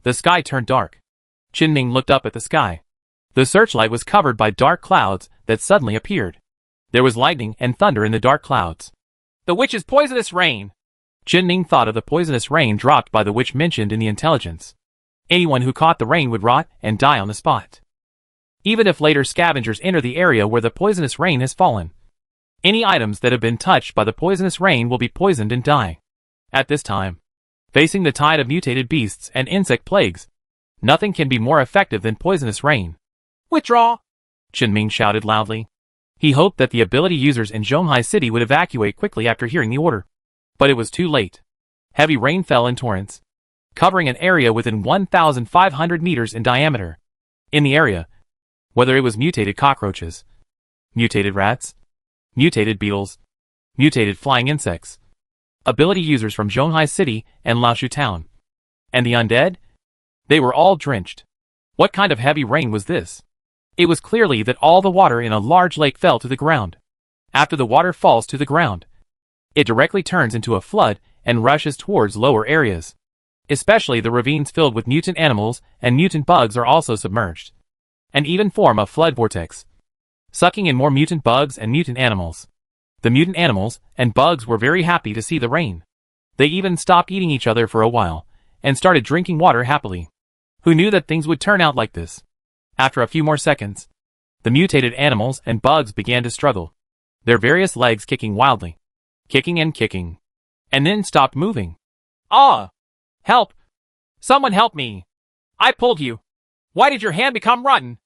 the sky turned dark. Qinming looked up at the sky. The searchlight was covered by dark clouds that suddenly appeared. There was lightning and thunder in the dark clouds. The witch's poisonous rain! Qinming thought of the poisonous rain dropped by the witch mentioned in the intelligence. Anyone who caught the rain would rot and die on the spot. Even if later scavengers enter the area where the poisonous rain has fallen, any items that have been touched by the poisonous rain will be poisoned and die. At this time, facing the tide of mutated beasts and insect plagues, nothing can be more effective than poisonous rain. Withdraw! Qinming shouted loudly. He hoped that the ability users in Zhonghai City would evacuate quickly after hearing the order. But it was too late. Heavy rain fell in torrents, covering an area within 1,500 meters in diameter. In the area, whether it was mutated cockroaches, mutated rats, mutated beetles, mutated flying insects, ability users from Zhonghai City and Laoshu Town, and the undead, they were all drenched. What kind of heavy rain was this? It was clearly that all the water in a large lake fell to the ground. After the water falls to the ground, it directly turns into a flood and rushes towards lower areas. Especially the ravines filled with mutant animals and mutant bugs are also submerged, and even form a flood vortex, sucking in more mutant bugs and mutant animals. The mutant animals and bugs were very happy to see the rain. They even stopped eating each other for a while, and started drinking water happily. Who knew that things would turn out like this? After a few more seconds, the mutated animals and bugs began to struggle, their various legs kicking wildly, kicking, and then stopped moving. Ah! Help! Someone help me! I pulled you! Why did your hand become rotten?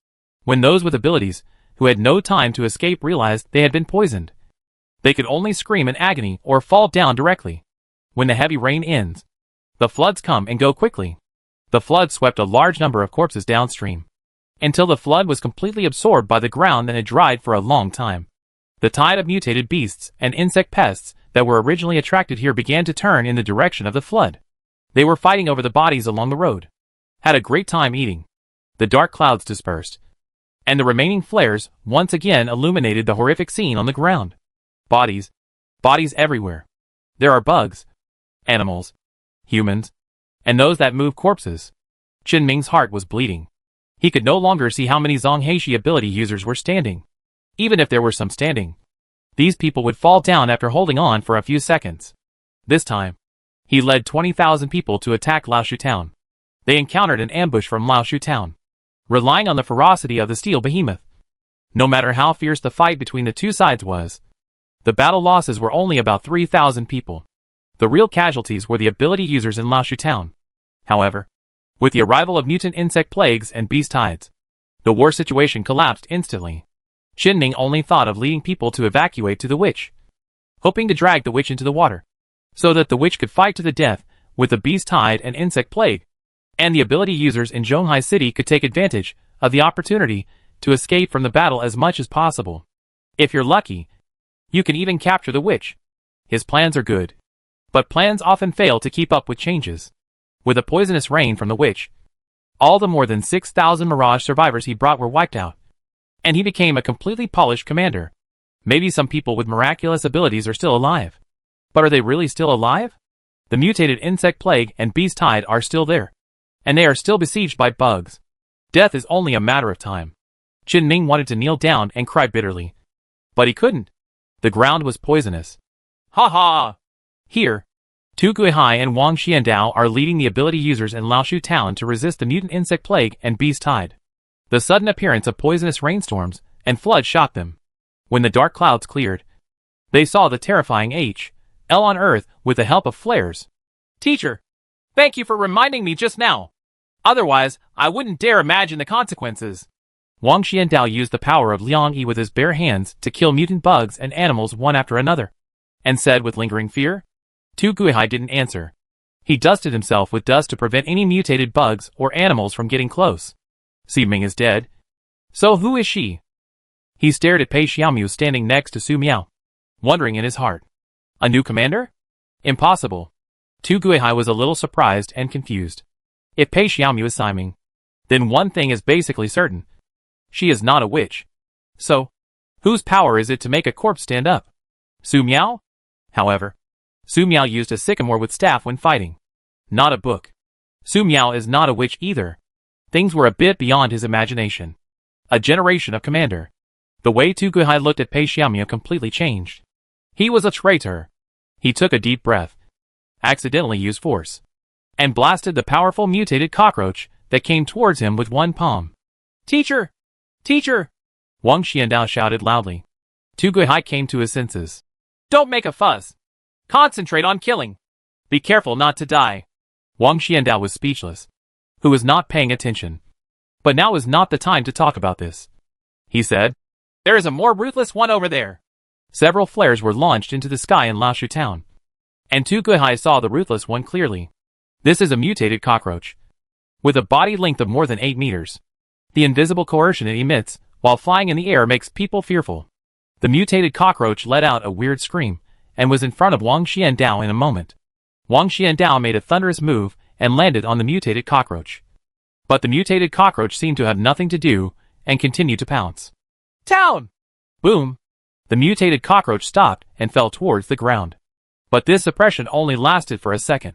When those with abilities, who had no time to escape, realized they had been poisoned, they could only scream in agony or fall down directly. When the heavy rain ends, the floods come and go quickly. The flood swept a large number of corpses downstream, until the flood was completely absorbed by the ground and had dried for a long time. The tide of mutated beasts and insect pests that were originally attracted here began to turn in the direction of the flood. They were fighting over the bodies along the road, had a great time eating. The dark clouds dispersed, and the remaining flares once again illuminated the horrific scene on the ground. Bodies everywhere. There are bugs, animals, humans, and those that move corpses. Qin Ming's heart was bleeding. He could no longer see how many Zongheishi ability users were standing. Even if there were some standing, these people would fall down after holding on for a few seconds. This time, he led 20,000 people to attack Laoshu Town. They encountered an ambush from Laoshu Town, relying on the ferocity of the steel behemoth. No matter how fierce the fight between the two sides was, the battle losses were only about 3,000 people. The real casualties were the ability users in Laoshu Town. However, with the arrival of mutant insect plagues and beast tides, the war situation collapsed instantly. Qin Ming only thought of leading people to evacuate to the witch, hoping to drag the witch into the water, so that the witch could fight to the death with the beast tide and insect plague, and the ability users in Zhonghai City could take advantage of the opportunity to escape from the battle as much as possible. If you're lucky, you can even capture the witch. His plans are good, but plans often fail to keep up with changes. With a poisonous rain from the witch, all the more than 6,000 Mirage survivors he brought were wiped out, and he became a completely polished commander. Maybe some people with miraculous abilities are still alive. But are they really still alive? The mutated insect plague and beast tide are still there, and they are still besieged by bugs. Death is only a matter of time. Qin Ming wanted to kneel down and cry bitterly, but he couldn't. The ground was poisonous. Ha ha! Here, Tu Guihai and Wang Xiandao are leading the ability users in Laoshu Town to resist the mutant insect plague and beast tide. The sudden appearance of poisonous rainstorms and floods shocked them. When the dark clouds cleared, they saw the terrifying L on Earth with the help of flares. Teacher, thank you for reminding me just now. Otherwise, I wouldn't dare imagine the consequences. Wang Xiandao used the power of Liang Yi with his bare hands to kill mutant bugs and animals one after another, and said with lingering fear. Tu Guihai didn't answer. He dusted himself with dust to prevent any mutated bugs or animals from getting close. Si Ming is dead. So who is she? He stared at Pei Xiaomu standing next to Su Miao, wondering in his heart. A new commander? Impossible. Tu Guihai was a little surprised and confused. If Pei Xiaomu is Si Ming, then one thing is basically certain. She is not a witch. So, whose power is it to make a corpse stand up? Su Miao? However, Su Miao used a sycamore with staff when fighting, not a book. Su Miao is not a witch either. Things were a bit beyond his imagination. A generation of commander. The way Tu Guihai looked at Pei Xiaomu completely changed. He was a traitor. He took a deep breath, accidentally used force, and blasted the powerful mutated cockroach that came towards him with one palm. Teacher! Teacher! Wang Xiandao shouted loudly. Tu Guihai came to his senses. Don't make a fuss. Concentrate on killing. Be careful not to die. Wang Xiandao was speechless. Who was not paying attention. But now is not the time to talk about this. He said, there is a more ruthless one over there. Several flares were launched into the sky in Laoshu Town, and Tu Guihai saw the ruthless one clearly. This is a mutated cockroach, with a body length of more than 8 meters. The invisible coercion it emits while flying in the air makes people fearful. The mutated cockroach let out a weird scream, and was in front of Wang Xiandao in a moment. Wang Xiandao made a thunderous move and landed on the mutated cockroach. But the mutated cockroach seemed to have nothing to do, and continued to pounce. Town! Boom! The mutated cockroach stopped and fell towards the ground. But this suppression only lasted for a second.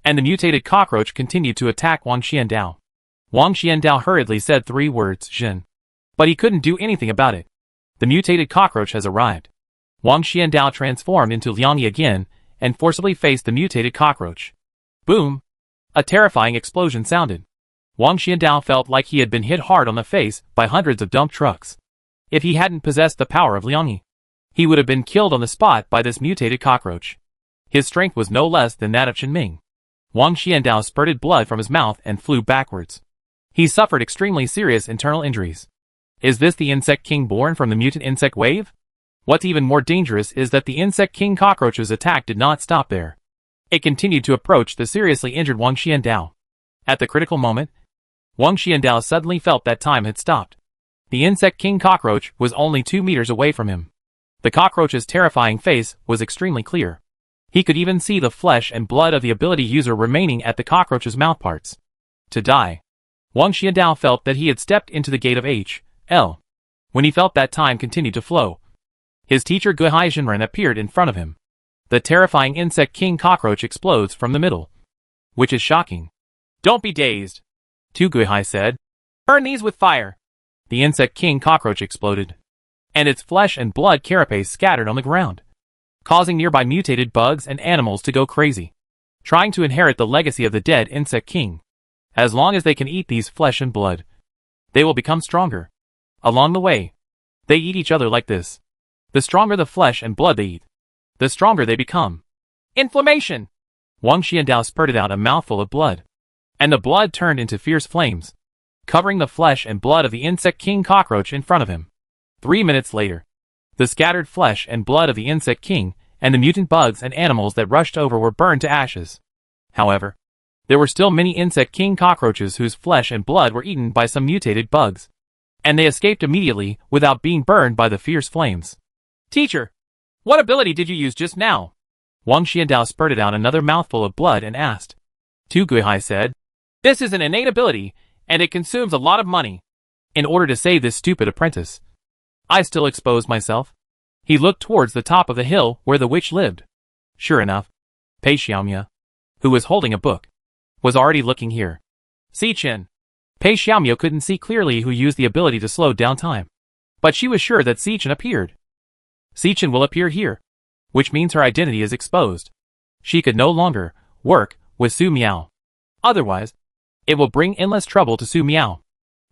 and the mutated cockroach continued to attack Wang Xiandao. Wang Xiandao hurriedly said 3 words, Jin. But he couldn't do anything about it. The mutated cockroach has arrived. Wang Xiandao transformed into Liang Yi again, and forcibly faced the mutated cockroach. Boom! A terrifying explosion sounded. Wang Xiandao felt like he had been hit hard on the face by hundreds of dump trucks. If he hadn't possessed the power of Liang Yi, he would have been killed on the spot by this mutated cockroach. His strength was no less than that of Chen Ming. Wang Xiandao spurted blood from his mouth and flew backwards. He suffered extremely serious internal injuries. Is this the Insect King born from the mutant insect wave? What's even more dangerous is that the Insect King cockroach's attack did not stop there. It continued to approach the seriously injured Wang Xiandao. At the critical moment, Wang Xiandao suddenly felt that time had stopped. The Insect King cockroach was only 2 meters away from him. The cockroach's terrifying face was extremely clear. He could even see the flesh and blood of the ability user remaining at the cockroach's mouthparts. To die. Wang Xiandao felt that he had stepped into the gate of H.L. When he felt that time continued to flow, his teacher Guihai Jinren appeared in front of him. The terrifying Insect King cockroach explodes from the middle. Which is shocking. Don't be dazed, Tu Guihai said. Burn these with fire. The Insect King cockroach exploded, and its flesh and blood carapace scattered on the ground, causing nearby mutated bugs and animals to go crazy, trying to inherit the legacy of the dead Insect King. As long as they can eat these flesh and blood, they will become stronger. Along the way, they eat each other like this. The stronger the flesh and blood they eat, the stronger they become. Inflammation! Wang Xiandao spurted out a mouthful of blood, and the blood turned into fierce flames, covering the flesh and blood of the Insect King cockroach in front of him. 3 minutes later, the scattered flesh and blood of the Insect King and the mutant bugs and animals that rushed over were burned to ashes. However, there were still many Insect King cockroaches whose flesh and blood were eaten by some mutated bugs, and they escaped immediately without being burned by the fierce flames. Teacher, what ability did you use just now? Wang Xiandao spurted out another mouthful of blood and asked. Tu Guihai said, This is an innate ability, and it consumes a lot of money. In order to save this stupid apprentice, I still exposed myself. He looked towards the top of the hill where the witch lived. Sure enough, Pei Xiaomya, who was holding a book, was already looking here. See Chen. Pei Xiaomya couldn't see clearly who used the ability to slow down time, but she was sure that Chen appeared. Chen will appear here, which means her identity is exposed. She could no longer work with Su Miao. Otherwise, it will bring endless trouble to Su Miao.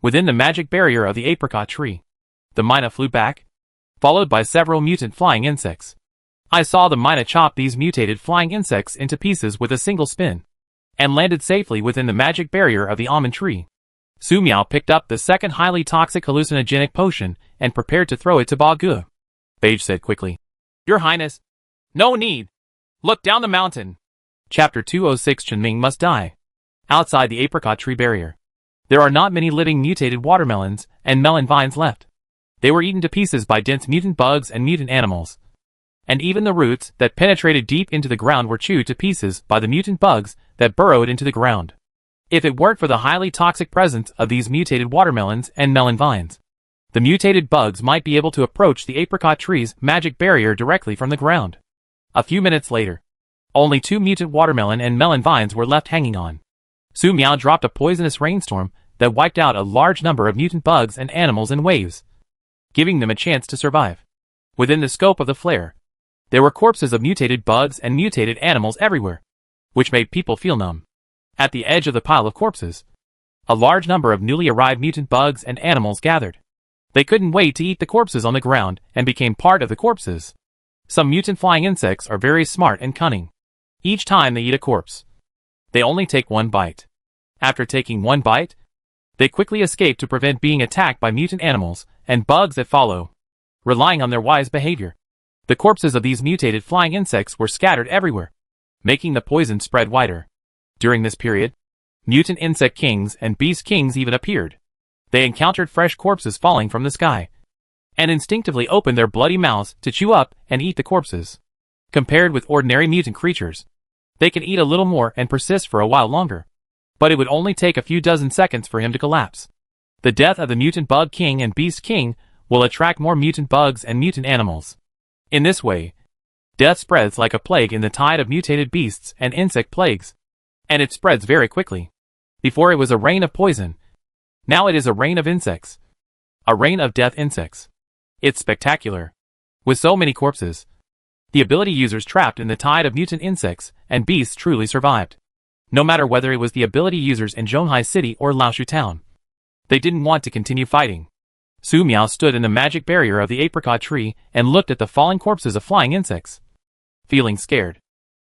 Within the magic barrier of the apricot tree, the Mina flew back, followed by several mutant flying insects. I saw the Mina chop these mutated flying insects into pieces with a single spin, and landed safely within the magic barrier of the almond tree. Su Miao picked up the second highly toxic hallucinogenic potion and prepared to throw it to Ba Ge. Beige said quickly, Your Highness, no need. Look down the mountain. Chapter 206 Chen Ming must die. Outside the apricot tree barrier, there are not many living mutated watermelons and melon vines left. They were eaten to pieces by dense mutant bugs and mutant animals. And even the roots that penetrated deep into the ground were chewed to pieces by the mutant bugs that burrowed into the ground. If it weren't for the highly toxic presence of these mutated watermelons and melon vines, the mutated bugs might be able to approach the apricot tree's magic barrier directly from the ground. A few minutes later, only 2 mutant watermelon and melon vines were left hanging on. Su Miao dropped a poisonous rainstorm that wiped out a large number of mutant bugs and animals in waves, giving them a chance to survive. Within the scope of the flare, there were corpses of mutated bugs and mutated animals everywhere, which made people feel numb. At the edge of the pile of corpses, a large number of newly arrived mutant bugs and animals gathered. They couldn't wait to eat the corpses on the ground and became part of the corpses. Some mutant flying insects are very smart and cunning. Each time they eat a corpse, they only take 1 bite. After taking 1 bite, they quickly escape to prevent being attacked by mutant animals and bugs that follow, relying on their wise behavior. The corpses of these mutated flying insects were scattered everywhere, making the poison spread wider. During this period, mutant insect kings and beast kings even appeared. They encountered fresh corpses falling from the sky, and instinctively opened their bloody mouths to chew up and eat the corpses. Compared with ordinary mutant creatures, they can eat a little more and persist for a while longer, but it would only take a few dozen seconds for him to collapse. The death of the mutant bug king and beast king will attract more mutant bugs and mutant animals. In this way, death spreads like a plague in the tide of mutated beasts and insect plagues, And it spreads very quickly. Before it was a rain of poison. Now it is a rain of insects. A rain of death insects. It's spectacular. With so many corpses, the ability users trapped in the tide of mutant insects and beasts truly survived. No matter whether it was the ability users in Zhonghai City or Laoshu Town. They didn't want to continue fighting. Su Miao stood in the magic barrier of the apricot tree and looked at the falling corpses of flying insects. Feeling scared.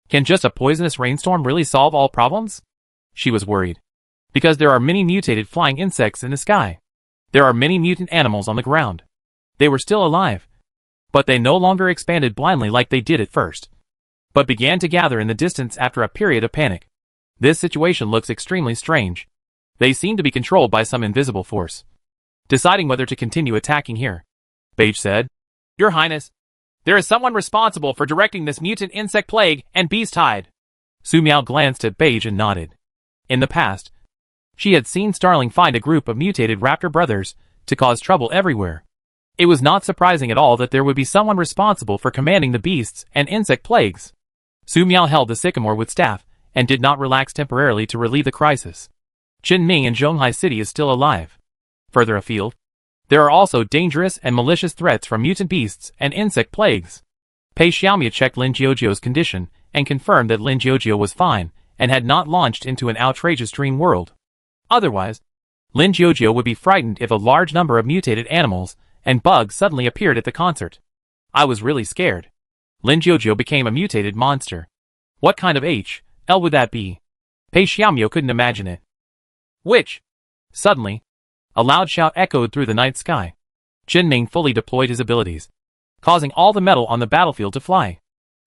Can just a poisonous rainstorm really solve all problems? She was worried. Because there are many mutated flying insects in the sky. There are many mutant animals on the ground. They were still alive. But they no longer expanded blindly like they did at first. But began to gather in the distance after a period of panic. This situation looks extremely strange. They seem to be controlled by some invisible force. Deciding whether to continue attacking here. Beige said. Your Highness, there is someone responsible for directing this mutant insect plague and beast tide. Su Miao glanced at Beige and nodded. In the past, she had seen Starling find a group of mutated raptor brothers to cause trouble everywhere. It was not surprising at all that there would be someone responsible for commanding the beasts and insect plagues. Su Miao held the sycamore with staff and did not relax temporarily to relieve the crisis. Qinming in Zhonghai City is still alive. Further afield, there are also dangerous and malicious threats from mutant beasts and insect plagues. Pei Xiaomia checked Lin Jiozhou's condition and confirmed that Lin Jiozhou was fine and had not launched into an outrageous dream world. Otherwise, Lin Jiozhou would be frightened if a large number of mutated animals and bugs suddenly appeared at the concert. I was really scared. Lin Jiozhou became a mutated monster. What kind of HL would that be? Pei Xiaomio couldn't imagine it. Which? Suddenly, a loud shout echoed through the night sky. Qinming fully deployed his abilities, causing all the metal on the battlefield to fly.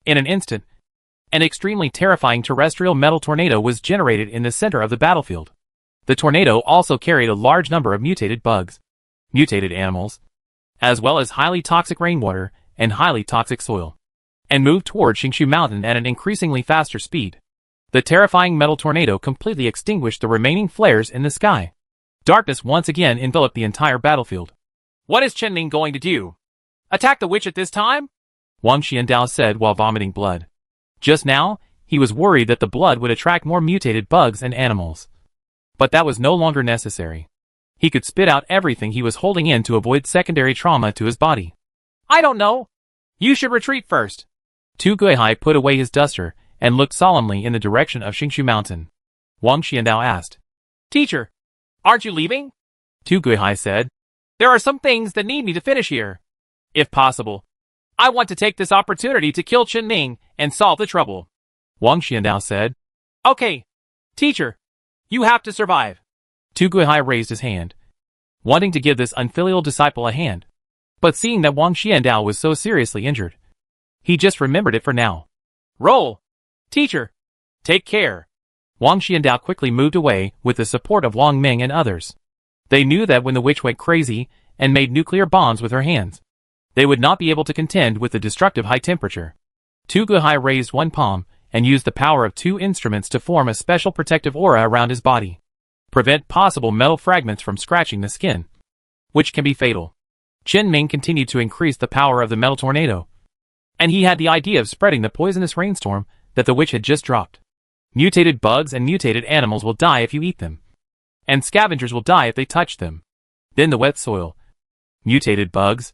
In an instant, an extremely terrifying terrestrial metal tornado was generated in the center of the battlefield. The tornado also carried a large number of mutated bugs, mutated animals, as well as highly toxic rainwater and highly toxic soil, and moved toward Xingshu Mountain at an increasingly faster speed. The terrifying metal tornado completely extinguished the remaining flares in the sky. Darkness once again enveloped the entire battlefield. What is Qinming going to do? Attack the witch at this time? Wang Xiandao said while vomiting blood. Just now, he was worried that the blood would attract more mutated bugs and animals. But that was no longer necessary. He could spit out everything he was holding in to avoid secondary trauma to his body. I don't know. You should retreat first. Tu Guihai put away his duster and looked solemnly in the direction of Xingshu Mountain. Wang Xiandao asked. Teacher, aren't you leaving? Tu Guihai said. There are some things that need me to finish here. If possible, I want to take this opportunity to kill Qinming and solve the trouble. Wang Xiandao said. Okay, teacher, you have to survive. Tu Guihai raised his hand, wanting to give this unfilial disciple a hand. But seeing that Wang Xiandao was so seriously injured, he just remembered it for now. Roll! Teacher! Take care! Wang Xiandao quickly moved away with the support of Wang Ming and others. They knew that when the witch went crazy and made nuclear bombs with her hands, they would not be able to contend with the destructive high temperature. Tu Guihai raised one palm and used the power of two instruments to form a special protective aura around his body. Prevent possible metal fragments from scratching the skin, which can be fatal. Qinming continued to increase the power of the metal tornado, and he had the idea of spreading the poisonous rainstorm that the witch had just dropped. Mutated bugs and mutated animals will die if you eat them, and scavengers will die if they touch them. Then the wet soil, mutated bugs,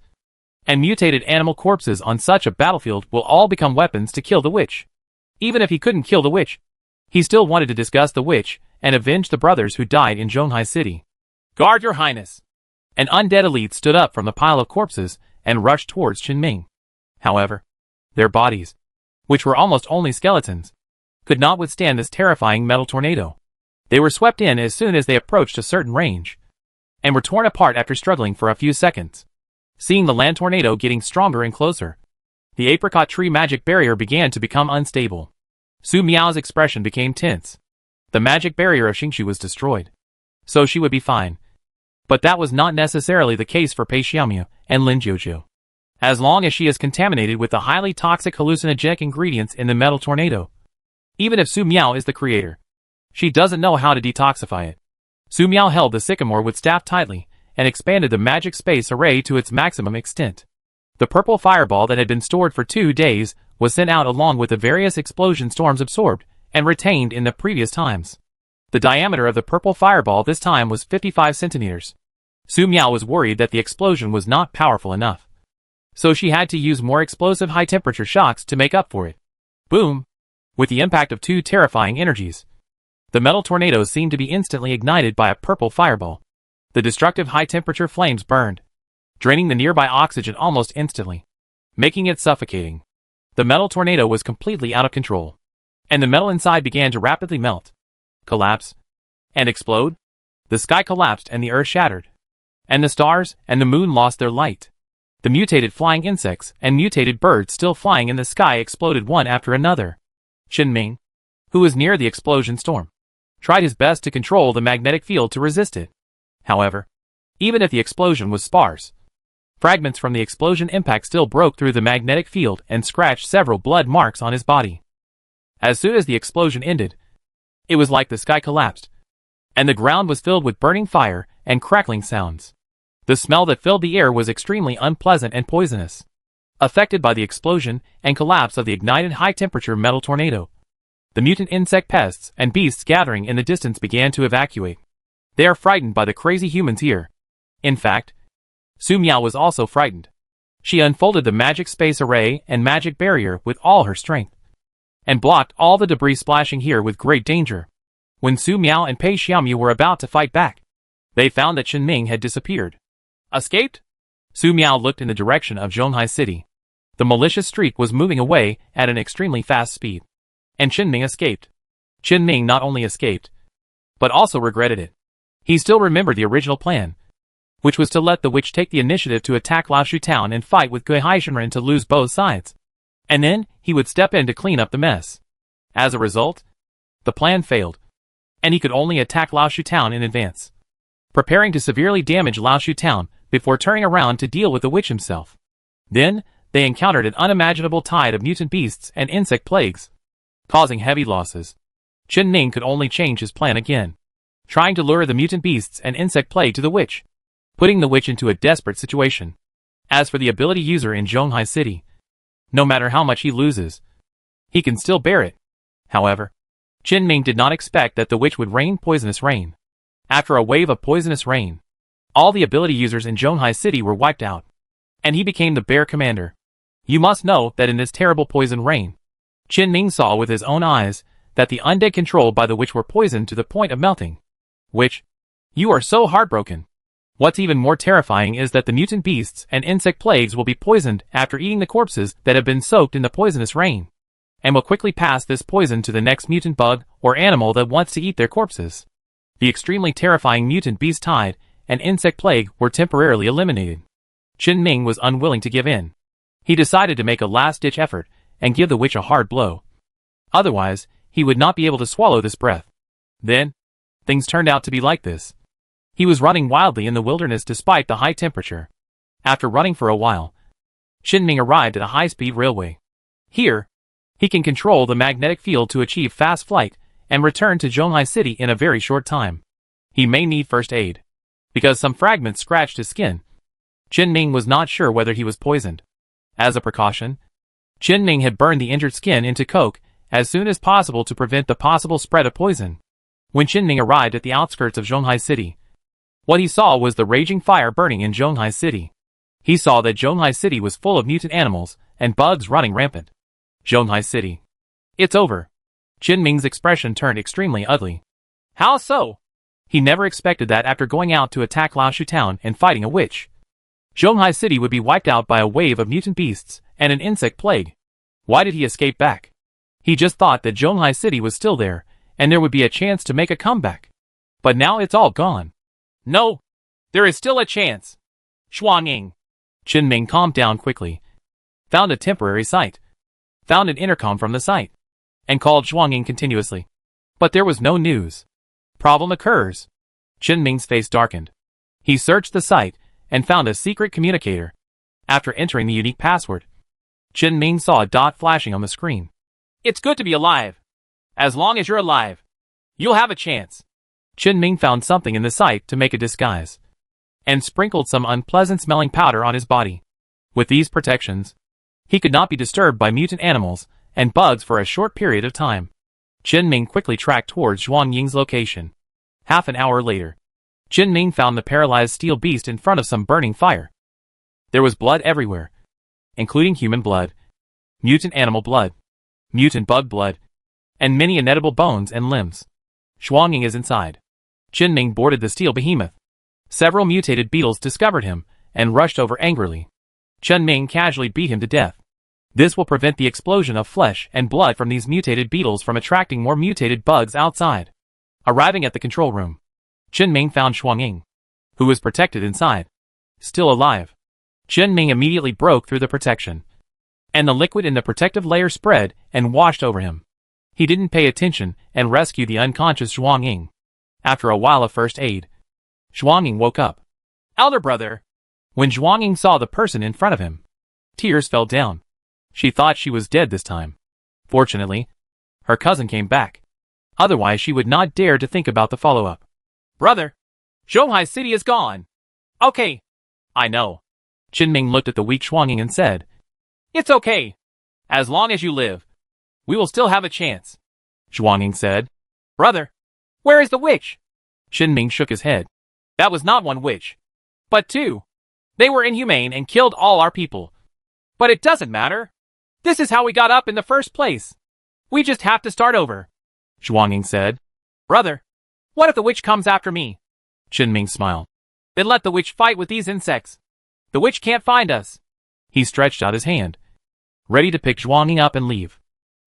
and mutated animal corpses on such a battlefield will all become weapons to kill the witch. Even if he couldn't kill the witch, he still wanted to discuss the witch and avenge the brothers who died in Zhonghai City. Guard your highness! An undead elite stood up from the pile of corpses and rushed towards Qinming. However, their bodies, which were almost only skeletons, could not withstand this terrifying metal tornado. They were swept in as soon as they approached a certain range, and were torn apart after struggling for a few seconds. Seeing the land tornado getting stronger and closer, the apricot tree magic barrier began to become unstable. Su Miao's expression became tense. The magic barrier of Xingshu was destroyed, so she would be fine. But that was not necessarily the case for Pei Xiaomia and Lin Jiozhou. As long as she is contaminated with the highly toxic hallucinogenic ingredients in the metal tornado, even if Su Miao is the creator, she doesn't know how to detoxify it. Su Miao held the sycamore with staff tightly and expanded the magic space array to its maximum extent. The purple fireball that had been stored for 2 days was sent out along with the various explosion storms absorbed and retained in the previous times. The diameter of the purple fireball this time was 55 centimeters. Su Miao was worried that the explosion was not powerful enough. So she had to use more explosive high-temperature shocks to make up for it. Boom! With the impact of two terrifying energies, the metal tornado seemed to be instantly ignited by a purple fireball. The destructive high-temperature flames burned, draining the nearby oxygen almost instantly, making it suffocating. The metal tornado was completely out of control, and the metal inside began to rapidly melt, collapse, and explode. The sky collapsed and the earth shattered, and the stars and the moon lost their light. The mutated flying insects and mutated birds still flying in the sky exploded one after another. Chen Ming, who was near the explosion storm, tried his best to control the magnetic field to resist it. However, even if the explosion was sparse, fragments from the explosion impact still broke through the magnetic field and scratched several blood marks on his body. As soon as the explosion ended, it was like the sky collapsed, and the ground was filled with burning fire and crackling sounds. The smell that filled the air was extremely unpleasant and poisonous. Affected by the explosion and collapse of the ignited high-temperature metal tornado, the mutant insect pests and beasts gathering in the distance began to evacuate. They are frightened by the crazy humans here. In fact, Su Miao was also frightened. She unfolded the magic space array and magic barrier with all her strength, and blocked all the debris splashing here with great danger. When Su Miao and Pei Xiaomu were about to fight back, they found that Chen Ming had disappeared. Escaped? Su Miao looked in the direction of Zhonghai City. The malicious streak was moving away at an extremely fast speed, and Chen Ming escaped. Chen Ming not only escaped, but also regretted it. He still remembered the original plan, which was to let the witch take the initiative to attack Laoshu Town and fight with Gui Haishenren to lose both sides. And then, he would step in to clean up the mess. As a result, the plan failed, and he could only attack Laoshu Town in advance, preparing to severely damage Laoshu Town before turning around to deal with the witch himself. Then, they encountered an unimaginable tide of mutant beasts and insect plagues, causing heavy losses. Chen Ming could only change his plan again, trying to lure the mutant beasts and insect plague to the witch, putting the witch into a desperate situation. As for the ability user in Zhonghai City, no matter how much he loses, he can still bear it. However, Chen Ming did not expect that the witch would rain poisonous rain. After a wave of poisonous rain, all the ability users in Zhonghai City were wiped out, and he became the bear commander. You must know that in this terrible poison rain, Chen Ming saw with his own eyes that the undead controlled by the witch were poisoned to the point of melting. Witch, you are so heartbroken. What's even more terrifying is that the mutant beasts and insect plagues will be poisoned after eating the corpses that have been soaked in the poisonous rain, and will quickly pass this poison to the next mutant bug or animal that wants to eat their corpses. The extremely terrifying mutant beast tide and insect plague were temporarily eliminated. Chen Ming was unwilling to give in. He decided to make a last-ditch effort and give the witch a hard blow. Otherwise, he would not be able to swallow this breath. Then, things turned out to be like this. He was running wildly in the wilderness despite the high temperature. After running for a while, Chen Ming arrived at a high-speed railway. Here, he can control the magnetic field to achieve fast flight and return to Zhonghai City in a very short time. He may need first aid, because some fragments scratched his skin. Chen Ming was not sure whether he was poisoned. As a precaution, Chen Ming had burned the injured skin into coke as soon as possible to prevent the possible spread of poison. When Chen Ming arrived at the outskirts of Zhonghai City, what he saw was the raging fire burning in Zhonghai City. He saw that Zhonghai City was full of mutant animals and bugs running rampant. Zhonghai City. It's over. Chen Ming's expression turned extremely ugly. How so? He never expected that after going out to attack Laoshu Town and fighting a witch, Zhonghai City would be wiped out by a wave of mutant beasts and an insect plague. Why did he escape back? He just thought that Zhonghai City was still there, and there would be a chance to make a comeback. But now it's all gone. No, there is still a chance. Shuanging. Chen Ming calmed down quickly, found a temporary site, found an intercom from the site, and called Shuanging continuously. But there was no news. Problem occurs. Chen Ming's face darkened. He searched the site and found a secret communicator. After entering the unique password, Chen Ming saw a dot flashing on the screen. It's good to be alive. As long as you're alive, you'll have a chance. Chen Ming found something in the site to make a disguise, and sprinkled some unpleasant-smelling powder on his body. With these protections, he could not be disturbed by mutant animals and bugs for a short period of time. Ming quickly tracked towards Zhuang Ying's location. Half an hour later, Ming found the paralyzed steel beast in front of some burning fire. There was blood everywhere, including human blood, mutant animal blood, mutant bug blood, and many inedible bones and limbs. Zhuang Ying is inside. Ming boarded the steel behemoth. Several mutated beetles discovered him and rushed over angrily. Ming casually beat him to death. This will prevent the explosion of flesh and blood from these mutated beetles from attracting more mutated bugs outside. Arriving at the control room, Ming found Zhuang Ying, who was protected inside, still alive. Ming immediately broke through the protection, and the liquid in the protective layer spread and washed over him. He didn't pay attention and rescued the unconscious Zhuang Ying. After a while of first aid, Zhuang Ying woke up. Elder brother! When Zhuang Ying saw the person in front of him, tears fell down. She thought she was dead this time. Fortunately, her cousin came back. Otherwise she would not dare to think about the follow-up. Brother! Zhonghai City is gone! Okay. I know. Ming looked at the weak Zhuang Ying and said, It's okay. As long as you live, we will still have a chance. Zhuang Ying said, Brother! Where is the witch? Ming shook his head. That was not one witch, but two. They were inhumane and killed all our people. But it doesn't matter. This is how we got up in the first place. We just have to start over. Zhuang Ying said, Brother, what if the witch comes after me? Ming smiled. Then let the witch fight with these insects. The witch can't find us. He stretched out his hand, ready to pick Zhuang Ying up and leave.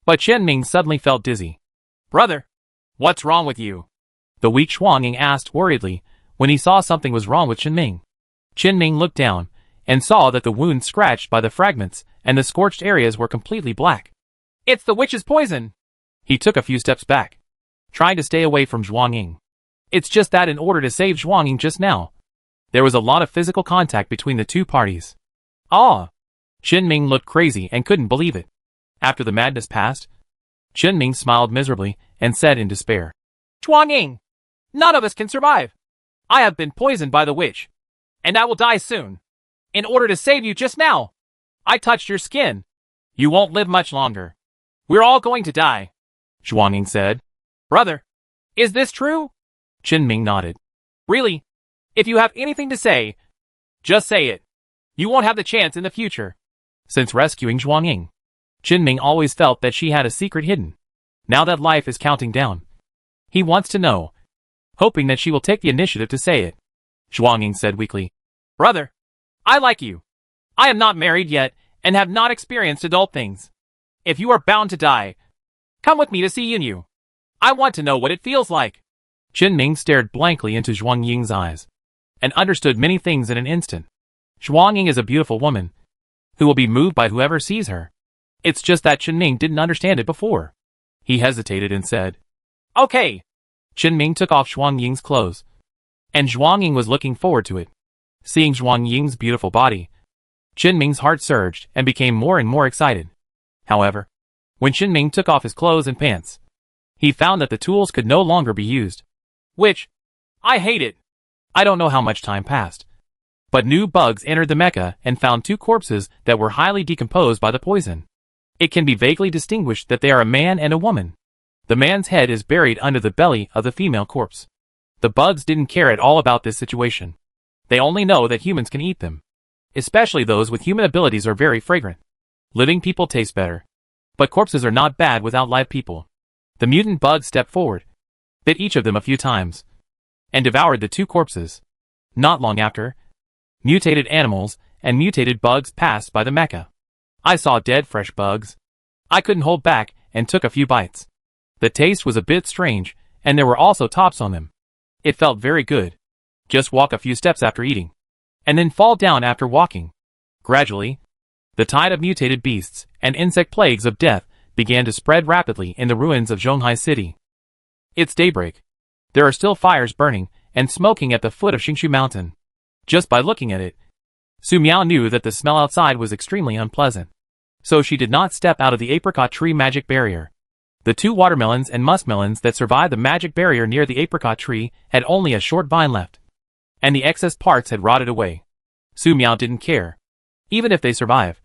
But Ming suddenly felt dizzy. Brother, what's wrong with you? The weak Zhuang Ying asked worriedly when he saw something was wrong with Ming. Ming looked down and saw that the wounds scratched by the fragments and the scorched areas were completely black. It's the witch's poison! He took a few steps back, trying to stay away from Zhuang Ying. It's just that in order to save Zhuang Ying just now, there was a lot of physical contact between the two parties. Ah! Ming looked crazy and couldn't believe it. After the madness passed, Ming smiled miserably and said in despair, Zhuang Ying! None of us can survive! I have been poisoned by the witch, and I will die soon. In order to save you just now, I touched your skin. You won't live much longer. We're all going to die. Zhuang Ying said. Brother, is this true? Ming nodded. Really? If you have anything to say, just say it. You won't have the chance in the future. Since rescuing Zhuang Ying, Ming always felt that she had a secret hidden. Now that life is counting down, he wants to know, hoping that she will take the initiative to say it. Zhuang Ying said weakly, Brother, I like you. I am not married yet and have not experienced adult things. If you are bound to die, come with me to see Yinyu. I want to know what it feels like. Ming stared blankly into Zhuang Ying's eyes and understood many things in an instant. Zhuang Ying is a beautiful woman who will be moved by whoever sees her. It's just that Ming didn't understand it before. He hesitated and said, Okay. Ming took off Zhuang Ying's clothes, and Zhuang Ying was looking forward to it. Seeing Zhuang Ying's beautiful body, Ming's heart surged and became more and more excited. However, when Ming took off his clothes and pants, he found that the tools could no longer be used. Which, I hate it. I don't know how much time passed, but new bugs entered the mecha and found two corpses that were highly decomposed by the poison. It can be vaguely distinguished that they are a man and a woman. The man's head is buried under the belly of the female corpse. The bugs didn't care at all about this situation. They only know that humans can eat them. Especially those with human abilities are very fragrant. Living people taste better. But corpses are not bad without live people. The mutant bugs stepped forward, bit each of them a few times, and devoured the two corpses. Not long after, mutated animals and mutated bugs passed by the mecha. I saw dead fresh bugs. I couldn't hold back and took a few bites. The taste was a bit strange, and there were also tops on them. It felt very good. Just walk a few steps after eating, and then fall down after walking. Gradually, the tide of mutated beasts and insect plagues of death began to spread rapidly in the ruins of Zhonghai City. It's daybreak. There are still fires burning and smoking at the foot of Xingshu Mountain. Just by looking at it, Su Miao knew that the smell outside was extremely unpleasant. So she did not step out of the apricot tree magic barrier. The two watermelons and muskmelons that survived the magic barrier near the apricot tree had only a short vine left, and the excess parts had rotted away. Su Miao didn't care. Even if they survive,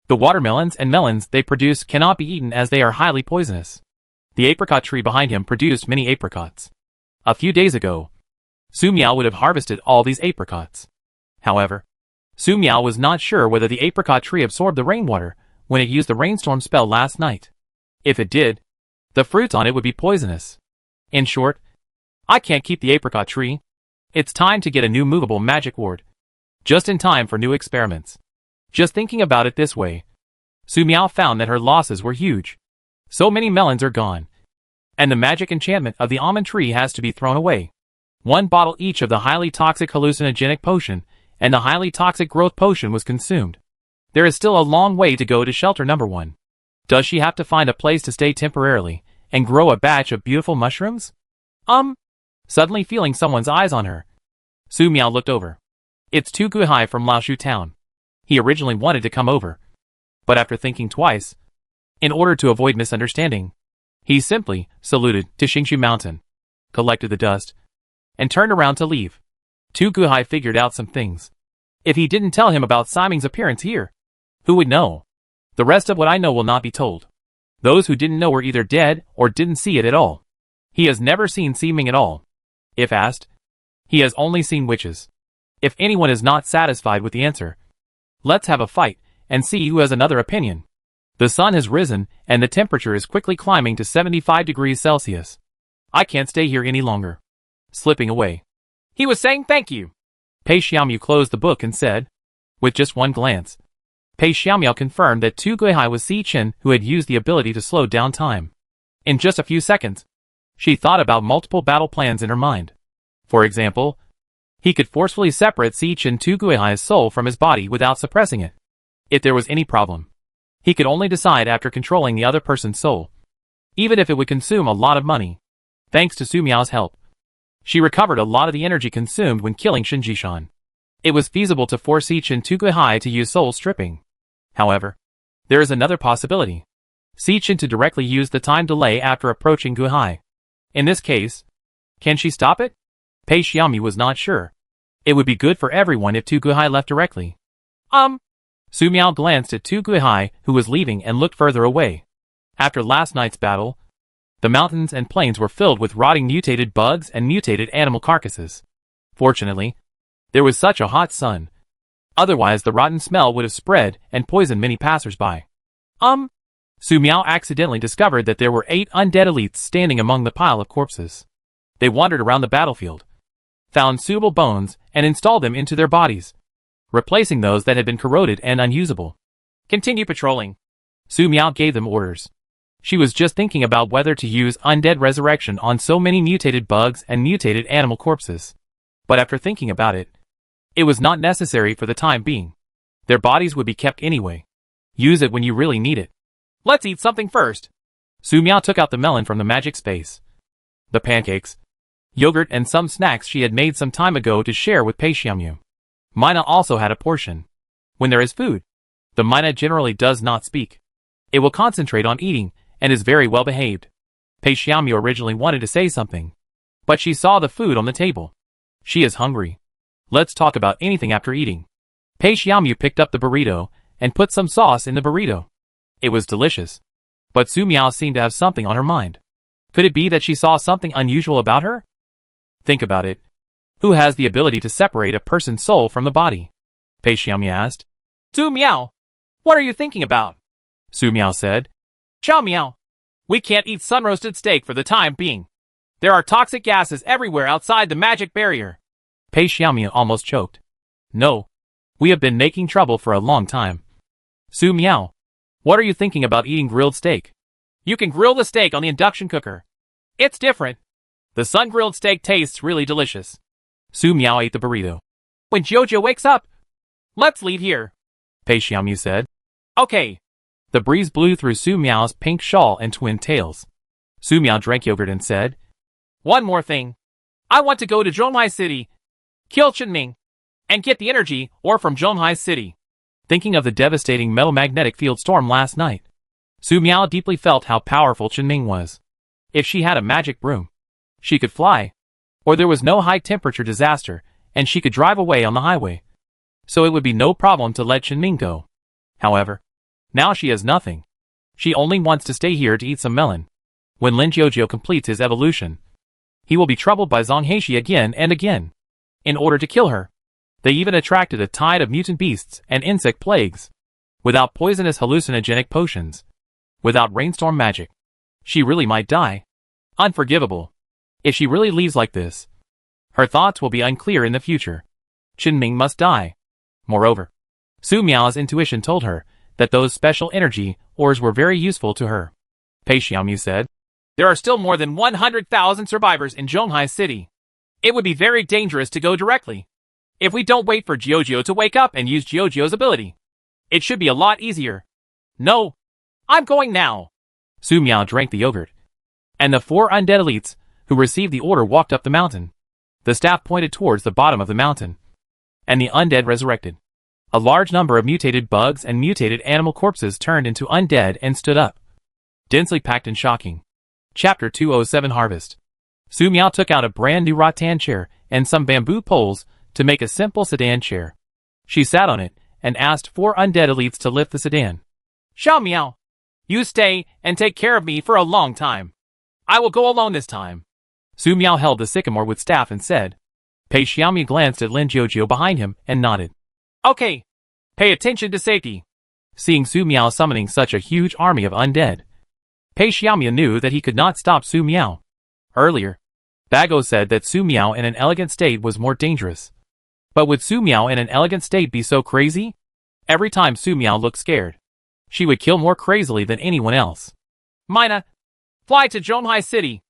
the watermelons and melons they produce cannot be eaten as they are highly poisonous. The apricot tree behind him produced many apricots. A few days ago, Su Miao would have harvested all these apricots. However, Su Miao was not sure whether the apricot tree absorbed the rainwater when it used the rainstorm spell last night. If it did, the fruits on it would be poisonous. In short, I can't keep the apricot tree. It's time to get a new movable magic ward. Just in time for new experiments. Just thinking about it this way, Su Miao found that her losses were huge. So many melons are gone. And the magic enchantment of the almond tree has to be thrown away. 1 bottle each of the highly toxic hallucinogenic potion and the highly toxic growth potion was consumed. There is still a long way to go to shelter number 1. Does she have to find a place to stay temporarily and grow a batch of beautiful mushrooms? Suddenly feeling someone's eyes on her, Su Miao looked over. It's Tu Guihai from Laoshu town. He originally wanted to come over, but after thinking twice, in order to avoid misunderstanding, he simply saluted to Xingshu Mountain, collected the dust, and turned around to leave. Tu Guihai figured out some things. If he didn't tell him about Siming's appearance here, who would know? The rest of what I know will not be told. Those who didn't know were either dead or didn't see it at all. He has never seen Siming at all. If asked, he has only seen witches. If anyone is not satisfied with the answer, let's have a fight and see who has another opinion. The sun has risen and the temperature is quickly climbing to 75 degrees Celsius. I can't stay here any longer. Slipping away. He was saying thank you. Pei Xiaomiao closed the book and said, with just one glance, Pei Xiaomiao confirmed that Tu Guihai was Si Chen who had used the ability to slow down time. In just a few seconds, she thought about multiple battle plans in her mind. For example, he could forcefully separate Si Chen Tu Guihai's soul from his body without suppressing it. If there was any problem, he could only decide after controlling the other person's soul, even if it would consume a lot of money. Thanks to Su Miao's help, she recovered a lot of the energy consumed when killing Shen Jishan. It was feasible to force Si Chen Tu Guihai to use soul stripping. However, there is another possibility. Si Chen to directly use the time delay after approaching Guihai. In this case, can she stop it? Pei Xiaomiao was not sure. It would be good for everyone if Tu Guihai left directly. Su Miao glanced at Tu Guihai, who was leaving, and looked further away. After last night's battle, the mountains and plains were filled with rotting mutated bugs and mutated animal carcasses. Fortunately, there was such a hot sun. Otherwise the rotten smell would have spread and poisoned many passers-by. Su Miao accidentally discovered that there were 8 undead elites standing among the pile of corpses. They wandered around the battlefield, found suitable bones, and installed them into their bodies, replacing those that had been corroded and unusable. Continue patrolling. Su Miao gave them orders. She was just thinking about whether to use undead resurrection on so many mutated bugs and mutated animal corpses. But after thinking about it, it was not necessary for the time being. Their bodies would be kept anyway. Use it when you really need it. Let's eat something first. Su Miao took out the melon from the magic space. The pancakes, yogurt and some snacks she had made some time ago to share with Pei Xiaomiao. Mina also had a portion. When there is food, the Mina generally does not speak. It will concentrate on eating and is very well behaved. Pei Xiaomiao originally wanted to say something, but she saw the food on the table. She is hungry. Let's talk about anything after eating. Pei Xiaomiao picked up the burrito and put some sauce in the burrito. It was delicious. But Su Miao seemed to have something on her mind. Could it be that she saw something unusual about her? Think about it. Who has the ability to separate a person's soul from the body? Pei Xiaomiao asked. Su Miao, what are you thinking about? Su Miao said. Chow Miao, we can't eat sun-roasted steak for the time being. There are toxic gases everywhere outside the magic barrier. Pei Xiaomiao almost choked. No, we have been making trouble for a long time. Su Miao, what are you thinking about eating grilled steak? You can grill the steak on the induction cooker. It's different. The sun-grilled steak tastes really delicious. Su Miao ate the burrito. When Jojo wakes up, let's leave here, Pei Xiaomiao said. Okay. The breeze blew through Su Miao's pink shawl and twin tails. Su Miao drank yogurt and said, one more thing. I want to go to Zhonghai City, kill Chenming, and get the energy ore from Zhonghai City. Thinking of the devastating metal magnetic field storm last night, Su Miao deeply felt how powerful Chenming was. If she had a magic broom, she could fly, or there was no high-temperature disaster, and she could drive away on the highway. So it would be no problem to let Chenming go. However, now she has nothing. She only wants to stay here to eat some melon. When Lin Jiujie completes his evolution, he will be troubled by Zhang Heishi again and again. In order to kill her, they even attracted a tide of mutant beasts and insect plagues. Without poisonous hallucinogenic potions, without rainstorm magic, she really might die. Unforgivable. If she really leaves like this, her thoughts will be unclear in the future. Qinming must die. Moreover, Su Miao's intuition told her that those special energy ores were very useful to her. Pei Xiaomu said, "There are still more than 100,000 survivors in Zhonghai City. It would be very dangerous to go directly. If we don't wait for Jiujie to wake up and use Jiujie's ability, it should be a lot easier. No, I'm going now." Su Miao drank the yogurt, and the 4 undead elites who received the order walked up the mountain. The staff pointed towards the bottom of the mountain, and the undead resurrected. A large number of mutated bugs and mutated animal corpses turned into undead and stood up. Densely packed and shocking. Chapter 207 Harvest. Su Miao took out a brand new rattan chair and some bamboo poles to make a simple sedan chair. She sat on it and asked 4 undead elites to lift the sedan. "Xiao Miao, you stay and take care of me for a long time. I will go alone this time." Su Miao held the sycamore with staff and said. Pei Xiaomi glanced at Lin Jiujie behind him and nodded. "Okay. Pay attention to safety." Seeing Su Miao summoning such a huge army of undead, Pei Xiaomi knew that he could not stop Su Miao. Earlier, Bago said that Su Miao in an elegant state was more dangerous. But would Su Miao in an elegant state be so crazy? Every time Su Miao looked scared, she would kill more crazily than anyone else. "Mina, fly to Zhonghai City."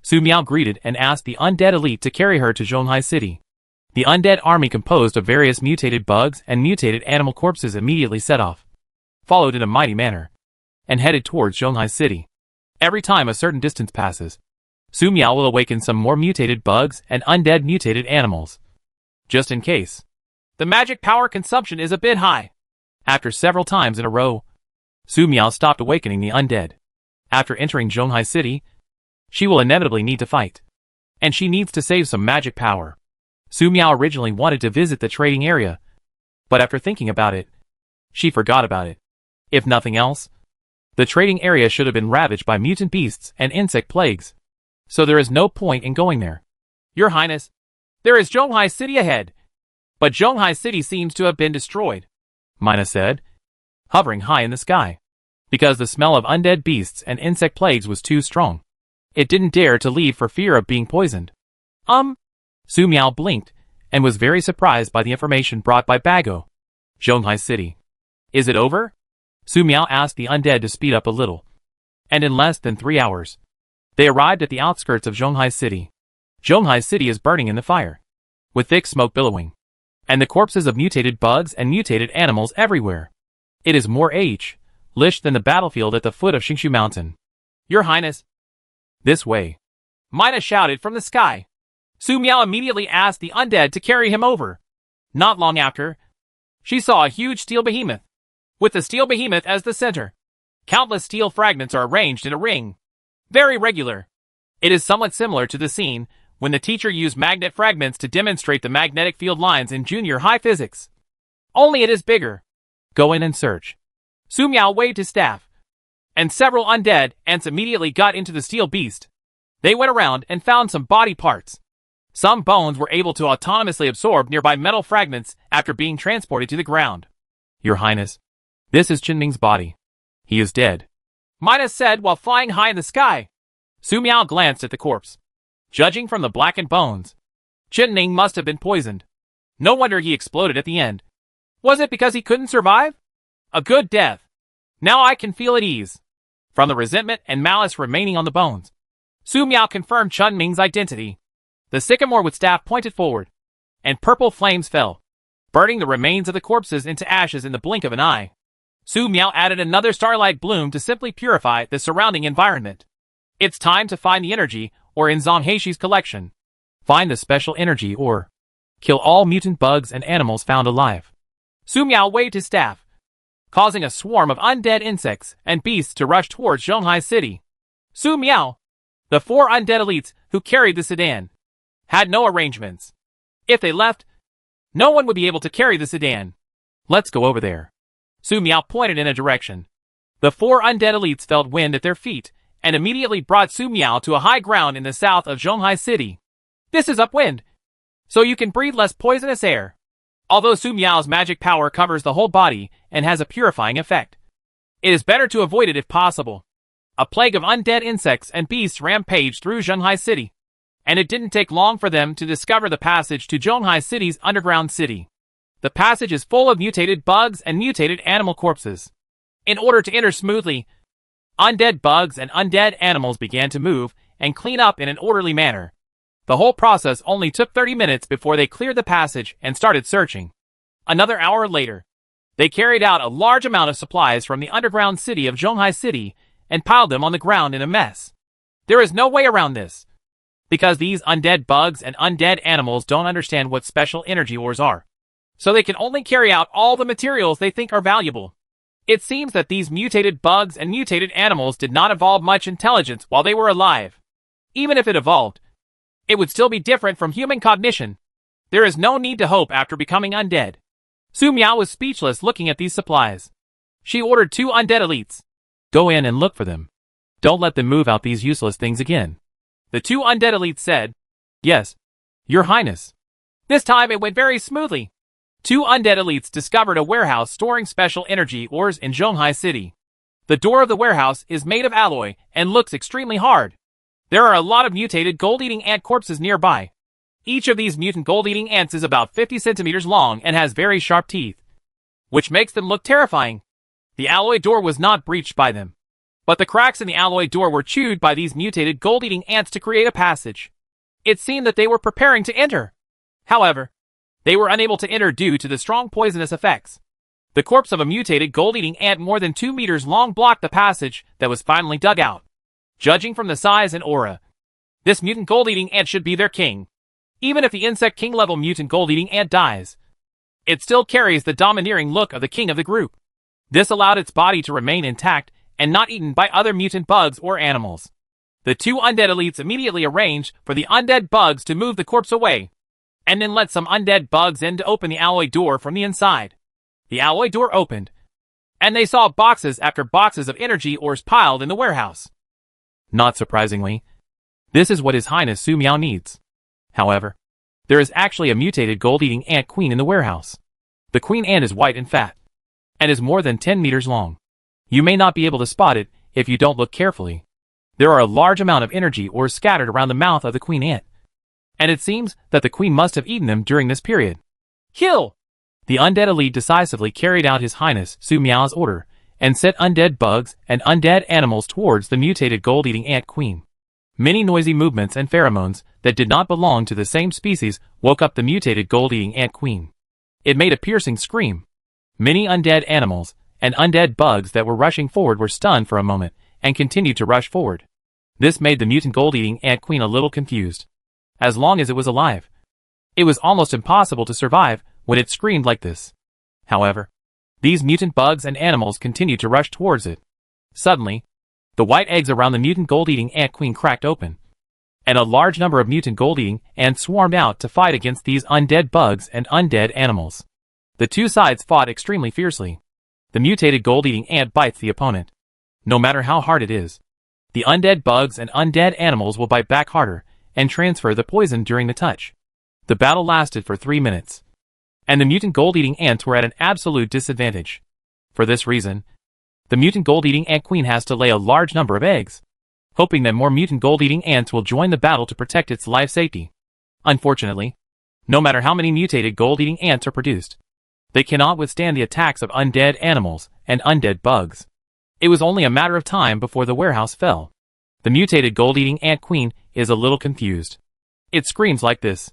Su Miao greeted and asked the undead elite to carry her to Zhonghai City. The undead army composed of various mutated bugs and mutated animal corpses immediately set off, followed in a mighty manner, and headed towards Zhonghai City. Every time a certain distance passes, Su Miao will awaken some more mutated bugs and undead mutated animals. Just in case. The magic power consumption is a bit high. After several times in a row, Su Miao stopped awakening the undead. After entering Zhonghai City, she will inevitably need to fight. And she needs to save some magic power. Su Miao originally wanted to visit the trading area, but after thinking about it, she forgot about it. If nothing else, the trading area should have been ravaged by mutant beasts and insect plagues, so there is no point in going there. "Your Highness, there is Zhonghai City ahead, but Zhonghai City seems to have been destroyed," Mina said, hovering high in the sky, because the smell of undead beasts and insect plagues was too strong. It didn't dare to leave for fear of being poisoned. Su Miao blinked and was very surprised by the information brought by Bago. "Zhonghai City. Is it over?" Su Miao asked the undead to speed up a little. And in less than 3 hours, they arrived at the outskirts of Zhonghai City. Zhonghai City is burning in the fire, with thick smoke billowing, and the corpses of mutated bugs and mutated animals everywhere. It is more lish than the battlefield at the foot of Xingshu Mountain. "Your Highness." "This way," Mina shouted from the sky. Su Miao immediately asked the undead to carry him over. Not long after, she saw a huge steel behemoth, with the steel behemoth as the center. Countless steel fragments are arranged in a ring. Very regular. It is somewhat similar to the scene when the teacher used magnet fragments to demonstrate the magnetic field lines in junior high physics. Only it is bigger. "Go in and search." Su Miao waved his staff, and several undead ants immediately got into the steel beast. They went around and found some body parts. Some bones were able to autonomously absorb nearby metal fragments after being transported to the ground. "Your Highness, this is Qinming's body. He is dead," Mina said while flying high in the sky. Su Miao glanced at the corpse. Judging from the blackened bones, Qinming must have been poisoned. No wonder he exploded at the end. Was it because he couldn't survive? A good death. Now I can feel at ease. From the resentment and malice remaining on the bones, Su Miao confirmed Qinming's identity. The sycamore with staff pointed forward, and purple flames fell, burning the remains of the corpses into ashes in the blink of an eye. Su Miao added another starlight bloom to simply purify the surrounding environment. It's time to find the energy ore in Zhang Heishi's collection. Find the special energy ore. Kill all mutant bugs and animals found alive. Su Miao waved his staff, causing a swarm of undead insects and beasts to rush towards Zhonghai City. Su Miao, the 4 undead elites who carried the sedan, had no arrangements. If they left, no one would be able to carry the sedan. "Let's go over there." Su Miao pointed in a direction. The 4 undead elites felt wind at their feet and immediately brought Su Miao to a high ground in the south of Zhonghai City. This is upwind, so you can breathe less poisonous air. Although Su Miao's magic power covers the whole body and has a purifying effect, it is better to avoid it if possible. A plague of undead insects and beasts rampaged through Zhonghai City, and it didn't take long for them to discover the passage to Zhonghai City's underground city. The passage is full of mutated bugs and mutated animal corpses. In order to enter smoothly, undead bugs and undead animals began to move and clean up in an orderly manner. The whole process only took 30 minutes before they cleared the passage and started searching. Another hour later, they carried out a large amount of supplies from the underground city of Zhonghai City and piled them on the ground in a mess. There is no way around this, because these undead bugs and undead animals don't understand what special energy ores are, so they can only carry out all the materials they think are valuable. It seems that these mutated bugs and mutated animals did not evolve much intelligence while they were alive. Even if it evolved, it would still be different from human cognition. There is no need to hope after becoming undead. Su Miao was speechless looking at these supplies. She ordered 2 undead elites. Go in and look for them. Don't let them move out these useless things again. The 2 undead elites said, Yes, Your Highness. This time it went very smoothly. 2 undead elites discovered a warehouse storing special energy ores in Zhonghai City. The door of the warehouse is made of alloy and looks extremely hard. There are a lot of mutated gold-eating ant corpses nearby. Each of these mutant gold-eating ants is about 50 centimeters long and has very sharp teeth, which makes them look terrifying. The alloy door was not breached by them, but the cracks in the alloy door were chewed by these mutated gold-eating ants to create a passage. It seemed that they were preparing to enter. However, they were unable to enter due to the strong poisonous effects. The corpse of a mutated gold-eating ant more than 2 meters long blocked the passage that was finally dug out. Judging from the size and aura, this mutant gold-eating ant should be their king. Even if the insect king level mutant gold-eating ant dies, it still carries the domineering look of the king of the group. This allowed its body to remain intact and not eaten by other mutant bugs or animals. The 2 undead elites immediately arranged for the undead bugs to move the corpse away, and then let some undead bugs in to open the alloy door from the inside. The alloy door opened, and they saw boxes after boxes of energy ores piled in the warehouse. Not surprisingly, this is what His Highness Su Miao needs. However, there is actually a mutated gold-eating ant queen in the warehouse. The queen ant is white and fat, and is more than 10 meters long. You may not be able to spot it if you don't look carefully. There are a large amount of energy ores scattered around the mouth of the queen ant, and it seems that the queen must have eaten them during this period. Kill! The undead elite decisively carried out His Highness Su Miao's order, and sent undead bugs and undead animals towards the mutated gold-eating ant queen. Many noisy movements and pheromones that did not belong to the same species woke up the mutated gold-eating ant queen. It made a piercing scream. Many undead animals and undead bugs that were rushing forward were stunned for a moment and continued to rush forward. This made the mutant gold-eating ant queen a little confused. As long as it was alive, it was almost impossible to survive when it screamed like this. However, these mutant bugs and animals continued to rush towards it. Suddenly, the white eggs around the mutant gold-eating ant queen cracked open, and a large number of mutant gold-eating ants swarmed out to fight against these undead bugs and undead animals. The 2 sides fought extremely fiercely. The mutated gold-eating ant bites the opponent, no matter how hard it is. The undead bugs and undead animals will bite back harder and transfer the poison during the touch. The battle lasted for 3 minutes, and the mutant gold-eating ants were at an absolute disadvantage. For this reason, the mutant gold-eating ant queen has to lay a large number of eggs, hoping that more mutant gold-eating ants will join the battle to protect its life safety. Unfortunately, no matter how many mutated gold-eating ants are produced, they cannot withstand the attacks of undead animals and undead bugs. It was only a matter of time before the warehouse fell. The mutated gold-eating ant queen is a little confused. It screams like this.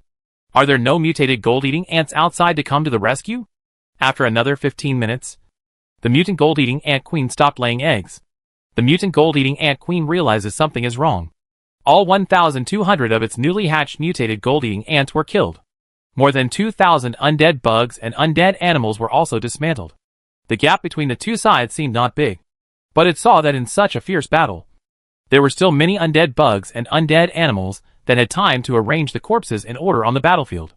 Are there no mutated gold-eating ants outside to come to the rescue? After another 15 minutes, the mutant gold-eating ant queen stopped laying eggs. The mutant gold-eating ant queen realizes something is wrong. All 1,200 of its newly hatched mutated gold-eating ants were killed. More than 2,000 undead bugs and undead animals were also dismantled. The gap between the 2 sides seemed not big, but it saw that in such a fierce battle, there were still many undead bugs and undead animals that had time to arrange the corpses in order on the battlefield.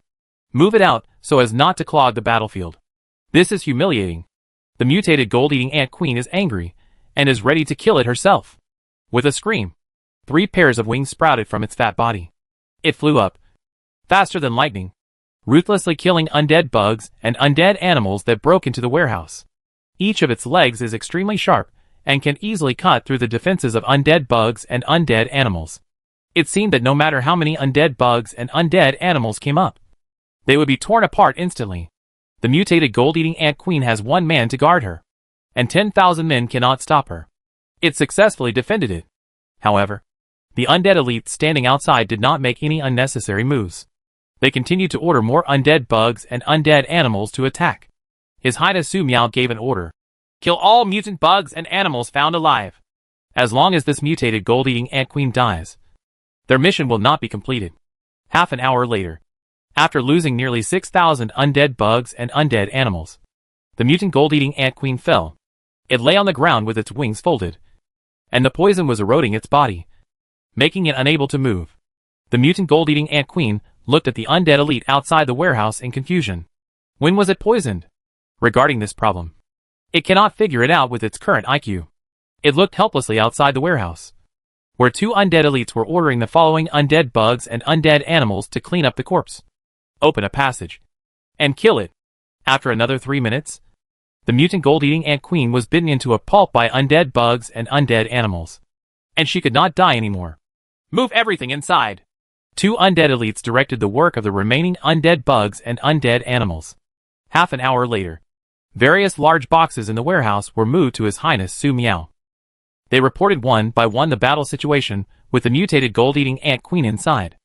Move it out so as not to clog the battlefield. This is humiliating. The mutated gold-eating ant queen is angry and is ready to kill it herself. With a scream, 3 pairs of wings sprouted from its fat body. It flew up, faster than lightning, ruthlessly killing undead bugs and undead animals that broke into the warehouse. Each of its legs is extremely sharp and can easily cut through the defenses of undead bugs and undead animals. It seemed that no matter how many undead bugs and undead animals came up, they would be torn apart instantly. The mutated gold-eating ant queen has 1 man to guard her, and 10,000 men cannot stop her. It successfully defended it. However, the undead elites standing outside did not make any unnecessary moves. They continued to order more undead bugs and undead animals to attack. His Highness Su Miao gave an order. Kill all mutant bugs and animals found alive. As long as this mutated gold-eating ant queen dies, their mission will not be completed. Half an hour later, after losing nearly 6,000 undead bugs and undead animals, the mutant gold-eating ant queen fell. It lay on the ground with its wings folded, and the poison was eroding its body, making it unable to move. The mutant gold-eating ant queen looked at the undead elite outside the warehouse in confusion. When was it poisoned? Regarding this problem, it cannot figure it out with its current IQ. It looked helplessly outside the warehouse, where 2 undead elites were ordering the following undead bugs and undead animals to clean up the corpse, open a passage, and kill it. After another 3 minutes, the mutant gold-eating ant queen was bitten into a pulp by undead bugs and undead animals, and she could not die anymore. Move everything inside. 2 undead elites directed the work of the remaining undead bugs and undead animals. Half an hour later, various large boxes in the warehouse were moved to His Highness Su Miao. They reported one by one the battle situation with the mutated gold-eating ant queen inside.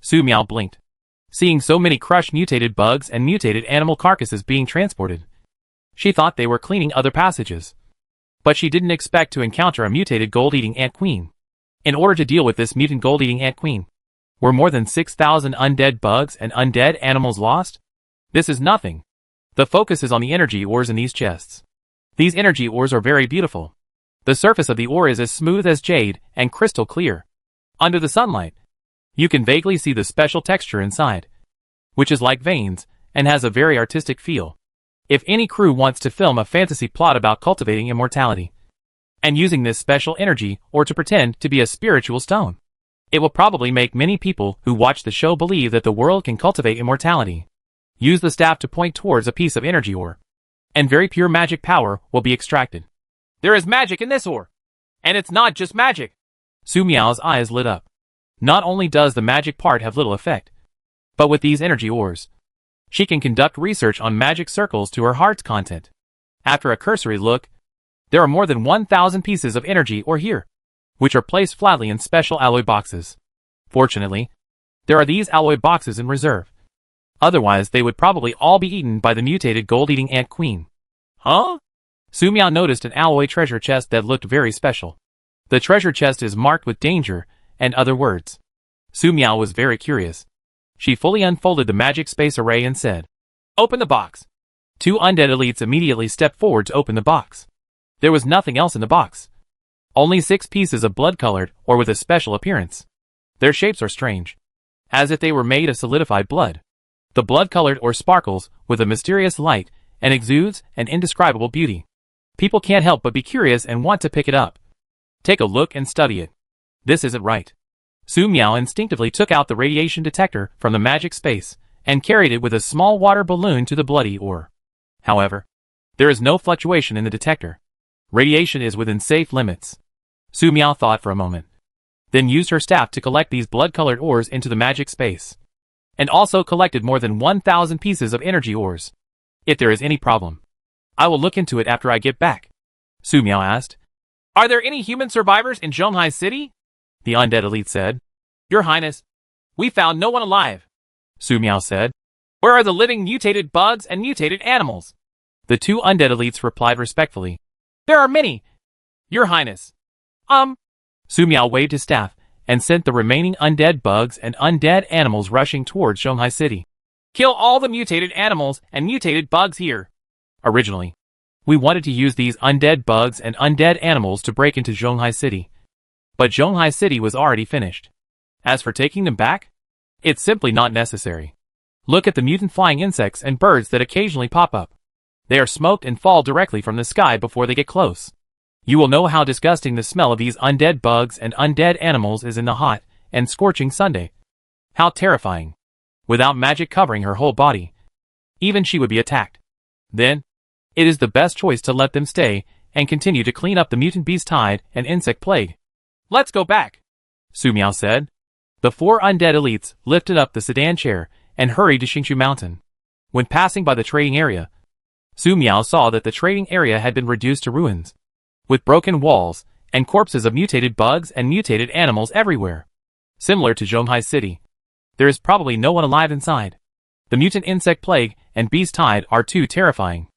Su Miao blinked, seeing so many crushed mutated bugs and mutated animal carcasses being transported. She thought they were cleaning other passages, but she didn't expect to encounter a mutated gold-eating ant queen. In order to deal with this mutant gold-eating ant queen, were more than 6,000 undead bugs and undead animals lost? This is nothing. The focus is on the energy ores in these chests. These energy ores are very beautiful. The surface of the ore is as smooth as jade and crystal clear. Under the sunlight, you can vaguely see the special texture inside, which is like veins and has a very artistic feel. If any crew wants to film a fantasy plot about cultivating immortality and using this special energy or to pretend to be a spiritual stone, it will probably make many people who watch the show believe that the world can cultivate immortality. Use the staff to point towards a piece of energy ore, and very pure magic power will be extracted. There is magic in this ore, and it's not just magic. Su Miao's eyes lit up. Not only does the magic part have little effect, but with these energy ores, she can conduct research on magic circles to her heart's content. After a cursory look, there are more than 1,000 pieces of energy ore here, which are placed flatly in special alloy boxes. Fortunately, there are these alloy boxes in reserve. Otherwise, they would probably all be eaten by the mutated gold-eating ant queen. Huh? Su Miao noticed an alloy treasure chest that looked very special. The treasure chest is marked with danger and other words. Su Miao was very curious. She fully unfolded the magic space array and said, "Open the box." 2 undead elites immediately stepped forward to open the box. There was nothing else in the box. Only 6 pieces of blood-colored or with a special appearance. Their shapes are strange, as if they were made of solidified blood. The blood-colored or sparkles with a mysterious light and exudes an indescribable beauty. People can't help but be curious and want to pick it up. Take a look and study it. This isn't right. Su Miao instinctively took out the radiation detector from the magic space and carried it with a small water balloon to the bloody ore. However, there is no fluctuation in the detector. Radiation is within safe limits. Su Miao thought for a moment, then used her staff to collect these blood-colored ores into the magic space, and also collected more than 1,000 pieces of energy ores. If there is any problem, I will look into it after I get back. Su Miao asked, "Are there any human survivors in Zhonghai City?" The undead elite said. "Your Highness, we found no one alive," Su Miao said. "Where are the living mutated bugs and mutated animals?" The 2 undead elites replied respectfully. "There are many, Your Highness." Su Miao waved his staff and sent the remaining undead bugs and undead animals rushing towards Zhonghai City. "Kill all the mutated animals and mutated bugs here." Originally, we wanted to use these undead bugs and undead animals to break into Zhonghai City, but Zhonghai City was already finished. As for taking them back, it's simply not necessary. Look at the mutant flying insects and birds that occasionally pop up. They are smoked and fall directly from the sky before they get close. You will know how disgusting the smell of these undead bugs and undead animals is in the hot and scorching Sunday. How terrifying. Without magic covering her whole body, even she would be attacked. Then, it is the best choice to let them stay and continue to clean up the mutant beast tide and insect plague. Let's go back, Su Miao said. The 4 undead elites lifted up the sedan chair and hurried to Xingshu Mountain. When passing by the trading area, Su Miao saw that the trading area had been reduced to ruins, with broken walls and corpses of mutated bugs and mutated animals everywhere. Similar to Zhonghai City, there is probably no one alive inside. The mutant insect plague and beast tide are too terrifying.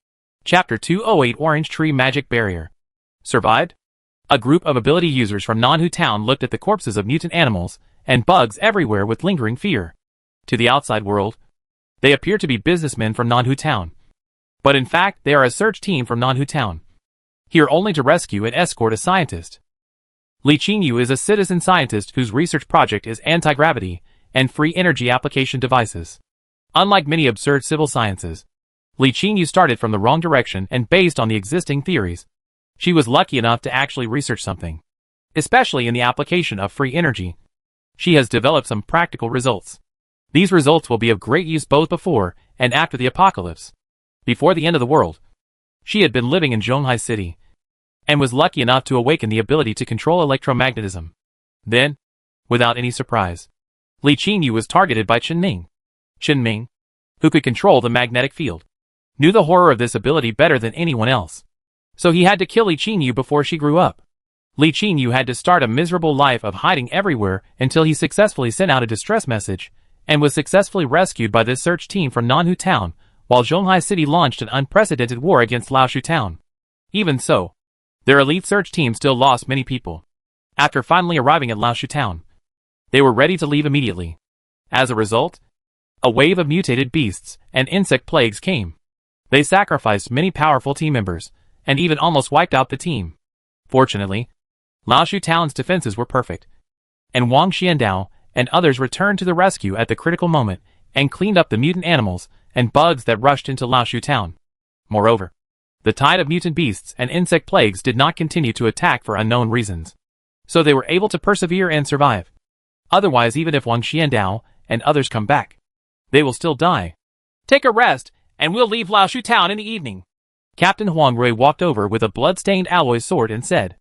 Chapter 208 Orange Tree Magic Barrier. Survived? A group of ability users from Nanhu Town looked at the corpses of mutant animals and bugs everywhere with lingering fear. To the outside world, they appear to be businessmen from Nanhu Town. But in fact, they are a search team from Nanhu Town, here only to rescue and escort a scientist. Li Qingyu is a citizen scientist whose research project is anti-gravity and free energy application devices. Unlike many absurd civil sciences, Li Qingyu started from the wrong direction and based on the existing theories. She was lucky enough to actually research something, especially in the application of free energy. She has developed some practical results. These results will be of great use both before and after the apocalypse. Before the end of the world, she had been living in Zhonghai City, and was lucky enough to awaken the ability to control electromagnetism. Then, without any surprise, Li Qingyu was targeted by Chen Ming. Chen Ming, who could control the magnetic field, knew the horror of this ability better than anyone else. So he had to kill Li Qingyu before she grew up. Li Qingyu had to start a miserable life of hiding everywhere until he successfully sent out a distress message, and was successfully rescued by this search team from Nanhu Town, while Zhonghai City launched an unprecedented war against Laoshu Town. Even so, their elite search team still lost many people. After finally arriving at Laoshu Town, they were ready to leave immediately. As a result, a wave of mutated beasts and insect plagues came. They sacrificed many powerful team members, and even almost wiped out the team. Fortunately, Laoshu Town's defenses were perfect, and Wang Xiandao and others returned to the rescue at the critical moment and cleaned up the mutant animals and bugs that rushed into Laoshu Town. Moreover, the tide of mutant beasts and insect plagues did not continue to attack for unknown reasons, so they were able to persevere and survive. Otherwise, even if Wang Xiandao and others come back, they will still die. Take a rest, and we'll leave Laoshu Town in the evening. Captain Huang Rui walked over with a blood-stained alloy sword and said.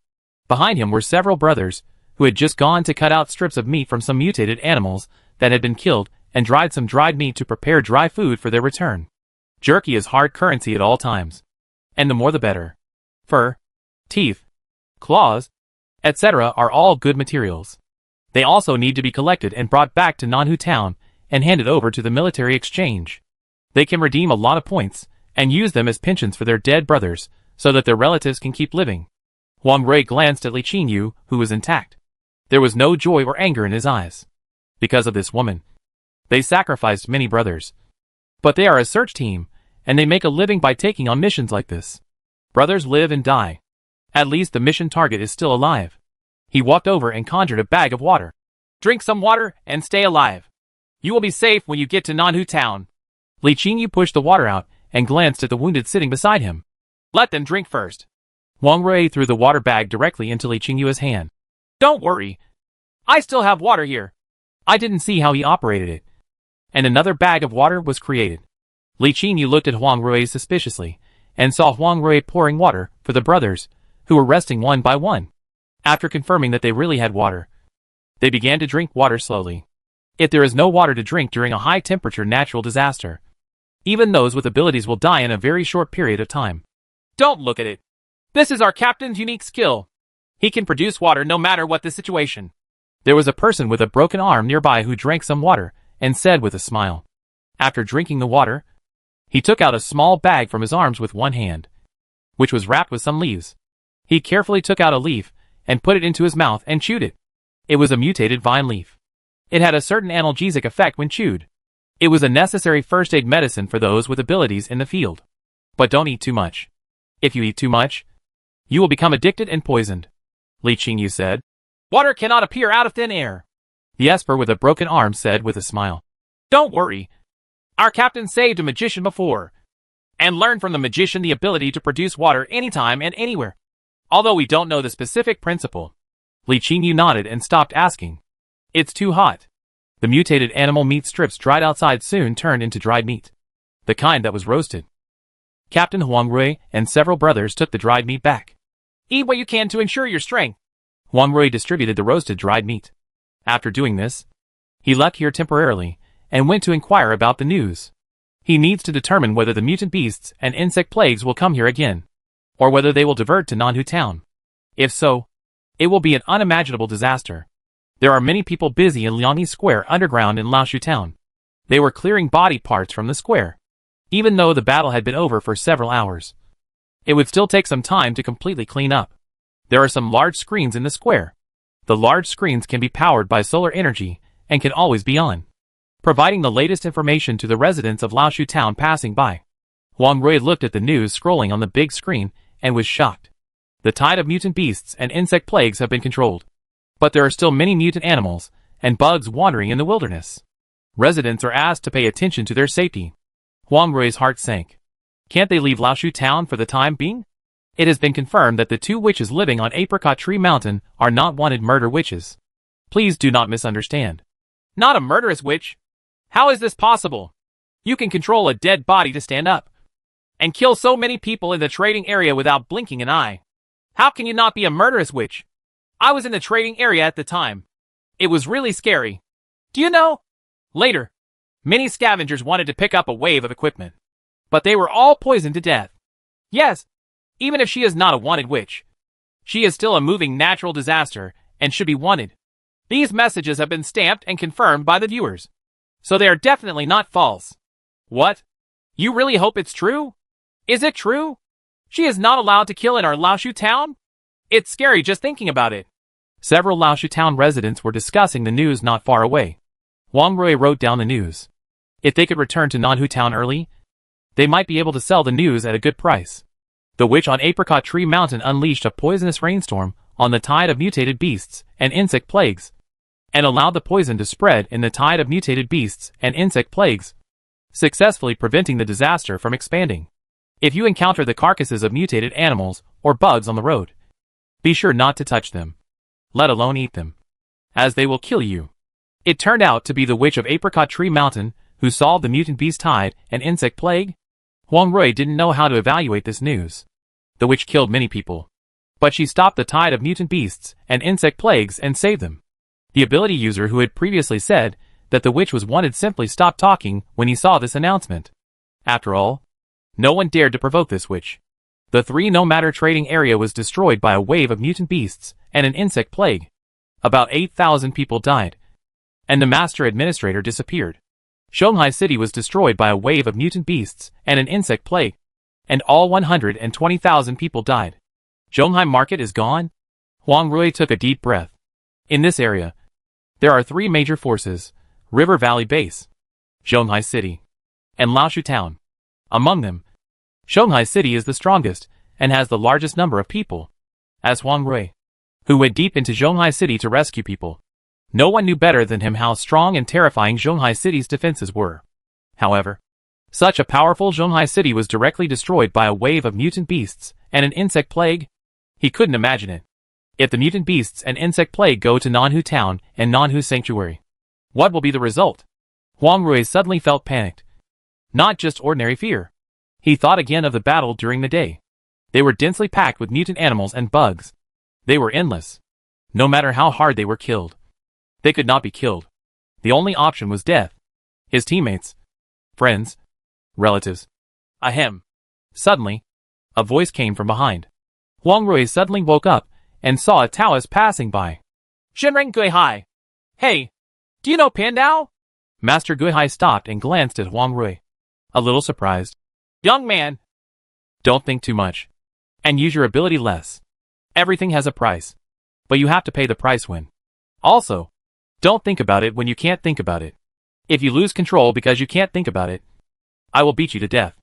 Behind him were several brothers, who had just gone to cut out strips of meat from some mutated animals that had been killed and dried some dried meat to prepare dry food for their return. Jerky is hard currency at all times, and the more the better. Fur, teeth, claws, etc. are all good materials. They also need to be collected and brought back to Nanhu Town and handed over to the military exchange. They can redeem a lot of points and use them as pensions for their dead brothers so that their relatives can keep living. Huang Rui glanced at Li Qingyu, who was intact. There was no joy or anger in his eyes. Because of this woman, they sacrificed many brothers. But they are a search team, and they make a living by taking on missions like this. Brothers live and die. At least the mission target is still alive. He walked over and conjured a bag of water. Drink some water and stay alive. You will be safe when you get to Nanhu Town. Li Qingyu pushed the water out and glanced at the wounded sitting beside him. Let them drink first. Wang Rui threw the water bag directly into Li Qingyu's hand. Don't worry. I still have water here. I didn't see how he operated it. And another bag of water was created. Li Qingyu looked at Huang Rui suspiciously, and saw Huang Rui pouring water for the brothers, who were resting one by one. After confirming that they really had water, they began to drink water slowly. If there is no water to drink during a high-temperature natural disaster, even those with abilities will die in a very short period of time. Don't look at it. This is our captain's unique skill. He can produce water no matter what the situation. There was a person with a broken arm nearby who drank some water, and said with a smile. After drinking the water, he took out a small bag from his arms with one hand, which was wrapped with some leaves. He carefully took out a leaf, and put it into his mouth and chewed it. It was a mutated vine leaf. It had a certain analgesic effect when chewed. It was a necessary first aid medicine for those with abilities in the field. But don't eat too much. If you eat too much, you will become addicted and poisoned. Li Qingyu said. Water cannot appear out of thin air. The Esper with a broken arm said with a smile. Don't worry. Our captain saved a magician before, and learned from the magician the ability to produce water anytime and anywhere. Although we don't know the specific principle. Li Qingyu nodded and stopped asking. It's too hot. The mutated animal meat strips dried outside soon turned into dried meat. The kind that was roasted. Captain Huang Rui and several brothers took the dried meat back. Eat what you can to ensure your strength. Huang Rui distributed the roasted dried meat. After doing this, he left here temporarily and went to inquire about the news. He needs to determine whether the mutant beasts and insect plagues will come here again, or whether they will divert to Nanhu town. If so, it will be an unimaginable disaster. There are many people busy in Liangyi Square underground in Laoshu town. They were clearing body parts from the square. Even though the battle had been over for several hours, it would still take some time to completely clean up. There are some large screens in the square. The large screens can be powered by solar energy and can always be on, providing the latest information to the residents of Laoshu town passing by. Huang Rui looked at the news scrolling on the big screen and was shocked. The tide of mutant beasts and insect plagues have been controlled, but there are still many mutant animals and bugs wandering in the wilderness. Residents are asked to pay attention to their safety. Huang Rui's heart sank. Can't they leave Laoshu town for the time being? It has been confirmed that the 2 witches living on Apricot Tree Mountain are not wanted murder witches. Please do not misunderstand. Not a murderous witch? How is this possible? You can control a dead body to stand up and kill so many people in the trading area without blinking an eye. How can you not be a murderous witch? I was in the trading area at the time. It was really scary. Do you know? Later, many scavengers wanted to pick up a wave of equipment, but they were all poisoned to death. Yes, even if she is not a wanted witch, she is still a moving natural disaster and should be wanted. These messages have been stamped and confirmed by the viewers, so they are definitely not false. What? You really hope it's true? Is it true? She is not allowed to kill in our Laoshu town? It's scary just thinking about it. Several Laoshu town residents were discussing the news not far away. Huang Rui wrote down the news. If they could return to Nanhu town early, they might be able to sell the news at a good price. The witch on Apricot Tree Mountain unleashed a poisonous rainstorm on the tide of mutated beasts and insect plagues, and allowed the poison to spread in the tide of mutated beasts and insect plagues, successfully preventing the disaster from expanding. If you encounter the carcasses of mutated animals or bugs on the road, be sure not to touch them, let alone eat them, as they will kill you. It turned out to be the witch of Apricot Tree Mountain who solved the mutant beast tide and insect plague. Huang Rui didn't know how to evaluate this news. The witch killed many people, but she stopped the tide of mutant beasts and insect plagues and saved them. The ability user who had previously said that the witch was wanted simply stopped talking when he saw this announcement. After all, no one dared to provoke this witch. The 3 no matter trading area was destroyed by a wave of mutant beasts and an insect plague. About 8,000 people died, and the master administrator disappeared. Shanghai City was destroyed by a wave of mutant beasts and an insect plague, and all 120,000 people died. Shanghai Market is gone? Huang Rui took a deep breath. In this area, there are 3 major forces: River Valley Base, Shanghai City, and Laoshu Town. Among them, Shanghai City is the strongest and has the largest number of people. As Huang Rui, who went deep into Shanghai City to rescue people, no one knew better than him how strong and terrifying Shanghai City's defenses were. However, such a powerful Shanghai City was directly destroyed by a wave of mutant beasts and an insect plague. He couldn't imagine it. If the mutant beasts and insect plague go to Nanhu Town and Nanhu Sanctuary, what will be the result? Huang Rui suddenly felt panicked. Not just ordinary fear. He thought again of the battle during the day. They were densely packed with mutant animals and bugs. They were endless. No matter how hard they were killed, they could not be killed. The only option was death. His teammates, friends, relatives. Ahem. Suddenly, a voice came from behind. Huang Rui suddenly woke up and saw a Taoist passing by. Shenren Guihai. Hey, do you know Pandao? Master Guihai stopped and glanced at Huang Rui, a little surprised. Young man, don't think too much, and use your ability less. Everything has a price, but you have to pay the price when. Also, don't think about it when you can't think about it. If you lose control because you can't think about it, I will beat you to death.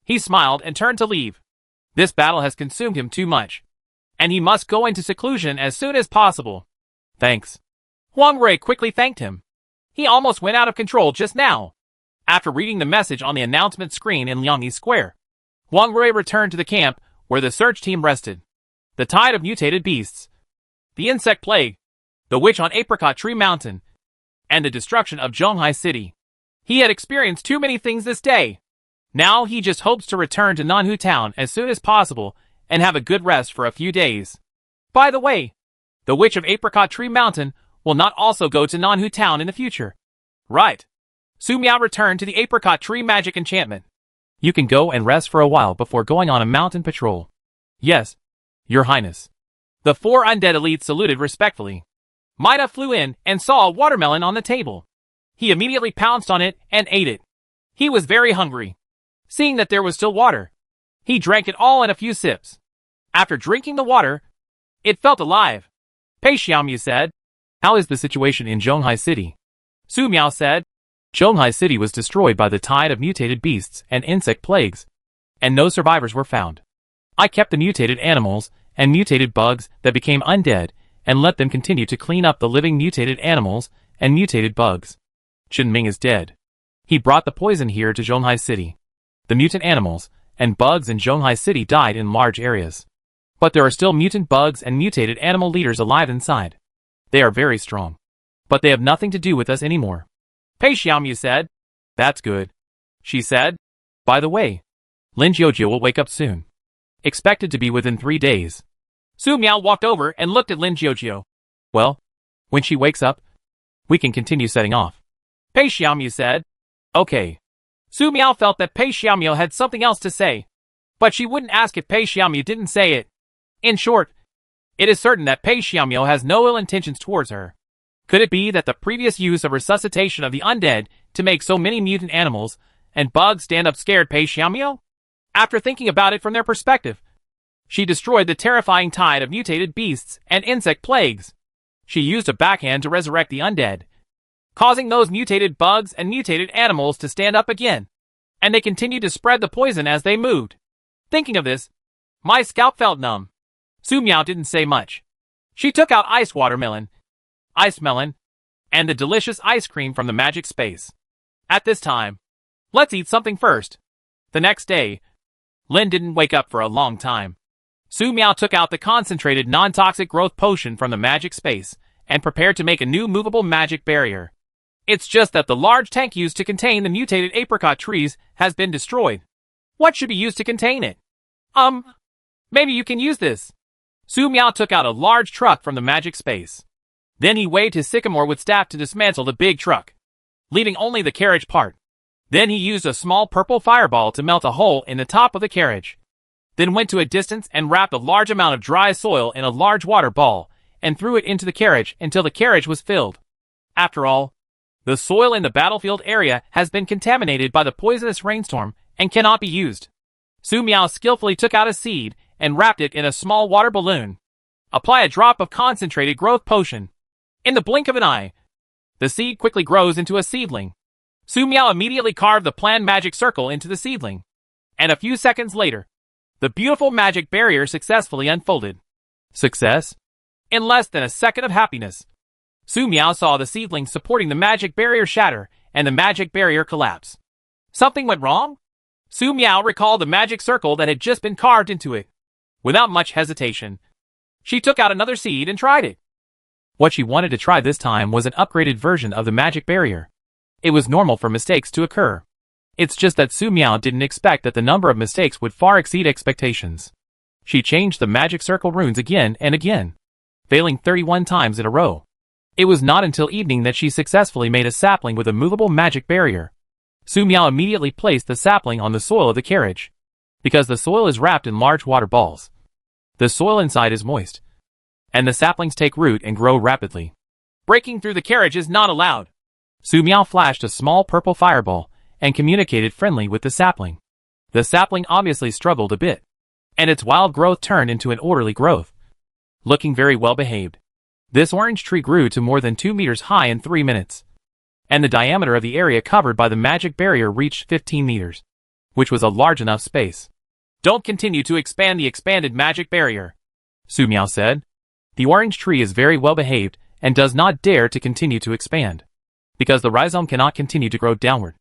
He smiled and turned to leave. This battle has consumed him too much, and he must go into seclusion as soon as possible. Thanks. Huang Rui quickly thanked him. He almost went out of control just now. After reading the message on the announcement screen in Liangyi Square, Huang Rui returned to the camp where the search team rested. the tide of mutated beasts, the insect plague, the witch on Apricot Tree Mountain, and the destruction of Zhonghai City. He had experienced too many things this day. Now he just hopes to return to Nanhu Town as soon as possible and have a good rest for a few days. By the way, the witch of Apricot Tree Mountain will not also go to Nanhu Town in the future. Right. Su Miao returned to the Apricot Tree magic enchantment. You can go and rest for a while before going on a mountain patrol. Yes, Your Highness. The 4 undead elites saluted respectfully. Maida flew in and saw a watermelon on the table. He immediately pounced on it and ate it. He was very hungry. Seeing that there was still water, he drank it all in a few sips. After drinking the water, it felt alive. Pei Xiaomu said, "How is the situation in Zhonghai City?" Su Miao said, "Zhonghai City was destroyed by the tide of mutated beasts and insect plagues, and no survivors were found. I kept the mutated animals and mutated bugs that became undead and let them continue to clean up the living mutated animals and mutated bugs. Chen Ming is dead. He brought the poison here to Zhonghai City. The mutant animals and bugs in Zhonghai City died in large areas. But there are still mutant bugs and mutated animal leaders alive inside. They are very strong. But they have nothing to do with us anymore." Pei Xiaomu said, "That's good." She said, "By the way, Lin Jiujie will wake up soon. Expected to be within 3 days." Su Miao walked over and looked at Lin Jiujie. "Well, when she wakes up, we can continue setting off." Pei Xiaomu said, "Okay." Su Miao felt that Pei Xiaomu had something else to say, but she wouldn't ask if Pei Xiaomu didn't say it. In short, it is certain that Pei Xiaomu has no ill intentions towards her. Could it be that the previous use of resuscitation of the undead to make so many mutant animals and bugs stand up scared Pei Xiaomu? After thinking about it from their perspective, she destroyed the terrifying tide of mutated beasts and insect plagues. She used a backhand to resurrect the undead, causing those mutated bugs and mutated animals to stand up again, and they continued to spread the poison as they moved. Thinking of this, my scalp felt numb. Su Miao didn't say much. She took out iced watermelon, ice melon, and the delicious ice cream from the magic space. At this time, let's eat something first. The next day, Lin didn't wake up for a long time. Su Miao took out the concentrated non-toxic growth potion from the magic space and prepared to make a new movable magic barrier. It's just that the large tank used to contain the mutated apricot trees has been destroyed. What should be used to contain it? Maybe you can use this. Su Miao took out a large truck from the magic space. Then he waved his sycamore with staff to dismantle the big truck, leaving only the carriage part. Then he used a small purple fireball to melt a hole in the top of the carriage. Then went to a distance and wrapped a large amount of dry soil in a large water ball and threw it into the carriage until the carriage was filled. After all, the soil in the battlefield area has been contaminated by the poisonous rainstorm and cannot be used. Su Miao skillfully took out a seed and wrapped it in a small water balloon. Apply a drop of concentrated growth potion. In the blink of an eye, the seed quickly grows into a seedling. Su Miao immediately carved the planned magic circle into the seedling. And a few seconds later, the beautiful magic barrier successfully unfolded. Success? In less than a second of happiness, Su Miao saw the seedling supporting the magic barrier shatter and the magic barrier collapse. Something went wrong? Su Miao recalled the magic circle that had just been carved into it. Without much hesitation, she took out another seed and tried it. What she wanted to try this time was an upgraded version of the magic barrier. It was normal for mistakes to occur. It's just that Su Miao didn't expect that the number of mistakes would far exceed expectations. She changed the magic circle runes again and again, failing 31 times in a row. It was not until evening that she successfully made a sapling with a movable magic barrier. Su Miao immediately placed the sapling on the soil of the carriage. Because the soil is wrapped in large water balls, the soil inside is moist, and the saplings take root and grow rapidly. Breaking through the carriage is not allowed. Su Miao flashed a small purple fireball and communicated friendly with the sapling. The sapling obviously struggled a bit, and its wild growth turned into an orderly growth, looking very well behaved. This orange tree grew to more than 2 meters high in 3 minutes, and the diameter of the area covered by the magic barrier reached 15 meters, which was a large enough space. Don't continue to expand the expanded magic barrier, Su Miao said. The orange tree is very well behaved and does not dare to continue to expand, because the rhizome cannot continue to grow downward.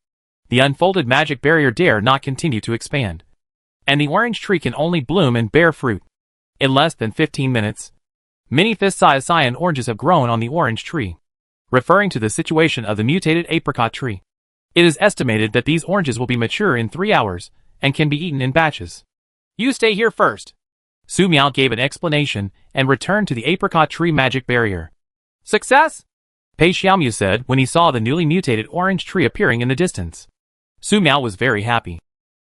The unfolded magic barrier dare not continue to expand, and the orange tree can only bloom and bear fruit. In less than 15 minutes, many fist-sized cyan oranges have grown on the orange tree, referring to the situation of the mutated apricot tree. It is estimated that these oranges will be mature in 3 hours and can be eaten in batches. You stay here first. Su Miao gave an explanation and returned to the apricot tree magic barrier. Success? Pei Xiaomu said when he saw the newly mutated orange tree appearing in the distance. Su Miao was very happy.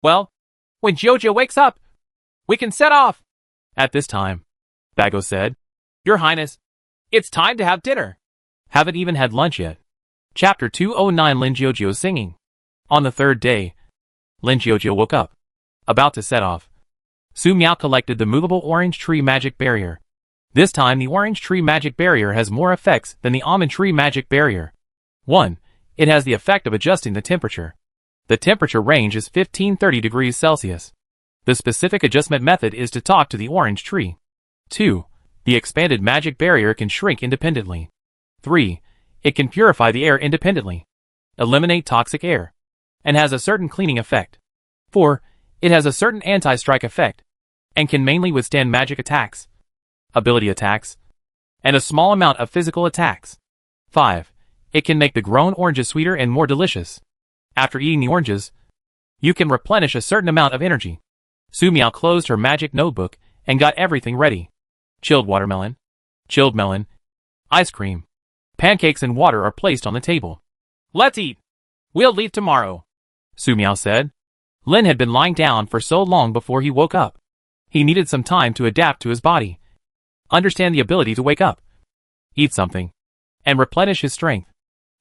Well, when Jojo wakes up, we can set off. At this time, Bago said, Your Highness, it's time to have dinner. Haven't even had lunch yet. Chapter 209 Lin Jojo singing. On the third day, Lin Jojo woke up, about to set off. Su Miao collected the movable orange tree magic barrier. This time the orange tree magic barrier has more effects than the almond tree magic barrier. 1. It has the effect of adjusting the temperature. The temperature range is 15-30 degrees Celsius. The specific adjustment method is to talk to the orange tree. 2. The expanded magic barrier can shrink independently. 3. It can purify the air independently, eliminate toxic air, and has a certain cleaning effect. 4. It has a certain anti-strike effect, and can mainly withstand magic attacks, ability attacks, and a small amount of physical attacks. 5. It can make the grown oranges sweeter and more delicious. After eating the oranges, you can replenish a certain amount of energy. Su Miao closed her magic notebook and got everything ready. Chilled watermelon, chilled melon, ice cream, pancakes and water are placed on the table. Let's eat. We'll leave tomorrow, Su Miao said. Lin had been lying down for so long before he woke up. He needed some time to adapt to his body, understand the ability to wake up, eat something, and replenish his strength.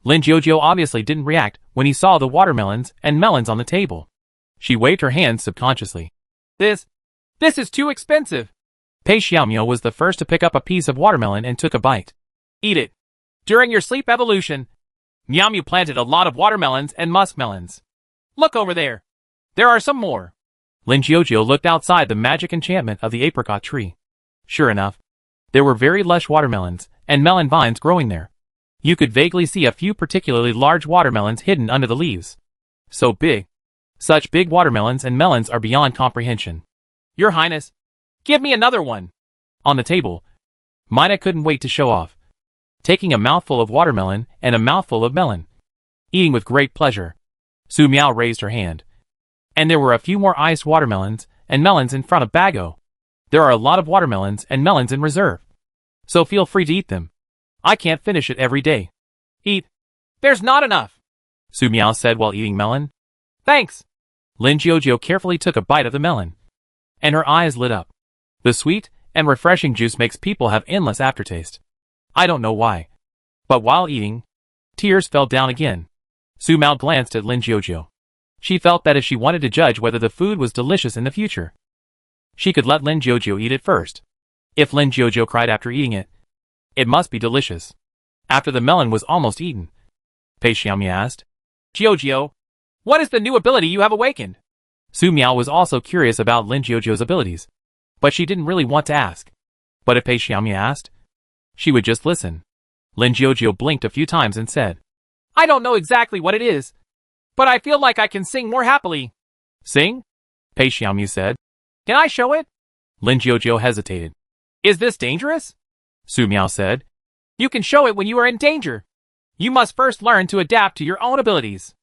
Lin Jojo obviously didn't react when he saw the watermelons and melons on the table. She waved her hands subconsciously. This is too expensive. Pei Xiaomu was the first to pick up a piece of watermelon and took a bite. Eat it. During your sleep evolution, Miaomu planted a lot of watermelons and muskmelons. Look over there. There are some more. Lin Jojo looked outside the magic enchantment of the apricot tree. Sure enough, there were very lush watermelons and melon vines growing there. You could vaguely see a few particularly large watermelons hidden under the leaves. So big. Such big watermelons and melons are beyond comprehension. Your Highness, give me another one. On the table, Mina couldn't wait to show off, taking a mouthful of watermelon and a mouthful of melon, eating with great pleasure. Su Miao raised her hand, and there were a few more iced watermelons and melons in front of Bago. There are a lot of watermelons and melons in reserve, so feel free to eat them. I can't finish it every day. Eat. There's not enough, Su Miao said while eating melon. Thanks. Lin Jojo carefully took a bite of the melon, and her eyes lit up. The sweet and refreshing juice makes people have endless aftertaste. I don't know why, but while eating, tears fell down again. Su Miao glanced at Lin Jojo. She felt that if she wanted to judge whether the food was delicious in the future, she could let Lin Jojo eat it first. If Lin Jojo cried after eating it, it must be delicious. After the melon was almost eaten, Pei Xiaomu asked, Jojo, what is the new ability you have awakened? Su Miao was also curious about Lin Jojo's abilities, but she didn't really want to ask. But if Pei Xiaomu asked, she would just listen. Lin Jojo blinked a few times and said, I don't know exactly what it is, but I feel like I can sing more happily. Sing? Pei Xiaomu said. Can I show it? Lin Jojo hesitated. Is this dangerous? Su Miao said. You can show it when you are in danger. You must first learn to adapt to your own abilities.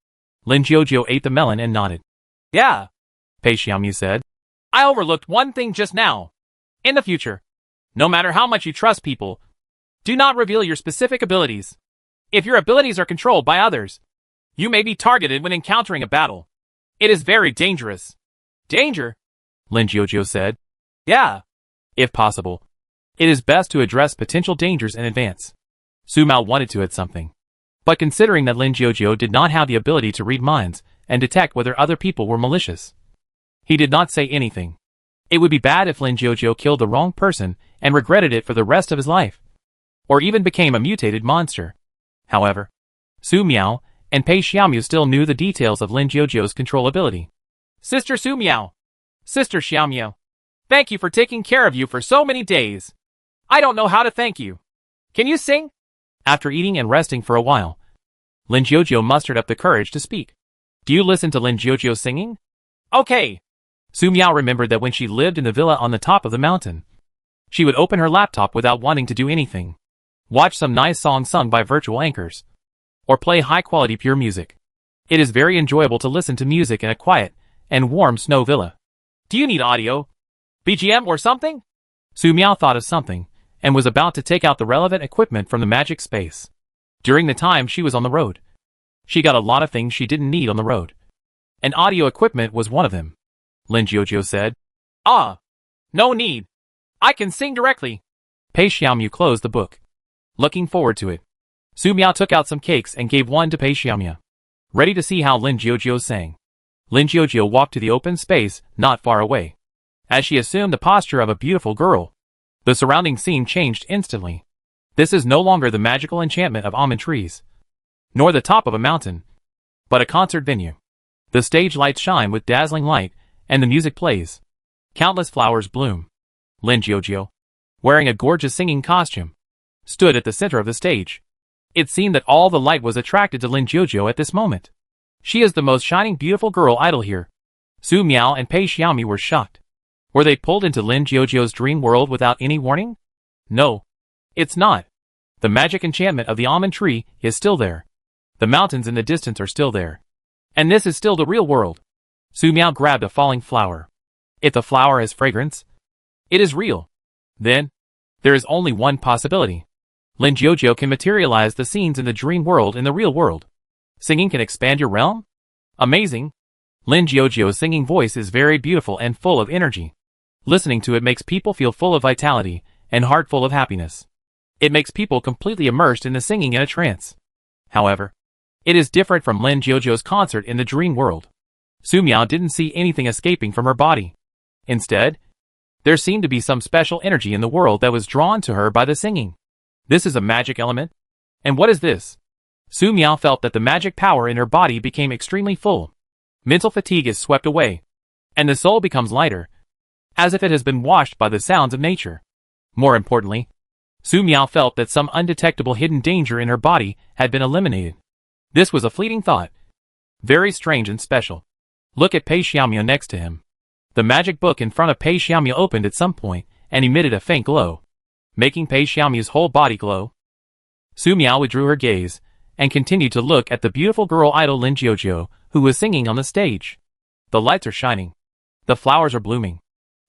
Lin Jojo ate the melon and nodded. Yeah, Pei Xiaomu said. I overlooked one thing just now. In the future, no matter how much you trust people, do not reveal your specific abilities. If your abilities are controlled by others, you may be targeted when encountering a battle. It is very dangerous. Danger? Lin Jojo said. Yeah. If possible, it is best to address potential dangers in advance. Su Miao wanted to add something, but considering that Lin Jojo did not have the ability to read minds and detect whether other people were malicious, he did not say anything. It would be bad if Lin Jojo killed the wrong person and regretted it for the rest of his life, or even became a mutated monster. However, Su Miao and Pei Xiaomu still knew the details of Lin Jojo's control ability. Sister Su Miao, Sister Xiaomiao, thank you for taking care of you for so many days. I don't know how to thank you. Can you sing? After eating and resting for a while, Lin Jojo mustered up the courage to speak. Do you listen to Lin Jojo singing? Okay. Su Miao remembered that when she lived in the villa on the top of the mountain, She would open her laptop without wanting to do anything. Watch some nice song sung by virtual anchors. Or play high-quality pure music. It is very enjoyable to listen to music in a quiet and warm snow villa. Do you need audio? BGM or something? Su Miao thought of something, and was about to take out the relevant equipment from the magic space. During the time she was on the road, she got a lot of things she didn't need on the road. And audio equipment was one of them. Lin Jiujiu said. Ah, no need. I can sing directly. Pei Xiaomu closed the book. Looking forward to it. Su Miao took out some cakes and gave one to Pei Xiaomu. Ready to see how Lin Jiujiu sang. Lin Jiujiu walked to the open space, not far away. As she assumed the posture of a beautiful girl, the surrounding scene changed instantly. This is no longer the magical enchantment of almond trees, nor the top of a mountain, but a concert venue. The stage lights shine with dazzling light, and the music plays. Countless flowers bloom. Lin Jiujiu, wearing a gorgeous singing costume, stood at the center of the stage. It seemed that all the light was attracted to Lin Jiujiu at this moment. She is the most shining beautiful girl idol here. Su Miao and Pei Xiaomi were shocked. Were they pulled into Lin Jiujiu's dream world without any warning? No. It's not. The magic enchantment of the almond tree is still there. The mountains in the distance are still there. And this is still the real world. Su Miao grabbed a falling flower. If the flower has fragrance, it is real. Then, there is only one possibility. Lin Jiujiu can materialize the scenes in the dream world in the real world. Singing can expand your realm? Amazing. Lin Jiujiu's singing voice is very beautiful and full of energy. Listening to it makes people feel full of vitality and heart full of happiness. It makes people completely immersed in the singing in a trance. However, it is different from Lin Jiujiu's concert in the dream world. Su Miao didn't see anything escaping from her body. Instead, there seemed to be some special energy in the world that was drawn to her by the singing. This is a magic element? And what is this? Su Miao felt that the magic power in her body became extremely full. Mental fatigue is swept away, and the soul becomes lighter, as if it has been washed by the sounds of nature. More importantly, Su Miao felt that some undetectable hidden danger in her body had been eliminated. This was a fleeting thought. Very strange and special. Look at Pei Xiaomu next to him. The magic book in front of Pei Xiaomu opened at some point and emitted a faint glow, making Pei Xiaomu's whole body glow. Su Miao withdrew her gaze and continued to look at the beautiful girl idol Lin Jiujiu, who was singing on the stage. The lights are shining. The flowers are blooming.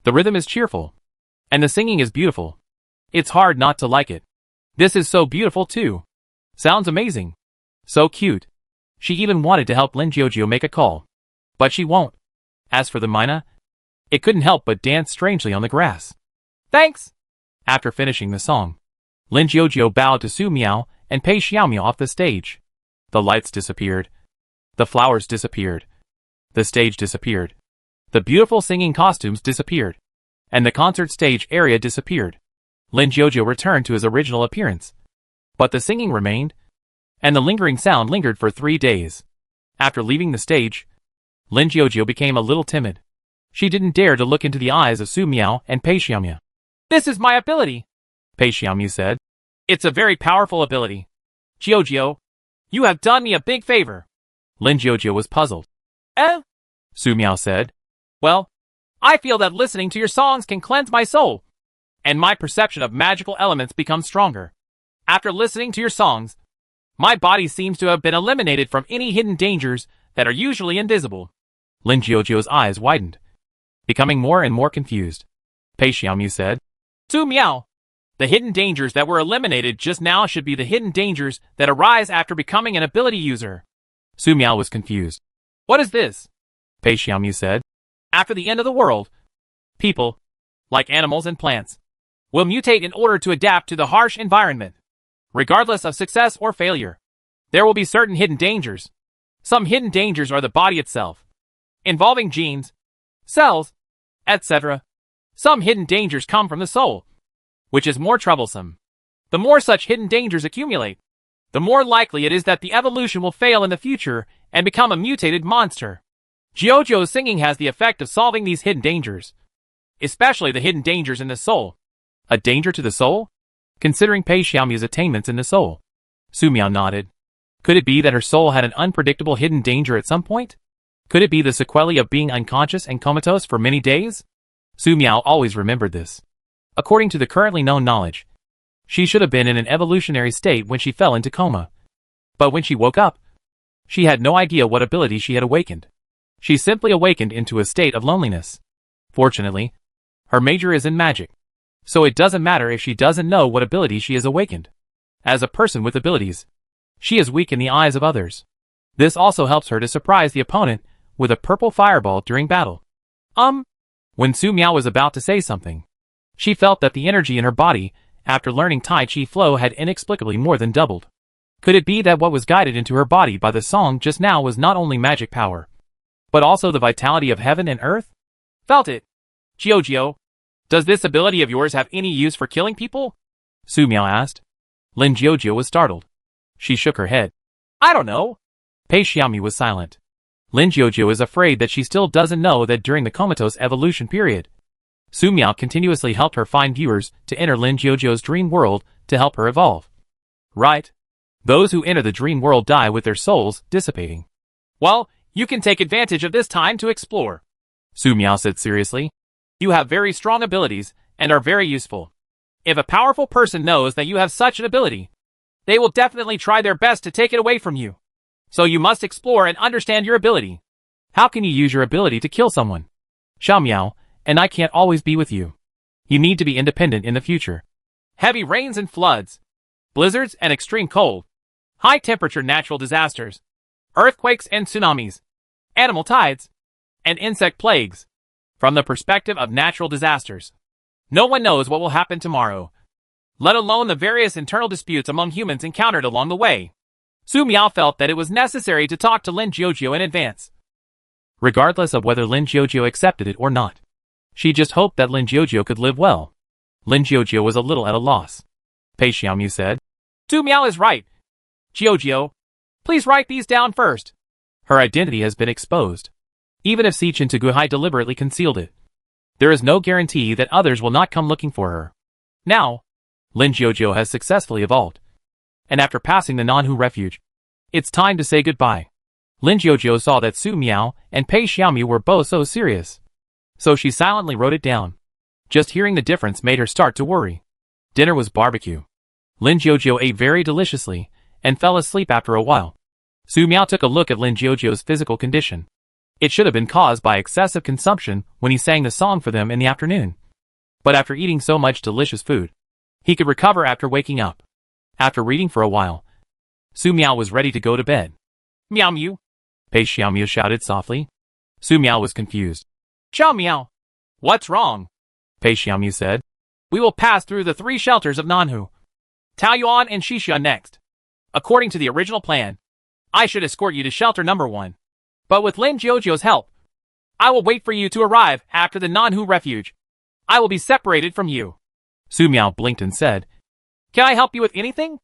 The rhythm is cheerful. And the singing is beautiful. It's hard not to like it. This is so beautiful too. Sounds amazing. So cute. She even wanted to help Lin Jiujiu make a call. But she won't. As for the Mina, it couldn't help but dance strangely on the grass. Thanks! After finishing the song, Lin Jiujiu bowed to Su Miao and Pei Xiaomu off the stage. The lights disappeared. The flowers disappeared. The stage disappeared. The beautiful singing costumes disappeared. And the concert stage area disappeared. Lin Jiujiu returned to his original appearance. But the singing remained, and the lingering sound lingered for 3 days. After leaving the stage, Lin Jiujiu became a little timid. She didn't dare to look into the eyes of Su Miao and Pei Xiaomu. This is my ability, Pei Xiaomu said. It's a very powerful ability. Jiujiu, you have done me a big favor. Lin Jiujiu was puzzled. Su Miao said. Well, I feel that listening to your songs can cleanse my soul, and my perception of magical elements becomes stronger. After listening to your songs, my body seems to have been eliminated from any hidden dangers that are usually invisible. Lin Jiujiu's eyes widened, becoming more and more confused. Pei Xiaomu said, Su Miao, the hidden dangers that were eliminated just now should be the hidden dangers that arise after becoming an ability user. Su Miao was confused. What is this? Pei Xiaomu said. After the end of the world, people, like animals and plants, will mutate in order to adapt to the harsh environment. Regardless of success or failure, there will be certain hidden dangers. Some hidden dangers are the body itself, involving genes, cells, etc. Some hidden dangers come from the soul, which is more troublesome. The more such hidden dangers accumulate, the more likely it is that the evolution will fail in the future and become a mutated monster. Jiujiu's singing has the effect of solving these hidden dangers, especially the hidden dangers in the soul. A danger to the soul? Considering Pei Xiaomu's attainments in the soul, Su Miao nodded. Could it be that her soul had an unpredictable hidden danger at some point? Could it be the sequelae of being unconscious and comatose for many days? Su Miao always remembered this. According to the currently known knowledge, she should have been in an evolutionary state when she fell into coma. But when she woke up, she had no idea what ability she had awakened. She simply awakened into a state of loneliness. Fortunately, her major is in magic, so it doesn't matter if she doesn't know what ability she has awakened. As a person with abilities, she is weak in the eyes of others. This also helps her to surprise the opponent with a purple fireball during battle. When Su Miao was about to say something, she felt that the energy in her body after learning Tai Chi flow had inexplicably more than doubled. Could it be that what was guided into her body by the song just now was not only magic power, but also the vitality of heaven and earth? Felt it. Jiao, does this ability of yours have any use for killing people? Su Miao asked. Lin Jiao was startled. She shook her head. I don't know. Pei Xiaomi was silent. Lin Jiao is afraid that she still doesn't know that during the comatose evolution period, Su Miao continuously helped her find viewers to enter Lin Jiao's dream world to help her evolve. Right. Those who enter the dream world die with their souls dissipating. Well, you can take advantage of this time to explore, Su Miao said seriously. You have very strong abilities and are very useful. If a powerful person knows that you have such an ability, they will definitely try their best to take it away from you. So you must explore and understand your ability. How can you use your ability to kill someone? Xiao Miao, and I can't always be with you. You need to be independent in the future. Heavy rains and floods, blizzards and extreme cold, high-temperature natural disasters, earthquakes and tsunamis, animal tides, and insect plagues. From the perspective of natural disasters, no one knows what will happen tomorrow, let alone the various internal disputes among humans encountered along the way. Su Miao felt that it was necessary to talk to Lin Jiao in advance, regardless of whether Lin Jiao accepted it or not. She just hoped that Lin Jiao could live well. Lin Jiao was a little at a loss. Pei Xiaomi said, Su Miao is right. Jiao, please write these down first. Her identity has been exposed. Even if Sichin Taguhai deliberately concealed it, there is no guarantee that others will not come looking for her. Now, Lin Jiao has successfully evolved, and after passing the Nanhu refuge, it's time to say goodbye. Lin Jiao saw that Su Miao and Pei Xiaomi were both so serious, so she silently wrote it down. Just hearing the difference made her start to worry. Dinner was barbecue. Lin Jiao ate very deliciously and fell asleep after a while. Su Miao took a look at Lin Jiao's physical condition. It should have been caused by excessive consumption when he sang the song for them in the afternoon. But after eating so much delicious food, he could recover after waking up. After reading for a while, Su Miao was ready to go to bed. Miao Miao, Pei Xiaomi shouted softly. Su Miao was confused. Xiao Miao, what's wrong? Pei Xiaomi said. We will pass through the 3 shelters of Nanhu, Taoyuan and Xixia next. According to the original plan, I should escort you to shelter number 1. But with Lin Jiao's help, I will wait for you to arrive after the Nanhu refuge. I will be separated from you. Su Miao blinked and said, Can I help you with anything?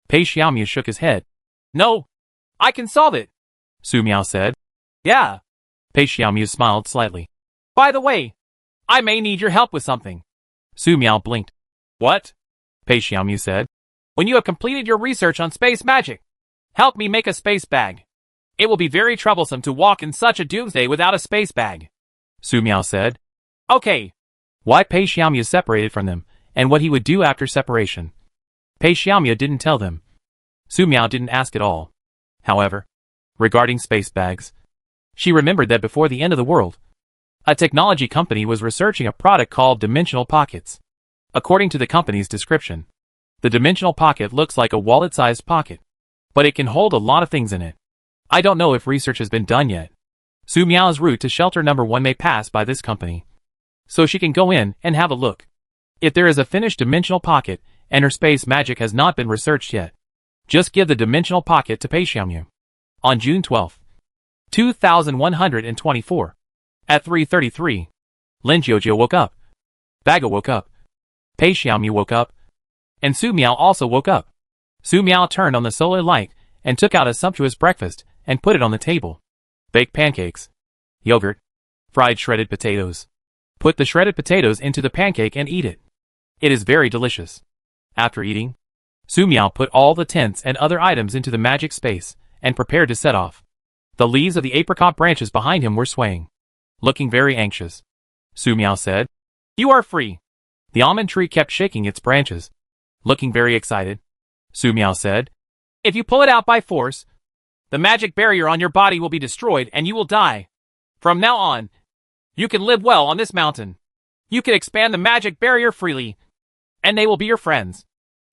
Pei Xiaomi shook his head. No, I can solve it, Su Miao said. Yeah. Pei Xiaomi smiled slightly. By the way, I may need your help with something. Su Miao blinked. What? Pei Xiaomi said. When you have completed your research on space magic, help me make a space bag. It will be very troublesome to walk in such a doomsday without a space bag, Su Miao said. Okay. Why Pei Xiaomi is separated from them, and what he would do after separation. Pei Xiaomi didn't tell them. Su Miao didn't ask at all. However, regarding space bags, she remembered that before the end of the world, a technology company was researching a product called Dimensional Pockets. According to the company's description, the Dimensional Pocket looks like a wallet-sized pocket, but it can hold a lot of things in it. I don't know if research has been done yet. Su Miao's route to shelter number 1 may pass by this company, so she can go in and have a look. If there is a finished Dimensional Pocket and her space magic has not been researched yet, just give the Dimensional Pocket to Pei Xiaomi. On June 12, 2124, at 3:33, Lin Jiao woke up. Bago woke up. Pei Xiaomi woke up. And Su Miao also woke up. Su Miao turned on the solar light and took out a sumptuous breakfast and put it on the table. Baked pancakes, yogurt, fried shredded potatoes. Put the shredded potatoes into the pancake and eat it. It is very delicious. After eating, Su Miao put all the tents and other items into the magic space and prepared to set off. The leaves of the apricot branches behind him were swaying. Looking very anxious, Su Miao said, You are free. The almond tree kept shaking its branches. Looking very excited, Su Miao said, "If you pull it out by force, the magic barrier on your body will be destroyed and you will die. From now on, you can live well on this mountain. You can expand the magic barrier freely, and they will be your friends."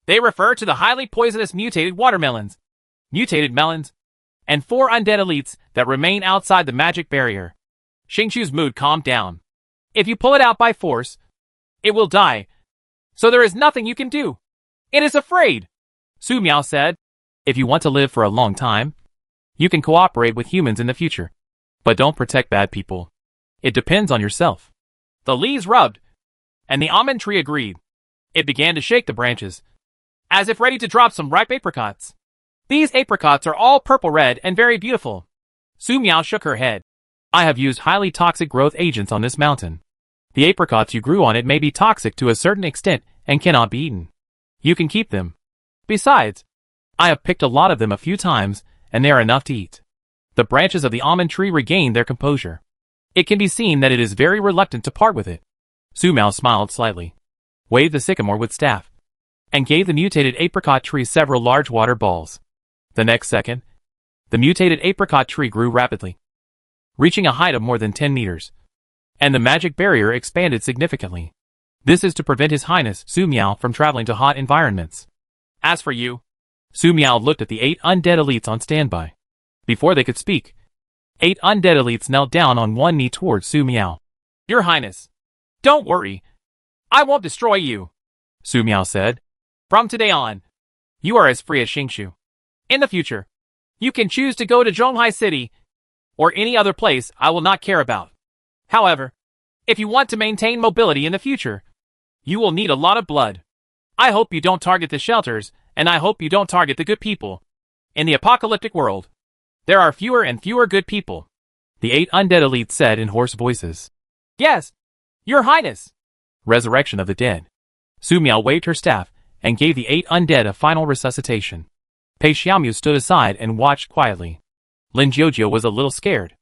They refer to the highly poisonous mutated watermelons, mutated melons, and 4 undead elites that remain outside the magic barrier. Xingqiu's mood calmed down. "If you pull it out by force, it will die. So there is nothing you can do. It is afraid," Su Miao said. "If you want to live for a long time, you can cooperate with humans in the future. But don't protect bad people. It depends on yourself." The leaves rubbed, and the almond tree agreed. It began to shake the branches, as if ready to drop some ripe apricots. "These apricots are all purple-red and very beautiful." Su Miao shook her head. "I have used highly toxic growth agents on this mountain. The apricots you grew on it may be toxic to a certain extent and cannot be eaten. You can keep them. Besides, I have picked a lot of them a few times, and they are enough to eat." The branches of the almond tree regained their composure. It can be seen that it is very reluctant to part with it. Su Miao smiled slightly, waved the sycamore with staff, and gave the mutated apricot tree several large water balls. The next second, the mutated apricot tree grew rapidly, reaching a height of more than 10 meters, and the magic barrier expanded significantly. This is to prevent His Highness Su Miao from traveling to hot environments. As for you, Su Miao looked at the 8 undead elites on standby. Before they could speak, 8 undead elites knelt down on one knee towards Su Miao. "Your Highness, don't worry. I won't destroy you," Su Miao said. "From today on, you are as free as Xingqiu. In the future, you can choose to go to Zhonghai City or any other place I will not care about. However, if you want to maintain mobility in the future, you will need a lot of blood. I hope you don't target the shelters, and I hope you don't target the good people. In the apocalyptic world, there are fewer and fewer good people," the 8 undead elites said in hoarse voices. "Yes, Your Highness." Resurrection of the dead. Su Miao waved her staff and gave the 8 undead a final resuscitation. Pei Xiaomu stood aside and watched quietly. Lin Jiujie was a little scared.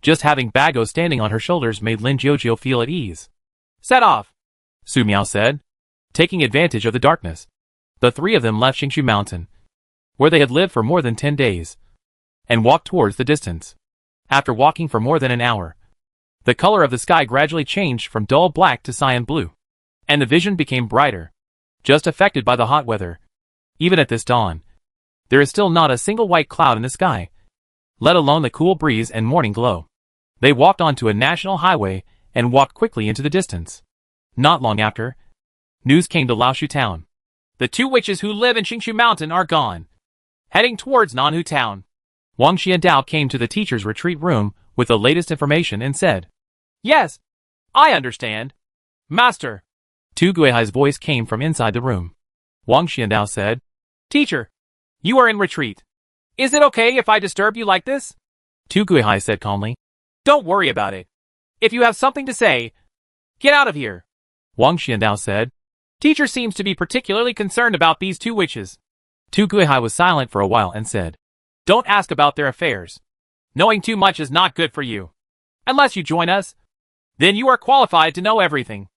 Just having Bago standing on her shoulders made Lin Jiujie feel at ease. "Set off," Su Miao said, taking advantage of the darkness. The 3 of them left Xingqiu Mountain, where they had lived for more than 10 days, and walked towards the distance. After walking for more than an hour, the color of the sky gradually changed from dull black to cyan blue, and the vision became brighter, just affected by the hot weather. Even at this dawn, there is still not a single white cloud in the sky, let alone the cool breeze and morning glow. They walked onto a national highway and walked quickly into the distance. Not long after, news came to Laoshu town. The 2 witches who live in Xingqiu Mountain are gone. Heading towards Nanhu town, Wang Xiandao came to the teacher's retreat room with the latest information and said, "Yes, I understand, Master." Tu Guihai's voice came from inside the room. Wang Xiandao said, "Teacher, you are in retreat. Is it okay if I disturb you like this?" Tu Guihai said calmly, "Don't worry about it. If you have something to say, get out of here." Wang Xiandao said, "Teacher seems to be particularly concerned about these 2 witches." Tu Guihai was silent for a while and said, "Don't ask about their affairs. Knowing too much is not good for you. Unless you join us, then you are qualified to know everything."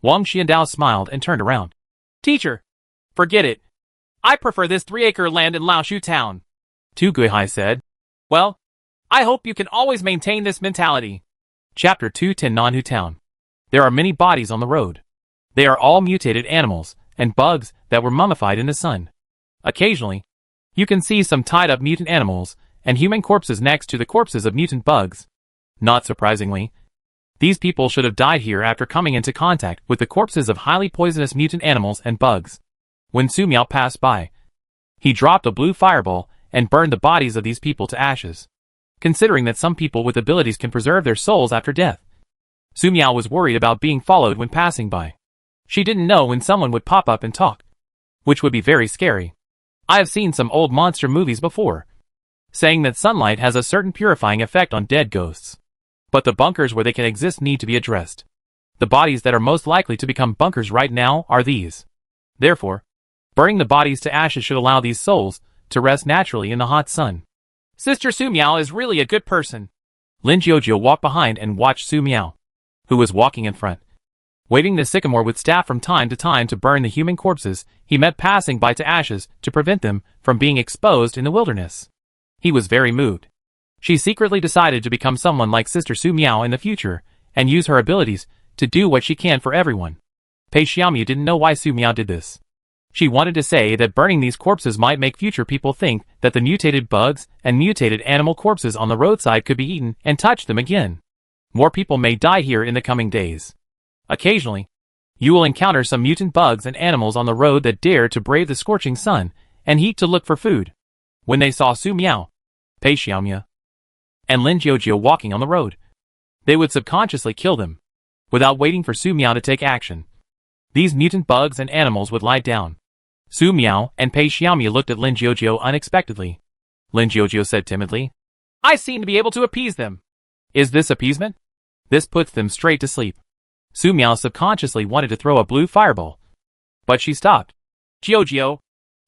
Wang Xiandao smiled and turned around. "Teacher, forget it. I prefer this 3-acre land in Laoshu town." Tu Guihai said, "Well, I hope you can always maintain this mentality." Chapter 210 Nanhu Town. There are many bodies on the road. They are all mutated animals and bugs that were mummified in the sun. Occasionally, you can see some tied-up mutant animals and human corpses next to the corpses of mutant bugs. Not surprisingly, these people should have died here after coming into contact with the corpses of highly poisonous mutant animals and bugs. When Su Miao passed by, he dropped a blue fireball and burned the bodies of these people to ashes. Considering that some people with abilities can preserve their souls after death, Su Miao was worried about being followed when passing by. She didn't know when someone would pop up and talk, which would be very scary. I have seen some old monster movies before, saying that sunlight has a certain purifying effect on dead ghosts. But the bunkers where they can exist need to be addressed. The bodies that are most likely to become bunkers right now are these. Therefore, burning the bodies to ashes should allow these souls to rest naturally in the hot sun. Sister Su Miao is really a good person. Lin Jiujie walked behind and watched Su Miao, who was walking in front. Waving the sycamore with staff from time to time to burn the human corpses he met passing by to ashes to prevent them from being exposed in the wilderness. He was very moved. She secretly decided to become someone like Sister Su Miao in the future, and use her abilities to do what she can for everyone. Pei Xiaomu didn't know why Su Miao did this. She wanted to say that burning these corpses might make future people think that the mutated bugs and mutated animal corpses on the roadside could be eaten and touch them again. More people may die here in the coming days. Occasionally, you will encounter some mutant bugs and animals on the road that dare to brave the scorching sun and heat to look for food. When they saw Su Miao, Pei Xiaomu, and Lin Jiujie walking on the road, they would subconsciously kill them, without waiting for Su Miao to take action. These mutant bugs and animals would lie down. Su Miao and Pei Xiaomu looked at Lin Jiujie unexpectedly. Lin Jiujie said timidly, "I seem to be able to appease them." "Is this appeasement?" "This puts them straight to sleep." Su Miao subconsciously wanted to throw a blue fireball, but she stopped. "Jiujie,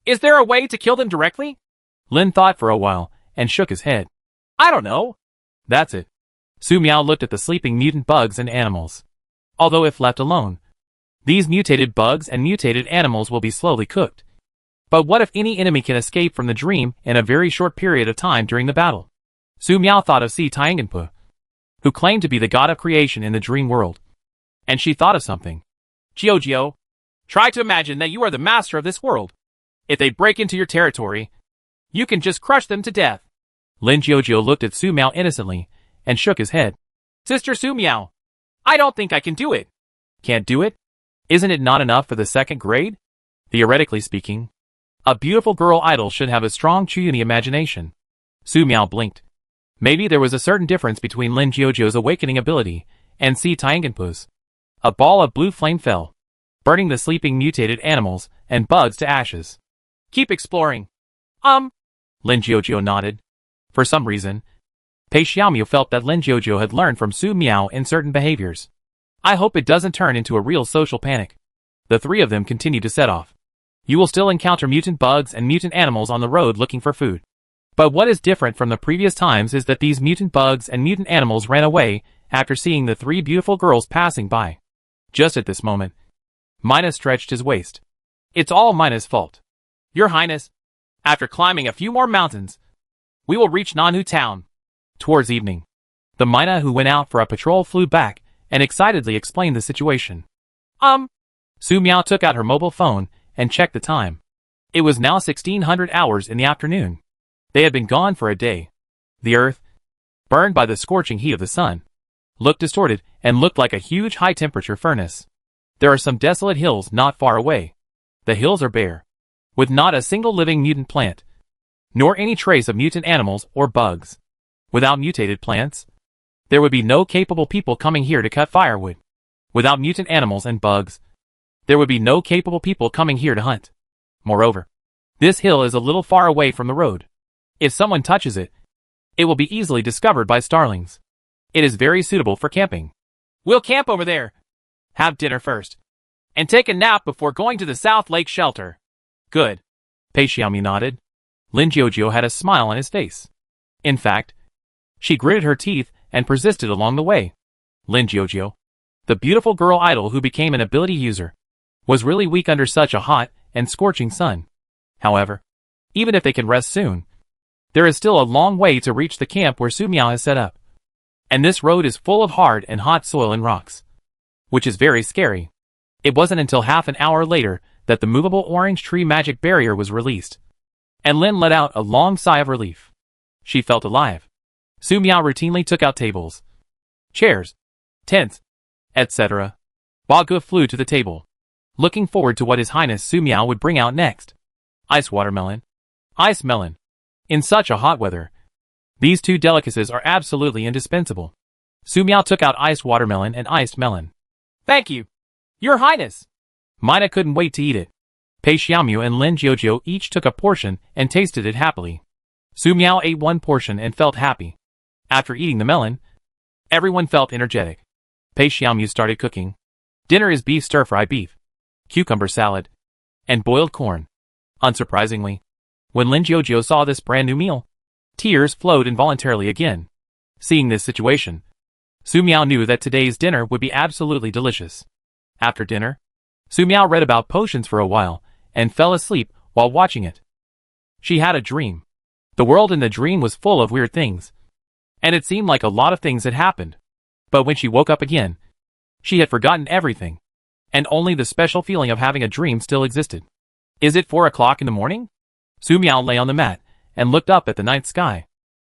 is there a way to kill them directly?" Lin thought for a while and shook his head. "I don't know." "That's it." Su Miao looked at the sleeping mutant bugs and animals. Although if left alone, these mutated bugs and mutated animals will be slowly cooked. But what if any enemy can escape from the dream in a very short period of time during the battle? Su Miao thought of Si Tiangenpu, who claimed to be the god of creation in the dream world. And she thought of something. "Jiujie, try to imagine that you are the master of this world. If they break into your territory, you can just crush them to death." Lin Jiujie looked at Su Miao innocently and shook his head. "Sister Su Miao, I don't think I can do it." "Can't do it? Isn't it not enough for the second grade?" Theoretically speaking, a beautiful girl idol should have a strong Chuyuni imagination. Su Miao blinked. Maybe there was a certain difference between Lin Jiujie's awakening ability and Si Tiangenpu's. A ball of blue flame fell, burning the sleeping mutated animals and bugs to ashes. "Keep exploring." Lin Jiujie nodded. For some reason, Pei Xiaomu felt that Lin Jiujie had learned from Su Miao in certain behaviors. "I hope it doesn't turn into a real social panic." The three of them continued to set off. You will still encounter mutant bugs and mutant animals on the road looking for food. But what is different from the previous times is that these mutant bugs and mutant animals ran away after seeing the three beautiful girls passing by. Just at this moment, Mina stretched his waist. "It's all Mina's fault. Your Highness, after climbing a few more mountains, we will reach Nanhu town." Towards evening, the Mina who went out for a patrol flew back and excitedly explained the situation. Su Miao took out her mobile phone and checked the time. It was now 1600 hours in the afternoon. They had been gone for a day. The earth, burned by the scorching heat of the sun, looked distorted and looked like a huge high-temperature furnace. There are some desolate hills not far away. The hills are bare, with not a single living mutant plant, nor any trace of mutant animals or bugs. Without mutated plants, there would be no capable people coming here to cut firewood. Without mutant animals and bugs, there would be no capable people coming here to hunt. Moreover, this hill is a little far away from the road. If someone touches it, it will be easily discovered by starlings. It is very suitable for camping. We'll camp over there. Have dinner first, and take a nap before going to the South Lake shelter. Good. Pei Xiaomu nodded. Lin Jiujie had a smile on his face. In fact, she gritted her teeth and persisted along the way. Lin Jiujie, the beautiful girl idol who became an ability user, was really weak under such a hot and scorching sun. However, even if they can rest soon, there is still a long way to reach the camp where Su Miao has set up. And this road is full of hard and hot soil and rocks, which is very scary. It wasn't until half an hour later that the movable orange tree magic barrier was released, and Lin let out a long sigh of relief. She felt alive. Su Miao routinely took out tables, chairs, tents, etc. Bagua flew to the table, looking forward to what His Highness Su Miao would bring out next. Ice watermelon. Ice melon. In such a hot weather, these two delicacies are absolutely indispensable. Su Miao took out iced watermelon and iced melon. Thank you, Your Highness. Mina couldn't wait to eat it. Pei Xiaomu and Lin Jiujie each took a portion and tasted it happily. Su Miao ate one portion and felt happy. After eating the melon, everyone felt energetic. Pei Xiaomu started cooking. Dinner is beef stir-fry beef, cucumber salad, and boiled corn. Unsurprisingly, when Lin Jiujie saw this brand new meal, tears flowed involuntarily again. Seeing this situation, Su Miao knew that today's dinner would be absolutely delicious. After dinner, Su Miao read about potions for a while, and fell asleep while watching it. She had a dream. The world in the dream was full of weird things, and it seemed like a lot of things had happened. But when she woke up again, she had forgotten everything, and only the special feeling of having a dream still existed. Is it 4 o'clock in the morning? Su Miao lay on the mat, and looked up at the night sky.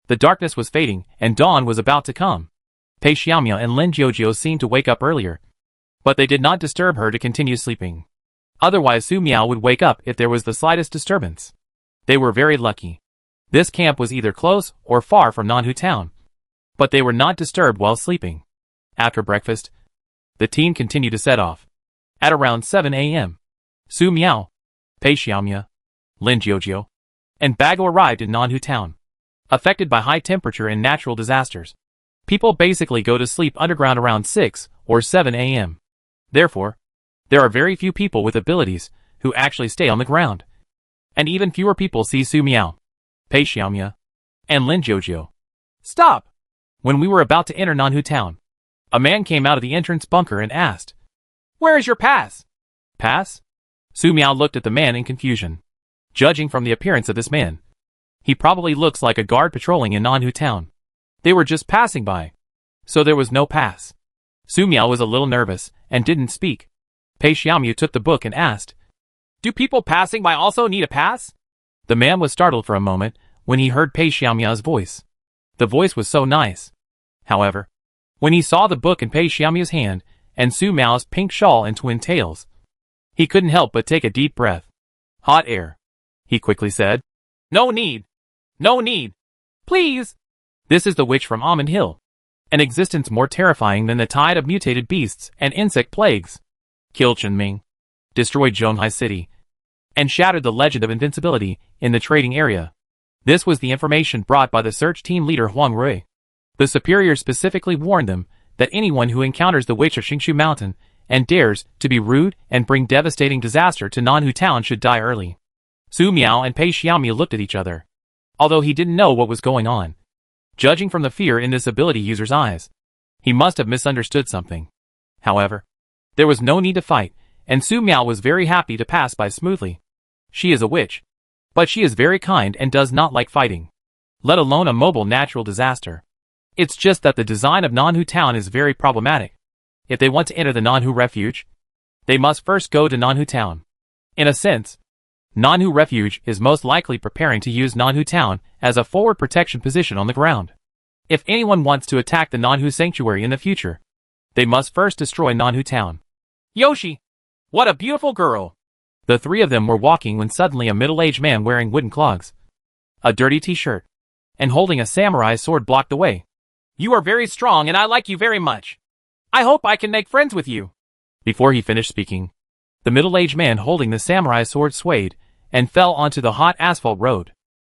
The darkness was fading, and dawn was about to come. Pei Xiaomiao and Lin Jiujiu seemed to wake up earlier, but they did not disturb her to continue sleeping. Otherwise Su Miao would wake up if there was the slightest disturbance. They were very lucky. This camp was either close or far from Nanhu town, but they were not disturbed while sleeping. After breakfast, the team continued to set off. At around 7 a.m., Su Miao, Pei Xiaomiao, Lin Jiujiu, and Bago arrived in Nanhu town. Affected by high temperature and natural disasters, people basically go to sleep underground around 6 or 7 a.m. Therefore, there are very few people with abilities who actually stay on the ground. And even fewer people see Su Miao, Pei Xiaomiao, and Lin Jiujiu. Stop! When we were about to enter Nanhu town, a man came out of the entrance bunker and asked, "Where is your pass?" Pass? Su Miao looked at the man in confusion. Judging from the appearance of this man, he probably looks like a guard patrolling in Nanhu town. They were just passing by, so there was no pass. Su Miao was a little nervous and didn't speak. Pei Xiaomiao took the book and asked, "Do people passing by also need a pass?" The man was startled for a moment when he heard Pei Xiaomiao's voice. The voice was so nice. However, when he saw the book in Pei Xiaomiao's hand and Su Miao's pink shawl and twin tails, he couldn't help but take a deep breath. "Hot air," he quickly said. "No need. No need. Please." This is the witch from Almond Hill, an existence more terrifying than the tide of mutated beasts and insect plagues. Killed Chenming, destroyed Zhonghai City, and shattered the legend of invincibility in the trading area. This was the information brought by the search team leader Huang Rui. The superior specifically warned them that anyone who encounters the witch of Xingshu Mountain and dares to be rude and bring devastating disaster to Nanhu town should die early. Su Miao and Pei Xiaomiao looked at each other, although he didn't know what was going on. Judging from the fear in this ability user's eyes, he must have misunderstood something. However, there was no need to fight, and Su Miao was very happy to pass by smoothly. She is a witch, but she is very kind and does not like fighting, let alone a mobile natural disaster. It's just that the design of Nanhu town is very problematic. If they want to enter the Nanhu refuge, they must first go to Nanhu town. In a sense, Nanhu refuge is most likely preparing to use Nanhu town as a forward protection position on the ground. If anyone wants to attack the Nanhu sanctuary in the future, they must first destroy Nanhu town. "Yoshi! What a beautiful girl!" The three of them were walking when suddenly a middle-aged man wearing wooden clogs, a dirty t-shirt, and holding a samurai sword blocked the way. "You are very strong and I like you very much. I hope I can make friends with you." Before he finished speaking, the middle-aged man holding the samurai sword swayed and fell onto the hot asphalt road.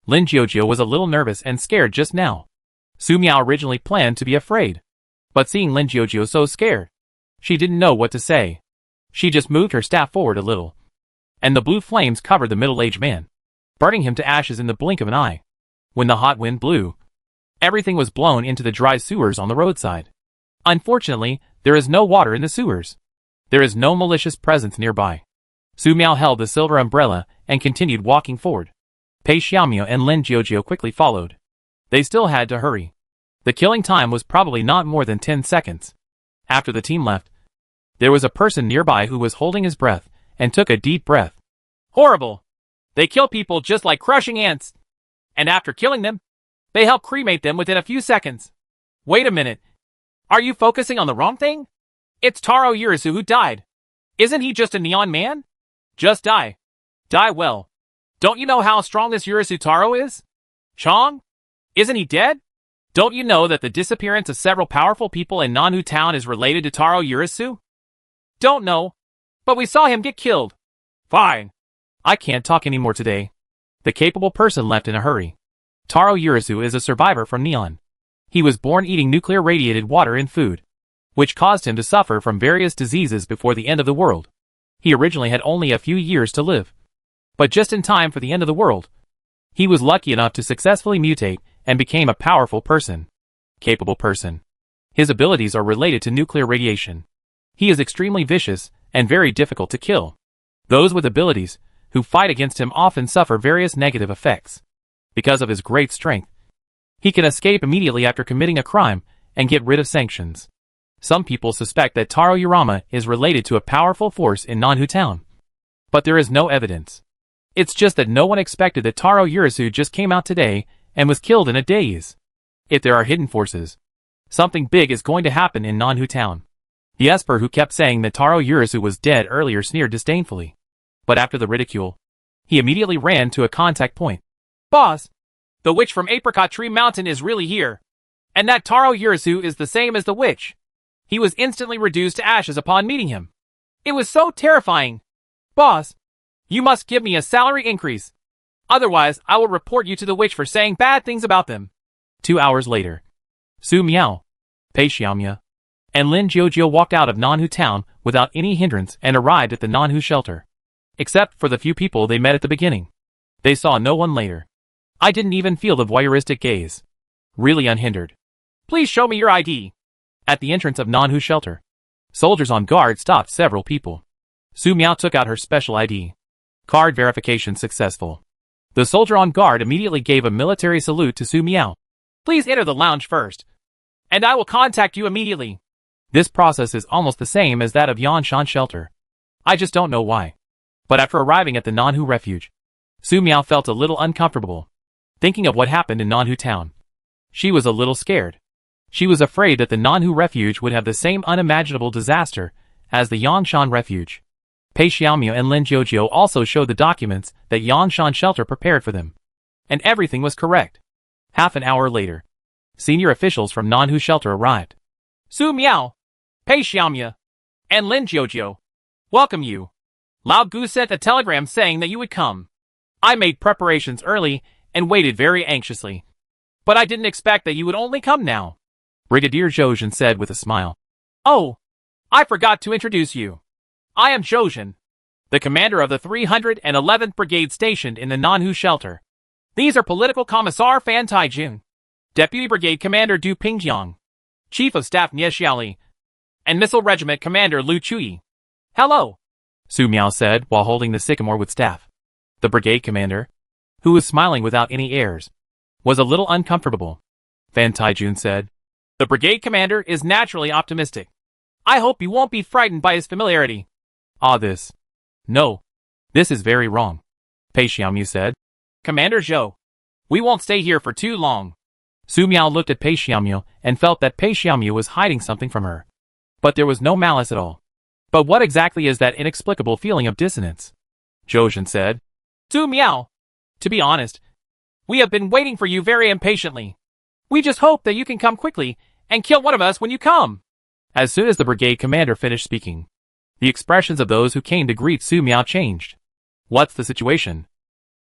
Lin Jiujiu was a little nervous and scared just now. Su Miao originally planned to be afraid, but seeing Lin Jiujiu so scared, she didn't know what to say. She just moved her staff forward a little, and the blue flames covered the middle-aged man, burning him to ashes in the blink of an eye. When the hot wind blew, everything was blown into the dry sewers on the roadside. Unfortunately, there is no water in the sewers. There is no malicious presence nearby. Su Miao held the silver umbrella and continued walking forward. Pei Xiaomiao and Lin Jiujiu quickly followed. They still had to hurry. The killing time was probably not more than 10 seconds. After the team left, there was a person nearby who was holding his breath and took a deep breath. "Horrible! They kill people just like crushing ants. And after killing them, they help cremate them within a few seconds. Wait a minute. Are you focusing on the wrong thing? It's Taro Urisu who died. Isn't he just a neon man? Just die. Die well. Don't you know how strong this Urisu Taro is? Chong? Isn't he dead? Don't you know that the disappearance of several powerful people in Nanhu town is related to Taro Urisu? Don't know. But we saw him get killed." "Fine. I can't talk anymore today." The capable person left in a hurry. Taro Urisu is a survivor from Neon. He was born eating nuclear radiated water and food, which caused him to suffer from various diseases before the end of the world. He originally had only a few years to live, but just in time for the end of the world, he was lucky enough to successfully mutate and became a powerful person. Capable person. His abilities are related to nuclear radiation. He is extremely vicious and very difficult to kill. Those with abilities who fight against him often suffer various negative effects. Because of his great strength, he can escape immediately after committing a crime and get rid of sanctions. Some people suspect that Taro Urama is related to a powerful force in Nanhu Town. But there is no evidence. It's just that no one expected that Taro Urasu just came out today and was killed in a daze. If there are hidden forces, something big is going to happen in Nanhu Town. The Esper who kept saying that Taro Urasu was dead earlier sneered disdainfully. But after the ridicule, he immediately ran to a contact point. Boss, the witch from Apricot Tree Mountain is really here. And that Taro Urasu is the same as the witch. He was instantly reduced to ashes upon meeting him. It was so terrifying. Boss, you must give me a salary increase. Otherwise, I will report you to the witch for saying bad things about them. 2 hours later, Su Miao, Pei Xiaomia, and Lin Jiujio walked out of Nanhu Town without any hindrance and arrived at the Nanhu shelter. Except for the few people they met at the beginning. They saw no one later. I didn't even feel the voyeuristic gaze. Really unhindered. Please show me your ID. At the entrance of Nanhu shelter, soldiers on guard stopped several people. Su Miao took out her special ID. Card verification successful. The soldier on guard immediately gave a military salute to Su Miao. Please enter the lounge first, and I will contact you immediately. This process is almost the same as that of Yanshan shelter. I just don't know why. But after arriving at the Nanhu refuge, Su Miao felt a little uncomfortable, thinking of what happened in Nanhu Town. She was a little scared. She was afraid that the Nanhu refuge would have the same unimaginable disaster as the Yangshan refuge. Pei Xiaomia and Lin Jiujio also showed the documents that Yangshan shelter prepared for them. And everything was correct. Half an hour later, senior officials from Nanhu shelter arrived. Su Miao, Pei Xiaomia, and Lin Jiujio, welcome you. Lao Gu sent a telegram saying that you would come. I made preparations early and waited very anxiously. But I didn't expect that you would only come now. Brigadier Zhoujin said with a smile. Oh, I forgot to introduce you. I am Zhoujin, the commander of the 311th Brigade stationed in the Nanhu shelter. These are Political Commissar Fan Taijun, Deputy Brigade Commander Du Pingjiang, Chief of Staff Nie Xiaoli, and Missile Regiment Commander Lu Chuyi. Hello, Su Miao said while holding the sycamore with staff. The brigade commander, who was smiling without any airs, was a little uncomfortable. Fan Taijun said, the brigade commander is naturally optimistic. I hope you won't be frightened by his familiarity. This. No. This is very wrong. Pei Xiaomia said. Commander Zhou, we won't stay here for too long. Su Miao looked at Pei Xiaomia and felt that Pei Xiaomia was hiding something from her. But there was no malice at all. But what exactly is that inexplicable feeling of dissonance? Zhoujin said. Su Miao, to be honest, we have been waiting for you very impatiently. We just hope that you can come quickly and kill one of us when you come. As soon as the brigade commander finished speaking, the expressions of those who came to greet Su Miao changed. What's the situation?